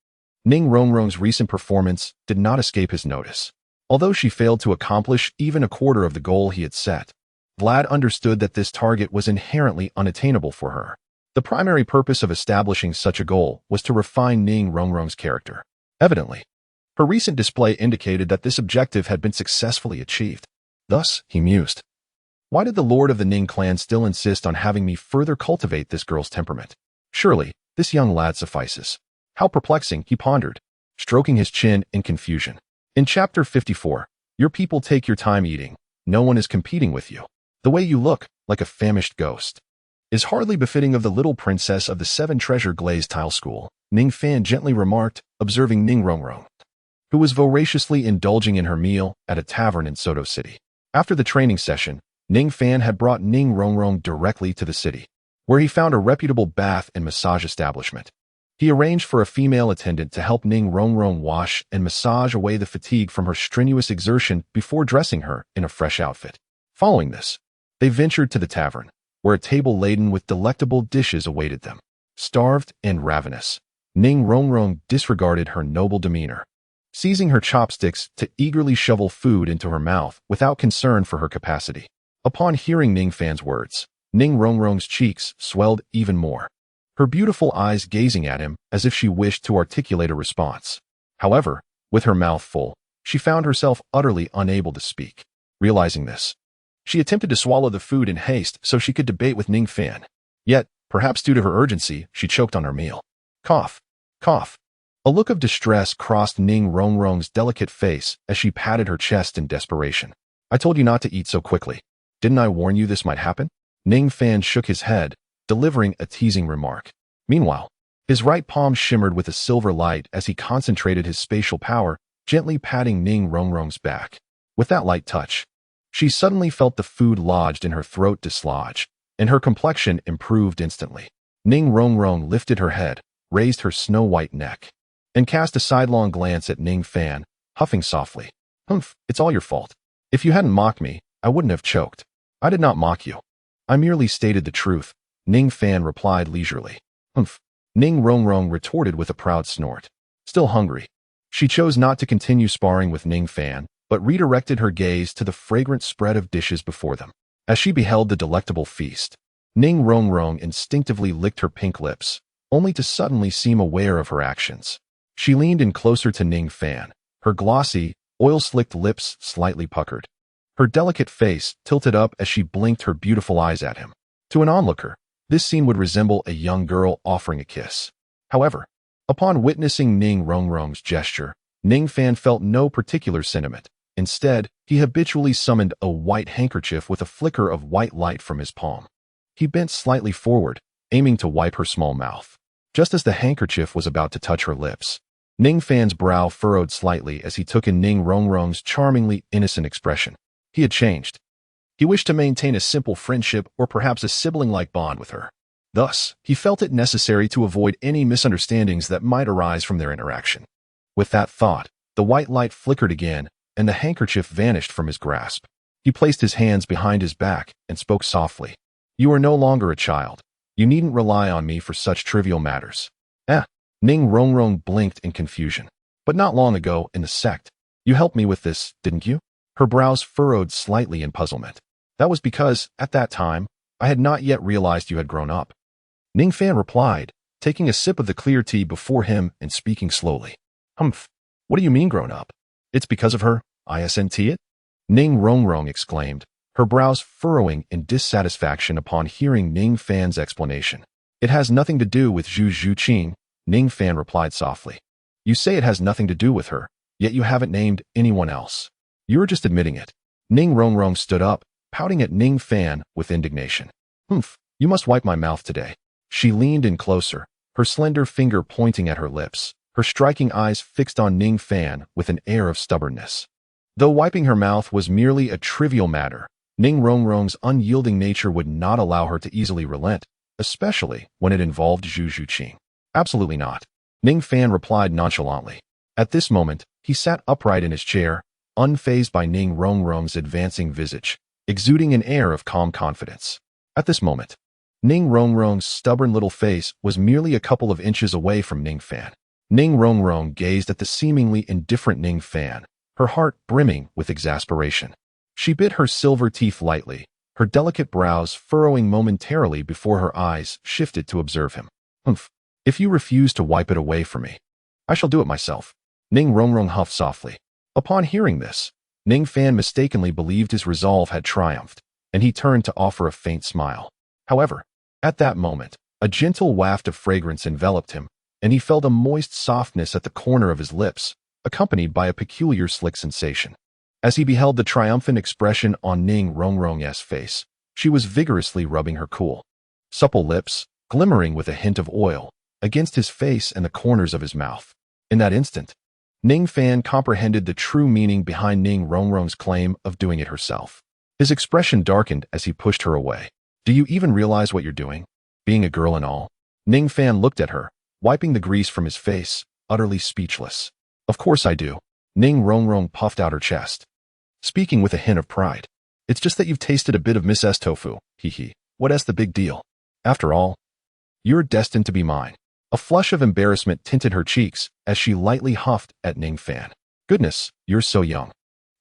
Ning Rongrong's recent performance did not escape his notice. Although she failed to accomplish even a quarter of the goal he had set, Vlad understood that this target was inherently unattainable for her. The primary purpose of establishing such a goal was to refine Ning Rongrong's character. Evidently, her recent display indicated that this objective had been successfully achieved. Thus, he mused, why did the lord of the Ning clan still insist on having me further cultivate this girl's temperament? Surely, this young lad suffices. How perplexing, he pondered, stroking his chin in confusion. In Chapter 54, your people take your time eating. No one is competing with you. The way you look, like a famished ghost, is hardly befitting of the little princess of the 7 Treasure Glazed Tile School, Ning Fan gently remarked, observing Ning Rongrong, who was voraciously indulging in her meal at a tavern in Soto City. After the training session, Ning Fan had brought Ning Rongrong directly to the city, where he found a reputable bath and massage establishment. He arranged for a female attendant to help Ning Rongrong wash and massage away the fatigue from her strenuous exertion before dressing her in a fresh outfit. Following this, They ventured to the tavern, where a table laden with delectable dishes awaited them. Starved and ravenous, Ning Rongrong disregarded her noble demeanor, seizing her chopsticks to eagerly shovel food into her mouth without concern for her capacity. Upon hearing Ning Fan's words, Ning Rongrong's cheeks swelled even more, her beautiful eyes gazing at him as if she wished to articulate a response. However, with her mouth full, she found herself utterly unable to speak. Realizing this, she attempted to swallow the food in haste so she could debate with Ning Fan. Yet, perhaps due to her urgency, she choked on her meal. Cough. Cough. A look of distress crossed Ning Rongrong's delicate face as she patted her chest in desperation. I told you not to eat so quickly. Didn't I warn you this might happen? Ning Fan shook his head, delivering a teasing remark. Meanwhile, his right palm shimmered with a silver light as he concentrated his spatial power, gently patting Ning Rongrong's back. With that light touch, she suddenly felt the food lodged in her throat dislodge, and her complexion improved instantly. Ning Rongrong lifted her head, raised her snow-white neck, and cast a sidelong glance at Ning Fan, huffing softly. Humph, it's all your fault. If you hadn't mocked me, I wouldn't have choked. I did not mock you. I merely stated the truth, Ning Fan replied leisurely. Humph. Ning Rongrong retorted with a proud snort. Still hungry, she chose not to continue sparring with Ning Fan, but redirected her gaze to the fragrant spread of dishes before them. As she beheld the delectable feast, Ning Rongrong instinctively licked her pink lips, only to suddenly seem aware of her actions. She leaned in closer to Ning Fan, her glossy, oil-slicked lips slightly puckered. Her delicate face tilted up as she blinked her beautiful eyes at him. To an onlooker, this scene would resemble a young girl offering a kiss. However, upon witnessing Ning Rongrong's gesture, Ning Fan felt no particular sentiment. Instead, he habitually summoned a white handkerchief with a flicker of white light from his palm. He bent slightly forward, aiming to wipe her small mouth. Just as the handkerchief was about to touch her lips, Ning Fan's brow furrowed slightly as he took in Ning Rongrong's charmingly innocent expression. He had changed. He wished to maintain a simple friendship or perhaps a sibling-like bond with her. Thus, he felt it necessary to avoid any misunderstandings that might arise from their interaction. With that thought, the white light flickered again, and the handkerchief vanished from his grasp. He placed his hands behind his back and spoke softly. You are no longer a child. You needn't rely on me for such trivial matters. Ning Rongrong blinked in confusion. But not long ago, in the sect, you helped me with this, didn't you? Her brows furrowed slightly in puzzlement. That was because, at that time, I had not yet realized you had grown up. Ning Fan replied, taking a sip of the clear tea before him and speaking slowly. Humph. What do you mean grown up? It's because of her, isn't it? Ning Rongrong exclaimed, her brows furrowing in dissatisfaction upon hearing Ning Fan's explanation. It has nothing to do with Zhu Zhuqing, Ning Fan replied softly. You say it has nothing to do with her, yet you haven't named anyone else. You're just admitting it. Ning Rongrong stood up, pouting at Ning Fan with indignation. Humph, you must wipe my mouth today. She leaned in closer, her slender finger pointing at her lips, her striking eyes fixed on Ning Fan with an air of stubbornness. Though wiping her mouth was merely a trivial matter, Ning Rongrong's unyielding nature would not allow her to easily relent, especially when it involved Zhu Zhuqing. Absolutely not. Ning Fan replied nonchalantly. At this moment, he sat upright in his chair, unfazed by Ning Rongrong's advancing visage, exuding an air of calm confidence. At this moment, Ning Rongrong's stubborn little face was merely a couple of inches away from Ning Fan. Ning Rongrong gazed at the seemingly indifferent Ning Fan, her heart brimming with exasperation. She bit her silver teeth lightly, her delicate brows furrowing momentarily before her eyes shifted to observe him. Humph. If you refuse to wipe it away from me, I shall do it myself. Ning Rongrong huffed softly. Upon hearing this, Ning Fan mistakenly believed his resolve had triumphed, and he turned to offer a faint smile. However, at that moment, a gentle waft of fragrance enveloped him, and he felt a moist softness at the corner of his lips, accompanied by a peculiar slick sensation. As he beheld the triumphant expression on Ning Rongrong's face, she was vigorously rubbing her cool, supple lips, glimmering with a hint of oil, against his face and the corners of his mouth. In that instant, Ning Fan comprehended the true meaning behind Ning Rongrong's claim of doing it herself. His expression darkened as he pushed her away. Do you even realize what you're doing? Being a girl and all? Ning Fan looked at her, wiping the grease from his face, utterly speechless. Of course I do. Ning Rongrong puffed out her chest, speaking with a hint of pride. It's just that you've tasted a bit of Miss S tofu, hee hee. What's the big deal? After all, you're destined to be mine. A flush of embarrassment tinted her cheeks as she lightly huffed at Ning Fan. Goodness, you're so young.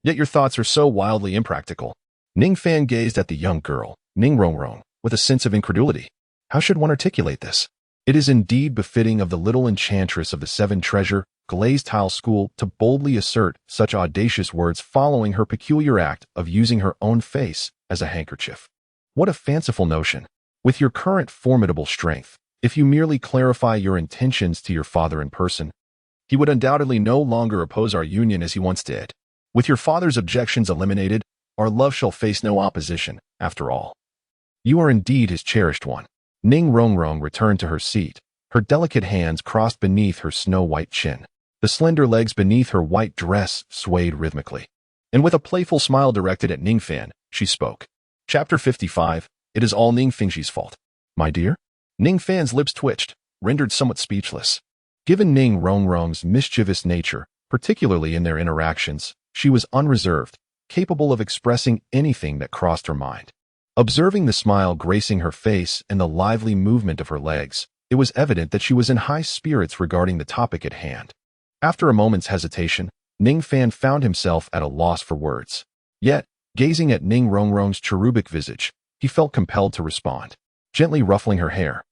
Yet your thoughts are so wildly impractical. Ning Fan gazed at the young girl, Ning Rongrong, with a sense of incredulity. How should one articulate this? It is indeed befitting of the little enchantress of the Seven Treasure Glazed Tile School to boldly assert such audacious words following her peculiar act of using her own face as a handkerchief. What a fanciful notion. With your current formidable strength, if you merely clarify your intentions to your father in person, he would undoubtedly no longer oppose our union as he once did. With your father's objections eliminated, our love shall face no opposition, after all. You are indeed his cherished one. Ning Rongrong returned to her seat, her delicate hands crossed beneath her snow-white chin. The slender legs beneath her white dress swayed rhythmically. And with a playful smile directed at Ning Fan, she spoke. Chapter 55, It is all Ning Fingxi's fault. My dear? Ning Fan's lips twitched, rendered somewhat speechless. Given Ning Rongrong's mischievous nature, particularly in their interactions, she was unreserved, capable of expressing anything that crossed her mind. Observing the smile gracing her face and the lively movement of her legs, it was evident that she was in high spirits regarding the topic at hand. After a moment's hesitation, Ning Fan found himself at a loss for words. Yet, gazing at Ning Rongrong's cherubic visage, he felt compelled to respond, gently ruffling her hair.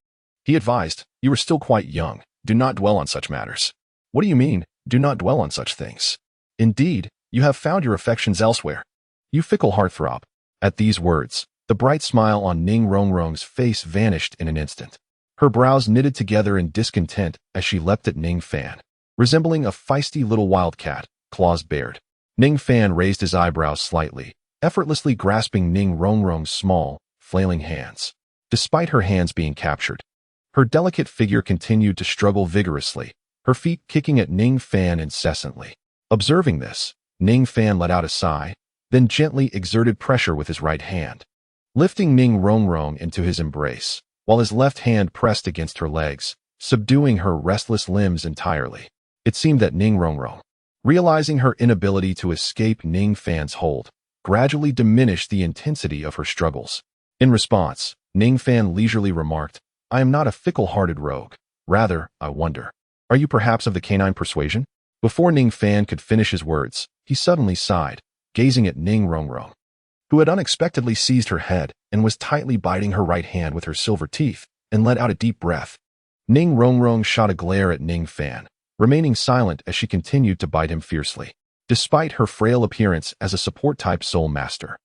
He advised, "You are still quite young. Do not dwell on such matters." "What do you mean, do not dwell on such things?" "Indeed, you have found your affections elsewhere. You fickle heartthrob." At these words, the bright smile on Ning Rongrong's face vanished in an instant. Her brows knitted together in discontent as she leapt at Ning Fan. Resembling a feisty little wildcat, claws bared, Ning Fan raised his eyebrows slightly, effortlessly grasping Ning Rongrong's small, flailing hands. Despite her hands being captured, her delicate figure continued to struggle vigorously, her feet kicking at Ning Fan incessantly. Observing this, Ning Fan let out a sigh, then gently exerted pressure with his right hand, lifting Ning Rongrong into his embrace, while his left hand pressed against her legs, subduing her restless limbs entirely. It seemed that Ning Rongrong, realizing her inability to escape Ning Fan's hold, gradually diminished the intensity of her struggles. In response, Ning Fan leisurely remarked, "I am not a fickle-hearted rogue. Rather, I wonder, are you perhaps of the canine persuasion?" Before Ning Fan could finish his words, he suddenly sighed, gazing at Ning Rongrong, who had unexpectedly seized her head and was tightly biting her right hand with her silver teeth, and let out a deep breath. Ning Rongrong shot a glare at Ning Fan, remaining silent as she continued to bite him fiercely. Despite her frail appearance as a support-type soul master,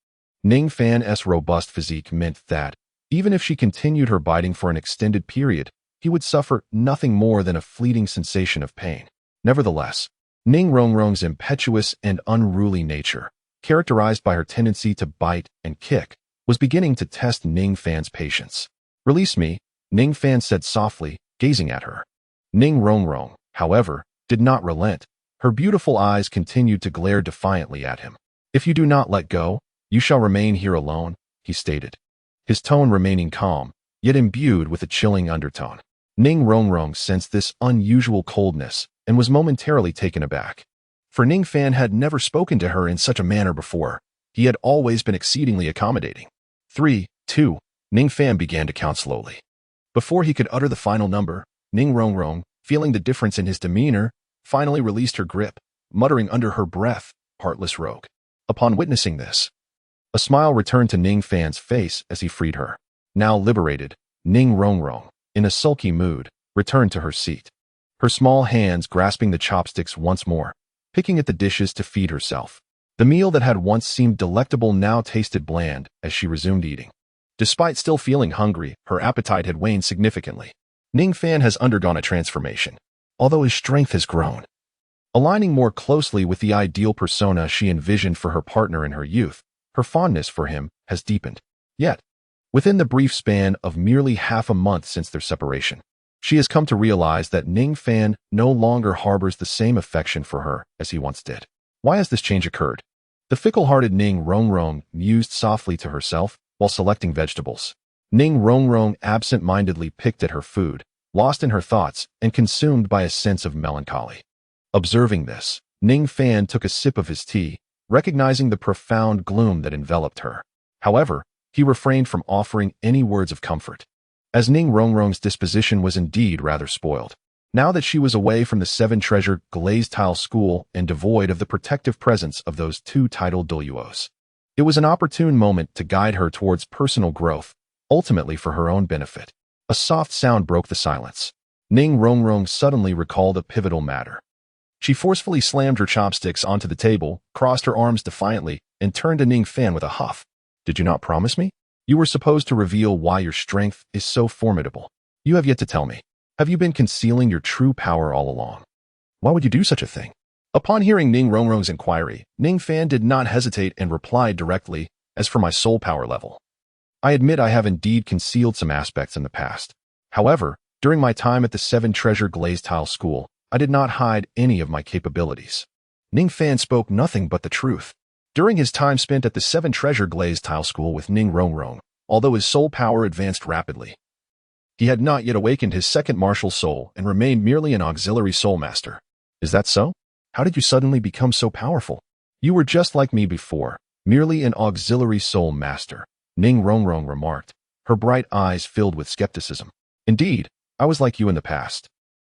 Ning Fan's robust physique meant that, even if she continued her biting for an extended period, he would suffer nothing more than a fleeting sensation of pain. Nevertheless, Ning Rongrong's impetuous and unruly nature, characterized by her tendency to bite and kick, was beginning to test Ning Fan's patience. "Release me," Ning Fan said softly, gazing at her. Ning Rongrong, however, did not relent. Her beautiful eyes continued to glare defiantly at him. "If you do not let go, you shall remain here alone," he stated, his tone remaining calm, yet imbued with a chilling undertone. Ning Rongrong sensed this unusual coldness and was momentarily taken aback. For Ning Fan had never spoken to her in such a manner before. He had always been exceedingly accommodating. 3, 2, Ning Fan began to count slowly. Before he could utter the final number, Ning Rongrong, feeling the difference in his demeanor, finally released her grip, muttering under her breath, "Heartless rogue." Upon witnessing this, a smile returned to Ning Fan's face as he freed her. Now liberated, Ning Rongrong, in a sulky mood, returned to her seat, her small hands grasping the chopsticks once more, picking at the dishes to feed herself. The meal that had once seemed delectable now tasted bland as she resumed eating. Despite still feeling hungry, her appetite had waned significantly. Ning Fan has undergone a transformation, although his strength has grown. Aligning more closely with the ideal persona she envisioned for her partner in her youth, her fondness for him has deepened. Yet, within the brief span of merely half a month since their separation, she has come to realize that Ning Fan no longer harbors the same affection for her as he once did. Why has this change occurred? The fickle-hearted Ning Rongrong mused softly to herself while selecting vegetables. Ning Rongrong absent-mindedly picked at her food, lost in her thoughts and consumed by a sense of melancholy. Observing this, Ning Fan took a sip of his tea, recognizing the profound gloom that enveloped her. However, he refrained from offering any words of comfort, as Ning Rongrong's disposition was indeed rather spoiled. Now that she was away from the seven-treasure glazed tile school and devoid of the protective presence of those two titled Douluos, it was an opportune moment to guide her towards personal growth, ultimately for her own benefit. A soft sound broke the silence. Ning Rongrong suddenly recalled a pivotal matter. She forcefully slammed her chopsticks onto the table, crossed her arms defiantly, and turned to Ning Fan with a huff. Did you not promise me? You were supposed to reveal why your strength is so formidable. You have yet to tell me. Have you been concealing your true power all along? Why would you do such a thing? Upon hearing Ning Rongrong's inquiry, Ning Fan did not hesitate and replied directly, as for my soul power level, I admit I have indeed concealed some aspects in the past. However, during my time at the seven-treasure glazed tile school, I did not hide any of my capabilities. Ning Fan spoke nothing but the truth. During his time spent at the seven-treasure glazed tile school with Ning Rongrong, although his soul power advanced rapidly, he had not yet awakened his second martial soul and remained merely an auxiliary soul master. Is that so? How did you suddenly become so powerful? You were just like me before, merely an auxiliary soul master, Ning Rongrong remarked, her bright eyes filled with skepticism. Indeed, I was like you in the past.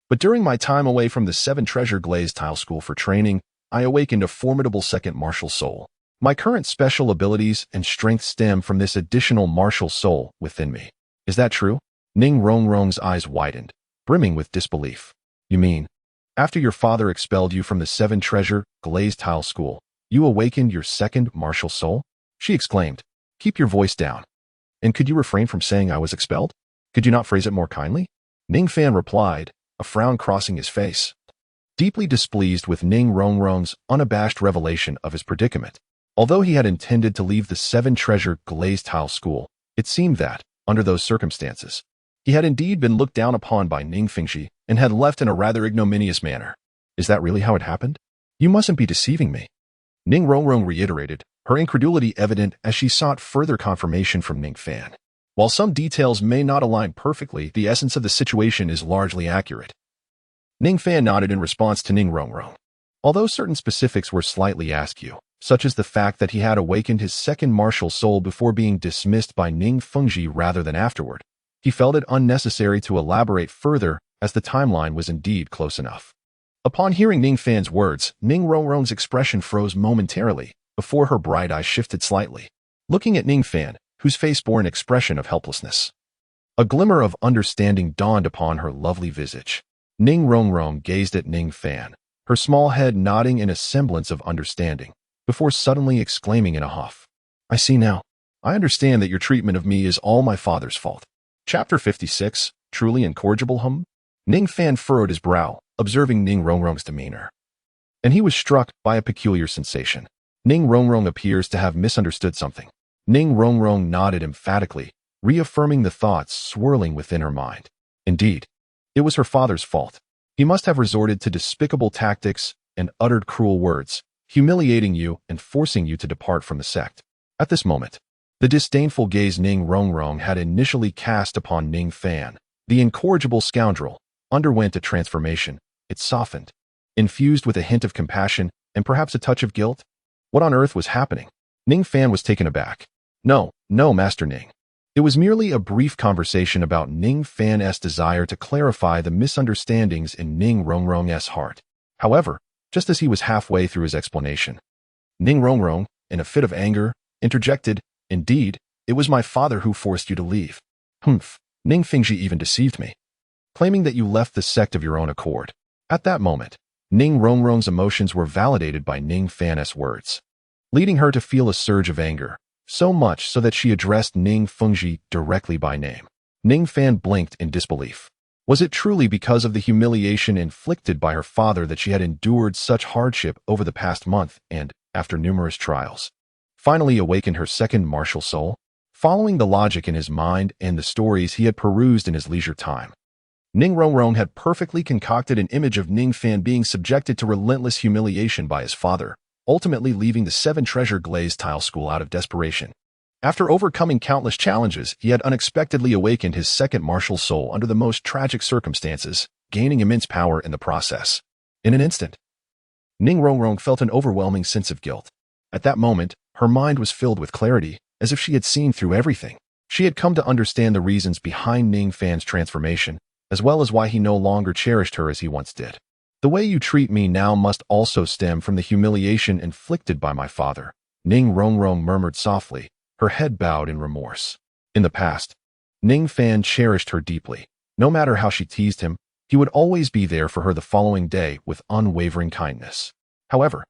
But during my time away from the seven-treasure glazed tile school for training, I awakened a formidable second martial soul. My current special abilities and strength stem from this additional martial soul within me. Is that true? Ning Rongrong's eyes widened, brimming with disbelief. You mean, after your father expelled you from the seven-treasure glazed tile school, you awakened your second martial soul? She exclaimed. Keep your voice down. And could you refrain from saying I was expelled? Could you not phrase it more kindly? Ning Fan replied, a frown crossing his face, deeply displeased with Ning Rongrong's unabashed revelation of his predicament. Although he had intended to leave the seven-treasure glazed tile school, it seemed that, under those circumstances, he had indeed been looked down upon by Ning Fengxi and had left in a rather ignominious manner. Is that really how it happened? You mustn't be deceiving me. Ning Rongrong reiterated, her incredulity evident as she sought further confirmation from Ning Fan. While some details may not align perfectly, the essence of the situation is largely accurate. Ning Fan nodded in response to Ning Rongrong. Although certain specifics were slightly askew, such as the fact that he had awakened his second martial soul before being dismissed by Ning Fengxi rather than afterward, he felt it unnecessary to elaborate further as the timeline was indeed close enough. Upon hearing Ning Fan's words, Ning Rongrong's expression froze momentarily before her bright eyes shifted slightly, looking at Ning Fan, whose face bore an expression of helplessness. A glimmer of understanding dawned upon her lovely visage. Ning Rongrong gazed at Ning Fan, her small head nodding in a semblance of understanding, before suddenly exclaiming in a huff, I see now. I understand that your treatment of me is all my father's fault. Chapter 56, Truly Incorrigible. Ning Fan furrowed his brow, observing Ning Rongrong's demeanor, and he was struck by a peculiar sensation. Ning Rongrong appears to have misunderstood something. Ning Rongrong nodded emphatically, reaffirming the thoughts swirling within her mind. Indeed, it was her father's fault. He must have resorted to despicable tactics and uttered cruel words, humiliating you and forcing you to depart from the sect. At this moment, the disdainful gaze Ning Rongrong had initially cast upon Ning Fan, the incorrigible scoundrel, underwent a transformation. It softened, infused with a hint of compassion and perhaps a touch of guilt. What on earth was happening? Ning Fan was taken aback. No, Master Ning. It was merely a brief conversation about Ning Fan's desire to clarify the misunderstandings in Ning Rongrong's heart. However, just as he was halfway through his explanation, Ning Rongrong, in a fit of anger, interjected, Indeed, it was my father who forced you to leave. Humph, Ning Fengxi even deceived me, claiming that you left the sect of your own accord. At that moment, Ning Rongrong's emotions were validated by Ning Fan's words, leading her to feel a surge of anger, so much so that she addressed Ning Fengxi directly by name. Ning Fan blinked in disbelief. Was it truly because of the humiliation inflicted by her father that she had endured such hardship over the past month and, after numerous trials, finally awakened her second martial soul? Following the logic in his mind and the stories he had perused in his leisure time, Ning Rongrong had perfectly concocted an image of Ning Fan being subjected to relentless humiliation by his father, ultimately leaving the seven-treasure glazed tile school out of desperation. After overcoming countless challenges, he had unexpectedly awakened his second martial soul under the most tragic circumstances, gaining immense power in the process. In an instant, Ning Rongrong felt an overwhelming sense of guilt. At that moment, her mind was filled with clarity, as if she had seen through everything. She had come to understand the reasons behind Ning Fan's transformation, as well as why he no longer cherished her as he once did. The way you treat me now must also stem from the humiliation inflicted by my father, Ning Rongrong murmured softly, her head bowed in remorse. In the past, Ning Fan cherished her deeply. No matter how she teased him, he would always be there for her the following day with unwavering kindness. However,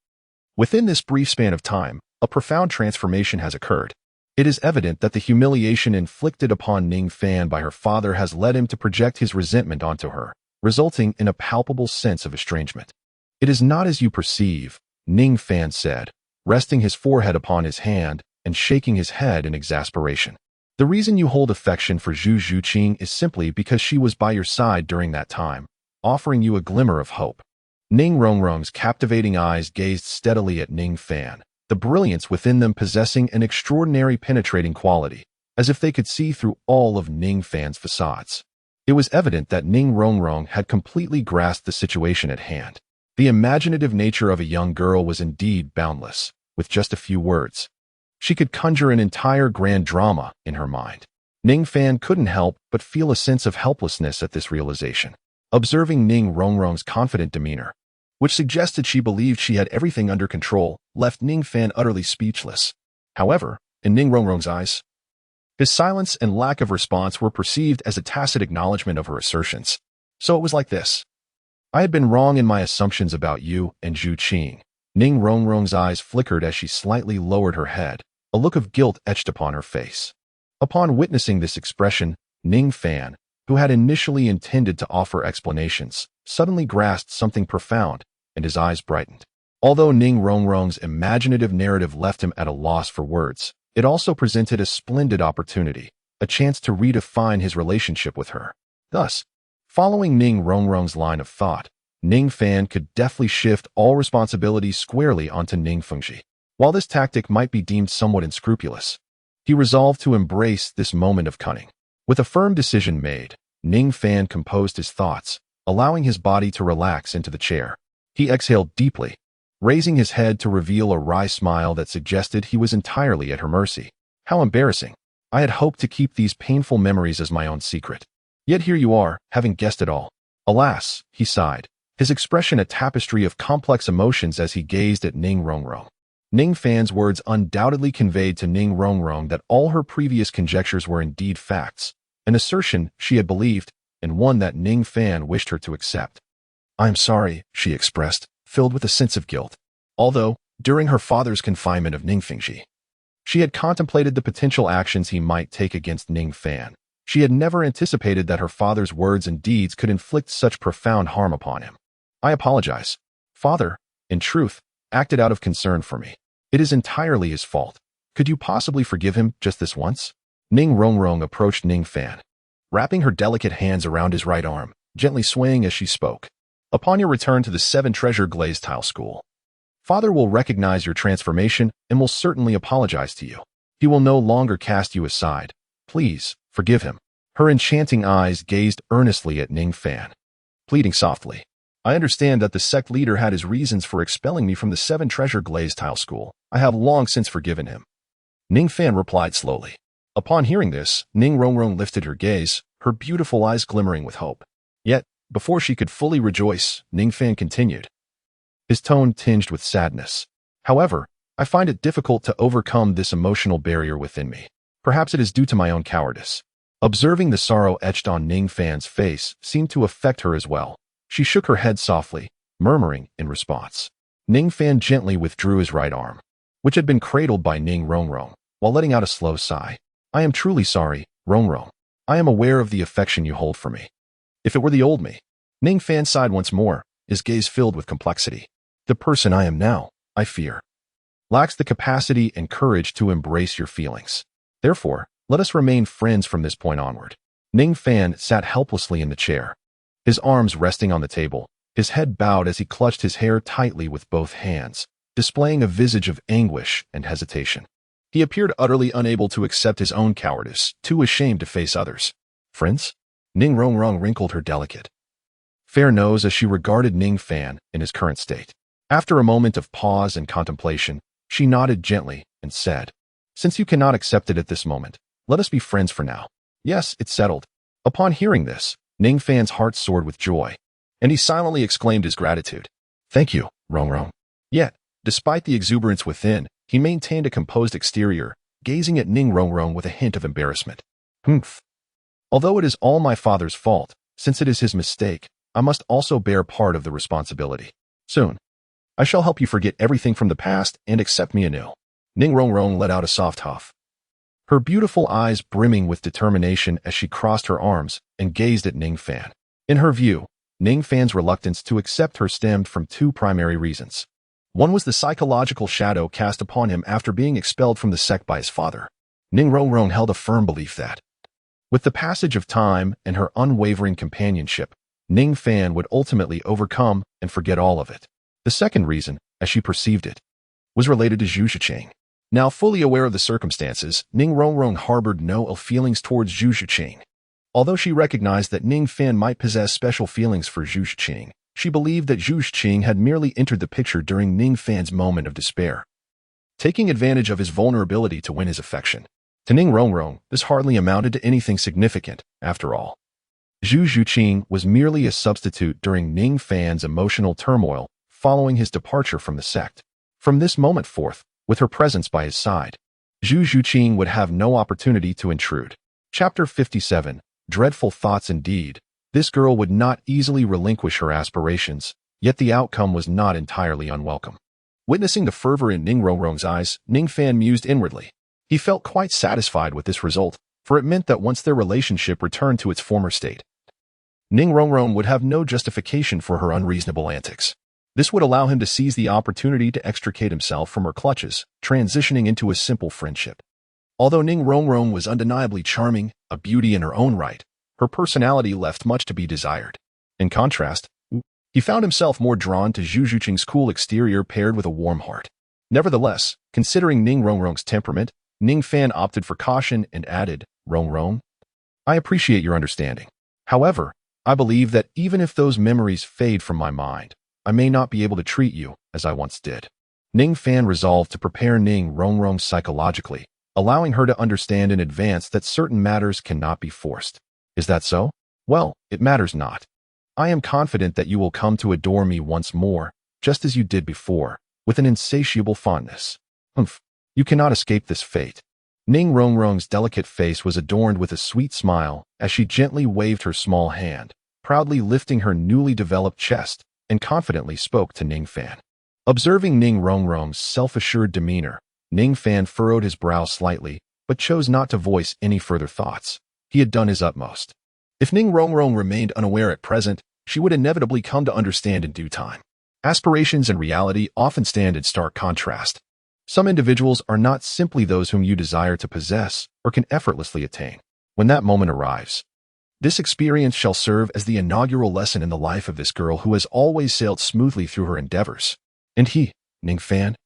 within this brief span of time, a profound transformation has occurred. It is evident that the humiliation inflicted upon Ning Fan by her father has led him to project his resentment onto her, resulting in a palpable sense of estrangement. It is not as you perceive, Ning Fan said, resting his forehead upon his hand and shaking his head in exasperation. The reason you hold affection for Zhu Zhuqing is simply because she was by your side during that time, offering you a glimmer of hope. Ning Rongrong's captivating eyes gazed steadily at Ning Fan, the brilliance within them possessing an extraordinary penetrating quality, as if they could see through all of Ning Fan's facades. It was evident that Ning Rongrong had completely grasped the situation at hand. The imaginative nature of a young girl was indeed boundless. With just a few words, she could conjure an entire grand drama in her mind. Ning Fan couldn't help but feel a sense of helplessness at this realization. Observing Ning Rongrong's confident demeanor, which suggested she believed she had everything under control, left Ning Fan utterly speechless. However, in Ning Rongrong's eyes, his silence and lack of response were perceived as a tacit acknowledgement of her assertions. So it was like this. I had been wrong in my assumptions about you and Zhu Qing. Ning Rongrong's eyes flickered as she slightly lowered her head, a look of guilt etched upon her face. Upon witnessing this expression, Ning Fan, who had initially intended to offer explanations, suddenly grasped something profound, and his eyes brightened. Although Ning Rongrong's imaginative narrative left him at a loss for words, it also presented a splendid opportunity, a chance to redefine his relationship with her. Thus, following Ning Rongrong's line of thought, Ning Fan could deftly shift all responsibilities squarely onto Ning Fengji. While this tactic might be deemed somewhat unscrupulous, he resolved to embrace this moment of cunning. With a firm decision made, Ning Fan composed his thoughts, allowing his body to relax into the chair. He exhaled deeply, raising his head to reveal a wry smile that suggested he was entirely at her mercy. How embarrassing. I had hoped to keep these painful memories as my own secret. Yet here you are, having guessed it all. Alas, he sighed, his expression a tapestry of complex emotions as he gazed at Ning Rongrong. Ning Fan's words undoubtedly conveyed to Ning Rongrong that all her previous conjectures were indeed facts, an assertion she had believed, and one that Ning Fan wished her to accept. I am sorry, she expressed, filled with a sense of guilt. Although, during her father's confinement of Ning Fengji, she had contemplated the potential actions he might take against Ning Fan, she had never anticipated that her father's words and deeds could inflict such profound harm upon him. I apologize. Father, in truth, acted out of concern for me. It is entirely his fault. Could you possibly forgive him just this once? Ning Rongrong approached Ning Fan, wrapping her delicate hands around his right arm, gently swaying as she spoke. Upon your return to the 7-treasure glazed tile school, Father will recognize your transformation and will certainly apologize to you. He will no longer cast you aside. Please, forgive him. Her enchanting eyes gazed earnestly at Ning Fan, pleading softly. I understand that the sect leader had his reasons for expelling me from the 7-treasure glazed tile school. I have long since forgiven him. Ning Fan replied slowly. Upon hearing this, Ning Rongrong lifted her gaze, her beautiful eyes glimmering with hope. Yet, before she could fully rejoice, Ning Fan continued, his tone tinged with sadness. However, I find it difficult to overcome this emotional barrier within me. Perhaps it is due to my own cowardice. Observing the sorrow etched on Ning Fan's face seemed to affect her as well. She shook her head softly, murmuring in response. Ning Fan gently withdrew his right arm, which had been cradled by Ning Rongrong, while letting out a slow sigh. I am truly sorry, Rongrong. I am aware of the affection you hold for me. If it were the old me. Ning Fan sighed once more, his gaze filled with complexity. The person I am now, I fear, lacks the capacity and courage to embrace your feelings. Therefore, let us remain friends from this point onward. Ning Fan sat helplessly in the chair, his arms resting on the table, his head bowed as he clutched his hair tightly with both hands, displaying a visage of anguish and hesitation. He appeared utterly unable to accept his own cowardice, too ashamed to face others. Friends? Ning Rongrong wrinkled her delicate, fair nose as she regarded Ning Fan in his current state. After a moment of pause and contemplation, She nodded gently and said, "Since you cannot accept it at this moment, let us be friends for now." "Yes, it's settled." Upon hearing this, Ning Fan's heart soared with joy, and he silently exclaimed his gratitude. "Thank you, Rong Rong." Yet, despite the exuberance within, he maintained a composed exterior, gazing at Ning Rong with a hint of embarrassment. "Humph. Although it is all my father's fault, since it is his mistake, I must also bear part of the responsibility. Soon, I shall help you forget everything from the past and accept me anew." Ning Rong let out a soft huff, her beautiful eyes brimming with determination as she crossed her arms and gazed at Ning Fan. In her view, Ning Fan's reluctance to accept her stemmed from two primary reasons. One was the psychological shadow cast upon him after being expelled from the sect by his father. Ning Rong held a firm belief that, with the passage of time and her unwavering companionship, Ning Fan would ultimately overcome and forget all of it. The second reason, as she perceived it, was related to Zhu Zhiqing. Now fully aware of the circumstances, Ning Rong harbored no ill feelings towards Zhu Zhiqing. Although she recognized that Ning Fan might possess special feelings for Zhu Zhiqing, she believed that Zhu Zhiqing had merely entered the picture during Ning Fan's moment of despair, taking advantage of his vulnerability to win his affection. To Ning Rong, this hardly amounted to anything significant, after all. Zhu Zhiqing was merely a substitute during Ning Fan's emotional turmoil following his departure from the sect. From this moment forth, with her presence by his side, Zhu Zhiqing would have no opportunity to intrude. Chapter 57. Dreadful thoughts indeed. This girl would not easily relinquish her aspirations, yet the outcome was not entirely unwelcome. Witnessing the fervor in Ning Rong's eyes, Ning Fan mused inwardly. He felt quite satisfied with this result, for it meant that once their relationship returned to its former state, Ning Rong would have no justification for her unreasonable antics. This would allow him to seize the opportunity to extricate himself from her clutches, transitioning into a simple friendship. Although Ning Rong was undeniably charming, a beauty in her own right, her personality left much to be desired. In contrast, he found himself more drawn to Zhu Zhiqing's cool exterior paired with a warm heart. Nevertheless, considering Ning Rong's temperament, Ning Fan opted for caution and added, "Rong, I appreciate your understanding. However, I believe that even if those memories fade from my mind, I may not be able to treat you as I once did." Ning Fan resolved to prepare Ning Rong psychologically, allowing her to understand in advance that certain matters cannot be forced. "Is that so? Well, it matters not. I am confident that you will come to adore me once more, just as you did before, with an insatiable fondness. Humph, you cannot escape this fate." Ning Rong's delicate face was adorned with a sweet smile as she gently waved her small hand, proudly lifting her newly developed chest, and confidently spoke to Ning Fan. Observing Ning Rong's self-assured demeanor, Ning Fan furrowed his brow slightly, but chose not to voice any further thoughts. He had done his utmost. If Ning Rong remained unaware at present, she would inevitably come to understand in due time. Aspirations and reality often stand in stark contrast. Some individuals are not simply those whom you desire to possess or can effortlessly attain. When that moment arrives, this experience shall serve as the inaugural lesson in the life of this girl who has always sailed smoothly through her endeavors. And he, Ning Fan,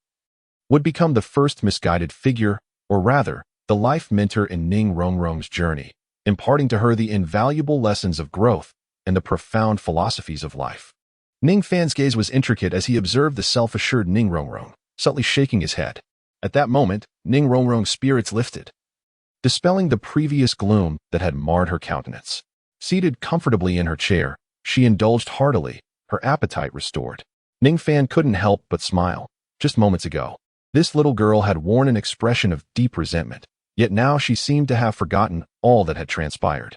would become the first misguided figure, or rather, the life mentor in Ning Rong's journey, imparting to her the invaluable lessons of growth and the profound philosophies of life. Ning Fan's gaze was intricate as he observed the self-assured Ning Rong, subtly shaking his head. At that moment, Ning Rong's spirits lifted, dispelling the previous gloom that had marred her countenance. Seated comfortably in her chair, she indulged heartily, her appetite restored. Ning Fan couldn't help but smile. Just moments ago, this little girl had worn an expression of deep resentment, yet now she seemed to have forgotten all that had transpired.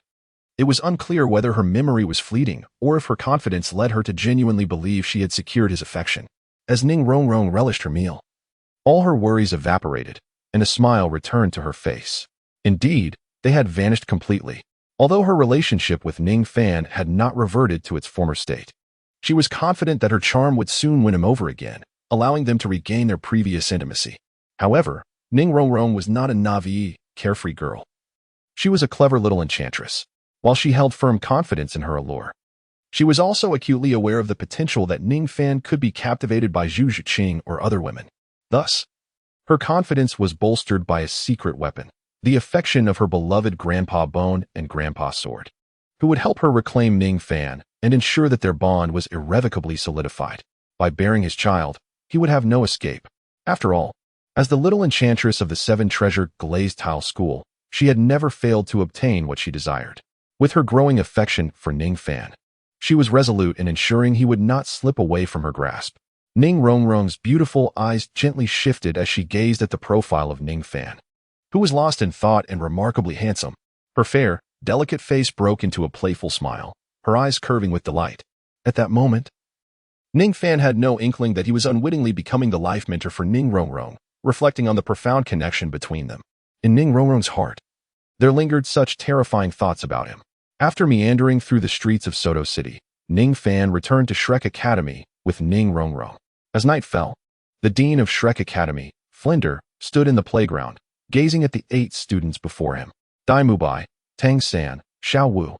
It was unclear whether her memory was fleeting or if her confidence led her to genuinely believe she had secured his affection. As Ning Rong relished her meal, all her worries evaporated, and a smile returned to her face. Indeed, they had vanished completely. Although her relationship with Ning Fan had not reverted to its former state, she was confident that her charm would soon win him over again, allowing them to regain their previous intimacy. However, Ning Rong was not a naive, carefree girl. She was a clever little enchantress. While she held firm confidence in her allure, she was also acutely aware of the potential that Ning Fan could be captivated by Zhu Zhiqing or other women. Thus, her confidence was bolstered by a secret weapon, the affection of her beloved Grandpa Bone and Grandpa Sword, who would help her reclaim Ning Fan and ensure that their bond was irrevocably solidified. By bearing his child, he would have no escape. After all, As the little enchantress of the seven-treasure glazed tile school, she had never failed to obtain what she desired. With her growing affection for Ning Fan, she was resolute in ensuring he would not slip away from her grasp. Ning Rongrong's beautiful eyes gently shifted as she gazed at the profile of Ning Fan, who was lost in thought and remarkably handsome. Her fair, delicate face broke into a playful smile, her eyes curving with delight. At that moment, Ning Fan had no inkling that he was unwittingly becoming the life mentor for Ning Rongrong, reflecting on the profound connection between them. In Ning Rongrong's heart, there lingered such terrifying thoughts about him. After meandering through the streets of Soto City, Ning Fan returned to Shrek Academy with Ning Rongrong. As night fell, the dean of Shrek Academy, Flinder, stood in the playground, gazing at the 8 students before him. Dai Mubai, Tang San, Xiao Wu,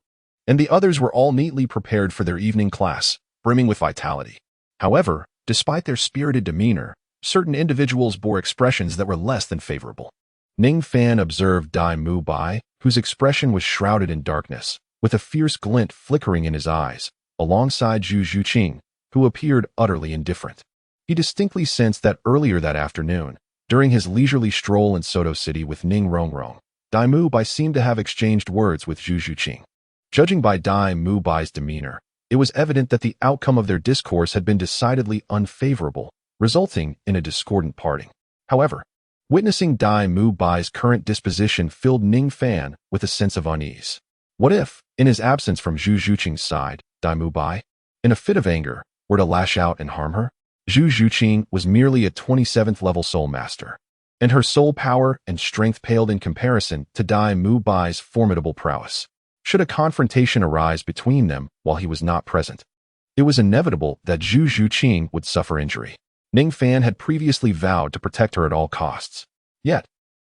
and the others were all neatly prepared for their evening class, brimming with vitality. However, despite their spirited demeanor, certain individuals bore expressions that were less than favorable. Ning Fan observed Dai Mubai, whose expression was shrouded in darkness, with a fierce glint flickering in his eyes, alongside Zhu Zhuqing, who appeared utterly indifferent. He distinctly sensed that earlier that afternoon, during his leisurely stroll in Soto City with Ning Rongrong, Dai Mubai seemed to have exchanged words with Zhu Zhuqing. Judging by Dai Mubai's demeanor, it was evident that the outcome of their discourse had been decidedly unfavorable, resulting in a discordant parting. However, witnessing Dai Mubai's current disposition filled Ning Fan with a sense of unease. What if, in his absence from Zhu Zhuqing's side, Dai Mubai, in a fit of anger, were to lash out and harm her? Zhu Zhuqing was merely a 27th level soul master, and her soul power and strength paled in comparison to Dai Mubai's formidable prowess. Should a confrontation arise between them while he was not present, it was inevitable that Zhu Zhuqing would suffer injury. Ning Fan had previously vowed to protect her at all costs. Yet,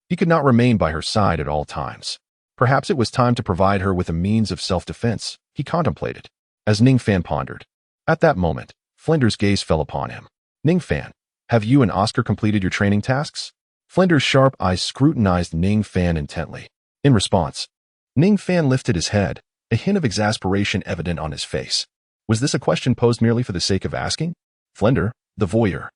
he could not remain by her side at all times. Perhaps it was time to provide her with a means of self-defense, he contemplated, as Ning Fan pondered. At that moment, Flinder's gaze fell upon him. Ning Fan, have you and Oscar completed your training tasks? Flinder's sharp eyes scrutinized Ning Fan intently. In response, Ning Fan lifted his head, a hint of exasperation evident on his face. Was this a question posed merely for the sake of asking? Flinder, the voyeur,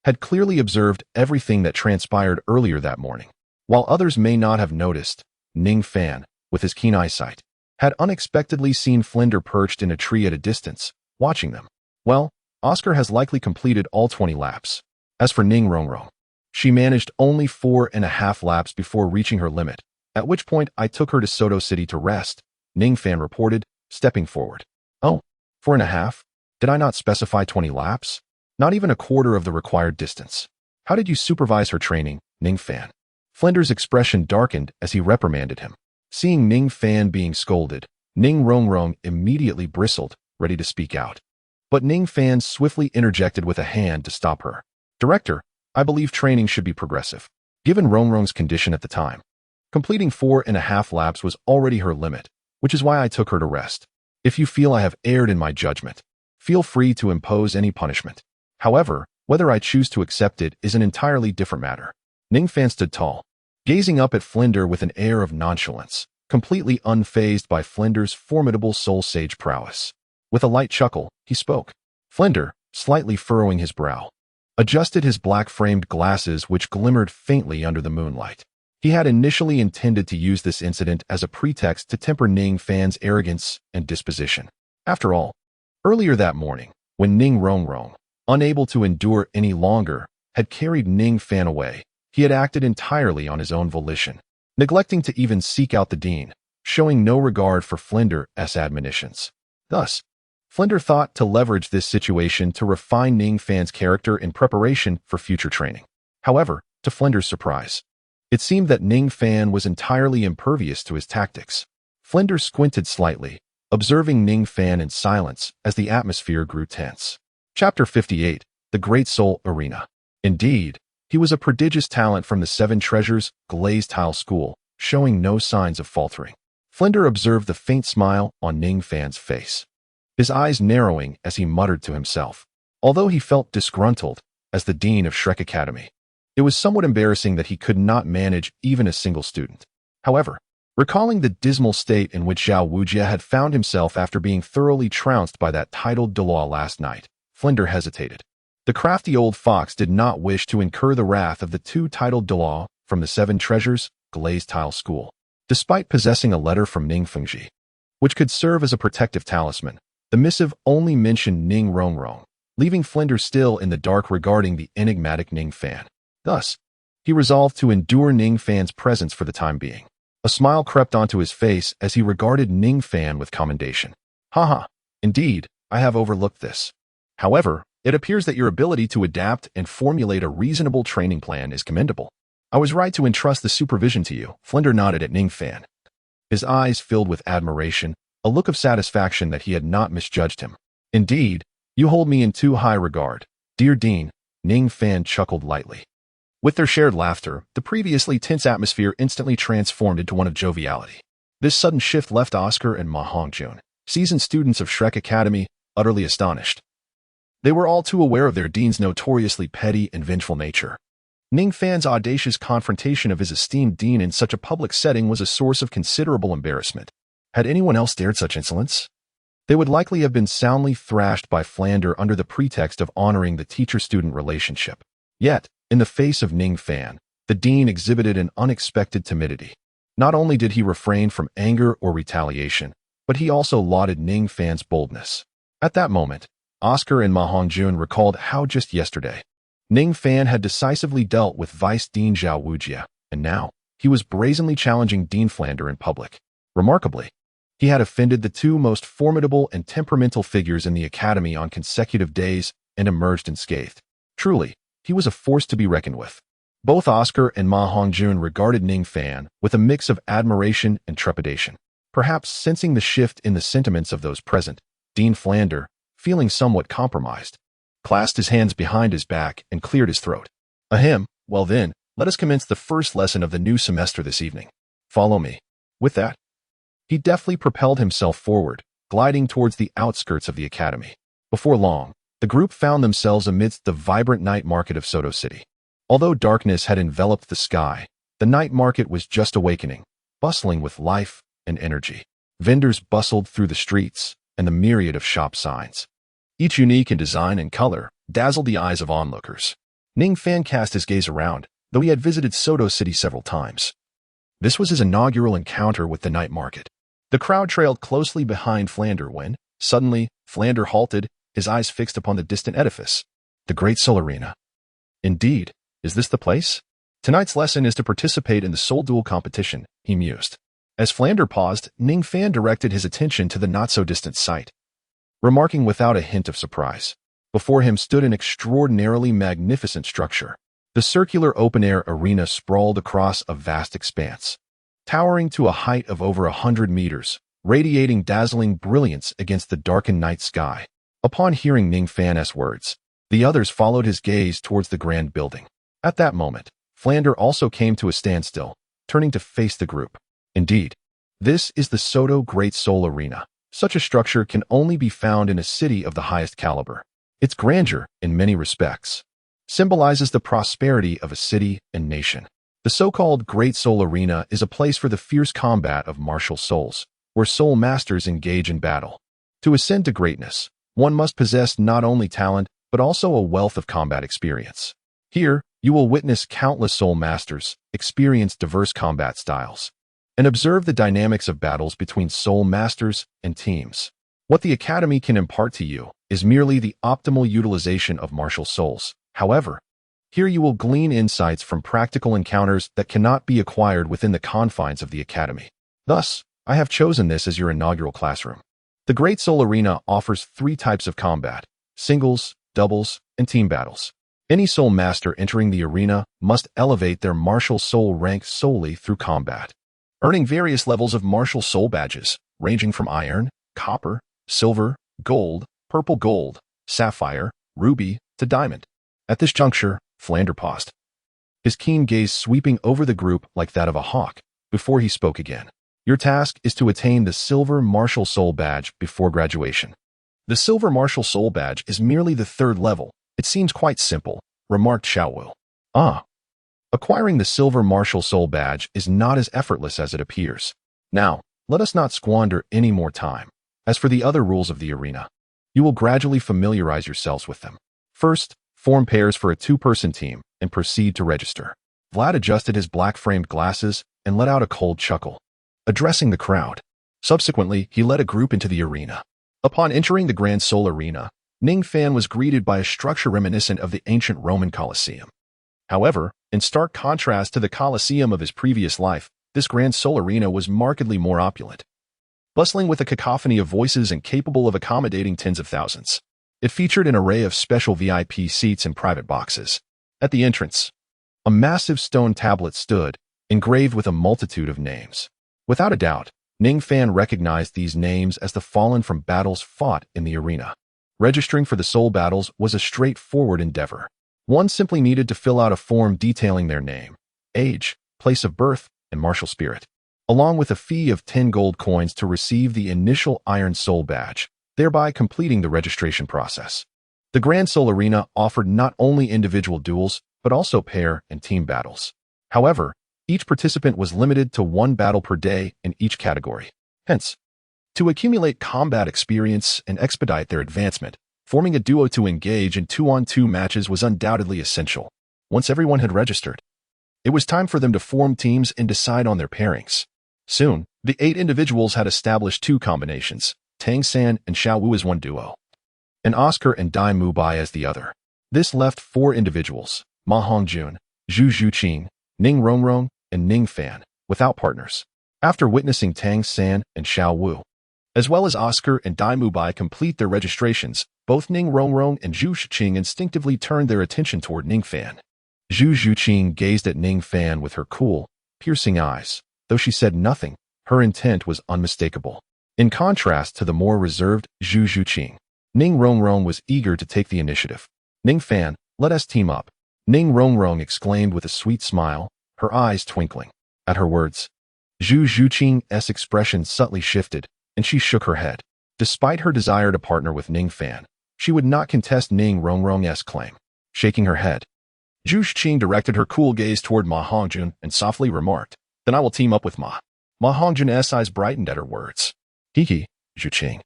had clearly observed everything that transpired earlier that morning. While others may not have noticed, Ning Fan, with his keen eyesight, had unexpectedly seen Flinder perched in a tree at a distance, watching them. Well, Oscar has likely completed all 20 laps. As for Ning Rongrong, she managed only 4.5 laps before reaching her limit, at which point I took her to Soto City to rest, Ning Fan reported, stepping forward. Oh, 4.5? Did I not specify 20 laps? Not even a quarter of the required distance. How did you supervise her training, Ning Fan? Flinder's expression darkened as he reprimanded him. Seeing Ning Fan being scolded, Ning Rongrong immediately bristled, ready to speak out. But Ning Fan swiftly interjected with a hand to stop her. Director, I believe training should be progressive. Given Rongrong's condition at the time, completing 4.5 laps was already her limit, which is why I took her to rest. If you feel I have erred in my judgment, feel free to impose any punishment. However, whether I choose to accept it is an entirely different matter. Ning Fan stood tall, gazing up at Flinder with an air of nonchalance, completely unfazed by Flinder's formidable soul sage prowess. With a light chuckle, he spoke. Flinder, slightly furrowing his brow, adjusted his black-framed glasses which glimmered faintly under the moonlight. He had initially intended to use this incident as a pretext to temper Ning Fan's arrogance and disposition. After all, earlier that morning, when Ning Rongrong, unable to endure any longer, had carried Ning Fan away, he had acted entirely on his own volition, neglecting to even seek out the dean, showing no regard for Flinder's admonitions. Thus, Flinder thought to leverage this situation to refine Ning Fan's character in preparation for future training. However, to Flinder's surprise, it seemed that Ning Fan was entirely impervious to his tactics. Flinder squinted slightly, observing Ning Fan in silence as the atmosphere grew tense. Chapter 58, The Great Soul Arena. Indeed, he was a prodigious talent from the Seven Treasures glazed tile school, showing no signs of faltering. Flinder observed the faint smile on Ning Fan's face, his eyes narrowing as he muttered to himself. Although he felt disgruntled as the dean of Shrek Academy, it was somewhat embarrassing that he could not manage even a single student. However, recalling the dismal state in which Zhao Wujia had found himself after being thoroughly trounced by that titled Douluo last night, Flinder hesitated. The crafty old fox did not wish to incur the wrath of the two titled Douluo from the Seven Treasures Glazed Tile School. Despite possessing a letter from Ning Fan, which could serve as a protective talisman, the missive only mentioned Ning Rongrong, leaving Flender still in the dark regarding the enigmatic Ning Fan. Thus, he resolved to endure Ning Fan's presence for the time being. A smile crept onto his face as he regarded Ning Fan with commendation. Haha, indeed, I have overlooked this. However, it appears that your ability to adapt and formulate a reasonable training plan is commendable. I was right to entrust the supervision to you. Flender nodded at Ning Fan. His eyes filled with admiration, a look of satisfaction that he had not misjudged him. Indeed, you hold me in too high regard. Dear Dean, Ning Fan chuckled lightly. With their shared laughter, the previously tense atmosphere instantly transformed into one of joviality. This sudden shift left Oscar and Ma Hongjun, seasoned students of Shrek Academy, utterly astonished. They were all too aware of their dean's notoriously petty and vengeful nature. Ning Fan's audacious confrontation of his esteemed dean in such a public setting was a source of considerable embarrassment. Had anyone else dared such insolence? They would likely have been soundly thrashed by Flender under the pretext of honoring the teacher-student relationship. Yet, in the face of Ning Fan, the dean exhibited an unexpected timidity. Not only did he refrain from anger or retaliation, but he also lauded Ning Fan's boldness. At that moment, Oscar and Ma Hongjun recalled how just yesterday, Ning Fan had decisively dealt with Vice Dean Zhao Wujia, and now, he was brazenly challenging Dean Flender in public. Remarkably, he had offended the two most formidable and temperamental figures in the academy on consecutive days and emerged unscathed. Truly, he was a force to be reckoned with. Both Oscar and Ma Hongjun regarded Ning Fan with a mix of admiration and trepidation. Perhaps sensing the shift in the sentiments of those present, Dean Flender, feeling somewhat compromised, clasped his hands behind his back and cleared his throat. Ahem, well then, let us commence the first lesson of the new semester this evening. Follow me. With that, he deftly propelled himself forward, gliding towards the outskirts of the academy. Before long, the group found themselves amidst the vibrant night market of Soto City. Although darkness had enveloped the sky, the night market was just awakening, bustling with life and energy. Vendors bustled through the streets, and the myriad of shop signs, each unique in design and color, dazzled the eyes of onlookers. Ning Fan cast his gaze around, though he had visited Soto City several times. This was his inaugural encounter with the night market. The crowd trailed closely behind Flender when, suddenly, Flender halted, his eyes fixed upon the distant edifice. The Great Soul Arena. Indeed, is this the place? Tonight's lesson is to participate in the Soul Duel competition, he mused. As Flender paused, Ning Fan directed his attention to the not-so-distant sight, remarking without a hint of surprise. Before him stood an extraordinarily magnificent structure. The circular open-air arena sprawled across a vast expanse, towering to a height of over 100 meters, radiating dazzling brilliance against the darkened night sky. Upon hearing Ning Fan's words, the others followed his gaze towards the grand building. At that moment, Flender also came to a standstill, turning to face the group. Indeed, this is the Soto Great Soul Arena. Such a structure can only be found in a city of the highest caliber. Its grandeur, in many respects, symbolizes the prosperity of a city and nation. The so-called Great Soul Arena is a place for the fierce combat of martial souls, where soul masters engage in battle. To ascend to greatness, one must possess not only talent, but also a wealth of combat experience. Here, you will witness countless soul masters, experience diverse combat styles, and observe the dynamics of battles between soul masters and teams. What the Academy can impart to you is merely the optimal utilization of martial souls. However, here you will glean insights from practical encounters that cannot be acquired within the confines of the Academy. Thus, I have chosen this as your inaugural classroom. The Great Soul Arena offers 3 types of combat: singles, doubles, and team battles. Any soul master entering the arena must elevate their martial soul rank solely through combat, earning various levels of martial soul badges, ranging from iron, copper, silver, gold, purple gold, sapphire, ruby, to diamond. At this juncture, Flender paused, his keen gaze sweeping over the group like that of a hawk, before he spoke again. Your task is to attain the Silver Martial Soul Badge before graduation. The Silver Martial Soul Badge is merely the 3rd level. It seems quite simple, remarked Xiaowu. Acquiring the Silver Martial Soul Badge is not as effortless as it appears. Now, let us not squander any more time. As for the other rules of the arena, you will gradually familiarize yourselves with them. First, form pairs for a two-person team, and proceed to register. Vlad adjusted his black-framed glasses and let out a cold chuckle, addressing the crowd. Subsequently, he led a group into the arena. Upon entering the Grand Sol Arena, Ning Fan was greeted by a structure reminiscent of the ancient Roman Colosseum. However, in stark contrast to the Colosseum of his previous life, this Grand Sol Arena was markedly more opulent, bustling with a cacophony of voices and capable of accommodating tens of thousands. It featured an array of special VIP seats and private boxes. At the entrance, a massive stone tablet stood, engraved with a multitude of names. Without a doubt, Ning Fan recognized these names as the fallen from battles fought in the arena. Registering for the soul battles was a straightforward endeavor. One simply needed to fill out a form detailing their name, age, place of birth, and martial spirit, along with a fee of 10 gold coins to receive the initial Iron Soul badge, thereby completing the registration process. The Grand Sol Arena offered not only individual duels, but also pair and team battles. However, each participant was limited to one battle per day in each category. Hence, to accumulate combat experience and expedite their advancement, forming a duo to engage in 2-on-2 matches was undoubtedly essential. Once everyone had registered, it was time for them to form teams and decide on their pairings. Soon, the 8 individuals had established 2 combinations, Tang San and Xiao Wu as one duo, and Oscar and Dai Mubai as the other. This left 4 individuals, Ma Hongjun, Zhu Zhuqing, Ning Rongrong, and Ning Fan, without partners. After witnessing Tang San and Xiao Wu, as well as Oscar and Dai Mubai complete their registrations, both Ning Rongrong and Zhu Zhuqing instinctively turned their attention toward Ning Fan. Zhu Zhuqing gazed at Ning Fan with her cool, piercing eyes. Though she said nothing, her intent was unmistakable. In contrast to the more reserved Zhu Zhuqing, Ning Rongrong was eager to take the initiative. Ning Fan, let us team up, Ning Rongrong exclaimed with a sweet smile, her eyes twinkling. At her words, Zhu Zhuqing's expression subtly shifted, and she shook her head. Despite her desire to partner with Ning Fan, she would not contest Ning Rongrong's claim. Shaking her head, Zhu Zhuqing directed her cool gaze toward Ma Hongjun and softly remarked, "Then I will team up with Ma." Ma Hongjun's eyes brightened at her words. "Hee, Zhuqing.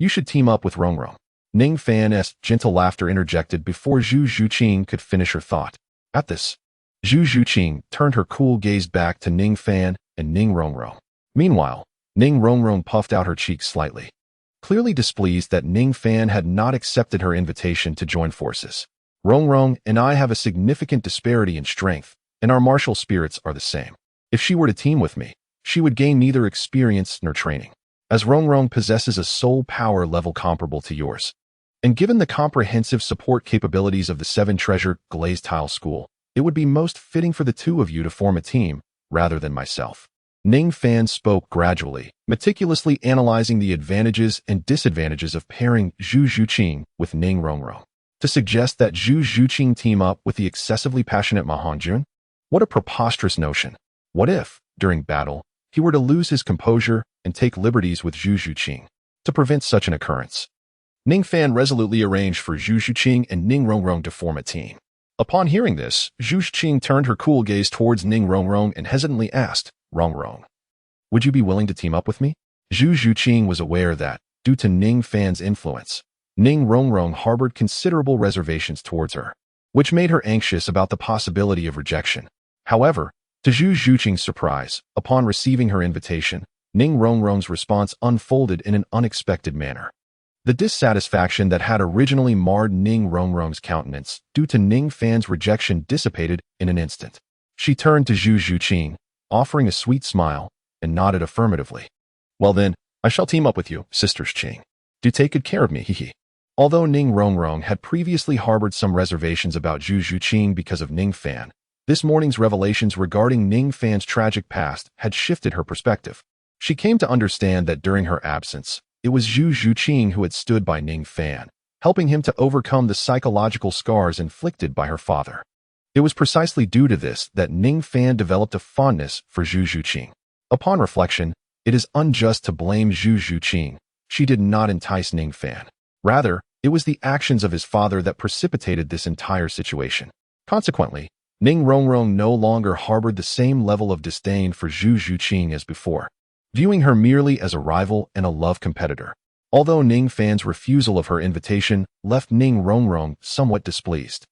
You should team up with Rongrong." Ning Fan's gentle laughter interjected before Zhu Zhuqing could finish her thought. At this, Zhu Zhuqing turned her cool gaze back to Ning Fan and Ning Rongrong. Meanwhile, Ning Rongrong puffed out her cheeks slightly, clearly displeased that Ning Fan had not accepted her invitation to join forces. "Rongrong and I have a significant disparity in strength, and our martial spirits are the same. If she were to team with me, she would gain neither experience nor training, as Rongrong possesses a soul power level comparable to yours. And given the comprehensive support capabilities of the 7-treasure glazed tile school, it would be most fitting for the 2 of you to form a team, rather than myself." Ning Fan spoke gradually, meticulously analyzing the advantages and disadvantages of pairing Zhu Zhuqing with Ning Rongrong. To suggest that Zhu Zhuqing team up with the excessively passionate Ma Hongjun? What a preposterous notion. What if, during battle, he were to lose his composure and take liberties with Zhu Zhuqing? To prevent such an occurrence, Ning Fan resolutely arranged for Zhu Zhuqing and Ning Rongrong to form a team. Upon hearing this, Zhu Zhuqing turned her cool gaze towards Ning Rongrong and hesitantly asked, "Rongrong, would you be willing to team up with me?" Zhu Zhuqing was aware that, due to Ning Fan's influence, Ning Rongrong harbored considerable reservations towards her, which made her anxious about the possibility of rejection. However, to Zhu Zhuqing's surprise, upon receiving her invitation, Ning Rongrong's response unfolded in an unexpected manner. The dissatisfaction that had originally marred Ning Rongrong's countenance due to Ning Fan's rejection dissipated in an instant. She turned to Zhu Zhuqing, offering a sweet smile, and nodded affirmatively. "Well then, I shall team up with you, Sisters Qing. Do take good care of me, hee." Although Ning Rongrong had previously harbored some reservations about Zhu Zhuqing because of Ning Fan, this morning's revelations regarding Ning Fan's tragic past had shifted her perspective. She came to understand that during her absence, it was Zhu Zhuqing who had stood by Ning Fan, helping him to overcome the psychological scars inflicted by her father. It was precisely due to this that Ning Fan developed a fondness for Zhu Zhuqing. Upon reflection, it is unjust to blame Zhu Zhuqing. She did not entice Ning Fan. Rather, it was the actions of his father that precipitated this entire situation. Consequently, Ning Rongrong no longer harbored the same level of disdain for Zhu Zhuqing as before, viewing her merely as a rival and a love competitor. Although Ning Fan's refusal of her invitation left Ning Rongrong somewhat displeased,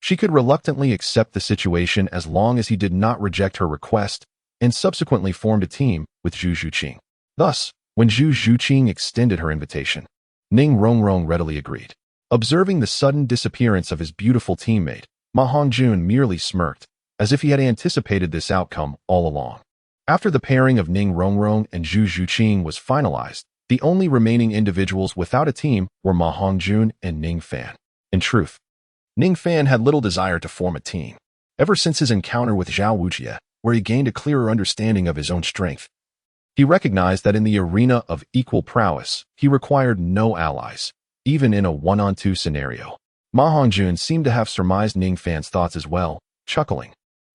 She could reluctantly accept the situation as long as he did not reject her request, and subsequently formed a team with Zhu Zhuqing. Thus, when Zhu Zhuqing extended her invitation, Ning Rongrong readily agreed. Observing the sudden disappearance of his beautiful teammate, Ma Hongjun merely smirked, as if he had anticipated this outcome all along. After the pairing of Ning Rongrong and Zhu Zhuqing was finalized, the only remaining individuals without a team were Ma Hongjun and Ning Fan. In truth, Ning Fan had little desire to form a team. Ever since his encounter with Zhao Wujie, where he gained a clearer understanding of his own strength, he recognized that in the arena of equal prowess, he required no allies, even in a one-on-two scenario. Ma Hongjun seemed to have surmised Ning Fan's thoughts as well, chuckling.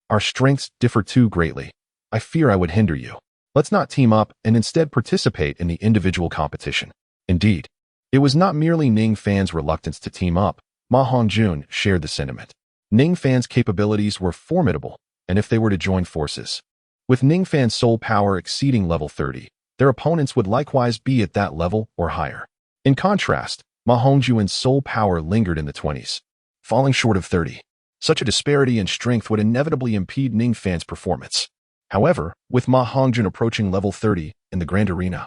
Our strengths differ too greatly. I fear I would hinder you. Let's not team up and instead participate in the individual competition. Indeed, it was not merely Ning Fan's reluctance to team up. Ma Hongjun shared the sentiment. Ning Fan's capabilities were formidable, and if they were to join forces, with Ning Fan's soul power exceeding level 30, their opponents would likewise be at that level or higher. In contrast, Ma Hongjun's soul power lingered in the 20s, falling short of 30. Such a disparity in strength would inevitably impede Ning Fan's performance. However, with Ma Hongjun approaching level 30 in the Grand Arena,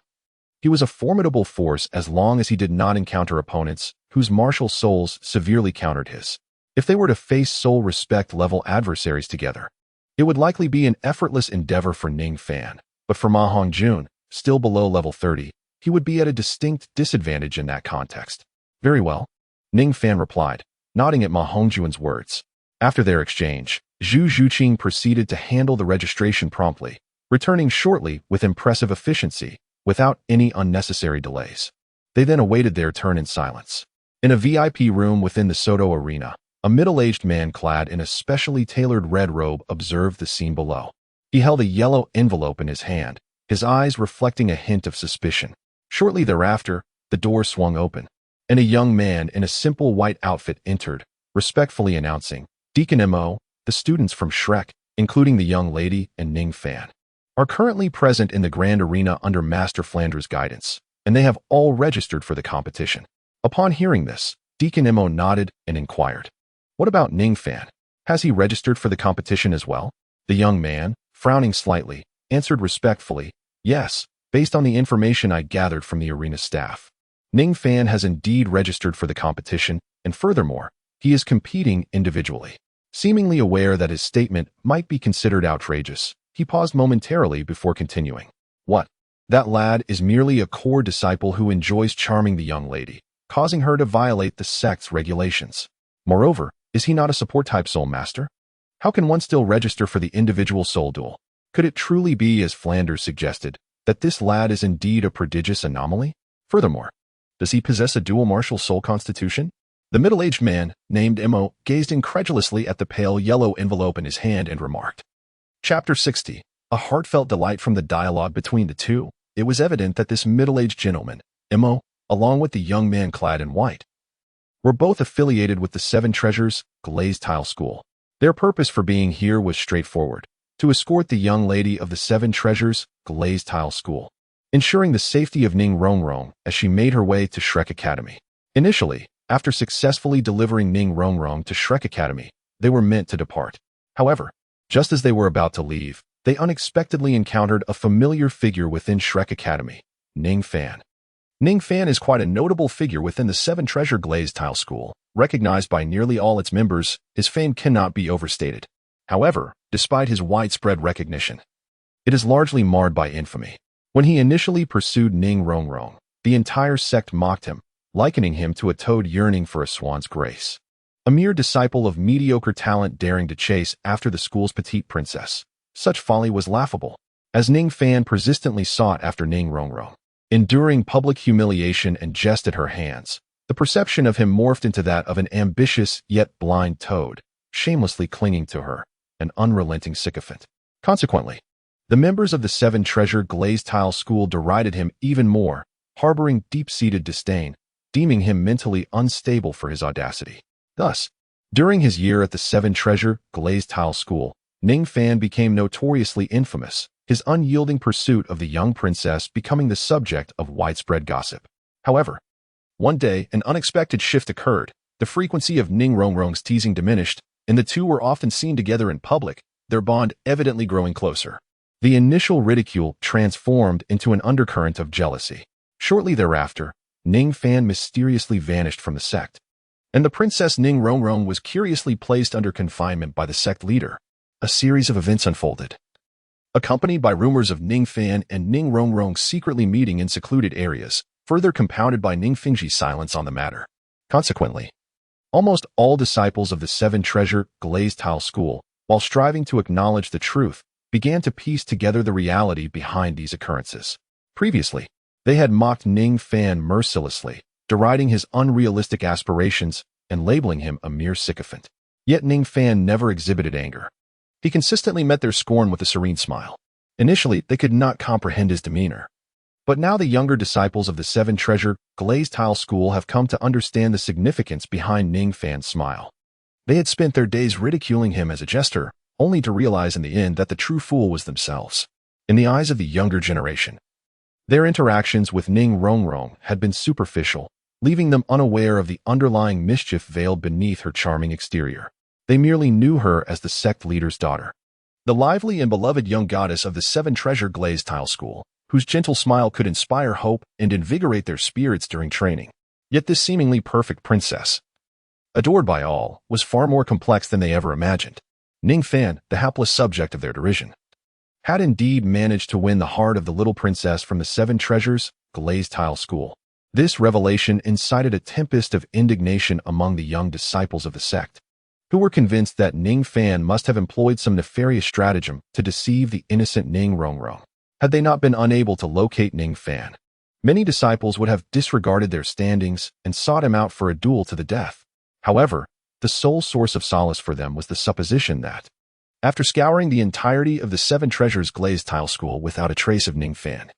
he was a formidable force as long as he did not encounter opponents whose martial souls severely countered his. If they were to face soul respect level adversaries together, it would likely be an effortless endeavor for Ning Fan, but for Ma Hongjun, still below level 30, he would be at a distinct disadvantage in that context. Very well, Ning Fan replied, nodding at Ma Hongjun's words. After their exchange, Zhu Zhuqing proceeded to handle the registration promptly, returning shortly with impressive efficiency, without any unnecessary delays. They then awaited their turn in silence. In a VIP room within the Soto Arena, a middle-aged man clad in a specially tailored red robe observed the scene below. He held a yellow envelope in his hand, his eyes reflecting a hint of suspicion. Shortly thereafter, the door swung open, and a young man in a simple white outfit entered, respectfully announcing, Deacon Mo, the students from Shrek, including the young lady and Ning Fan, are currently present in the Grand Arena under Master Flanders' guidance, and they have all registered for the competition. Upon hearing this, Deacon Mo nodded and inquired, what about Ning Fan? Has he registered for the competition as well? The young man, frowning slightly, answered respectfully, yes, based on the information I gathered from the arena staff. Ning Fan has indeed registered for the competition, and furthermore, he is competing individually. Seemingly aware that his statement might be considered outrageous, he paused momentarily before continuing. What? That lad is merely a core disciple who enjoys charming the young lady, causing her to violate the sect's regulations. Moreover, is he not a support-type soul master? How can one still register for the individual soul duel? Could it truly be, as Flanders suggested, that this lad is indeed a prodigious anomaly? Furthermore, does he possess a dual martial soul constitution? The middle-aged man, named Mo, gazed incredulously at the pale yellow envelope in his hand and remarked. Chapter 60. A heartfelt delight from the dialogue between the two. It was evident that this middle-aged gentleman, Mo, along with the young man clad in white, were both affiliated with the Seven Treasures Glazed Tile School. Their purpose for being here was straightforward, to escort the young lady of the Seven Treasures Glazed Tile School, ensuring the safety of Ning Rongrong as she made her way to Shrek Academy. Initially, after successfully delivering Ning Rongrong to Shrek Academy, they were meant to depart. However, just as they were about to leave, they unexpectedly encountered a familiar figure within Shrek Academy, Ning Fan. Ning Fan is quite a notable figure within the Seven Treasure Glazed Tile School. Recognized by nearly all its members, his fame cannot be overstated. However, despite his widespread recognition, it is largely marred by infamy. When he initially pursued Ning Rongrong, the entire sect mocked him, likening him to a toad yearning for a swan's grace. A mere disciple of mediocre talent daring to chase after the school's petite princess. Such folly was laughable, as Ning Fan persistently sought after Ning Rongrong, enduring public humiliation and jest at her hands. The perception of him morphed into that of an ambitious yet blind toad, shamelessly clinging to her, an unrelenting sycophant. Consequently, the members of the Seven Treasure Glazed Tile School derided him even more, harboring deep-seated disdain, deeming him mentally unstable for his audacity. Thus, during his year at the Seven Treasure Glazed Tile School, Ning Fan became notoriously infamous, his unyielding pursuit of the young princess becoming the subject of widespread gossip. However, one day, an unexpected shift occurred. The frequency of Ning Rongrong's teasing diminished, and the two were often seen together in public, their bond evidently growing closer. The initial ridicule transformed into an undercurrent of jealousy. Shortly thereafter, Ning Fan mysteriously vanished from the sect, and the Princess Ning Rongrong was curiously placed under confinement by the sect leader. A series of events unfolded, accompanied by rumors of Ning Fan and Ning Rongrong secretly meeting in secluded areas, further compounded by Ning Fengji's silence on the matter. Consequently, almost all disciples of the Seven Treasure Glazed Tile School, while striving to acknowledge the truth, began to piece together the reality behind these occurrences. Previously, they had mocked Ning Fan mercilessly, deriding his unrealistic aspirations and labeling him a mere sycophant. Yet Ning Fan never exhibited anger. He consistently met their scorn with a serene smile. Initially, they could not comprehend his demeanor. But now the younger disciples of the Seven Treasure Glazed Tile School have come to understand the significance behind Ning Fan's smile. They had spent their days ridiculing him as a jester, only to realize in the end that the true fool was themselves. In the eyes of the younger generation, their interactions with Ning Rongrong had been superficial, leaving them unaware of the underlying mischief veiled beneath her charming exterior. They merely knew her as the sect leader's daughter, the lively and beloved young goddess of the Seven Treasure Glazed Tile School, whose gentle smile could inspire hope and invigorate their spirits during training. Yet this seemingly perfect princess, adored by all, was far more complex than they ever imagined. Ning Fan, the hapless subject of their derision, had indeed managed to win the heart of the little princess from the Seven Treasures Glazed Tile School. This revelation incited a tempest of indignation among the young disciples of the sect, who were convinced that Ning Fan must have employed some nefarious stratagem to deceive the innocent Ning Rongrong. Had they not been unable to locate Ning Fan, many disciples would have disregarded their standings and sought him out for a duel to the death. However, the sole source of solace for them was the supposition that, after scouring the entirety of the Seven Treasures Glazed Tile School without a trace of Ning Fan,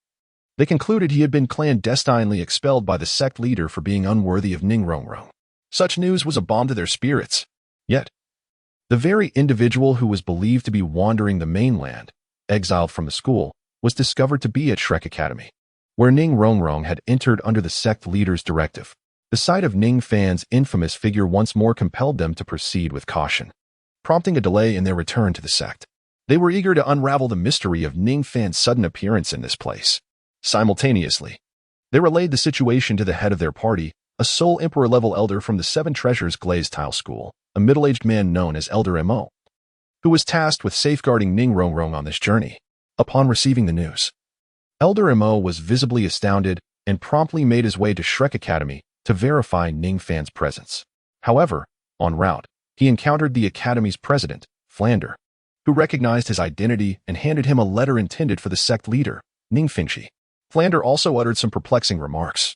they concluded he had been clandestinely expelled by the sect leader for being unworthy of Ning Rongrong. Such news was a balm to their spirits. Yet, the very individual who was believed to be wandering the mainland, exiled from the school, was discovered to be at Shrek Academy, where Ning Rongrong had entered under the sect leader's directive. The sight of Ning Fan's infamous figure once more compelled them to proceed with caution, prompting a delay in their return to the sect. They were eager to unravel the mystery of Ning Fan's sudden appearance in this place. Simultaneously, they relayed the situation to the head of their party, a sole emperor-level elder from the Seven Treasures Glazed Tile School, a middle-aged man known as Elder Mo, who was tasked with safeguarding Ning Rongrong on this journey. Upon receiving the news, Elder Mo was visibly astounded and promptly made his way to Shrek Academy to verify Ning Fan's presence. However, en route, he encountered the Academy's president, Flander, who recognized his identity and handed him a letter intended for the sect leader, Ning Fengji. Flander also uttered some perplexing remarks,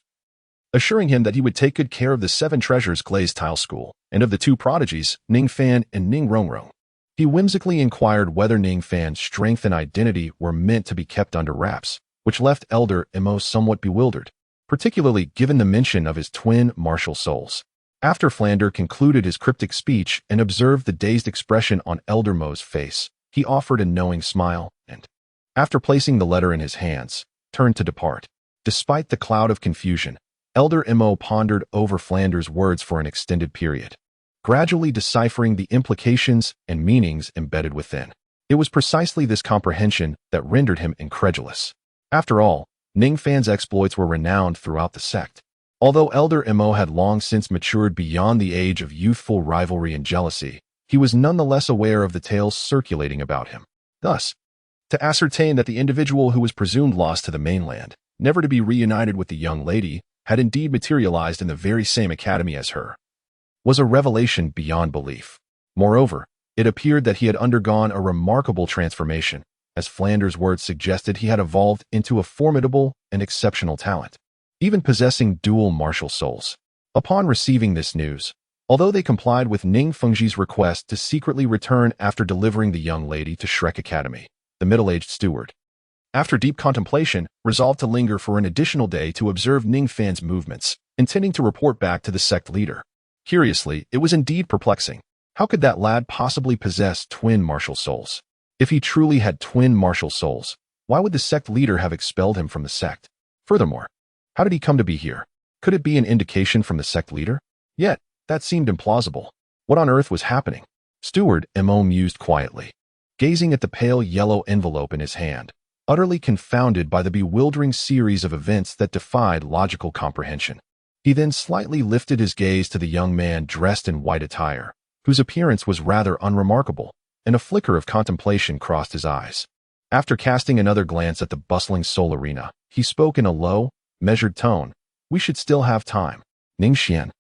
assuring him that he would take good care of the Seven Treasures Glazed Tile School and of the two prodigies, Ning Fan and Ning Rongrong. He whimsically inquired whether Ning Fan's strength and identity were meant to be kept under wraps, which left Elder Mo somewhat bewildered, particularly given the mention of his twin martial souls. After Flander concluded his cryptic speech and observed the dazed expression on Elder Mo's face, he offered a knowing smile and, after placing the letter in his hands, turned to depart. Despite the cloud of confusion, Elder Mo pondered over Flander's words for an extended period, gradually deciphering the implications and meanings embedded within. It was precisely this comprehension that rendered him incredulous. After all, Ning Fan's exploits were renowned throughout the sect. Although Elder Mo had long since matured beyond the age of youthful rivalry and jealousy, he was nonetheless aware of the tales circulating about him. Thus, to ascertain that the individual who was presumed lost to the mainland, never to be reunited with the young lady, had indeed materialized in the very same academy as her, was a revelation beyond belief. Moreover, it appeared that he had undergone a remarkable transformation. As Flander's words suggested, he had evolved into a formidable and exceptional talent, even possessing dual martial souls. Upon receiving this news, although they complied with Ning Fengji's request to secretly return after delivering the young lady to Shrek Academy, the middle-aged steward, after deep contemplation, resolved to linger for an additional day to observe Ning Fan's movements, intending to report back to the sect leader. Curiously, it was indeed perplexing. How could that lad possibly possess twin martial souls? If he truly had twin martial souls, why would the sect leader have expelled him from the sect? Furthermore, how did he come to be here? Could it be an indication from the sect leader? Yet, that seemed implausible. What on earth was happening? Steward Mo mused quietly, gazing at the pale yellow envelope in his hand, utterly confounded by the bewildering series of events that defied logical comprehension. He then slightly lifted his gaze to the young man dressed in white attire, whose appearance was rather unremarkable, and a flicker of contemplation crossed his eyes. After casting another glance at the bustling Soul Arena, he spoke in a low, measured tone. We should still have time. Ning Xian,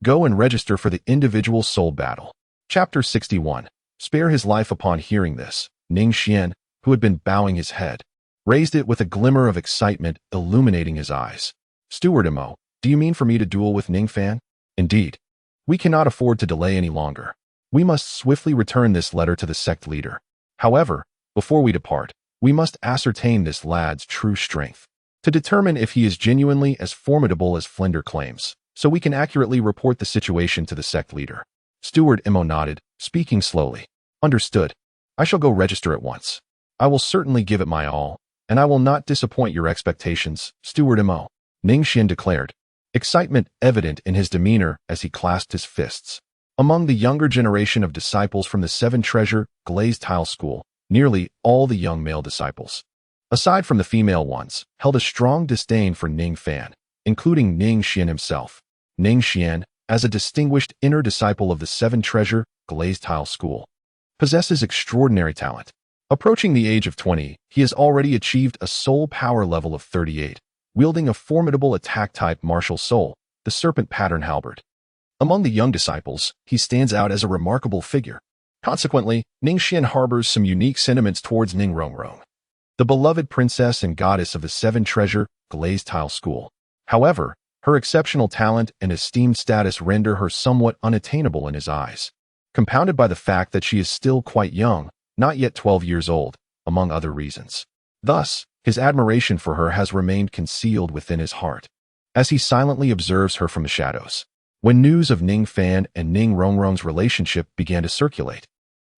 go and register for the individual soul battle. Chapter 61. Spare his life. Upon hearing this, Ning Xian, who had been bowing his head, raised it with a glimmer of excitement illuminating his eyes. Steward Mo, do you mean for me to duel with Ning Fan? Indeed. We cannot afford to delay any longer. We must swiftly return this letter to the sect leader. However, before we depart, we must ascertain this lad's true strength, to determine if he is genuinely as formidable as Flinder claims, so we can accurately report the situation to the sect leader. Steward Mo nodded, speaking slowly. Understood. I shall go register at once. I will certainly give it my all, and I will not disappoint your expectations, Steward Mo, Ning Xian declared, excitement evident in his demeanor as he clasped his fists. Among the younger generation of disciples from the Seven Treasure Glazed Tile School, nearly all the young male disciples, aside from the female ones, held a strong disdain for Ning Fan, including Ning Xian himself. Ning Xian, as a distinguished inner disciple of the Seven Treasure Glazed Tile School, possesses extraordinary talent. Approaching the age of 20, he has already achieved a soul power level of 38, wielding a formidable attack-type martial soul, the Serpent Pattern Halberd. Among the young disciples, he stands out as a remarkable figure. Consequently, Ning Xian harbors some unique sentiments towards Ning Rongrong, the beloved princess and goddess of the Seven Treasure Glazed Tile School. However, her exceptional talent and esteemed status render her somewhat unattainable in his eyes, compounded by the fact that she is still quite young, not yet 12 years old, among other reasons. Thus, his admiration for her has remained concealed within his heart, as he silently observes her from the shadows. When news of Ning Fan and Ning Rongrong's relationship began to circulate,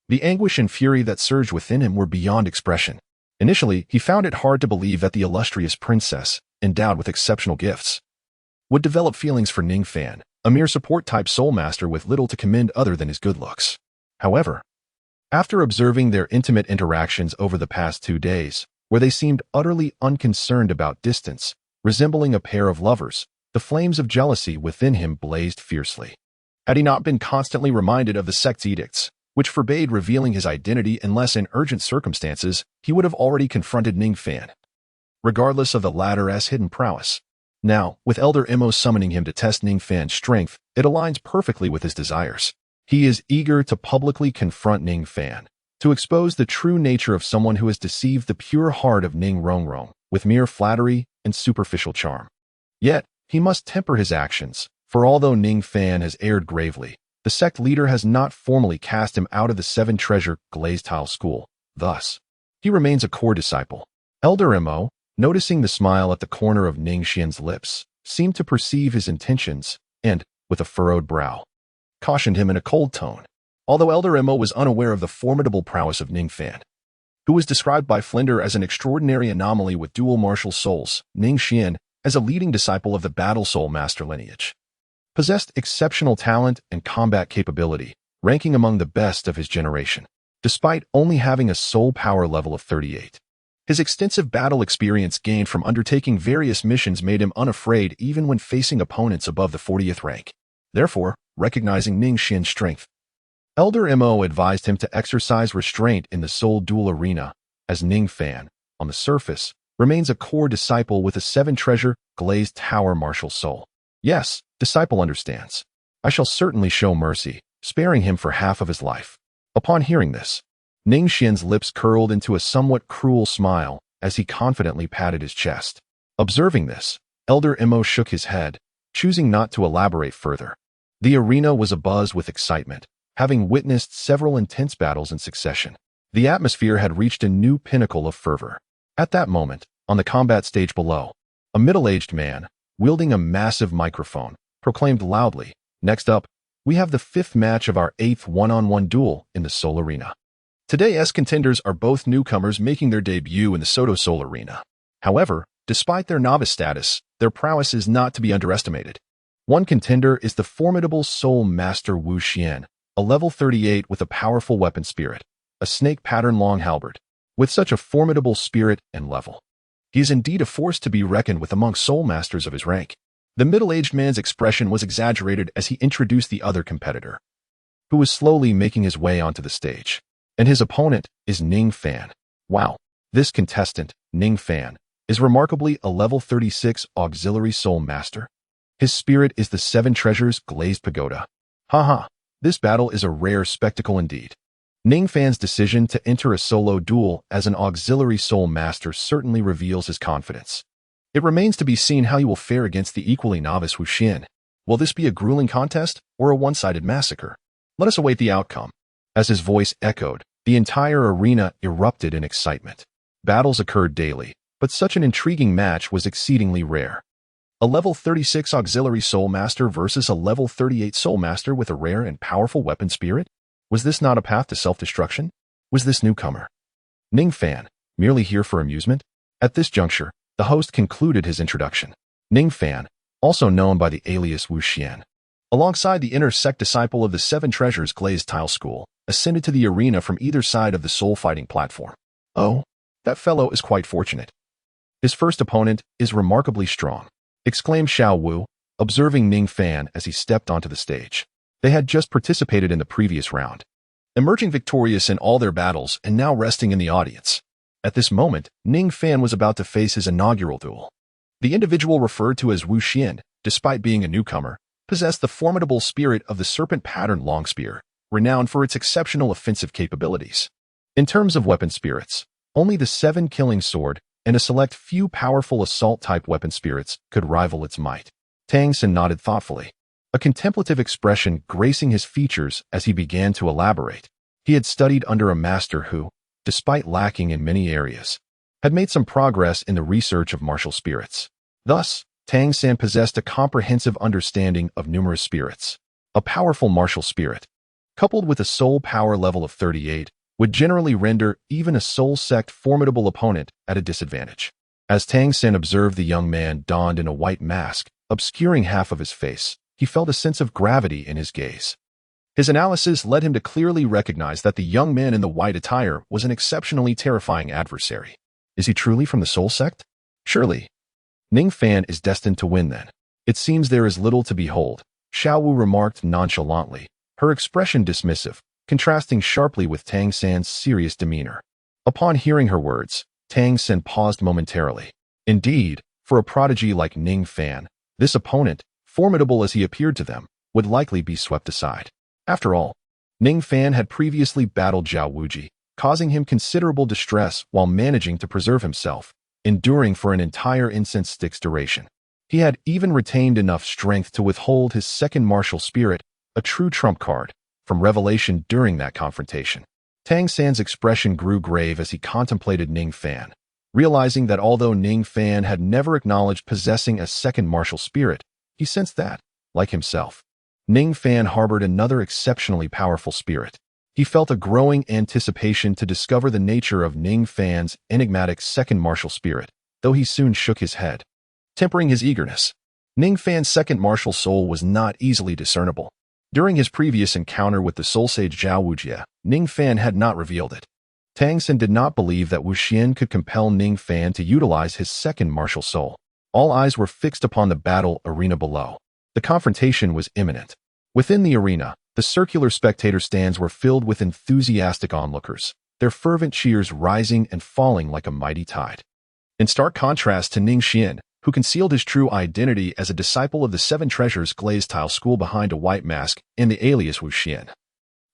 the anguish and fury that surged within him were beyond expression. Initially, he found it hard to believe that the illustrious princess, endowed with exceptional gifts, would develop feelings for Ning Fan, a mere support-type soul master with little to commend other than his good looks. However, after observing their intimate interactions over the past 2 days, where they seemed utterly unconcerned about distance, resembling a pair of lovers, the flames of jealousy within him blazed fiercely. Had he not been constantly reminded of the sect's edicts, which forbade revealing his identity unless in urgent circumstances, he would have already confronted Ning Fan, regardless of the latter's hidden prowess. Now, with Elder Mo summoning him to test Ning Fan's strength, it aligns perfectly with his desires. He is eager to publicly confront Ning Fan, to expose the true nature of someone who has deceived the pure heart of Ning Rongrong with mere flattery and superficial charm. Yet, he must temper his actions, for although Ning Fan has erred gravely, the sect leader has not formally cast him out of the Seven Treasure Glazed Tile School. Thus, he remains a core disciple. Elder Mo, noticing the smile at the corner of Ning Xian's lips, seemed to perceive his intentions and, with a furrowed brow, cautioned him in a cold tone. Although Elder Mo was unaware of the formidable prowess of Ning Fan, who was described by Flinder as an extraordinary anomaly with dual martial souls, Ning Xian, as a leading disciple of the Battle Soul Master lineage, possessed exceptional talent and combat capability, ranking among the best of his generation, despite only having a soul power level of 38. His extensive battle experience gained from undertaking various missions made him unafraid even when facing opponents above the 40th rank. Therefore, recognizing Ning Xian's strength, Elder Mo advised him to exercise restraint in the soul duel arena, as Ning Fan, on the surface, remains a core disciple with a Seven Treasure Glazed Tower martial soul. Yes, disciple understands. I shall certainly show mercy, sparing him for half of his life. Upon hearing this, Ning Xian's lips curled into a somewhat cruel smile as he confidently patted his chest. Observing this, Elder Mo shook his head, choosing not to elaborate further. The arena was abuzz with excitement, having witnessed several intense battles in succession. The atmosphere had reached a new pinnacle of fervor. At that moment, on the combat stage below, a middle-aged man, wielding a massive microphone, proclaimed loudly, "Next up, we have the 5th match of our 8th one-on-one duel in the Soul Arena. Today's contenders are both newcomers making their debut in the Soto Soul Arena. However, despite their novice status, their prowess is not to be underestimated. One contender is the formidable Soul Master Wu Xian, a level 38 with a powerful weapon spirit, a snake pattern long halberd. With such a formidable spirit and level, he is indeed a force to be reckoned with among soul masters of his rank. The middle-aged man's expression was exaggerated as he introduced the other competitor, who was slowly making his way onto the stage. And his opponent is Ning Fan. Wow, this contestant, Ning Fan, is remarkably a level 36 auxiliary soul master. His spirit is the 7 treasures glazed pagoda. Haha, this battle is a rare spectacle indeed. Ning Fan's decision to enter a solo duel as an auxiliary soul master certainly reveals his confidence. It remains to be seen how he will fare against the equally novice Wu Xian. Will this be a grueling contest or a one-sided massacre? Let us await the outcome. As his voice echoed, the entire arena erupted in excitement. Battles occurred daily, but such an intriguing match was exceedingly rare. A level 36 auxiliary soul master versus a level 38 soul master with a rare and powerful weapon spirit? Was this not a path to self-destruction? Was this newcomer Ning Fan merely here for amusement? At this juncture, the host concluded his introduction. Ning Fan, also known by the alias Wu Xian, alongside the inner sect disciple of the 7 Treasures Glazed Tile School, ascended to the arena from either side of the soul-fighting platform. Oh, that fellow is quite fortunate. His first opponent is remarkably strong, exclaimed Xiao Wu, observing Ning Fan as he stepped onto the stage. They had just participated in the previous round, emerging victorious in all their battles and now resting in the audience. At this moment, Ning Fan was about to face his inaugural duel. The individual referred to as Wu Xian, despite being a newcomer, possessed the formidable spirit of the serpent pattern long spear, renowned for its exceptional offensive capabilities. In terms of weapon spirits, only the 7 killing sword and a select few powerful assault-type weapon spirits could rival its might. Tang Xin nodded thoughtfully, a contemplative expression gracing his features as he began to elaborate. He had studied under a master who, despite lacking in many areas, had made some progress in the research of martial spirits. Thus, Tang San possessed a comprehensive understanding of numerous spirits. A powerful martial spirit, coupled with a soul power level of 38, would generally render even a soul sect formidable opponent at a disadvantage. As Tang San observed the young man donned in a white mask, obscuring half of his face, he felt a sense of gravity in his gaze. His analysis led him to clearly recognize that the young man in the white attire was an exceptionally terrifying adversary. Is he truly from the soul sect? Surely. Ning Fan is destined to win then. It seems there is little to behold, Xiao Wu remarked nonchalantly, her expression dismissive, contrasting sharply with Tang San's serious demeanor. Upon hearing her words, Tang San paused momentarily. Indeed, for a prodigy like Ning Fan, this opponent, formidable as he appeared to them, would likely be swept aside. After all, Ning Fan had previously battled Zhao Wuji, causing him considerable distress while managing to preserve himself, enduring for an entire incense stick's duration. He had even retained enough strength to withhold his second martial spirit, a true trump card, from revelation during that confrontation. Tang San's expression grew grave as he contemplated Ning Fan, realizing that although Ning Fan had never acknowledged possessing a second martial spirit, he sensed that, like himself, Ning Fan harbored another exceptionally powerful spirit. He felt a growing anticipation to discover the nature of Ning Fan's enigmatic second martial spirit, though he soon shook his head, tempering his eagerness. Ning Fan's second martial soul was not easily discernible. During his previous encounter with the soul sage Zhao Wujie, Ning Fan had not revealed it. Tang Xin did not believe that Wu Xian could compel Ning Fan to utilize his second martial soul. All eyes were fixed upon the battle arena below. The confrontation was imminent. Within the arena, the circular spectator stands were filled with enthusiastic onlookers, their fervent cheers rising and falling like a mighty tide. In stark contrast to Ning Xian, who concealed his true identity as a disciple of the 7 Treasures Glazed Tile School behind a white mask and the alias Wu Xian,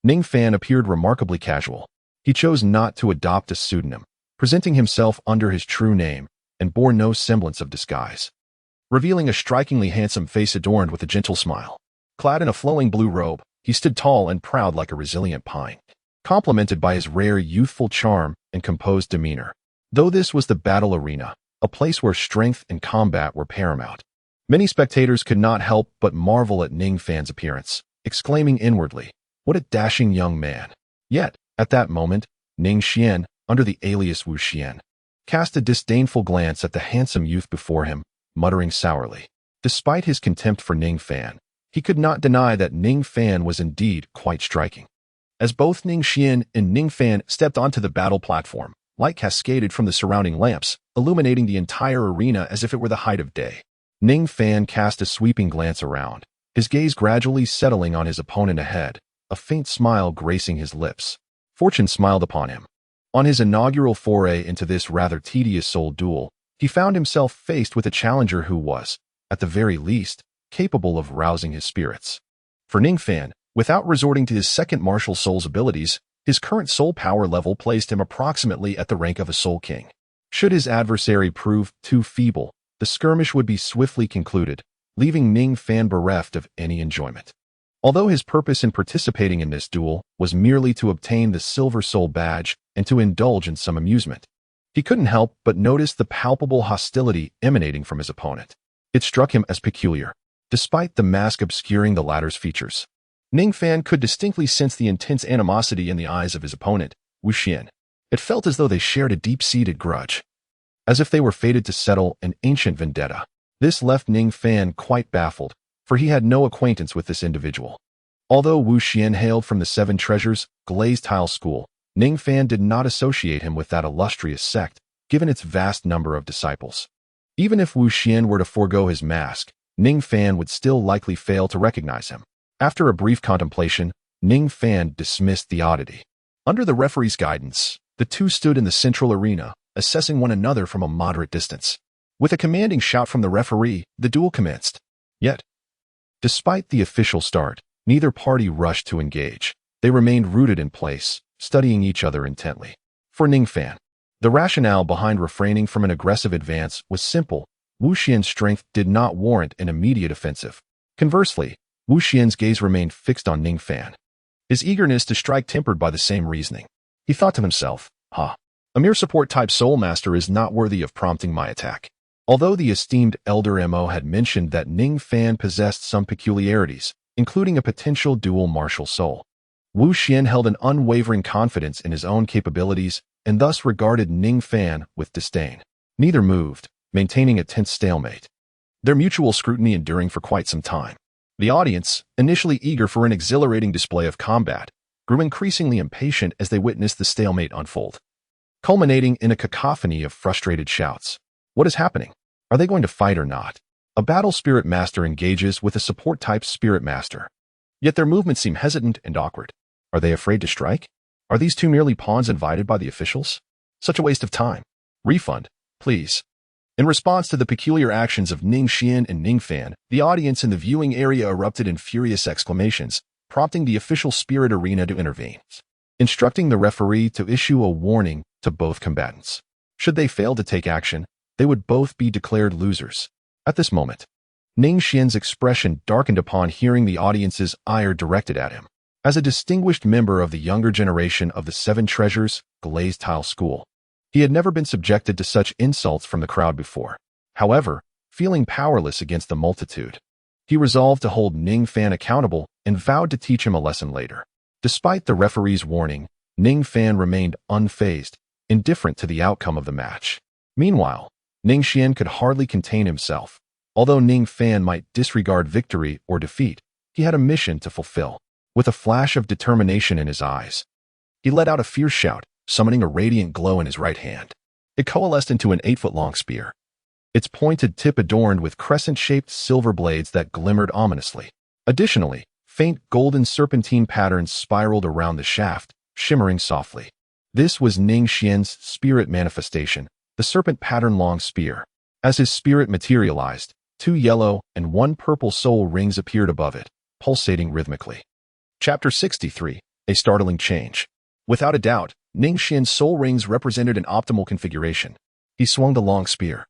Ning Fan appeared remarkably casual. He chose not to adopt a pseudonym, presenting himself under his true name, and bore no semblance of disguise, revealing a strikingly handsome face adorned with a gentle smile. Clad in a flowing blue robe, he stood tall and proud like a resilient pine, complemented by his rare youthful charm and composed demeanor. Though this was the battle arena, a place where strength and combat were paramount, many spectators could not help but marvel at Ning Fan's appearance, exclaiming inwardly, "What a dashing young man!" Yet, at that moment, Ning Xian, under the alias Wu Xian, cast a disdainful glance at the handsome youth before him, muttering sourly. Despite his contempt for Ning Fan, He could not deny that Ning Fan was indeed quite striking. As both Ning Xian and Ning Fan stepped onto the battle platform, light cascaded from the surrounding lamps, illuminating the entire arena as if it were the height of day. Ning Fan cast a sweeping glance around, his gaze gradually settling on his opponent ahead, a faint smile gracing his lips. Fortune smiled upon him. On his inaugural foray into this rather tedious soul duel, he found himself faced with a challenger who was, at the very least, capable of rousing his spirits. For Ning Fan, without resorting to his second martial soul's abilities, his current soul power level placed him approximately at the rank of a soul king. Should his adversary prove too feeble, the skirmish would be swiftly concluded, leaving Ning Fan bereft of any enjoyment. Although his purpose in participating in this duel was merely to obtain the Silver Soul badge and to indulge in some amusement, he couldn't help but notice the palpable hostility emanating from his opponent. It struck him as peculiar, despite the mask obscuring the latter's features. Ning Fan could distinctly sense the intense animosity in the eyes of his opponent, Wu Xian. It felt as though they shared a deep-seated grudge, as if they were fated to settle an ancient vendetta. This left Ning Fan quite baffled, for he had no acquaintance with this individual. Although Wu Xian hailed from the Seven Treasures glazed tile school, Ning Fan did not associate him with that illustrious sect, given its vast number of disciples. Even if Wu Xian were to forego his mask, Ning Fan would still likely fail to recognize him. After a brief contemplation, Ning Fan dismissed the oddity. Under the referee's guidance, the two stood in the central arena, assessing one another from a moderate distance. With a commanding shout from the referee, the duel commenced. Yet, despite the official start, neither party rushed to engage. They remained rooted in place, studying each other intently. For Ning Fan, the rationale behind refraining from an aggressive advance was simple. Wu Xian's strength did not warrant an immediate offensive. Conversely, Wu Xian's gaze remained fixed on Ning Fan, his eagerness to strike tempered by the same reasoning. He thought to himself, a mere support-type soul master is not worthy of prompting my attack. Although the esteemed Elder Mo had mentioned that Ning Fan possessed some peculiarities, including a potential dual martial soul, Wu Xian held an unwavering confidence in his own capabilities and thus regarded Ning Fan with disdain. Neither moved, maintaining a tense stalemate, their mutual scrutiny enduring for quite some time. The audience, initially eager for an exhilarating display of combat, grew increasingly impatient as they witnessed the stalemate unfold, culminating in a cacophony of frustrated shouts. What is happening? Are they going to fight or not? A battle spirit master engages with a support-type spirit master, yet their movements seem hesitant and awkward. Are they afraid to strike? Are these two merely pawns invited by the officials? Such a waste of time. Refund, please. In response to the peculiar actions of Ning Xian and Ning Fan, the audience in the viewing area erupted in furious exclamations, prompting the official spirit arena to intervene, instructing the referee to issue a warning to both combatants. Should they fail to take action, they would both be declared losers. At this moment, Ning Xian's expression darkened upon hearing the audience's ire directed at him. As a distinguished member of the younger generation of the Seven Treasures glazed tile school, he had never been subjected to such insults from the crowd before. However, feeling powerless against the multitude, he resolved to hold Ning Fan accountable and vowed to teach him a lesson later. Despite the referee's warning, Ning Fan remained unfazed, indifferent to the outcome of the match. Meanwhile, Ning Xian could hardly contain himself. Although Ning Fan might disregard victory or defeat, he had a mission to fulfill. With a flash of determination in his eyes, he let out a fierce shout, summoning a radiant glow in his right hand. It coalesced into an 8-foot-long spear, its pointed tip adorned with crescent-shaped silver blades that glimmered ominously. Additionally, faint golden serpentine patterns spiraled around the shaft, shimmering softly. This was Ning Xian's spirit manifestation, the serpent pattern-long spear. As his spirit materialized, 2 yellow and 1 purple soul rings appeared above it, pulsating rhythmically. Chapter 63, A Startling Change. Without a doubt, Ning Xian's soul rings represented an optimal configuration. He swung the long spear,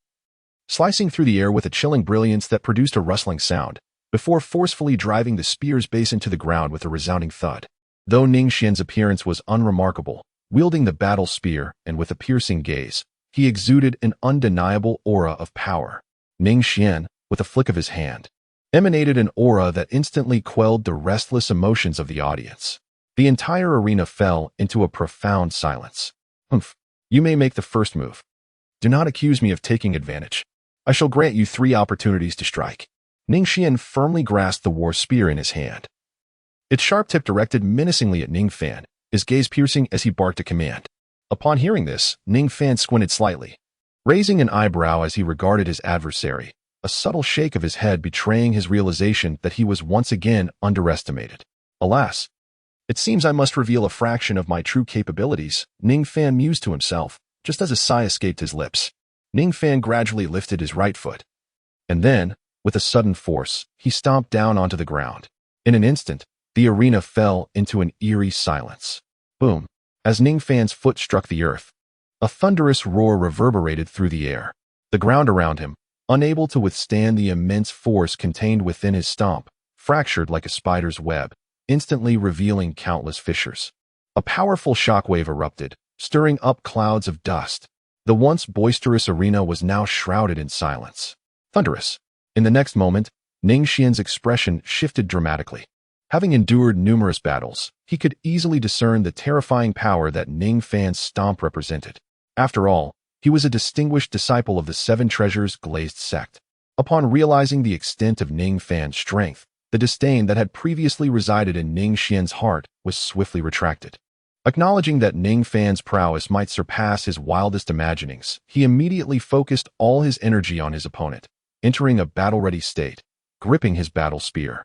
slicing through the air with a chilling brilliance that produced a rustling sound, before forcefully driving the spear's base into the ground with a resounding thud. Though Ning Xian's appearance was unremarkable, wielding the battle spear and with a piercing gaze, he exuded an undeniable aura of power. Ning Xian, with a flick of his hand, emanated an aura that instantly quelled the restless emotions of the audience. The entire arena fell into a profound silence. You may make the first move. Do not accuse me of taking advantage. I shall grant you 3 opportunities to strike. Ning Xian firmly grasped the war spear in his hand. Its sharp tip directed menacingly at Ning Fan, his gaze piercing as he barked a command. Upon hearing this, Ning Fan squinted slightly, raising an eyebrow as he regarded his adversary, a subtle shake of his head betraying his realization that he was once again underestimated. Alas, it seems I must reveal a fraction of my true capabilities, Ning Fan mused to himself, just as a sigh escaped his lips. Ning Fan gradually lifted his right foot. And then, with a sudden force, he stomped down onto the ground. In an instant, the arena fell into an eerie silence. Boom! As Ning Fan's foot struck the earth, a thunderous roar reverberated through the air. The ground around him, unable to withstand the immense force contained within his stomp, fractured like a spider's web, instantly revealing countless fissures. A powerful shockwave erupted, stirring up clouds of dust. The once boisterous arena was now shrouded in silence. Thunderous. In the next moment, Ning Xian's expression shifted dramatically. Having endured numerous battles, he could easily discern the terrifying power that Ning Fan's stomp represented. After all, he was a distinguished disciple of the Seven Treasures Glazed sect. Upon realizing the extent of Ning Fan's strength, the disdain that had previously resided in Ning Xian's heart was swiftly retracted. Acknowledging that Ning Fan's prowess might surpass his wildest imaginings, he immediately focused all his energy on his opponent, entering a battle-ready state, gripping his battle spear.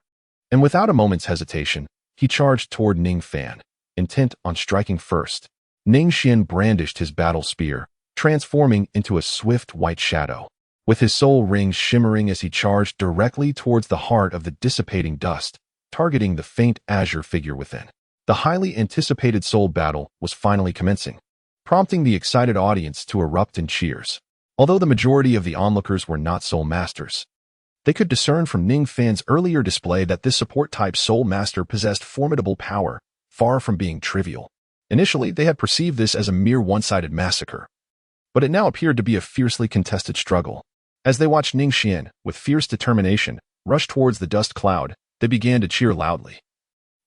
And without a moment's hesitation, he charged toward Ning Fan, intent on striking first. Ning Xian brandished his battle spear, transforming into a swift white shadow, with his soul rings shimmering as he charged directly towards the heart of the dissipating dust, targeting the faint azure figure within. The highly anticipated soul battle was finally commencing, prompting the excited audience to erupt in cheers. Although the majority of the onlookers were not soul masters, they could discern from Ning Fan's earlier display that this support-type soul master possessed formidable power, far from being trivial. Initially, they had perceived this as a mere one-sided massacre, but it now appeared to be a fiercely contested struggle. As they watched Ning Xian, with fierce determination, rush towards the dust cloud, they began to cheer loudly,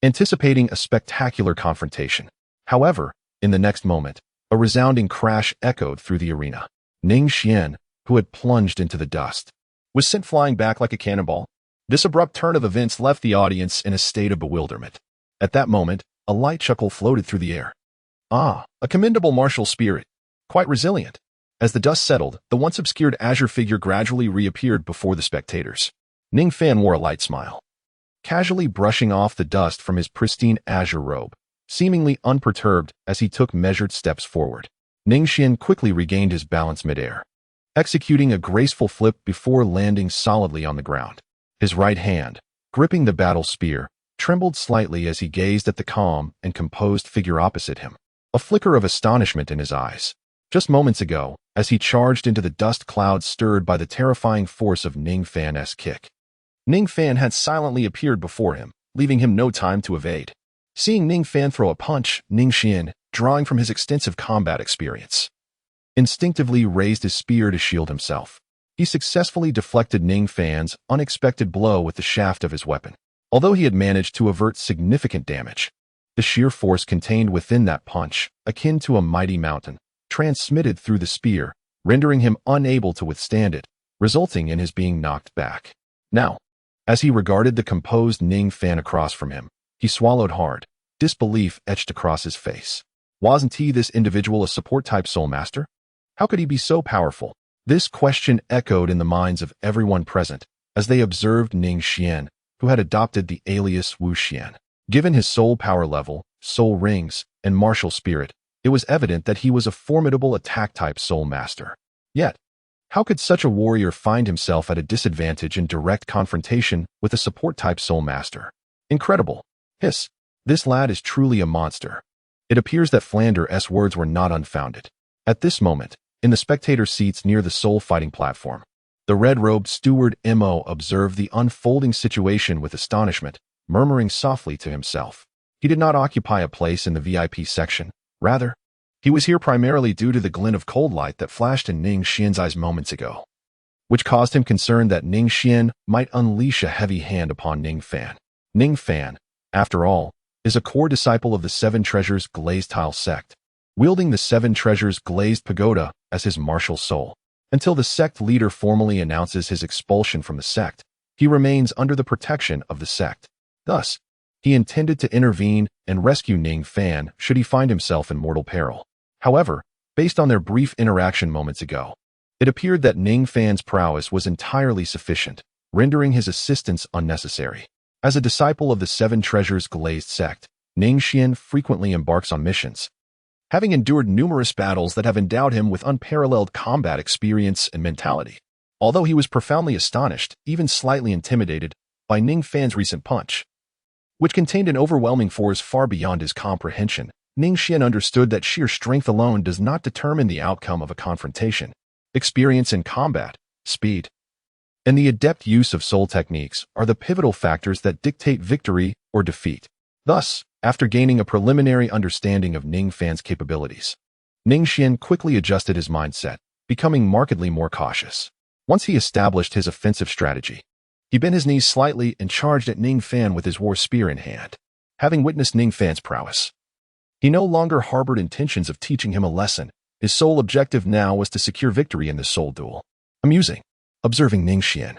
anticipating a spectacular confrontation. However, in the next moment, a resounding crash echoed through the arena. Ning Xian, who had plunged into the dust, was sent flying back like a cannonball. This abrupt turn of events left the audience in a state of bewilderment. At that moment, a light chuckle floated through the air. Ah, a commendable martial spirit. Quite resilient. As the dust settled, the once obscured azure figure gradually reappeared before the spectators. Ning Fan wore a light smile, casually brushing off the dust from his pristine azure robe, seemingly unperturbed as he took measured steps forward. Ning Xian quickly regained his balance midair, executing a graceful flip before landing solidly on the ground. His right hand, gripping the battle spear, trembled slightly as he gazed at the calm and composed figure opposite him, a flicker of astonishment in his eyes. Just moments ago, as he charged into the dust cloud stirred by the terrifying force of Ning Fan's kick, Ning Fan had silently appeared before him, leaving him no time to evade. Seeing Ning Fan throw a punch, Ning Xian, drawing from his extensive combat experience, instinctively raised his spear to shield himself. He successfully deflected Ning Fan's unexpected blow with the shaft of his weapon. Although he had managed to avert significant damage, the sheer force contained within that punch, akin to a mighty mountain, transmitted through the spear, rendering him unable to withstand it, resulting in his being knocked back. Now, as he regarded the composed Ning Fan across from him, he swallowed hard, disbelief etched across his face. Wasn't he, this individual, a support-type soul master? How could he be so powerful? This question echoed in the minds of everyone present as they observed Ning Xian, who had adopted the alias Wu Xian. Given his soul power level, soul rings, and martial spirit, it was evident that he was a formidable attack-type soul master. Yet, how could such a warrior find himself at a disadvantage in direct confrontation with a support-type soul master? Incredible. Hiss. This lad is truly a monster. It appears that Flander's words were not unfounded. At this moment, in the spectator seats near the soul fighting platform, the red-robed steward Mo observed the unfolding situation with astonishment, murmuring softly to himself. He did not occupy a place in the VIP section. Rather, he was here primarily due to the glint of cold light that flashed in Ning Xian's eyes moments ago, which caused him concern that Ning Xian might unleash a heavy hand upon Ning Fan. Ning Fan, after all, is a core disciple of the Seven Treasures Glazed Tile sect, wielding the Seven Treasures Glazed Pagoda as his martial soul. Until the sect leader formally announces his expulsion from the sect, he remains under the protection of the sect. Thus, he intended to intervene and rescue Ning Fan should he find himself in mortal peril. However, based on their brief interaction moments ago, it appeared that Ning Fan's prowess was entirely sufficient, rendering his assistance unnecessary. As a disciple of the Seven Treasures Glazed sect, Ning Xian frequently embarks on missions, having endured numerous battles that have endowed him with unparalleled combat experience and mentality. Although he was profoundly astonished, even slightly intimidated, by Ning Fan's recent punch, which contained an overwhelming force far beyond his comprehension, Ning Xian understood that sheer strength alone does not determine the outcome of a confrontation. Experience in combat, speed, and the adept use of soul techniques are the pivotal factors that dictate victory or defeat. Thus, after gaining a preliminary understanding of Ning Fan's capabilities, Ning Xian quickly adjusted his mindset, becoming markedly more cautious. Once he established his offensive strategy, he bent his knees slightly and charged at Ning Fan with his war spear in hand. Having witnessed Ning Fan's prowess, he no longer harbored intentions of teaching him a lesson. His sole objective now was to secure victory in this soul duel. Amusing. Observing Ning Xian,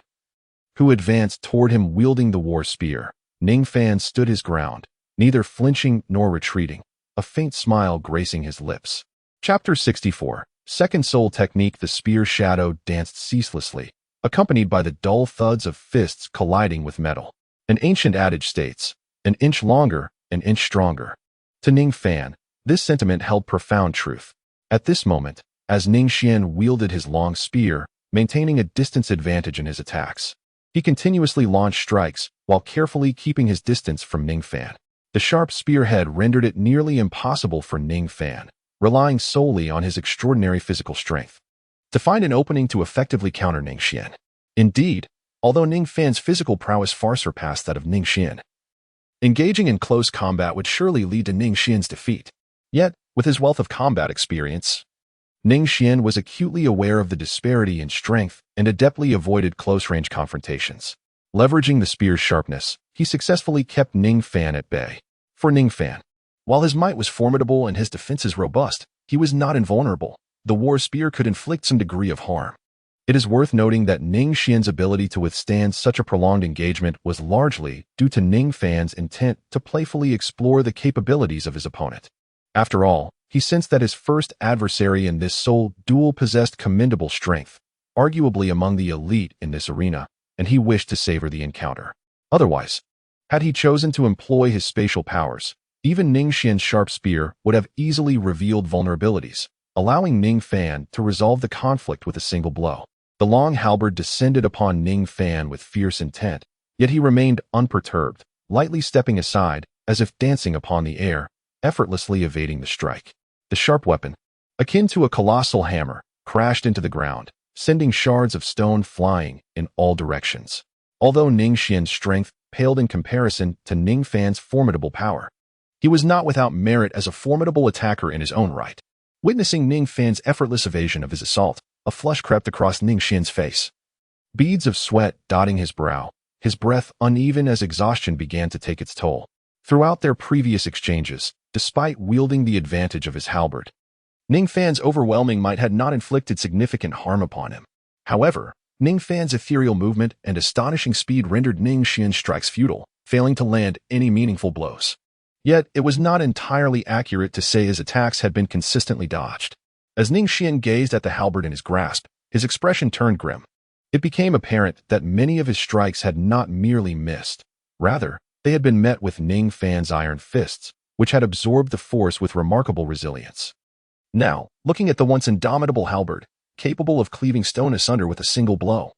who advanced toward him wielding the war spear, Ning Fan stood his ground, neither flinching nor retreating, a faint smile gracing his lips. Chapter 64. Second Soul Technique. The spear shadow danced ceaselessly, accompanied by the dull thuds of fists colliding with metal. An ancient adage states, "An inch longer, an inch stronger." To Ning Fan, this sentiment held profound truth. At this moment, as Ning Xian wielded his long spear, maintaining a distance advantage in his attacks, he continuously launched strikes while carefully keeping his distance from Ning Fan. The sharp spearhead rendered it nearly impossible for Ning Fan, relying solely on his extraordinary physical strength, to find an opening to effectively counter Ning Xian. Indeed, although Ning Fan's physical prowess far surpassed that of Ning Xian, engaging in close combat would surely lead to Ning Xian's defeat. Yet, with his wealth of combat experience, Ning Xian was acutely aware of the disparity in strength and adeptly avoided close-range confrontations. Leveraging the spear's sharpness, he successfully kept Ning Fan at bay. For Ning Fan, while his might was formidable and his defenses robust, he was not invulnerable. The war spear could inflict some degree of harm. It is worth noting that Ning Xian's ability to withstand such a prolonged engagement was largely due to Ning Fan's intent to playfully explore the capabilities of his opponent. After all, he sensed that his first adversary in this soul duel possessed commendable strength, arguably among the elite in this arena, and he wished to savor the encounter. Otherwise, had he chosen to employ his spatial powers, even Ning Xian's sharp spear would have easily revealed vulnerabilities, allowing Ning Fan to resolve the conflict with a single blow. The long halberd descended upon Ning Fan with fierce intent, yet he remained unperturbed, lightly stepping aside as if dancing upon the air, effortlessly evading the strike. The sharp weapon, akin to a colossal hammer, crashed into the ground, sending shards of stone flying in all directions. Although Ning Xian's strength paled in comparison to Ning Fan's formidable power, he was not without merit as a formidable attacker in his own right. Witnessing Ning Fan's effortless evasion of his assault, a flush crept across Ning Xian's face. Beads of sweat dotting his brow, his breath uneven as exhaustion began to take its toll. Throughout their previous exchanges, despite wielding the advantage of his halberd, Ning Fan's overwhelming might had not inflicted significant harm upon him. However, Ning Fan's ethereal movement and astonishing speed rendered Ning Xian's strikes futile, failing to land any meaningful blows. Yet, it was not entirely accurate to say his attacks had been consistently dodged. As Ning Xian gazed at the halberd in his grasp, his expression turned grim. It became apparent that many of his strikes had not merely missed. Rather, they had been met with Ning Fan's iron fists, which had absorbed the force with remarkable resilience. Now, looking at the once indomitable halberd, capable of cleaving stone asunder with a single blow,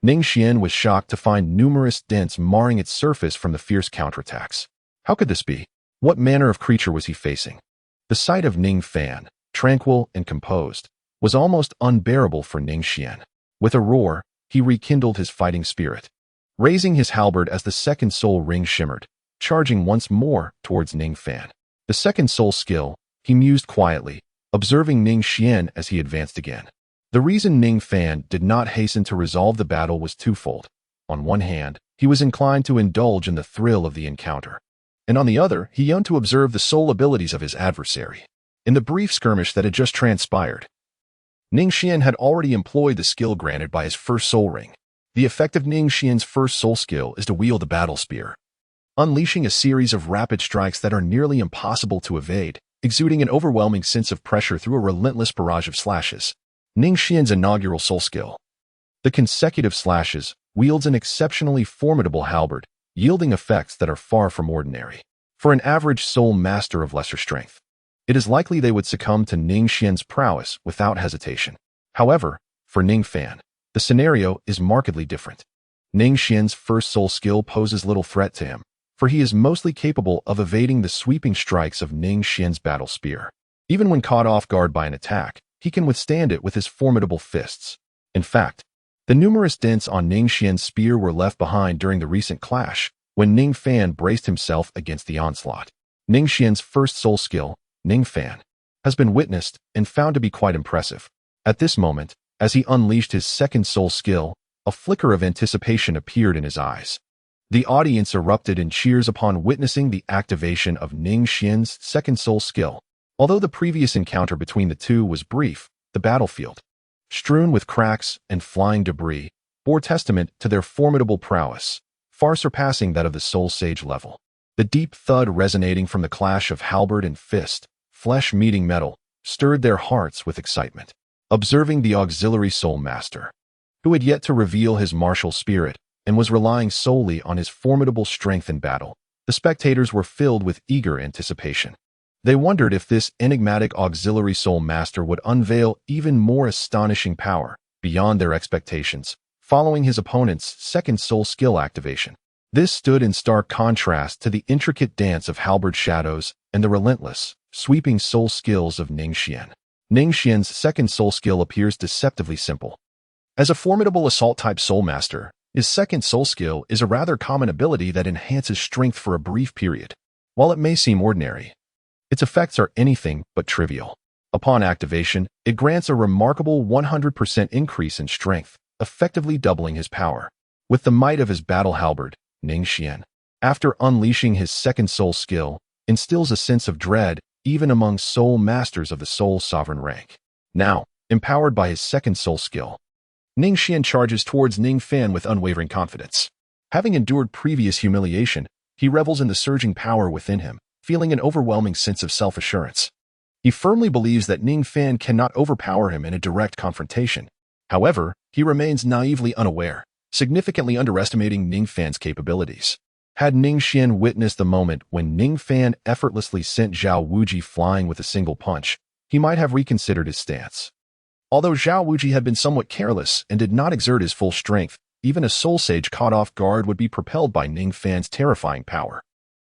Ning Xian was shocked to find numerous dents marring its surface from the fierce counterattacks. How could this be? What manner of creature was he facing? The sight of Ning Fan, tranquil and composed, was almost unbearable for Ning Xian. With a roar, he rekindled his fighting spirit, raising his halberd as the second soul ring shimmered, charging once more towards Ning Fan. The second soul skill, he mused quietly, observing Ning Xian as he advanced again. The reason Ning Fan did not hasten to resolve the battle was twofold. On one hand, he was inclined to indulge in the thrill of the encounter, and on the other, he yearned to observe the soul abilities of his adversary. In the brief skirmish that had just transpired, Ning Xian had already employed the skill granted by his first soul ring. The effect of Ning Xian's first soul skill is to wield the battle spear, unleashing a series of rapid strikes that are nearly impossible to evade, exuding an overwhelming sense of pressure through a relentless barrage of slashes. Ning Xian's inaugural soul skill. The consecutive slashes wields an exceptionally formidable halberd, yielding effects that are far from ordinary. For an average soul master of lesser strength, it is likely they would succumb to Ning Xian's prowess without hesitation. However, for Ning Fan, the scenario is markedly different. Ning Xian's first soul skill poses little threat to him, for he is mostly capable of evading the sweeping strikes of Ning Xian's battle spear. Even when caught off guard by an attack, he can withstand it with his formidable fists. In fact, the numerous dents on Ning Xian's spear were left behind during the recent clash, when Ning Fan braced himself against the onslaught. Ning Xian's first soul skill, Ning Fan, has been witnessed and found to be quite impressive. At this moment, as he unleashed his second soul skill, a flicker of anticipation appeared in his eyes. The audience erupted in cheers upon witnessing the activation of Ning Xian's second soul skill. Although the previous encounter between the two was brief, the battlefield, strewn with cracks and flying debris, bore testament to their formidable prowess, far surpassing that of the Soul Sage level. The deep thud resonating from the clash of halberd and fist, flesh meeting metal, stirred their hearts with excitement. Observing the auxiliary soul master, who had yet to reveal his martial spirit and was relying solely on his formidable strength in battle, the spectators were filled with eager anticipation. They wondered if this enigmatic auxiliary soul master would unveil even more astonishing power beyond their expectations, following his opponent's second soul skill activation. This stood in stark contrast to the intricate dance of halberd shadows and the relentless, sweeping soul skills of Ning Xian. Ning Xian's second soul skill appears deceptively simple. As a formidable assault-type soul master, his second soul skill is a rather common ability that enhances strength for a brief period. While it may seem ordinary, its effects are anything but trivial. Upon activation, it grants a remarkable 100% increase in strength, effectively doubling his power. With the might of his battle halberd, Ning Xian, after unleashing his second soul skill, instills a sense of dread even among soul masters of the soul sovereign rank. Now, empowered by his second soul skill, Ning Xian charges towards Ning Fan with unwavering confidence. Having endured previous humiliation, he revels in the surging power within him, feeling an overwhelming sense of self-assurance. He firmly believes that Ning Fan cannot overpower him in a direct confrontation. However, he remains naively unaware, significantly underestimating Ning Fan's capabilities. Had Ning Xian witnessed the moment when Ning Fan effortlessly sent Zhao Wuji flying with a single punch, he might have reconsidered his stance. Although Zhao Wuji had been somewhat careless and did not exert his full strength, even a soul sage caught off guard would be propelled by Ning Fan's terrifying power.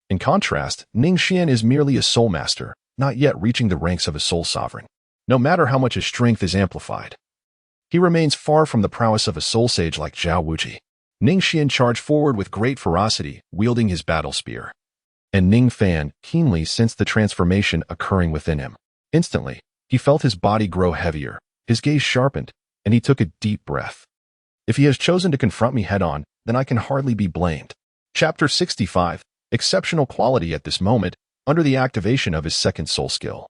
In contrast, Ning Xian is merely a soul master, not yet reaching the ranks of a soul sovereign. No matter how much his strength is amplified, he remains far from the prowess of a soul sage like Zhao Wuji. Ning Xian charged forward with great ferocity, wielding his battle spear. And Ning Fan keenly sensed the transformation occurring within him. Instantly, he felt his body grow heavier, his gaze sharpened, and he took a deep breath. If he has chosen to confront me head-on, then I can hardly be blamed. Chapter 65. Exceptional quality at this moment, under the activation of his second soul skill.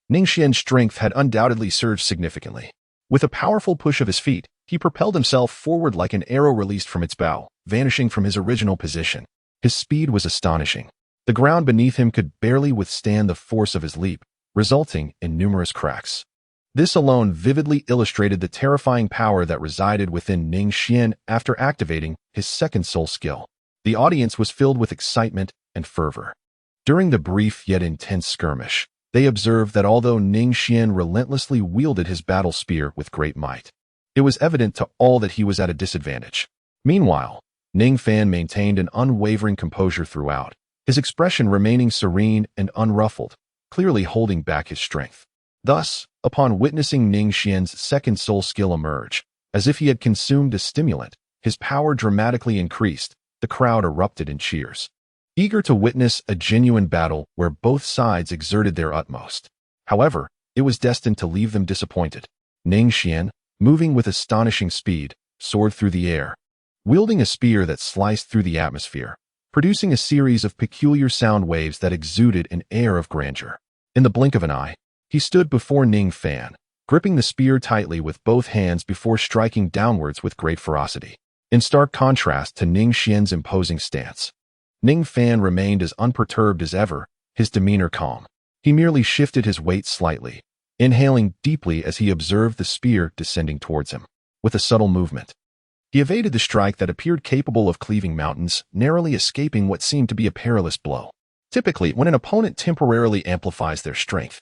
Ning Xian's strength had undoubtedly surged significantly. With a powerful push of his feet, he propelled himself forward like an arrow released from its bow, vanishing from his original position. His speed was astonishing. The ground beneath him could barely withstand the force of his leap, resulting in numerous cracks. This alone vividly illustrated the terrifying power that resided within Ning Xian after activating his second soul skill. The audience was filled with excitement and fervor. During the brief yet intense skirmish, they observed that although Ning Xian relentlessly wielded his battle spear with great might, it was evident to all that he was at a disadvantage. Meanwhile, Ning Fan maintained an unwavering composure throughout, his expression remaining serene and unruffled, clearly holding back his strength. Thus, upon witnessing Ning Xian's second soul skill emerge, as if he had consumed a stimulant, his power dramatically increased. The crowd erupted in cheers, eager to witness a genuine battle where both sides exerted their utmost. However, it was destined to leave them disappointed. Ning Xian, moving with astonishing speed, soared through the air, wielding a spear that sliced through the atmosphere, producing a series of peculiar sound waves that exuded an air of grandeur. In the blink of an eye, he stood before Ning Fan, gripping the spear tightly with both hands before striking downwards with great ferocity. in stark contrast to Ning Xian's imposing stance. Ning Fan remained as unperturbed as ever, his demeanor calm. He merely shifted his weight slightly, inhaling deeply as he observed the spear descending towards him. With a subtle movement, he evaded the strike that appeared capable of cleaving mountains, narrowly escaping what seemed to be a perilous blow. Typically, when an opponent temporarily amplifies their strength,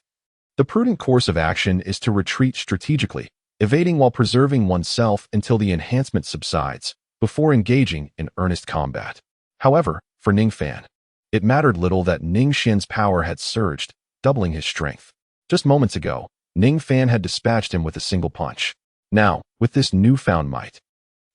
the prudent course of action is to retreat strategically, evading while preserving oneself until the enhancement subsides, before engaging in earnest combat. However, for Ning Fan, it mattered little that Ning Xian's power had surged, doubling his strength. Just moments ago, Ning Fan had dispatched him with a single punch. Now, with this newfound might,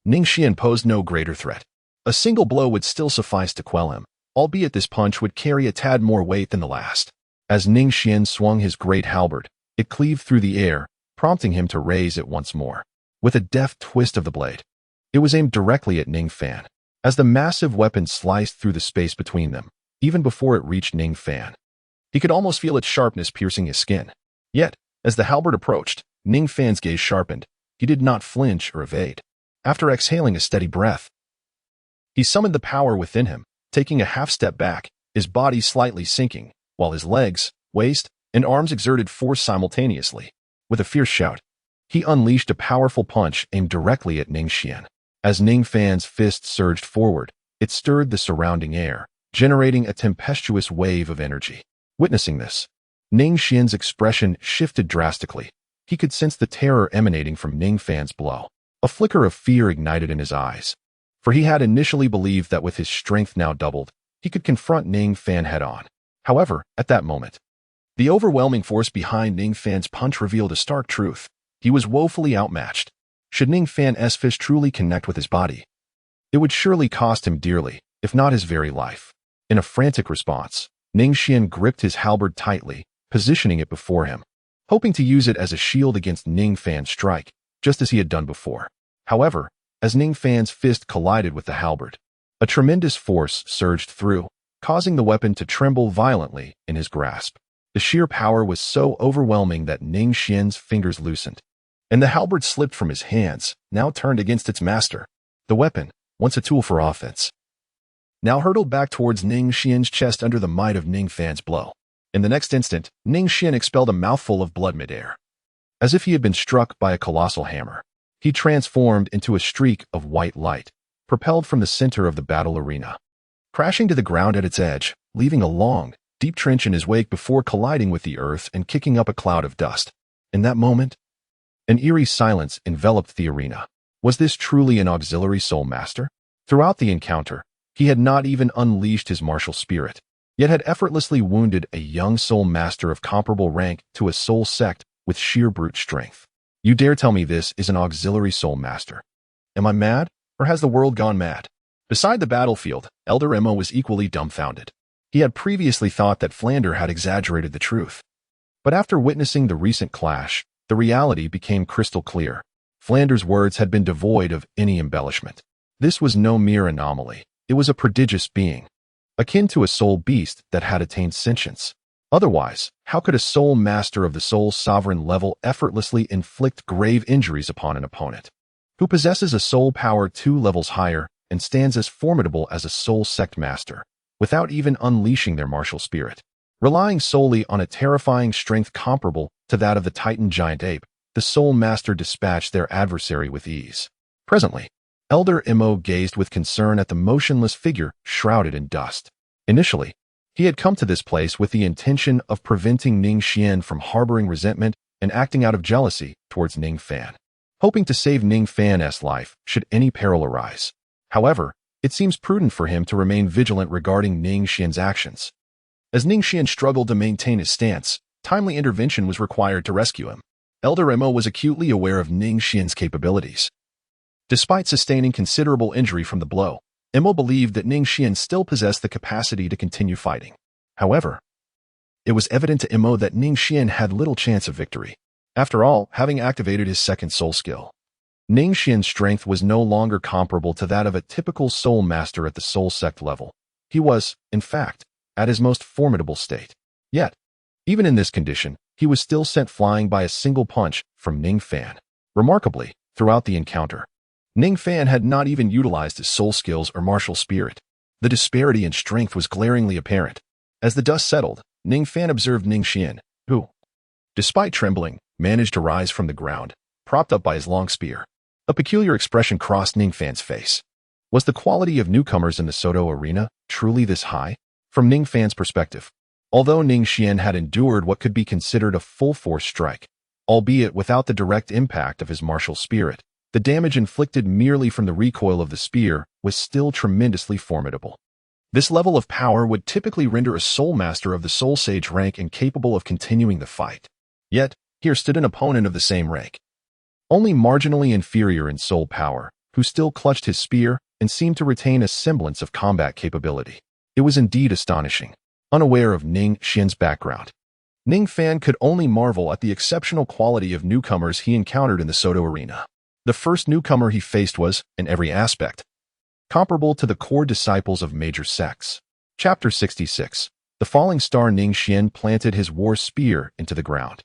Ning Xian posed no greater threat. A single blow would still suffice to quell him, albeit this punch would carry a tad more weight than the last. As Ning Xian swung his great halberd, it cleaved through the air, prompting him to raise it once more. With a deft twist of the blade, it was aimed directly at Ning Fan. As the massive weapon sliced through the space between them, even before it reached Ning Fan, he could almost feel its sharpness piercing his skin. Yet, as the halberd approached, Ning Fan's gaze sharpened. He did not flinch or evade. After exhaling a steady breath, he summoned the power within him, taking a half-step back, his body slightly sinking, while his legs, waist, and arms exerted force simultaneously. With a fierce shout, he unleashed a powerful punch aimed directly at Ning Xian. As Ning Fan's fist surged forward, it stirred the surrounding air, generating a tempestuous wave of energy. Witnessing this, Ning Xian's expression shifted drastically. He could sense the terror emanating from Ning Fan's blow. A flicker of fear ignited in his eyes, for he had initially believed that with his strength now doubled, he could confront Ning Fan head-on. However, at that moment, the overwhelming force behind Ning Fan's punch revealed a stark truth. He was woefully outmatched. Should Ning Fan's fist truly connect with his body, it would surely cost him dearly, if not his very life. In a frantic response, Ning Xian gripped his halberd tightly, positioning it before him, hoping to use it as a shield against Ning Fan's strike, just as he had done before. However, as Ning Fan's fist collided with the halberd, a tremendous force surged through, causing the weapon to tremble violently in his grasp. The sheer power was so overwhelming that Ning Xian's fingers loosened, and the halberd slipped from his hands, now turned against its master. The weapon, once a tool for offense, now hurtled back towards Ning Xian's chest under the might of Ning Fan's blow. In the next instant, Ning Xian expelled a mouthful of blood midair. As if he had been struck by a colossal hammer, he transformed into a streak of white light, propelled from the center of the battle arena, crashing to the ground at its edge, leaving a long, deep trench in his wake before colliding with the earth and kicking up a cloud of dust. In that moment, an eerie silence enveloped the arena. Was this truly an auxiliary soul master? Throughout the encounter, he had not even unleashed his martial spirit, yet had effortlessly wounded a young soul master of comparable rank to a soul sect with sheer brute strength. You dare tell me this is an auxiliary soul master? Am I mad, or has the world gone mad? Beside the battlefield, Elder Emma was equally dumbfounded. He had previously thought that Flander had exaggerated the truth. But after witnessing the recent clash, the reality became crystal clear. Flander's words had been devoid of any embellishment. This was no mere anomaly. It was a prodigious being, akin to a soul beast that had attained sentience. Otherwise, how could a soul master of the soul sovereign level effortlessly inflict grave injuries upon an opponent who possesses a soul power 2 levels higher and stands as formidable as a soul sect master, without even unleashing their martial spirit? Relying solely on a terrifying strength comparable to that of the Titan giant ape, the soul master dispatched their adversary with ease. Presently, Elder Imo gazed with concern at the motionless figure shrouded in dust. Initially, he had come to this place with the intention of preventing Ning Xian from harboring resentment and acting out of jealousy towards Ning Fan, hoping to save Ning Fan's life should any peril arise. However, it seems prudent for him to remain vigilant regarding Ning Xian's actions. As Ning Xian struggled to maintain his stance, timely intervention was required to rescue him. Elder Emo was acutely aware of Ning Xian's capabilities. Despite sustaining considerable injury from the blow, Emo believed that Ning Xian still possessed the capacity to continue fighting. However, it was evident to Emo that Ning Xian had little chance of victory. After all, having activated his second soul skill, Ning Xian's strength was no longer comparable to that of a typical soul master at the soul sect level. He was, in fact, at his most formidable state. Yet, even in this condition, he was still sent flying by a single punch from Ning Fan. Remarkably, throughout the encounter, Ning Fan had not even utilized his soul skills or martial spirit. The disparity in strength was glaringly apparent. As the dust settled, Ning Fan observed Ning Xian, who, despite trembling, managed to rise from the ground, propped up by his long spear. A peculiar expression crossed Ning Fan's face. Was the quality of newcomers in the Soto arena truly this high? From Ning Fan's perspective, although Ning Xian had endured what could be considered a full-force strike, albeit without the direct impact of his martial spirit, the damage inflicted merely from the recoil of the spear was still tremendously formidable. This level of power would typically render a soul master of the soul sage rank incapable of continuing the fight. Yet, here stood an opponent of the same rank, only marginally inferior in soul power, who still clutched his spear and seemed to retain a semblance of combat capability. It was indeed astonishing. Unaware of Ning Xian's background, Ning Fan could only marvel at the exceptional quality of newcomers he encountered in the Soto arena. The first newcomer he faced was, in every aspect, comparable to the core disciples of major sects. Chapter 66. The falling star. Ning Xian planted his war spear into the ground,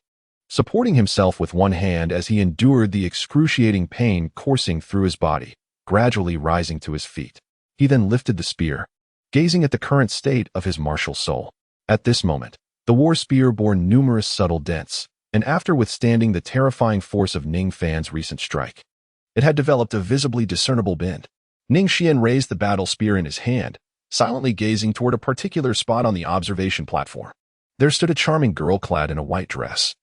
supporting himself with one hand as he endured the excruciating pain coursing through his body, gradually rising to his feet. He then lifted the spear, gazing at the current state of his martial soul. At this moment, the war spear bore numerous subtle dents, and after withstanding the terrifying force of Ning Fan's recent strike, it had developed a visibly discernible bend. Ning Xian raised the battle spear in his hand, silently gazing toward a particular spot on the observation platform. There stood a charming girl clad in a white dress,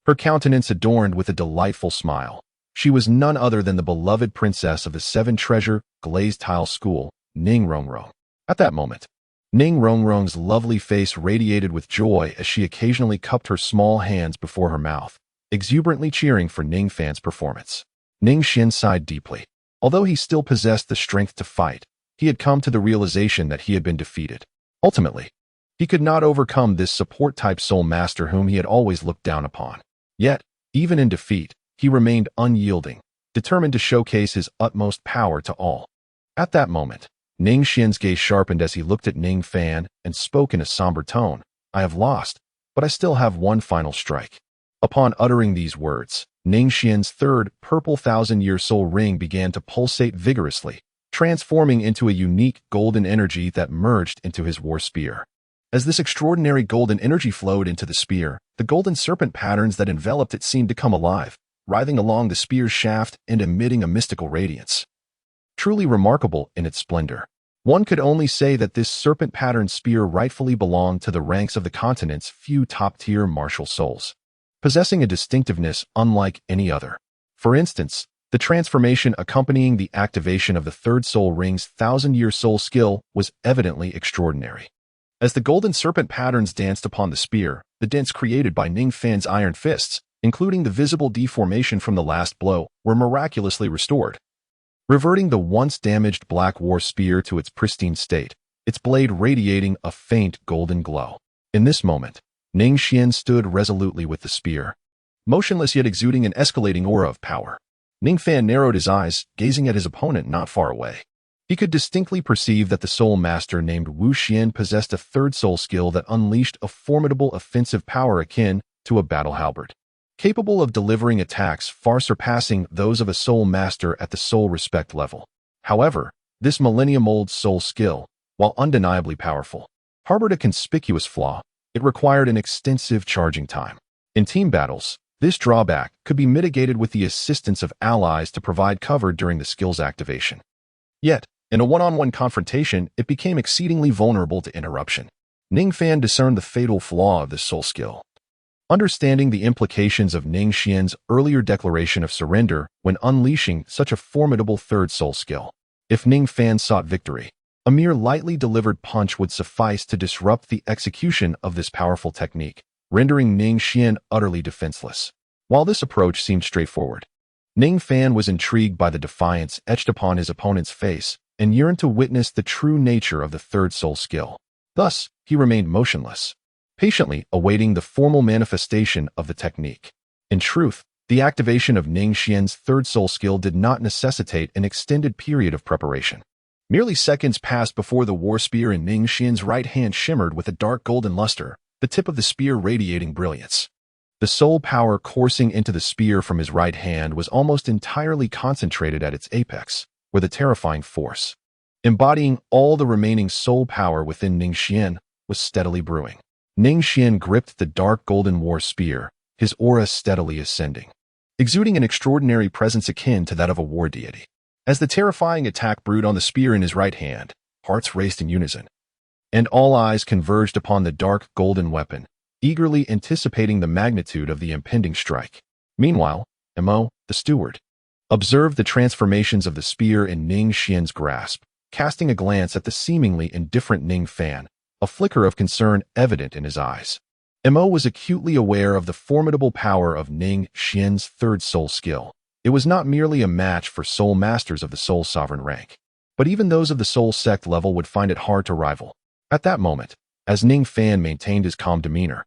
her countenance adorned with a delightful smile. She was none other than the beloved princess of the seven-treasure glazed tile school, Ning Rongrong. At that moment, Ning Rongrong's lovely face radiated with joy as she occasionally cupped her small hands before her mouth, exuberantly cheering for Ning Fan's performance. Ning Xian sighed deeply. Although he still possessed the strength to fight, he had come to the realization that he had been defeated. Ultimately, he could not overcome this support-type soul master whom he had always looked down upon. Yet, even in defeat, he remained unyielding, determined to showcase his utmost power to all. At that moment, Ning Xian's gaze sharpened as he looked at Ning Fan and spoke in a somber tone. "I have lost, but I still have one final strike." Upon uttering these words, Ning Xian's third purple thousand-year soul ring began to pulsate vigorously, transforming into a unique golden energy that merged into his war spear. As this extraordinary golden energy flowed into the spear, the golden serpent patterns that enveloped it seemed to come alive, writhing along the spear's shaft and emitting a mystical radiance. Truly remarkable in its splendor. One could only say that this serpent-patterned spear rightfully belonged to the ranks of the continent's few top-tier martial souls, possessing a distinctiveness unlike any other. For instance, the transformation accompanying the activation of the third soul ring's thousand-year soul skill was evidently extraordinary. As the golden serpent patterns danced upon the spear, the dents created by Ning Fan's iron fists, including the visible deformation from the last blow, were miraculously restored, reverting the once damaged black war spear to its pristine state, its blade radiating a faint golden glow. In this moment, Ning Xian stood resolutely with the spear, motionless yet exuding an escalating aura of power. Ning Fan narrowed his eyes, gazing at his opponent not far away. He could distinctly perceive that the soul master named Wu Xian possessed a third soul skill that unleashed a formidable offensive power akin to a battle halberd, capable of delivering attacks far surpassing those of a soul master at the soul respect level. However, this millennium-old soul skill, while undeniably powerful, harbored a conspicuous flaw. It required an extensive charging time. In team battles, this drawback could be mitigated with the assistance of allies to provide cover during the skill's activation. Yet, in a one-on-one confrontation, it became exceedingly vulnerable to interruption. Ning Fan discerned the fatal flaw of this soul skill. Understanding the implications of Ning Xian's earlier declaration of surrender when unleashing such a formidable third soul skill, if Ning Fan sought victory, a mere lightly delivered punch would suffice to disrupt the execution of this powerful technique, rendering Ning Xian utterly defenseless. While this approach seemed straightforward, Ning Fan was intrigued by the defiance etched upon his opponent's face and yearned to witness the true nature of the third soul skill. Thus, he remained motionless, patiently awaiting the formal manifestation of the technique. In truth, the activation of Ning Xian's third soul skill did not necessitate an extended period of preparation. Merely seconds passed before the war spear in Ning Xian's right hand shimmered with a dark golden luster, the tip of the spear radiating brilliance. The soul power coursing into the spear from his right hand was almost entirely concentrated at its apex, where the terrifying force, embodying all the remaining soul power within Ning Xian, was steadily brewing. Ning Xian gripped the dark golden war spear, his aura steadily ascending, exuding an extraordinary presence akin to that of a war deity. As the terrifying attack brewed on the spear in his right hand, hearts raced in unison, and all eyes converged upon the dark golden weapon, eagerly anticipating the magnitude of the impending strike. Meanwhile, Mo, the steward, observed the transformations of the spear in Ning Xian's grasp, casting a glance at the seemingly indifferent Ning Fan, a flicker of concern evident in his eyes. Mo was acutely aware of the formidable power of Ning Xian's third soul skill. It was not merely a match for soul masters of the soul sovereign rank, but even those of the soul sect level would find it hard to rival. At that moment, as Ning Fan maintained his calm demeanor,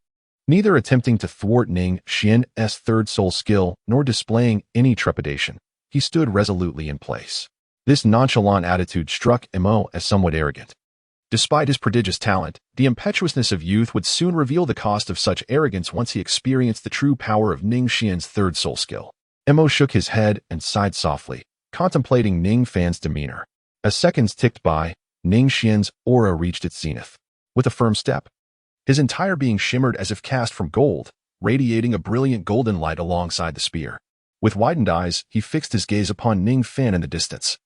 neither attempting to thwart Ning Xian's third soul skill nor displaying any trepidation, he stood resolutely in place. This nonchalant attitude struck Mo as somewhat arrogant. Despite his prodigious talent, the impetuousness of youth would soon reveal the cost of such arrogance once he experienced the true power of Ning Xian's third soul skill. Mo shook his head and sighed softly, contemplating Ning Fan's demeanor. As seconds ticked by, Ning Xian's aura reached its zenith. With a firm step, his entire being shimmered as if cast from gold, radiating a brilliant golden light alongside the spear. With widened eyes, he fixed his gaze upon Ning Fan in the distance,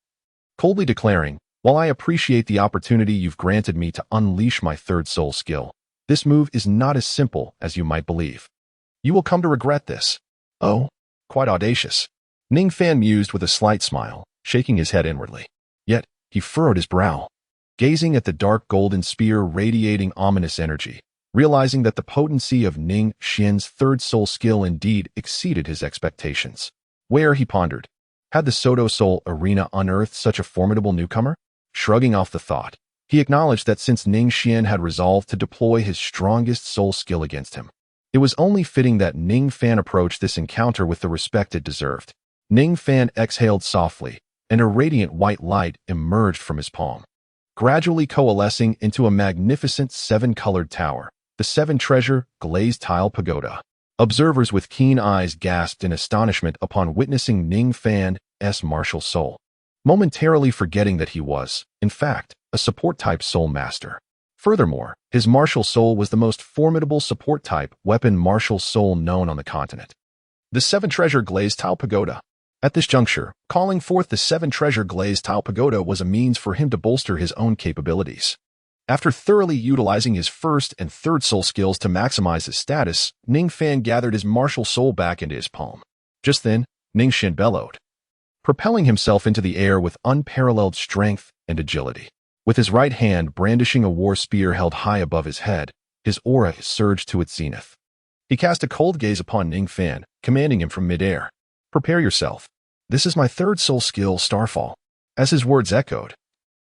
coldly declaring, "While I appreciate the opportunity you've granted me to unleash my third soul skill, this move is not as simple as you might believe. You will come to regret this." "Oh, quite audacious." Ning Fan mused with a slight smile, shaking his head inwardly. Yet, he furrowed his brow, gazing at the dark golden spear radiating ominous energy, realizing that the potency of Ning Xian's third soul skill indeed exceeded his expectations. Where, he pondered, had the Soto Soul Arena unearthed such a formidable newcomer? Shrugging off the thought, he acknowledged that since Ning Xian had resolved to deploy his strongest soul skill against him, it was only fitting that Ning Fan approach this encounter with the respect it deserved. Ning Fan exhaled softly, and a radiant white light emerged from his palm, gradually coalescing into a magnificent seven-colored tower, the seven-treasure glazed tile pagoda. Observers with keen eyes gasped in astonishment upon witnessing Ning Fan's martial soul, momentarily forgetting that he was, in fact, a support-type soul master. Furthermore, his martial soul was the most formidable support-type weapon martial soul known on the continent. The seven-treasure glazed tile pagoda. At this juncture, calling forth the seven-treasure glazed tile pagoda was a means for him to bolster his own capabilities. After thoroughly utilizing his first and third soul skills to maximize his status, Ning Fan gathered his martial soul back into his palm. Just then, Ning Xian bellowed, propelling himself into the air with unparalleled strength and agility. With his right hand brandishing a war spear held high above his head, his aura surged to its zenith. He cast a cold gaze upon Ning Fan, commanding him from midair, "Prepare yourself. This is my third soul skill, Starfall." As his words echoed,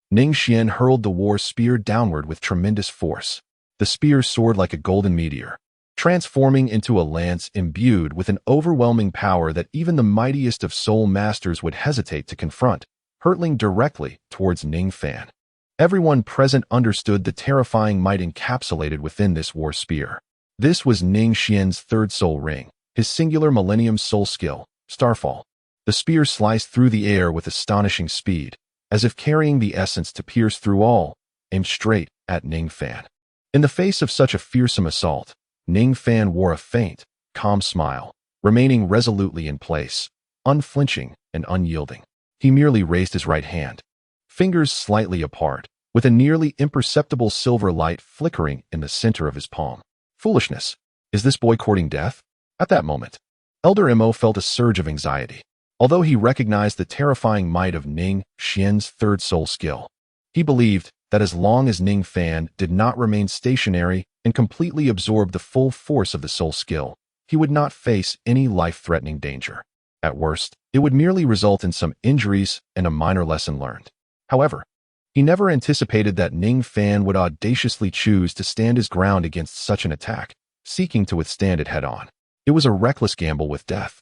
Ning Xian hurled the war spear downward with tremendous force. The spear soared like a golden meteor, transforming into a lance imbued with an overwhelming power that even the mightiest of soul masters would hesitate to confront, hurtling directly towards Ning Fan. Everyone present understood the terrifying might encapsulated within this war spear. This was Ning Xian's third soul ring, his singular millennium soul skill, Starfall. The spear sliced through the air with astonishing speed, as if carrying the essence to pierce through all, aimed straight at Ning Fan. In the face of such a fearsome assault, Ning Fan wore a faint, calm smile, remaining resolutely in place, unflinching and unyielding. He merely raised his right hand, fingers slightly apart, with a nearly imperceptible silver light flickering in the center of his palm. Foolishness. Is this boy courting death? At that moment, Elder Mo felt a surge of anxiety. Although he recognized the terrifying might of Ning Xian's third soul skill, he believed that as long as Ning Fan did not remain stationary and completely absorb the full force of the soul skill, he would not face any life-threatening danger. At worst, it would merely result in some injuries and a minor lesson learned. However, he never anticipated that Ning Fan would audaciously choose to stand his ground against such an attack, seeking to withstand it head-on. It was a reckless gamble with death.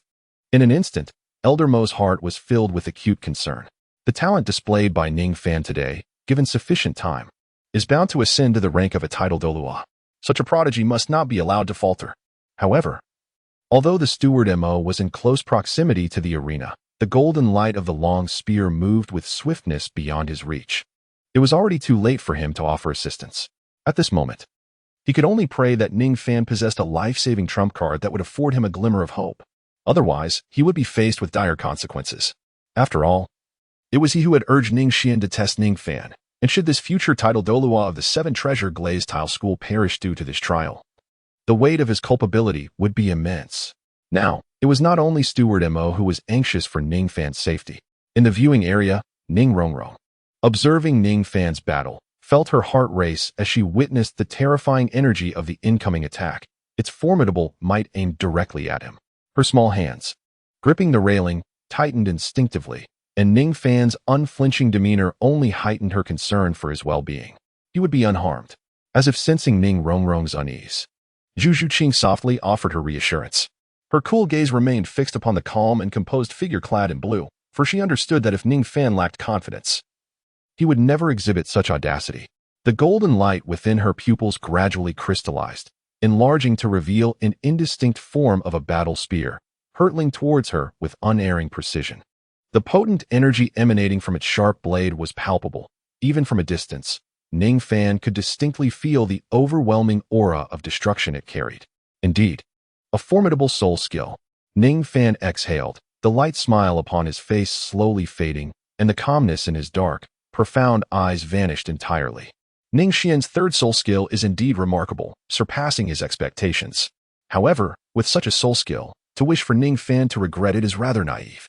In an instant, Elder Mo's heart was filled with acute concern. The talent displayed by Ning Fan today, given sufficient time, is bound to ascend to the rank of a titled Douluo. Such a prodigy must not be allowed to falter. However, Although the steward Mo was in close proximity to the arena, the golden light of the long spear moved with swiftness beyond his reach. It was already too late for him to offer assistance. At this moment, he could only pray that Ning Fan possessed a life-saving trump card that would afford him a glimmer of hope. Otherwise, he would be faced with dire consequences. After all, it was he who had urged Ning Xian to test Ning Fan, and should this future title Douluo of the Seven Treasure Glazed Tile School perish due to this trial, the weight of his culpability would be immense. Now, it was not only Steward Mo who was anxious for Ning Fan's safety. In the viewing area, Ning Rongrong, observing Ning Fan's battle, felt her heart race as she witnessed the terrifying energy of the incoming attack. Its formidable might aimed directly at him. Her small hands, gripping the railing, tightened instinctively, and Ning Fan's unflinching demeanor only heightened her concern for his well-being. He would be unharmed. As if sensing Ning Rongrong's unease, Zhu Zhuqing softly offered her reassurance. Her cool gaze remained fixed upon the calm and composed figure clad in blue, for she understood that if Ning Fan lacked confidence, he would never exhibit such audacity. The golden light within her pupils gradually crystallized, enlarging to reveal an indistinct form of a battle spear, hurtling towards her with unerring precision. The potent energy emanating from its sharp blade was palpable. Even from a distance, Ning Fan could distinctly feel the overwhelming aura of destruction it carried. Indeed, a formidable soul skill. Ning Fan exhaled, the light smile upon his face slowly fading, and the calmness in his dark, profound eyes vanished entirely. Ning Xian's third soul skill is indeed remarkable, surpassing his expectations. However, with such a soul skill, to wish for Ning Fan to regret it is rather naive.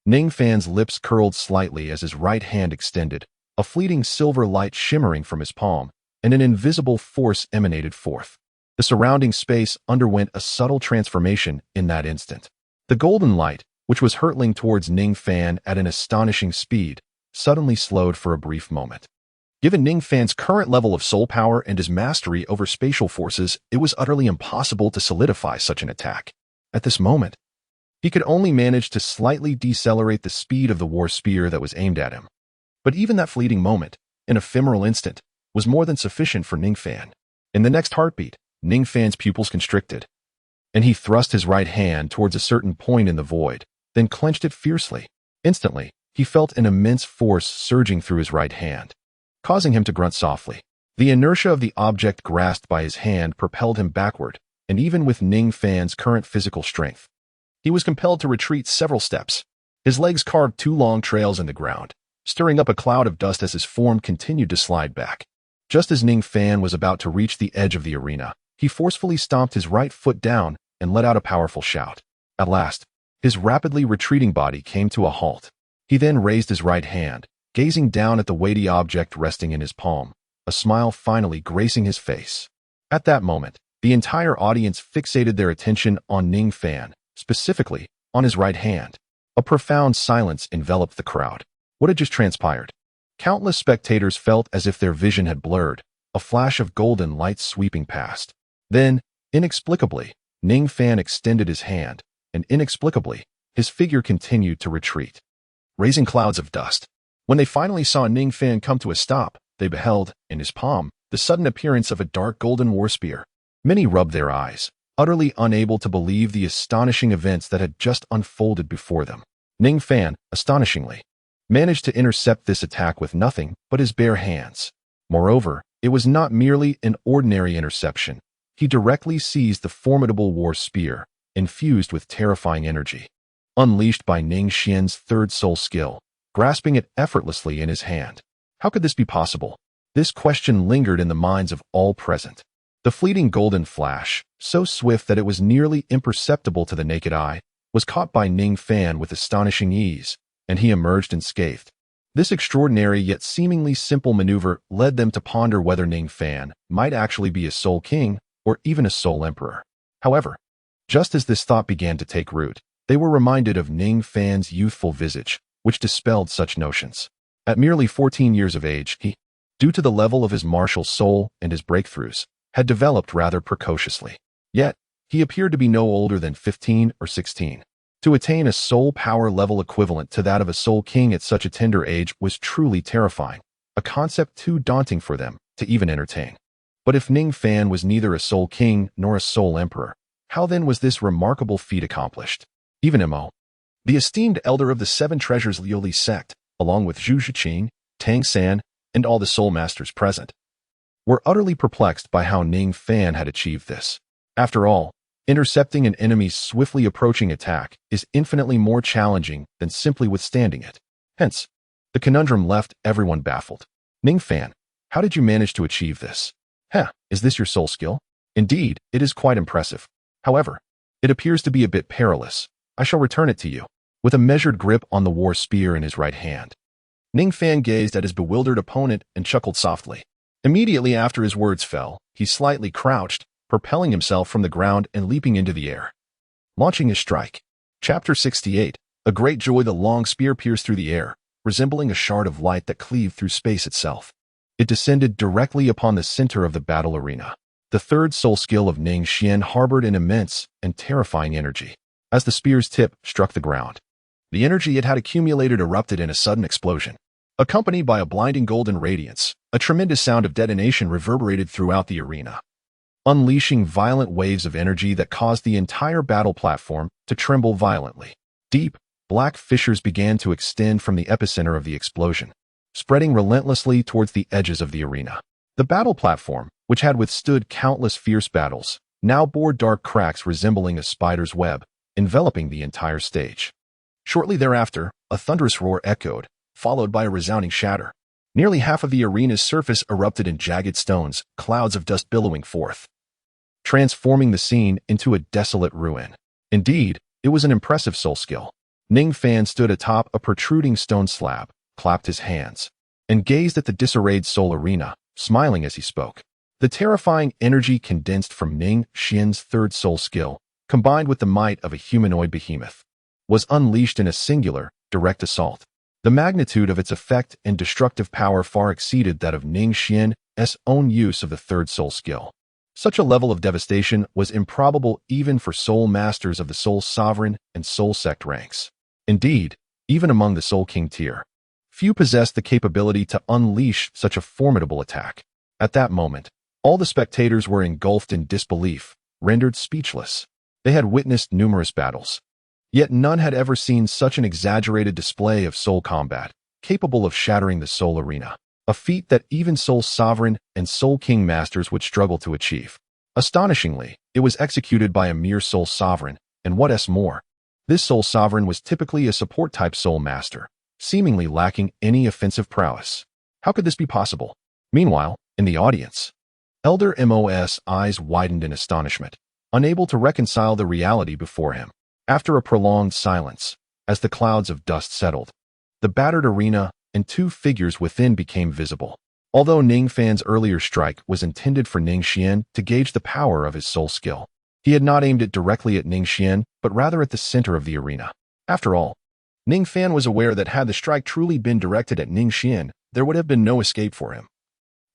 Ning Fan's lips curled slightly as his right hand extended, a fleeting silver light shimmering from his palm, and an invisible force emanated forth. The surrounding space underwent a subtle transformation in that instant. The golden light, which was hurtling towards Ning Fan at an astonishing speed, suddenly slowed for a brief moment. Given Ning Fan's current level of soul power and his mastery over spatial forces, it was utterly impossible to solidify such an attack. At this moment, he could only manage to slightly decelerate the speed of the war spear that was aimed at him. But even that fleeting moment, an ephemeral instant, was more than sufficient for Ning Fan. In the next heartbeat, Ning Fan's pupils constricted, and he thrust his right hand towards a certain point in the void, then clenched it fiercely. Instantly, he felt an immense force surging through his right hand, causing him to grunt softly. The inertia of the object grasped by his hand propelled him backward, and even with Ning Fan's current physical strength, he was compelled to retreat several steps. His legs carved two long trails in the ground, stirring up a cloud of dust as his form continued to slide back. Just as Ning Fan was about to reach the edge of the arena, he forcefully stomped his right foot down and let out a powerful shout. At last, his rapidly retreating body came to a halt. He then raised his right hand, gazing down at the weighty object resting in his palm, a smile finally gracing his face. At that moment, the entire audience fixated their attention on Ning Fan, specifically on his right hand. A profound silence enveloped the crowd. What had just transpired? Countless spectators felt as if their vision had blurred, a flash of golden light sweeping past. Then, inexplicably, Ning Fan extended his hand, and inexplicably, his figure continued to retreat, raising clouds of dust. When they finally saw Ning Fan come to a stop, they beheld, in his palm, the sudden appearance of a dark golden war spear. Many rubbed their eyes, utterly unable to believe the astonishing events that had just unfolded before them. Ning Fan, astonishingly, managed to intercept this attack with nothing but his bare hands. Moreover, it was not merely an ordinary interception. He directly seized the formidable war spear, infused with terrifying energy, unleashed by Ning Xian's third soul skill, grasping it effortlessly in his hand. How could this be possible? This question lingered in the minds of all present. The fleeting golden flash, so swift that it was nearly imperceptible to the naked eye, was caught by Ning Fan with astonishing ease, and he emerged unscathed. This extraordinary yet seemingly simple maneuver led them to ponder whether Ning Fan might actually be a soul king or even a soul emperor. However, just as this thought began to take root, they were reminded of Ning Fan's youthful visage, which dispelled such notions. At merely 14 years of age, he, due to the level of his martial soul and his breakthroughs, had developed rather precociously. Yet, he appeared to be no older than 15 or 16. To attain a soul power level equivalent to that of a soul king at such a tender age was truly terrifying, a concept too daunting for them to even entertain. But if Ning Fan was neither a soul king nor a soul emperor, How then was this remarkable feat accomplished? Even Mo, the esteemed elder of the Seven Treasures Liuli sect, along with Zhu Zhiqing, Tang San, and all the soul masters present, were utterly perplexed by how Ning Fan had achieved this. After all, intercepting an enemy's swiftly approaching attack is infinitely more challenging than simply withstanding it. Hence, the conundrum left everyone baffled. Ning Fan, how did you manage to achieve this? Is this your soul skill? Indeed, it is quite impressive. However, it appears to be a bit perilous. I shall return it to you. With a measured grip on the war spear in his right hand, Ning Fan gazed at his bewildered opponent and chuckled softly. Immediately after his words fell, he slightly crouched, propelling himself from the ground and leaping into the air. Launching his strike. Chapter 68. A great joy. The long spear pierced through the air, resembling a shard of light that cleaved through space itself. It descended directly upon the center of the battle arena. The third soul skill of Ning Xian harbored an immense and terrifying energy. As the spear's tip struck the ground, the energy it had accumulated erupted in a sudden explosion. Accompanied by a blinding golden radiance, a tremendous sound of detonation reverberated throughout the arena, unleashing violent waves of energy that caused the entire battle platform to tremble violently. Deep, black fissures began to extend from the epicenter of the explosion, spreading relentlessly towards the edges of the arena. The battle platform, which had withstood countless fierce battles, now bore dark cracks resembling a spider's web, enveloping the entire stage. Shortly thereafter, a thunderous roar echoed, followed by a resounding shatter. Nearly half of the arena's surface erupted in jagged stones, clouds of dust billowing forth, transforming the scene into a desolate ruin. Indeed, it was an impressive soul skill. Ning Fan stood atop a protruding stone slab, clapped his hands, and gazed at the disarrayed soul arena, smiling as he spoke. The terrifying energy condensed from Ning Xian's third soul skill, combined with the might of a humanoid behemoth, was unleashed in a singular, direct assault. The magnitude of its effect and destructive power far exceeded that of Ning Xian's own use of the third soul skill. Such a level of devastation was improbable even for soul masters of the Soul Sovereign and Soul Sect ranks. Indeed, even among the Soul King tier, few possessed the capability to unleash such a formidable attack. At that moment, all the spectators were engulfed in disbelief, rendered speechless. They had witnessed numerous battles, yet none had ever seen such an exaggerated display of soul combat, capable of shattering the soul arena, a feat that even Soul Sovereign and Soul King masters would struggle to achieve. Astonishingly, it was executed by a mere Soul Sovereign, and what's more, this Soul Sovereign was typically a support-type soul master, seemingly lacking any offensive prowess. How could this be possible? Meanwhile, in the audience, Elder Mo's eyes widened in astonishment, unable to reconcile the reality before him. After a prolonged silence, as the clouds of dust settled, the battered arena and two figures within became visible. Although Ning Fan's earlier strike was intended for Ning Xian to gauge the power of his soul skill, he had not aimed it directly at Ning Xian, but rather at the center of the arena. After all, Ning Fan was aware that had the strike truly been directed at Ning Xian, there would have been no escape for him,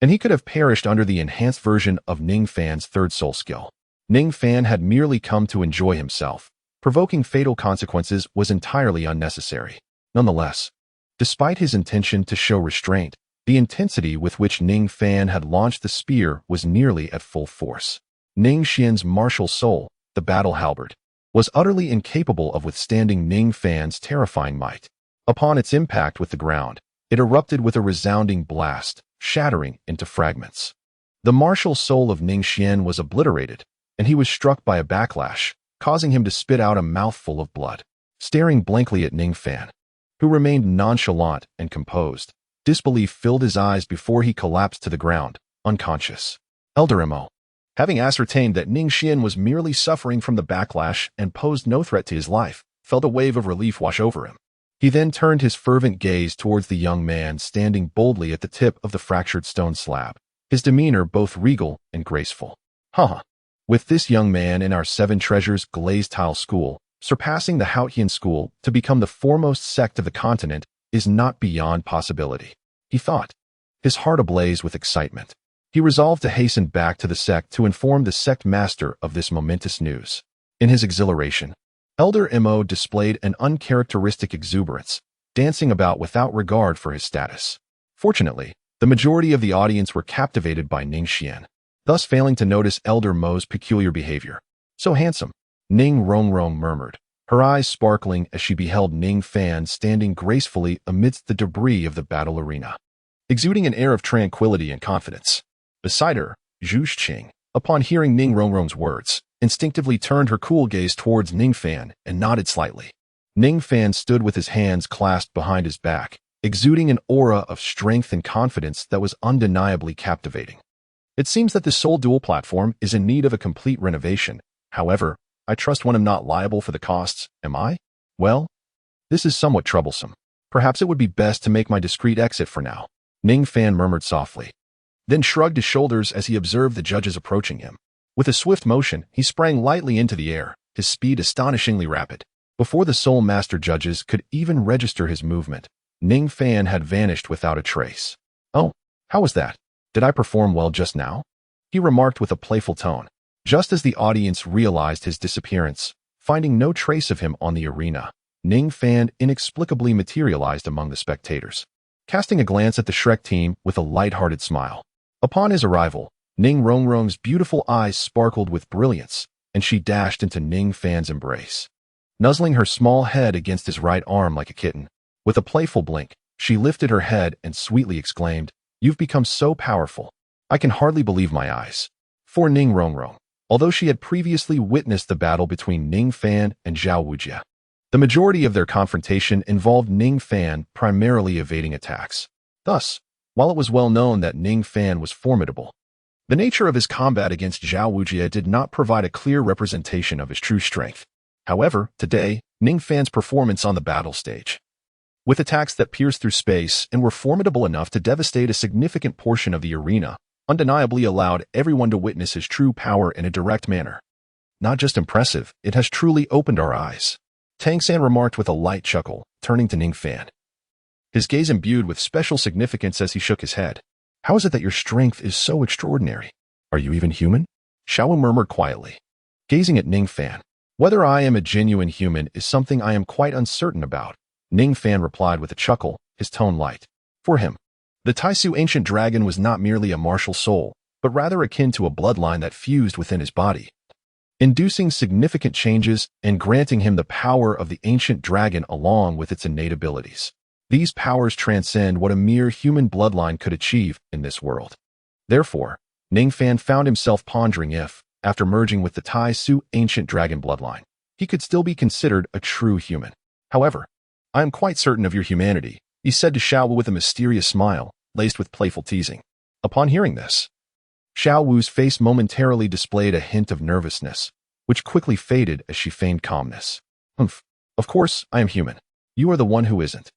and he could have perished under the enhanced version of Ning Fan's third soul skill. Ning Fan had merely come to enjoy himself. Provoking fatal consequences was entirely unnecessary. Nonetheless, despite his intention to show restraint, the intensity with which Ning Fan had launched the spear was nearly at full force. Ning Xian's martial soul, the battle halberd, was utterly incapable of withstanding Ning Fan's terrifying might. Upon its impact with the ground, it erupted with a resounding blast, shattering into fragments. The martial soul of Ning Xian was obliterated, and he was struck by a backlash, causing him to spit out a mouthful of blood. Staring blankly at Ning Fan, who remained nonchalant and composed, disbelief filled his eyes before he collapsed to the ground, unconscious. Elder Mo, having ascertained that Ning Xian was merely suffering from the backlash and posed no threat to his life, felt a wave of relief wash over him. He then turned his fervent gaze towards the young man standing boldly at the tip of the fractured stone slab, his demeanor both regal and graceful. With this young man in our Seven Treasures glazed tile school, surpassing the Haotian school to become the foremost sect of the continent is not beyond possibility, he thought, his heart ablaze with excitement. He resolved to hasten back to the sect to inform the sect master of this momentous news. In his exhilaration, Elder Mo displayed an uncharacteristic exuberance, dancing about without regard for his status. Fortunately, the majority of the audience were captivated by Ning Xian, thus failing to notice Elder Mo's peculiar behavior. So handsome, Ning Rongrong murmured, her eyes sparkling as she beheld Ning Fan standing gracefully amidst the debris of the battle arena, exuding an air of tranquility and confidence. Beside her, Zhu Xing, upon hearing Ning Rongrong's words, instinctively turned her cool gaze towards Ning Fan and nodded slightly. Ning Fan stood with his hands clasped behind his back, exuding an aura of strength and confidence that was undeniably captivating. It seems that the Seoul Dual platform is in need of a complete renovation. However, I trust one am not liable for the costs, am I? Well, this is somewhat troublesome. Perhaps it would be best to make my discreet exit for now, Ning Fan murmured softly, then shrugged his shoulders as he observed the judges approaching him. With a swift motion, he sprang lightly into the air, his speed astonishingly rapid. Before the Seoul Master judges could even register his movement, Ning Fan had vanished without a trace. Oh, how was that? Did I perform well just now? He remarked with a playful tone, just as the audience realized his disappearance. Finding no trace of him on the arena, Ning Fan inexplicably materialized among the spectators, casting a glance at the Shrek team with a light-hearted smile. Upon his arrival, Ning Rongrong's beautiful eyes sparkled with brilliance, and she dashed into Ning Fan's embrace, nuzzling her small head against his right arm like a kitten. With a playful blink, she lifted her head and sweetly exclaimed, "You've become so powerful. I can hardly believe my eyes." For Ning Rongrong, although she had previously witnessed the battle between Ning Fan and Zhao Wujia, the majority of their confrontation involved Ning Fan primarily evading attacks. Thus, while it was well known that Ning Fan was formidable, the nature of his combat against Zhao Wujia did not provide a clear representation of his true strength. However, today, Ning Fan's performance on the battle stage, with attacks that pierced through space and were formidable enough to devastate a significant portion of the arena, undeniably allowed everyone to witness his true power in a direct manner. Not just impressive, it has truly opened our eyes, Tang San remarked with a light chuckle, turning to Ning Fan, his gaze imbued with special significance as he shook his head. "How is it that your strength is so extraordinary? Are you even human?" Xiao Wu murmured quietly, gazing at Ning Fan. "Whether I am a genuine human is something I am quite uncertain about," Ning Fan replied with a chuckle, his tone light. For him, the Taisu ancient dragon was not merely a martial soul, but rather akin to a bloodline that fused within his body, inducing significant changes and granting him the power of the ancient dragon along with its innate abilities. These powers transcend what a mere human bloodline could achieve in this world. Therefore, Ning Fan found himself pondering if, after merging with the Taisu ancient dragon bloodline, he could still be considered a true human. "However, I am quite certain of your humanity," he said to Xiao Wu with a mysterious smile, laced with playful teasing. Upon hearing this, Xiao Wu's face momentarily displayed a hint of nervousness, which quickly faded as she feigned calmness. "Humph. Of course, I am human. You are the one who isn't."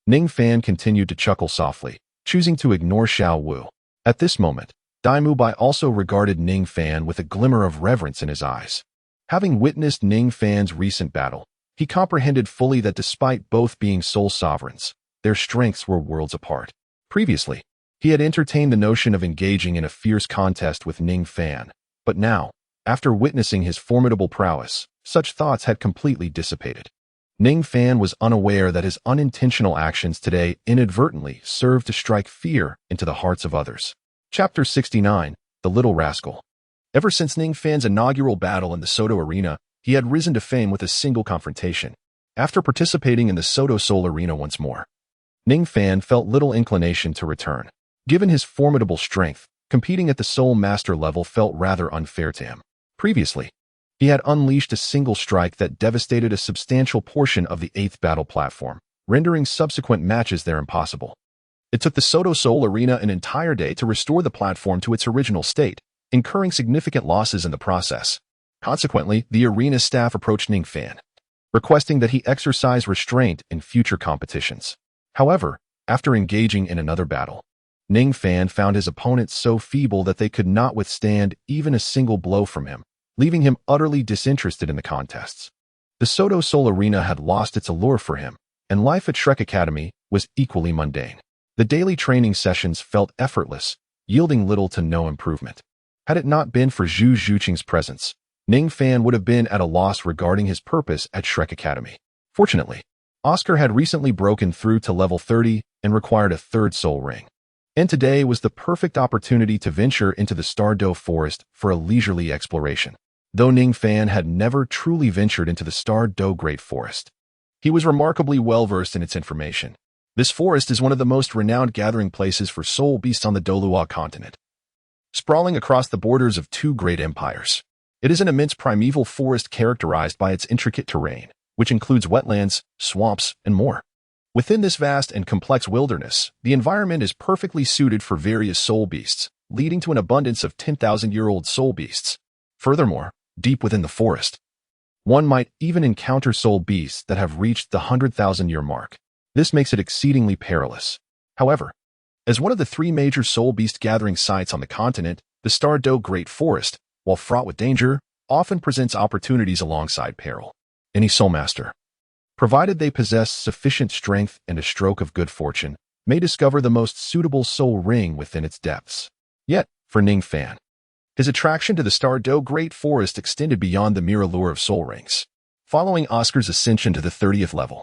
Ning Fan continued to chuckle softly, choosing to ignore Xiao Wu. At this moment, Dai Mubai also regarded Ning Fan with a glimmer of reverence in his eyes. Having witnessed Ning Fan's recent battle, he comprehended fully that despite both being sole sovereigns, their strengths were worlds apart. Previously, he had entertained the notion of engaging in a fierce contest with Ning Fan, but now, after witnessing his formidable prowess, such thoughts had completely dissipated. Ning Fan was unaware that his unintentional actions today inadvertently served to strike fear into the hearts of others. Chapter 69, The Little Rascal. Ever since Ning Fan's inaugural battle in the Soto Arena, he had risen to fame with a single confrontation. After participating in the Soto Seoul Arena once more, Ning Fan felt little inclination to return. Given his formidable strength, competing at the Seoul Master level felt rather unfair to him. Previously, he had unleashed a single strike that devastated a substantial portion of the 8th battle platform, rendering subsequent matches there impossible. It took the Soto Seoul Arena an entire day to restore the platform to its original state, incurring significant losses in the process. Consequently, the arena staff approached Ning Fan, requesting that he exercise restraint in future competitions. However, after engaging in another battle, Ning Fan found his opponents so feeble that they could not withstand even a single blow from him, leaving him utterly disinterested in the contests. The Soto Seoul Arena had lost its allure for him, and life at Shrek Academy was equally mundane. The daily training sessions felt effortless, yielding little to no improvement. Had it not been for Zhu Zhuqing's presence, Ning Fan would have been at a loss regarding his purpose at Shrek Academy. Fortunately, Oscar had recently broken through to level 30 and required a 3rd soul ring. And today was the perfect opportunity to venture into the Stardow Forest for a leisurely exploration. Though Ning Fan had never truly ventured into the Douluo Great Forest, he was remarkably well-versed in its information. This forest is one of the most renowned gathering places for soul beasts on the Douluo continent, sprawling across the borders of two great empires. It is an immense primeval forest characterized by its intricate terrain, which includes wetlands, swamps, and more. Within this vast and complex wilderness, the environment is perfectly suited for various soul beasts, leading to an abundance of 10,000-year-old soul beasts. Furthermore, deep within the forest, one might even encounter soul beasts that have reached the 100,000-year mark. This makes it exceedingly perilous. However, as one of the three major soul beast gathering sites on the continent, the Douluo Great Forest, while fraught with danger, often presents opportunities alongside peril. Any soul master, provided they possess sufficient strength and a stroke of good fortune, may discover the most suitable soul ring within its depths. Yet, for Ning Fan, his attraction to the Douluo Great Forest extended beyond the mere allure of soul rings. Following Oscar's ascension to the 30th level,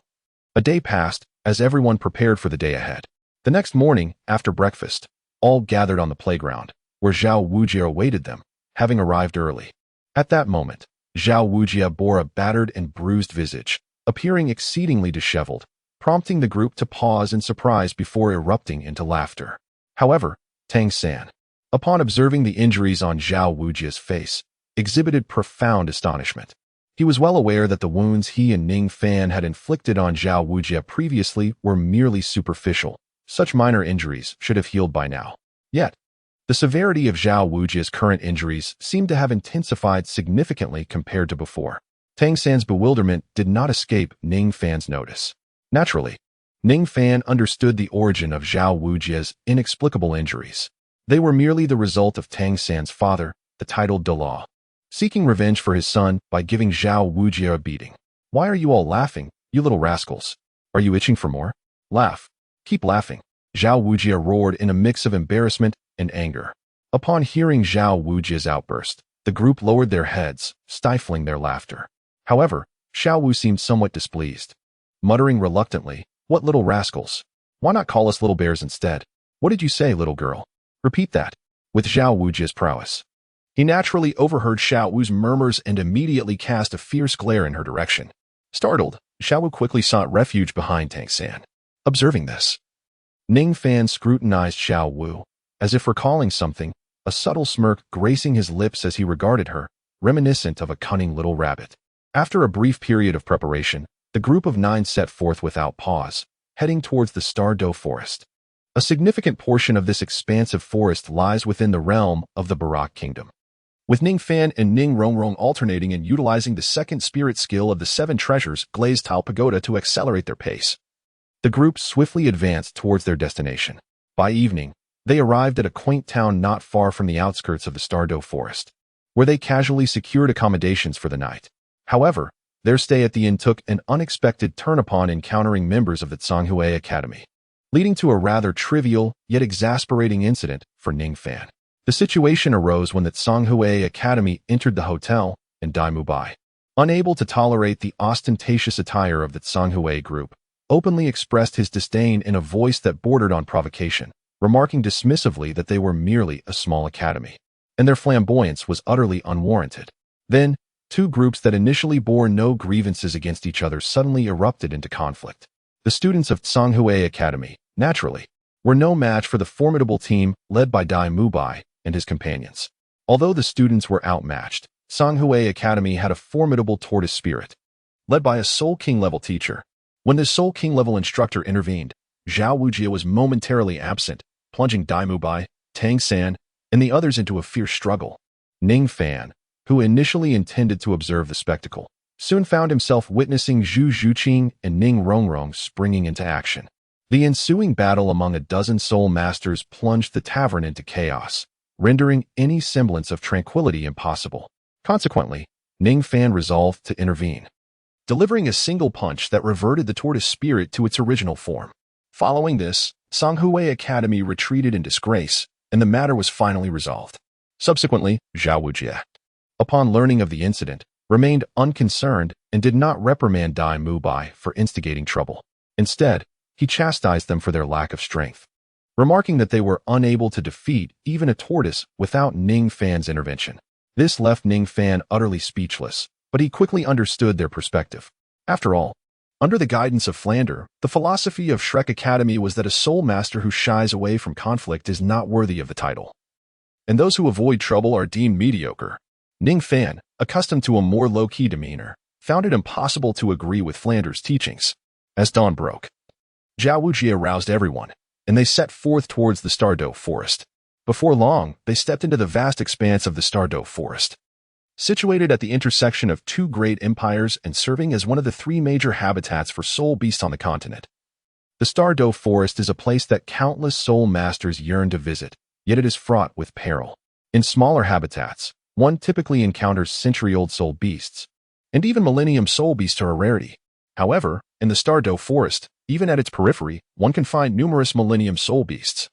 a day passed as everyone prepared for the day ahead. The next morning, after breakfast, all gathered on the playground, where Zhao Wujia awaited them, having arrived early. At that moment, Zhao Wujia bore a battered and bruised visage, appearing exceedingly disheveled, prompting the group to pause in surprise before erupting into laughter. However, Tang San, upon observing the injuries on Zhao Wujia's face, exhibited profound astonishment. He was well aware that the wounds he and Ning Fan had inflicted on Zhao Wujia previously were merely superficial. Such minor injuries should have healed by now. Yet, the severity of Zhao Wujia's current injuries seemed to have intensified significantly compared to before. Tang San's bewilderment did not escape Ning Fan's notice. Naturally, Ning Fan understood the origin of Zhao Wujia's inexplicable injuries. They were merely the result of Tang San's father, the titled Douluo, seeking revenge for his son by giving Zhao Wujia a beating. Why are you all laughing, you little rascals? Are you itching for more? Laugh. Keep laughing. Zhao Wujia roared in a mix of embarrassment and anger. Upon hearing Zhao Wujia's outburst, the group lowered their heads, stifling their laughter. However, Xiao Wu seemed somewhat displeased. Muttering reluctantly, "What little rascals? Why not call us little bears instead? What did you say, little girl? Repeat that." With Zhao Wujia's prowess, he naturally overheard Xiao Wu's murmurs and immediately cast a fierce glare in her direction. Startled, Xiao Wu quickly sought refuge behind Tang San. Observing this, Ning Fan scrutinized Xiao Wu, as if recalling something, a subtle smirk gracing his lips as he regarded her, reminiscent of a cunning little rabbit. After a brief period of preparation, the group of 9 set forth without pause, heading towards the Douluo Forest. A significant portion of this expansive forest lies within the realm of the Barak Kingdom, with Ning Fan and Ning Rongrong alternating and utilizing the second spirit skill of the 7 treasures glazed tile pagoda to accelerate their pace. The group swiftly advanced towards their destination. By evening, they arrived at a quaint town not far from the outskirts of the Douluo Forest, where they casually secured accommodations for the night. However, their stay at the inn took an unexpected turn upon encountering members of the Zhonghui Academy, leading to a rather trivial yet exasperating incident for Ning Fan. The situation arose when the Zhonghui Academy entered the hotel, and Dai Mubai, unable to tolerate the ostentatious attire of the Zhonghui group, openly expressed his disdain in a voice that bordered on provocation, remarking dismissively that they were merely a small academy, and their flamboyance was utterly unwarranted. Then, 2 groups that initially bore no grievances against each other suddenly erupted into conflict. The students of Zhonghui Academy, naturally, were no match for the formidable team led by Dai Mubai and his companions. Although the students were outmatched, Zhonghui Academy had a formidable tortoise spirit, led by a Soul King level teacher. When the Soul King level instructor intervened, Zhao Wujia was momentarily absent, plunging Dai Mubai, Tang San, and the others into a fierce struggle. Ning Fan, who initially intended to observe the spectacle, soon found himself witnessing Zhu Zhuqing and Ning Rongrong springing into action. The ensuing battle among a dozen soul masters plunged the tavern into chaos, rendering any semblance of tranquility impossible. Consequently, Ning Fan resolved to intervene, delivering a single punch that reverted the tortoise spirit to its original form. Following this, Zhonghui Academy retreated in disgrace, and the matter was finally resolved. Subsequently, Zhao Wujia, upon learning of the incident, remained unconcerned and did not reprimand Dai Mubai for instigating trouble. Instead, he chastised them for their lack of strength, remarking that they were unable to defeat even a tortoise without Ning Fan's intervention. This left Ning Fan utterly speechless, but he quickly understood their perspective. After all, under the guidance of Flander, the philosophy of Shrek Academy was that a soul master who shies away from conflict is not worthy of the title, and those who avoid trouble are deemed mediocre. Ning Fan, accustomed to a more low-key demeanor, found it impossible to agree with Flander's teachings. As dawn broke, Zhao Wujie aroused everyone, and they set forth towards the Stardow Forest. Before long, they stepped into the vast expanse of the Stardow Forest. Situated at the intersection of two great empires and serving as one of the three major habitats for soul beasts on the continent. The Stardow Forest is a place that countless soul masters yearn to visit, yet it is fraught with peril. In smaller habitats, one typically encounters century-old soul beasts, and even millennium soul beasts are a rarity. However, in the Stardow Forest, even at its periphery, one can find numerous millennium soul beasts.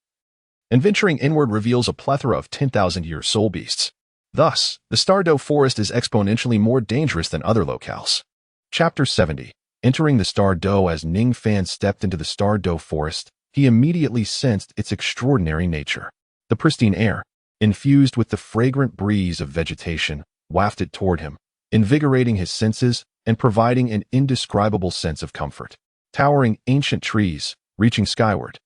And venturing inward reveals a plethora of 10,000-year soul beasts. Thus, the Stardow Forest is exponentially more dangerous than other locales. Chapter 70. Entering the Stardow. As Ning Fan stepped into the Stardow Forest, he immediately sensed its extraordinary nature. The pristine air, infused with the fragrant breeze of vegetation, wafted toward him, invigorating his senses and providing an indescribable sense of comfort. Towering ancient trees, reaching skyward,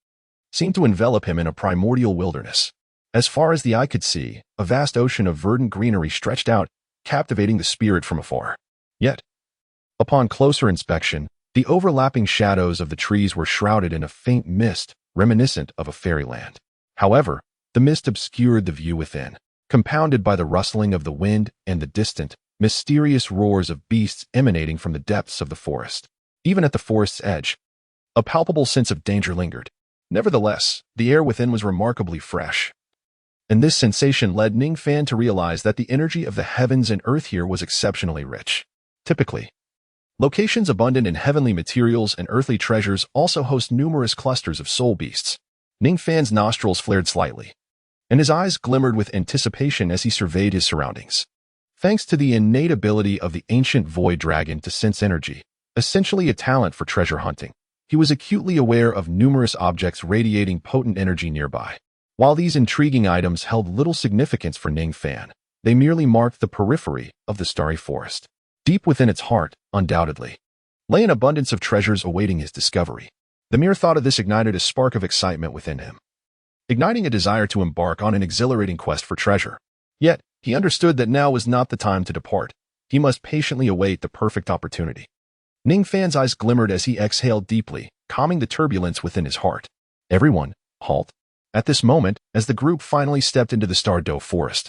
seemed to envelop him in a primordial wilderness. As far as the eye could see, a vast ocean of verdant greenery stretched out, captivating the spirit from afar. Yet, upon closer inspection, the overlapping shadows of the trees were shrouded in a faint mist, reminiscent of a fairyland. However, the mist obscured the view within, compounded by the rustling of the wind and the distant, mysterious roars of beasts emanating from the depths of the forest. Even at the forest's edge, a palpable sense of danger lingered. Nevertheless, the air within was remarkably fresh. And this sensation led Ning Fan to realize that the energy of the heavens and earth here was exceptionally rich. Typically, locations abundant in heavenly materials and earthly treasures also host numerous clusters of soul beasts. Ning Fan's nostrils flared slightly, and his eyes glimmered with anticipation as he surveyed his surroundings. Thanks to the innate ability of the ancient void dragon to sense energy, essentially a talent for treasure hunting, he was acutely aware of numerous objects radiating potent energy nearby. While these intriguing items held little significance for Ning Fan, they merely marked the periphery of the starry forest. Deep within its heart, undoubtedly, lay an abundance of treasures awaiting his discovery. The mere thought of this ignited a spark of excitement within him, igniting a desire to embark on an exhilarating quest for treasure. Yet, he understood that now was not the time to depart. He must patiently await the perfect opportunity. Ning Fan's eyes glimmered as he exhaled deeply, calming the turbulence within his heart. Everyone, halt. At this moment, as the group finally stepped into the Stardow Forest,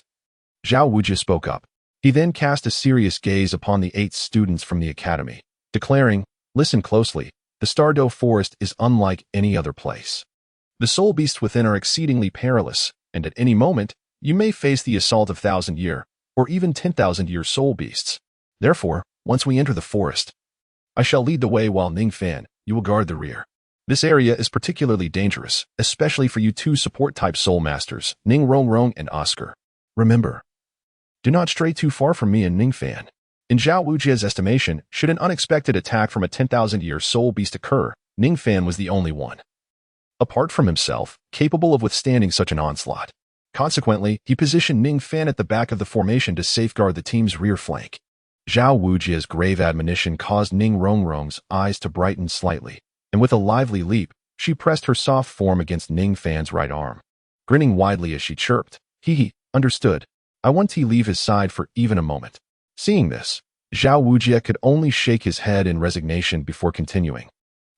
Zhao Wujie spoke up. He then cast a serious gaze upon the 8 students from the academy, declaring, "Listen closely, the Stardow Forest is unlike any other place. The soul beasts within are exceedingly perilous, and at any moment, you may face the assault of 1,000-year, or even 10,000-year soul beasts. Therefore, once we enter the forest, I shall lead the way while Ning Fan, you will guard the rear. This area is particularly dangerous, especially for you 2 support-type soul masters, Ning Rongrong and Oscar. Remember, do not stray too far from me and Ning Fan." In Zhao Wujie's estimation, should an unexpected attack from a 10,000-year soul beast occur, Ning Fan was the only one, apart from himself, capable of withstanding such an onslaught. Consequently, he positioned Ning Fan at the back of the formation to safeguard the team's rear flank. Zhao Wujie's grave admonition caused Ning Rongrong's eyes to brighten slightly, and with a lively leap, she pressed her soft form against Ning Fan's right arm, grinning widely as she chirped, "He understood. I won't leave his side for even a moment." Seeing this, Zhao Wujie could only shake his head in resignation before continuing.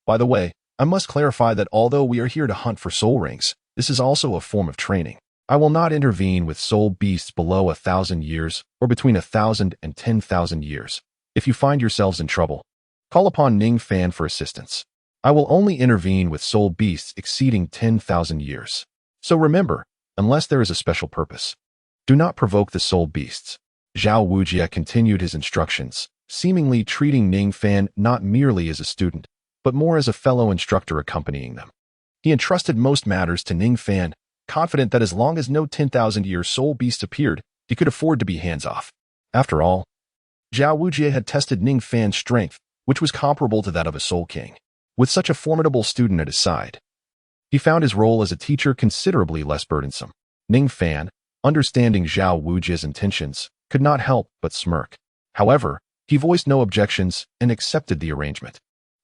"By the way, I must clarify that although we are here to hunt for soul rings, this is also a form of training. I will not intervene with soul beasts below 1,000 years or between 1,000 and 10,000 years. If you find yourselves in trouble, call upon Ning Fan for assistance. I will only intervene with soul beasts exceeding 10,000 years. So remember, unless there is a special purpose, do not provoke the soul beasts." Zhao Wujie continued his instructions, seemingly treating Ning Fan not merely as a student, but more as a fellow instructor accompanying them. He entrusted most matters to Ning Fan, confident that as long as no 10,000-year soul beast appeared, he could afford to be hands-off. After all, Zhao Wujie had tested Ning Fan's strength, which was comparable to that of a soul king. With such a formidable student at his side, he found his role as a teacher considerably less burdensome. Ning Fan, understanding Zhao Wujie's intentions, could not help but smirk. However, he voiced no objections and accepted the arrangement.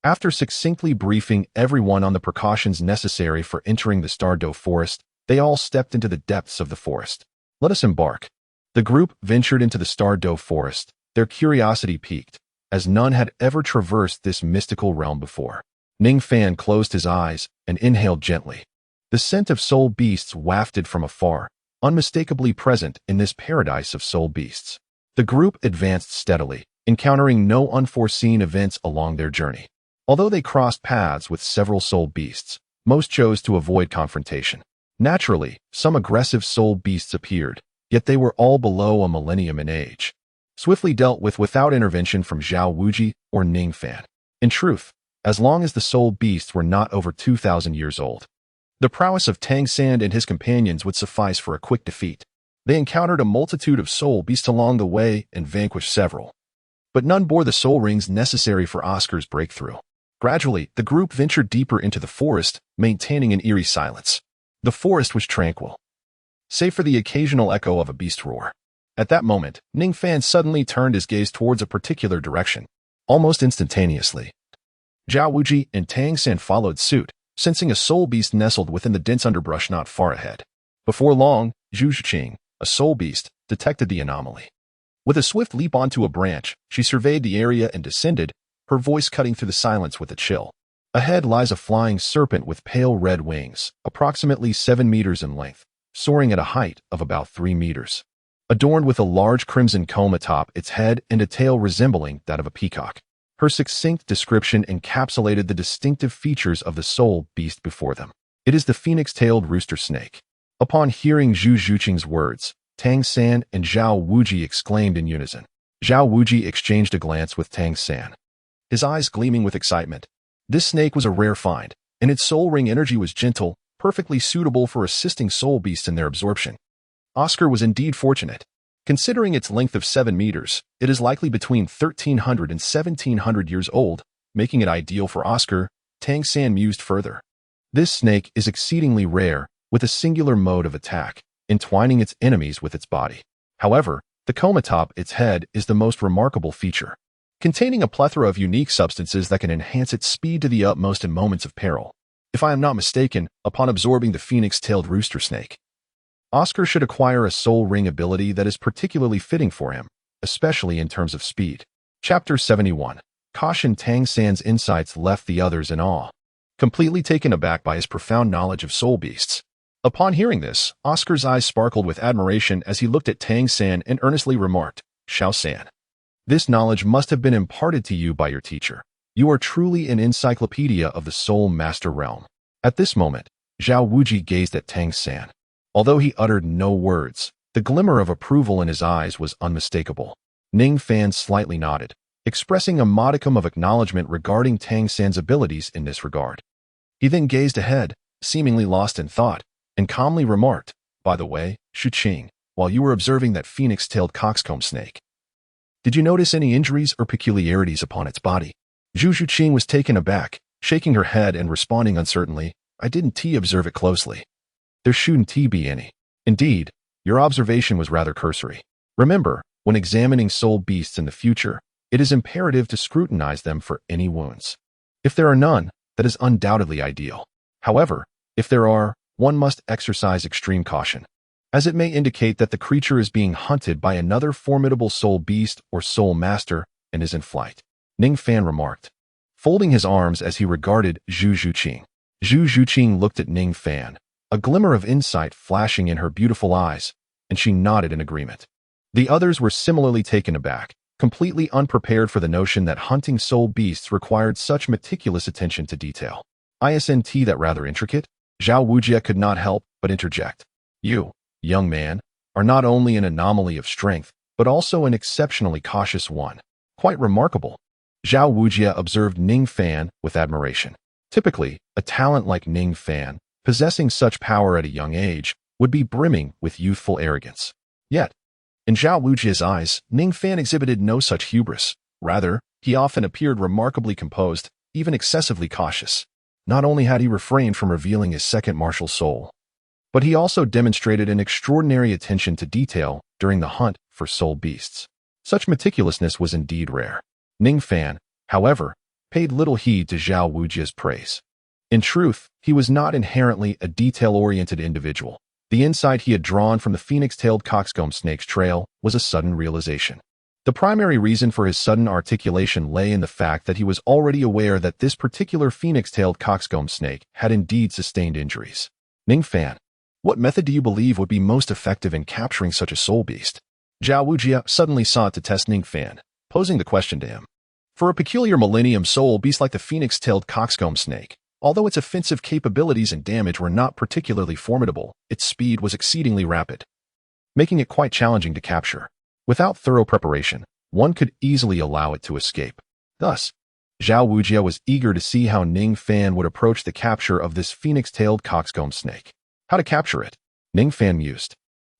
After succinctly briefing everyone on the precautions necessary for entering the Douluo forest, they all stepped into the depths of the forest. Let us embark. The group ventured into the Douluo forest, their curiosity piqued, as none had ever traversed this mystical realm before. Ning Fan closed his eyes and inhaled gently. The scent of soul beasts wafted from afar, unmistakably present in this paradise of soul beasts. The group advanced steadily, encountering no unforeseen events along their journey. Although they crossed paths with several soul beasts, most chose to avoid confrontation. Naturally, some aggressive soul beasts appeared, yet they were all below a millennium in age, swiftly dealt with without intervention from Zhao Wuji or Ning Fan. In truth, as long as the soul beasts were not over 2,000 years old, the prowess of Tang San and his companions would suffice for a quick defeat. They encountered a multitude of soul beasts along the way and vanquished several, but none bore the soul rings necessary for Oscar's breakthrough. Gradually, the group ventured deeper into the forest, maintaining an eerie silence. The forest was tranquil, save for the occasional echo of a beast roar. At that moment, Ning Fan suddenly turned his gaze towards a particular direction. Almost instantaneously, Zhao Wuji and Tang San followed suit, sensing a soul beast nestled within the dense underbrush not far ahead. Before long, Zhu Zhuqing, a soul beast, detected the anomaly. With a swift leap onto a branch, she surveyed the area and descended, her voice cutting through the silence with a chill. Ahead lies a flying serpent with pale red wings, approximately 7 meters in length, soaring at a height of about 3 meters. Adorned with a large crimson comb atop its head and a tail resembling that of a peacock. Her succinct description encapsulated the distinctive features of the soul beast before them. It is the phoenix-tailed rooster snake. Upon hearing Zhu Zhuqing's words, Tang San and Zhao Wuji exclaimed in unison. Zhao Wuji exchanged a glance with Tang San, his eyes gleaming with excitement. This snake was a rare find, and its soul ring energy was gentle, perfectly suitable for assisting soul beasts in their absorption. Oscar was indeed fortunate. Considering its length of 7 meters, it is likely between 1,300 and 1,700 years old, making it ideal for Oscar. Tang San mused further. This snake is exceedingly rare, with a singular mode of attack, entwining its enemies with its body. However, the comb atop its head is the most remarkable feature, containing a plethora of unique substances that can enhance its speed to the utmost in moments of peril. If I am not mistaken, upon absorbing the phoenix-tailed rooster snake, Oscar should acquire a soul ring ability that is particularly fitting for him, especially in terms of speed. Chapter 71. Caution. Tang San's insights left the others in awe, completely taken aback by his profound knowledge of soul beasts. Upon hearing this, Oscar's eyes sparkled with admiration as he looked at Tang San and earnestly remarked, Xiao San, this knowledge must have been imparted to you by your teacher. You are truly an encyclopedia of the soul master realm. At this moment, Zhao Wuji gazed at Tang San. Although he uttered no words, the glimmer of approval in his eyes was unmistakable. Ning Fan slightly nodded, expressing a modicum of acknowledgement regarding Tang San's abilities in this regard. He then gazed ahead, seemingly lost in thought, and calmly remarked, by the way, Zhuqing, while you were observing that phoenix-tailed coxcomb snake, did you notice any injuries or peculiarities upon its body? Zhu Zhuqing was taken aback, shaking her head and responding uncertainly, I didn't observe it closely. There shouldn't be any. Indeed, your observation was rather cursory. Remember, when examining soul beasts in the future, it is imperative to scrutinize them for any wounds. If there are none, that is undoubtedly ideal. However, if there are, one must exercise extreme caution, as it may indicate that the creature is being hunted by another formidable soul beast or soul master and is in flight. Ning Fan remarked, folding his arms as he regarded Zhu Zhuqing. Zhu Zhuqing looked at Ning Fan, a glimmer of insight flashing in her beautiful eyes, and she nodded in agreement. The others were similarly taken aback, completely unprepared for the notion that hunting soul beasts required such meticulous attention to detail. Isn't that rather intricate? Zhao Wuji could not help but interject. You, young man, are not only an anomaly of strength, but also an exceptionally cautious one. Quite remarkable. Zhao Wuji observed Ning Fan with admiration. Typically, a talent like Ning Fan, possessing such power at a young age, would be brimming with youthful arrogance. Yet, in Zhao Wuji's eyes, Ning Fan exhibited no such hubris. Rather, he often appeared remarkably composed, even excessively cautious. Not only had he refrained from revealing his second martial soul, but he also demonstrated an extraordinary attention to detail during the hunt for soul beasts. Such meticulousness was indeed rare. Ning Fan, however, paid little heed to Zhao Wujia's praise. In truth, he was not inherently a detail-oriented individual. The insight he had drawn from the phoenix-tailed coxcomb snake's trail was a sudden realization. The primary reason for his sudden articulation lay in the fact that he was already aware that this particular phoenix-tailed coxcomb snake had indeed sustained injuries. Ning Fan, what method do you believe would be most effective in capturing such a soul beast? Zhao Wujia suddenly sought to test Ning Fan, posing the question to him. For a peculiar millennium soul beast like the phoenix-tailed coxcomb snake, although its offensive capabilities and damage were not particularly formidable, its speed was exceedingly rapid, making it quite challenging to capture. Without thorough preparation, one could easily allow it to escape. Thus, Zhao Wujia was eager to see how Ning Fan would approach the capture of this phoenix-tailed coxcomb snake. How to capture it? Ning Fan mused.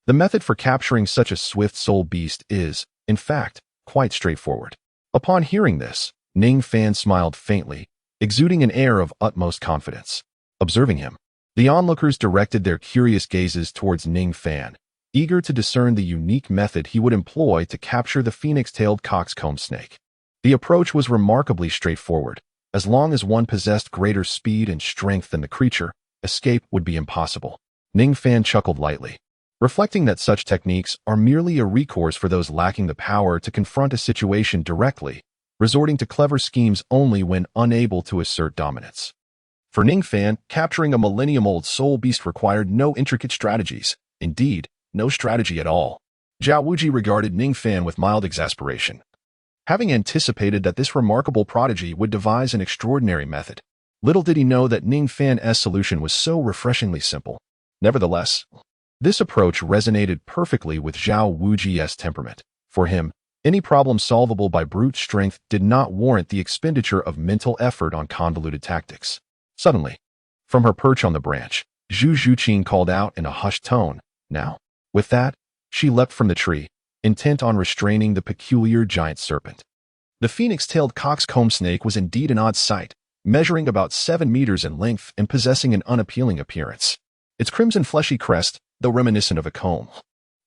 The method for capturing such a swift soul beast is, in fact, quite straightforward. Upon hearing this, Ning Fan smiled faintly, exuding an air of utmost confidence. Observing him, the onlookers directed their curious gazes towards Ning Fan, eager to discern the unique method he would employ to capture the phoenix-tailed coxcomb snake. The approach was remarkably straightforward. As long as one possessed greater speed and strength than the creature, escape would be impossible. Ning Fan chuckled lightly, reflecting that such techniques are merely a recourse for those lacking the power to confront a situation directly, resorting to clever schemes only when unable to assert dominance. For Ning Fan, capturing a millennium-old soul beast required no intricate strategies. Indeed, no strategy at all. Zhao Wuji regarded Ning Fan with mild exasperation. Having anticipated that this remarkable prodigy would devise an extraordinary method, little did he know that Ning Fan's solution was so refreshingly simple. Nevertheless, this approach resonated perfectly with Zhao Wuji's temperament. For him, any problem solvable by brute strength did not warrant the expenditure of mental effort on convoluted tactics. Suddenly, from her perch on the branch, Zhu Zhuqing called out in a hushed tone, "Now." With that, she leapt from the tree, intent on restraining the peculiar giant serpent. The phoenix-tailed coxcomb snake was indeed an odd sight, measuring about 7 meters in length and possessing an unappealing appearance. Its crimson fleshy crest, though reminiscent of a comb,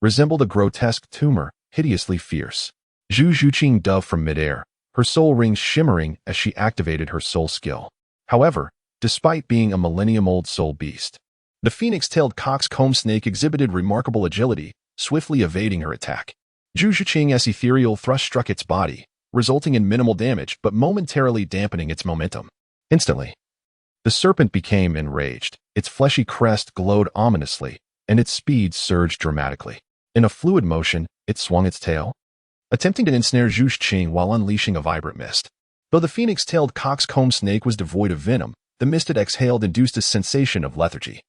resembled a grotesque tumor, hideously fierce. Zhu Zhuqing dove from midair, her soul rings shimmering as she activated her soul skill. However, despite being a millennium-old soul beast, the phoenix-tailed coxcomb snake exhibited remarkable agility, swiftly evading her attack. Zhu Zhuqing's ethereal thrust struck its body, resulting in minimal damage but momentarily dampening its momentum. Instantly, the serpent became enraged. Its fleshy crest glowed ominously, and its speed surged dramatically. In a fluid motion, it swung its tail, attempting to ensnare Zhu Zhuqing while unleashing a vibrant mist. Though the phoenix-tailed coxcomb snake was devoid of venom, the mist it exhaled induced a sensation of lethargy,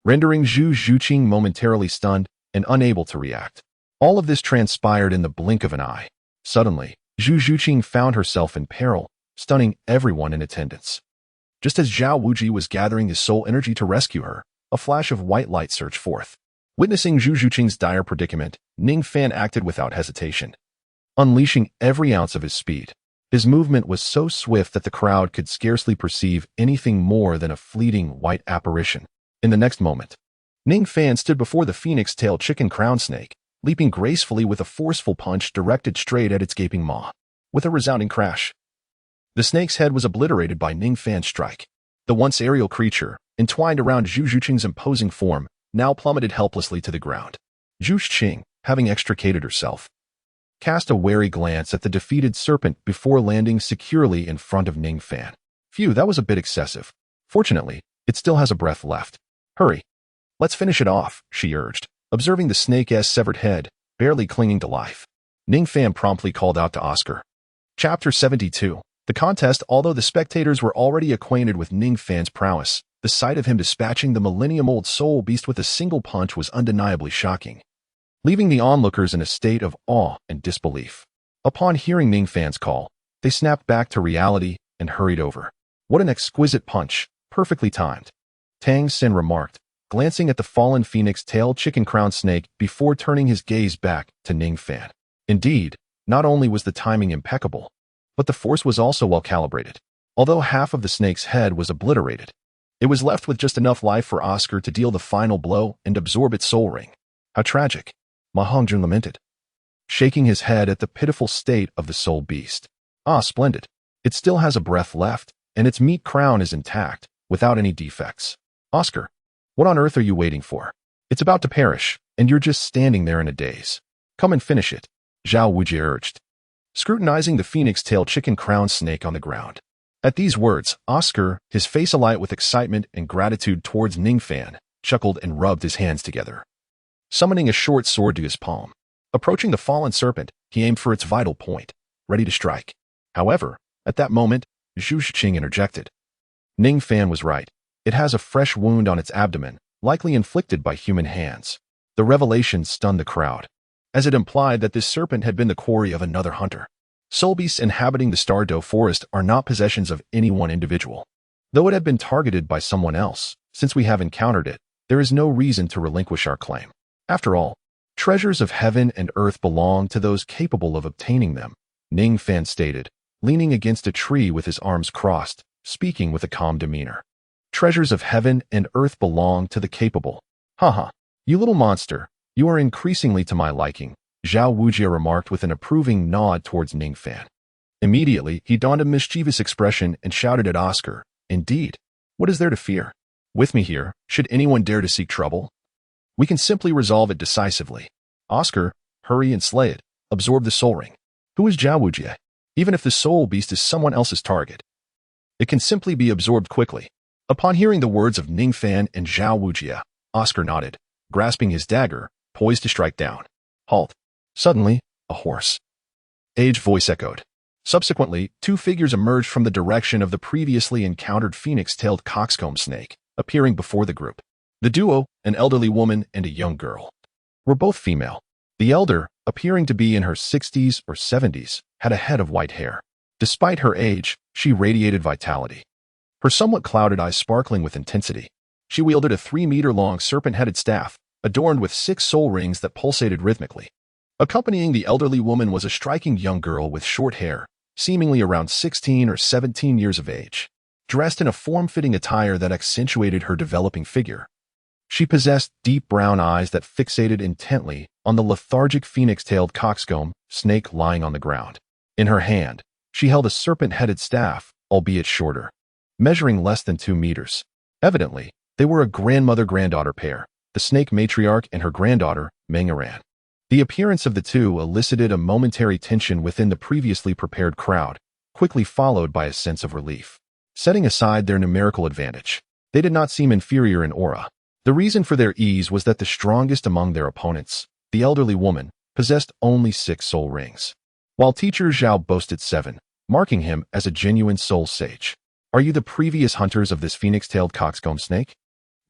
rendering Zhu Zhuqing momentarily stunned and unable to react. All of this transpired in the blink of an eye. Suddenly, Zhu Zhuqing found herself in peril, stunning everyone in attendance. Just as Zhao Wuji was gathering his soul energy to rescue her, a flash of white light surged forth. Witnessing Zhu Zhuqing's dire predicament, Ning Fan acted without hesitation, unleashing every ounce of his speed. His movement was so swift that the crowd could scarcely perceive anything more than a fleeting white apparition. In the next moment, Ning Fan stood before the phoenix-tailed chicken crown snake, leaping gracefully with a forceful punch directed straight at its gaping maw. With a resounding crash, the snake's head was obliterated by Ning Fan's strike. The once aerial creature, entwined around Zhu Zhuqing's imposing form, now plummeted helplessly to the ground. Zhu Zhuqing, having extricated herself, cast a wary glance at the defeated serpent before landing securely in front of Ning Fan. Phew, that was a bit excessive. Fortunately, it still has a breath left. Hurry. Let's finish it off, she urged, observing the snake's severed head, barely clinging to life. Ning Fan promptly called out to Oscar. Chapter 72. The contest. Although the spectators were already acquainted with Ning Fan's prowess, the sight of him dispatching the millennium-old soul beast with a single punch was undeniably shocking, leaving the onlookers in a state of awe and disbelief. Upon hearing Ning Fan's call, they snapped back to reality and hurried over. What an exquisite punch, perfectly timed, Tang Xin remarked, glancing at the fallen phoenix-tailed chicken crown snake before turning his gaze back to Ning Fan. Indeed, not only was the timing impeccable, but the force was also well calibrated. Although half of the snake's head was obliterated, It was left with just enough life for Oscar to deal the final blow and absorb its soul ring. How tragic, Ma Hongjun lamented, shaking his head at the pitiful state of the soul beast. Ah, splendid. It still has a breath left, and its meat crown is intact, without any defects. Oscar, what on earth are you waiting for? It's about to perish, and you're just standing there in a daze. Come and finish it, Zhao Wujie urged, scrutinizing the phoenix-tailed chicken crown snake on the ground. At these words, Oscar, his face alight with excitement and gratitude towards Ning Fan, chuckled and rubbed his hands together, summoning a short sword to his palm. Approaching the fallen serpent, he aimed for its vital point, ready to strike. However, at that moment, Zhu Shiqing interjected. Ning Fan was right. It has a fresh wound on its abdomen, likely inflicted by human hands. The revelation stunned the crowd, as it implied that this serpent had been the quarry of another hunter. Soul beasts inhabiting the Stardow forest are not possessions of any one individual. Though it had been targeted by someone else, since we have encountered it, there is no reason to relinquish our claim. After all, treasures of heaven and earth belong to those capable of obtaining them, Ning Fan stated, leaning against a tree with his arms crossed, speaking with a calm demeanor. Treasures of heaven and earth belong to the capable. Haha, you little monster, you are increasingly to my liking, Zhao Wujie remarked with an approving nod towards Ning Fan. Immediately, he donned a mischievous expression and shouted at Oscar, Indeed, what is there to fear? With me here, should anyone dare to seek trouble? We can simply resolve it decisively. Oscar, hurry and slay it. Absorb the soul ring. Who is Zhao Wujie? Even if the soul beast is someone else's target, it can simply be absorbed quickly. Upon hearing the words of Ning Fan and Zhao Wujie, Oscar nodded, grasping his dagger, poised to strike down. Halt. Suddenly, a hoarse, aged voice echoed. Subsequently, two figures emerged from the direction of the previously encountered phoenix-tailed coxcomb snake, appearing before the group. The duo, an elderly woman and a young girl, were both female. The elder, appearing to be in her 60s or 70s, had a head of white hair. Despite her age, she radiated vitality, her somewhat clouded eyes sparkling with intensity. She wielded a 3-meter-long serpent-headed staff, adorned with 6 soul rings that pulsated rhythmically. Accompanying the elderly woman was a striking young girl with short hair, seemingly around 16 or 17 years of age, dressed in a form-fitting attire that accentuated her developing figure. She possessed deep brown eyes that fixated intently on the lethargic phoenix-tailed coxcomb snake lying on the ground. In her hand, she held a serpent-headed staff, albeit shorter, measuring less than 2 meters. Evidently, they were a grandmother-granddaughter pair, the snake matriarch and her granddaughter, Meng'eran. The appearance of the two elicited a momentary tension within the previously prepared crowd, quickly followed by a sense of relief. Setting aside their numerical advantage, they did not seem inferior in aura. The reason for their ease was that the strongest among their opponents, the elderly woman, possessed only 6 soul rings, while teacher Zhao boasted 7, marking him as a genuine soul sage. Are you the previous hunters of this phoenix-tailed coxcomb snake?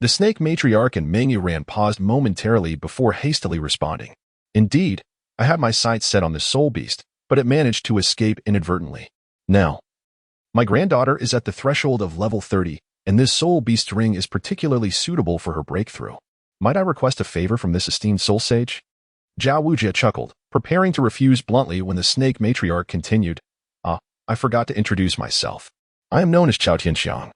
The snake matriarch and Meng'eran paused momentarily before hastily responding. Indeed, I had my sights set on the soul beast, but it managed to escape inadvertently. Now, my granddaughter is at the threshold of level 30, and this soul beast ring is particularly suitable for her breakthrough. Might I request a favor from this esteemed soul sage? Zhao Wujie chuckled, preparing to refuse bluntly when the snake matriarch continued. I forgot to introduce myself. I am known as Chao Tianxiang,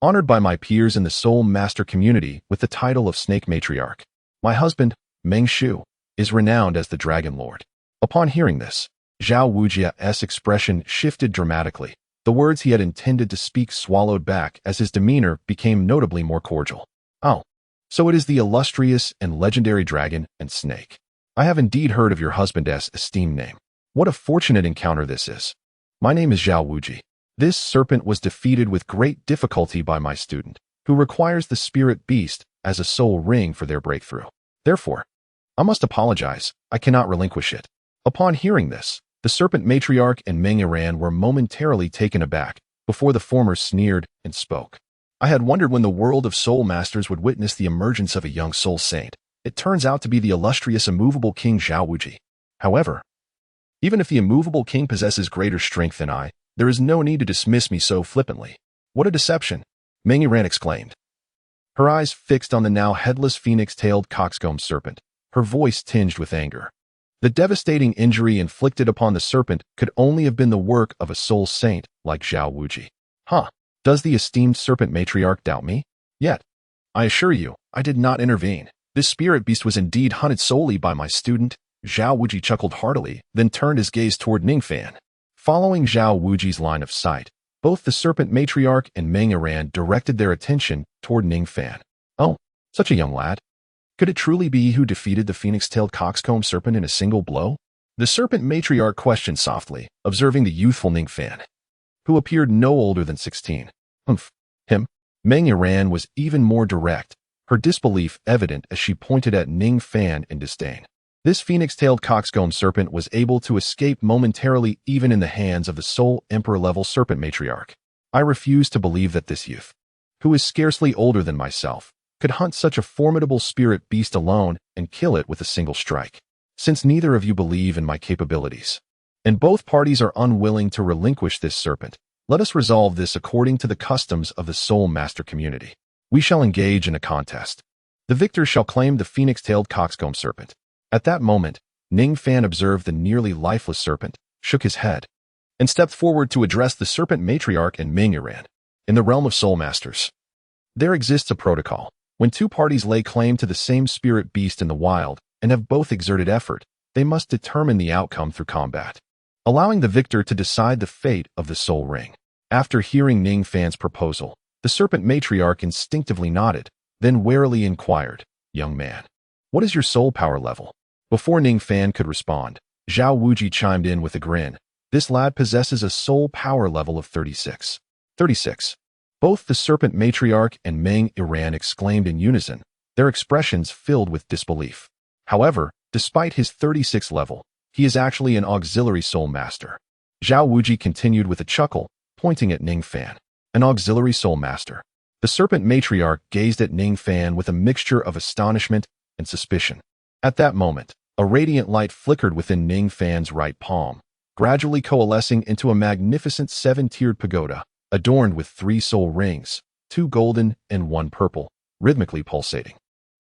honored by my peers in the soul master community with the title of snake matriarch. My husband, Meng Shu, is renowned as the Dragon Lord. Upon hearing this, Zhao Wujie's expression shifted dramatically. The words he had intended to speak swallowed back as his demeanor became notably more cordial. Oh, so it is the illustrious and legendary dragon and snake. I have indeed heard of your husband's esteemed name. What a fortunate encounter this is. My name is Zhao Wujie. This serpent was defeated with great difficulty by my student, who requires the spirit beast as a soul ring for their breakthrough. Therefore, I must apologize. I cannot relinquish it. Upon hearing this, the serpent matriarch and Meng'eran were momentarily taken aback before the former sneered and spoke. I had wondered when the world of soul masters would witness the emergence of a young soul saint. It turns out to be the illustrious immovable king Zhao Wujie. However, even if the immovable king possesses greater strength than I, there is no need to dismiss me so flippantly. What a deception, Meng'eran exclaimed, her eyes fixed on the now headless phoenix-tailed coxcomb serpent, her voice tinged with anger. The devastating injury inflicted upon the serpent could only have been the work of a soul saint like Zhao Wujie. Does the esteemed serpent matriarch doubt me? Yet, I assure you, I did not intervene. This spirit beast was indeed hunted solely by my student. Zhao Wuji chuckled heartily, then turned his gaze toward Ning Fan. Following Zhao Wuji's line of sight, both the serpent matriarch and Meng Iran directed their attention toward Ning Fan. Oh, such a young lad. Could it truly be he who defeated the phoenix-tailed coxcomb serpent in a single blow? The serpent matriarch questioned softly, observing the youthful Ning Fan, who appeared no older than 16. Humph. Him? Meng Iran was even more direct, her disbelief evident as she pointed at Ning Fan in disdain. This phoenix-tailed coxcomb serpent was able to escape momentarily even in the hands of the sole emperor-level serpent matriarch. I refuse to believe that this youth, who is scarcely older than myself, could hunt such a formidable spirit beast alone and kill it with a single strike. Since neither of you believe in my capabilities, and both parties are unwilling to relinquish this serpent, let us resolve this according to the customs of the Soul Master community. We shall engage in a contest. The victor shall claim the phoenix-tailed coxcomb serpent. At that moment, Ning Fan observed the nearly lifeless serpent, shook his head, and stepped forward to address the serpent matriarch and Meng Iran. In the realm of Soul Masters, there exists a protocol. When two parties lay claim to the same spirit beast in the wild and have both exerted effort, they must determine the outcome through combat, allowing the victor to decide the fate of the soul ring. After hearing Ning Fan's proposal, the serpent matriarch instinctively nodded, then warily inquired, "Young man, what is your soul power level?" Before Ning Fan could respond, Zhao Wuji chimed in with a grin. "This lad possesses a soul power level of 36. 36. Both the serpent matriarch and Meng Iran exclaimed in unison, their expressions filled with disbelief. However, despite his 36 level, he is actually an auxiliary soul master. Zhao Wuji continued with a chuckle, pointing at Ning Fan. An auxiliary soul master. The serpent matriarch gazed at Ning Fan with a mixture of astonishment and suspicion. At that moment, a radiant light flickered within Ning Fan's right palm, gradually coalescing into a magnificent 7-tiered pagoda, adorned with 3 soul rings, 2 golden and 1 purple, rhythmically pulsating.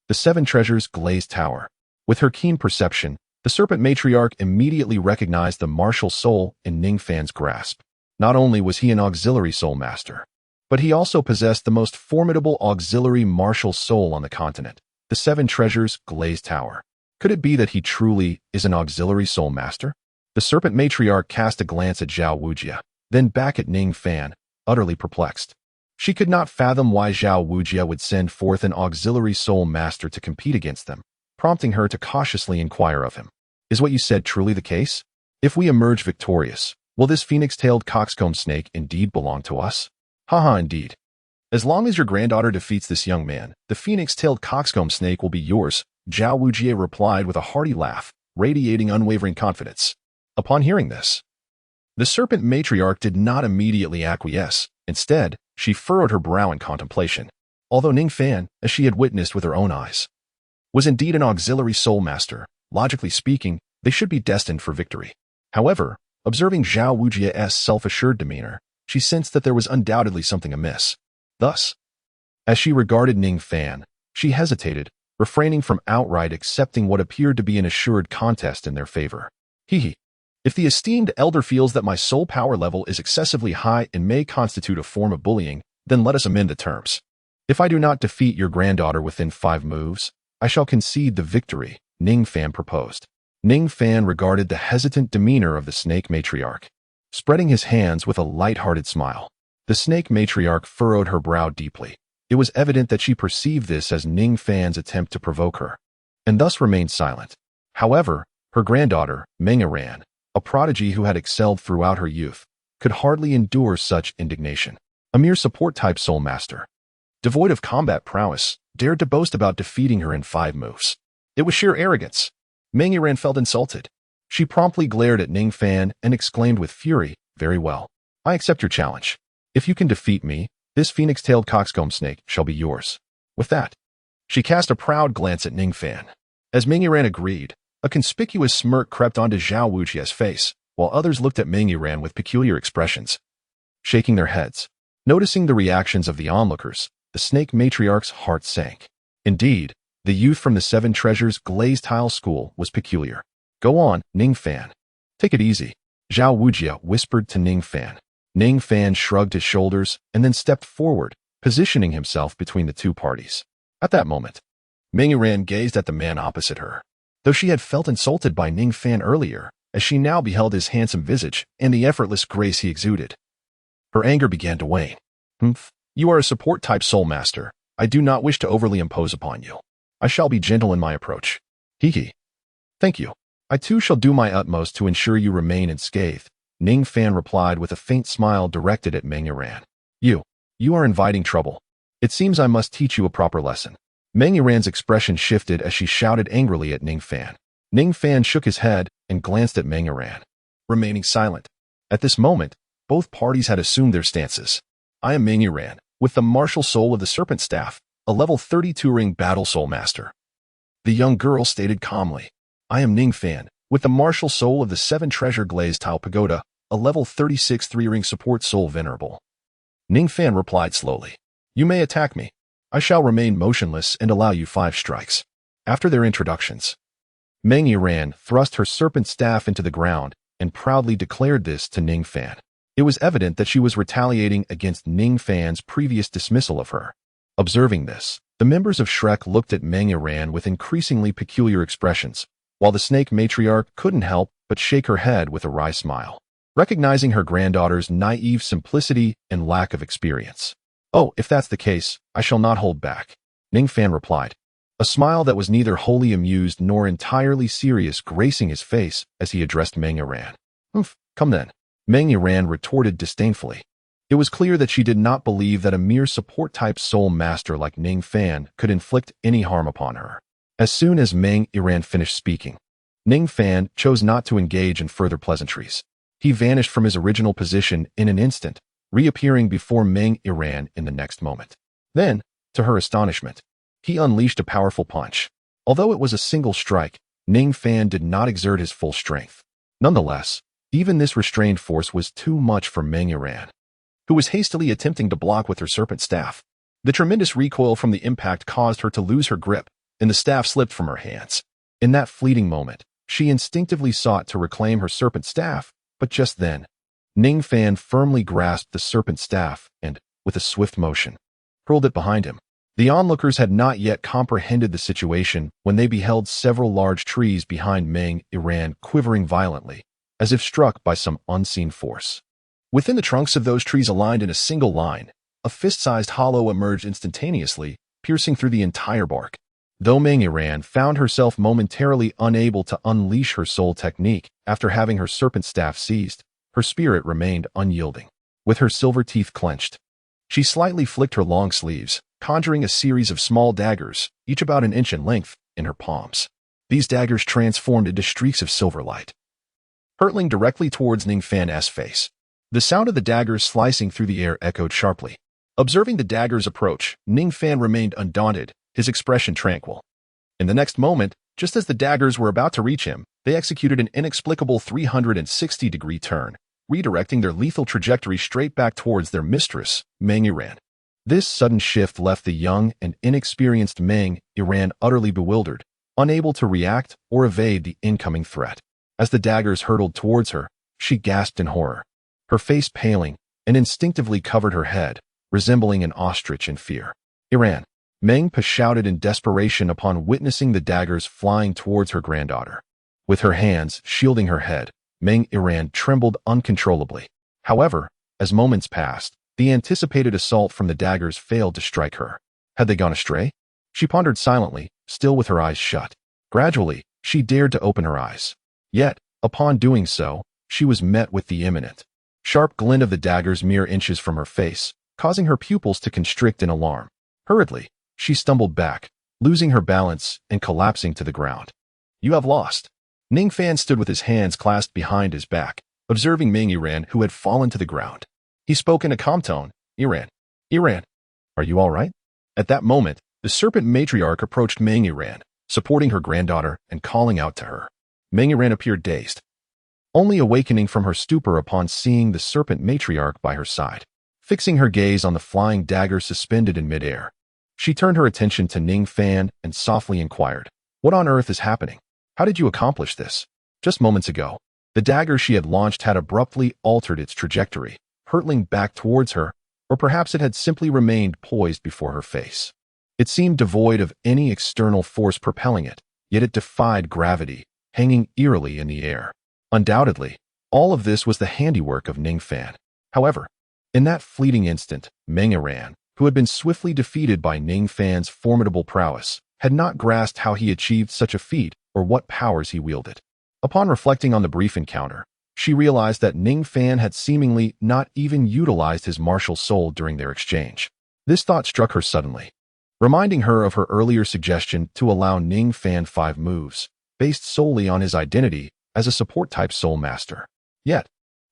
The 7 treasures glazed tower. With her keen perception, the serpent matriarch immediately recognized the martial soul in Ning Fan's grasp. Not only was he an auxiliary soul master, but he also possessed the most formidable auxiliary martial soul on the continent, the 7 treasures glazed tower. Could it be that he truly is an auxiliary soul master? The serpent matriarch cast a glance at Zhao Wujia, then back at Ning Fan, utterly perplexed. She could not fathom why Zhao Wujia would send forth an auxiliary soul master to compete against them, prompting her to cautiously inquire of him. "Is what you said truly the case? If we emerge victorious, will this phoenix-tailed coxcomb snake indeed belong to us?" "Haha, indeed. As long as your granddaughter defeats this young man, the phoenix-tailed coxcomb snake will be yours," Zhao Wujie replied with a hearty laugh, radiating unwavering confidence. Upon hearing this, the serpent matriarch did not immediately acquiesce. Instead, she furrowed her brow in contemplation. Although Ning Fan, as she had witnessed with her own eyes, was indeed an auxiliary soul master, logically speaking, they should be destined for victory. However, observing Zhao Wujie's self-assured demeanor, she sensed that there was undoubtedly something amiss. Thus, as she regarded Ning Fan, she hesitated, refraining from outright accepting what appeared to be an assured contest in their favor. Hee. If the esteemed elder feels that my soul power level is excessively high and may constitute a form of bullying, then let us amend the terms. If I do not defeat your granddaughter within 5 moves, I shall concede the victory, Ning Fan proposed. Ning Fan regarded the hesitant demeanor of the snake matriarch, spreading his hands with a light-hearted smile. The snake matriarch furrowed her brow deeply. It was evident that she perceived this as Ning Fan's attempt to provoke her, and thus remained silent. However, her granddaughter, Meng Iran, a prodigy who had excelled throughout her youth, could hardly endure such indignation. A mere support-type soul master, devoid of combat prowess, dared to boast about defeating her in 5 moves. It was sheer arrogance. Meng Iran felt insulted. She promptly glared at Ning Fan and exclaimed with fury, "Very well. I accept your challenge. If you can defeat me, this phoenix-tailed coxcomb snake shall be yours." With that, she cast a proud glance at Ning Fan. As Meng Iran agreed, a conspicuous smirk crept onto Zhao Wujie's face, while others looked at Meng Iran with peculiar expressions, shaking their heads. Noticing the reactions of the onlookers, the snake matriarch's heart sank. Indeed, the youth from the 7 Treasures glazed tile school was peculiar. "Go on, Ning Fan. Take it easy," Zhao Wujia whispered to Ning Fan. Ning Fan shrugged his shoulders and then stepped forward, positioning himself between the two parties. At that moment, Ming Yuran gazed at the man opposite her. Though she had felt insulted by Ning Fan earlier, as she now beheld his handsome visage and the effortless grace he exuded, her anger began to wane. You are a support-type soul master. I do not wish to overly impose upon you. I shall be gentle in my approach. Hee. Thank you. I too shall do my utmost to ensure you remain unscathed, Ning Fan replied with a faint smile directed at Ming Yuran. You are inviting trouble. It seems I must teach you a proper lesson. Ming Yuran's expression shifted as she shouted angrily at Ning Fan. Ning Fan shook his head and glanced at Ming Yuran, remaining silent. At this moment, both parties had assumed their stances. I am Ming Yuran, with the martial soul of the Serpent Staff, a level 32 ring battle soul master. The young girl stated calmly. I am Ning Fan, with the martial soul of the 7 treasure glazed tile pagoda, a level 36 3-ring support soul venerable. Ning Fan replied slowly. You may attack me. I shall remain motionless and allow you 5 strikes. After their introductions, Ming Yuran thrust her serpent staff into the ground and proudly declared this to Ning Fan. It was evident that she was retaliating against Ning Fan's previous dismissal of her. Observing this, the members of Shrek looked at Ming Yuran with increasingly peculiar expressions, while the snake matriarch couldn't help but shake her head with a wry smile, recognizing her granddaughter's naive simplicity and lack of experience. Oh, if that's the case, I shall not hold back, Ning Fan replied, a smile that was neither wholly amused nor entirely serious gracing his face as he addressed Ming Yuran. Come then, Ming Yuran retorted disdainfully. It was clear that she did not believe that a mere support-type soul master like Ning Fan could inflict any harm upon her. As soon as Ming Yuran finished speaking, Ning Fan chose not to engage in further pleasantries. He vanished from his original position in an instant, reappearing before Ming Yuran in the next moment. Then, to her astonishment, he unleashed a powerful punch. Although it was a single strike, Ning Fan did not exert his full strength. Nonetheless, even this restrained force was too much for Ming Yuran, who was hastily attempting to block with her serpent staff. The tremendous recoil from the impact caused her to lose her grip, and the staff slipped from her hands. In that fleeting moment, she instinctively sought to reclaim her serpent staff, but just then, Ning Fan firmly grasped the serpent staff and, with a swift motion, hurled it behind him. The onlookers had not yet comprehended the situation when they beheld several large trees behind Ming Yuran quivering violently, as if struck by some unseen force. Within the trunks of those trees aligned in a single line, a fist-sized hollow emerged instantaneously, piercing through the entire bark. Though Ming Yuran found herself momentarily unable to unleash her soul technique after having her serpent staff seized, her spirit remained unyielding. With her silver teeth clenched, she slightly flicked her long sleeves, conjuring a series of small daggers, each about an inch in length, in her palms. These daggers transformed into streaks of silver light, hurtling directly towards Ning Fan's face. The sound of the daggers slicing through the air echoed sharply. Observing the daggers approach, Ning Fan remained undaunted, his expression tranquil. In the next moment, just as the daggers were about to reach him, they executed an inexplicable 360-degree turn, redirecting their lethal trajectory straight back towards their mistress, Ming Yuran. This sudden shift left the young and inexperienced Ming Yuran utterly bewildered, unable to react or evade the incoming threat. As the daggers hurtled towards her, she gasped in horror, her face paling, and instinctively covered her head, resembling an ostrich in fear. Yuran, Ming shouted in desperation upon witnessing the daggers flying towards her granddaughter. With her hands shielding her head, Ming Yuran trembled uncontrollably. However, as moments passed, the anticipated assault from the daggers failed to strike her. Had they gone astray? She pondered silently, still with her eyes shut. Gradually, she dared to open her eyes. Yet, upon doing so, she was met with the imminent, sharp glint of the daggers mere inches from her face, causing her pupils to constrict in alarm. Hurriedly, she stumbled back, losing her balance and collapsing to the ground. You have lost. Ning Fan stood with his hands clasped behind his back, observing Ming Yuran, who had fallen to the ground. He spoke in a calm tone. Yuran, are you all right? At that moment, the serpent matriarch approached Ming Yuran, supporting her granddaughter and calling out to her. Ming Yuran appeared dazed, only awakening from her stupor upon seeing the serpent matriarch by her side. Fixing her gaze on the flying dagger suspended in midair, she turned her attention to Ning Fan and softly inquired, "What on earth is happening? How did you accomplish this?" Just moments ago, the dagger she had launched had abruptly altered its trajectory, hurtling back towards her, or perhaps it had simply remained poised before her face. It seemed devoid of any external force propelling it, yet it defied gravity, hanging eerily in the air. Undoubtedly, all of this was the handiwork of Ning Fan. However, in that fleeting instant, Meng Yiran, who had been swiftly defeated by Ning Fan's formidable prowess, had not grasped how he achieved such a feat or what powers he wielded. Upon reflecting on the brief encounter, she realized that Ning Fan had seemingly not even utilized his martial soul during their exchange. This thought struck her suddenly, reminding her of her earlier suggestion to allow Ning Fan 5 moves, based solely on his identity as a support-type soul master. Yet,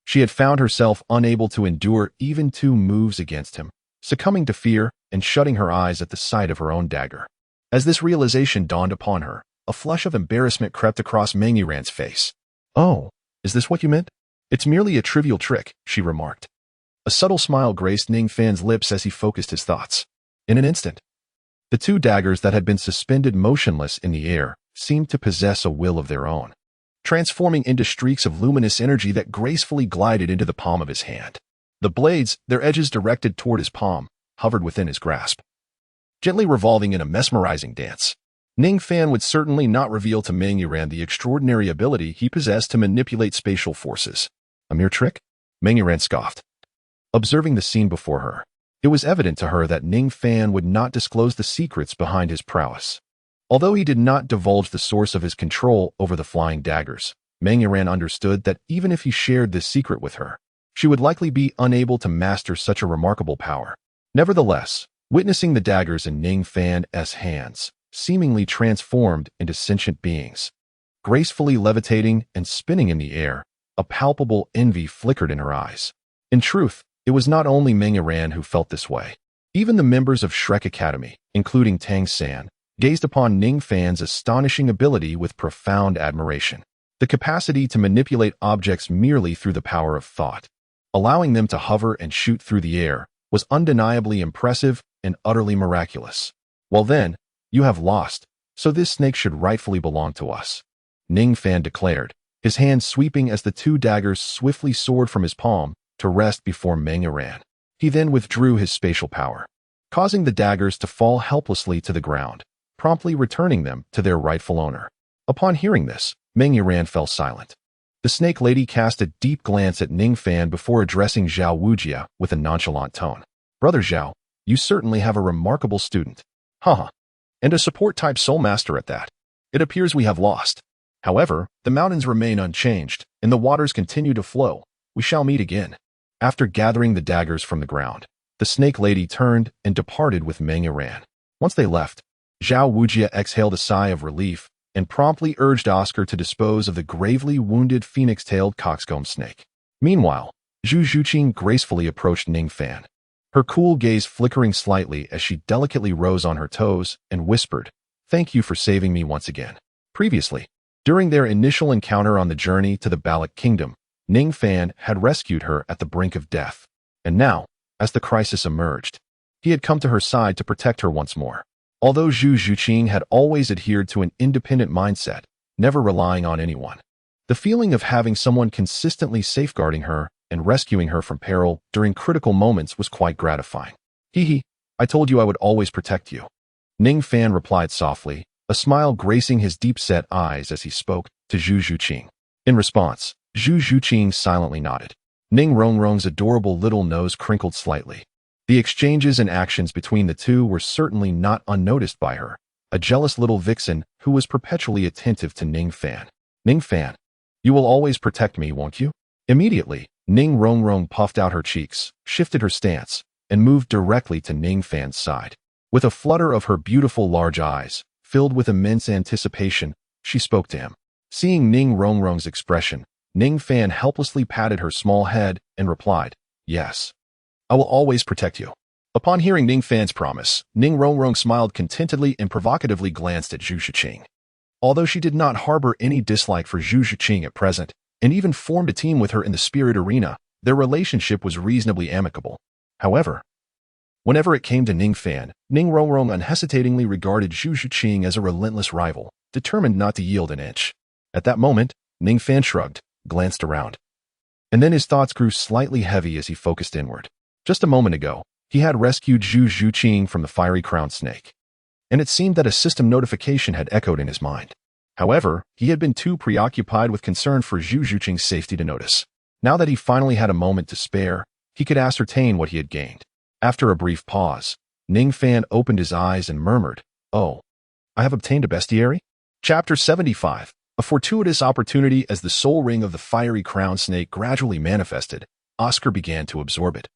she had found herself unable to endure even 2 moves against him, succumbing to fear and shutting her eyes at the sight of her own dagger. As this realization dawned upon her, a flush of embarrassment crept across Meng Yiran's face. "Oh, is this what you meant? It's merely a trivial trick," she remarked. A subtle smile graced Ning Fan's lips as he focused his thoughts. In an instant, the 2 daggers that had been suspended motionless in the air seemed to possess a will of their own, transforming into streaks of luminous energy that gracefully glided into the palm of his hand. The blades, their edges directed toward his palm, hovered within his grasp, gently revolving in a mesmerizing dance. Ning Fan would certainly not reveal to Meng Yiran the extraordinary ability he possessed to manipulate spatial forces. A mere trick? Meng Yiran scoffed. Observing the scene before her, it was evident to her that Ning Fan would not disclose the secrets behind his prowess. Although he did not divulge the source of his control over the flying daggers, Meng Yiran understood that even if he shared this secret with her, she would likely be unable to master such a remarkable power. Nevertheless, witnessing the daggers in Ning Fan's hands, seemingly transformed into sentient beings, gracefully levitating and spinning in the air, a palpable envy flickered in her eyes. In truth, it was not only Meng Yiran who felt this way. Even the members of Shrek Academy, including Tang San, gazed upon Ning Fan's astonishing ability with profound admiration. The capacity to manipulate objects merely through the power of thought, allowing them to hover and shoot through the air, was undeniably impressive and utterly miraculous. "Well then, you have lost, so this snake should rightfully belong to us," Ning Fan declared, his hand sweeping as the 2 daggers swiftly soared from his palm to rest before Meng Yiran. He then withdrew his spatial power, causing the daggers to fall helplessly to the ground, promptly returning them to their rightful owner. Upon hearing this, Meng Yiran fell silent. The snake lady cast a deep glance at Ning Fan before addressing Zhao Wujia with a nonchalant tone. "Brother Zhao, you certainly have a remarkable student. Haha. And a support-type soul master at that. It appears we have lost. However, the mountains remain unchanged, and the waters continue to flow. We shall meet again." After gathering the daggers from the ground, the snake lady turned and departed with Meng Yiran. Once they left, Zhao Wujia exhaled a sigh of relief and promptly urged Oscar to dispose of the gravely wounded phoenix-tailed coxcomb snake. Meanwhile, Zhu Zhuqing gracefully approached Ning Fan, her cool gaze flickering slightly as she delicately rose on her toes and whispered, "Thank you for saving me once again." Previously, during their initial encounter on the journey to the Balak Kingdom, Ning Fan had rescued her at the brink of death, and now, as the crisis emerged, he had come to her side to protect her once more. Although Zhu Zhuqing had always adhered to an independent mindset, never relying on anyone, the feeling of having someone consistently safeguarding her and rescuing her from peril during critical moments was quite gratifying. "Hee, I told you I would always protect you," Ning Fan replied softly, a smile gracing his deep-set eyes as he spoke to Zhu Zhuqing. In response, Zhu Zhuqing silently nodded. Ning Rongrong's adorable little nose crinkled slightly. The exchanges and actions between the 2 were certainly not unnoticed by her, a jealous little vixen who was perpetually attentive to Ning Fan. "Ning Fan, you will always protect me, won't you?" Immediately, Ning Rongrong puffed out her cheeks, shifted her stance, and moved directly to Ning Fan's side. With a flutter of her beautiful large eyes, filled with immense anticipation, she spoke to him. Seeing Ning Rongrong's expression, Ning Fan helplessly patted her small head and replied, "Yes, I will always protect you." Upon hearing Ning Fan's promise, Ning Rongrong smiled contentedly and provocatively glanced at Zhu Zhuqing. Although she did not harbor any dislike for Zhu Zhuqing at present, and even formed a team with her in the spirit arena, their relationship was reasonably amicable. However, whenever it came to Ning Fan, Ning Rongrong unhesitatingly regarded Zhu Zhuqing as a relentless rival, determined not to yield an inch. At that moment, Ning Fan shrugged, glanced around, and then his thoughts grew slightly heavy as he focused inward. Just a moment ago, he had rescued Zhu Zhuqing from the fiery crowned snake, and it seemed that a system notification had echoed in his mind. However, he had been too preoccupied with concern for Zhu Zhuqing's safety to notice. Now that he finally had a moment to spare, he could ascertain what he had gained. After a brief pause, Ning Fan opened his eyes and murmured, "Oh, I have obtained a bestiary?" Chapter 75. A fortuitous opportunity. As the soul ring of the fiery crowned snake gradually manifested, Oscar began to absorb it,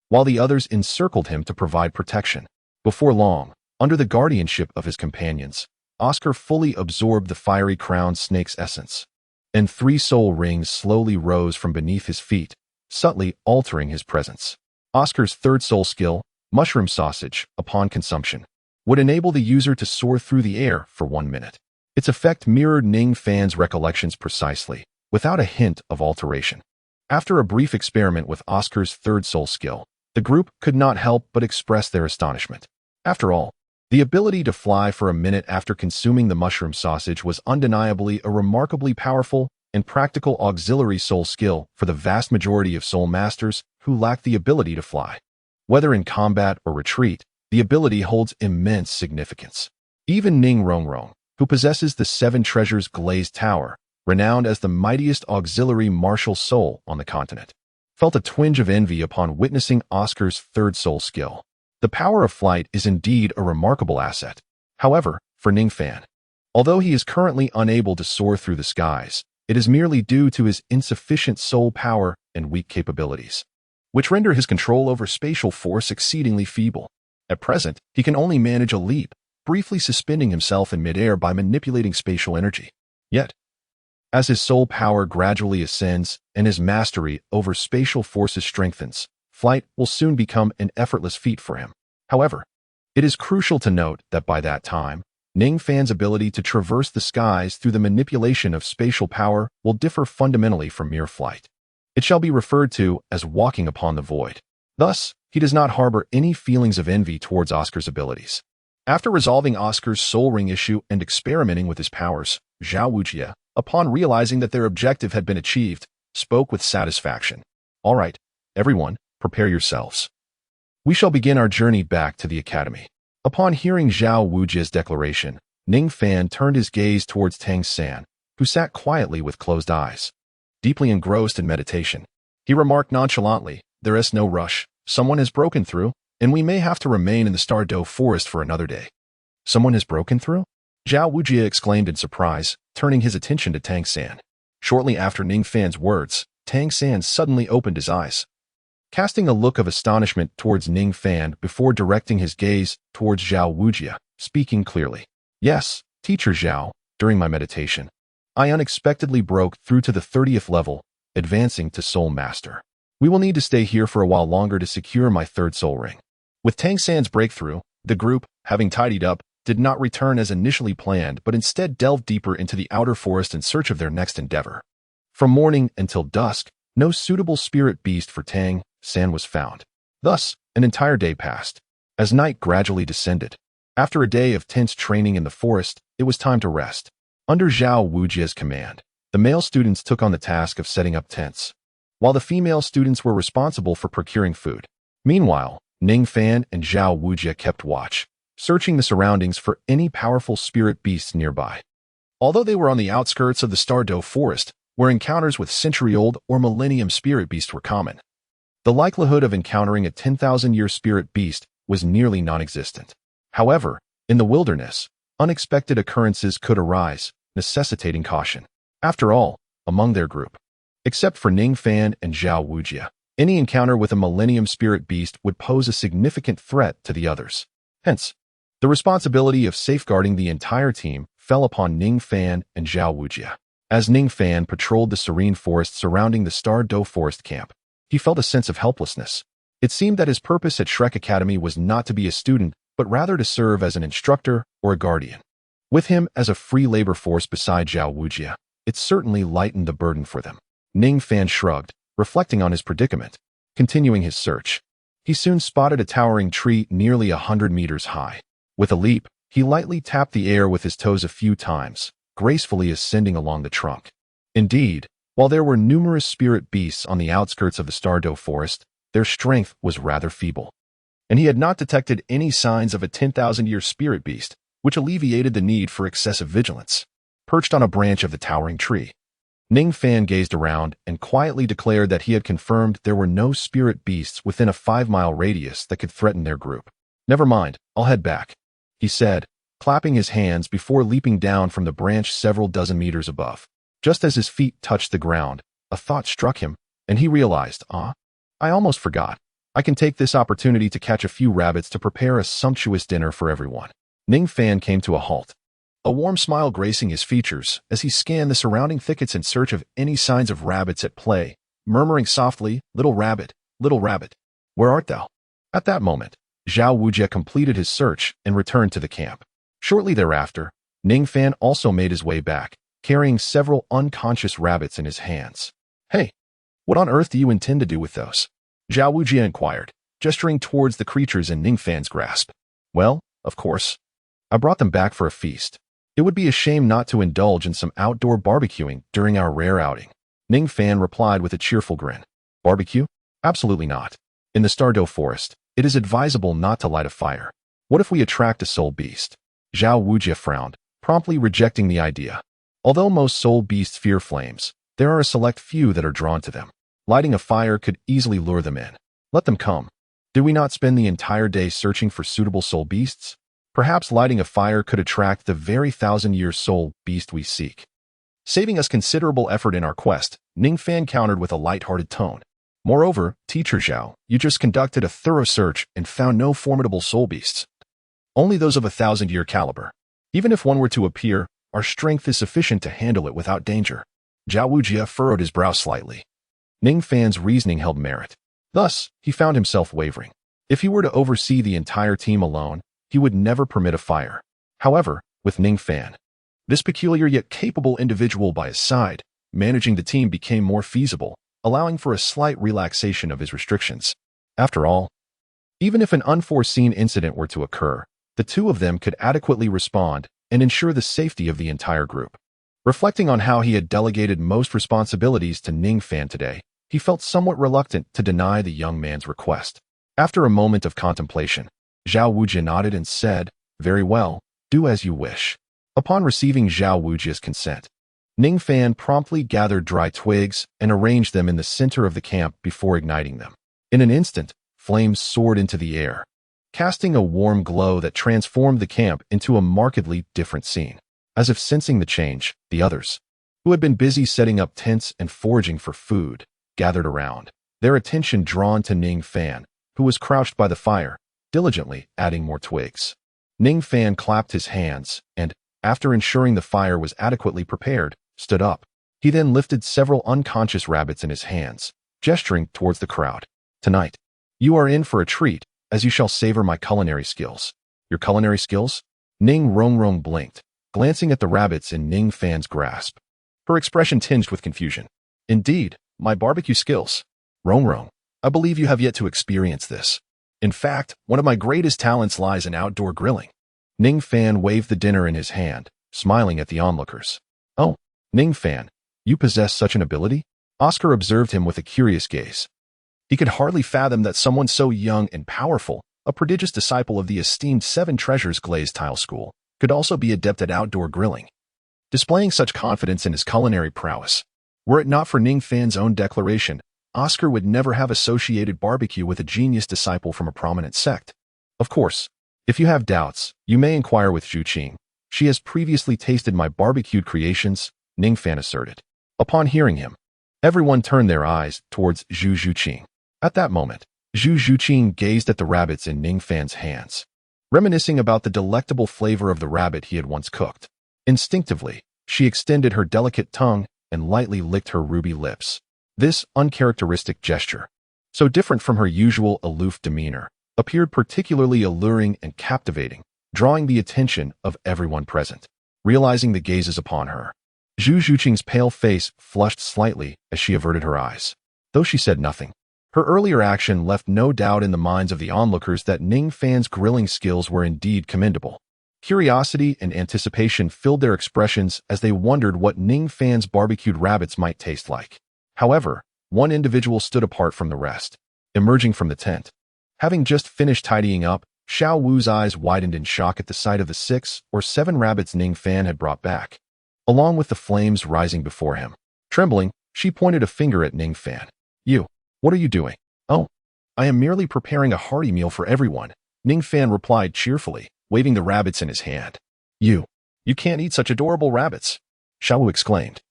while the others encircled him to provide protection. Before long, under the guardianship of his companions, Oscar fully absorbed the fiery crowned snake's essence, and 3 soul rings slowly rose from beneath his feet, subtly altering his presence. Oscar's third soul skill, Mushroom Sausage, upon consumption, would enable the user to soar through the air for 1 minute. Its effect mirrored Ning Fan's recollections precisely, without a hint of alteration. After a brief experiment with Oscar's third soul skill, the group could not help but express their astonishment. After all, the ability to fly for a minute after consuming the mushroom sausage was undeniably a remarkably powerful and practical auxiliary soul skill for the vast majority of soul masters who lack the ability to fly. Whether in combat or retreat, the ability holds immense significance. Even Ning Rongrong, who possesses the 7 Treasures Glazed Tower, renowned as the mightiest auxiliary martial soul on the continent, felt a twinge of envy upon witnessing Oscar's third soul skill. The power of flight is indeed a remarkable asset. However, for Ning Fan, although he is currently unable to soar through the skies, it is merely due to his insufficient soul power and weak capabilities, which render his control over spatial force exceedingly feeble. At present, he can only manage a leap, briefly suspending himself in midair by manipulating spatial energy. Yet, as his soul power gradually ascends and his mastery over spatial forces strengthens, flight will soon become an effortless feat for him. However, it is crucial to note that by that time, Ning Fan's ability to traverse the skies through the manipulation of spatial power will differ fundamentally from mere flight. It shall be referred to as walking upon the void. Thus, he does not harbor any feelings of envy towards Oscar's abilities. After resolving Oscar's soul ring issue and experimenting with his powers, Zhao Wujie, upon realizing that their objective had been achieved, spoke with satisfaction. "All right, everyone, prepare yourselves. We shall begin our journey back to the academy." Upon hearing Zhao Wujie's declaration, Ning Fan turned his gaze towards Tang San, who sat quietly with closed eyes, deeply engrossed in meditation. He remarked nonchalantly, "There is no rush. Someone has broken through, and we may have to remain in the Douluo forest for another day." "Someone has broken through?" Zhao Wujie exclaimed in surprise, turning his attention to Tang San. Shortly after Ning Fan's words, Tang San suddenly opened his eyes, casting a look of astonishment towards Ning Fan before directing his gaze towards Zhao Wujie, speaking clearly. "Yes, Teacher Zhao, during my meditation, I unexpectedly broke through to the 30th level, advancing to Soul Master. We will need to stay here for a while longer to secure my third soul ring." With Tang San's breakthrough, the group, having tidied up, did not return as initially planned, but instead delved deeper into the outer forest in search of their next endeavor. From morning until dusk, no suitable spirit beast for Tang San was found. Thus, an entire day passed. As night gradually descended, after a day of tense training in the forest, it was time to rest. Under Zhao Wujie's command, the male students took on the task of setting up tents, while the female students were responsible for procuring food. Meanwhile, Ning Fan and Zhao Wujie kept watch, searching the surroundings for any powerful spirit beasts nearby. Although they were on the outskirts of the Douluo forest, where encounters with century-old or millennium spirit beasts were common, the likelihood of encountering a 10,000-year spirit beast was nearly non-existent. However, in the wilderness, unexpected occurrences could arise, necessitating caution. After all, among their group, except for Ning Fan and Zhao Wujie, any encounter with a millennium spirit beast would pose a significant threat to the others. Hence, the responsibility of safeguarding the entire team fell upon Ning Fan and Zhao Wujie. As Ning Fan patrolled the serene forest surrounding the Douluo forest camp, he felt a sense of helplessness. It seemed that his purpose at Shrek Academy was not to be a student, but rather to serve as an instructor or a guardian. With him as a free labor force beside Zhao Wujie, it certainly lightened the burden for them. Ning Fan shrugged, reflecting on his predicament. Continuing his search, he soon spotted a towering tree nearly 100 meters high. With a leap, he lightly tapped the air with his toes a few times, gracefully ascending along the trunk. Indeed, while there were numerous spirit beasts on the outskirts of the Douluo forest, their strength was rather feeble. And he had not detected any signs of a 10,000-year spirit beast, which alleviated the need for excessive vigilance. Perched on a branch of the towering tree, Ning Fan gazed around and quietly declared that he had confirmed there were no spirit beasts within a 5-mile radius that could threaten their group. "Never mind, I'll head back," he said, clapping his hands before leaping down from the branch several dozen meters above. Just as his feet touched the ground, a thought struck him, and he realized, I almost forgot. I can take this opportunity to catch a few rabbits to prepare a sumptuous dinner for everyone." Ning Fan came to a halt, a warm smile gracing his features as he scanned the surrounding thickets in search of any signs of rabbits at play, murmuring softly, little rabbit, where art thou?" At that moment, Zhao Wujie completed his search and returned to the camp. Shortly thereafter, Ning Fan also made his way back, carrying several unconscious rabbits in his hands. "Hey, what on earth do you intend to do with those?" Zhao Wujie inquired, gesturing towards the creatures in Ning Fan's grasp. "Well, of course, I brought them back for a feast. It would be a shame not to indulge in some outdoor barbecuing during our rare outing." Ning Fan replied with a cheerful grin. "Barbecue? Absolutely not. In the Stardow Forest, it is advisable not to light a fire. What if we attract a soul beast?" Zhao Wujie frowned, promptly rejecting the idea. Although most soul beasts fear flames, there are a select few that are drawn to them. Lighting a fire could easily lure them in. Let them come. Did we not spend the entire day searching for suitable soul beasts? Perhaps lighting a fire could attract the very 1,000-year soul beast we seek. Saving us considerable effort in our quest, Ning Fan countered with a light-hearted tone. "Moreover, Teacher Zhao, you just conducted a thorough search and found no formidable soul beasts. Only those of a 1,000-year caliber. Even if one were to appear, our strength is sufficient to handle it without danger." Zhao Wujie furrowed his brow slightly. Ning Fan's reasoning held merit. Thus, he found himself wavering. If he were to oversee the entire team alone, he would never permit a fire. However, with Ning Fan, this peculiar yet capable individual by his side, managing the team became more feasible, allowing for a slight relaxation of his restrictions. After all, even if an unforeseen incident were to occur, the two of them could adequately respond and ensure the safety of the entire group. Reflecting on how he had delegated most responsibilities to Ning Fan today, he felt somewhat reluctant to deny the young man's request. After a moment of contemplation, Zhao Wujie nodded and said, "Very well, do as you wish." Upon receiving Zhao Wujie's consent, Ning Fan promptly gathered dry twigs and arranged them in the center of the camp before igniting them. In an instant, flames soared into the air, casting a warm glow that transformed the camp into a markedly different scene. As if sensing the change, the others, who had been busy setting up tents and foraging for food, gathered around, their attention drawn to Ning Fan, who was crouched by the fire, diligently adding more twigs. Ning Fan clapped his hands and, after ensuring the fire was adequately prepared, stood up. He then lifted several unconscious rabbits in his hands, gesturing towards the crowd. "Tonight, you are in for a treat, as you shall savor my culinary skills." "Your culinary skills?" Ning Rongrong blinked, glancing at the rabbits in Ning Fan's grasp. Her expression tinged with confusion. "Indeed, my barbecue skills. Rongrong, I believe you have yet to experience this. In fact, one of my greatest talents lies in outdoor grilling." Ning Fan waved the dinner in his hand, smiling at the onlookers. "Oh, Ning Fan, you possess such an ability?" Oscar observed him with a curious gaze. He could hardly fathom that someone so young and powerful, a prodigious disciple of the esteemed Seven Treasures glazed tile school, could also be adept at outdoor grilling, displaying such confidence in his culinary prowess. Were it not for Ning Fan's own declaration, Oscar would never have associated barbecue with a genius disciple from a prominent sect. "Of course, if you have doubts, you may inquire with Zhu Qing. She has previously tasted my barbecued creations," Ning Fan asserted. Upon hearing him, everyone turned their eyes towards Zhu Qing. At that moment, Zhu Qing gazed at the rabbits in Ning Fan's hands, reminiscing about the delectable flavor of the rabbit he had once cooked. Instinctively, she extended her delicate tongue and lightly licked her ruby lips. This uncharacteristic gesture, so different from her usual aloof demeanor, appeared particularly alluring and captivating, drawing the attention of everyone present. Realizing the gazes upon her, Zhu Qing's pale face flushed slightly as she averted her eyes. Though she said nothing, her earlier action left no doubt in the minds of the onlookers that Ning Fan's grilling skills were indeed commendable. Curiosity and anticipation filled their expressions as they wondered what Ning Fan's barbecued rabbits might taste like. However, one individual stood apart from the rest. emerging from the tent. Having just finished tidying up, Xiao Wu's eyes widened in shock at the sight of the 6 or 7 rabbits Ning Fan had brought back, along with the flames rising before him. Trembling, she pointed a finger at Ning Fan. "You, what are you doing?" "Oh, I am merely preparing a hearty meal for everyone," Ning Fan replied cheerfully, waving the rabbits in his hand. You can't eat such adorable rabbits," Xiao Wu exclaimed.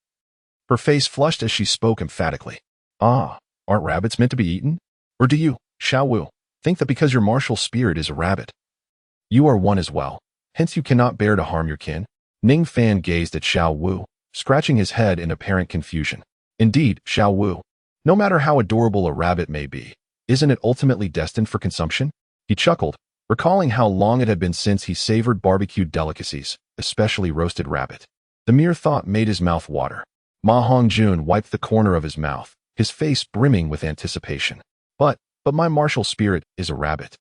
Her face flushed as she spoke emphatically. "Ah, aren't rabbits meant to be eaten? Or do you, Xiao Wu, think that because your martial spirit is a rabbit, you are one as well, hence you cannot bear to harm your kin?" Ning Fan gazed at Xiao Wu, scratching his head in apparent confusion. Indeed, Xiao Wu, no matter how adorable a rabbit may be, isn't it ultimately destined for consumption? He chuckled, recalling how long it had been since he savored barbecued delicacies, especially roasted rabbit. The mere thought made his mouth water. Ma Hongjun wiped the corner of his mouth, his face brimming with anticipation. But my martial spirit is a rabbit.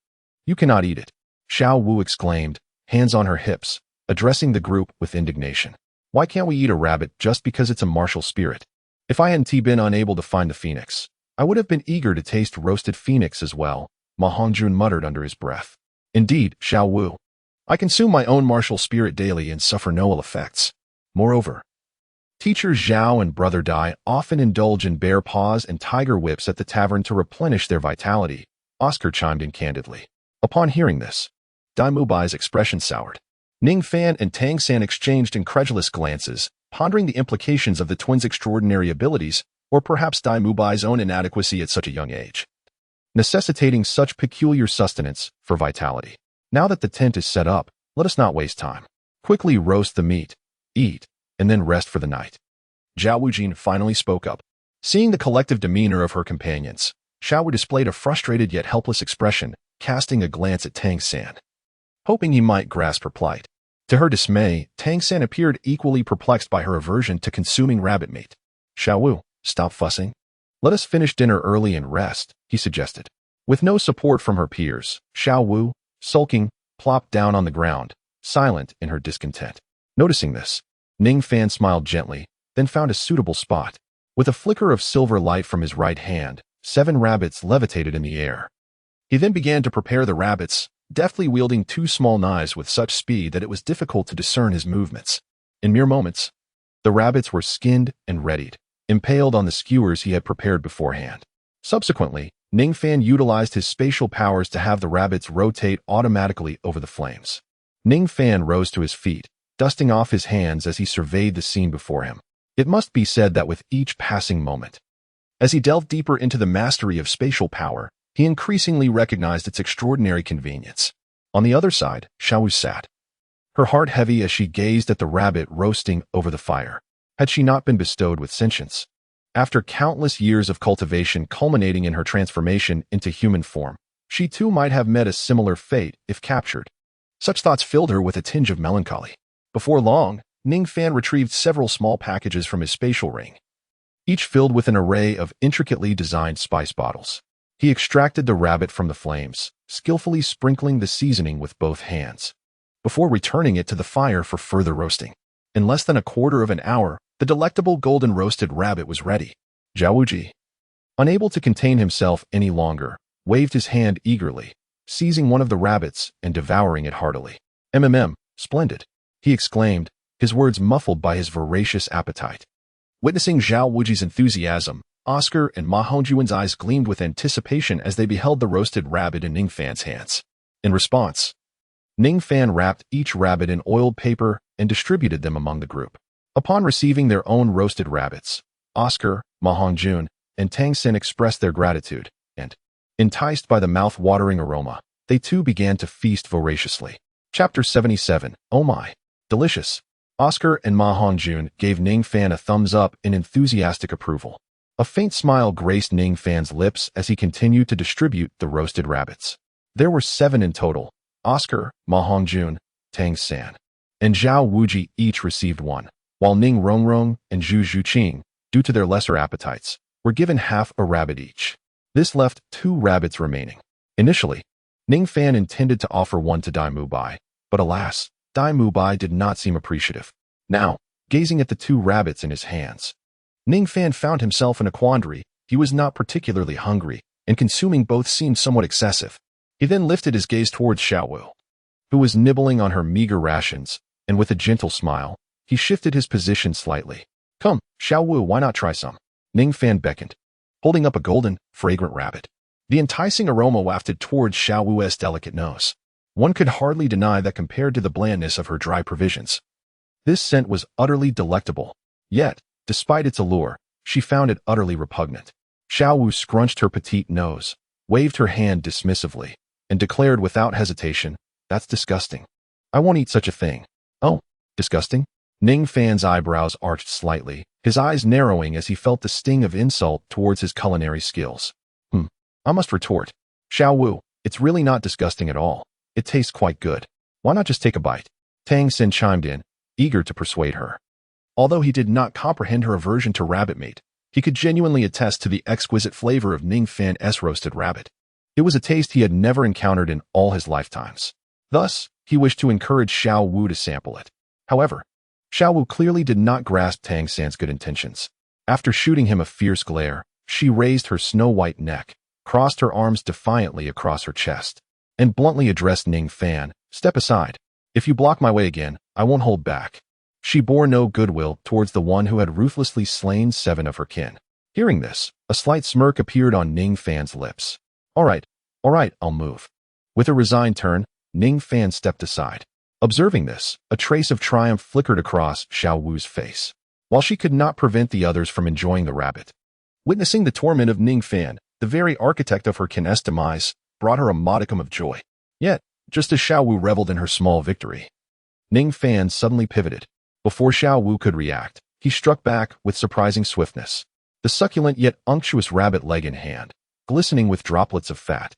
You cannot eat it," Xiao Wu exclaimed, hands on her hips, addressing the group with indignation. "Why can't we eat a rabbit just because it's a martial spirit? If I hadn't been unable to find the phoenix, I would have been eager to taste roasted phoenix as well," Ma Hongjun muttered under his breath. "Indeed, Xiao Wu, I consume my own martial spirit daily and suffer no ill effects. Moreover, Teacher Zhao and Brother Dai often indulge in bear paws and tiger whips at the tavern to replenish their vitality," Oscar chimed in candidly. Upon hearing this, Dai Mubai's expression soured. Ning Fan and Tang San exchanged incredulous glances, pondering the implications of the twins' extraordinary abilities, or perhaps Dai Mubai's own inadequacy at such a young age, necessitating such peculiar sustenance for vitality. "Now that the tent is set up, let us not waste time. Quickly roast the meat, eat, and then rest for the night." Zhao Wujin finally spoke up. Seeing the collective demeanor of her companions, Xiao Wu displayed a frustrated yet helpless expression, casting a glance at Tang San, hoping he might grasp her plight. To her dismay, Tang San appeared equally perplexed by her aversion to consuming rabbit meat. "Xiao Wu, stop fussing. Let us finish dinner early and rest," he suggested. With no support from her peers, Xiao Wu, sulking, plopped down on the ground, silent in her discontent. Noticing this, Ning Fan smiled gently, then found a suitable spot. With a flicker of silver light from his right hand, 7 rabbits levitated in the air. He then began to prepare the rabbits, deftly wielding 2 small knives with such speed that it was difficult to discern his movements. In mere moments, the rabbits were skinned and readied, impaled on the skewers he had prepared beforehand. Subsequently, Ning Fan utilized his spatial powers to have the rabbits rotate automatically over the flames. Ning Fan rose to his feet, dusting off his hands as he surveyed the scene before him. It must be said that with each passing moment, as he delved deeper into the mastery of spatial power, he increasingly recognized its extraordinary convenience. On the other side, Xiao Wu sat, her heart heavy as she gazed at the rabbit roasting over the fire. Had she not been bestowed with sentience? After countless years of cultivation culminating in her transformation into human form, she too might have met a similar fate if captured. Such thoughts filled her with a tinge of melancholy. Before long, Ning Fan retrieved several small packages from his spatial ring, each filled with an array of intricately designed spice bottles. He extracted the rabbit from the flames, skillfully sprinkling the seasoning with both hands, before returning it to the fire for further roasting. In less than a quarter of an hour, the delectable golden roasted rabbit was ready. Zhao Wuji, unable to contain himself any longer, waved his hand eagerly, seizing one of the rabbits and devouring it heartily. Splendid," he exclaimed, his words muffled by his voracious appetite. Witnessing Zhao Wuji's enthusiasm, Oscar and Ma Hongjuan's eyes gleamed with anticipation as they beheld the roasted rabbit in Ning Fan's hands. In response, Ning Fan wrapped each rabbit in oiled paper and distributed them among the group. Upon receiving their own roasted rabbits, Oscar, Ma Hongjun, and Tang Sin expressed their gratitude, and, enticed by the mouth-watering aroma, they too began to feast voraciously. Chapter 77. Oh my! Delicious! Oscar and Ma Hongjun gave Ning Fan a thumbs up in enthusiastic approval. A faint smile graced Ning Fan's lips as he continued to distribute the roasted rabbits. There were 7 in total. Oscar, Ma Hongjun, Tang San, and Zhao Wuji each received 1, while Ning Rongrong and Zhu Zhuqing, due to their lesser appetites, were given half a rabbit each. This left 2 rabbits remaining. Initially, Ning Fan intended to offer 1 to Dai Mubai, but alas, Dai Mubai did not seem appreciative. Now, gazing at the 2 rabbits in his hands, Ning Fan found himself in a quandary. He was not particularly hungry, and consuming both seemed somewhat excessive. He then lifted his gaze towards Xiaowu, who was nibbling on her meager rations, and with a gentle smile, he shifted his position slightly. Come, Xiaowu, why not try some? Ning Fan beckoned, holding up a golden, fragrant rabbit. The enticing aroma wafted towards Xiaowu's delicate nose. One could hardly deny that compared to the blandness of her dry provisions, this scent was utterly delectable. Yet, despite its allure, she found it utterly repugnant. Xiaowu scrunched her petite nose, waved her hand dismissively, and declared without hesitation, "That's disgusting. I won't eat such a thing." "Oh, disgusting?" Ning Fan's eyebrows arched slightly, his eyes narrowing as he felt the sting of insult towards his culinary skills. I must retort. Xiaowu, it's really not disgusting at all. It tastes quite good. Why not just take a bite? Tang Xin chimed in, eager to persuade her. Although he did not comprehend her aversion to rabbit meat, he could genuinely attest to the exquisite flavor of Ning Fan's roasted rabbit. It was a taste he had never encountered in all his lifetimes. Thus, he wished to encourage Xiaowu to sample it. However, Xiaowu clearly did not grasp Tang San's good intentions. After shooting him a fierce glare, she raised her snow-white neck, crossed her arms defiantly across her chest, and bluntly addressed Ning Fan, "Step aside. If you block my way again, I won't hold back." She bore no goodwill towards the one who had ruthlessly slain 7 of her kin. Hearing this, a slight smirk appeared on Ning Fan's lips. All right, I'll move." With a resigned turn, Ning Fan stepped aside. Observing this, a trace of triumph flickered across Xiaowu's face, while she could not prevent the others from enjoying the rabbit. Witnessing the torment of Ning Fan, the very architect of her kin's demise, brought her a modicum of joy. Yet, just as Xiaowu reveled in her small victory, Ning Fan suddenly pivoted. Before Xiaowu could react, he struck back with surprising swiftness. The succulent yet unctuous rabbit leg in hand, glistening with droplets of fat,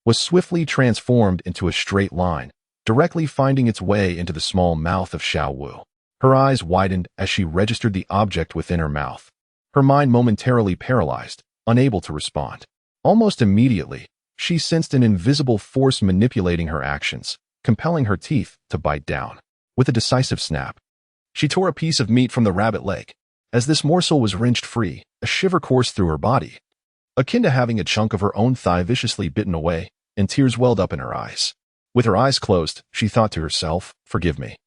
was swiftly transformed into a straight line, directly finding its way into the small mouth of Xiaowu. Her eyes widened as she registered the object within her mouth, her mind momentarily paralyzed, unable to respond. Almost immediately, she sensed an invisible force manipulating her actions, compelling her teeth to bite down. With a decisive snap, she tore a piece of meat from the rabbit leg. As this morsel was wrenched free, a shiver coursed through her body, akin to having a chunk of her own thigh viciously bitten away, and tears welled up in her eyes. With her eyes closed, she thought to herself, "Forgive me,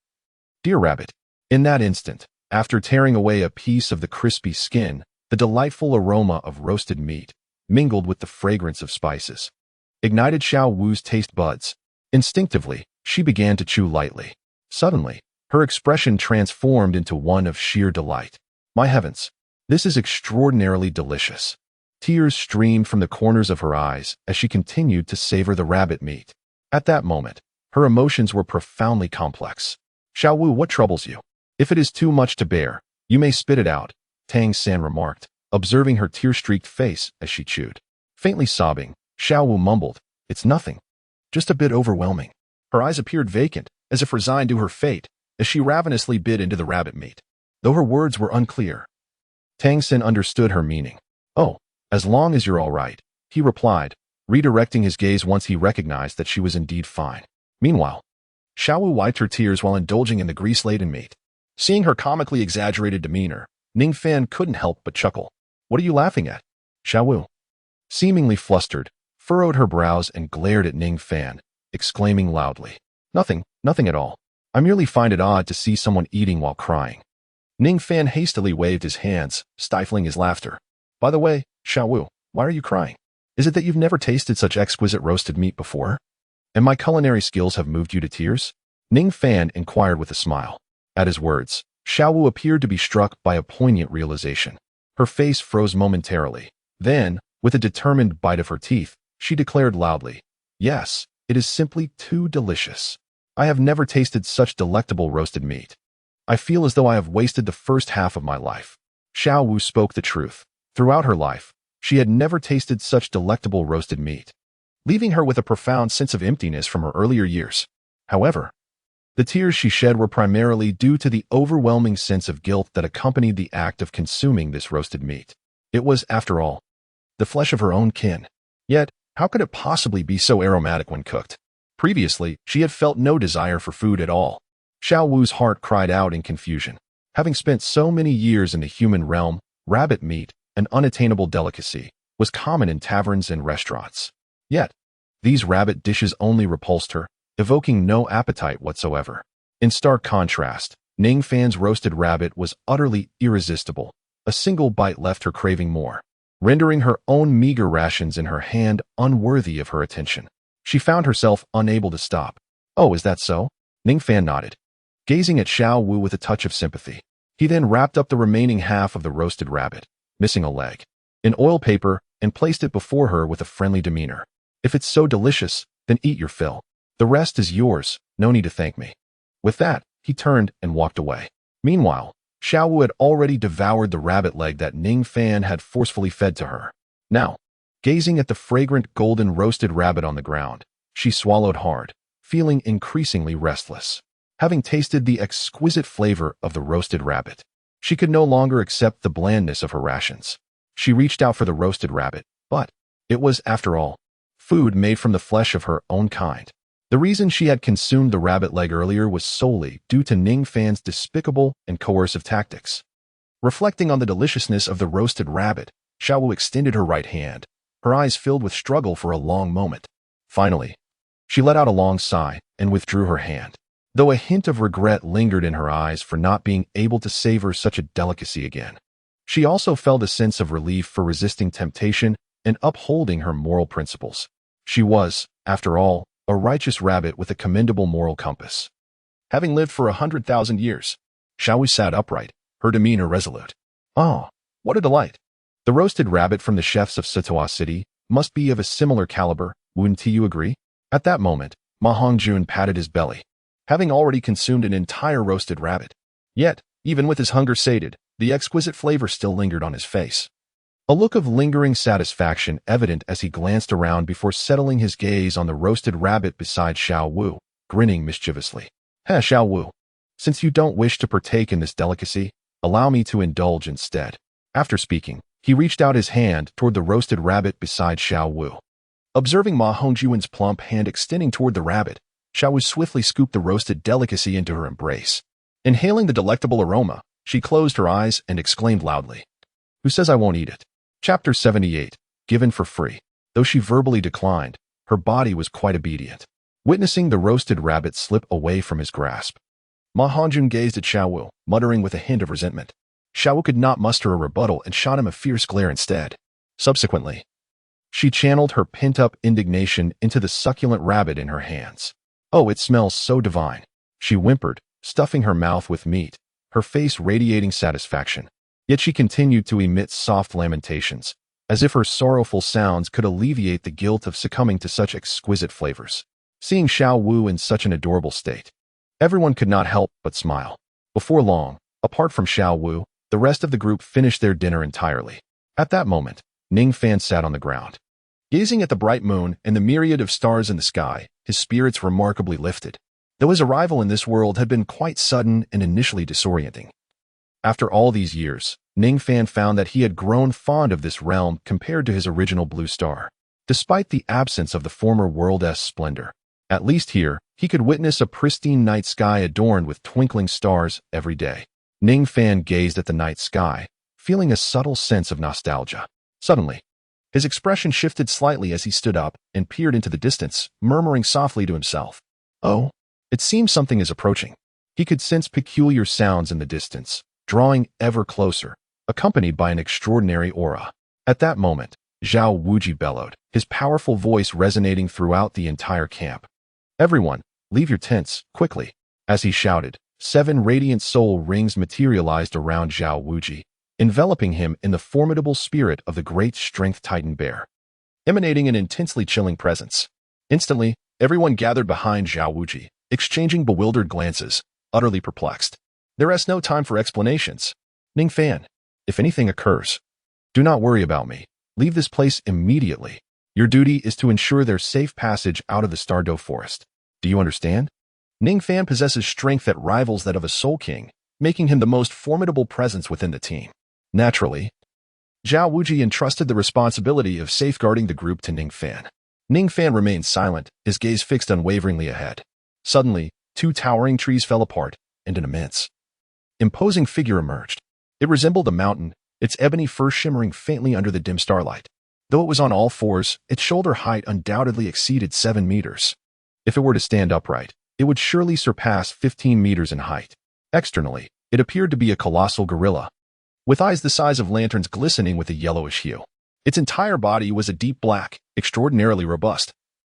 dear rabbit." In that instant, after tearing away a piece of the crispy skin, the delightful aroma of roasted meat, mingled with the fragrance of spices, ignited Xiaowu's taste buds. Instinctively, she began to chew lightly. Suddenly, her expression transformed into one of sheer delight. "My heavens, this is extraordinarily delicious." Tears streamed from the corners of her eyes as she continued to savor the rabbit meat. At that moment, her emotions were profoundly complex. "Xiaowu, what troubles you? If it is too much to bear, you may spit it out," Tang San remarked, observing her tear-streaked face as she chewed. Faintly sobbing, Xiaowu mumbled, "It's nothing. Just a bit overwhelming." Her eyes appeared vacant, as if resigned to her fate, as she ravenously bit into the rabbit meat. Though her words were unclear, Tang San understood her meaning. "Oh, as long as you're all right," he replied, redirecting his gaze once he recognized that she was indeed fine. Meanwhile, Xiaowu wiped her tears while indulging in the grease-laden meat. Seeing her comically exaggerated demeanor, Ning Fan couldn't help but chuckle. "What are you laughing at?" Xiaowu, seemingly flustered, furrowed her brows and glared at Ning Fan, exclaiming loudly, Nothing at all. I merely find it odd to see someone eating while crying." Ning Fan hastily waved his hands, stifling his laughter. "By the way, Xiaowu, why are you crying? Is it that you've never tasted such exquisite roasted meat before? And my culinary skills have moved you to tears?" Ning Fan inquired with a smile. At his words, Xiaowu appeared to be struck by a poignant realization. Her face froze momentarily. Then, with a determined bite of her teeth, she declared loudly, "Yes, it is simply too delicious. I have never tasted such delectable roasted meat. I feel as though I have wasted the first half of my life." Xiaowu spoke the truth. Throughout her life, she had never tasted such delectable roasted meat, leaving her with a profound sense of emptiness from her earlier years. However, the tears she shed were primarily due to the overwhelming sense of guilt that accompanied the act of consuming this roasted meat. It was, after all, the flesh of her own kin. Yet, how could it possibly be so aromatic when cooked? Previously, she had felt no desire for food at all. Xiaowu's heart cried out in confusion. Having spent so many years in the human realm, rabbit meat, an unattainable delicacy, was common in taverns and restaurants. Yet, these rabbit dishes only repulsed her, evoking no appetite whatsoever. In stark contrast, Ning Fan's roasted rabbit was utterly irresistible. A single bite left her craving more, rendering her own meager rations in her hand unworthy of her attention. She found herself unable to stop. "Oh, is that so?" Ning Fan nodded, gazing at Xiao Wu with a touch of sympathy. He then wrapped up the remaining half of the roasted rabbit, missing a leg, in oil paper and placed it before her with a friendly demeanor. "If it's so delicious, then eat your fill. The rest is yours, no need to thank me." With that, he turned and walked away. Meanwhile, Xiao Wu had already devoured the rabbit leg that Ning Fan had forcefully fed to her. Now, gazing at the fragrant golden roasted rabbit on the ground, she swallowed hard, feeling increasingly restless. Having tasted the exquisite flavor of the roasted rabbit, she could no longer accept the blandness of her rations. She reached out for the roasted rabbit, but it was, after all, food made from the flesh of her own kind. The reason she had consumed the rabbit leg earlier was solely due to Ning Fan's despicable and coercive tactics. Reflecting on the deliciousness of the roasted rabbit, Xiao Wu extended her right hand, her eyes filled with struggle for a long moment. Finally, she let out a long sigh and withdrew her hand, though a hint of regret lingered in her eyes for not being able to savor such a delicacy again. She also felt a sense of relief for resisting temptation and upholding her moral principles. She was, after all, a righteous rabbit with a commendable moral compass. Having lived for 100,000 years, Xiao Wu sat upright, her demeanor resolute. "Oh, what a delight! The roasted rabbit from the chefs of Sitoa City must be of a similar caliber, wouldn't you agree?" At that moment, Ma Hongjun patted his belly, having already consumed an entire roasted rabbit. Yet, even with his hunger sated, the exquisite flavor still lingered on his face. A look of lingering satisfaction evident as he glanced around before settling his gaze on the roasted rabbit beside Xiao Wu, grinning mischievously. Xiao Wu, since you don't wish to partake in this delicacy, allow me to indulge instead." After speaking, he reached out his hand toward the roasted rabbit beside Xiao Wu. Observing Ma Hongjun's plump hand extending toward the rabbit, Xiao Wu swiftly scooped the roasted delicacy into her embrace. Inhaling the delectable aroma, she closed her eyes and exclaimed loudly, "Who says I won't eat it?" Chapter 78, Given for Free. Though she verbally declined, her body was quite obedient. Witnessing the roasted rabbit slip away from his grasp, Ma Hongjun gazed at Xiao Wu, muttering with a hint of resentment. Xiao Wu could not muster a rebuttal and shot him a fierce glare instead. Subsequently, she channeled her pent-up indignation into the succulent rabbit in her hands. "Oh, it smells so divine," she whimpered, stuffing her mouth with meat, her face radiating satisfaction. Yet she continued to emit soft lamentations, as if her sorrowful sounds could alleviate the guilt of succumbing to such exquisite flavors. Seeing Xiao Wu in such an adorable state, everyone could not help but smile. Before long, apart from Xiao Wu, the rest of the group finished their dinner entirely. At that moment, Ning Fan sat on the ground. Gazing at the bright moon and the myriad of stars in the sky, his spirits remarkably lifted, though his arrival in this world had been quite sudden and initially disorienting. After all these years, Ning Fan found that he had grown fond of this realm compared to his original blue star. Despite the absence of the former world's splendor, at least here, he could witness a pristine night sky adorned with twinkling stars every day. Ning Fan gazed at the night sky, feeling a subtle sense of nostalgia. Suddenly, his expression shifted slightly as he stood up and peered into the distance, murmuring softly to himself, "Oh, it seems something is approaching." He could sense peculiar sounds in the distance, drawing ever closer, accompanied by an extraordinary aura. At that moment, Zhao Wuji bellowed, his powerful voice resonating throughout the entire camp. "Everyone, leave your tents, quickly." As he shouted, 7 radiant soul rings materialized around Zhao Wuji, enveloping him in the formidable spirit of the great strength Titan bear, emanating an intensely chilling presence. Instantly, everyone gathered behind Zhao Wuji, exchanging bewildered glances, utterly perplexed. "There is no time for explanations. Ning Fan, if anything occurs, do not worry about me. Leave this place immediately. Your duty is to ensure their safe passage out of the Stardow Forest. Do you understand?" Ning Fan possesses strength that rivals that of a Soul King, making him the most formidable presence within the team. Naturally, Zhao Wuji entrusted the responsibility of safeguarding the group to Ning Fan. Ning Fan remained silent, his gaze fixed unwaveringly ahead. Suddenly, 2 towering trees fell apart, and an immense, imposing figure emerged. It resembled a mountain, its ebony fur shimmering faintly under the dim starlight. Though it was on all fours, its shoulder height undoubtedly exceeded 7 meters. If it were to stand upright, it would surely surpass 15 meters in height. Externally, it appeared to be a colossal gorilla, with eyes the size of lanterns glistening with a yellowish hue. Its entire body was a deep black, extraordinarily robust,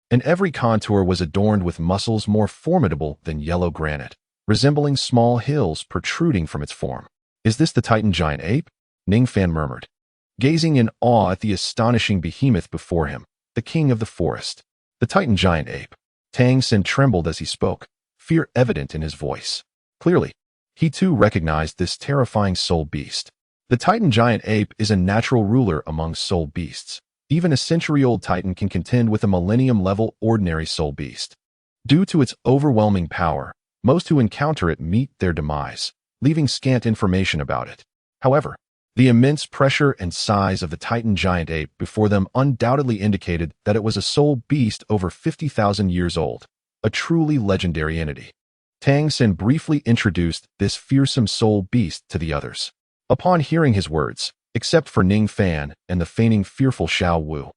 and every contour was adorned with muscles more formidable than yellow granite, resembling small hills protruding from its form. "Is this the Titan giant ape?" Ning Fan murmured, gazing in awe at the astonishing behemoth before him, the king of the forest. The Titan giant ape. Tang Xin trembled as he spoke, fear evident in his voice. Clearly, he too recognized this terrifying soul beast. The Titan giant ape is a natural ruler among soul beasts. Even a century-old Titan can contend with a millennium-level ordinary soul beast. Due to its overwhelming power, most who encounter it meet their demise, leaving scant information about it. However, the immense pressure and size of the Titan giant ape before them undoubtedly indicated that it was a soul beast over 50,000 years old, a truly legendary entity. Tang Xin briefly introduced this fearsome soul beast to the others. Upon hearing his words, except for Ning Fan and the feigning fearful Xiao Wu,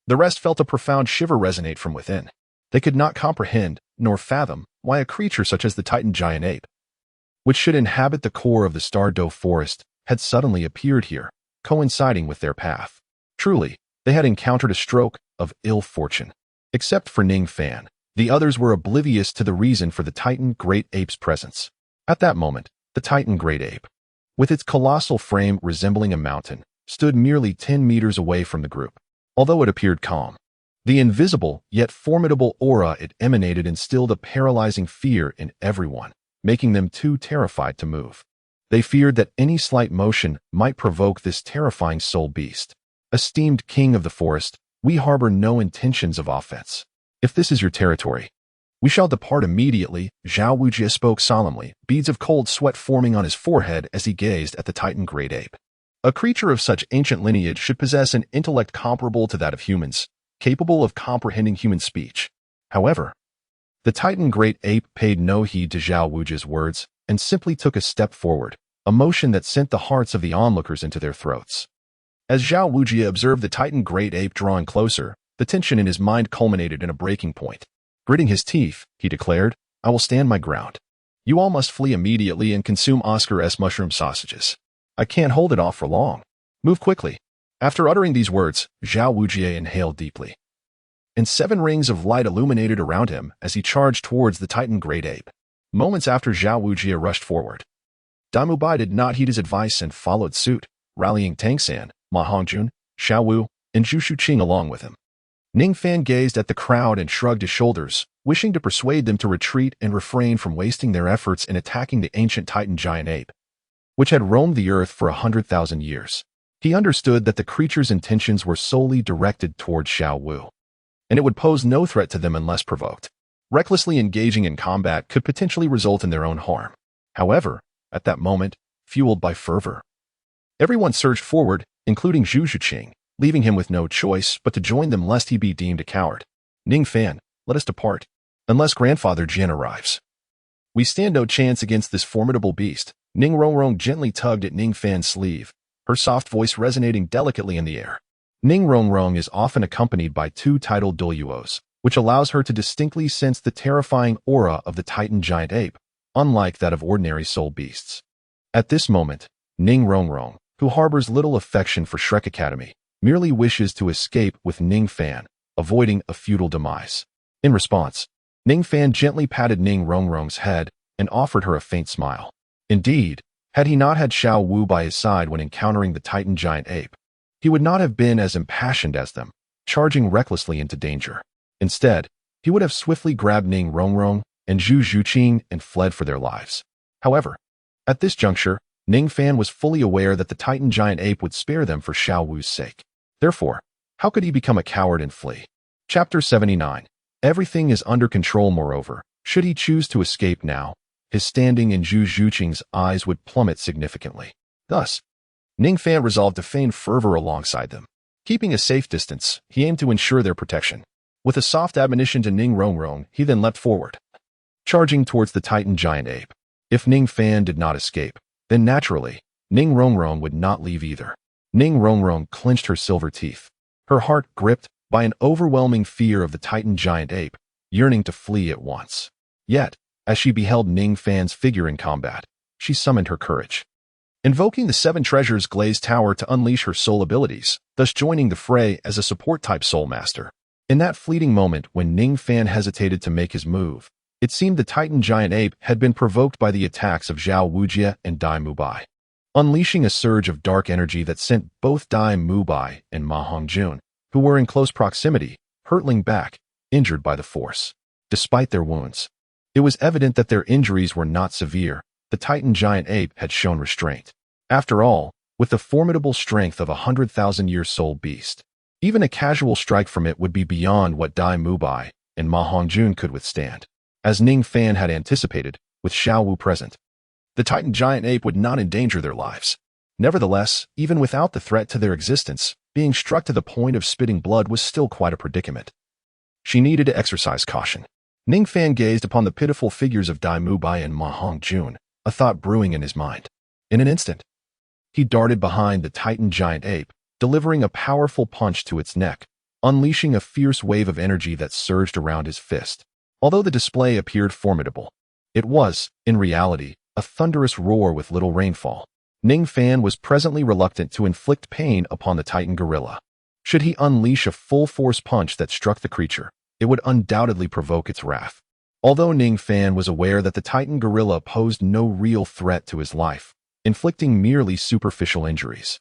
the rest felt a profound shiver resonate from within. They could not comprehend nor fathom why a creature such as the Titan giant ape, which should inhabit the core of the Star Doe forest, had suddenly appeared here, coinciding with their path. Truly, they had encountered a stroke of ill fortune. Except for Ning Fan, the others were oblivious to the reason for the Titan great ape's presence. At that moment, the Titan great ape, with its colossal frame resembling a mountain, stood merely 10 meters away from the group. Although it appeared calm, the invisible yet formidable aura it emanated instilled a paralyzing fear in everyone, making them too terrified to move. They feared that any slight motion might provoke this terrifying soul beast. "Esteemed king of the forest, we harbor no intentions of offense. If this is your territory, we shall depart immediately." Zhao Wujie spoke solemnly, beads of cold sweat forming on his forehead as he gazed at the Titan great ape. A creature of such ancient lineage should possess an intellect comparable to that of humans, capable of comprehending human speech. However, the Titan great ape paid no heed to Zhao Wujie's words and simply took a step forward, a motion that sent the hearts of the onlookers into their throats. As Zhao Wujie observed the Titan great ape drawing closer, the tension in his mind culminated in a breaking point. Gritting his teeth, he declared, "I will stand my ground. You all must flee immediately and consume Oscar-S mushroom sausages. I can't hold it off for long. Move quickly." After uttering these words, Zhao Wujie inhaled deeply, and 7 rings of light illuminated around him as he charged towards the Titan great ape. Moments after Zhao Wujie rushed forward, Damu Bai did not heed his advice and followed suit, rallying Tang San, Ma Hongjun, Xiao Wu, and Zhu Shuqing along with him. Ning Fan gazed at the crowd and shrugged his shoulders, wishing to persuade them to retreat and refrain from wasting their efforts in attacking the ancient Titan giant ape, which had roamed the earth for 100,000 years. He understood that the creature's intentions were solely directed toward Xiao Wu, and it would pose no threat to them unless provoked. Recklessly engaging in combat could potentially result in their own harm. However, at that moment, fueled by fervor, everyone surged forward, including Zhu Shuqing, leaving him with no choice but to join them lest he be deemed a coward. "Ning Fan, let us depart, unless Grandfather Jian arrives. We stand no chance against this formidable beast." Ning Rongrong gently tugged at Ning Fan's sleeve, her soft voice resonating delicately in the air. Ning Rongrong is often accompanied by 2 titled Douluos, which allows her to distinctly sense the terrifying aura of the Titan giant ape, unlike that of ordinary soul beasts. At this moment, Ning Rongrong, who harbors little affection for Shrek Academy, merely wishes to escape with Ning Fan, avoiding a futile demise. In response, Ning Fan gently patted Ning Rongrong's head and offered her a faint smile. Indeed, had he not had Xiao Wu by his side when encountering the Titan giant ape, he would not have been as impassioned as them, charging recklessly into danger. Instead, he would have swiftly grabbed Ning Rongrong and Zhu Shuqing and fled for their lives. However, at this juncture, Ning Fan was fully aware that the Titan giant ape would spare them for Xiao Wu's sake. Therefore, how could he become a coward and flee? Chapter 79. Everything is under control. Moreover, should he choose to escape now, his standing in Zhu Shuqing's eyes would plummet significantly. Thus, Ning Fan resolved to feign fervor alongside them. Keeping a safe distance, he aimed to ensure their protection. With a soft admonition to Ning Rongrong, he then leapt forward, charging towards the Titan giant ape. If Ning Fan did not escape, then naturally, Ning Rongrong would not leave either. Ning Rongrong clenched her silver teeth, her heart gripped by an overwhelming fear of the Titan giant ape, yearning to flee at once. Yet, as she beheld Ning Fan's figure in combat, she summoned her courage. Invoking the Seven Treasures Glazed Tower to unleash her soul abilities, thus joining the fray as a support-type soul master. In that fleeting moment when Ning Fan hesitated to make his move, it seemed the Titan giant ape had been provoked by the attacks of Zhao Wujie and Dai Mubai, unleashing a surge of dark energy that sent both Dai Mubai and Ma Hongjun, who were in close proximity, hurtling back, injured by the force. Despite their wounds, it was evident that their injuries were not severe. The Titan giant ape had shown restraint. After all, with the formidable strength of a 100,000-year soul beast, even a casual strike from it would be beyond what Dai Mubai and Ma Hongjun could withstand. As Ning Fan had anticipated, with Xiao Wu present, the Titan giant ape would not endanger their lives. Nevertheless, even without the threat to their existence, being struck to the point of spitting blood was still quite a predicament. She needed to exercise caution. Ning Fan gazed upon the pitiful figures of Dai Mubai and Ma Hongjun, a thought brewing in his mind. In an instant, he darted behind the Titan giant ape, delivering a powerful punch to its neck, unleashing a fierce wave of energy that surged around his fist. Although the display appeared formidable, it was, in reality, a thunderous roar with little rainfall. Ning Fan was presently reluctant to inflict pain upon the Titan gorilla. Should he unleash a full-force punch that struck the creature, it would undoubtedly provoke its wrath. Although Ning Fan was aware that the Titan gorilla posed no real threat to his life, inflicting merely superficial injuries,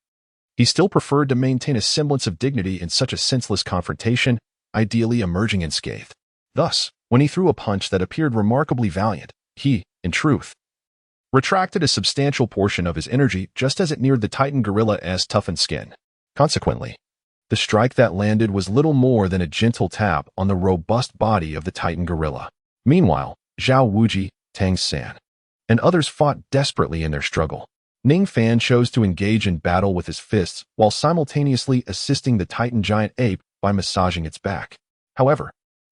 he still preferred to maintain a semblance of dignity in such a senseless confrontation, ideally emerging unscathed. Thus, when he threw a punch that appeared remarkably valiant, he, in truth, retracted a substantial portion of his energy just as it neared the Titan gorilla's toughened skin. Consequently, the strike that landed was little more than a gentle tap on the robust body of the Titan gorilla. Meanwhile, Zhao Wujie, Tang San, and others fought desperately in their struggle. Ning Fan chose to engage in battle with his fists while simultaneously assisting the Titan giant ape by massaging its back. However,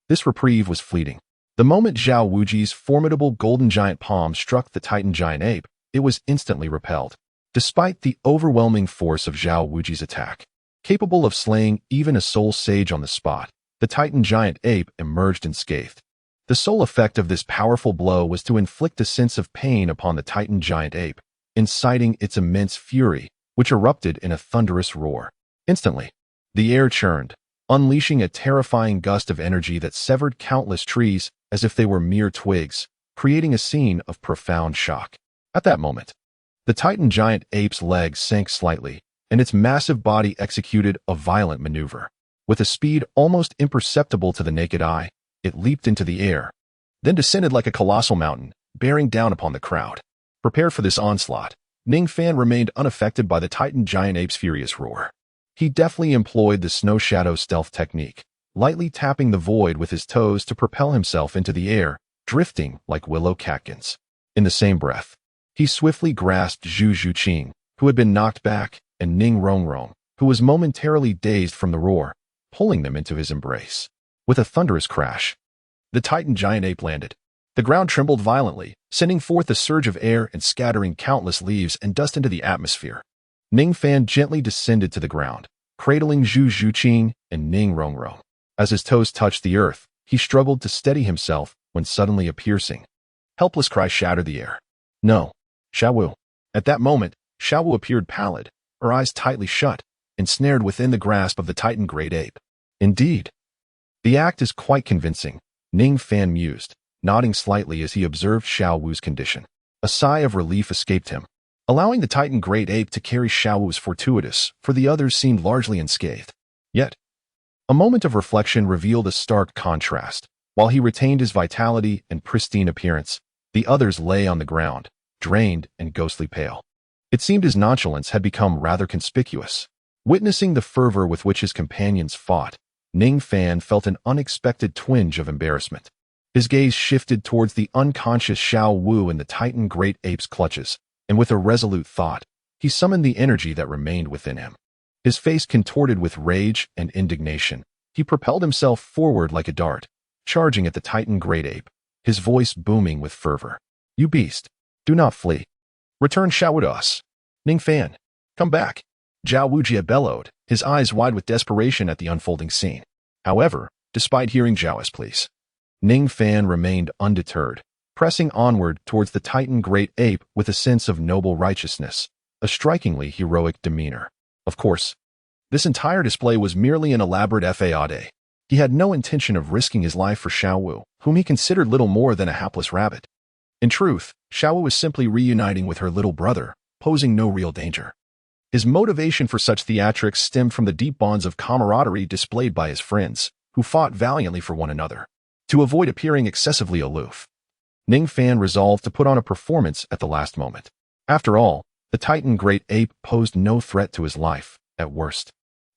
this reprieve was fleeting. The moment Zhao Wujie's formidable golden giant palm struck the Titan giant ape, it was instantly repelled. Despite the overwhelming force of Zhao Wujie's attack, capable of slaying even a soul sage on the spot, the Titan giant ape emerged unscathed. The sole effect of this powerful blow was to inflict a sense of pain upon the Titan giant ape, inciting its immense fury, which erupted in a thunderous roar. Instantly, the air churned, unleashing a terrifying gust of energy that severed countless trees as if they were mere twigs, creating a scene of profound shock. At that moment, the Titan giant ape's legs sank slightly, and its massive body executed a violent maneuver. With a speed almost imperceptible to the naked eye, it leaped into the air, then descended like a colossal mountain, bearing down upon the crowd. Prepared for this onslaught, Ning Fan remained unaffected by the Titan giant ape's furious roar. He deftly employed the snow shadow stealth technique, lightly tapping the void with his toes to propel himself into the air, drifting like willow catkins. In the same breath, he swiftly grasped Zhu Zhuqing, who had been knocked back, and Ning Rongrong, who was momentarily dazed from the roar, pulling them into his embrace. With a thunderous crash, the Titan giant ape landed. The ground trembled violently, sending forth a surge of air and scattering countless leaves and dust into the atmosphere. Ning Fan gently descended to the ground, cradling Zhu Zhuqing and Ning Rongrong. As his toes touched the earth, he struggled to steady himself when suddenly a piercing, helpless cry shattered the air. No, Xiao Wu. At that moment, Xiao Wu appeared pallid, her eyes tightly shut, ensnared within the grasp of the Titan great ape. Indeed, the act is quite convincing, Ning Fan mused, nodding slightly as he observed Xiao Wu's condition. A sigh of relief escaped him. Allowing the Titan great ape to carry Xiao Wu was fortuitous, for the others seemed largely unscathed. Yet, a moment of reflection revealed a stark contrast. While he retained his vitality and pristine appearance, the others lay on the ground, drained and ghostly pale. It seemed his nonchalance had become rather conspicuous. Witnessing the fervor with which his companions fought, Ning Fan felt an unexpected twinge of embarrassment. His gaze shifted towards the unconscious Xiao Wu in the Titan great ape's clutches, and with a resolute thought, he summoned the energy that remained within him. His face contorted with rage and indignation, he propelled himself forward like a dart, charging at the Titan great ape, his voice booming with fervor. "You beast, do not flee. Return Xiao Wu to us. Ning Fan, come back." Zhao Wujie bellowed, his eyes wide with desperation at the unfolding scene. However, despite hearing Zhao's pleas, Ning Fan remained undeterred, pressing onward towards the Titan great ape with a sense of noble righteousness, a strikingly heroic demeanor. Of course, this entire display was merely an elaborate faade. He had no intention of risking his life for Xiaowu, whom he considered little more than a hapless rabbit. In truth, Xiaowu was simply reuniting with her little brother, posing no real danger. His motivation for such theatrics stemmed from the deep bonds of camaraderie displayed by his friends, who fought valiantly for one another. To avoid appearing excessively aloof, Ning Fan resolved to put on a performance at the last moment. After all, the Titan great ape posed no threat to his life. At worst,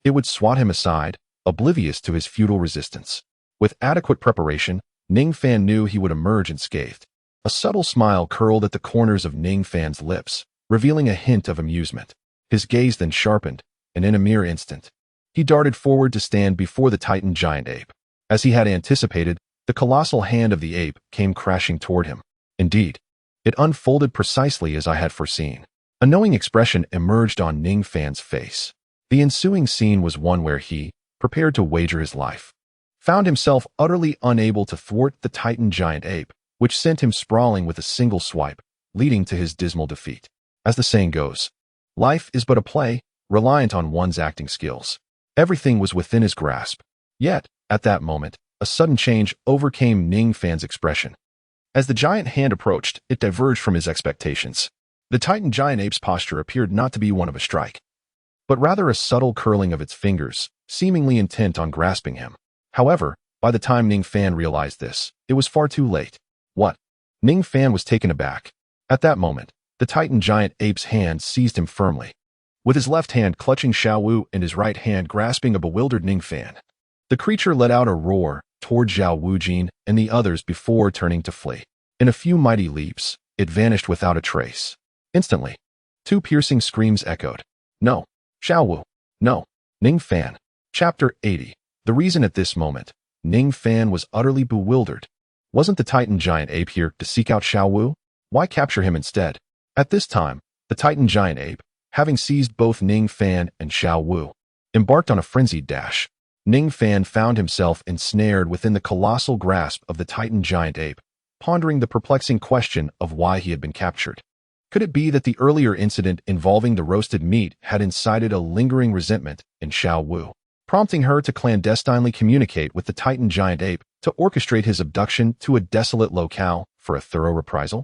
it would swat him aside, oblivious to his futile resistance. With adequate preparation, Ning Fan knew he would emerge unscathed. A subtle smile curled at the corners of Ning Fan's lips, revealing a hint of amusement. His gaze then sharpened, and in a mere instant, he darted forward to stand before the Titan giant ape. As he had anticipated, the colossal hand of the ape came crashing toward him. Indeed, it unfolded precisely as I had foreseen. A knowing expression emerged on Ning Fan's face. The ensuing scene was one where he, prepared to wager his life, found himself utterly unable to thwart the Titan giant ape, which sent him sprawling with a single swipe, leading to his dismal defeat. As the saying goes, life is but a play, reliant on one's acting skills. Everything was within his grasp. Yet, at that moment, a sudden change overcame Ning Fan's expression. As the giant hand approached, it diverged from his expectations. The Titan giant ape's posture appeared not to be one of a strike, but rather a subtle curling of its fingers, seemingly intent on grasping him. However, by the time Ning Fan realized this, it was far too late. What? Ning Fan was taken aback. At that moment, the Titan giant ape's hand seized him firmly, with his left hand clutching Xiaowu and his right hand grasping a bewildered Ning Fan. The creature let out a roar toward Zhao Wujin and the others before turning to flee. In a few mighty leaps, it vanished without a trace. Instantly, two piercing screams echoed. No. Xiaowu. No. Ning Fan. Chapter 80. The reason at this moment, Ning Fan was utterly bewildered. Wasn't the Titan giant ape here to seek out Xiaowu? Why capture him instead? At this time, the Titan giant ape, having seized both Ning Fan and Xiaowu, embarked on a frenzied dash. Ning Fan found himself ensnared within the colossal grasp of the Titan giant ape, pondering the perplexing question of why he had been captured. Could it be that the earlier incident involving the roasted meat had incited a lingering resentment in Xiaowu, prompting her to clandestinely communicate with the Titan giant ape to orchestrate his abduction to a desolate locale for a thorough reprisal?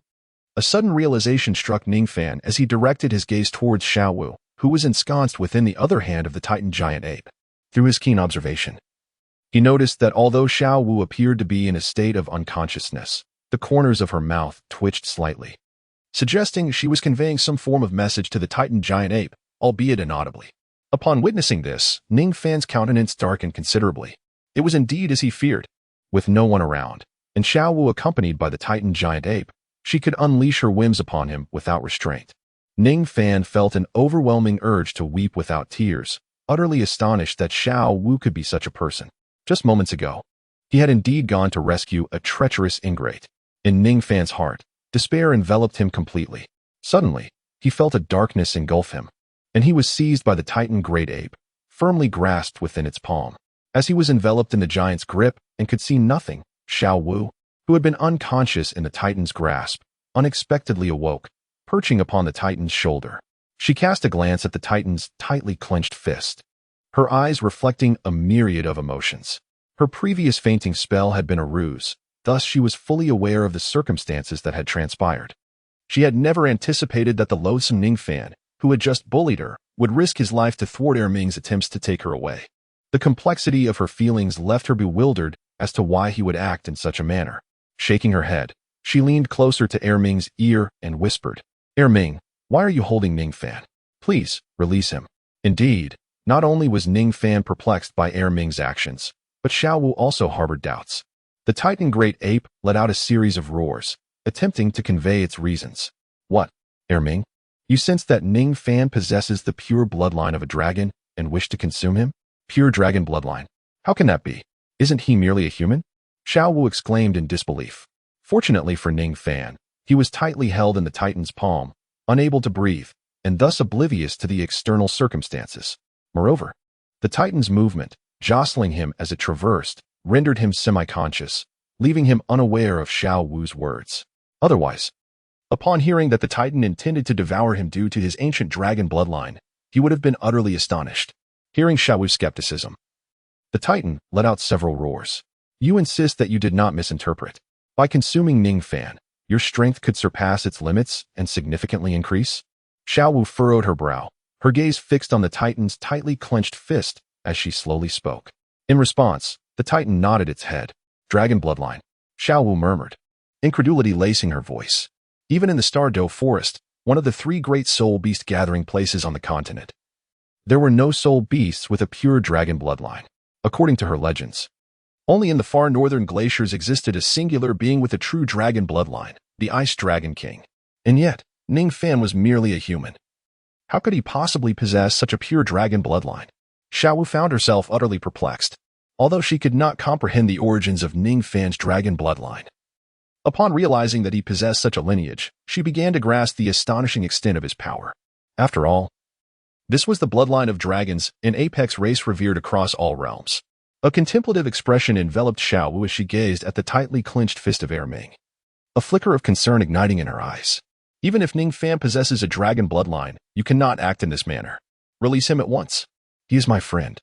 A sudden realization struck Ning Fan as he directed his gaze towards Xiaowu, who was ensconced within the other hand of the Titan giant ape. Through his keen observation, he noticed that although Xiaowu appeared to be in a state of unconsciousness, the corners of her mouth twitched slightly, suggesting she was conveying some form of message to the Titan giant ape, albeit inaudibly. Upon witnessing this, Ning Fan's countenance darkened considerably. It was indeed as he feared. With no one around, and Xiaowu accompanied by the Titan giant ape, she could unleash her whims upon him without restraint. Ning Fan felt an overwhelming urge to weep without tears, utterly astonished that Xiaowu could be such a person. Just moments ago, he had indeed gone to rescue a treacherous ingrate. In Ning Fan's heart, despair enveloped him completely. Suddenly, he felt a darkness engulf him, and he was seized by the Titan great ape, firmly grasped within its palm. As he was enveloped in the giant's grip and could see nothing, Xiaowu, who had been unconscious in the Titan's grasp, unexpectedly awoke, perching upon the Titan's shoulder. She cast a glance at the Titan's tightly clenched fist, her eyes reflecting a myriad of emotions. Her previous fainting spell had been a ruse, thus she was fully aware of the circumstances that had transpired. She had never anticipated that the loathsome Ning Fan, who had just bullied her, would risk his life to thwart Ming's attempts to take her away. The complexity of her feelings left her bewildered as to why he would act in such a manner. Shaking her head, she leaned closer to Ming's ear and whispered, Ming, why are you holding Ning Fan? Please, release him. Indeed, not only was Ning Fan perplexed by Ming's actions, but Xiaowu also harbored doubts. The Titan great ape let out a series of roars, attempting to convey its reasons. What, Ming? You sense that Ning Fan possesses the pure bloodline of a dragon and wish to consume him? Pure dragon bloodline. How can that be? Isn't he merely a human? Xiaowu exclaimed in disbelief. Fortunately for Ning Fan, he was tightly held in the Titan's palm, unable to breathe, and thus oblivious to the external circumstances. Moreover, the Titan's movement, jostling him as it traversed, rendered him semi-conscious, leaving him unaware of Xiao Wu's words. Otherwise, upon hearing that the Titan intended to devour him due to his ancient dragon bloodline, he would have been utterly astonished. Hearing Xiao Wu's skepticism, the Titan let out several roars. You insist that you did not misinterpret. By consuming Ning Fan, your strength could surpass its limits and significantly increase? Xiao Wu furrowed her brow, her gaze fixed on the Titan's tightly clenched fist as she slowly spoke. In response, the Titan nodded its head. Dragon bloodline, Xiao Wu murmured, incredulity lacing her voice. Even in the Stardow Forest, one of the 3 great soul beast gathering places on the continent, there were no soul beasts with a pure dragon bloodline. According to her legends, only in the far northern glaciers existed a singular being with a true dragon bloodline, the Ice Dragon King. And yet, Ning Fan was merely a human. How could he possibly possess such a pure dragon bloodline? Xiao Wu found herself utterly perplexed, although she could not comprehend the origins of Ning Fan's dragon bloodline. Upon realizing that he possessed such a lineage, she began to grasp the astonishing extent of his power. After all, this was the bloodline of dragons, an apex race revered across all realms. A contemplative expression enveloped Xiao Wu as she gazed at the tightly clenched fist of Ming, a flicker of concern igniting in her eyes. Even if Ning Fan possesses a dragon bloodline, you cannot act in this manner. Release him at once. He is my friend,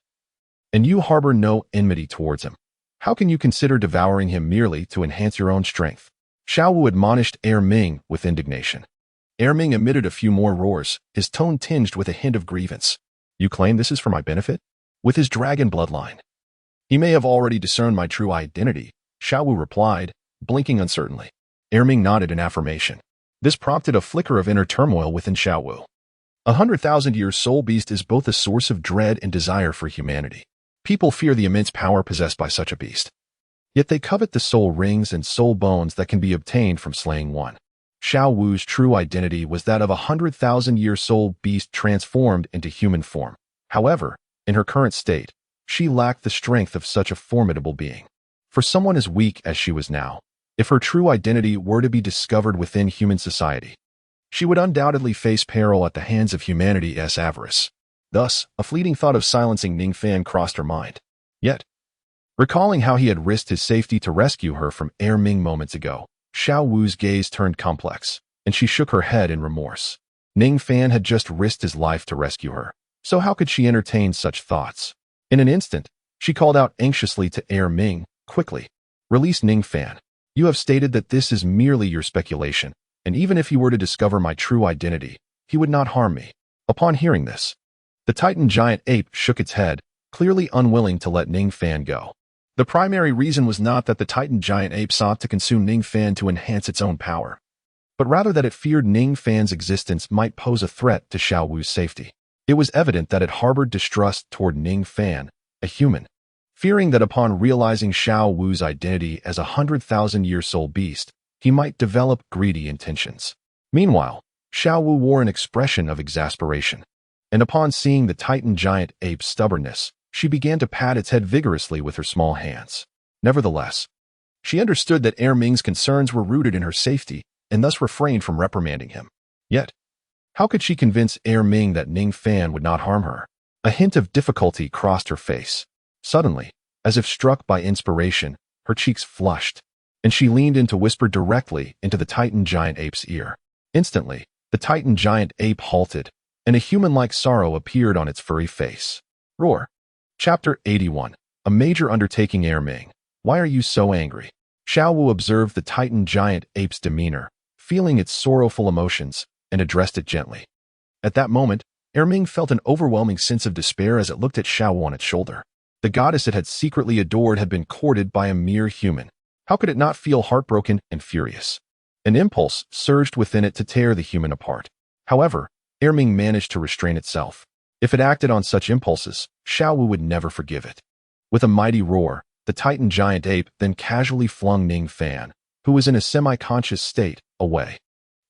and you harbor no enmity towards him. How can you consider devouring him merely to enhance your own strength? Xiao Wu admonished Ming with indignation. Ming emitted a few more roars, his tone tinged with a hint of grievance. You claim this is for my benefit? With his dragon bloodline. He may have already discerned my true identity, Xiao Wu replied, blinking uncertainly. Ming nodded in affirmation. This prompted a flicker of inner turmoil within Xiao Wu. 100,000-year soul beast is both a source of dread and desire for humanity. People fear the immense power possessed by such a beast. Yet they covet the soul rings and soul bones that can be obtained from slaying one. Xiao Wu's true identity was that of a 100,000-year soul beast transformed into human form. However, in her current state, she lacked the strength of such a formidable being. For someone as weak as she was now, if her true identity were to be discovered within human society, she would undoubtedly face peril at the hands of humanity's avarice. Thus, a fleeting thought of silencing Ning Fan crossed her mind. Yet, recalling how he had risked his safety to rescue her from Ming moments ago, Xiao Wu's gaze turned complex, and she shook her head in remorse. Ning Fan had just risked his life to rescue her, so how could she entertain such thoughts? In an instant, she called out anxiously to Ming, quickly, release Ning Fan. You have stated that this is merely your speculation, and even if he were to discover my true identity, he would not harm me. Upon hearing this, the Titan giant ape shook its head, clearly unwilling to let Ning Fan go. The primary reason was not that the Titan giant ape sought to consume Ning Fan to enhance its own power, but rather that it feared Ning Fan's existence might pose a threat to Xiao Wu's safety. It was evident that it harbored distrust toward Ning Fan, a human, fearing that upon realizing Xiao Wu's identity as a 100,000-year soul beast, he might develop greedy intentions. Meanwhile, Xiao Wu wore an expression of exasperation, and upon seeing the Titan giant ape's stubbornness, she began to pat its head vigorously with her small hands. Nevertheless, she understood that Ming's concerns were rooted in her safety and thus refrained from reprimanding him. Yet, how could she convince Ming that Ning Fan would not harm her? A hint of difficulty crossed her face. Suddenly, as if struck by inspiration, her cheeks flushed, and she leaned in to whisper directly into the Titan giant ape's ear. Instantly, the Titan giant ape halted, and a human-like sorrow appeared on its furry face. Roar. Chapter 81. A major undertaking. Ming, why are you so angry? Xiao Wu observed the Titan giant ape's demeanor, feeling its sorrowful emotions, and addressed it gently. At that moment, Ming felt an overwhelming sense of despair as it looked at Xiao Wu on its shoulder. The goddess it had secretly adored had been courted by a mere human. How could it not feel heartbroken and furious? An impulse surged within it to tear the human apart. However, Ming managed to restrain itself. If it acted on such impulses, Xiao Wu would never forgive it. With a mighty roar, the Titan giant ape then casually flung Ning Fan, who was in a semi-conscious state, away.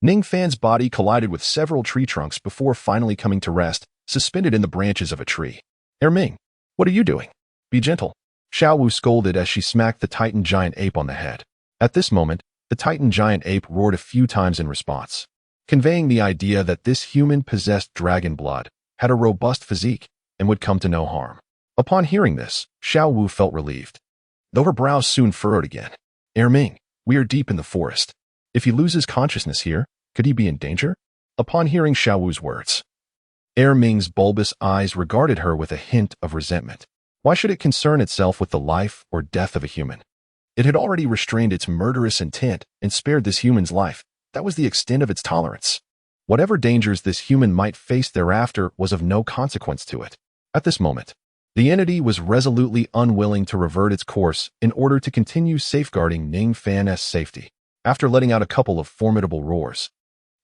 Ning Fan's body collided with several tree trunks before finally coming to rest, suspended in the branches of a tree. Ming, what are you doing? Be gentle. Xiao Wu scolded as she smacked the Titan giant ape on the head. At this moment, the Titan giant ape roared a few times in response. conveying the idea that this human-possessed dragon blood had a robust physique and would come to no harm. Upon hearing this, Xiao Wu felt relieved, though her brows soon furrowed again. Ming, we are deep in the forest. If he loses consciousness here, could he be in danger? Upon hearing Xiao Wu's words, Ming's bulbous eyes regarded her with a hint of resentment. Why should it concern itself with the life or death of a human? It had already restrained its murderous intent and spared this human's life. That was the extent of its tolerance. Whatever dangers this human might face thereafter was of no consequence to it. At this moment, the entity was resolutely unwilling to revert its course in order to continue safeguarding Ning Fan's safety. After letting out a couple of formidable roars,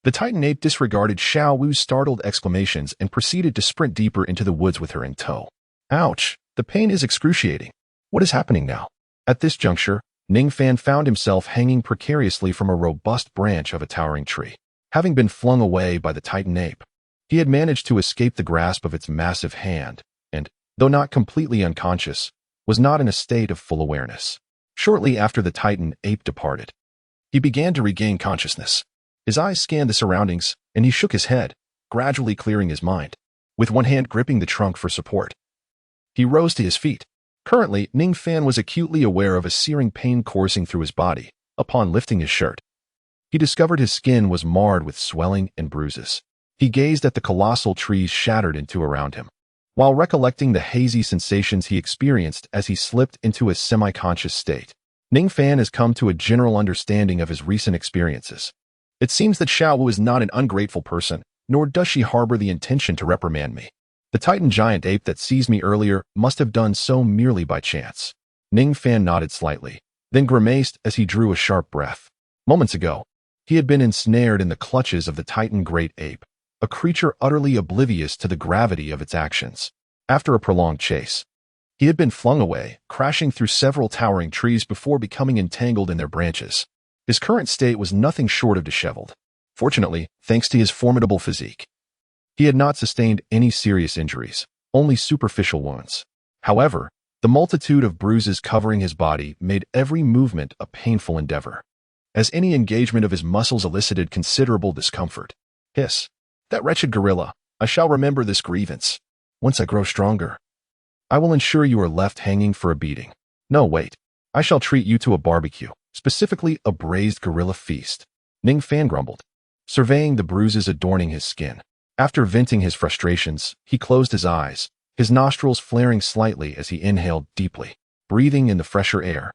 the Titan ape disregarded Xiao Wu's startled exclamations and proceeded to sprint deeper into the woods with her in tow. Ouch! The pain is excruciating. What is happening now? At this juncture, Ning Fan found himself hanging precariously from a robust branch of a towering tree. Having been flung away by the Titan ape, he had managed to escape the grasp of its massive hand, and, though not completely unconscious, was not in a state of full awareness. Shortly after the Titan ape departed, he began to regain consciousness. His eyes scanned the surroundings, and he shook his head, gradually clearing his mind. With one hand gripping the trunk for support, he rose to his feet. Currently, Ning Fan was acutely aware of a searing pain coursing through his body. Upon lifting his shirt, he discovered his skin was marred with swelling and bruises. He gazed at the colossal trees shattered in two around him, while recollecting the hazy sensations he experienced as he slipped into a semi-conscious state. Ning Fan has come to a general understanding of his recent experiences. It seems that Xiao Wu is not an ungrateful person, nor does she harbor the intention to reprimand me. The Titan giant ape that seized me earlier must have done so merely by chance. Ning Fan nodded slightly, then grimaced as he drew a sharp breath. Moments ago, he had been ensnared in the clutches of the Titan great ape, a creature utterly oblivious to the gravity of its actions. After a prolonged chase, he had been flung away, crashing through several towering trees before becoming entangled in their branches. His current state was nothing short of disheveled. Fortunately, thanks to his formidable physique, he had not sustained any serious injuries, only superficial wounds. However, the multitude of bruises covering his body made every movement a painful endeavor, as any engagement of his muscles elicited considerable discomfort. Hiss! That wretched gorilla! I shall remember this grievance. Once I grow stronger, I will ensure you are left hanging for a beating. No, wait. I shall treat you to a barbecue, specifically a braised gorilla feast. Ning Fan grumbled, surveying the bruises adorning his skin. After venting his frustrations, he closed his eyes, his nostrils flaring slightly as he inhaled deeply, breathing in the fresher air.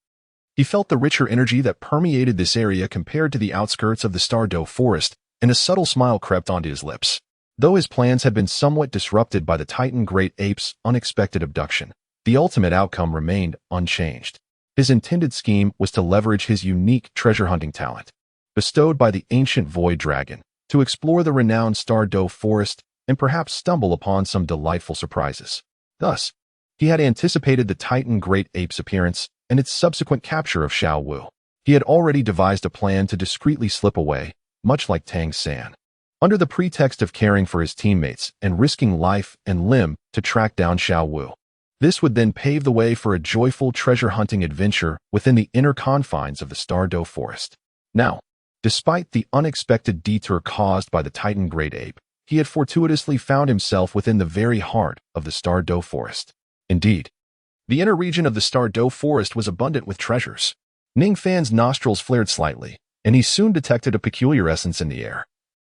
He felt the richer energy that permeated this area compared to the outskirts of the Douluo forest, and a subtle smile crept onto his lips. Though his plans had been somewhat disrupted by the Titan great ape's unexpected abduction, the ultimate outcome remained unchanged. His intended scheme was to leverage his unique treasure-hunting talent, bestowed by the ancient void dragon, to explore the renowned Douluo forest and perhaps stumble upon some delightful surprises. Thus, he had anticipated the Titan great ape's appearance and its subsequent capture of Xiao Wu. He had already devised a plan to discreetly slip away, much like Tang San, under the pretext of caring for his teammates and risking life and limb to track down Xiao Wu. This would then pave the way for a joyful treasure-hunting adventure within the inner confines of the Douluo forest. Now, despite the unexpected detour caused by the Titan great ape, he had fortuitously found himself within the very heart of the Douluo forest. Indeed, the inner region of the Douluo forest was abundant with treasures. Ning Fan's nostrils flared slightly, and he soon detected a peculiar essence in the air,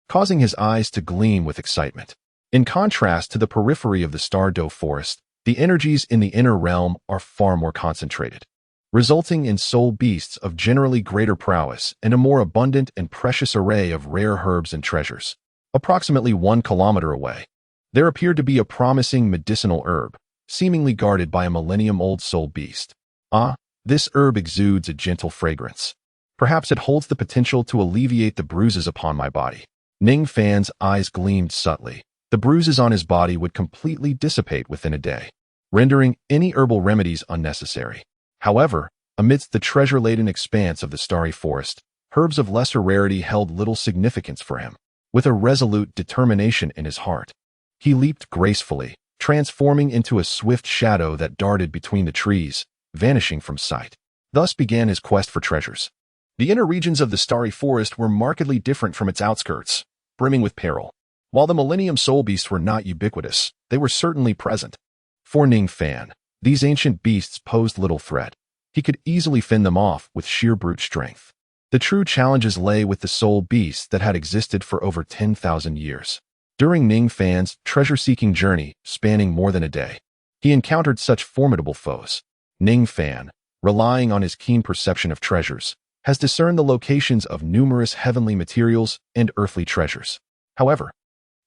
causing his eyes to gleam with excitement. In contrast to the periphery of the Douluo forest, the energies in the inner realm are far more concentrated, resulting in soul beasts of generally greater prowess and a more abundant and precious array of rare herbs and treasures. Approximately 1 kilometer away, there appeared to be a promising medicinal herb, seemingly guarded by a millennium-old soul beast. Ah, this herb exudes a gentle fragrance. Perhaps it holds the potential to alleviate the bruises upon my body. Ning Fan's eyes gleamed subtly. The bruises on his body would completely dissipate within a day, rendering any herbal remedies unnecessary. However, amidst the treasure-laden expanse of the starry forest, herbs of lesser rarity held little significance for him. With a resolute determination in his heart, he leaped gracefully, transforming into a swift shadow that darted between the trees, vanishing from sight. Thus began his quest for treasures. The inner regions of the starry forest were markedly different from its outskirts. brimming with peril. While the Millennium Soul Beasts were not ubiquitous, they were certainly present. For Ning Fan, these ancient beasts posed little threat. He could easily fend them off with sheer brute strength. The true challenges lay with the soul beasts that had existed for over 10,000 years. During Ning Fan's treasure-seeking journey, spanning more than a day, he encountered such formidable foes. Ning Fan, relying on his keen perception of treasures, has discerned the locations of numerous heavenly materials and earthly treasures. However,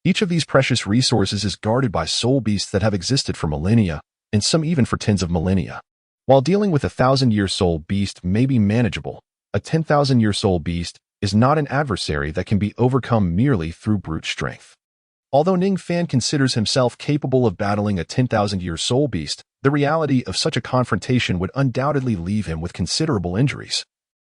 each of these precious resources is guarded by soul beasts that have existed for millennia, and some even for tens of millennia. While dealing with a 1,000-year soul beast may be manageable, a 10,000-year soul beast is not an adversary that can be overcome merely through brute strength. Although Ning Fan considers himself capable of battling a 10,000-year soul beast, the reality of such a confrontation would undoubtedly leave him with considerable injuries.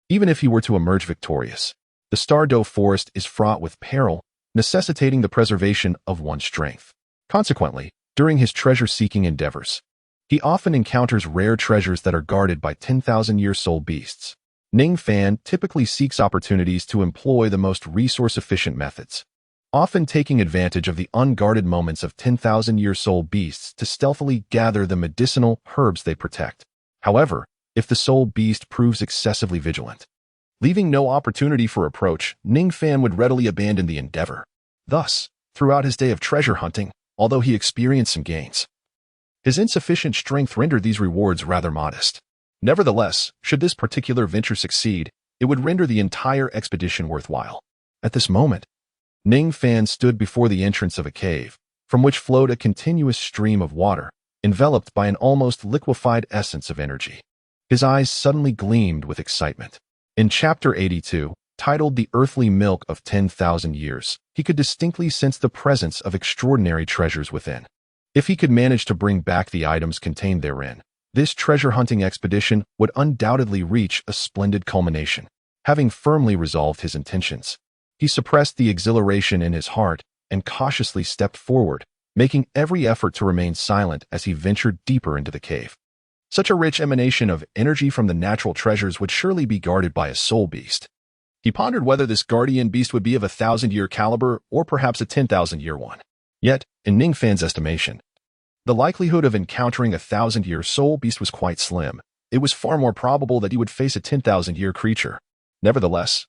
Even if he were to emerge victorious, the Douluo forest is fraught with peril, necessitating the preservation of one's strength. Consequently, during his treasure-seeking endeavors, he often encounters rare treasures that are guarded by 10,000-year soul beasts. Ning Fan typically seeks opportunities to employ the most resource-efficient methods, often taking advantage of the unguarded moments of 10,000-year soul beasts to stealthily gather the medicinal herbs they protect. However, if the soul beast proves excessively vigilant, leaving no opportunity for approach, Ning Fan would readily abandon the endeavor. Thus, throughout his day of treasure hunting, although he experienced some gains, his insufficient strength rendered these rewards rather modest. Nevertheless, should this particular venture succeed, it would render the entire expedition worthwhile. At this moment, Ning Fan stood before the entrance of a cave, from which flowed a continuous stream of water, enveloped by an almost liquefied essence of energy. His eyes suddenly gleamed with excitement. In Chapter 82, titled The Earthly Milk of 10,000 Years, he could distinctly sense the presence of extraordinary treasures within. If he could manage to bring back the items contained therein, this treasure-hunting expedition would undoubtedly reach a splendid culmination. Having firmly resolved his intentions, he suppressed the exhilaration in his heart and cautiously stepped forward, making every effort to remain silent as he ventured deeper into the cave. Such a rich emanation of energy from the natural treasures would surely be guarded by a soul beast. He pondered whether this guardian beast would be of a 1,000-year caliber or perhaps a 10,000-year one. Yet, in Ning Fan's estimation, the likelihood of encountering a 1,000-year soul beast was quite slim. It was far more probable that he would face a 10,000-year creature. Nevertheless,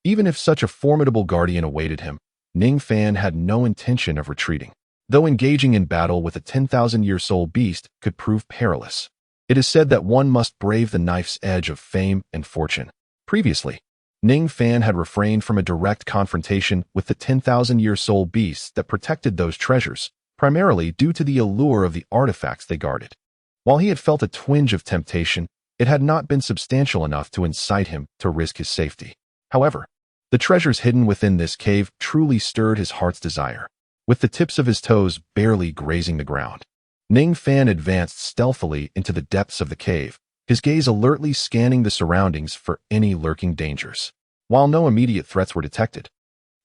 even if such a formidable guardian awaited him, Ning Fan had no intention of retreating, though engaging in battle with a 10,000-year soul beast could prove perilous. It is said that one must brave the knife's edge of fame and fortune. Previously, Ning Fan had refrained from a direct confrontation with the 10,000-year soul beasts that protected those treasures, primarily due to the allure of the artifacts they guarded. While he had felt a twinge of temptation, it had not been substantial enough to incite him to risk his safety. However, the treasures hidden within this cave truly stirred his heart's desire. With the tips of his toes barely grazing the ground, Ning Fan advanced stealthily into the depths of the cave, his gaze alertly scanning the surroundings for any lurking dangers. While no immediate threats were detected,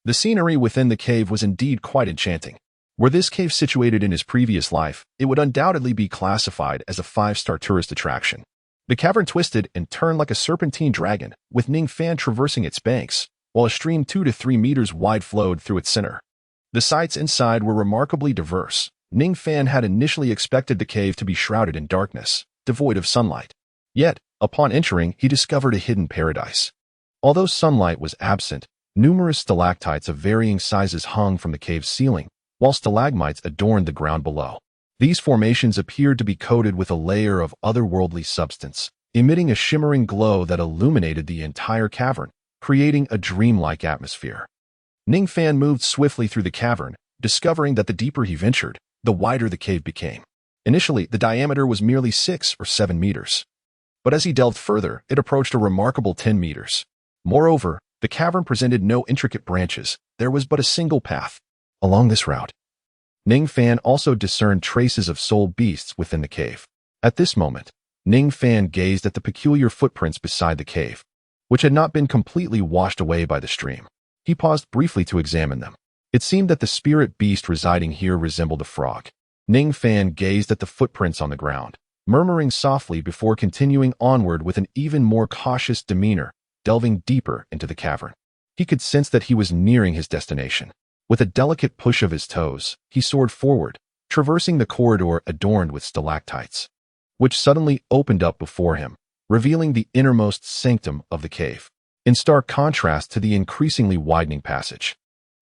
the scenery within the cave was indeed quite enchanting. Were this cave situated in his previous life, it would undoubtedly be classified as a 5-star tourist attraction. The cavern twisted and turned like a serpentine dragon, with Ning Fan traversing its banks, while a stream 2 to 3 meters wide flowed through its center. The sights inside were remarkably diverse. Ning Fan had initially expected the cave to be shrouded in darkness, devoid of sunlight. Yet, upon entering, he discovered a hidden paradise. Although sunlight was absent, numerous stalactites of varying sizes hung from the cave's ceiling, while stalagmites adorned the ground below. These formations appeared to be coated with a layer of otherworldly substance, emitting a shimmering glow that illuminated the entire cavern, creating a dreamlike atmosphere. Ning Fan moved swiftly through the cavern, discovering that the deeper he ventured, the wider the cave became. Initially, the diameter was merely 6 or 7 meters. But as he delved further, it approached a remarkable 10 meters. Moreover, the cavern presented no intricate branches. There was but a single path. Along this route, Ning Fan also discerned traces of soul beasts within the cave. At this moment, Ning Fan gazed at the peculiar footprints beside the cave, which had not been completely washed away by the stream. He paused briefly to examine them. It seemed that the spirit beast residing here resembled a frog. Ning Fan gazed at the footprints on the ground, murmuring softly before continuing onward with an even more cautious demeanor, delving deeper into the cavern. He could sense that he was nearing his destination. With a delicate push of his toes, he soared forward, traversing the corridor adorned with stalactites, which suddenly opened up before him, revealing the innermost sanctum of the cave. In stark contrast to the increasingly widening passage,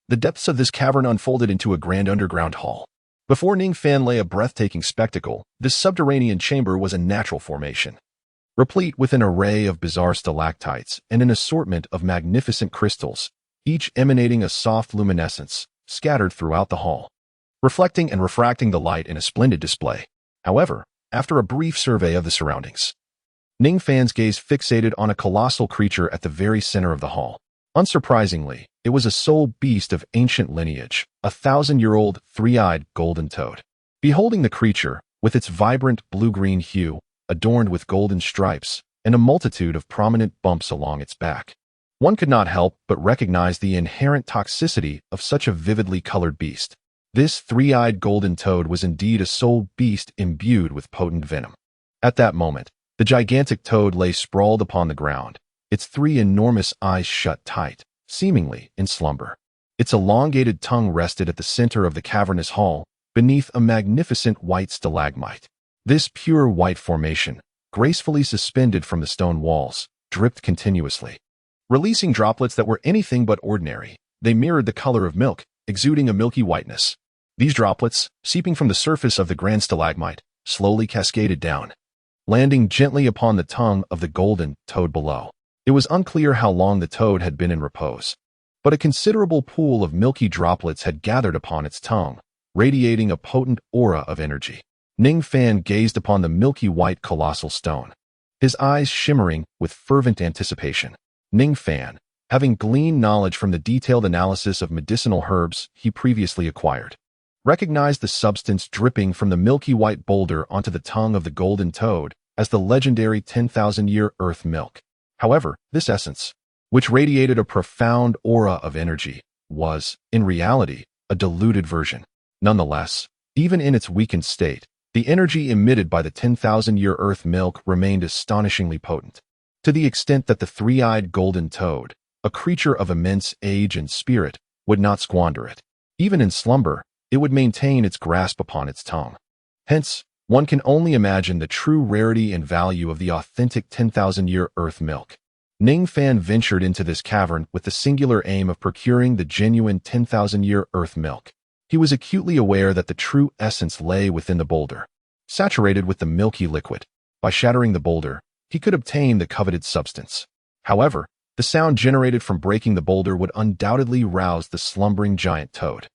the depths of this cavern unfolded into a grand underground hall. Before Ning Fan lay a breathtaking spectacle. This subterranean chamber was a natural formation, replete with an array of bizarre stalactites and an assortment of magnificent crystals, each emanating a soft luminescence scattered throughout the hall, reflecting and refracting the light in a splendid display. However, after a brief survey of the surroundings, Ning Fan's gaze fixated on a colossal creature at the very center of the hall. Unsurprisingly, it was a soul beast of ancient lineage, a 1,000-year-old three-eyed golden toad. Beholding the creature, with its vibrant blue-green hue, adorned with golden stripes, and a multitude of prominent bumps along its back, one could not help but recognize the inherent toxicity of such a vividly colored beast. This three-eyed golden toad was indeed a soul beast imbued with potent venom. At that moment, the gigantic toad lay sprawled upon the ground, its three enormous eyes shut tight, seemingly in slumber. Its elongated tongue rested at the center of the cavernous hall, beneath a magnificent white stalagmite. This pure white formation, gracefully suspended from the stone walls, dripped continuously, releasing droplets that were anything but ordinary. They mirrored the color of milk, exuding a milky whiteness. These droplets, seeping from the surface of the grand stalagmite, slowly cascaded down, landing gently upon the tongue of the golden toad below. It was unclear how long the toad had been in repose, but a considerable pool of milky droplets had gathered upon its tongue, radiating a potent aura of energy. Ning Fan gazed upon the milky white colossal stone, his eyes shimmering with fervent anticipation. Ning Fan, having gleaned knowledge from the detailed analysis of medicinal herbs he previously acquired, recognized the substance dripping from the milky white boulder onto the tongue of the golden toad as the legendary 10,000-year earth milk. However, this essence, which radiated a profound aura of energy, was, in reality, a diluted version. Nonetheless, even in its weakened state, the energy emitted by the 10,000-year earth milk remained astonishingly potent, to the extent that the three-eyed golden toad, a creature of immense age and spirit, would not squander it. Even in slumber, it would maintain its grasp upon its tongue. Hence, one can only imagine the true rarity and value of the authentic 10,000-year earth milk. Ning Fan ventured into this cavern with the singular aim of procuring the genuine 10,000-year earth milk. He was acutely aware that the true essence lay within the boulder, saturated with the milky liquid. By shattering the boulder, he could obtain the coveted substance. However, the sound generated from breaking the boulder would undoubtedly rouse the slumbering giant toad.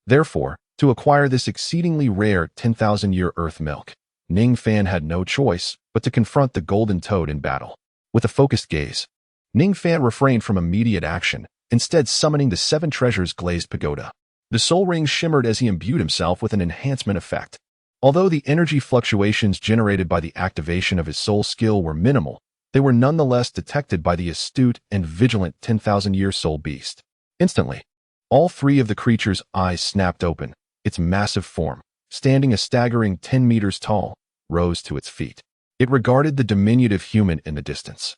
Therefore, to acquire this exceedingly rare 10,000-year earth milk, Ning Fan had no choice but to confront the golden toad in battle. With a focused gaze, Ning Fan refrained from immediate action, instead summoning the seven treasures glazed pagoda. The soul ring shimmered as he imbued himself with an enhancement effect. Although the energy fluctuations generated by the activation of his soul skill were minimal, they were nonetheless detected by the astute and vigilant 10,000-year soul beast. Instantly, all three of the creature's eyes snapped open. Its massive form, standing a staggering 10 meters tall, rose to its feet. It regarded the diminutive human in the distance,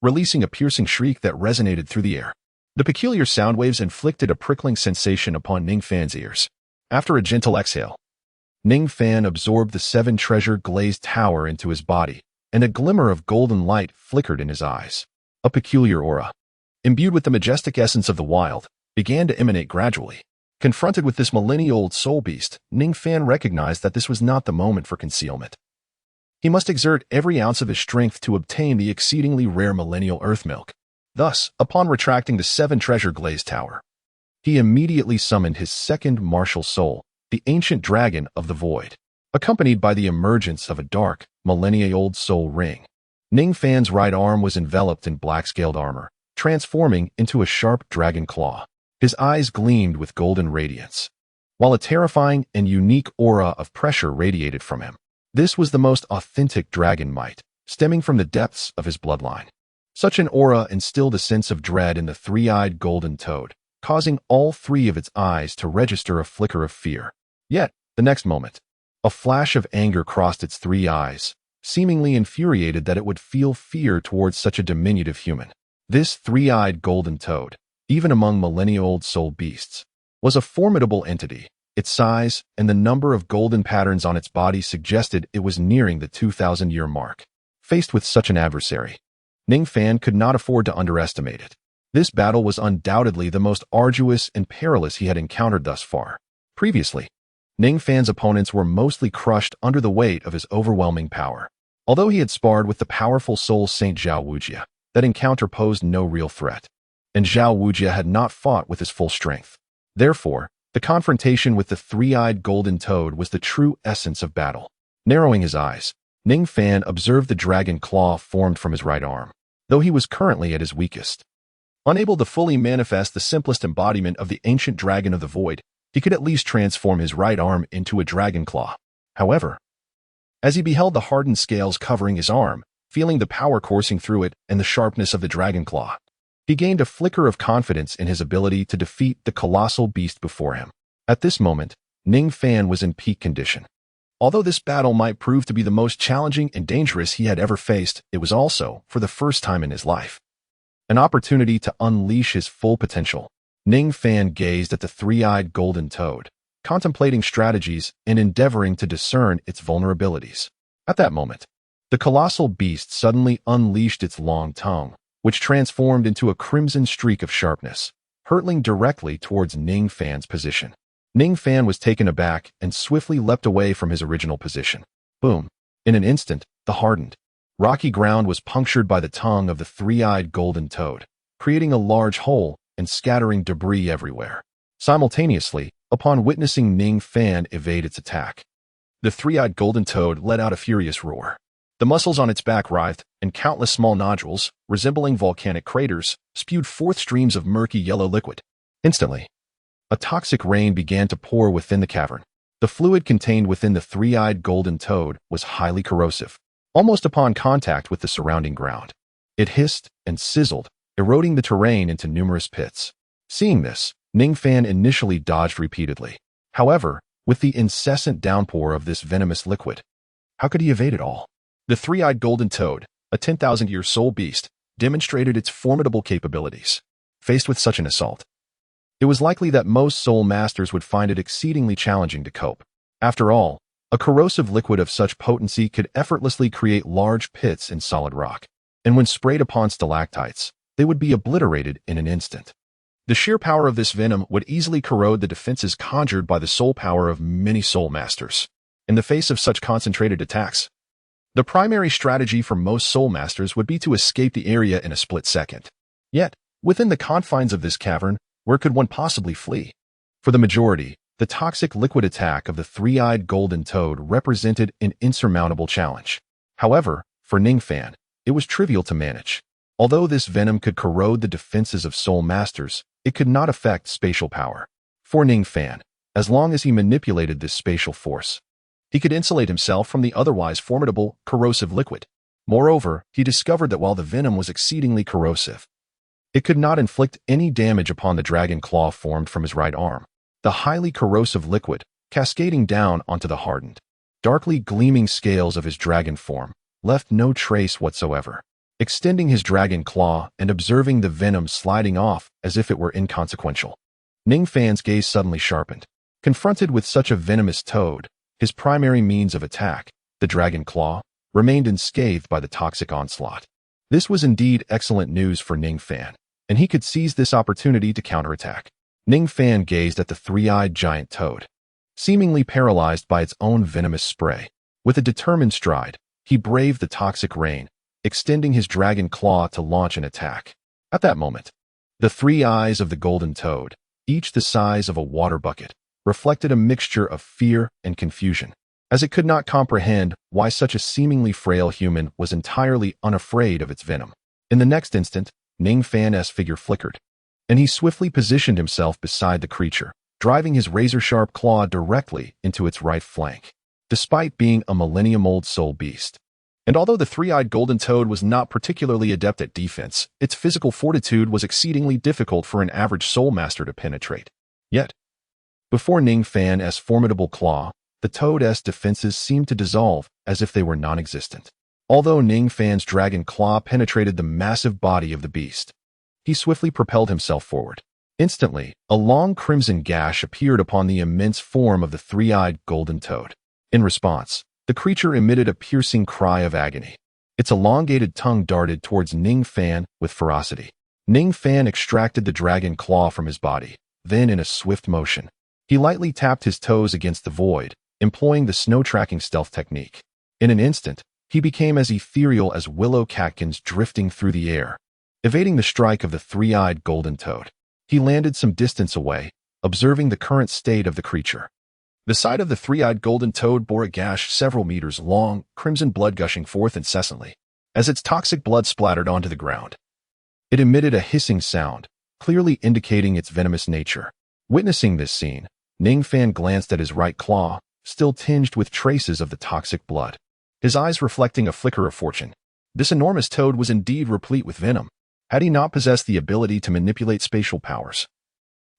releasing a piercing shriek that resonated through the air. The peculiar sound waves inflicted a prickling sensation upon Ning Fan's ears. After a gentle exhale, Ning Fan absorbed the seven-treasure glazed tower into his body, and a glimmer of golden light flickered in his eyes. A peculiar aura, imbued with the majestic essence of the wild, began to emanate gradually. Confronted with this millennia-old soul beast, Ning Fan recognized that this was not the moment for concealment. He must exert every ounce of his strength to obtain the exceedingly rare millennial earth milk. Thus, upon retracting the seven-treasure glazed tower, he immediately summoned his second martial soul, the ancient dragon of the void, accompanied by the emergence of a dark, millennia-old soul ring. Ning Fan's right arm was enveloped in black-scaled armor, transforming into a sharp dragon claw. His eyes gleamed with golden radiance, while a terrifying and unique aura of pressure radiated from him. This was the most authentic dragon might, stemming from the depths of his bloodline. Such an aura instilled a sense of dread in the three-eyed golden toad, causing all three of its eyes to register a flicker of fear. Yet, the next moment, a flash of anger crossed its three eyes, seemingly infuriated that it would feel fear towards such a diminutive human. This three-eyed golden toad, even among millennia-old soul beasts, was a formidable entity. Its size and the number of golden patterns on its body suggested it was nearing the 2,000-year mark. Faced with such an adversary, Ning Fan could not afford to underestimate it. This battle was undoubtedly the most arduous and perilous he had encountered thus far. Previously, Ning Fan's opponents were mostly crushed under the weight of his overwhelming power. Although he had sparred with the powerful soul saint Zhao Wujia, that encounter posed no real threat, and Zhao Wujia had not fought with his full strength. Therefore, the confrontation with the three-eyed golden toad was the true essence of battle. Narrowing his eyes, Ning Fan observed the dragon claw formed from his right arm, though he was currently at his weakest. Unable to fully manifest the simplest embodiment of the ancient dragon of the void, he could at least transform his right arm into a dragon claw. However, as he beheld the hardened scales covering his arm, feeling the power coursing through it and the sharpness of the dragon claw, he gained a flicker of confidence in his ability to defeat the colossal beast before him. At this moment, Ning Fan was in peak condition. Although this battle might prove to be the most challenging and dangerous he had ever faced, it was also, for the first time in his life, an opportunity to unleash his full potential. Ning Fan gazed at the three-eyed golden toad, contemplating strategies and endeavoring to discern its vulnerabilities. At that moment, the colossal beast suddenly unleashed its long tongue, which transformed into a crimson streak of sharpness, hurtling directly towards Ning Fan's position. Ning Fan was taken aback and swiftly leapt away from his original position. Boom! In an instant, the hardened, rocky ground was punctured by the tongue of the three-eyed golden toad, creating a large hole and scattering debris everywhere. Simultaneously, upon witnessing Ning Fan evade its attack, the three-eyed golden toad let out a furious roar. The muscles on its back writhed, and countless small nodules, resembling volcanic craters, spewed forth streams of murky yellow liquid. Instantly, a toxic rain began to pour within the cavern. The fluid contained within the three-eyed golden toad was highly corrosive. Almost upon contact with the surrounding ground, it hissed and sizzled, eroding the terrain into numerous pits. Seeing this, Ning Fan initially dodged repeatedly. However, with the incessant downpour of this venomous liquid, how could he evade it all? The three-eyed golden toad, a 10,000-year soul beast, demonstrated its formidable capabilities. Faced with such an assault, it was likely that most soul masters would find it exceedingly challenging to cope. After all, a corrosive liquid of such potency could effortlessly create large pits in solid rock, and when sprayed upon stalactites, they would be obliterated in an instant. The sheer power of this venom would easily corrode the defenses conjured by the soul power of many soul masters. In the face of such concentrated attacks, the primary strategy for most soul masters would be to escape the area in a split second. Yet, within the confines of this cavern, where could one possibly flee? For the majority, the toxic liquid attack of the three-eyed golden toad represented an insurmountable challenge. However, for Ning Fan, it was trivial to manage. Although this venom could corrode the defenses of soul masters, it could not affect spatial power. For Ning Fan, as long as he manipulated this spatial force, he could insulate himself from the otherwise formidable, corrosive liquid. Moreover, he discovered that while the venom was exceedingly corrosive, it could not inflict any damage upon the dragon claw formed from his right arm. The highly corrosive liquid, cascading down onto the hardened, darkly gleaming scales of his dragon form, left no trace whatsoever. Extending his dragon claw and observing the venom sliding off as if it were inconsequential, Ning Fan's gaze suddenly sharpened. Confronted with such a venomous toad, his primary means of attack, the dragon claw, remained unscathed by the toxic onslaught. This was indeed excellent news for Ning Fan, and he could seize this opportunity to counterattack. Ning Fan gazed at the three-eyed giant toad, seemingly paralyzed by its own venomous spray. With a determined stride, he braved the toxic rain, extending his dragon claw to launch an attack. At that moment, the three eyes of the golden toad, each the size of a water bucket, reflected a mixture of fear and confusion, as it could not comprehend why such a seemingly frail human was entirely unafraid of its venom. In the next instant, Ning Fan's figure flickered, and he swiftly positioned himself beside the creature, driving his razor-sharp claw directly into its right flank. Despite being a millennium-old soul beast, and although the three-eyed golden toad was not particularly adept at defense, its physical fortitude was exceedingly difficult for an average soul master to penetrate. Yet, before Ning Fan's formidable claw, the toad's defenses seemed to dissolve as if they were non-existent. Although Ning Fan's dragon claw penetrated the massive body of the beast, he swiftly propelled himself forward. Instantly, a long crimson gash appeared upon the immense form of the three-eyed golden toad. In response, the creature emitted a piercing cry of agony. Its elongated tongue darted towards Ning Fan with ferocity. Ning Fan extracted the dragon claw from his body. Then, in a swift motion, he lightly tapped his toes against the void, employing the snow-tracking stealth technique. In an instant, he became as ethereal as willow catkins drifting through the air. Evading the strike of the three-eyed golden toad, he landed some distance away, observing the current state of the creature. The side of the three-eyed golden toad bore a gash several meters long, crimson blood gushing forth incessantly, as its toxic blood splattered onto the ground. It emitted a hissing sound, clearly indicating its venomous nature. Witnessing this scene, Ning Fan glanced at his right claw, still tinged with traces of the toxic blood, his eyes reflecting a flicker of fortune. This enormous toad was indeed replete with venom, had he not possessed the ability to manipulate spatial powers.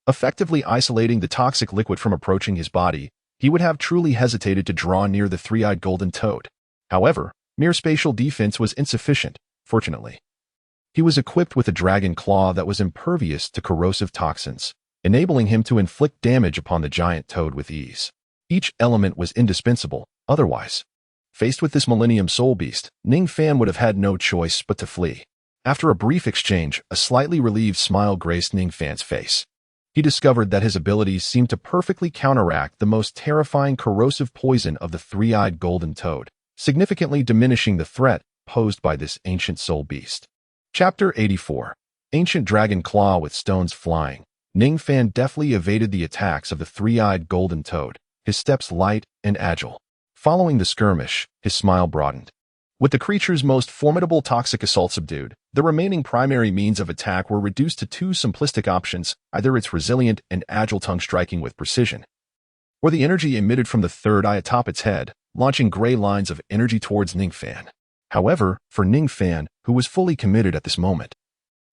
Effectively isolating the toxic liquid from approaching his body, he would have truly hesitated to draw near the three-eyed golden toad. However, mere spatial defense was insufficient, fortunately. He was equipped with a dragon claw that was impervious to corrosive toxins, enabling him to inflict damage upon the giant toad with ease. Each element was indispensable, otherwise. Faced with this Millennium Soul Beast, Ning Fan would have had no choice but to flee. After a brief exchange, a slightly relieved smile graced Ning Fan's face. He discovered that his abilities seemed to perfectly counteract the most terrifying corrosive poison of the three-eyed golden toad, significantly diminishing the threat posed by this ancient soul beast. Chapter 84. Ancient Dragon Claw with Stones Flying. Ning Fan deftly evaded the attacks of the three-eyed golden toad, his steps light and agile. Following the skirmish, his smile broadened. With the creature's most formidable toxic assault subdued, the remaining primary means of attack were reduced to two simplistic options, either its resilient and agile tongue striking with precision, or the energy emitted from the third eye atop its head, launching gray lines of energy towards Ning Fan. However, for Ning Fan, who was fully committed at this moment,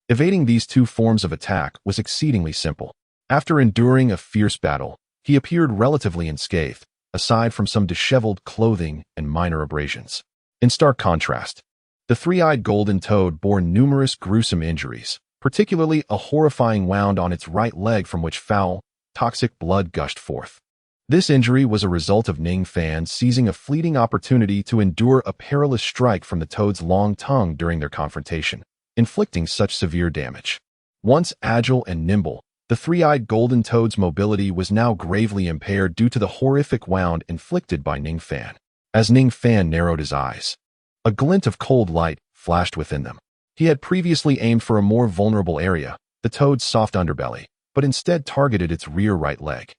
evading these two forms of attack was exceedingly simple. After enduring a fierce battle, he appeared relatively unscathed, aside from some disheveled clothing and minor abrasions. In stark contrast, the three-eyed golden toad bore numerous gruesome injuries, particularly a horrifying wound on its right leg from which foul, toxic blood gushed forth. This injury was a result of Ning Fan seizing a fleeting opportunity to endure a perilous strike from the toad's long tongue during their confrontation, inflicting such severe damage. Once agile and nimble, the three-eyed golden toad's mobility was now gravely impaired due to the horrific wound inflicted by Ning Fan. As Ning Fan narrowed his eyes, a glint of cold light flashed within them. He had previously aimed for a more vulnerable area, the toad's soft underbelly, but instead targeted its rear right leg.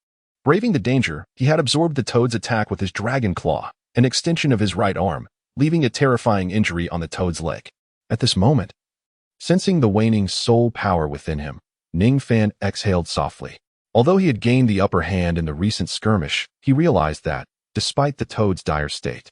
Braving the danger, he had absorbed the toad's attack with his dragon claw, an extension of his right arm, leaving a terrifying injury on the toad's leg. At this moment, sensing the waning soul power within him, Ning Fan exhaled softly. Although he had gained the upper hand in the recent skirmish, he realized that, despite the toad's dire state,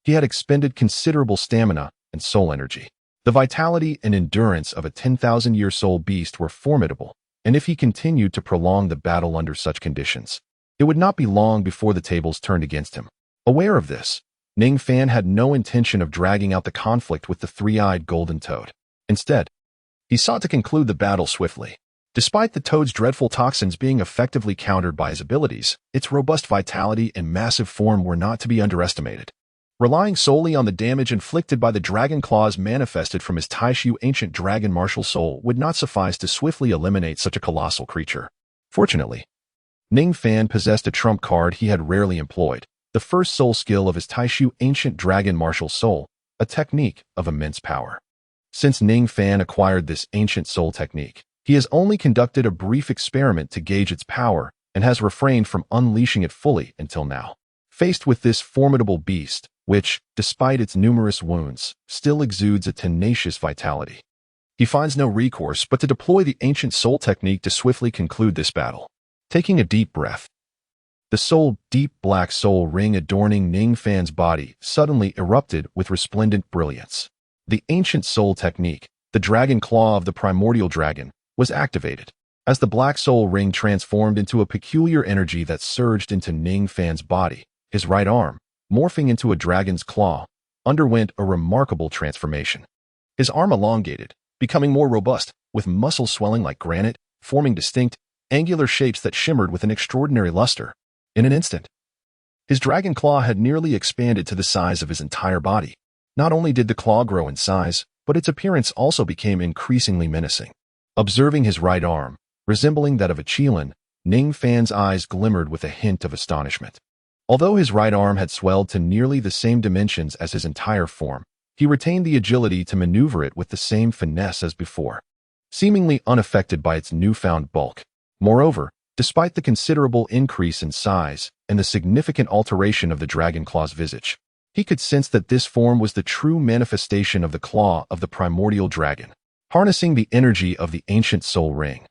he had expended considerable stamina and soul energy. The vitality and endurance of a 10,000-year soul beast were formidable, and if he continued to prolong the battle under such conditions, it would not be long before the tables turned against him. Aware of this, Ning Fan had no intention of dragging out the conflict with the three-eyed golden toad. Instead, he sought to conclude the battle swiftly. Despite the toad's dreadful toxins being effectively countered by his abilities, its robust vitality and massive form were not to be underestimated. Relying solely on the damage inflicted by the dragon claws manifested from his Taishu ancient dragon martial soul would not suffice to swiftly eliminate such a colossal creature. Fortunately, Ning Fan possessed a trump card he had rarely employed, the first soul skill of his Taishu ancient dragon martial soul, a technique of immense power. Since Ning Fan acquired this ancient soul technique, he has only conducted a brief experiment to gauge its power and has refrained from unleashing it fully until now. Faced with this formidable beast, which, despite its numerous wounds, still exudes a tenacious vitality, he finds no recourse but to deploy the ancient soul technique to swiftly conclude this battle. Taking a deep breath, the deep black soul ring adorning Ning Fan's body suddenly erupted with resplendent brilliance. The ancient soul technique, the dragon claw of the primordial dragon, was activated. As the black soul ring transformed into a peculiar energy that surged into Ning Fan's body, his right arm, morphing into a dragon's claw, underwent a remarkable transformation. His arm elongated, becoming more robust, with muscles swelling like granite, forming distinct, angular shapes that shimmered with an extraordinary luster. In an instant, his dragon claw had nearly expanded to the size of his entire body. Not only did the claw grow in size, but its appearance also became increasingly menacing. Observing his right arm, resembling that of a qilin, Ning Fan's eyes glimmered with a hint of astonishment. Although his right arm had swelled to nearly the same dimensions as his entire form, he retained the agility to maneuver it with the same finesse as before, seemingly unaffected by its newfound bulk. Moreover, despite the considerable increase in size and the significant alteration of the dragon claw's visage, he could sense that this form was the true manifestation of the claw of the primordial dragon, harnessing the energy of the ancient soul ring.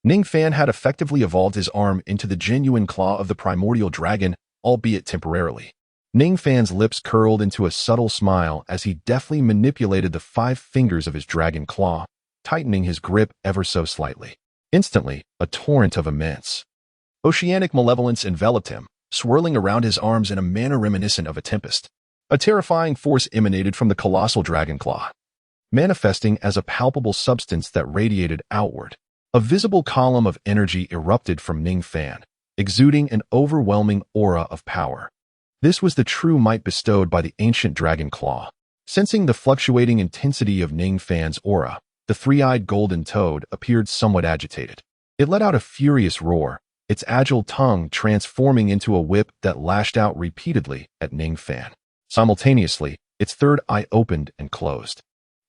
Ning Fan had effectively evolved his arm into the genuine claw of the primordial dragon, albeit temporarily. Ning Fan's lips curled into a subtle smile as he deftly manipulated the 5 fingers of his dragon claw, tightening his grip ever so slightly. Instantly, a torrent of immense, oceanic malevolence enveloped him, swirling around his arms in a manner reminiscent of a tempest. A terrifying force emanated from the colossal dragon claw, manifesting as a palpable substance that radiated outward. A visible column of energy erupted from Ning Fan, exuding an overwhelming aura of power. This was the true might bestowed by the ancient dragon claw. Sensing the fluctuating intensity of Ning Fan's aura, the three-eyed golden toad appeared somewhat agitated. It let out a furious roar, its agile tongue transforming into a whip that lashed out repeatedly at Ning Fan. Simultaneously, its third eye opened and closed,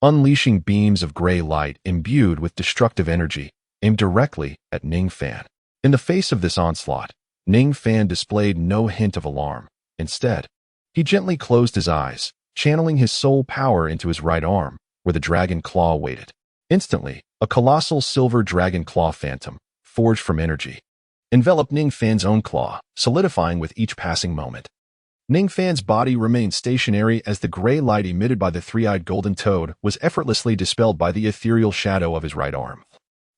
unleashing beams of gray light imbued with destructive energy, aimed directly at Ning Fan. In the face of this onslaught, Ning Fan displayed no hint of alarm. Instead, he gently closed his eyes, channeling his soul power into his right arm, where the dragon claw waited. Instantly, a colossal silver dragon claw phantom, forged from energy, enveloped Ning Fan's own claw, solidifying with each passing moment. Ning Fan's body remained stationary as the gray light emitted by the three-eyed golden toad was effortlessly dispelled by the ethereal shadow of his right arm,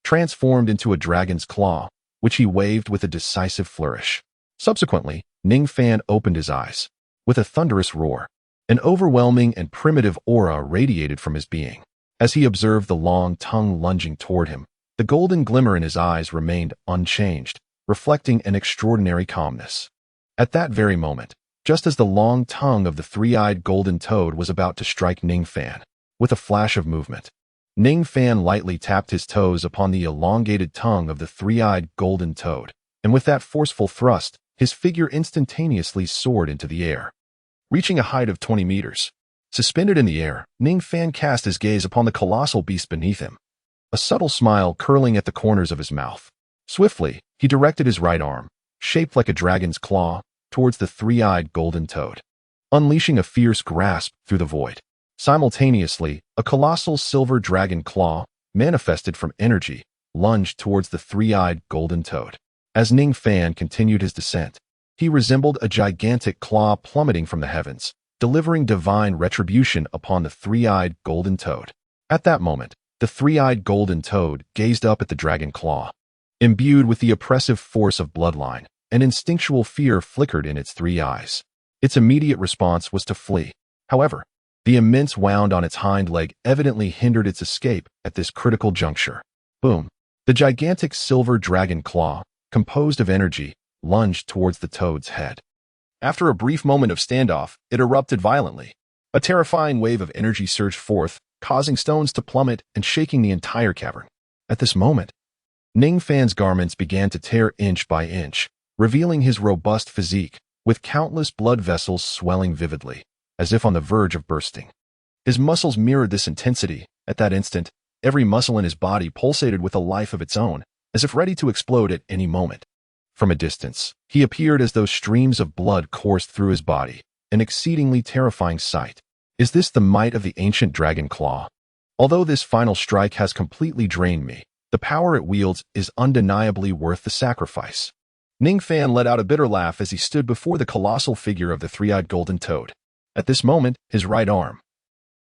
transformed into a dragon's claw, which he waved with a decisive flourish. Subsequently, Ning Fan opened his eyes. With a thunderous roar, an overwhelming and primitive aura radiated from his being. As he observed the long tongue lunging toward him, the golden glimmer in his eyes remained unchanged, reflecting an extraordinary calmness. At that very moment, just as the long tongue of the three-eyed golden toad was about to strike Ning Fan, with a flash of movement, Ning Fan lightly tapped his toes upon the elongated tongue of the three-eyed golden toad, and with that forceful thrust, his figure instantaneously soared into the air, reaching a height of 20 meters. Suspended in the air, Ning Fan cast his gaze upon the colossal beast beneath him, a subtle smile curling at the corners of his mouth. Swiftly, he directed his right arm, shaped like a dragon's claw, towards the three-eyed golden toad, unleashing a fierce grasp through the void. Simultaneously, a colossal silver dragon claw, manifested from energy, lunged towards the three-eyed golden toad. As Ning Fan continued his descent, he resembled a gigantic claw plummeting from the heavens, delivering divine retribution upon the three-eyed golden toad. At that moment, the three-eyed golden toad gazed up at the dragon claw. Imbued with the oppressive force of bloodline, an instinctual fear flickered in its 3 eyes. Its immediate response was to flee. However, the immense wound on its hind leg evidently hindered its escape at this critical juncture. Boom! The gigantic silver dragon claw, composed of energy, lunged towards the toad's head. After a brief moment of standoff, it erupted violently. A terrifying wave of energy surged forth, causing stones to plummet and shaking the entire cavern. At this moment, Ning Fan's garments began to tear inch by inch, revealing his robust physique, with countless blood vessels swelling vividly, as if on the verge of bursting. His muscles mirrored this intensity. At that instant, every muscle in his body pulsated with a life of its own, as if ready to explode at any moment. From a distance, he appeared as though streams of blood coursed through his body, an exceedingly terrifying sight. Is this the might of the ancient dragon claw? Although this final strike has completely drained me, the power it wields is undeniably worth the sacrifice. Ning Fan let out a bitter laugh as he stood before the colossal figure of the three-eyed golden toad. At this moment, his right arm,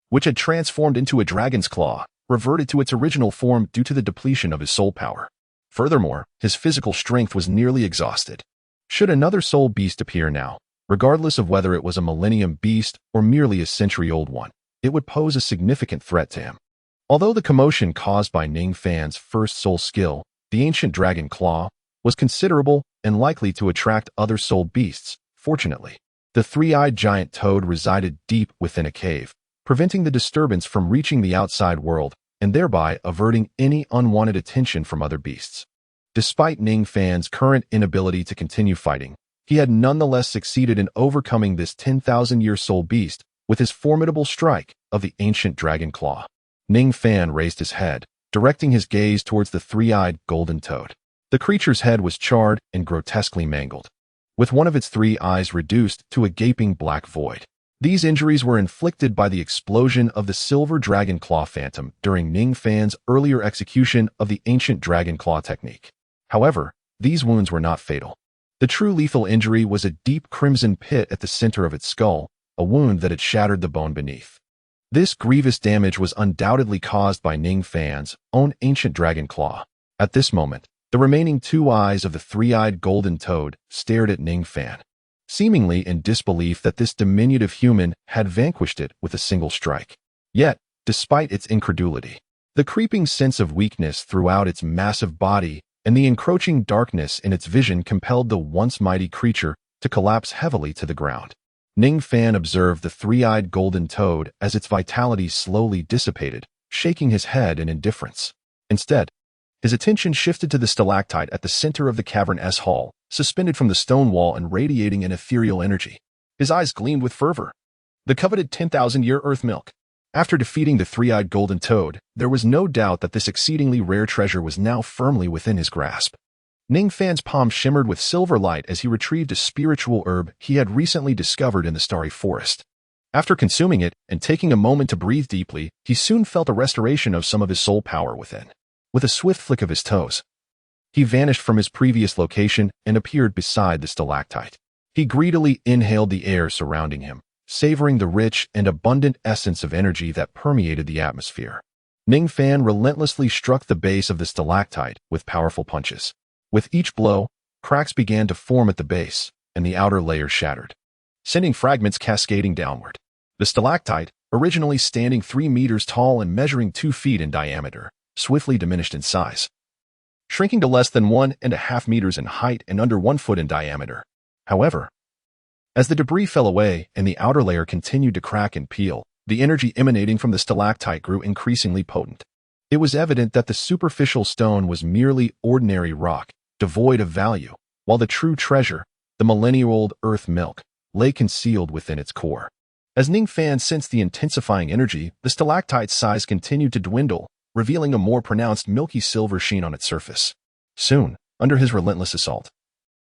which had transformed into a dragon's claw, reverted to its original form due to the depletion of his soul power. Furthermore, his physical strength was nearly exhausted. Should another soul beast appear now, regardless of whether it was a millennium beast or merely a century-old one, it would pose a significant threat to him. Although the commotion caused by Ning Fan's first soul skill, the ancient dragon claw, was considerable and likely to attract other soul beasts, fortunately, the three-eyed giant toad resided deep within a cave, preventing the disturbance from reaching the outside world and thereby averting any unwanted attention from other beasts. Despite Ning Fan's current inability to continue fighting, he had nonetheless succeeded in overcoming this 10,000-year soul beast with his formidable strike of the ancient dragon claw. Ning Fan raised his head, directing his gaze towards the three-eyed golden toad. The creature's head was charred and grotesquely mangled, with one of its three eyes reduced to a gaping black void. These injuries were inflicted by the explosion of the silver dragon claw phantom during Ning Fan's earlier execution of the ancient dragon claw technique. However, these wounds were not fatal. The true lethal injury was a deep crimson pit at the center of its skull, a wound that had shattered the bone beneath. This grievous damage was undoubtedly caused by Ning Fan's own ancient dragon claw. At this moment, the remaining two eyes of the three-eyed golden toad stared at Ning Fan, seemingly in disbelief that this diminutive human had vanquished it with a single strike. Yet, despite its incredulity, the creeping sense of weakness throughout its massive body and the encroaching darkness in its vision compelled the once mighty creature to collapse heavily to the ground. Ning Fan observed the three-eyed golden toad as its vitality slowly dissipated, shaking his head in indifference. Instead, his attention shifted to the stalactite at the center of the cavern's hall, suspended from the stone wall and radiating an ethereal energy. His eyes gleamed with fervor. The coveted 10,000-year earth milk. After defeating the three-eyed golden toad, there was no doubt that this exceedingly rare treasure was now firmly within his grasp. Ning Fan's palm shimmered with silver light as he retrieved a spiritual herb he had recently discovered in the starry forest. After consuming it and taking a moment to breathe deeply, he soon felt a restoration of some of his soul power within. With a swift flick of his toes, he vanished from his previous location and appeared beside the stalactite. He greedily inhaled the air surrounding him, savoring the rich and abundant essence of energy that permeated the atmosphere. Ning Fan relentlessly struck the base of the stalactite with powerful punches. With each blow, cracks began to form at the base, and the outer layer shattered, sending fragments cascading downward. The stalactite, originally standing 3 meters tall and measuring 2 feet in diameter, swiftly diminished in size, shrinking to less than 1.5 meters in height and under 1 foot in diameter. However, as the debris fell away and the outer layer continued to crack and peel, the energy emanating from the stalactite grew increasingly potent. It was evident that the superficial stone was merely ordinary rock, devoid of value, while the true treasure, the millennia-old earth milk, lay concealed within its core. As Ning Fan sensed the intensifying energy, the stalactite's size continued to dwindle, revealing a more pronounced milky silver sheen on its surface. Soon, under his relentless assault,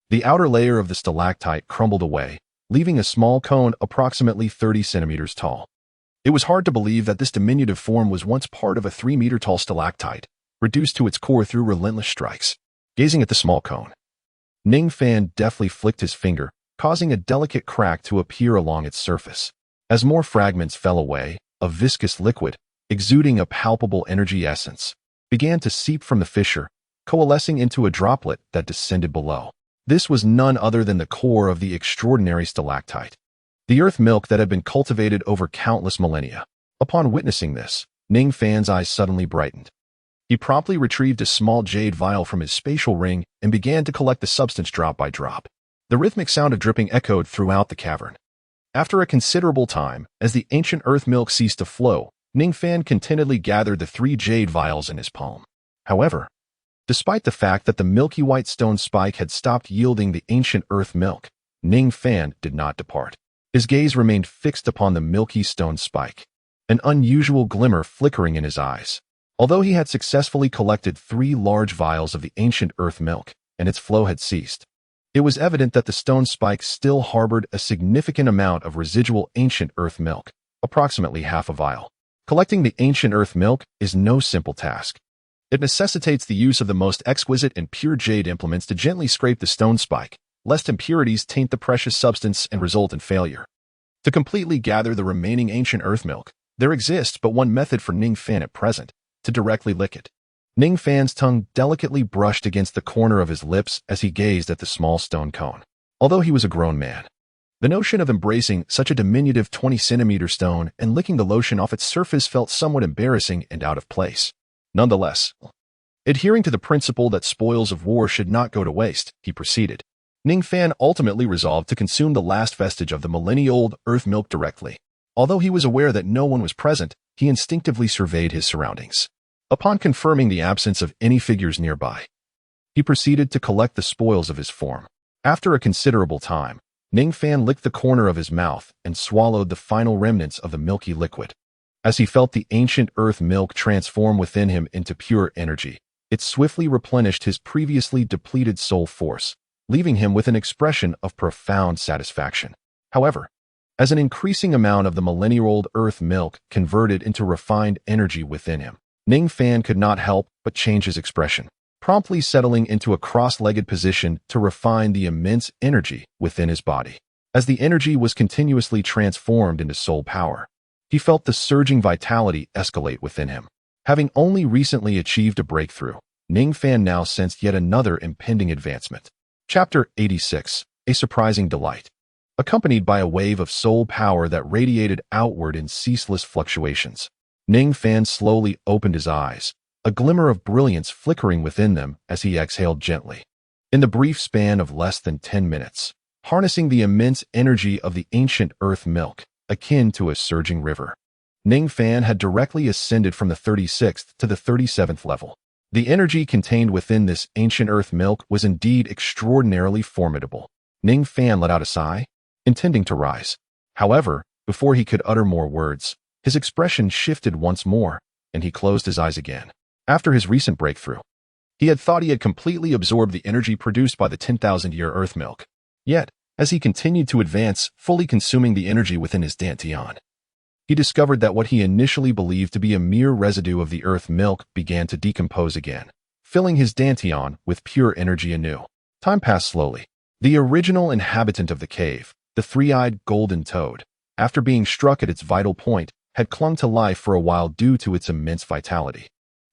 the outer layer of the stalactite crumbled away, leaving a small cone approximately 30 centimeters tall. It was hard to believe that this diminutive form was once part of a 3-meter-tall stalactite, reduced to its core through relentless strikes. Gazing at the small cone, Ning Fan deftly flicked his finger, causing a delicate crack to appear along its surface. As more fragments fell away, a viscous liquid, exuding a palpable energy essence, began to seep from the fissure, coalescing into a droplet that descended below. This was none other than the core of the extraordinary stalactite, the earth milk that had been cultivated over countless millennia. Upon witnessing this, Ning Fan's eyes suddenly brightened. He promptly retrieved a small jade vial from his spatial ring and began to collect the substance drop by drop. The rhythmic sound of dripping echoed throughout the cavern. After a considerable time, as the ancient earth milk ceased to flow, Ning Fan contentedly gathered the 3 jade vials in his palm. However, despite the fact that the milky white stone spike had stopped yielding the ancient earth milk, Ning Fan did not depart. His gaze remained fixed upon the milky stone spike, an unusual glimmer flickering in his eyes. Although he had successfully collected 3 large vials of the ancient earth milk, and its flow had ceased, it was evident that the stone spike still harbored a significant amount of residual ancient earth milk, approximately half a vial. Collecting the ancient earth milk is no simple task. It necessitates the use of the most exquisite and pure jade implements to gently scrape the stone spike, lest impurities taint the precious substance and result in failure. To completely gather the remaining ancient earth milk, there exists but one method for Ning Fan at present: to directly lick it. Ning Fan's tongue delicately brushed against the corner of his lips as he gazed at the small stone cone. Although he was a grown man, The notion of embracing such a diminutive 20-centimeter stone and licking the lotion off its surface felt somewhat embarrassing and out of place. Nonetheless, adhering to the principle that spoils of war should not go to waste, he proceeded. Ning Fan ultimately resolved to consume the last vestige of the millennia-old earth milk directly. Although he was aware that no one was present, he instinctively surveyed his surroundings. Upon confirming the absence of any figures nearby, he proceeded to collect the spoils of his form. After a considerable time, Ning Fan licked the corner of his mouth and swallowed the final remnants of the milky liquid. As he felt the ancient earth milk transform within him into pure energy, it swiftly replenished his previously depleted soul force, leaving him with an expression of profound satisfaction. However, as an increasing amount of the millennia-old earth milk converted into refined energy within him, Ning Fan could not help but change his expression, promptly settling into a cross-legged position to refine the immense energy within his body. As the energy was continuously transformed into soul power, he felt the surging vitality escalate within him. Having only recently achieved a breakthrough, Ning Fan now sensed yet another impending advancement. Chapter 86, A Surprising Delight. Accompanied by a wave of soul power that radiated outward in ceaseless fluctuations, Ning Fan slowly opened his eyes, a glimmer of brilliance flickering within them as he exhaled gently. In the brief span of less than 10 minutes, harnessing the immense energy of the ancient earth milk, akin to a surging river, Ning Fan had directly ascended from the 36th to the 37th level. The energy contained within this ancient earth milk was indeed extraordinarily formidable. Ning Fan let out a sigh, intending to rise. However, before he could utter more words, his expression shifted once more, and he closed his eyes again. After his recent breakthrough, he had thought he had completely absorbed the energy produced by the 10,000-year earth milk. Yet, as he continued to advance, fully consuming the energy within his dantian, he discovered that what he initially believed to be a mere residue of the earth milk began to decompose again, filling his dantian with pure energy anew. Time passed slowly. The original inhabitant of the cave, the three-eyed golden toad, after being struck at its vital point, had clung to life for a while due to its immense vitality.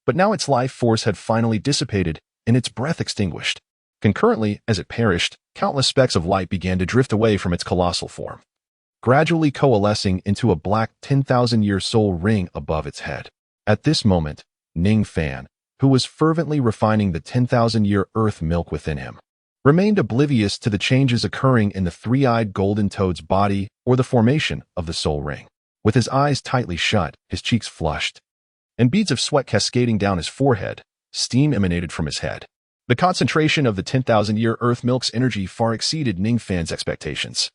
But now its life force had finally dissipated and its breath extinguished. Concurrently, as it perished, countless specks of light began to drift away from its colossal form, gradually coalescing into a black 10,000-year soul ring above its head. At this moment, Ning Fan, who was fervently refining the 10,000-year earth milk within him, remained oblivious to the changes occurring in the three-eyed golden toad's body or the formation of the soul ring. With his eyes tightly shut, his cheeks flushed, and beads of sweat cascading down his forehead, steam emanated from his head. The concentration of the 10,000-year earth milk's energy far exceeded Ning Fan's expectations.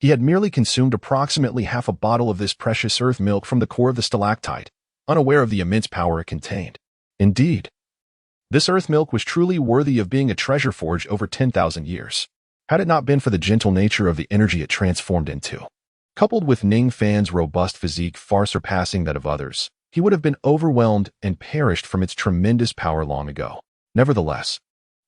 He had merely consumed approximately half a bottle of this precious earth milk from the core of the stalactite, unaware of the immense power it contained. Indeed, this earth milk was truly worthy of being a treasure forge over 10,000 years, had it not been for the gentle nature of the energy it transformed into. Coupled with Ning Fan's robust physique far surpassing that of others, he would have been overwhelmed and perished from its tremendous power long ago. Nevertheless,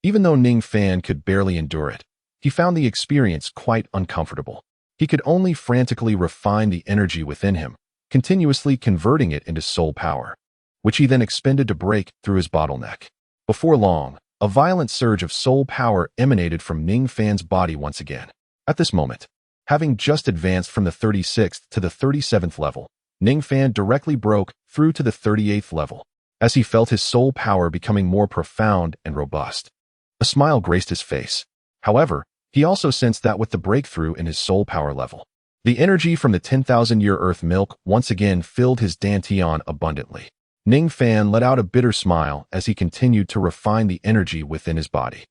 even though Ning Fan could barely endure it, he found the experience quite uncomfortable. He could only frantically refine the energy within him, continuously converting it into soul power, which he then expended to break through his bottleneck. Before long, a violent surge of soul power emanated from Ning Fan's body once again. At this moment, having just advanced from the 36th to the 37th level, Ning Fan directly broke through to the 38th level, as he felt his soul power becoming more profound and robust. A smile graced his face. However, he also sensed that with the breakthrough in his soul power level, the energy from the 10,000-year earth milk once again filled his dantian abundantly. Ning Fan let out a bitter smile as he continued to refine the energy within his body.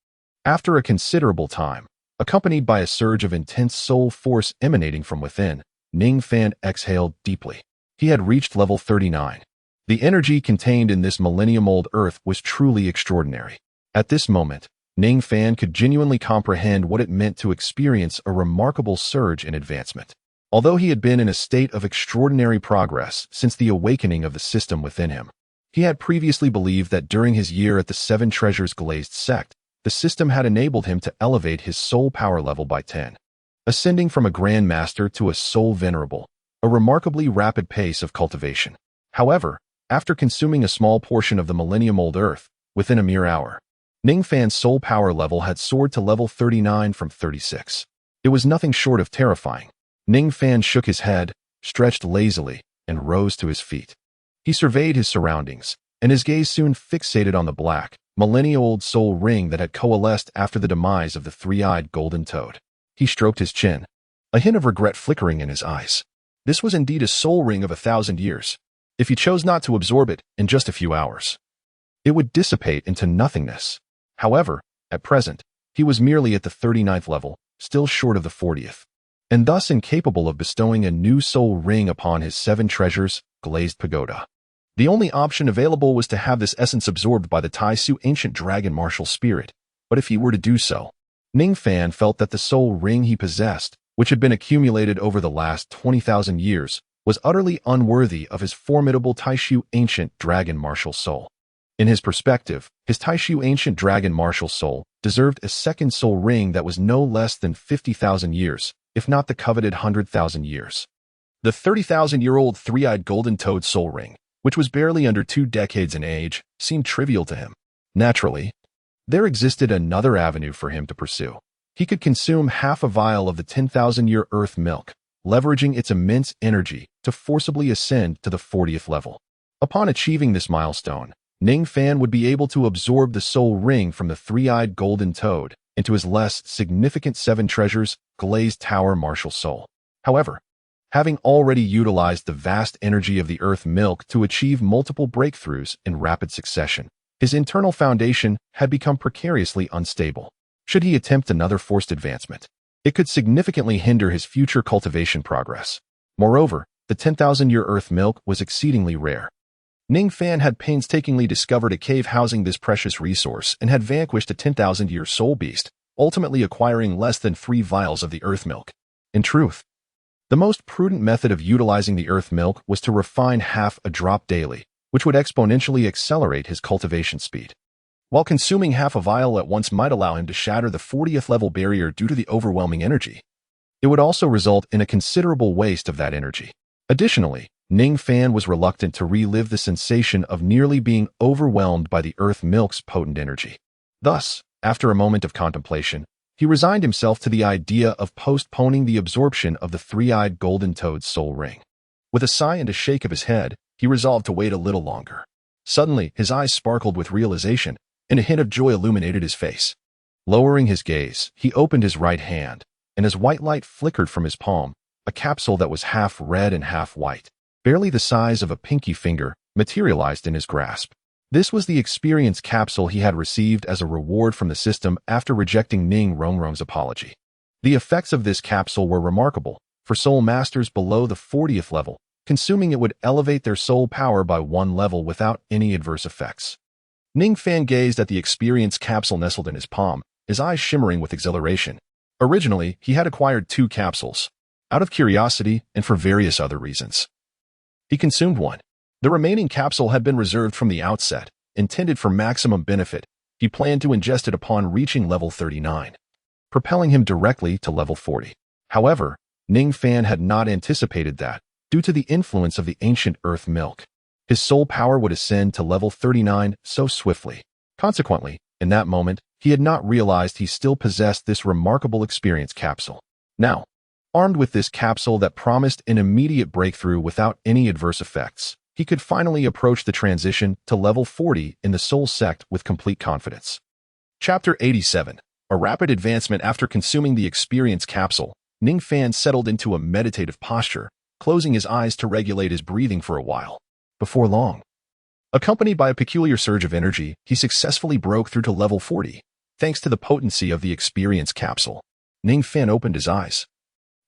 After a considerable time, accompanied by a surge of intense soul force emanating from within, Ning Fan exhaled deeply. He had reached level 39. The energy contained in this millennium-old earth was truly extraordinary. At this moment, Ning Fan could genuinely comprehend what it meant to experience a remarkable surge in advancement. Although he had been in a state of extraordinary progress since the awakening of the system within him, he had previously believed that during his year at the Seven Treasures Glazed sect, the system had enabled him to elevate his soul power level by 10, ascending from a Grand Master to a Soul Venerable, a remarkably rapid pace of cultivation. However, after consuming a small portion of the millennium-old earth, within a mere hour, Ning Fan's soul power level had soared to level 39 from 36. It was nothing short of terrifying. Ning Fan shook his head, stretched lazily, and rose to his feet. He surveyed his surroundings, and his gaze soon fixated on the black, millennia-old soul ring that had coalesced after the demise of the three-eyed golden toad. He stroked his chin, a hint of regret flickering in his eyes. This was indeed a soul ring of 1,000 years. If he chose not to absorb it in just a few hours, it would dissipate into nothingness. However, at present, he was merely at the 39th level, still short of the 40th, and thus incapable of bestowing a new soul ring upon his 7 treasures, glazed pagoda. The only option available was to have this essence absorbed by the Taisu ancient dragon martial spirit, but if he were to do so, Ning Fan felt that the soul ring he possessed, which had been accumulated over the last 20,000 years, was utterly unworthy of his formidable Taishu ancient dragon martial soul. In his perspective, his Taishu ancient dragon martial soul deserved a second soul ring that was no less than 50,000 years, if not the coveted 100,000 years. The 30,000-year-old three-eyed golden toad soul ring, which was barely under 2 decades in age, seemed trivial to him. Naturally, there existed another avenue for him to pursue. He could consume half a vial of the 10,000-year earth milk, leveraging its immense energy to forcibly ascend to the 40th level. Upon achieving this milestone, Ning Fan would be able to absorb the soul ring from the three-eyed golden toad into his less significant 7 treasures, glazed tower martial soul. However, having already utilized the vast energy of the earth milk to achieve multiple breakthroughs in rapid succession, his internal foundation had become precariously unstable. Should he attempt another forced advancement, it could significantly hinder his future cultivation progress. Moreover, the 10,000-year earth milk was exceedingly rare. Ning Fan had painstakingly discovered a cave housing this precious resource and had vanquished a 10,000-year soul beast, ultimately acquiring less than 3 vials of the earth milk. In truth, the most prudent method of utilizing the earth milk was to refine half a drop daily, which would exponentially accelerate his cultivation speed. While consuming half a vial at once might allow him to shatter the 40th level barrier due to the overwhelming energy, it would also result in a considerable waste of that energy. Additionally, Ning Fan was reluctant to relive the sensation of nearly being overwhelmed by the earth milk's potent energy. Thus, after a moment of contemplation, he resigned himself to the idea of postponing the absorption of the three-eyed golden toad's soul ring. With a sigh and a shake of his head, he resolved to wait a little longer. Suddenly, his eyes sparkled with realization, and a hint of joy illuminated his face. Lowering his gaze, he opened his right hand, and as white light flickered from his palm, a capsule that was half red and half white, barely the size of a pinky finger, materialized in his grasp. This was the experience capsule he had received as a reward from the system after rejecting Ning Rongrong's apology. The effects of this capsule were remarkable. For soul masters below the 40th level, consuming it would elevate their soul power by 1 level without any adverse effects. Ning Fan gazed at the experience capsule nestled in his palm, his eyes shimmering with exhilaration. Originally, he had acquired 2 capsules, out of curiosity and for various other reasons. He consumed one. The remaining capsule had been reserved from the outset, intended for maximum benefit. He planned to ingest it upon reaching level 39, propelling him directly to level 40. However, Ning Fan had not anticipated that, due to the influence of the ancient earth milk, his soul power would ascend to level 39 so swiftly. Consequently, in that moment, he had not realized he still possessed this remarkable experience capsule. Now, armed with this capsule that promised an immediate breakthrough without any adverse effects, he could finally approach the transition to level 40 in the soul sect with complete confidence. Chapter 87. A rapid advancement. After consuming the experience capsule, Ning Fan settled into a meditative posture, closing his eyes to regulate his breathing for a while. Before long, accompanied by a peculiar surge of energy, he successfully broke through to level 40, thanks to the potency of the experience capsule. Ning Fan opened his eyes,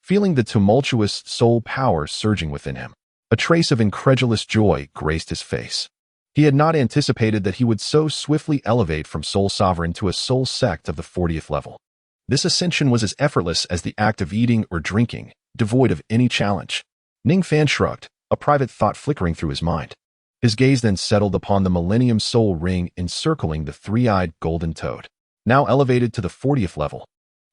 feeling the tumultuous soul power surging within him. A trace of incredulous joy graced his face. He had not anticipated that he would so swiftly elevate from soul sovereign to a soul sect of the 40th level. This ascension was as effortless as the act of eating or drinking, devoid of any challenge. Ning Fan shrugged, a private thought flickering through his mind. His gaze then settled upon the Millennium Soul Ring encircling the three-eyed golden toad. Now elevated to the 40th level,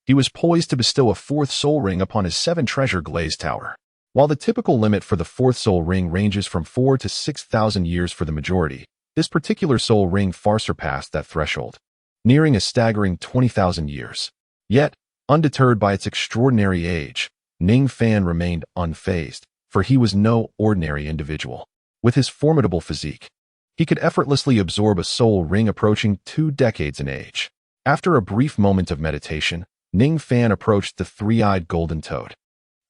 he was poised to bestow a 4th soul ring upon his 7-treasure glazed tower. While the typical limit for the 4th soul ring ranges from 4 to 6,000 years for the majority, this particular soul ring far surpassed that threshold, nearing a staggering 20,000 years. Yet, Undeterred by its extraordinary age, Ning Fan remained unfazed, for he was no ordinary individual. With his formidable physique, he could effortlessly absorb a soul ring approaching 2 decades in age. After a brief moment of meditation, Ning Fan approached the three-eyed golden toad,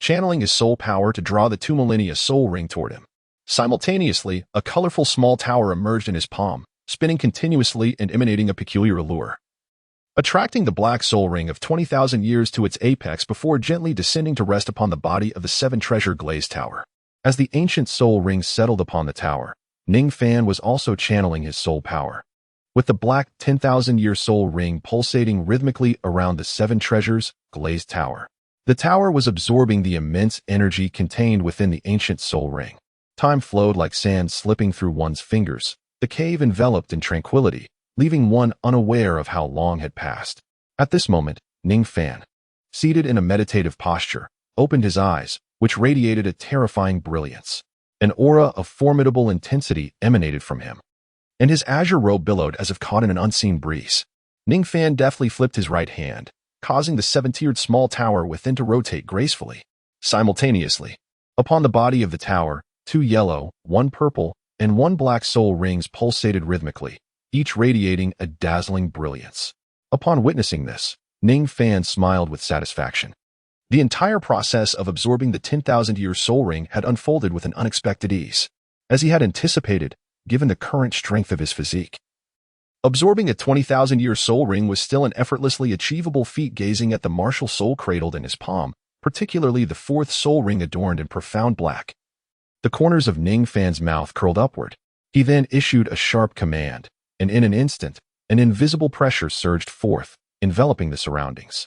channeling his soul power to draw the 2 millennia soul ring toward him. Simultaneously, a colorful small tower emerged in his palm, spinning continuously and emanating a peculiar allure, attracting the black soul ring of 20,000 years to its apex before gently descending to rest upon the body of the 7-treasure glazed tower. As the ancient soul ring settled upon the tower, Ning Fan was also channeling his soul power, with the black 10,000-year soul ring pulsating rhythmically around the 7 treasures glazed tower. The tower was absorbing the immense energy contained within the ancient soul ring. Time flowed like sand slipping through one's fingers, the cave enveloped in tranquility, leaving one unaware of how long had passed. At this moment, Ning Fan, seated in a meditative posture, opened his eyes, which radiated a terrifying brilliance. An aura of formidable intensity emanated from him, and his azure robe billowed as if caught in an unseen breeze. Ning Fan deftly flipped his right hand, causing the 7-tiered small tower within to rotate gracefully. Simultaneously, upon the body of the tower, 2 yellow, 1 purple, and 1 black soul rings pulsated rhythmically, each radiating a dazzling brilliance. Upon witnessing this, Ning Fan smiled with satisfaction. The entire process of absorbing the 10,000-year soul ring had unfolded with an unexpected ease, as he had anticipated, given the current strength of his physique. Absorbing a 20,000-year soul ring was still an effortlessly achievable feat. Gazing at the martial soul cradled in his palm, particularly the 4th soul ring adorned in profound black, the corners of Ning Fan's mouth curled upward. He then issued a sharp command, and in an instant, an invisible pressure surged forth, enveloping the surroundings.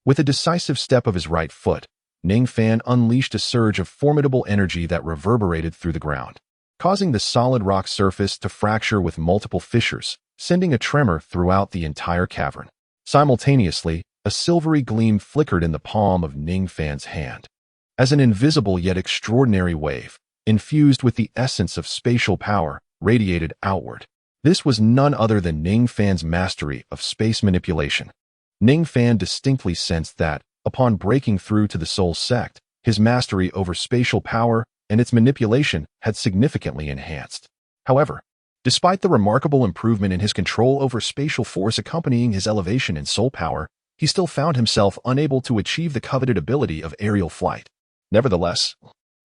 With a decisive step of his right foot, Ning Fan unleashed a surge of formidable energy that reverberated through the ground, causing the solid rock surface to fracture with multiple fissures, sending a tremor throughout the entire cavern. Simultaneously, a silvery gleam flickered in the palm of Ning Fan's hand, as an invisible yet extraordinary wave, infused with the essence of spatial power, radiated outward. This was none other than Ning Fan's mastery of space manipulation. Ning Fan distinctly sensed that, upon breaking through to the soul sect, his mastery over spatial power and its manipulation had significantly enhanced. However, despite the remarkable improvement in his control over spatial force accompanying his elevation in soul power, he still found himself unable to achieve the coveted ability of aerial flight. Nevertheless,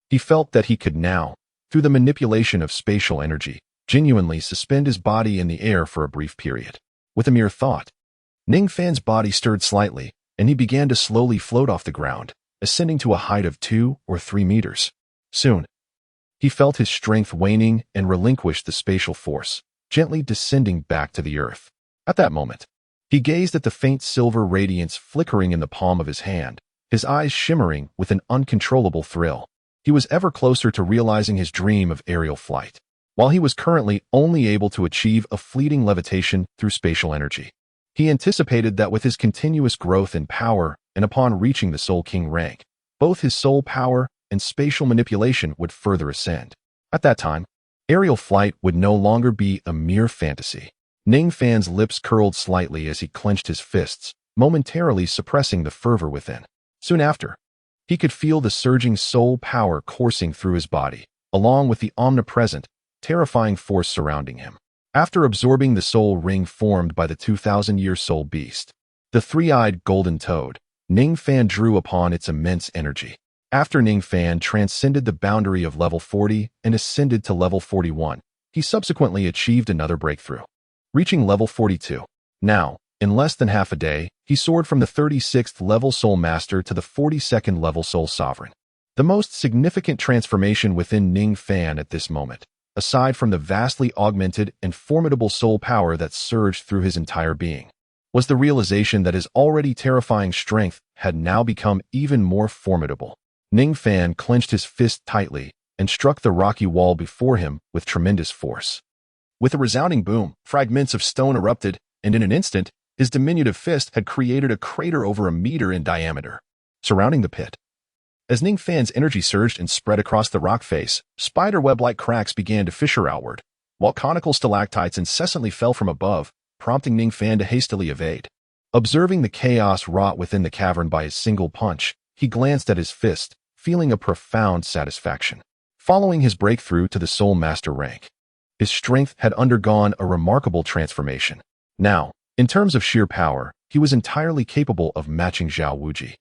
he felt that he could now, through the manipulation of spatial energy, genuinely suspend his body in the air for a brief period. With a mere thought, Ning Fan's body stirred slightly, and he began to slowly float off the ground, ascending to a height of 2 or 3 meters. Soon, he felt his strength waning and relinquished the spatial force, gently descending back to the earth. At that moment, he gazed at the faint silver radiance flickering in the palm of his hand, his eyes shimmering with an uncontrollable thrill. He was ever closer to realizing his dream of aerial flight, while he was currently only able to achieve a fleeting levitation through spatial energy. He anticipated that with his continuous growth in power and upon reaching the Soul King rank, both his soul power and spatial manipulation would further ascend. At that time, aerial flight would no longer be a mere fantasy. Ning Fan's lips curled slightly as he clenched his fists, momentarily suppressing the fervor within. Soon after, he could feel the surging soul power coursing through his body, along with the omnipresent, terrifying force surrounding him. After absorbing the soul ring formed by the 2,000-year soul beast, the 3-eyed golden toad, Ning Fan drew upon its immense energy. After Ning Fan transcended the boundary of level 40 and ascended to level 41, he subsequently achieved another breakthrough, reaching level 42. Now, in less than half a day, he soared from the 36th level Soul Master to the 42nd level Soul Sovereign. The most significant transformation within Ning Fan at this moment, aside from the vastly augmented and formidable soul power that surged through his entire being, was the realization that his already terrifying strength had now become even more formidable. Ning Fan clenched his fist tightly and struck the rocky wall before him with tremendous force. With a resounding boom, fragments of stone erupted, and in an instant, his diminutive fist had created a crater over a meter in diameter, surrounding the pit. As Ning Fan's energy surged and spread across the rock face, spiderweb-like cracks began to fissure outward, while conical stalactites incessantly fell from above, prompting Ning Fan to hastily evade. Observing the chaos wrought within the cavern by his single punch, he glanced at his fist, feeling a profound satisfaction. Following his breakthrough to the Soul Master rank, his strength had undergone a remarkable transformation. Now, in terms of sheer power, he was entirely capable of matching Zhao Wuji,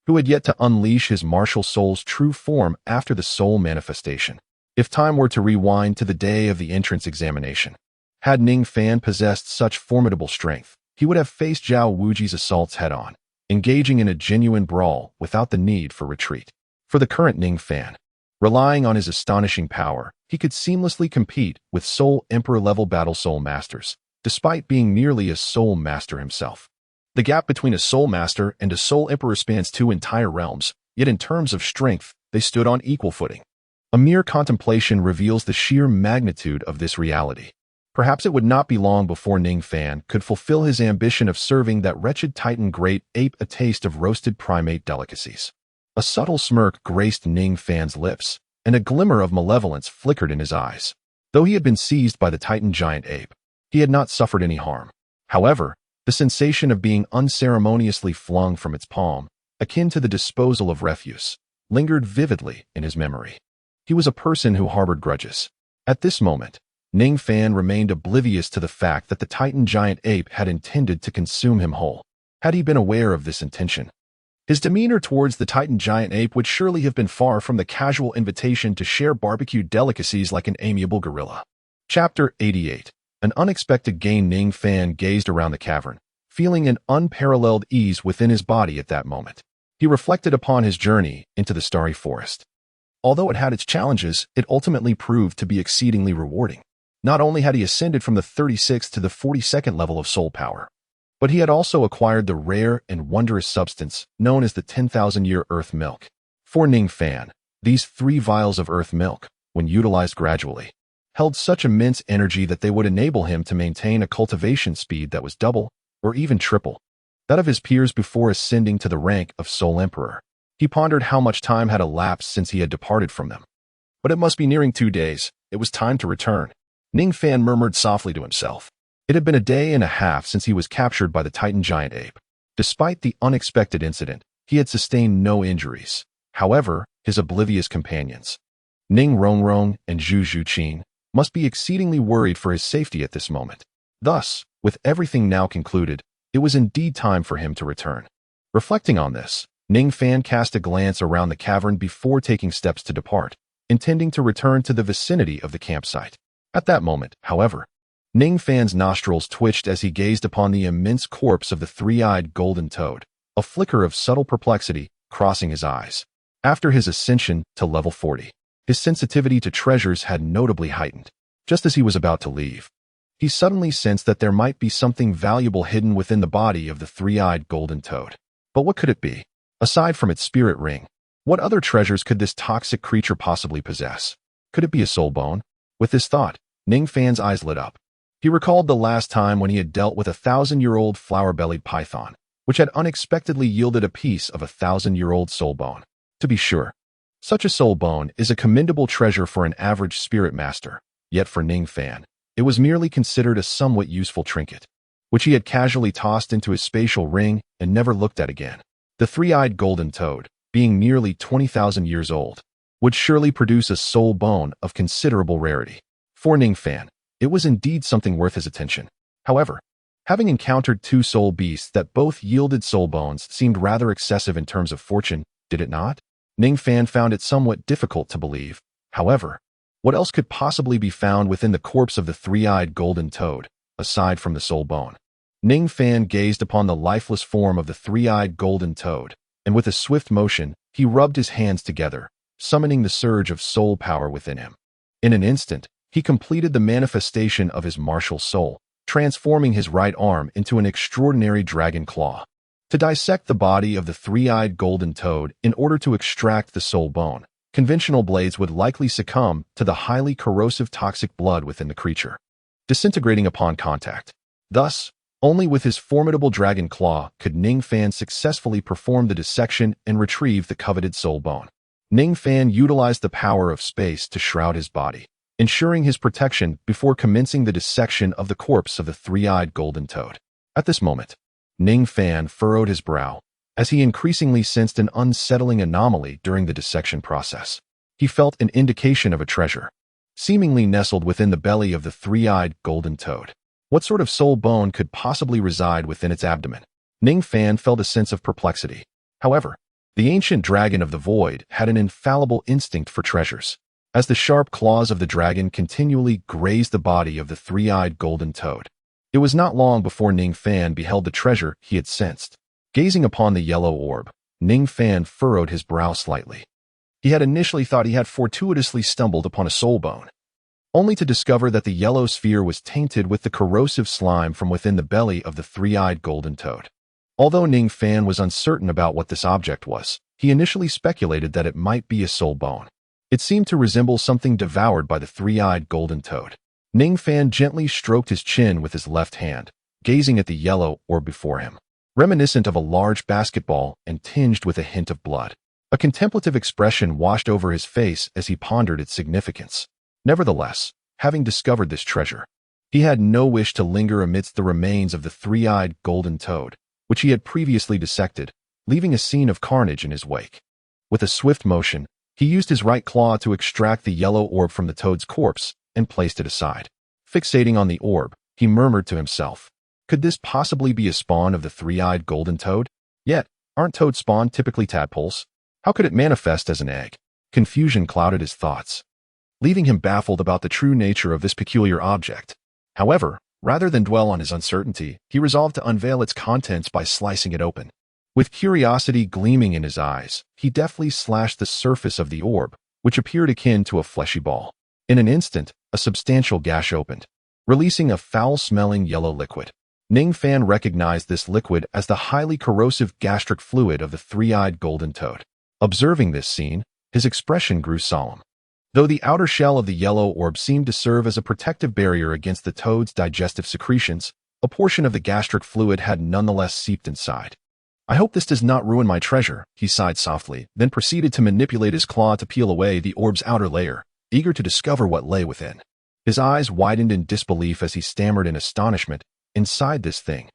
who had yet to unleash his martial soul's true form after the soul manifestation. If time were to rewind to the day of the entrance examination, had Ning Fan possessed such formidable strength, he would have faced Zhao Wuji's assaults head-on, engaging in a genuine brawl without the need for retreat. For the current Ning Fan, relying on his astonishing power, he could seamlessly compete with Soul Emperor-level Battle Soul Masters, despite being merely a Soul Master himself. The gap between a Soul Master and a Soul Emperor spans 2 entire realms, yet in terms of strength, they stood on equal footing. A mere contemplation reveals the sheer magnitude of this reality. Perhaps it would not be long before Ning Fan could fulfill his ambition of serving that wretched Titan Great Ape a taste of roasted primate delicacies. A subtle smirk graced Ning Fan's lips, and a glimmer of malevolence flickered in his eyes. Though he had been seized by the Titan Giant Ape, he had not suffered any harm. However, the sensation of being unceremoniously flung from its palm, akin to the disposal of refuse, lingered vividly in his memory. He was a person who harbored grudges. At this moment, Ning Fan remained oblivious to the fact that the Titan Giant Ape had intended to consume him whole. Had he been aware of this intention, his demeanor towards the Titan Giant Ape would surely have been far from the casual invitation to share barbecued delicacies like an amiable gorilla. Chapter 88. An unexpected gain. Ning Fan gazed around the cavern, feeling an unparalleled ease within his body at that moment. He reflected upon his journey into the starry forest. Although it had its challenges, it ultimately proved to be exceedingly rewarding. Not only had he ascended from the 36th to the 42nd level of soul power, but he had also acquired the rare and wondrous substance known as the 10,000-year earth milk. For Ning Fan, these 3 vials of earth milk, when utilized gradually, held such immense energy that they would enable him to maintain a cultivation speed that was double, or even triple, that of his peers before ascending to the rank of Soul Emperor. He pondered how much time had elapsed since he had departed from them. But it must be nearing 2 days. It was time to return. Ning Fan murmured softly to himself. It had been a day and a half since he was captured by the Titan Giant Ape. Despite the unexpected incident, he had sustained no injuries. However, his oblivious companions, Ning Rongrong and Zhu Zhuqin, must be exceedingly worried for his safety at this moment. Thus, with everything now concluded, it was indeed time for him to return. Reflecting on this, Ning Fan cast a glance around the cavern before taking steps to depart, intending to return to the vicinity of the campsite. At that moment, however, Ning Fan's nostrils twitched as he gazed upon the immense corpse of the 3-eyed golden toad, a flicker of subtle perplexity crossing his eyes. After his ascension to level 40, his sensitivity to treasures had notably heightened. Just as he was about to leave, he suddenly sensed that there might be something valuable hidden within the body of the 3-eyed golden toad. But what could it be? Aside from its spirit ring, what other treasures could this toxic creature possibly possess? Could it be a soul bone? With this thought, Ning Fan's eyes lit up. He recalled the last time when he had dealt with a 1,000-year-old flower-bellied python, which had unexpectedly yielded a piece of a 1,000-year-old soul bone. To be sure, such a soul bone is a commendable treasure for an average spirit master, yet for Ning Fan, it was merely considered a somewhat useful trinket, which he had casually tossed into his spatial ring and never looked at again. The 3-eyed golden toad, being nearly 20,000 years old, would surely produce a soul bone of considerable rarity. For Ning Fan, it was indeed something worth his attention. However, having encountered 2 soul beasts that both yielded soul bones seemed rather excessive in terms of fortune, did it not? Ning Fan found it somewhat difficult to believe. However, what else could possibly be found within the corpse of the 3-eyed golden toad, aside from the soul bone? Ning Fan gazed upon the lifeless form of the 3-eyed golden toad, and with a swift motion, he rubbed his hands together, summoning the surge of soul power within him. In an instant, he completed the manifestation of his martial soul, transforming his right arm into an extraordinary dragon claw. To dissect the body of the 3-eyed golden toad in order to extract the soul bone, conventional blades would likely succumb to the highly corrosive toxic blood within the creature, disintegrating upon contact. Thus, only with his formidable dragon claw could Ning Fan successfully perform the dissection and retrieve the coveted soul bone. Ning Fan utilized the power of space to shroud his body, ensuring his protection before commencing the dissection of the corpse of the 3-eyed golden toad. At this moment, Ning Fan furrowed his brow, as he increasingly sensed an unsettling anomaly during the dissection process. He felt an indication of a treasure, seemingly nestled within the belly of the three-eyed golden toad. What sort of soul bone could possibly reside within its abdomen? Ning Fan felt a sense of perplexity. However, the ancient dragon of the void had an infallible instinct for treasures. As the sharp claws of the dragon continually grazed the body of the three-eyed golden toad, it was not long before Ning Fan beheld the treasure he had sensed. Gazing upon the yellow orb, Ning Fan furrowed his brow slightly. He had initially thought he had fortuitously stumbled upon a soul bone, only to discover that the yellow sphere was tainted with the corrosive slime from within the belly of the three-eyed golden toad. Although Ning Fan was uncertain about what this object was, he initially speculated that it might be a soul bone. It seemed to resemble something devoured by the three-eyed golden toad. Ning Fan gently stroked his chin with his left hand, gazing at the yellow orb before him, reminiscent of a large basketball and tinged with a hint of blood. A contemplative expression washed over his face as he pondered its significance. Nevertheless, having discovered this treasure, he had no wish to linger amidst the remains of the three-eyed golden toad, which he had previously dissected, leaving a scene of carnage in his wake. With a swift motion, he used his right claw to extract the yellow orb from the toad's corpse and placed it aside. Fixating on the orb, he murmured to himself, "Could this possibly be a spawn of the three-eyed golden toad? Yet, aren't toad spawn typically tadpoles? How could it manifest as an egg?" Confusion clouded his thoughts, leaving him baffled about the true nature of this peculiar object. However, rather than dwell on his uncertainty, he resolved to unveil its contents by slicing it open. With curiosity gleaming in his eyes, he deftly slashed the surface of the orb, which appeared akin to a fleshy ball. In an instant, a substantial gash opened, releasing a foul-smelling yellow liquid. Ning Fan recognized this liquid as the highly corrosive gastric fluid of the three-eyed golden toad. Observing this scene, his expression grew solemn. Though the outer shell of the yellow orb seemed to serve as a protective barrier against the toad's digestive secretions, a portion of the gastric fluid had nonetheless seeped inside. "I hope this does not ruin my treasure," he sighed softly, then proceeded to manipulate his claw to peel away the orb's outer layer, eager to discover what lay within. His eyes widened in disbelief as he stammered in astonishment, "Inside this thing.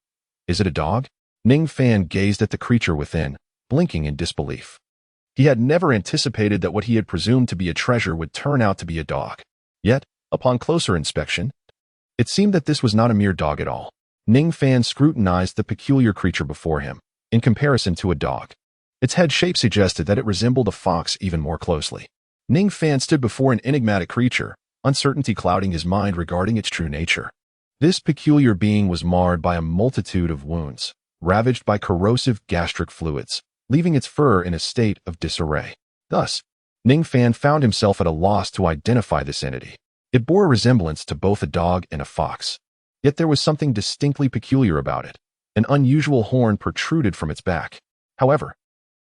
Is it a dog?" Ning Fan gazed at the creature within, blinking in disbelief. He had never anticipated that what he had presumed to be a treasure would turn out to be a dog. Yet, upon closer inspection, it seemed that this was not a mere dog at all. Ning Fan scrutinized the peculiar creature before him, in comparison to a dog. Its head shape suggested that it resembled a fox even more closely. Ning Fan stood before an enigmatic creature, uncertainty clouding his mind regarding its true nature. This peculiar being was marred by a multitude of wounds, ravaged by corrosive gastric fluids, leaving its fur in a state of disarray. Thus, Ning Fan found himself at a loss to identify this entity. It bore a resemblance to both a dog and a fox. Yet there was something distinctly peculiar about it. An unusual horn protruded from its back. However,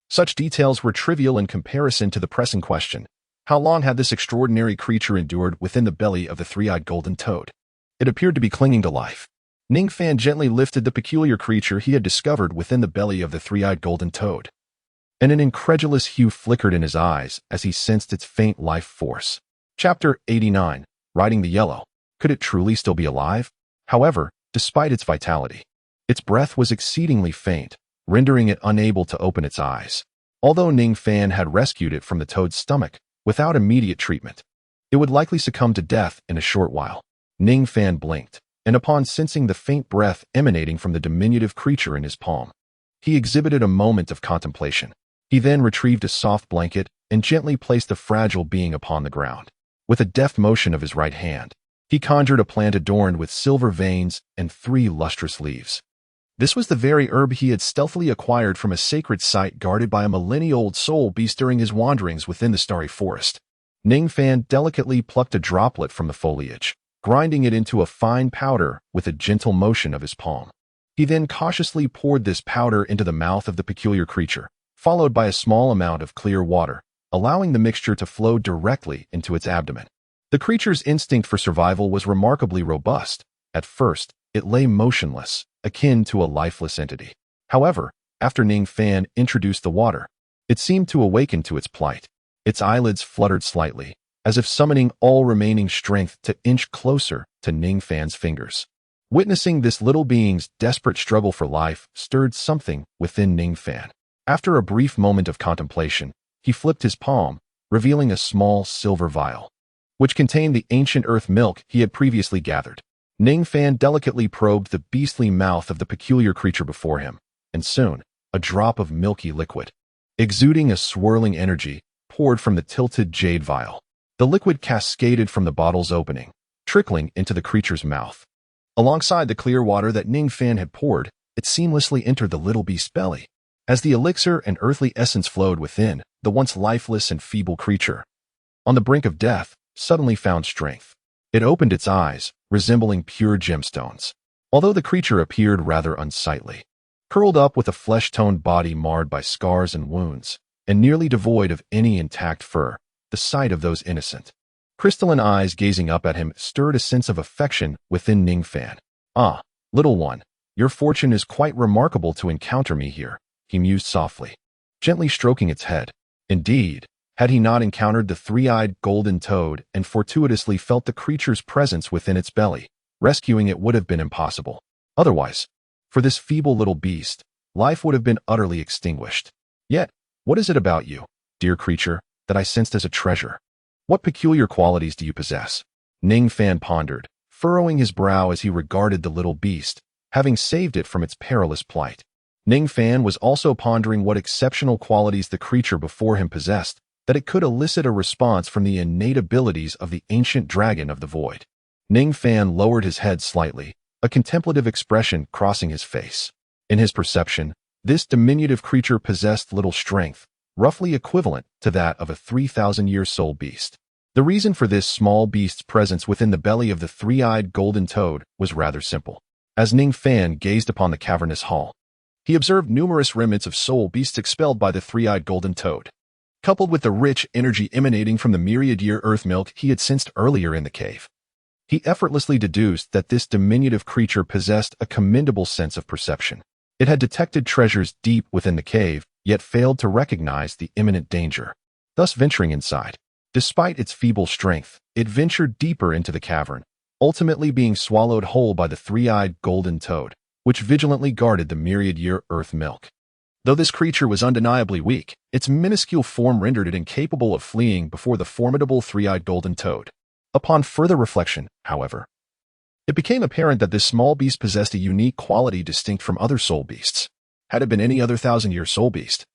such details were trivial in comparison to the pressing question: how long had this extraordinary creature endured within the belly of the three-eyed golden toad? It appeared to be clinging to life. Ning Fan gently lifted the peculiar creature he had discovered within the belly of the three-eyed golden toad, and an incredulous hue flickered in his eyes as he sensed its faint life force. Chapter 89, Riding the Yellow. Could it truly still be alive? However, despite its vitality, its breath was exceedingly faint, rendering it unable to open its eyes. Although Ning Fan had rescued it from the toad's stomach without immediate treatment, it would likely succumb to death in a short while. Ning Fan blinked, and upon sensing the faint breath emanating from the diminutive creature in his palm, he exhibited a moment of contemplation. He then retrieved a soft blanket and gently placed the fragile being upon the ground. With a deft motion of his right hand, he conjured a plant adorned with silver veins and 3 lustrous leaves. This was the very herb he had stealthily acquired from a sacred site guarded by a millennia-old soul beast during his wanderings within the starry forest. Ning Fan delicately plucked a droplet from the foliage, grinding it into a fine powder with a gentle motion of his palm. He then cautiously poured this powder into the mouth of the peculiar creature, followed by a small amount of clear water, allowing the mixture to flow directly into its abdomen. The creature's instinct for survival was remarkably robust. At first, it lay motionless, akin to a lifeless entity. However, after Ning Fan introduced the water, it seemed to awaken to its plight. Its eyelids fluttered slightly, as if summoning all remaining strength to inch closer to Ning Fan's fingers. Witnessing this little being's desperate struggle for life stirred something within Ning Fan. After a brief moment of contemplation, he flipped his palm, revealing a small silver vial, which contained the ancient earth milk he had previously gathered. Ning Fan delicately probed the beastly mouth of the peculiar creature before him, and soon, a drop of milky liquid, exuding a swirling energy, poured from the tilted jade vial. The liquid cascaded from the bottle's opening, trickling into the creature's mouth. Alongside the clear water that Ning Fan had poured, it seamlessly entered the little beast's belly. As the elixir and earthly essence flowed within, the once lifeless and feeble creature, on the brink of death, suddenly found strength. It opened its eyes, resembling pure gemstones, although the creature appeared rather unsightly. Curled up with a flesh-toned body marred by scars and wounds, and nearly devoid of any intact fur, the sight of those innocent, crystalline eyes gazing up at him stirred a sense of affection within Ning Fan. "Ah, little one, your fortune is quite remarkable to encounter me here," he mused softly, gently stroking its head. Indeed, had he not encountered the three-eyed golden toad and fortuitously felt the creature's presence within its belly, rescuing it would have been impossible. Otherwise, for this feeble little beast, life would have been utterly extinguished. Yet, what is it about you, dear creature, that I sensed as a treasure? What peculiar qualities do you possess? Ning Fan pondered, furrowing his brow as he regarded the little beast, having saved it from its perilous plight. Ning Fan was also pondering what exceptional qualities the creature before him possessed, that it could elicit a response from the innate abilities of the ancient dragon of the void. Ning Fan lowered his head slightly, a contemplative expression crossing his face. In his perception, this diminutive creature possessed little strength, roughly equivalent to that of a 3,000-year soul beast. The reason for this small beast's presence within the belly of the three-eyed golden toad was rather simple. As Ning Fan gazed upon the cavernous hall, he observed numerous remnants of soul beasts expelled by the three-eyed golden toad, coupled with the rich energy emanating from the myriad-year earth milk he had sensed earlier in the cave. He effortlessly deduced that this diminutive creature possessed a commendable sense of perception. It had detected treasures deep within the cave, yet failed to recognize the imminent danger, thus venturing inside. Despite its feeble strength, it ventured deeper into the cavern, ultimately being swallowed whole by the three-eyed golden toad, which vigilantly guarded the myriad-year earth milk. Though this creature was undeniably weak, its minuscule form rendered it incapable of fleeing before the formidable three-eyed golden toad. Upon further reflection, however, it became apparent that this small beast possessed a unique quality distinct from other soul beasts. Had it been any other 1,000-year soul beast,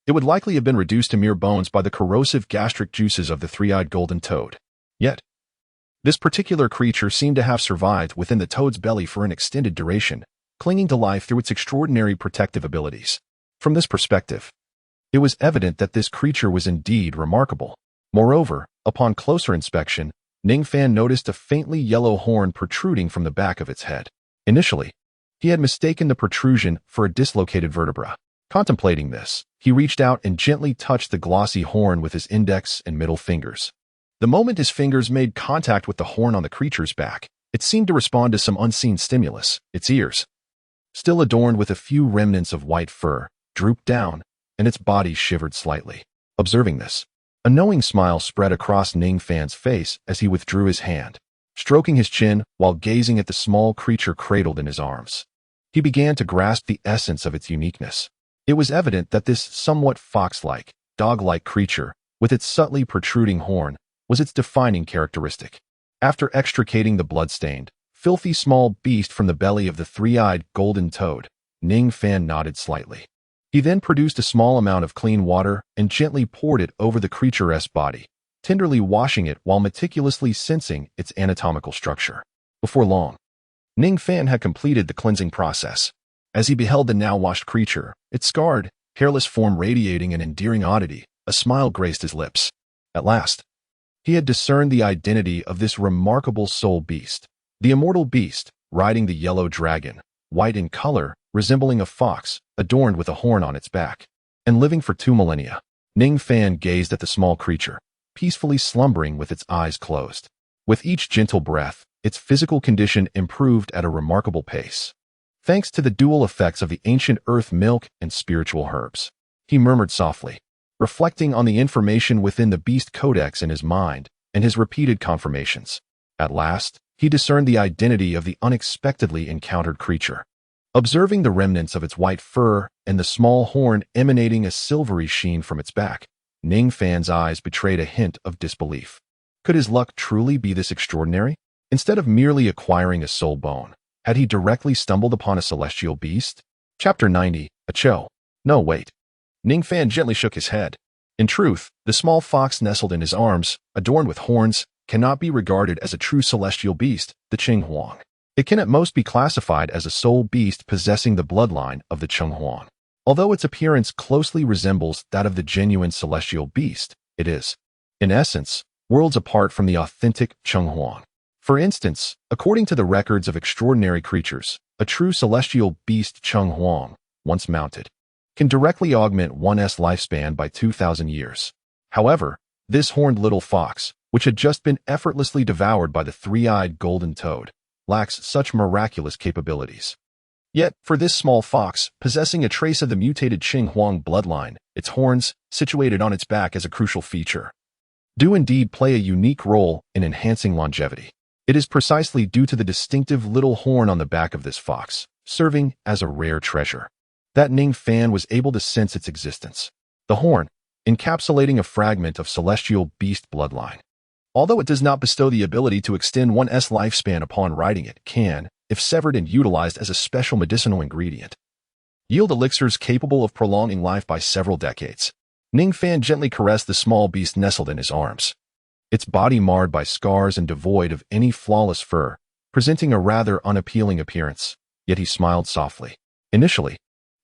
it would likely have been reduced to mere bones by the corrosive gastric juices of the three-eyed golden toad. Yet, this particular creature seemed to have survived within the toad's belly for an extended duration, clinging to life through its extraordinary protective abilities. From this perspective, it was evident that this creature was indeed remarkable. Moreover, upon closer inspection, Ning Fan noticed a faintly yellow horn protruding from the back of its head. Initially, he had mistaken the protrusion for a dislocated vertebra. Contemplating this, he reached out and gently touched the glossy horn with his index and middle fingers. The moment his fingers made contact with the horn on the creature's back, it seemed to respond to some unseen stimulus. Its ears, still adorned with a few remnants of white fur, drooped down, and its body shivered slightly. Observing this, a knowing smile spread across Ning Fan's face as he withdrew his hand, stroking his chin while gazing at the small creature cradled in his arms. He began to grasp the essence of its uniqueness. It was evident that this somewhat fox-like, dog-like creature, with its subtly protruding horn, was its defining characteristic. After extricating the blood-stained, filthy small beast from the belly of the three-eyed golden toad, Ning Fan nodded slightly. He then produced a small amount of clean water and gently poured it over the creature's body, tenderly washing it while meticulously sensing its anatomical structure. Before long, Ning Fan had completed the cleansing process. As he beheld the now-washed creature, its scarred, hairless form radiating an endearing oddity, a smile graced his lips. At last, he had discerned the identity of this remarkable soul beast. The immortal beast, riding the yellow dragon, white in color, resembling a fox, adorned with a horn on its back, and living for 2 millennia. Ning Fan gazed at the small creature, peacefully slumbering with its eyes closed. With each gentle breath, its physical condition improved at a remarkable pace, thanks to the dual effects of the ancient earth milk and spiritual herbs. He murmured softly, reflecting on the information within the beast codex in his mind and his repeated confirmations. At last, he discerned the identity of the unexpectedly encountered creature. Observing the remnants of its white fur and the small horn emanating a silvery sheen from its back, Ning Fan's eyes betrayed a hint of disbelief. Could his luck truly be this extraordinary? Instead of merely acquiring a soul bone, had he directly stumbled upon a celestial beast? Chapter 90, A Cho. No, wait. Ning Fan gently shook his head. In truth, the small fox nestled in his arms, adorned with horns, cannot be regarded as a true celestial beast, the Qing Huang. It can at most be classified as a soul beast possessing the bloodline of the Qing Huang. Although its appearance closely resembles that of the genuine celestial beast, it is, in essence, worlds apart from the authentic Qing Huang. For instance, according to the records of extraordinary creatures, a true celestial beast Qing Huang, once mounted, can directly augment one's lifespan by 2,000 years. However, this horned little fox, which had just been effortlessly devoured by the three-eyed golden toad, lacks such miraculous capabilities. Yet, for this small fox, possessing a trace of the mutated Qing Huang bloodline, its horns, situated on its back as a crucial feature, do indeed play a unique role in enhancing longevity. It is precisely due to the distinctive little horn on the back of this fox, serving as a rare treasure, that Ning Fan was able to sense its existence. The horn, encapsulating a fragment of celestial beast bloodline. Although it does not bestow the ability to extend one's lifespan upon riding it, can, if severed and utilized as a special medicinal ingredient, yield elixirs capable of prolonging life by several decades. Ning Fan gently caressed the small beast nestled in his arms. Its body marred by scars and devoid of any flawless fur, presenting a rather unappealing appearance, yet he smiled softly. Initially,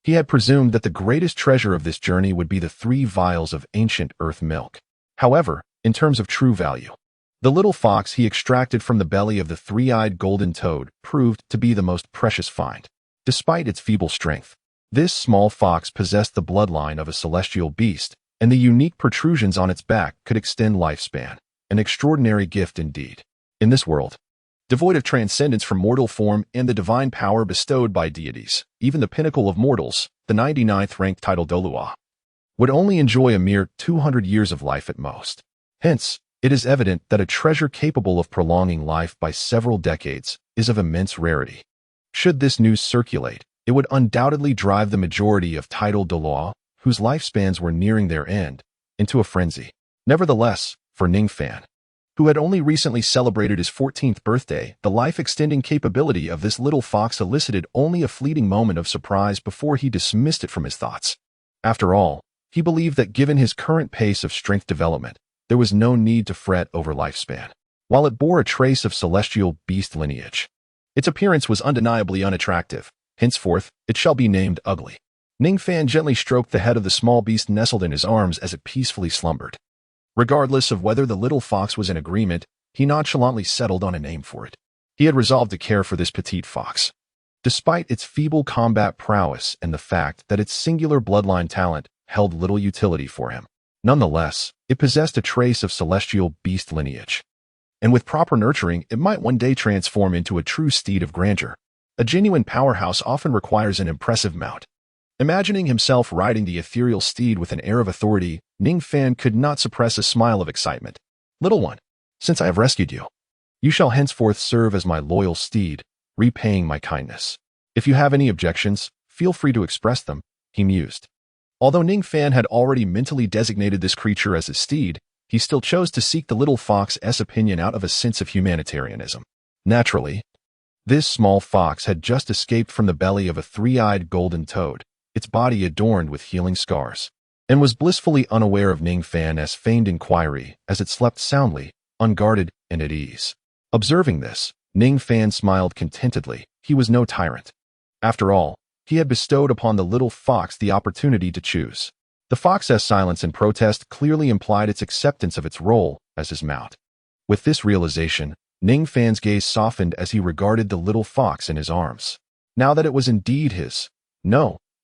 he had presumed that the greatest treasure of this journey would be the 3 vials of ancient earth milk. However, in terms of true value, the little fox he extracted from the belly of the three-eyed golden toad proved to be the most precious find. Despite its feeble strength, this small fox possessed the bloodline of a celestial beast, and the unique protrusions on its back could extend lifespan. An extraordinary gift indeed. In this world, devoid of transcendence from mortal form and the divine power bestowed by deities, even the pinnacle of mortals, the 99th ranked title Douluo, would only enjoy a mere 200 years of life at most. Hence, it is evident that a treasure capable of prolonging life by several decades is of immense rarity. Should this news circulate, it would undoubtedly drive the majority of title Douluo, whose lifespans were nearing their end, into a frenzy. Nevertheless, for Ning Fan, who had only recently celebrated his 14th birthday, the life-extending capability of this little fox elicited only a fleeting moment of surprise before he dismissed it from his thoughts. After all, he believed that given his current pace of strength development, there was no need to fret over lifespan. While it bore a trace of celestial beast lineage, its appearance was undeniably unattractive. Henceforth, it shall be named ugly. Ning Fan gently stroked the head of the small beast nestled in his arms as it peacefully slumbered. Regardless of whether the little fox was in agreement, he nonchalantly settled on a name for it. He had resolved to care for this petite fox. Despite its feeble combat prowess and the fact that its singular bloodline talent held little utility for him, nonetheless, it possessed a trace of celestial beast lineage. And with proper nurturing, it might one day transform into a true steed of grandeur. A genuine powerhouse often requires an impressive mount. Imagining himself riding the ethereal steed with an air of authority, Ning Fan could not suppress a smile of excitement. Little one, since I have rescued you, you shall henceforth serve as my loyal steed, repaying my kindness. If you have any objections, feel free to express them, he mused. Although Ning Fan had already mentally designated this creature as his steed, he still chose to seek the little fox's opinion out of a sense of humanitarianism. Naturally, this small fox had just escaped from the belly of a three-eyed golden toad, its body adorned with healing scars, and was blissfully unaware of Ning Fan's feigned inquiry as it slept soundly, unguarded, and at ease. Observing this, Ning Fan smiled contentedly. He was no tyrant. After all, he had bestowed upon the little fox the opportunity to choose. The fox's silence and protest clearly implied its acceptance of its role as his mount. With this realization, Ning Fan's gaze softened as he regarded the little fox in his arms. Now that it was indeed his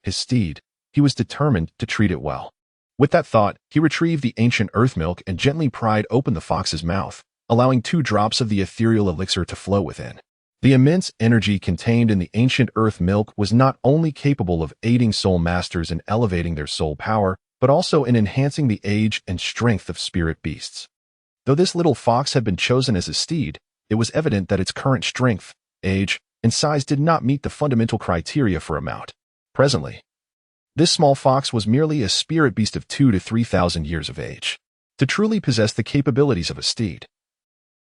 steed, he was determined to treat it well. With that thought, he retrieved the ancient earth milk and gently pried open the fox's mouth, allowing 2 drops of the ethereal elixir to flow within. The immense energy contained in the ancient earth milk was not only capable of aiding soul masters in elevating their soul power, but also in enhancing the age and strength of spirit beasts. Though this little fox had been chosen as a steed, it was evident that its current strength, age, and size did not meet the fundamental criteria for a mount. Presently, this small fox was merely a spirit beast of 2,000 to 3,000 years of age. To truly possess the capabilities of a steed,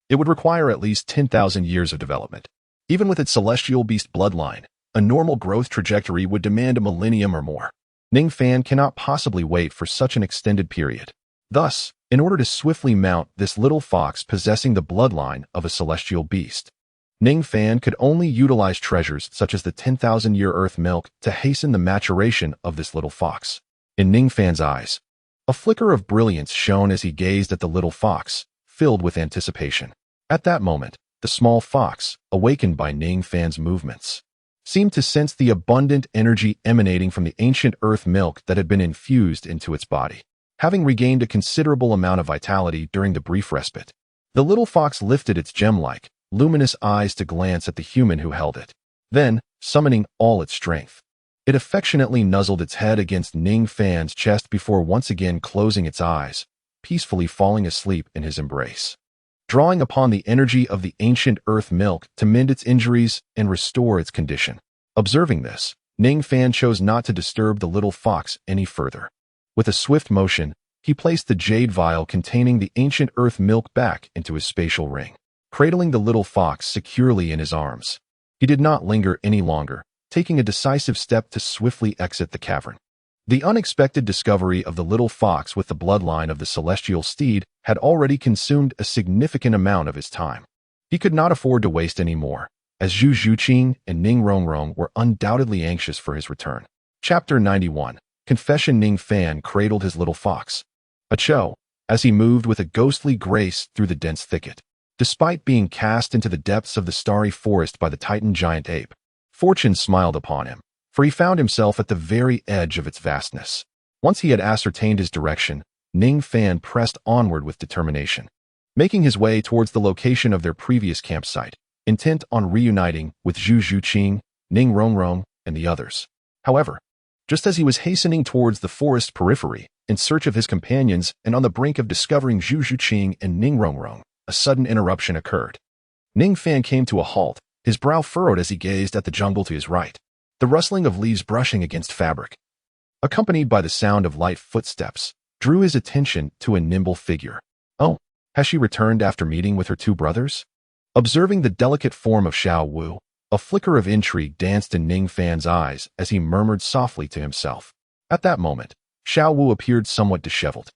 it would require at least 10,000 years of development. Even with its celestial beast bloodline, a normal growth trajectory would demand a millennium or more. Ning Fan cannot possibly wait for such an extended period. Thus, in order to swiftly mount this little fox possessing the bloodline of a celestial beast, Ning Fan could only utilize treasures such as the 10,000-year earth milk to hasten the maturation of this little fox. In Ning Fan's eyes, a flicker of brilliance shone as he gazed at the little fox, filled with anticipation. At that moment, the small fox, awakened by Ning Fan's movements, seemed to sense the abundant energy emanating from the ancient earth milk that had been infused into its body. Having regained a considerable amount of vitality during the brief respite, the little fox lifted its gem-like, luminous eyes to glance at the human who held it. Then, summoning all its strength, it affectionately nuzzled its head against Ning Fan's chest before once again closing its eyes, peacefully falling asleep in his embrace. Drawing upon the energy of the ancient earth milk to mend its injuries and restore its condition. Observing this, Ning Fan chose not to disturb the little fox any further. With a swift motion, he placed the jade vial containing the ancient earth milk back into his spatial ring, cradling the little fox securely in his arms. He did not linger any longer, taking a decisive step to swiftly exit the cavern. The unexpected discovery of the little fox with the bloodline of the celestial steed had already consumed a significant amount of his time. He could not afford to waste any more, as Zhu Zhuqing and Ning Rongrong were undoubtedly anxious for his return. Chapter 91. Confession. Ning Fan cradled his little fox, Acho, as he moved with a ghostly grace through the dense thicket. Despite being cast into the depths of the starry forest by the Titan giant ape, fortune smiled upon him, for he found himself at the very edge of its vastness. Once he had ascertained his direction, Ning Fan pressed onward with determination, making his way towards the location of their previous campsite, intent on reuniting with Zhu Zhuqing, Ning Rongrong, and the others. However, just as he was hastening towards the forest periphery, in search of his companions and on the brink of discovering Zhu Zhuqing and Ning Rongrong, a sudden interruption occurred. Ning Fan came to a halt, his brow furrowed as he gazed at the jungle to his right, the rustling of leaves brushing against fabric, accompanied by the sound of light footsteps, drew his attention to a nimble figure. Oh, has she returned after meeting with her two brothers? Observing the delicate form of Xiao Wu, a flicker of intrigue danced in Ning Fan's eyes as he murmured softly to himself. At that moment, Xiao Wu appeared somewhat disheveled.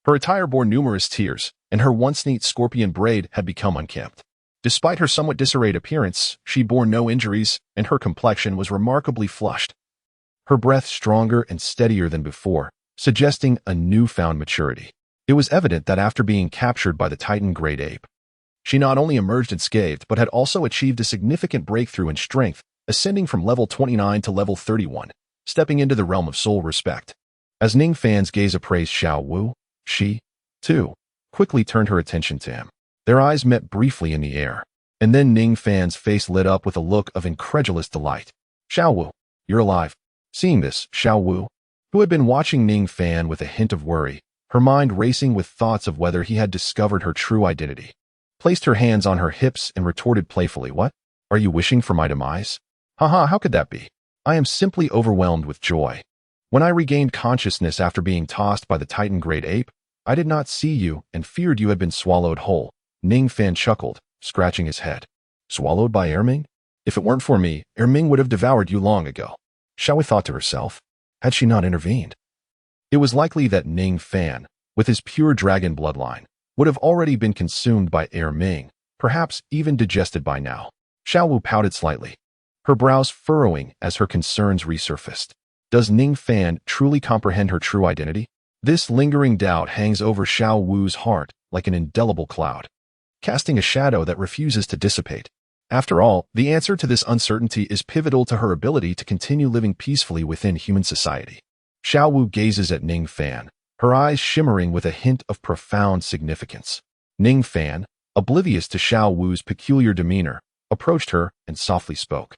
Her attire bore numerous tears, and her once neat scorpion braid had become unkempt. Despite her somewhat disarrayed appearance, she bore no injuries, and her complexion was remarkably flushed, her breath stronger and steadier than before, suggesting a newfound maturity. It was evident that after being captured by the Titan great ape, she not only emerged unscathed but had also achieved a significant breakthrough in strength, ascending from level 29 to level 31, stepping into the realm of soul respect. As Ning Fan's gaze appraised Xiao Wu, she, too, quickly turned her attention to him. Their eyes met briefly in the air, and then Ning Fan's face lit up with a look of incredulous delight. Xiao Wu, you're alive. Seeing this, Xiao Wu, who had been watching Ning Fan with a hint of worry, her mind racing with thoughts of whether he had discovered her true identity, placed her hands on her hips and retorted playfully, "What? Are you wishing for my demise? Haha, how could that be? I am simply overwhelmed with joy. When I regained consciousness after being tossed by the Titan great ape, I did not see you and feared you had been swallowed whole." Ning Fan chuckled, scratching his head. Swallowed by Erming? If it weren't for me, Erming would have devoured you long ago. Xiao Wu thought to herself, had she not intervened. It was likely that Ning Fan, with his pure dragon bloodline, would have already been consumed by Erming, perhaps even digested by now. Xiao Wu pouted slightly, her brows furrowing as her concerns resurfaced. Does Ning Fan truly comprehend her true identity? This lingering doubt hangs over Xiao Wu's heart like an indelible cloud, casting a shadow that refuses to dissipate. After all, the answer to this uncertainty is pivotal to her ability to continue living peacefully within human society. Xiao Wu gazes at Ning Fan, her eyes shimmering with a hint of profound significance. Ning Fan, oblivious to Xiao Wu's peculiar demeanor, approached her and softly spoke.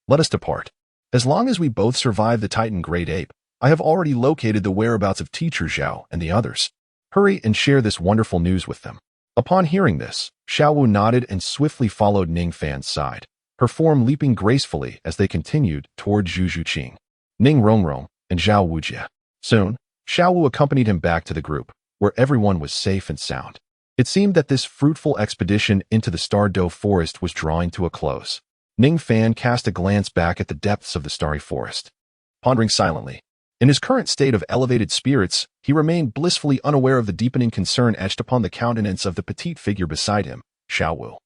Let us depart. As long as we both survive the Titan great ape, I have already located the whereabouts of Teacher Zhao and the others. Hurry and share this wonderful news with them. Upon hearing this, Xiaowu nodded and swiftly followed Ning Fan's side, her form leaping gracefully as they continued toward Zhu Zhuqing, Ning Rongrong, and Zhao Wujie. Soon, Xiaowu accompanied him back to the group, where everyone was safe and sound. It seemed that this fruitful expedition into the Star Doe forest was drawing to a close. Ning Fan cast a glance back at the depths of the starry forest, pondering silently. In his current state of elevated spirits, he remained blissfully unaware of the deepening concern etched upon the countenance of the petite figure beside him, Xiaowu.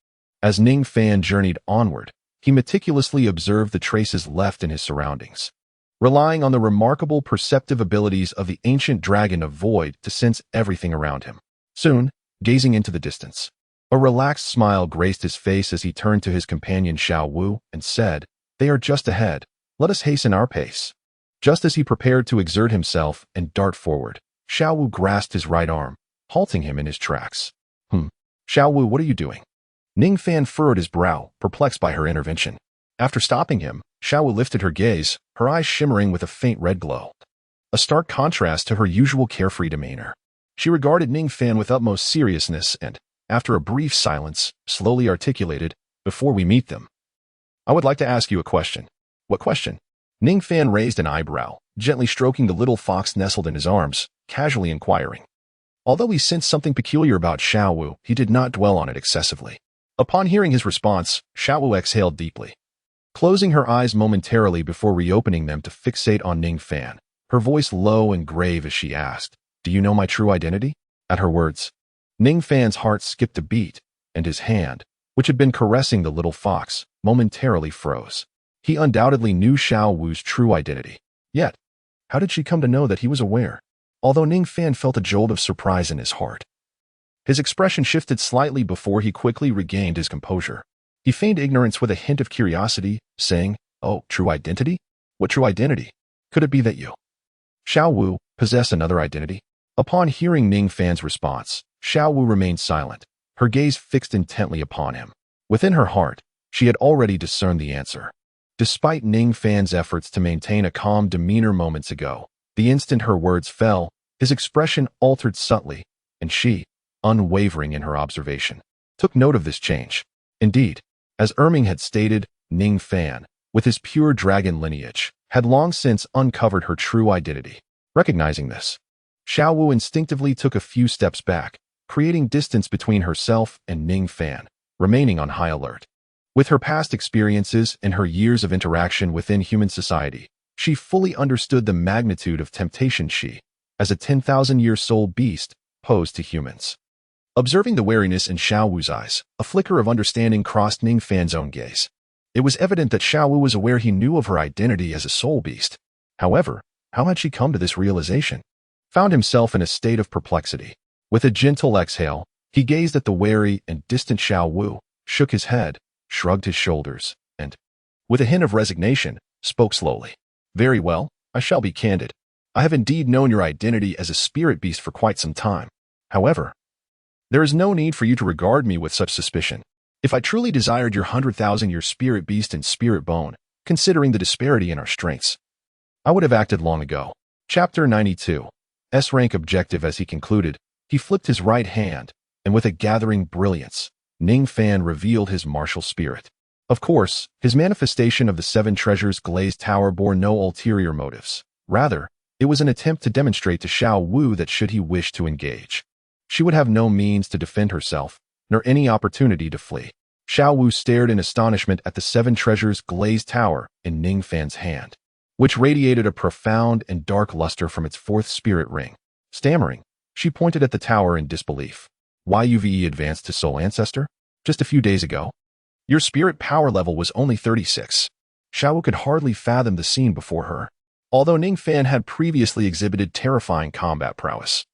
As Ning Fan journeyed onward, he meticulously observed the traces left in his surroundings, relying on the remarkable perceptive abilities of the ancient dragon of void to sense everything around him. Soon, gazing into the distance, a relaxed smile graced his face as he turned to his companion Xiaowu and said, "They are just ahead. Let us hasten our pace." Just as he prepared to exert himself and dart forward, Xiaowu grasped his right arm, halting him in his tracks. Xiaowu, what are you doing?" Ning Fan furrowed his brow, perplexed by her intervention. After stopping him, Xiaowu lifted her gaze, her eyes shimmering with a faint red glow, a stark contrast to her usual carefree demeanor. She regarded Ning Fan with utmost seriousness and, after a brief silence, slowly articulated, "Before we meet them, I would like to ask you a question." "What question?" Ning Fan raised an eyebrow, gently stroking the little fox nestled in his arms, casually inquiring. Although he sensed something peculiar about Xiaowu, he did not dwell on it excessively. Upon hearing his response, Xiaowu exhaled deeply, closing her eyes momentarily before reopening them to fixate on Ning Fan, her voice low and grave as she asked, "Do you know my true identity?" At her words, Ning Fan's heart skipped a beat, and his hand, which had been caressing the little fox, momentarily froze. He undoubtedly knew Xiaowu's true identity. Yet, how did she come to know that he was aware? Although Ning Fan felt a jolt of surprise in his heart, his expression shifted slightly before he quickly regained his composure. He feigned ignorance with a hint of curiosity, saying, "Oh, true identity? What true identity? Could it be that you, Xiaowu, possess another identity?" Upon hearing Ning Fan's response, Xiaowu remained silent, her gaze fixed intently upon him. Within her heart, she had already discerned the answer. Despite Ning Fan's efforts to maintain a calm demeanor moments ago, the instant her words fell, his expression altered subtly, and she, unwavering in her observation, took note of this change. Indeed, as Erming had stated, Ning Fan, with his pure dragon lineage, had long since uncovered her true identity. Recognizing this, Xiaowu instinctively took a few steps back, creating distance between herself and Ning Fan, remaining on high alert. With her past experiences and her years of interaction within human society, she fully understood the magnitude of temptation she, as a 10,000-year soul beast, posed to humans. Observing the wariness in Xiaowu's eyes, a flicker of understanding crossed Ning Fan's own gaze. It was evident that Xiaowu was aware he knew of her identity as a soul beast. However, how had she come to this realization? Found himself in a state of perplexity. With a gentle exhale, he gazed at the wary and distant Xiaowu, shook his head, shrugged his shoulders, and, with a hint of resignation, spoke slowly. "Very well, I shall be candid. I have indeed known your identity as a spirit beast for quite some time. However, there is no need for you to regard me with such suspicion. If I truly desired your 100,000-year spirit beast and spirit bone, considering the disparity in our strengths, I would have acted long ago." Chapter 92. S-rank objective. As he concluded, he flipped his right hand, and with a gathering brilliance, Ning Fan revealed his martial spirit. Of course, his manifestation of the 7 treasures glazed tower bore no ulterior motives. Rather, it was an attempt to demonstrate to Xiaowu that should he wish to engage, she would have no means to defend herself, nor any opportunity to flee. Xiaowu stared in astonishment at the 7 treasures glazed tower in Ning Fan's hand, which radiated a profound and dark luster from its 4th spirit ring. Stammering, she pointed at the tower in disbelief. "YUVE advanced to Soul Ancestor? Just a few days ago? Your spirit power level was only 36. Xiaowu could hardly fathom the scene before her. Although Ning Fan had previously exhibited terrifying combat prowess,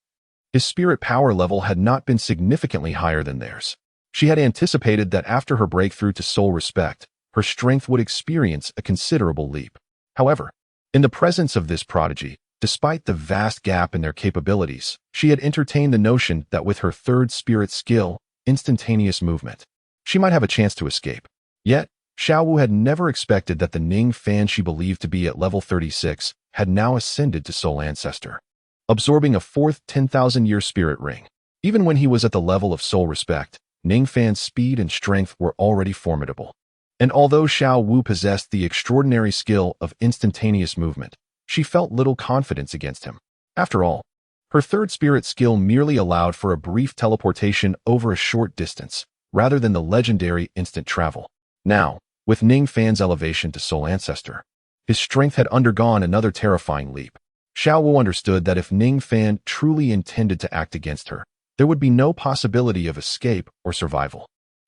his spirit power level had not been significantly higher than theirs. She had anticipated that after her breakthrough to soul respect, her strength would experience a considerable leap. However, in the presence of this prodigy, despite the vast gap in their capabilities, she had entertained the notion that with her 3rd spirit skill, instantaneous movement, she might have a chance to escape. Yet, Xiaowu had never expected that the Ning Fan she believed to be at level 36 had now ascended to Soul Ancestor, absorbing a 4th 10,000-year spirit ring. Even when he was at the level of soul respect, Ning Fan's speed and strength were already formidable. And although Xiao Wu possessed the extraordinary skill of instantaneous movement, she felt little confidence against him. After all, her third spirit skill merely allowed for a brief teleportation over a short distance, rather than the legendary instant travel. Now, with Ning Fan's elevation to Soul Ancestor, his strength had undergone another terrifying leap. Xiao Wu understood that if Ning Fan truly intended to act against her, there would be no possibility of escape or survival.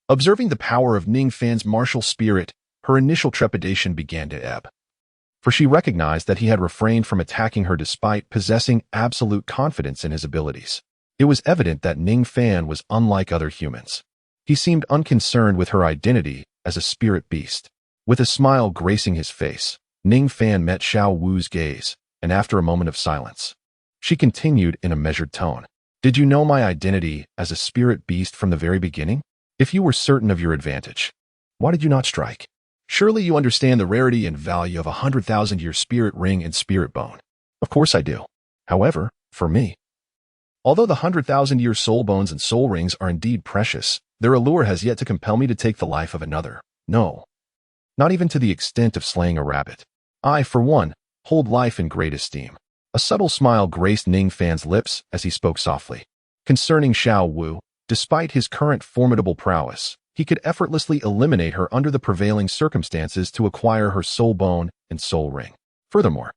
Observing the power of Ning Fan's martial spirit, her initial trepidation began to ebb. For she recognized that he had refrained from attacking her despite possessing absolute confidence in his abilities. It was evident that Ning Fan was unlike other humans. He seemed unconcerned with her identity as a spirit beast. With a smile gracing his face, Ning Fan met Xiao Wu's gaze, and after a moment of silence, she continued in a measured tone. Did you know my identity as a spirit beast from the very beginning? If you were certain of your advantage, why did you not strike? Surely you understand the rarity and value of 100,000-year spirit ring and spirit bone. Of course I do. However, for me, although the 100,000-year soul bones and soul rings are indeed precious, their allure has yet to compel me to take the life of another. No, not even to the extent of slaying a rabbit. I, for one, hold life in great esteem. A subtle smile graced Ning Fan's lips as he spoke softly. Concerning Xiao Wu, despite his current formidable prowess, he could effortlessly eliminate her under the prevailing circumstances to acquire her soul bone and soul ring. Furthermore,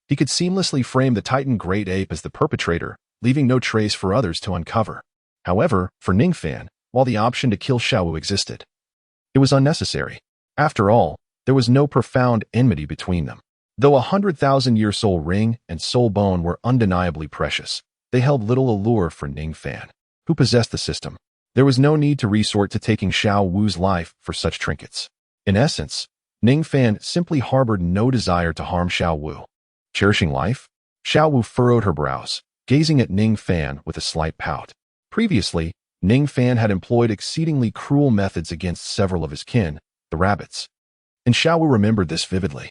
he could seamlessly frame the Titan Great Ape as the perpetrator, leaving no trace for others to uncover. However, for Ning Fan, while the option to kill Xiao Wu existed, it was unnecessary. After all, there was no profound enmity between them. Though 100,000-year soul ring and soul bone were undeniably precious, they held little allure for Ning Fan, who possessed the system. There was no need to resort to taking Xiao Wu's life for such trinkets. In essence, Ning Fan simply harbored no desire to harm Xiao Wu. Cherishing life, Xiao Wu furrowed her brows, gazing at Ning Fan with a slight pout. Previously, Ning Fan had employed exceedingly cruel methods against several of his kin, the rabbits. And Xiao Wu remembered this vividly.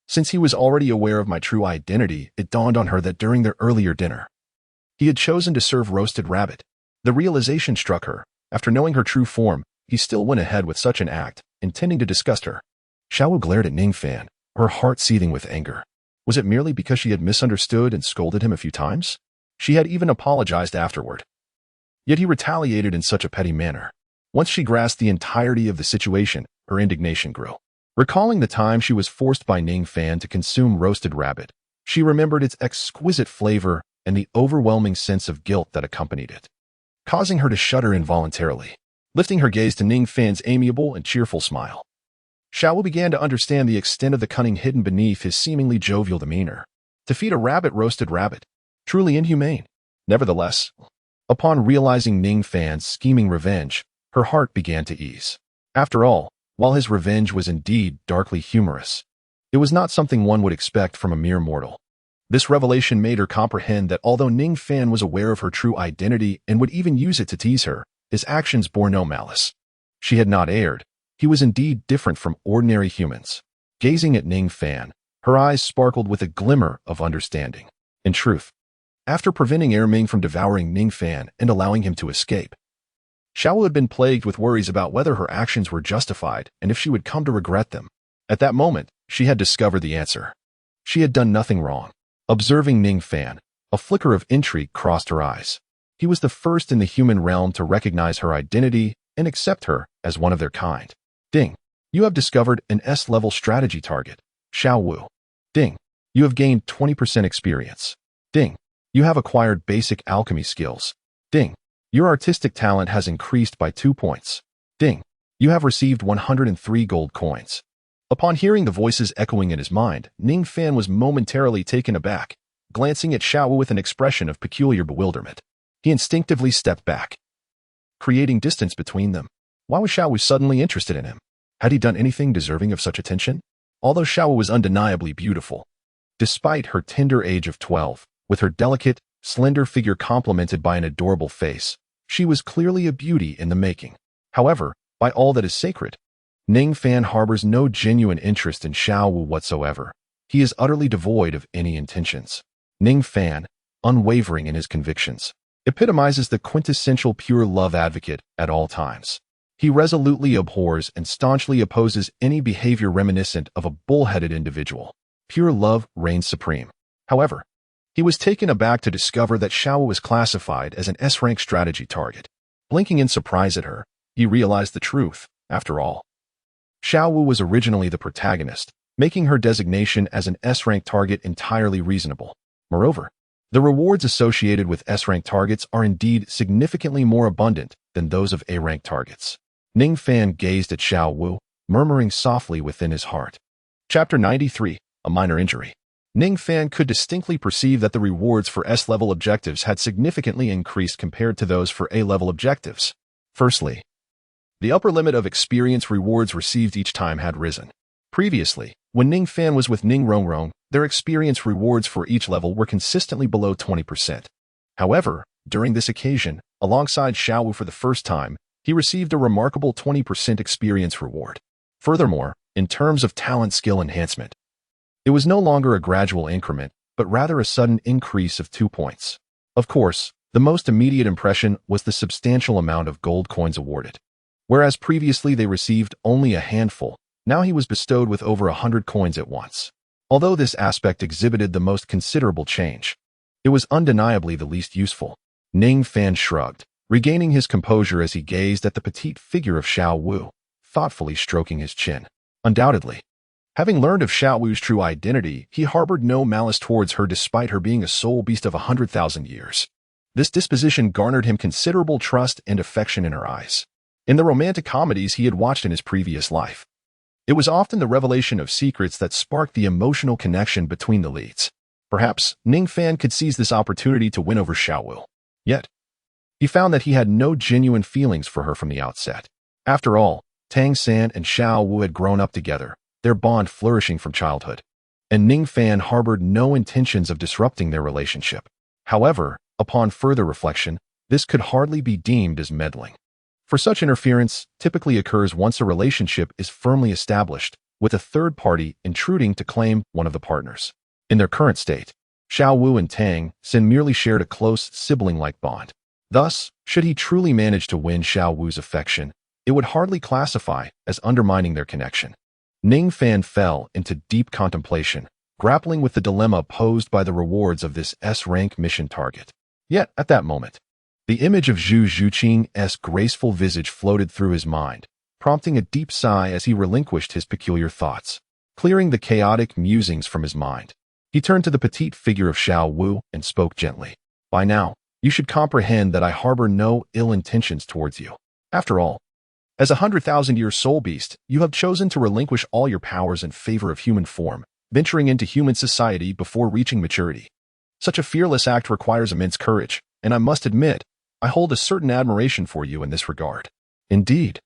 Since he was already aware of my true identity, it dawned on her that during their earlier dinner, he had chosen to serve roasted rabbit. The realization struck her. After knowing her true form, he still went ahead with such an act, intending to disgust her. Xiao Wu glared at Ning Fan, her heart seething with anger. Was it merely because she had misunderstood and scolded him a few times? She had even apologized afterward. Yet he retaliated in such a petty manner. Once she grasped the entirety of the situation, her indignation grew. Recalling the time she was forced by Ning Fan to consume roasted rabbit, she remembered its exquisite flavor and the overwhelming sense of guilt that accompanied it, causing her to shudder involuntarily. Lifting her gaze to Ning Fan's amiable and cheerful smile, Xiao Wu began to understand the extent of the cunning hidden beneath his seemingly jovial demeanor. To feed a rabbit roasted rabbit, truly inhumane. Nevertheless, upon realizing Ning Fan's scheming revenge, her heart began to ease. After all, while his revenge was indeed darkly humorous, it was not something one would expect from a mere mortal. This revelation made her comprehend that although Ning Fan was aware of her true identity and would even use it to tease her, his actions bore no malice. She had not erred. He was indeed different from ordinary humans. Gazing at Ning Fan, her eyes sparkled with a glimmer of understanding. In truth, after preventing Erming from devouring Ning Fan and allowing him to escape, Xiao Wu had been plagued with worries about whether her actions were justified and if she would come to regret them. At that moment, she had discovered the answer. She had done nothing wrong. Observing Ning Fan, a flicker of intrigue crossed her eyes. He was the first in the human realm to recognize her identity and accept her as one of their kind. Ding. You have discovered an S-level strategy target. Xiao Wu. Ding. You have gained 20% experience. Ding. You have acquired basic alchemy skills. Ding. Your artistic talent has increased by 2 points. Ding. You have received 103 gold coins. Upon hearing the voices echoing in his mind, Ning Fan was momentarily taken aback, glancing at Xiao Wu with an expression of peculiar bewilderment. He instinctively stepped back, creating distance between them. Why was Xiao Wu suddenly interested in him? Had he done anything deserving of such attention? Although Xiao Wu was undeniably beautiful, despite her tender age of 12, with her delicate, slender figure complemented by an adorable face, she was clearly a beauty in the making. However, by all that is sacred, Ning Fan harbors no genuine interest in Xiao Wu whatsoever. He is utterly devoid of any intentions. Ning Fan, unwavering in his convictions, epitomizes the quintessential pure love advocate at all times. He resolutely abhors and staunchly opposes any behavior reminiscent of a bullheaded individual. Pure love reigns supreme. However, he was taken aback to discover that Xiaowu was classified as an S-rank strategy target. Blinking in surprise at her, he realized the truth. After all, Xiaowu was originally the protagonist, making her designation as an S-rank target entirely reasonable. Moreover, the rewards associated with S-rank targets are indeed significantly more abundant than those of A-rank targets. Ning Fan gazed at Xiaowu, murmuring softly within his heart. Chapter 93, A Minor Injury. Ning Fan could distinctly perceive that the rewards for S-level objectives had significantly increased compared to those for A-level objectives. Firstly, the upper limit of experience rewards received each time had risen. Previously, when Ning Fan was with Ning Rongrong, their experience rewards for each level were consistently below 20%. However, during this occasion, alongside Xiaowu for the first time, he received a remarkable 20% experience reward. Furthermore, in terms of talent skill enhancement, it was no longer a gradual increment, but rather a sudden increase of 2 points. Of course, the most immediate impression was the substantial amount of gold coins awarded. Whereas previously they received only a handful, now he was bestowed with over 100 coins at once. Although this aspect exhibited the most considerable change, it was undeniably the least useful. Ning Fan shrugged, regaining his composure as he gazed at the petite figure of Xiaowu, thoughtfully stroking his chin. Undoubtedly, having learned of Xiaowu's true identity, he harbored no malice towards her despite her being a soul beast of 100,000 years. This disposition garnered him considerable trust and affection in her eyes. In the romantic comedies he had watched in his previous life, it was often the revelation of secrets that sparked the emotional connection between the leads. Perhaps Ning Fan could seize this opportunity to win over Xiaowu. Yet, he found that he had no genuine feelings for her from the outset. After all, Tang San and Xiaowu had grown up together, their bond flourishing from childhood, and Ning Fan harbored no intentions of disrupting their relationship. However, upon further reflection, this could hardly be deemed as meddling. For such interference typically occurs once a relationship is firmly established, with a third party intruding to claim one of the partners. In their current state, Xiaowu and Tang San merely shared a close sibling-like bond. Thus, should he truly manage to win Xiaowu's affection, it would hardly classify as undermining their connection. Ning Fan fell into deep contemplation, grappling with the dilemma posed by the rewards of this S-rank mission target. Yet, at that moment, the image of Zhu Zhuqing's graceful visage floated through his mind, prompting a deep sigh as he relinquished his peculiar thoughts. Clearing the chaotic musings from his mind, he turned to the petite figure of Xiaowu and spoke gently. By now, you should comprehend that I harbor no ill intentions towards you. After all, as a 100,000-year soul beast, you have chosen to relinquish all your powers in favor of human form, venturing into human society before reaching maturity. Such a fearless act requires immense courage, and I must admit, I hold a certain admiration for you in this regard. Indeed,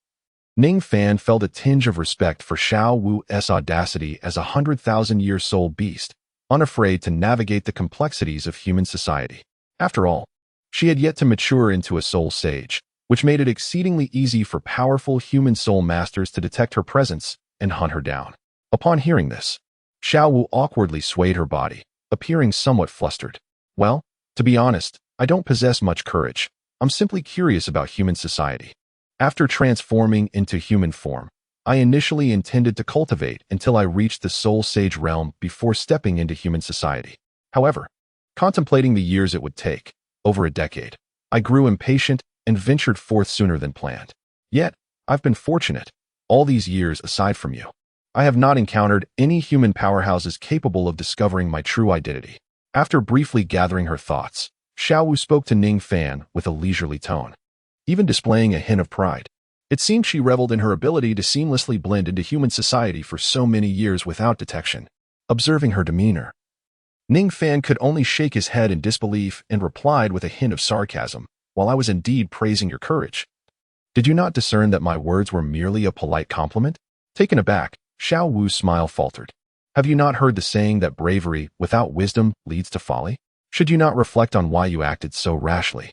Ning Fan felt a tinge of respect for Xiaowu's audacity as a 100,000-year soul beast, unafraid to navigate the complexities of human society. After all, she had yet to mature into a soul sage, which made it exceedingly easy for powerful human soul masters to detect her presence and hunt her down. Upon hearing this, Xiaowu awkwardly swayed her body, appearing somewhat flustered. Well, to be honest, I don't possess much courage. I'm simply curious about human society. After transforming into human form, I initially intended to cultivate until I reached the soul sage realm before stepping into human society. However, contemplating the years it would take, over a decade, I grew impatient and ventured forth sooner than planned. Yet, I've been fortunate. All these years aside from you, I have not encountered any human powerhouses capable of discovering my true identity. After briefly gathering her thoughts, Xiaowu spoke to Ning Fan with a leisurely tone, even displaying a hint of pride. It seemed she reveled in her ability to seamlessly blend into human society for so many years without detection. Observing her demeanor, Ning Fan could only shake his head in disbelief and replied with a hint of sarcasm, "While I was indeed praising your courage, did you not discern that my words were merely a polite compliment?" Taken aback, Xiaowu's smile faltered. "Have you not heard the saying that bravery without wisdom leads to folly? Should you not reflect on why you acted so rashly,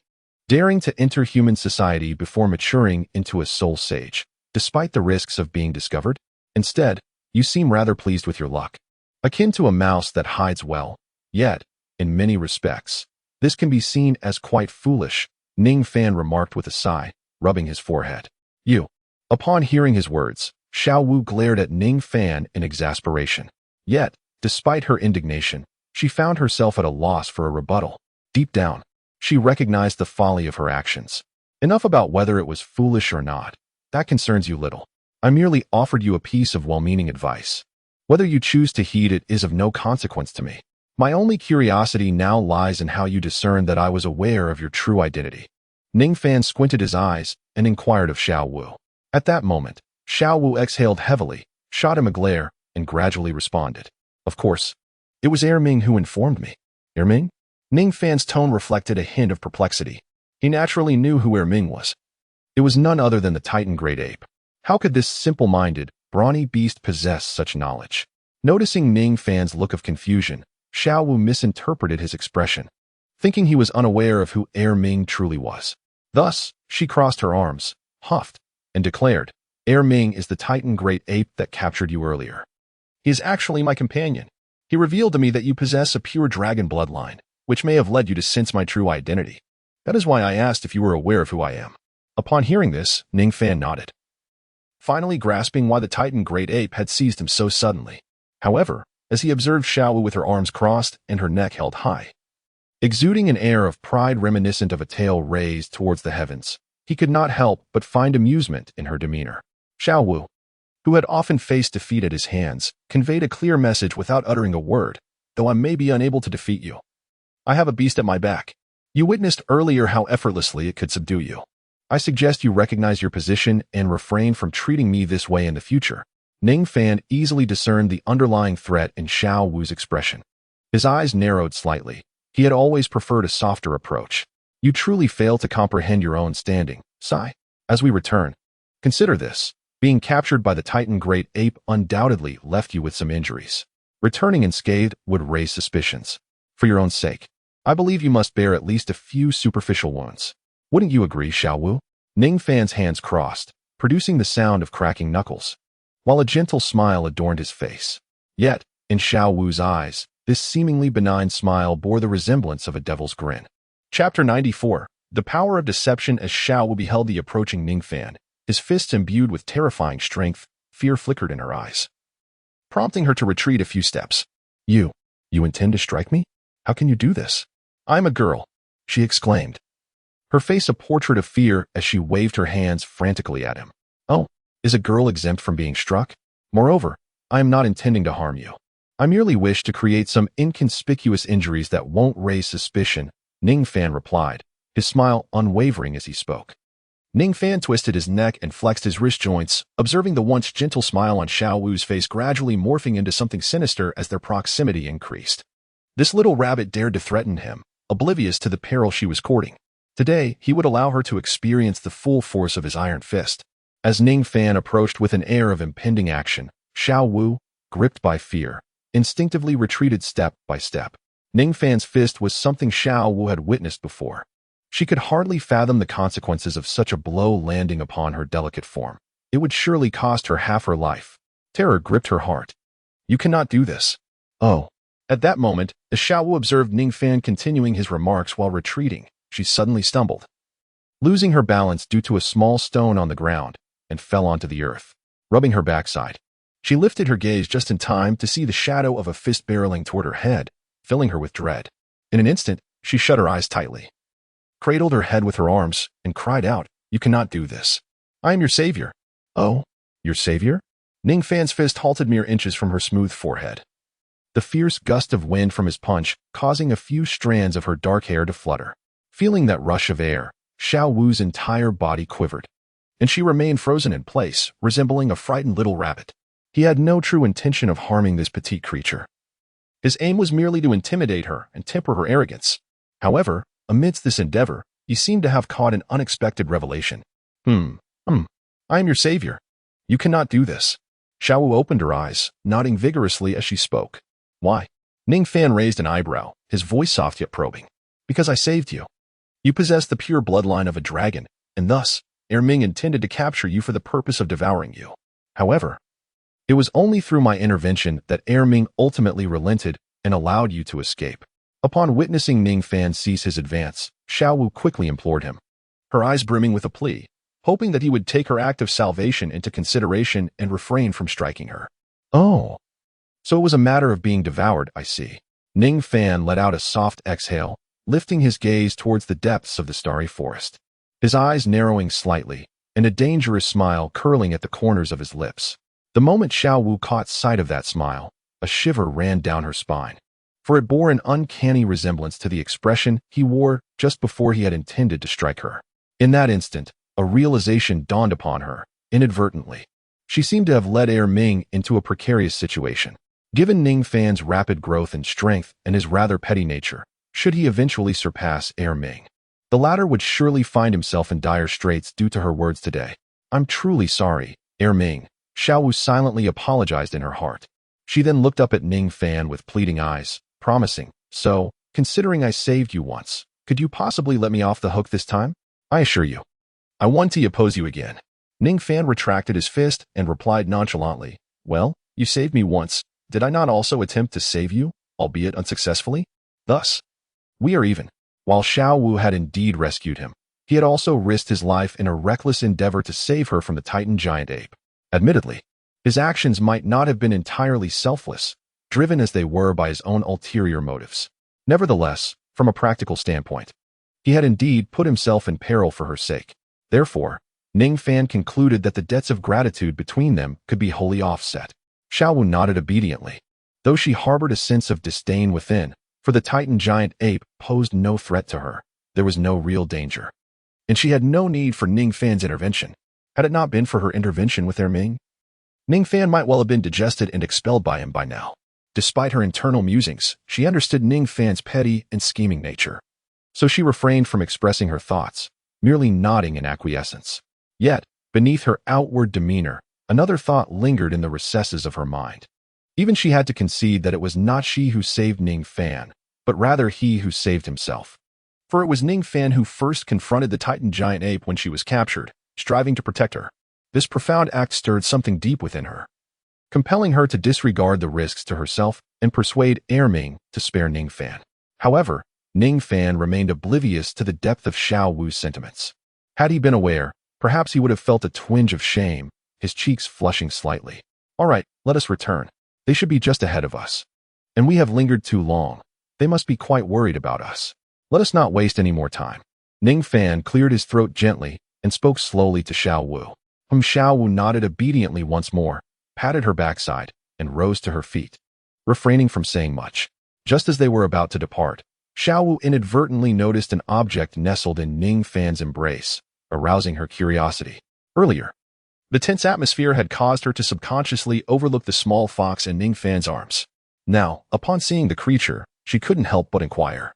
daring to enter human society before maturing into a soul sage, despite the risks of being discovered? Instead, you seem rather pleased with your luck. Akin to a mouse that hides well, yet, in many respects, This can be seen as quite foolish, Ning Fan remarked with a sigh, rubbing his forehead. You. Upon hearing his words, Xiao Wu glared at Ning Fan in exasperation. Yet, despite her indignation, she found herself at a loss for a rebuttal. Deep down, she recognized the folly of her actions. Enough about whether it was foolish or not. That concerns you little. I merely offered you a piece of well-meaning advice. Whether you choose to heed it is of no consequence to me. My only curiosity now lies in how you discerned that I was aware of your true identity. Ning Fan squinted his eyes and inquired of Xiao Wu. At that moment, Xiao Wu exhaled heavily, shot him a glare, and gradually responded. Of course, it was Ming who informed me. Ming? Ning Fan's tone reflected a hint of perplexity. He naturally knew who Ming was. It was none other than the Titan Great Ape. How could this simple-minded, brawny beast possess such knowledge? Noticing Ning Fan's look of confusion, Xiao Wu misinterpreted his expression, thinking he was unaware of who Ming truly was. Thus, she crossed her arms, huffed, and declared, Ming is the Titan Great Ape that captured you earlier. He is actually my companion. He revealed to me that you possess a pure dragon bloodline, which may have led you to sense my true identity. That is why I asked if you were aware of who I am. Upon hearing this, Ning Fan nodded, finally grasping why the Titan Great Ape had seized him so suddenly. However, as he observed Xiao Wu with her arms crossed and her neck held high, exuding an air of pride reminiscent of a tail raised towards the heavens, he could not help but find amusement in her demeanor. Xiao Wu, who had often faced defeat at his hands, conveyed a clear message without uttering a word, though I may be unable to defeat you. I have a beast at my back. You witnessed earlier how effortlessly it could subdue you. I suggest you recognize your position and refrain from treating me this way in the future. Ning Fan easily discerned the underlying threat in Xiao Wu's expression. His eyes narrowed slightly. He had always preferred a softer approach. You truly fail to comprehend your own standing, Sai. As we return, consider this. Being captured by the Titan Great Ape undoubtedly left you with some injuries. Returning unscathed would raise suspicions. For your own sake, I believe you must bear at least a few superficial wounds. Wouldn't you agree, Xiao Wu? Ning Fan's hands crossed, producing the sound of cracking knuckles, while a gentle smile adorned his face. Yet, in Xiao Wu's eyes, this seemingly benign smile bore the resemblance of a devil's grin. Chapter 94. The Power of Deception. As Xiao Wu beheld the approaching Ning Fan, his fists imbued with terrifying strength, fear flickered in her eyes, prompting her to retreat a few steps. You intend to strike me? How can you do this? I'm a girl, she exclaimed, her face a portrait of fear as she waved her hands frantically at him. Oh, is a girl exempt from being struck? Moreover, I am not intending to harm you. I merely wish to create some inconspicuous injuries that won't raise suspicion, Ning Fan replied, his smile unwavering as he spoke. Ning Fan twisted his neck and flexed his wrist joints, observing the once gentle smile on Xiao Wu's face gradually morphing into something sinister as their proximity increased. This little rabbit dared to threaten him, oblivious to the peril she was courting. Today, he would allow her to experience the full force of his iron fist. As Ning Fan approached with an air of impending action, Xiao Wu, gripped by fear, instinctively retreated step by step. Ning Fan's fist was something Xiao Wu had witnessed before. She could hardly fathom the consequences of such a blow landing upon her delicate form. It would surely cost her half her life. Terror gripped her heart. You cannot do this. Oh. At that moment, as Xiao Wu observed Ning Fan continuing his remarks while retreating, she suddenly stumbled, losing her balance due to a small stone on the ground, and fell onto the earth, rubbing her backside. She lifted her gaze just in time to see the shadow of a fist barreling toward her head, filling her with dread. In an instant, she shut her eyes tightly, cradled her head with her arms, and cried out, You cannot do this. I am your savior. Oh, your savior? Ning Fan's fist halted mere inches from her smooth forehead, the fierce gust of wind from his punch causing a few strands of her dark hair to flutter. Feeling that rush of air, Xiao Wu's entire body quivered, and she remained frozen in place, resembling a frightened little rabbit. He had no true intention of harming this petite creature. His aim was merely to intimidate her and temper her arrogance. However, amidst this endeavor, he seemed to have caught an unexpected revelation. I am your savior. You cannot do this. Xiao Wu opened her eyes, nodding vigorously as she spoke. Why? Ning Fan raised an eyebrow, his voice soft yet probing. Because I saved you. You possess the pure bloodline of a dragon, and thus, Ming intended to capture you for the purpose of devouring you. However, it was only through my intervention that Ming ultimately relented and allowed you to escape. Upon witnessing Ning Fan cease his advance, Xiao Wu quickly implored him, her eyes brimming with a plea, hoping that he would take her act of salvation into consideration and refrain from striking her. Oh, so it was a matter of being devoured, I see. Ning Fan let out a soft exhale, lifting his gaze towards the depths of the starry forest. His eyes narrowing slightly, and a dangerous smile curling at the corners of his lips. The moment Xiao Wu caught sight of that smile, a shiver ran down her spine, for it bore an uncanny resemblance to the expression he wore just before he had intended to strike her. In that instant, a realization dawned upon her, inadvertently. She seemed to have led Ming into a precarious situation. Given Ning Fan's rapid growth and strength and his rather petty nature, should he eventually surpass Ming, the latter would surely find himself in dire straits due to her words today. I'm truly sorry, Ming. Xiao Wu silently apologized in her heart. She then looked up at Ning Fan with pleading eyes, promising, so, considering I saved you once, could you possibly let me off the hook this time? I assure you, I want to oppose you again. Ning Fan retracted his fist and replied nonchalantly, well, you saved me once. Did I not also attempt to save you, albeit unsuccessfully? Thus, we are even. While Xiao Wu had indeed rescued him, he had also risked his life in a reckless endeavor to save her from the Titan giant ape. Admittedly, his actions might not have been entirely selfless, driven as they were by his own ulterior motives. Nevertheless, from a practical standpoint, he had indeed put himself in peril for her sake. Therefore, Ning Fan concluded that the debts of gratitude between them could be wholly offset. Xiao Wu nodded obediently, though she harbored a sense of disdain within, for the Titan giant ape posed no threat to her. There was no real danger, and she had no need for Ning Fan's intervention. Had it not been for her intervention with Ming, Ning Fan might well have been digested and expelled by him by now. Despite her internal musings, she understood Ning Fan's petty and scheming nature, so she refrained from expressing her thoughts, merely nodding in acquiescence. Yet, beneath her outward demeanor, another thought lingered in the recesses of her mind. Even she had to concede that it was not she who saved Ning Fan, but rather he who saved himself. For it was Ning Fan who first confronted the Titan giant ape when she was captured, striving to protect her. This profound act stirred something deep within her, compelling her to disregard the risks to herself and persuade Ming to spare Ning Fan. However, Ning Fan remained oblivious to the depth of Xiao Wu's sentiments. Had he been aware, perhaps he would have felt a twinge of shame, his cheeks flushing slightly. All right, let us return. They should be just ahead of us. And we have lingered too long. They must be quite worried about us. Let us not waste any more time. Ning Fan cleared his throat gently and spoke slowly to Xiao Wu, whom Xiao Wu nodded obediently once more, patted her backside, and rose to her feet, refraining from saying much. Just as they were about to depart, Xiao Wu inadvertently noticed an object nestled in Ning Fan's embrace, arousing her curiosity. Earlier, the tense atmosphere had caused her to subconsciously overlook the small fox in Ning Fan's arms. Now, upon seeing the creature, she couldn't help but inquire,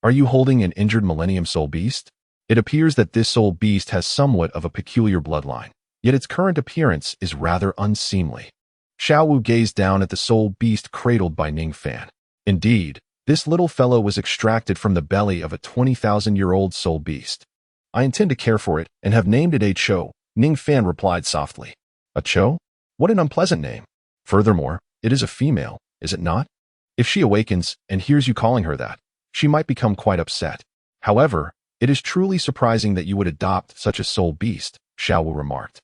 "Are you holding an injured Millennium Soul Beast?" It appears that this soul beast has somewhat of a peculiar bloodline, yet its current appearance is rather unseemly. Xiao Wu gazed down at the soul beast cradled by Ning Fan. Indeed, this little fellow was extracted from the belly of a 20,000-year-old soul beast. I intend to care for it and have named it a Cho, Ning Fan replied softly. A Cho? What an unpleasant name. Furthermore, it is a female, is it not? If she awakens and hears you calling her that, she might become quite upset. However, it is truly surprising that you would adopt such a soul beast, Xiao Wu remarked,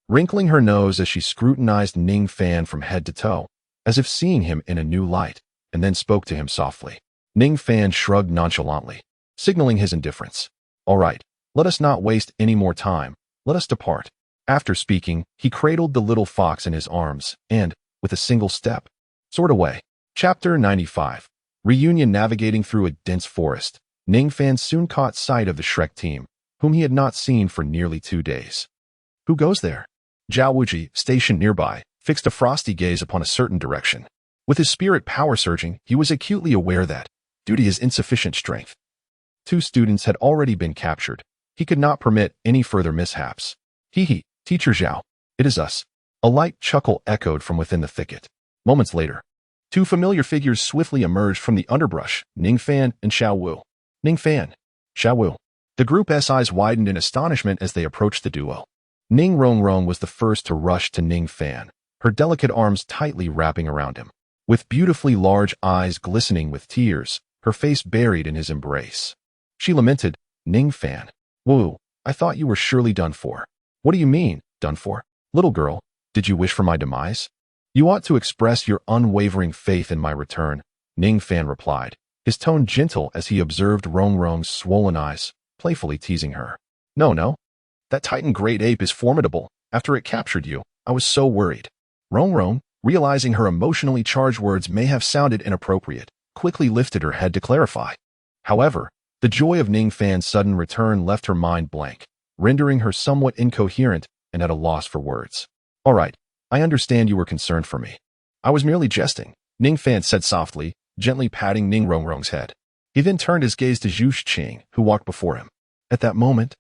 wrinkling her nose as she scrutinized Ning Fan from head to toe, as if seeing him in a new light, and then spoke to him softly. Ning Fan shrugged nonchalantly, signaling his indifference. All right, let us not waste any more time. Let us depart. After speaking, he cradled the little fox in his arms and, with a single step, soared away. Chapter 95. Reunion. Navigating through a dense forest, Ning Fan soon caught sight of the Shrek team, whom he had not seen for nearly 2 days. Who goes there? Zhao Wuji, stationed nearby, fixed a frosty gaze upon a certain direction. With his spirit power surging, he was acutely aware that, due to his insufficient strength, 2 students had already been captured. He could not permit any further mishaps. Hee, Teacher Zhao, it is us. A light chuckle echoed from within the thicket. Moments later, 2 familiar figures swiftly emerged from the underbrush, Ning Fan and Xiao Wu. Ning Fan, Xiao Wu. The group's eyes widened in astonishment as they approached the duo. Ning Rongrong was the first to rush to Ning Fan, her delicate arms tightly wrapping around him. With beautifully large eyes glistening with tears, her face buried in his embrace. She lamented, "Ning Fan. Wu, I thought you were surely done for." "What do you mean, done for? Little girl, did you wish for my demise?" "You ought to express your unwavering faith in my return," Ning Fan replied, his tone gentle as he observed Rongrong's swollen eyes, playfully teasing her. No. That Titan great ape is formidable. After it captured you, I was so worried." Rongrong, realizing her emotionally charged words may have sounded inappropriate, quickly lifted her head to clarify. However, the joy of Ning Fan's sudden return left her mind blank, rendering her somewhat incoherent and at a loss for words. "All right, I understand you were concerned for me. I was merely jesting," Ning Fan said softly, gently patting Ning Rongrong's head. He then turned his gaze to Zhu Zhuqing, who walked before him. At that moment,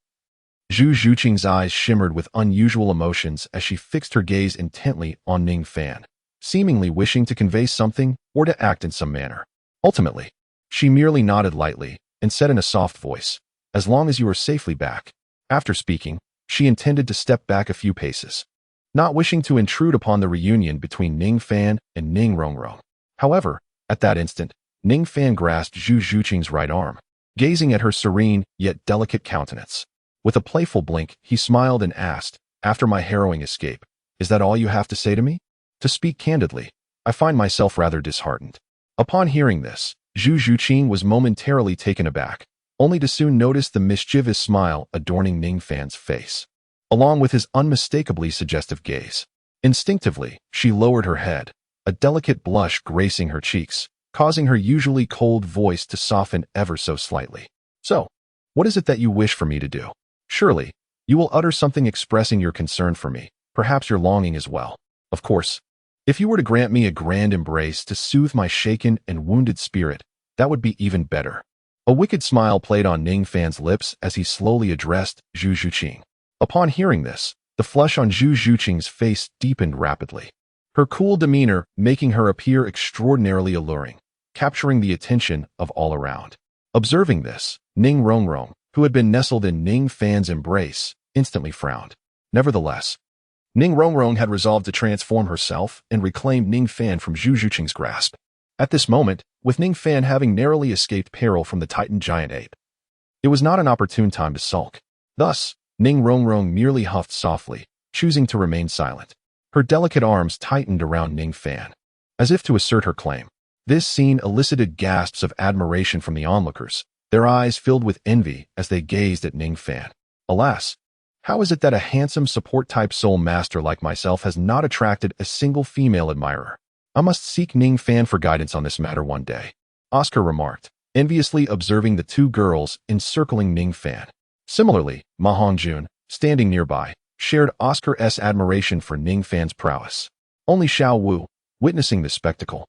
Zhu Zhuqing's eyes shimmered with unusual emotions as she fixed her gaze intently on Ning Fan, seemingly wishing to convey something or to act in some manner. Ultimately, she merely nodded lightly and said in a soft voice, "As long as you are safely back." After speaking, she intended to step back a few paces, not wishing to intrude upon the reunion between Ning Fan and Ning Rongrong. However, at that instant, Ning Fan grasped Zhu Zhuqing's right arm, gazing at her serene yet delicate countenance. With a playful blink, he smiled and asked, "After my harrowing escape, is that all you have to say to me?" "To speak candidly, I find myself rather disheartened." Upon hearing this, Zhu Zhuqing was momentarily taken aback, only to soon notice the mischievous smile adorning Ning Fan's face, along with his unmistakably suggestive gaze. Instinctively, she lowered her head, a delicate blush gracing her cheeks, causing her usually cold voice to soften ever so slightly. "So, what is it that you wish for me to do? Surely, you will utter something expressing your concern for me, perhaps your longing as well. Of course, if you were to grant me a grand embrace to soothe my shaken and wounded spirit, that would be even better." A wicked smile played on Ning Fan's lips as he slowly addressed Zhu Zhuqing. Upon hearing this, the flush on Zhu Zhuqing's face deepened rapidly, her cool demeanor making her appear extraordinarily alluring, capturing the attention of all around. Observing this, Ning Rongrong, who had been nestled in Ning Fan's embrace, instantly frowned. Nevertheless, Ning Rongrong had resolved to transform herself and reclaim Ning Fan from Zhu Zhuqing's grasp. At this moment, with Ning Fan having narrowly escaped peril from the Titan giant ape, it was not an opportune time to sulk. Thus, Ning Rongrong merely huffed softly, choosing to remain silent. Her delicate arms tightened around Ning Fan, as if to assert her claim. This scene elicited gasps of admiration from the onlookers, their eyes filled with envy as they gazed at Ning Fan. Alas, how is it that a handsome support-type soul master like myself has not attracted a single female admirer? I must seek Ning Fan for guidance on this matter one day," Oscar remarked, enviously observing the two girls encircling Ning Fan. Similarly, Ma Hongjun, standing nearby, shared Oscar's admiration for Ning Fan's prowess. Only Xiao Wu, witnessing this spectacle,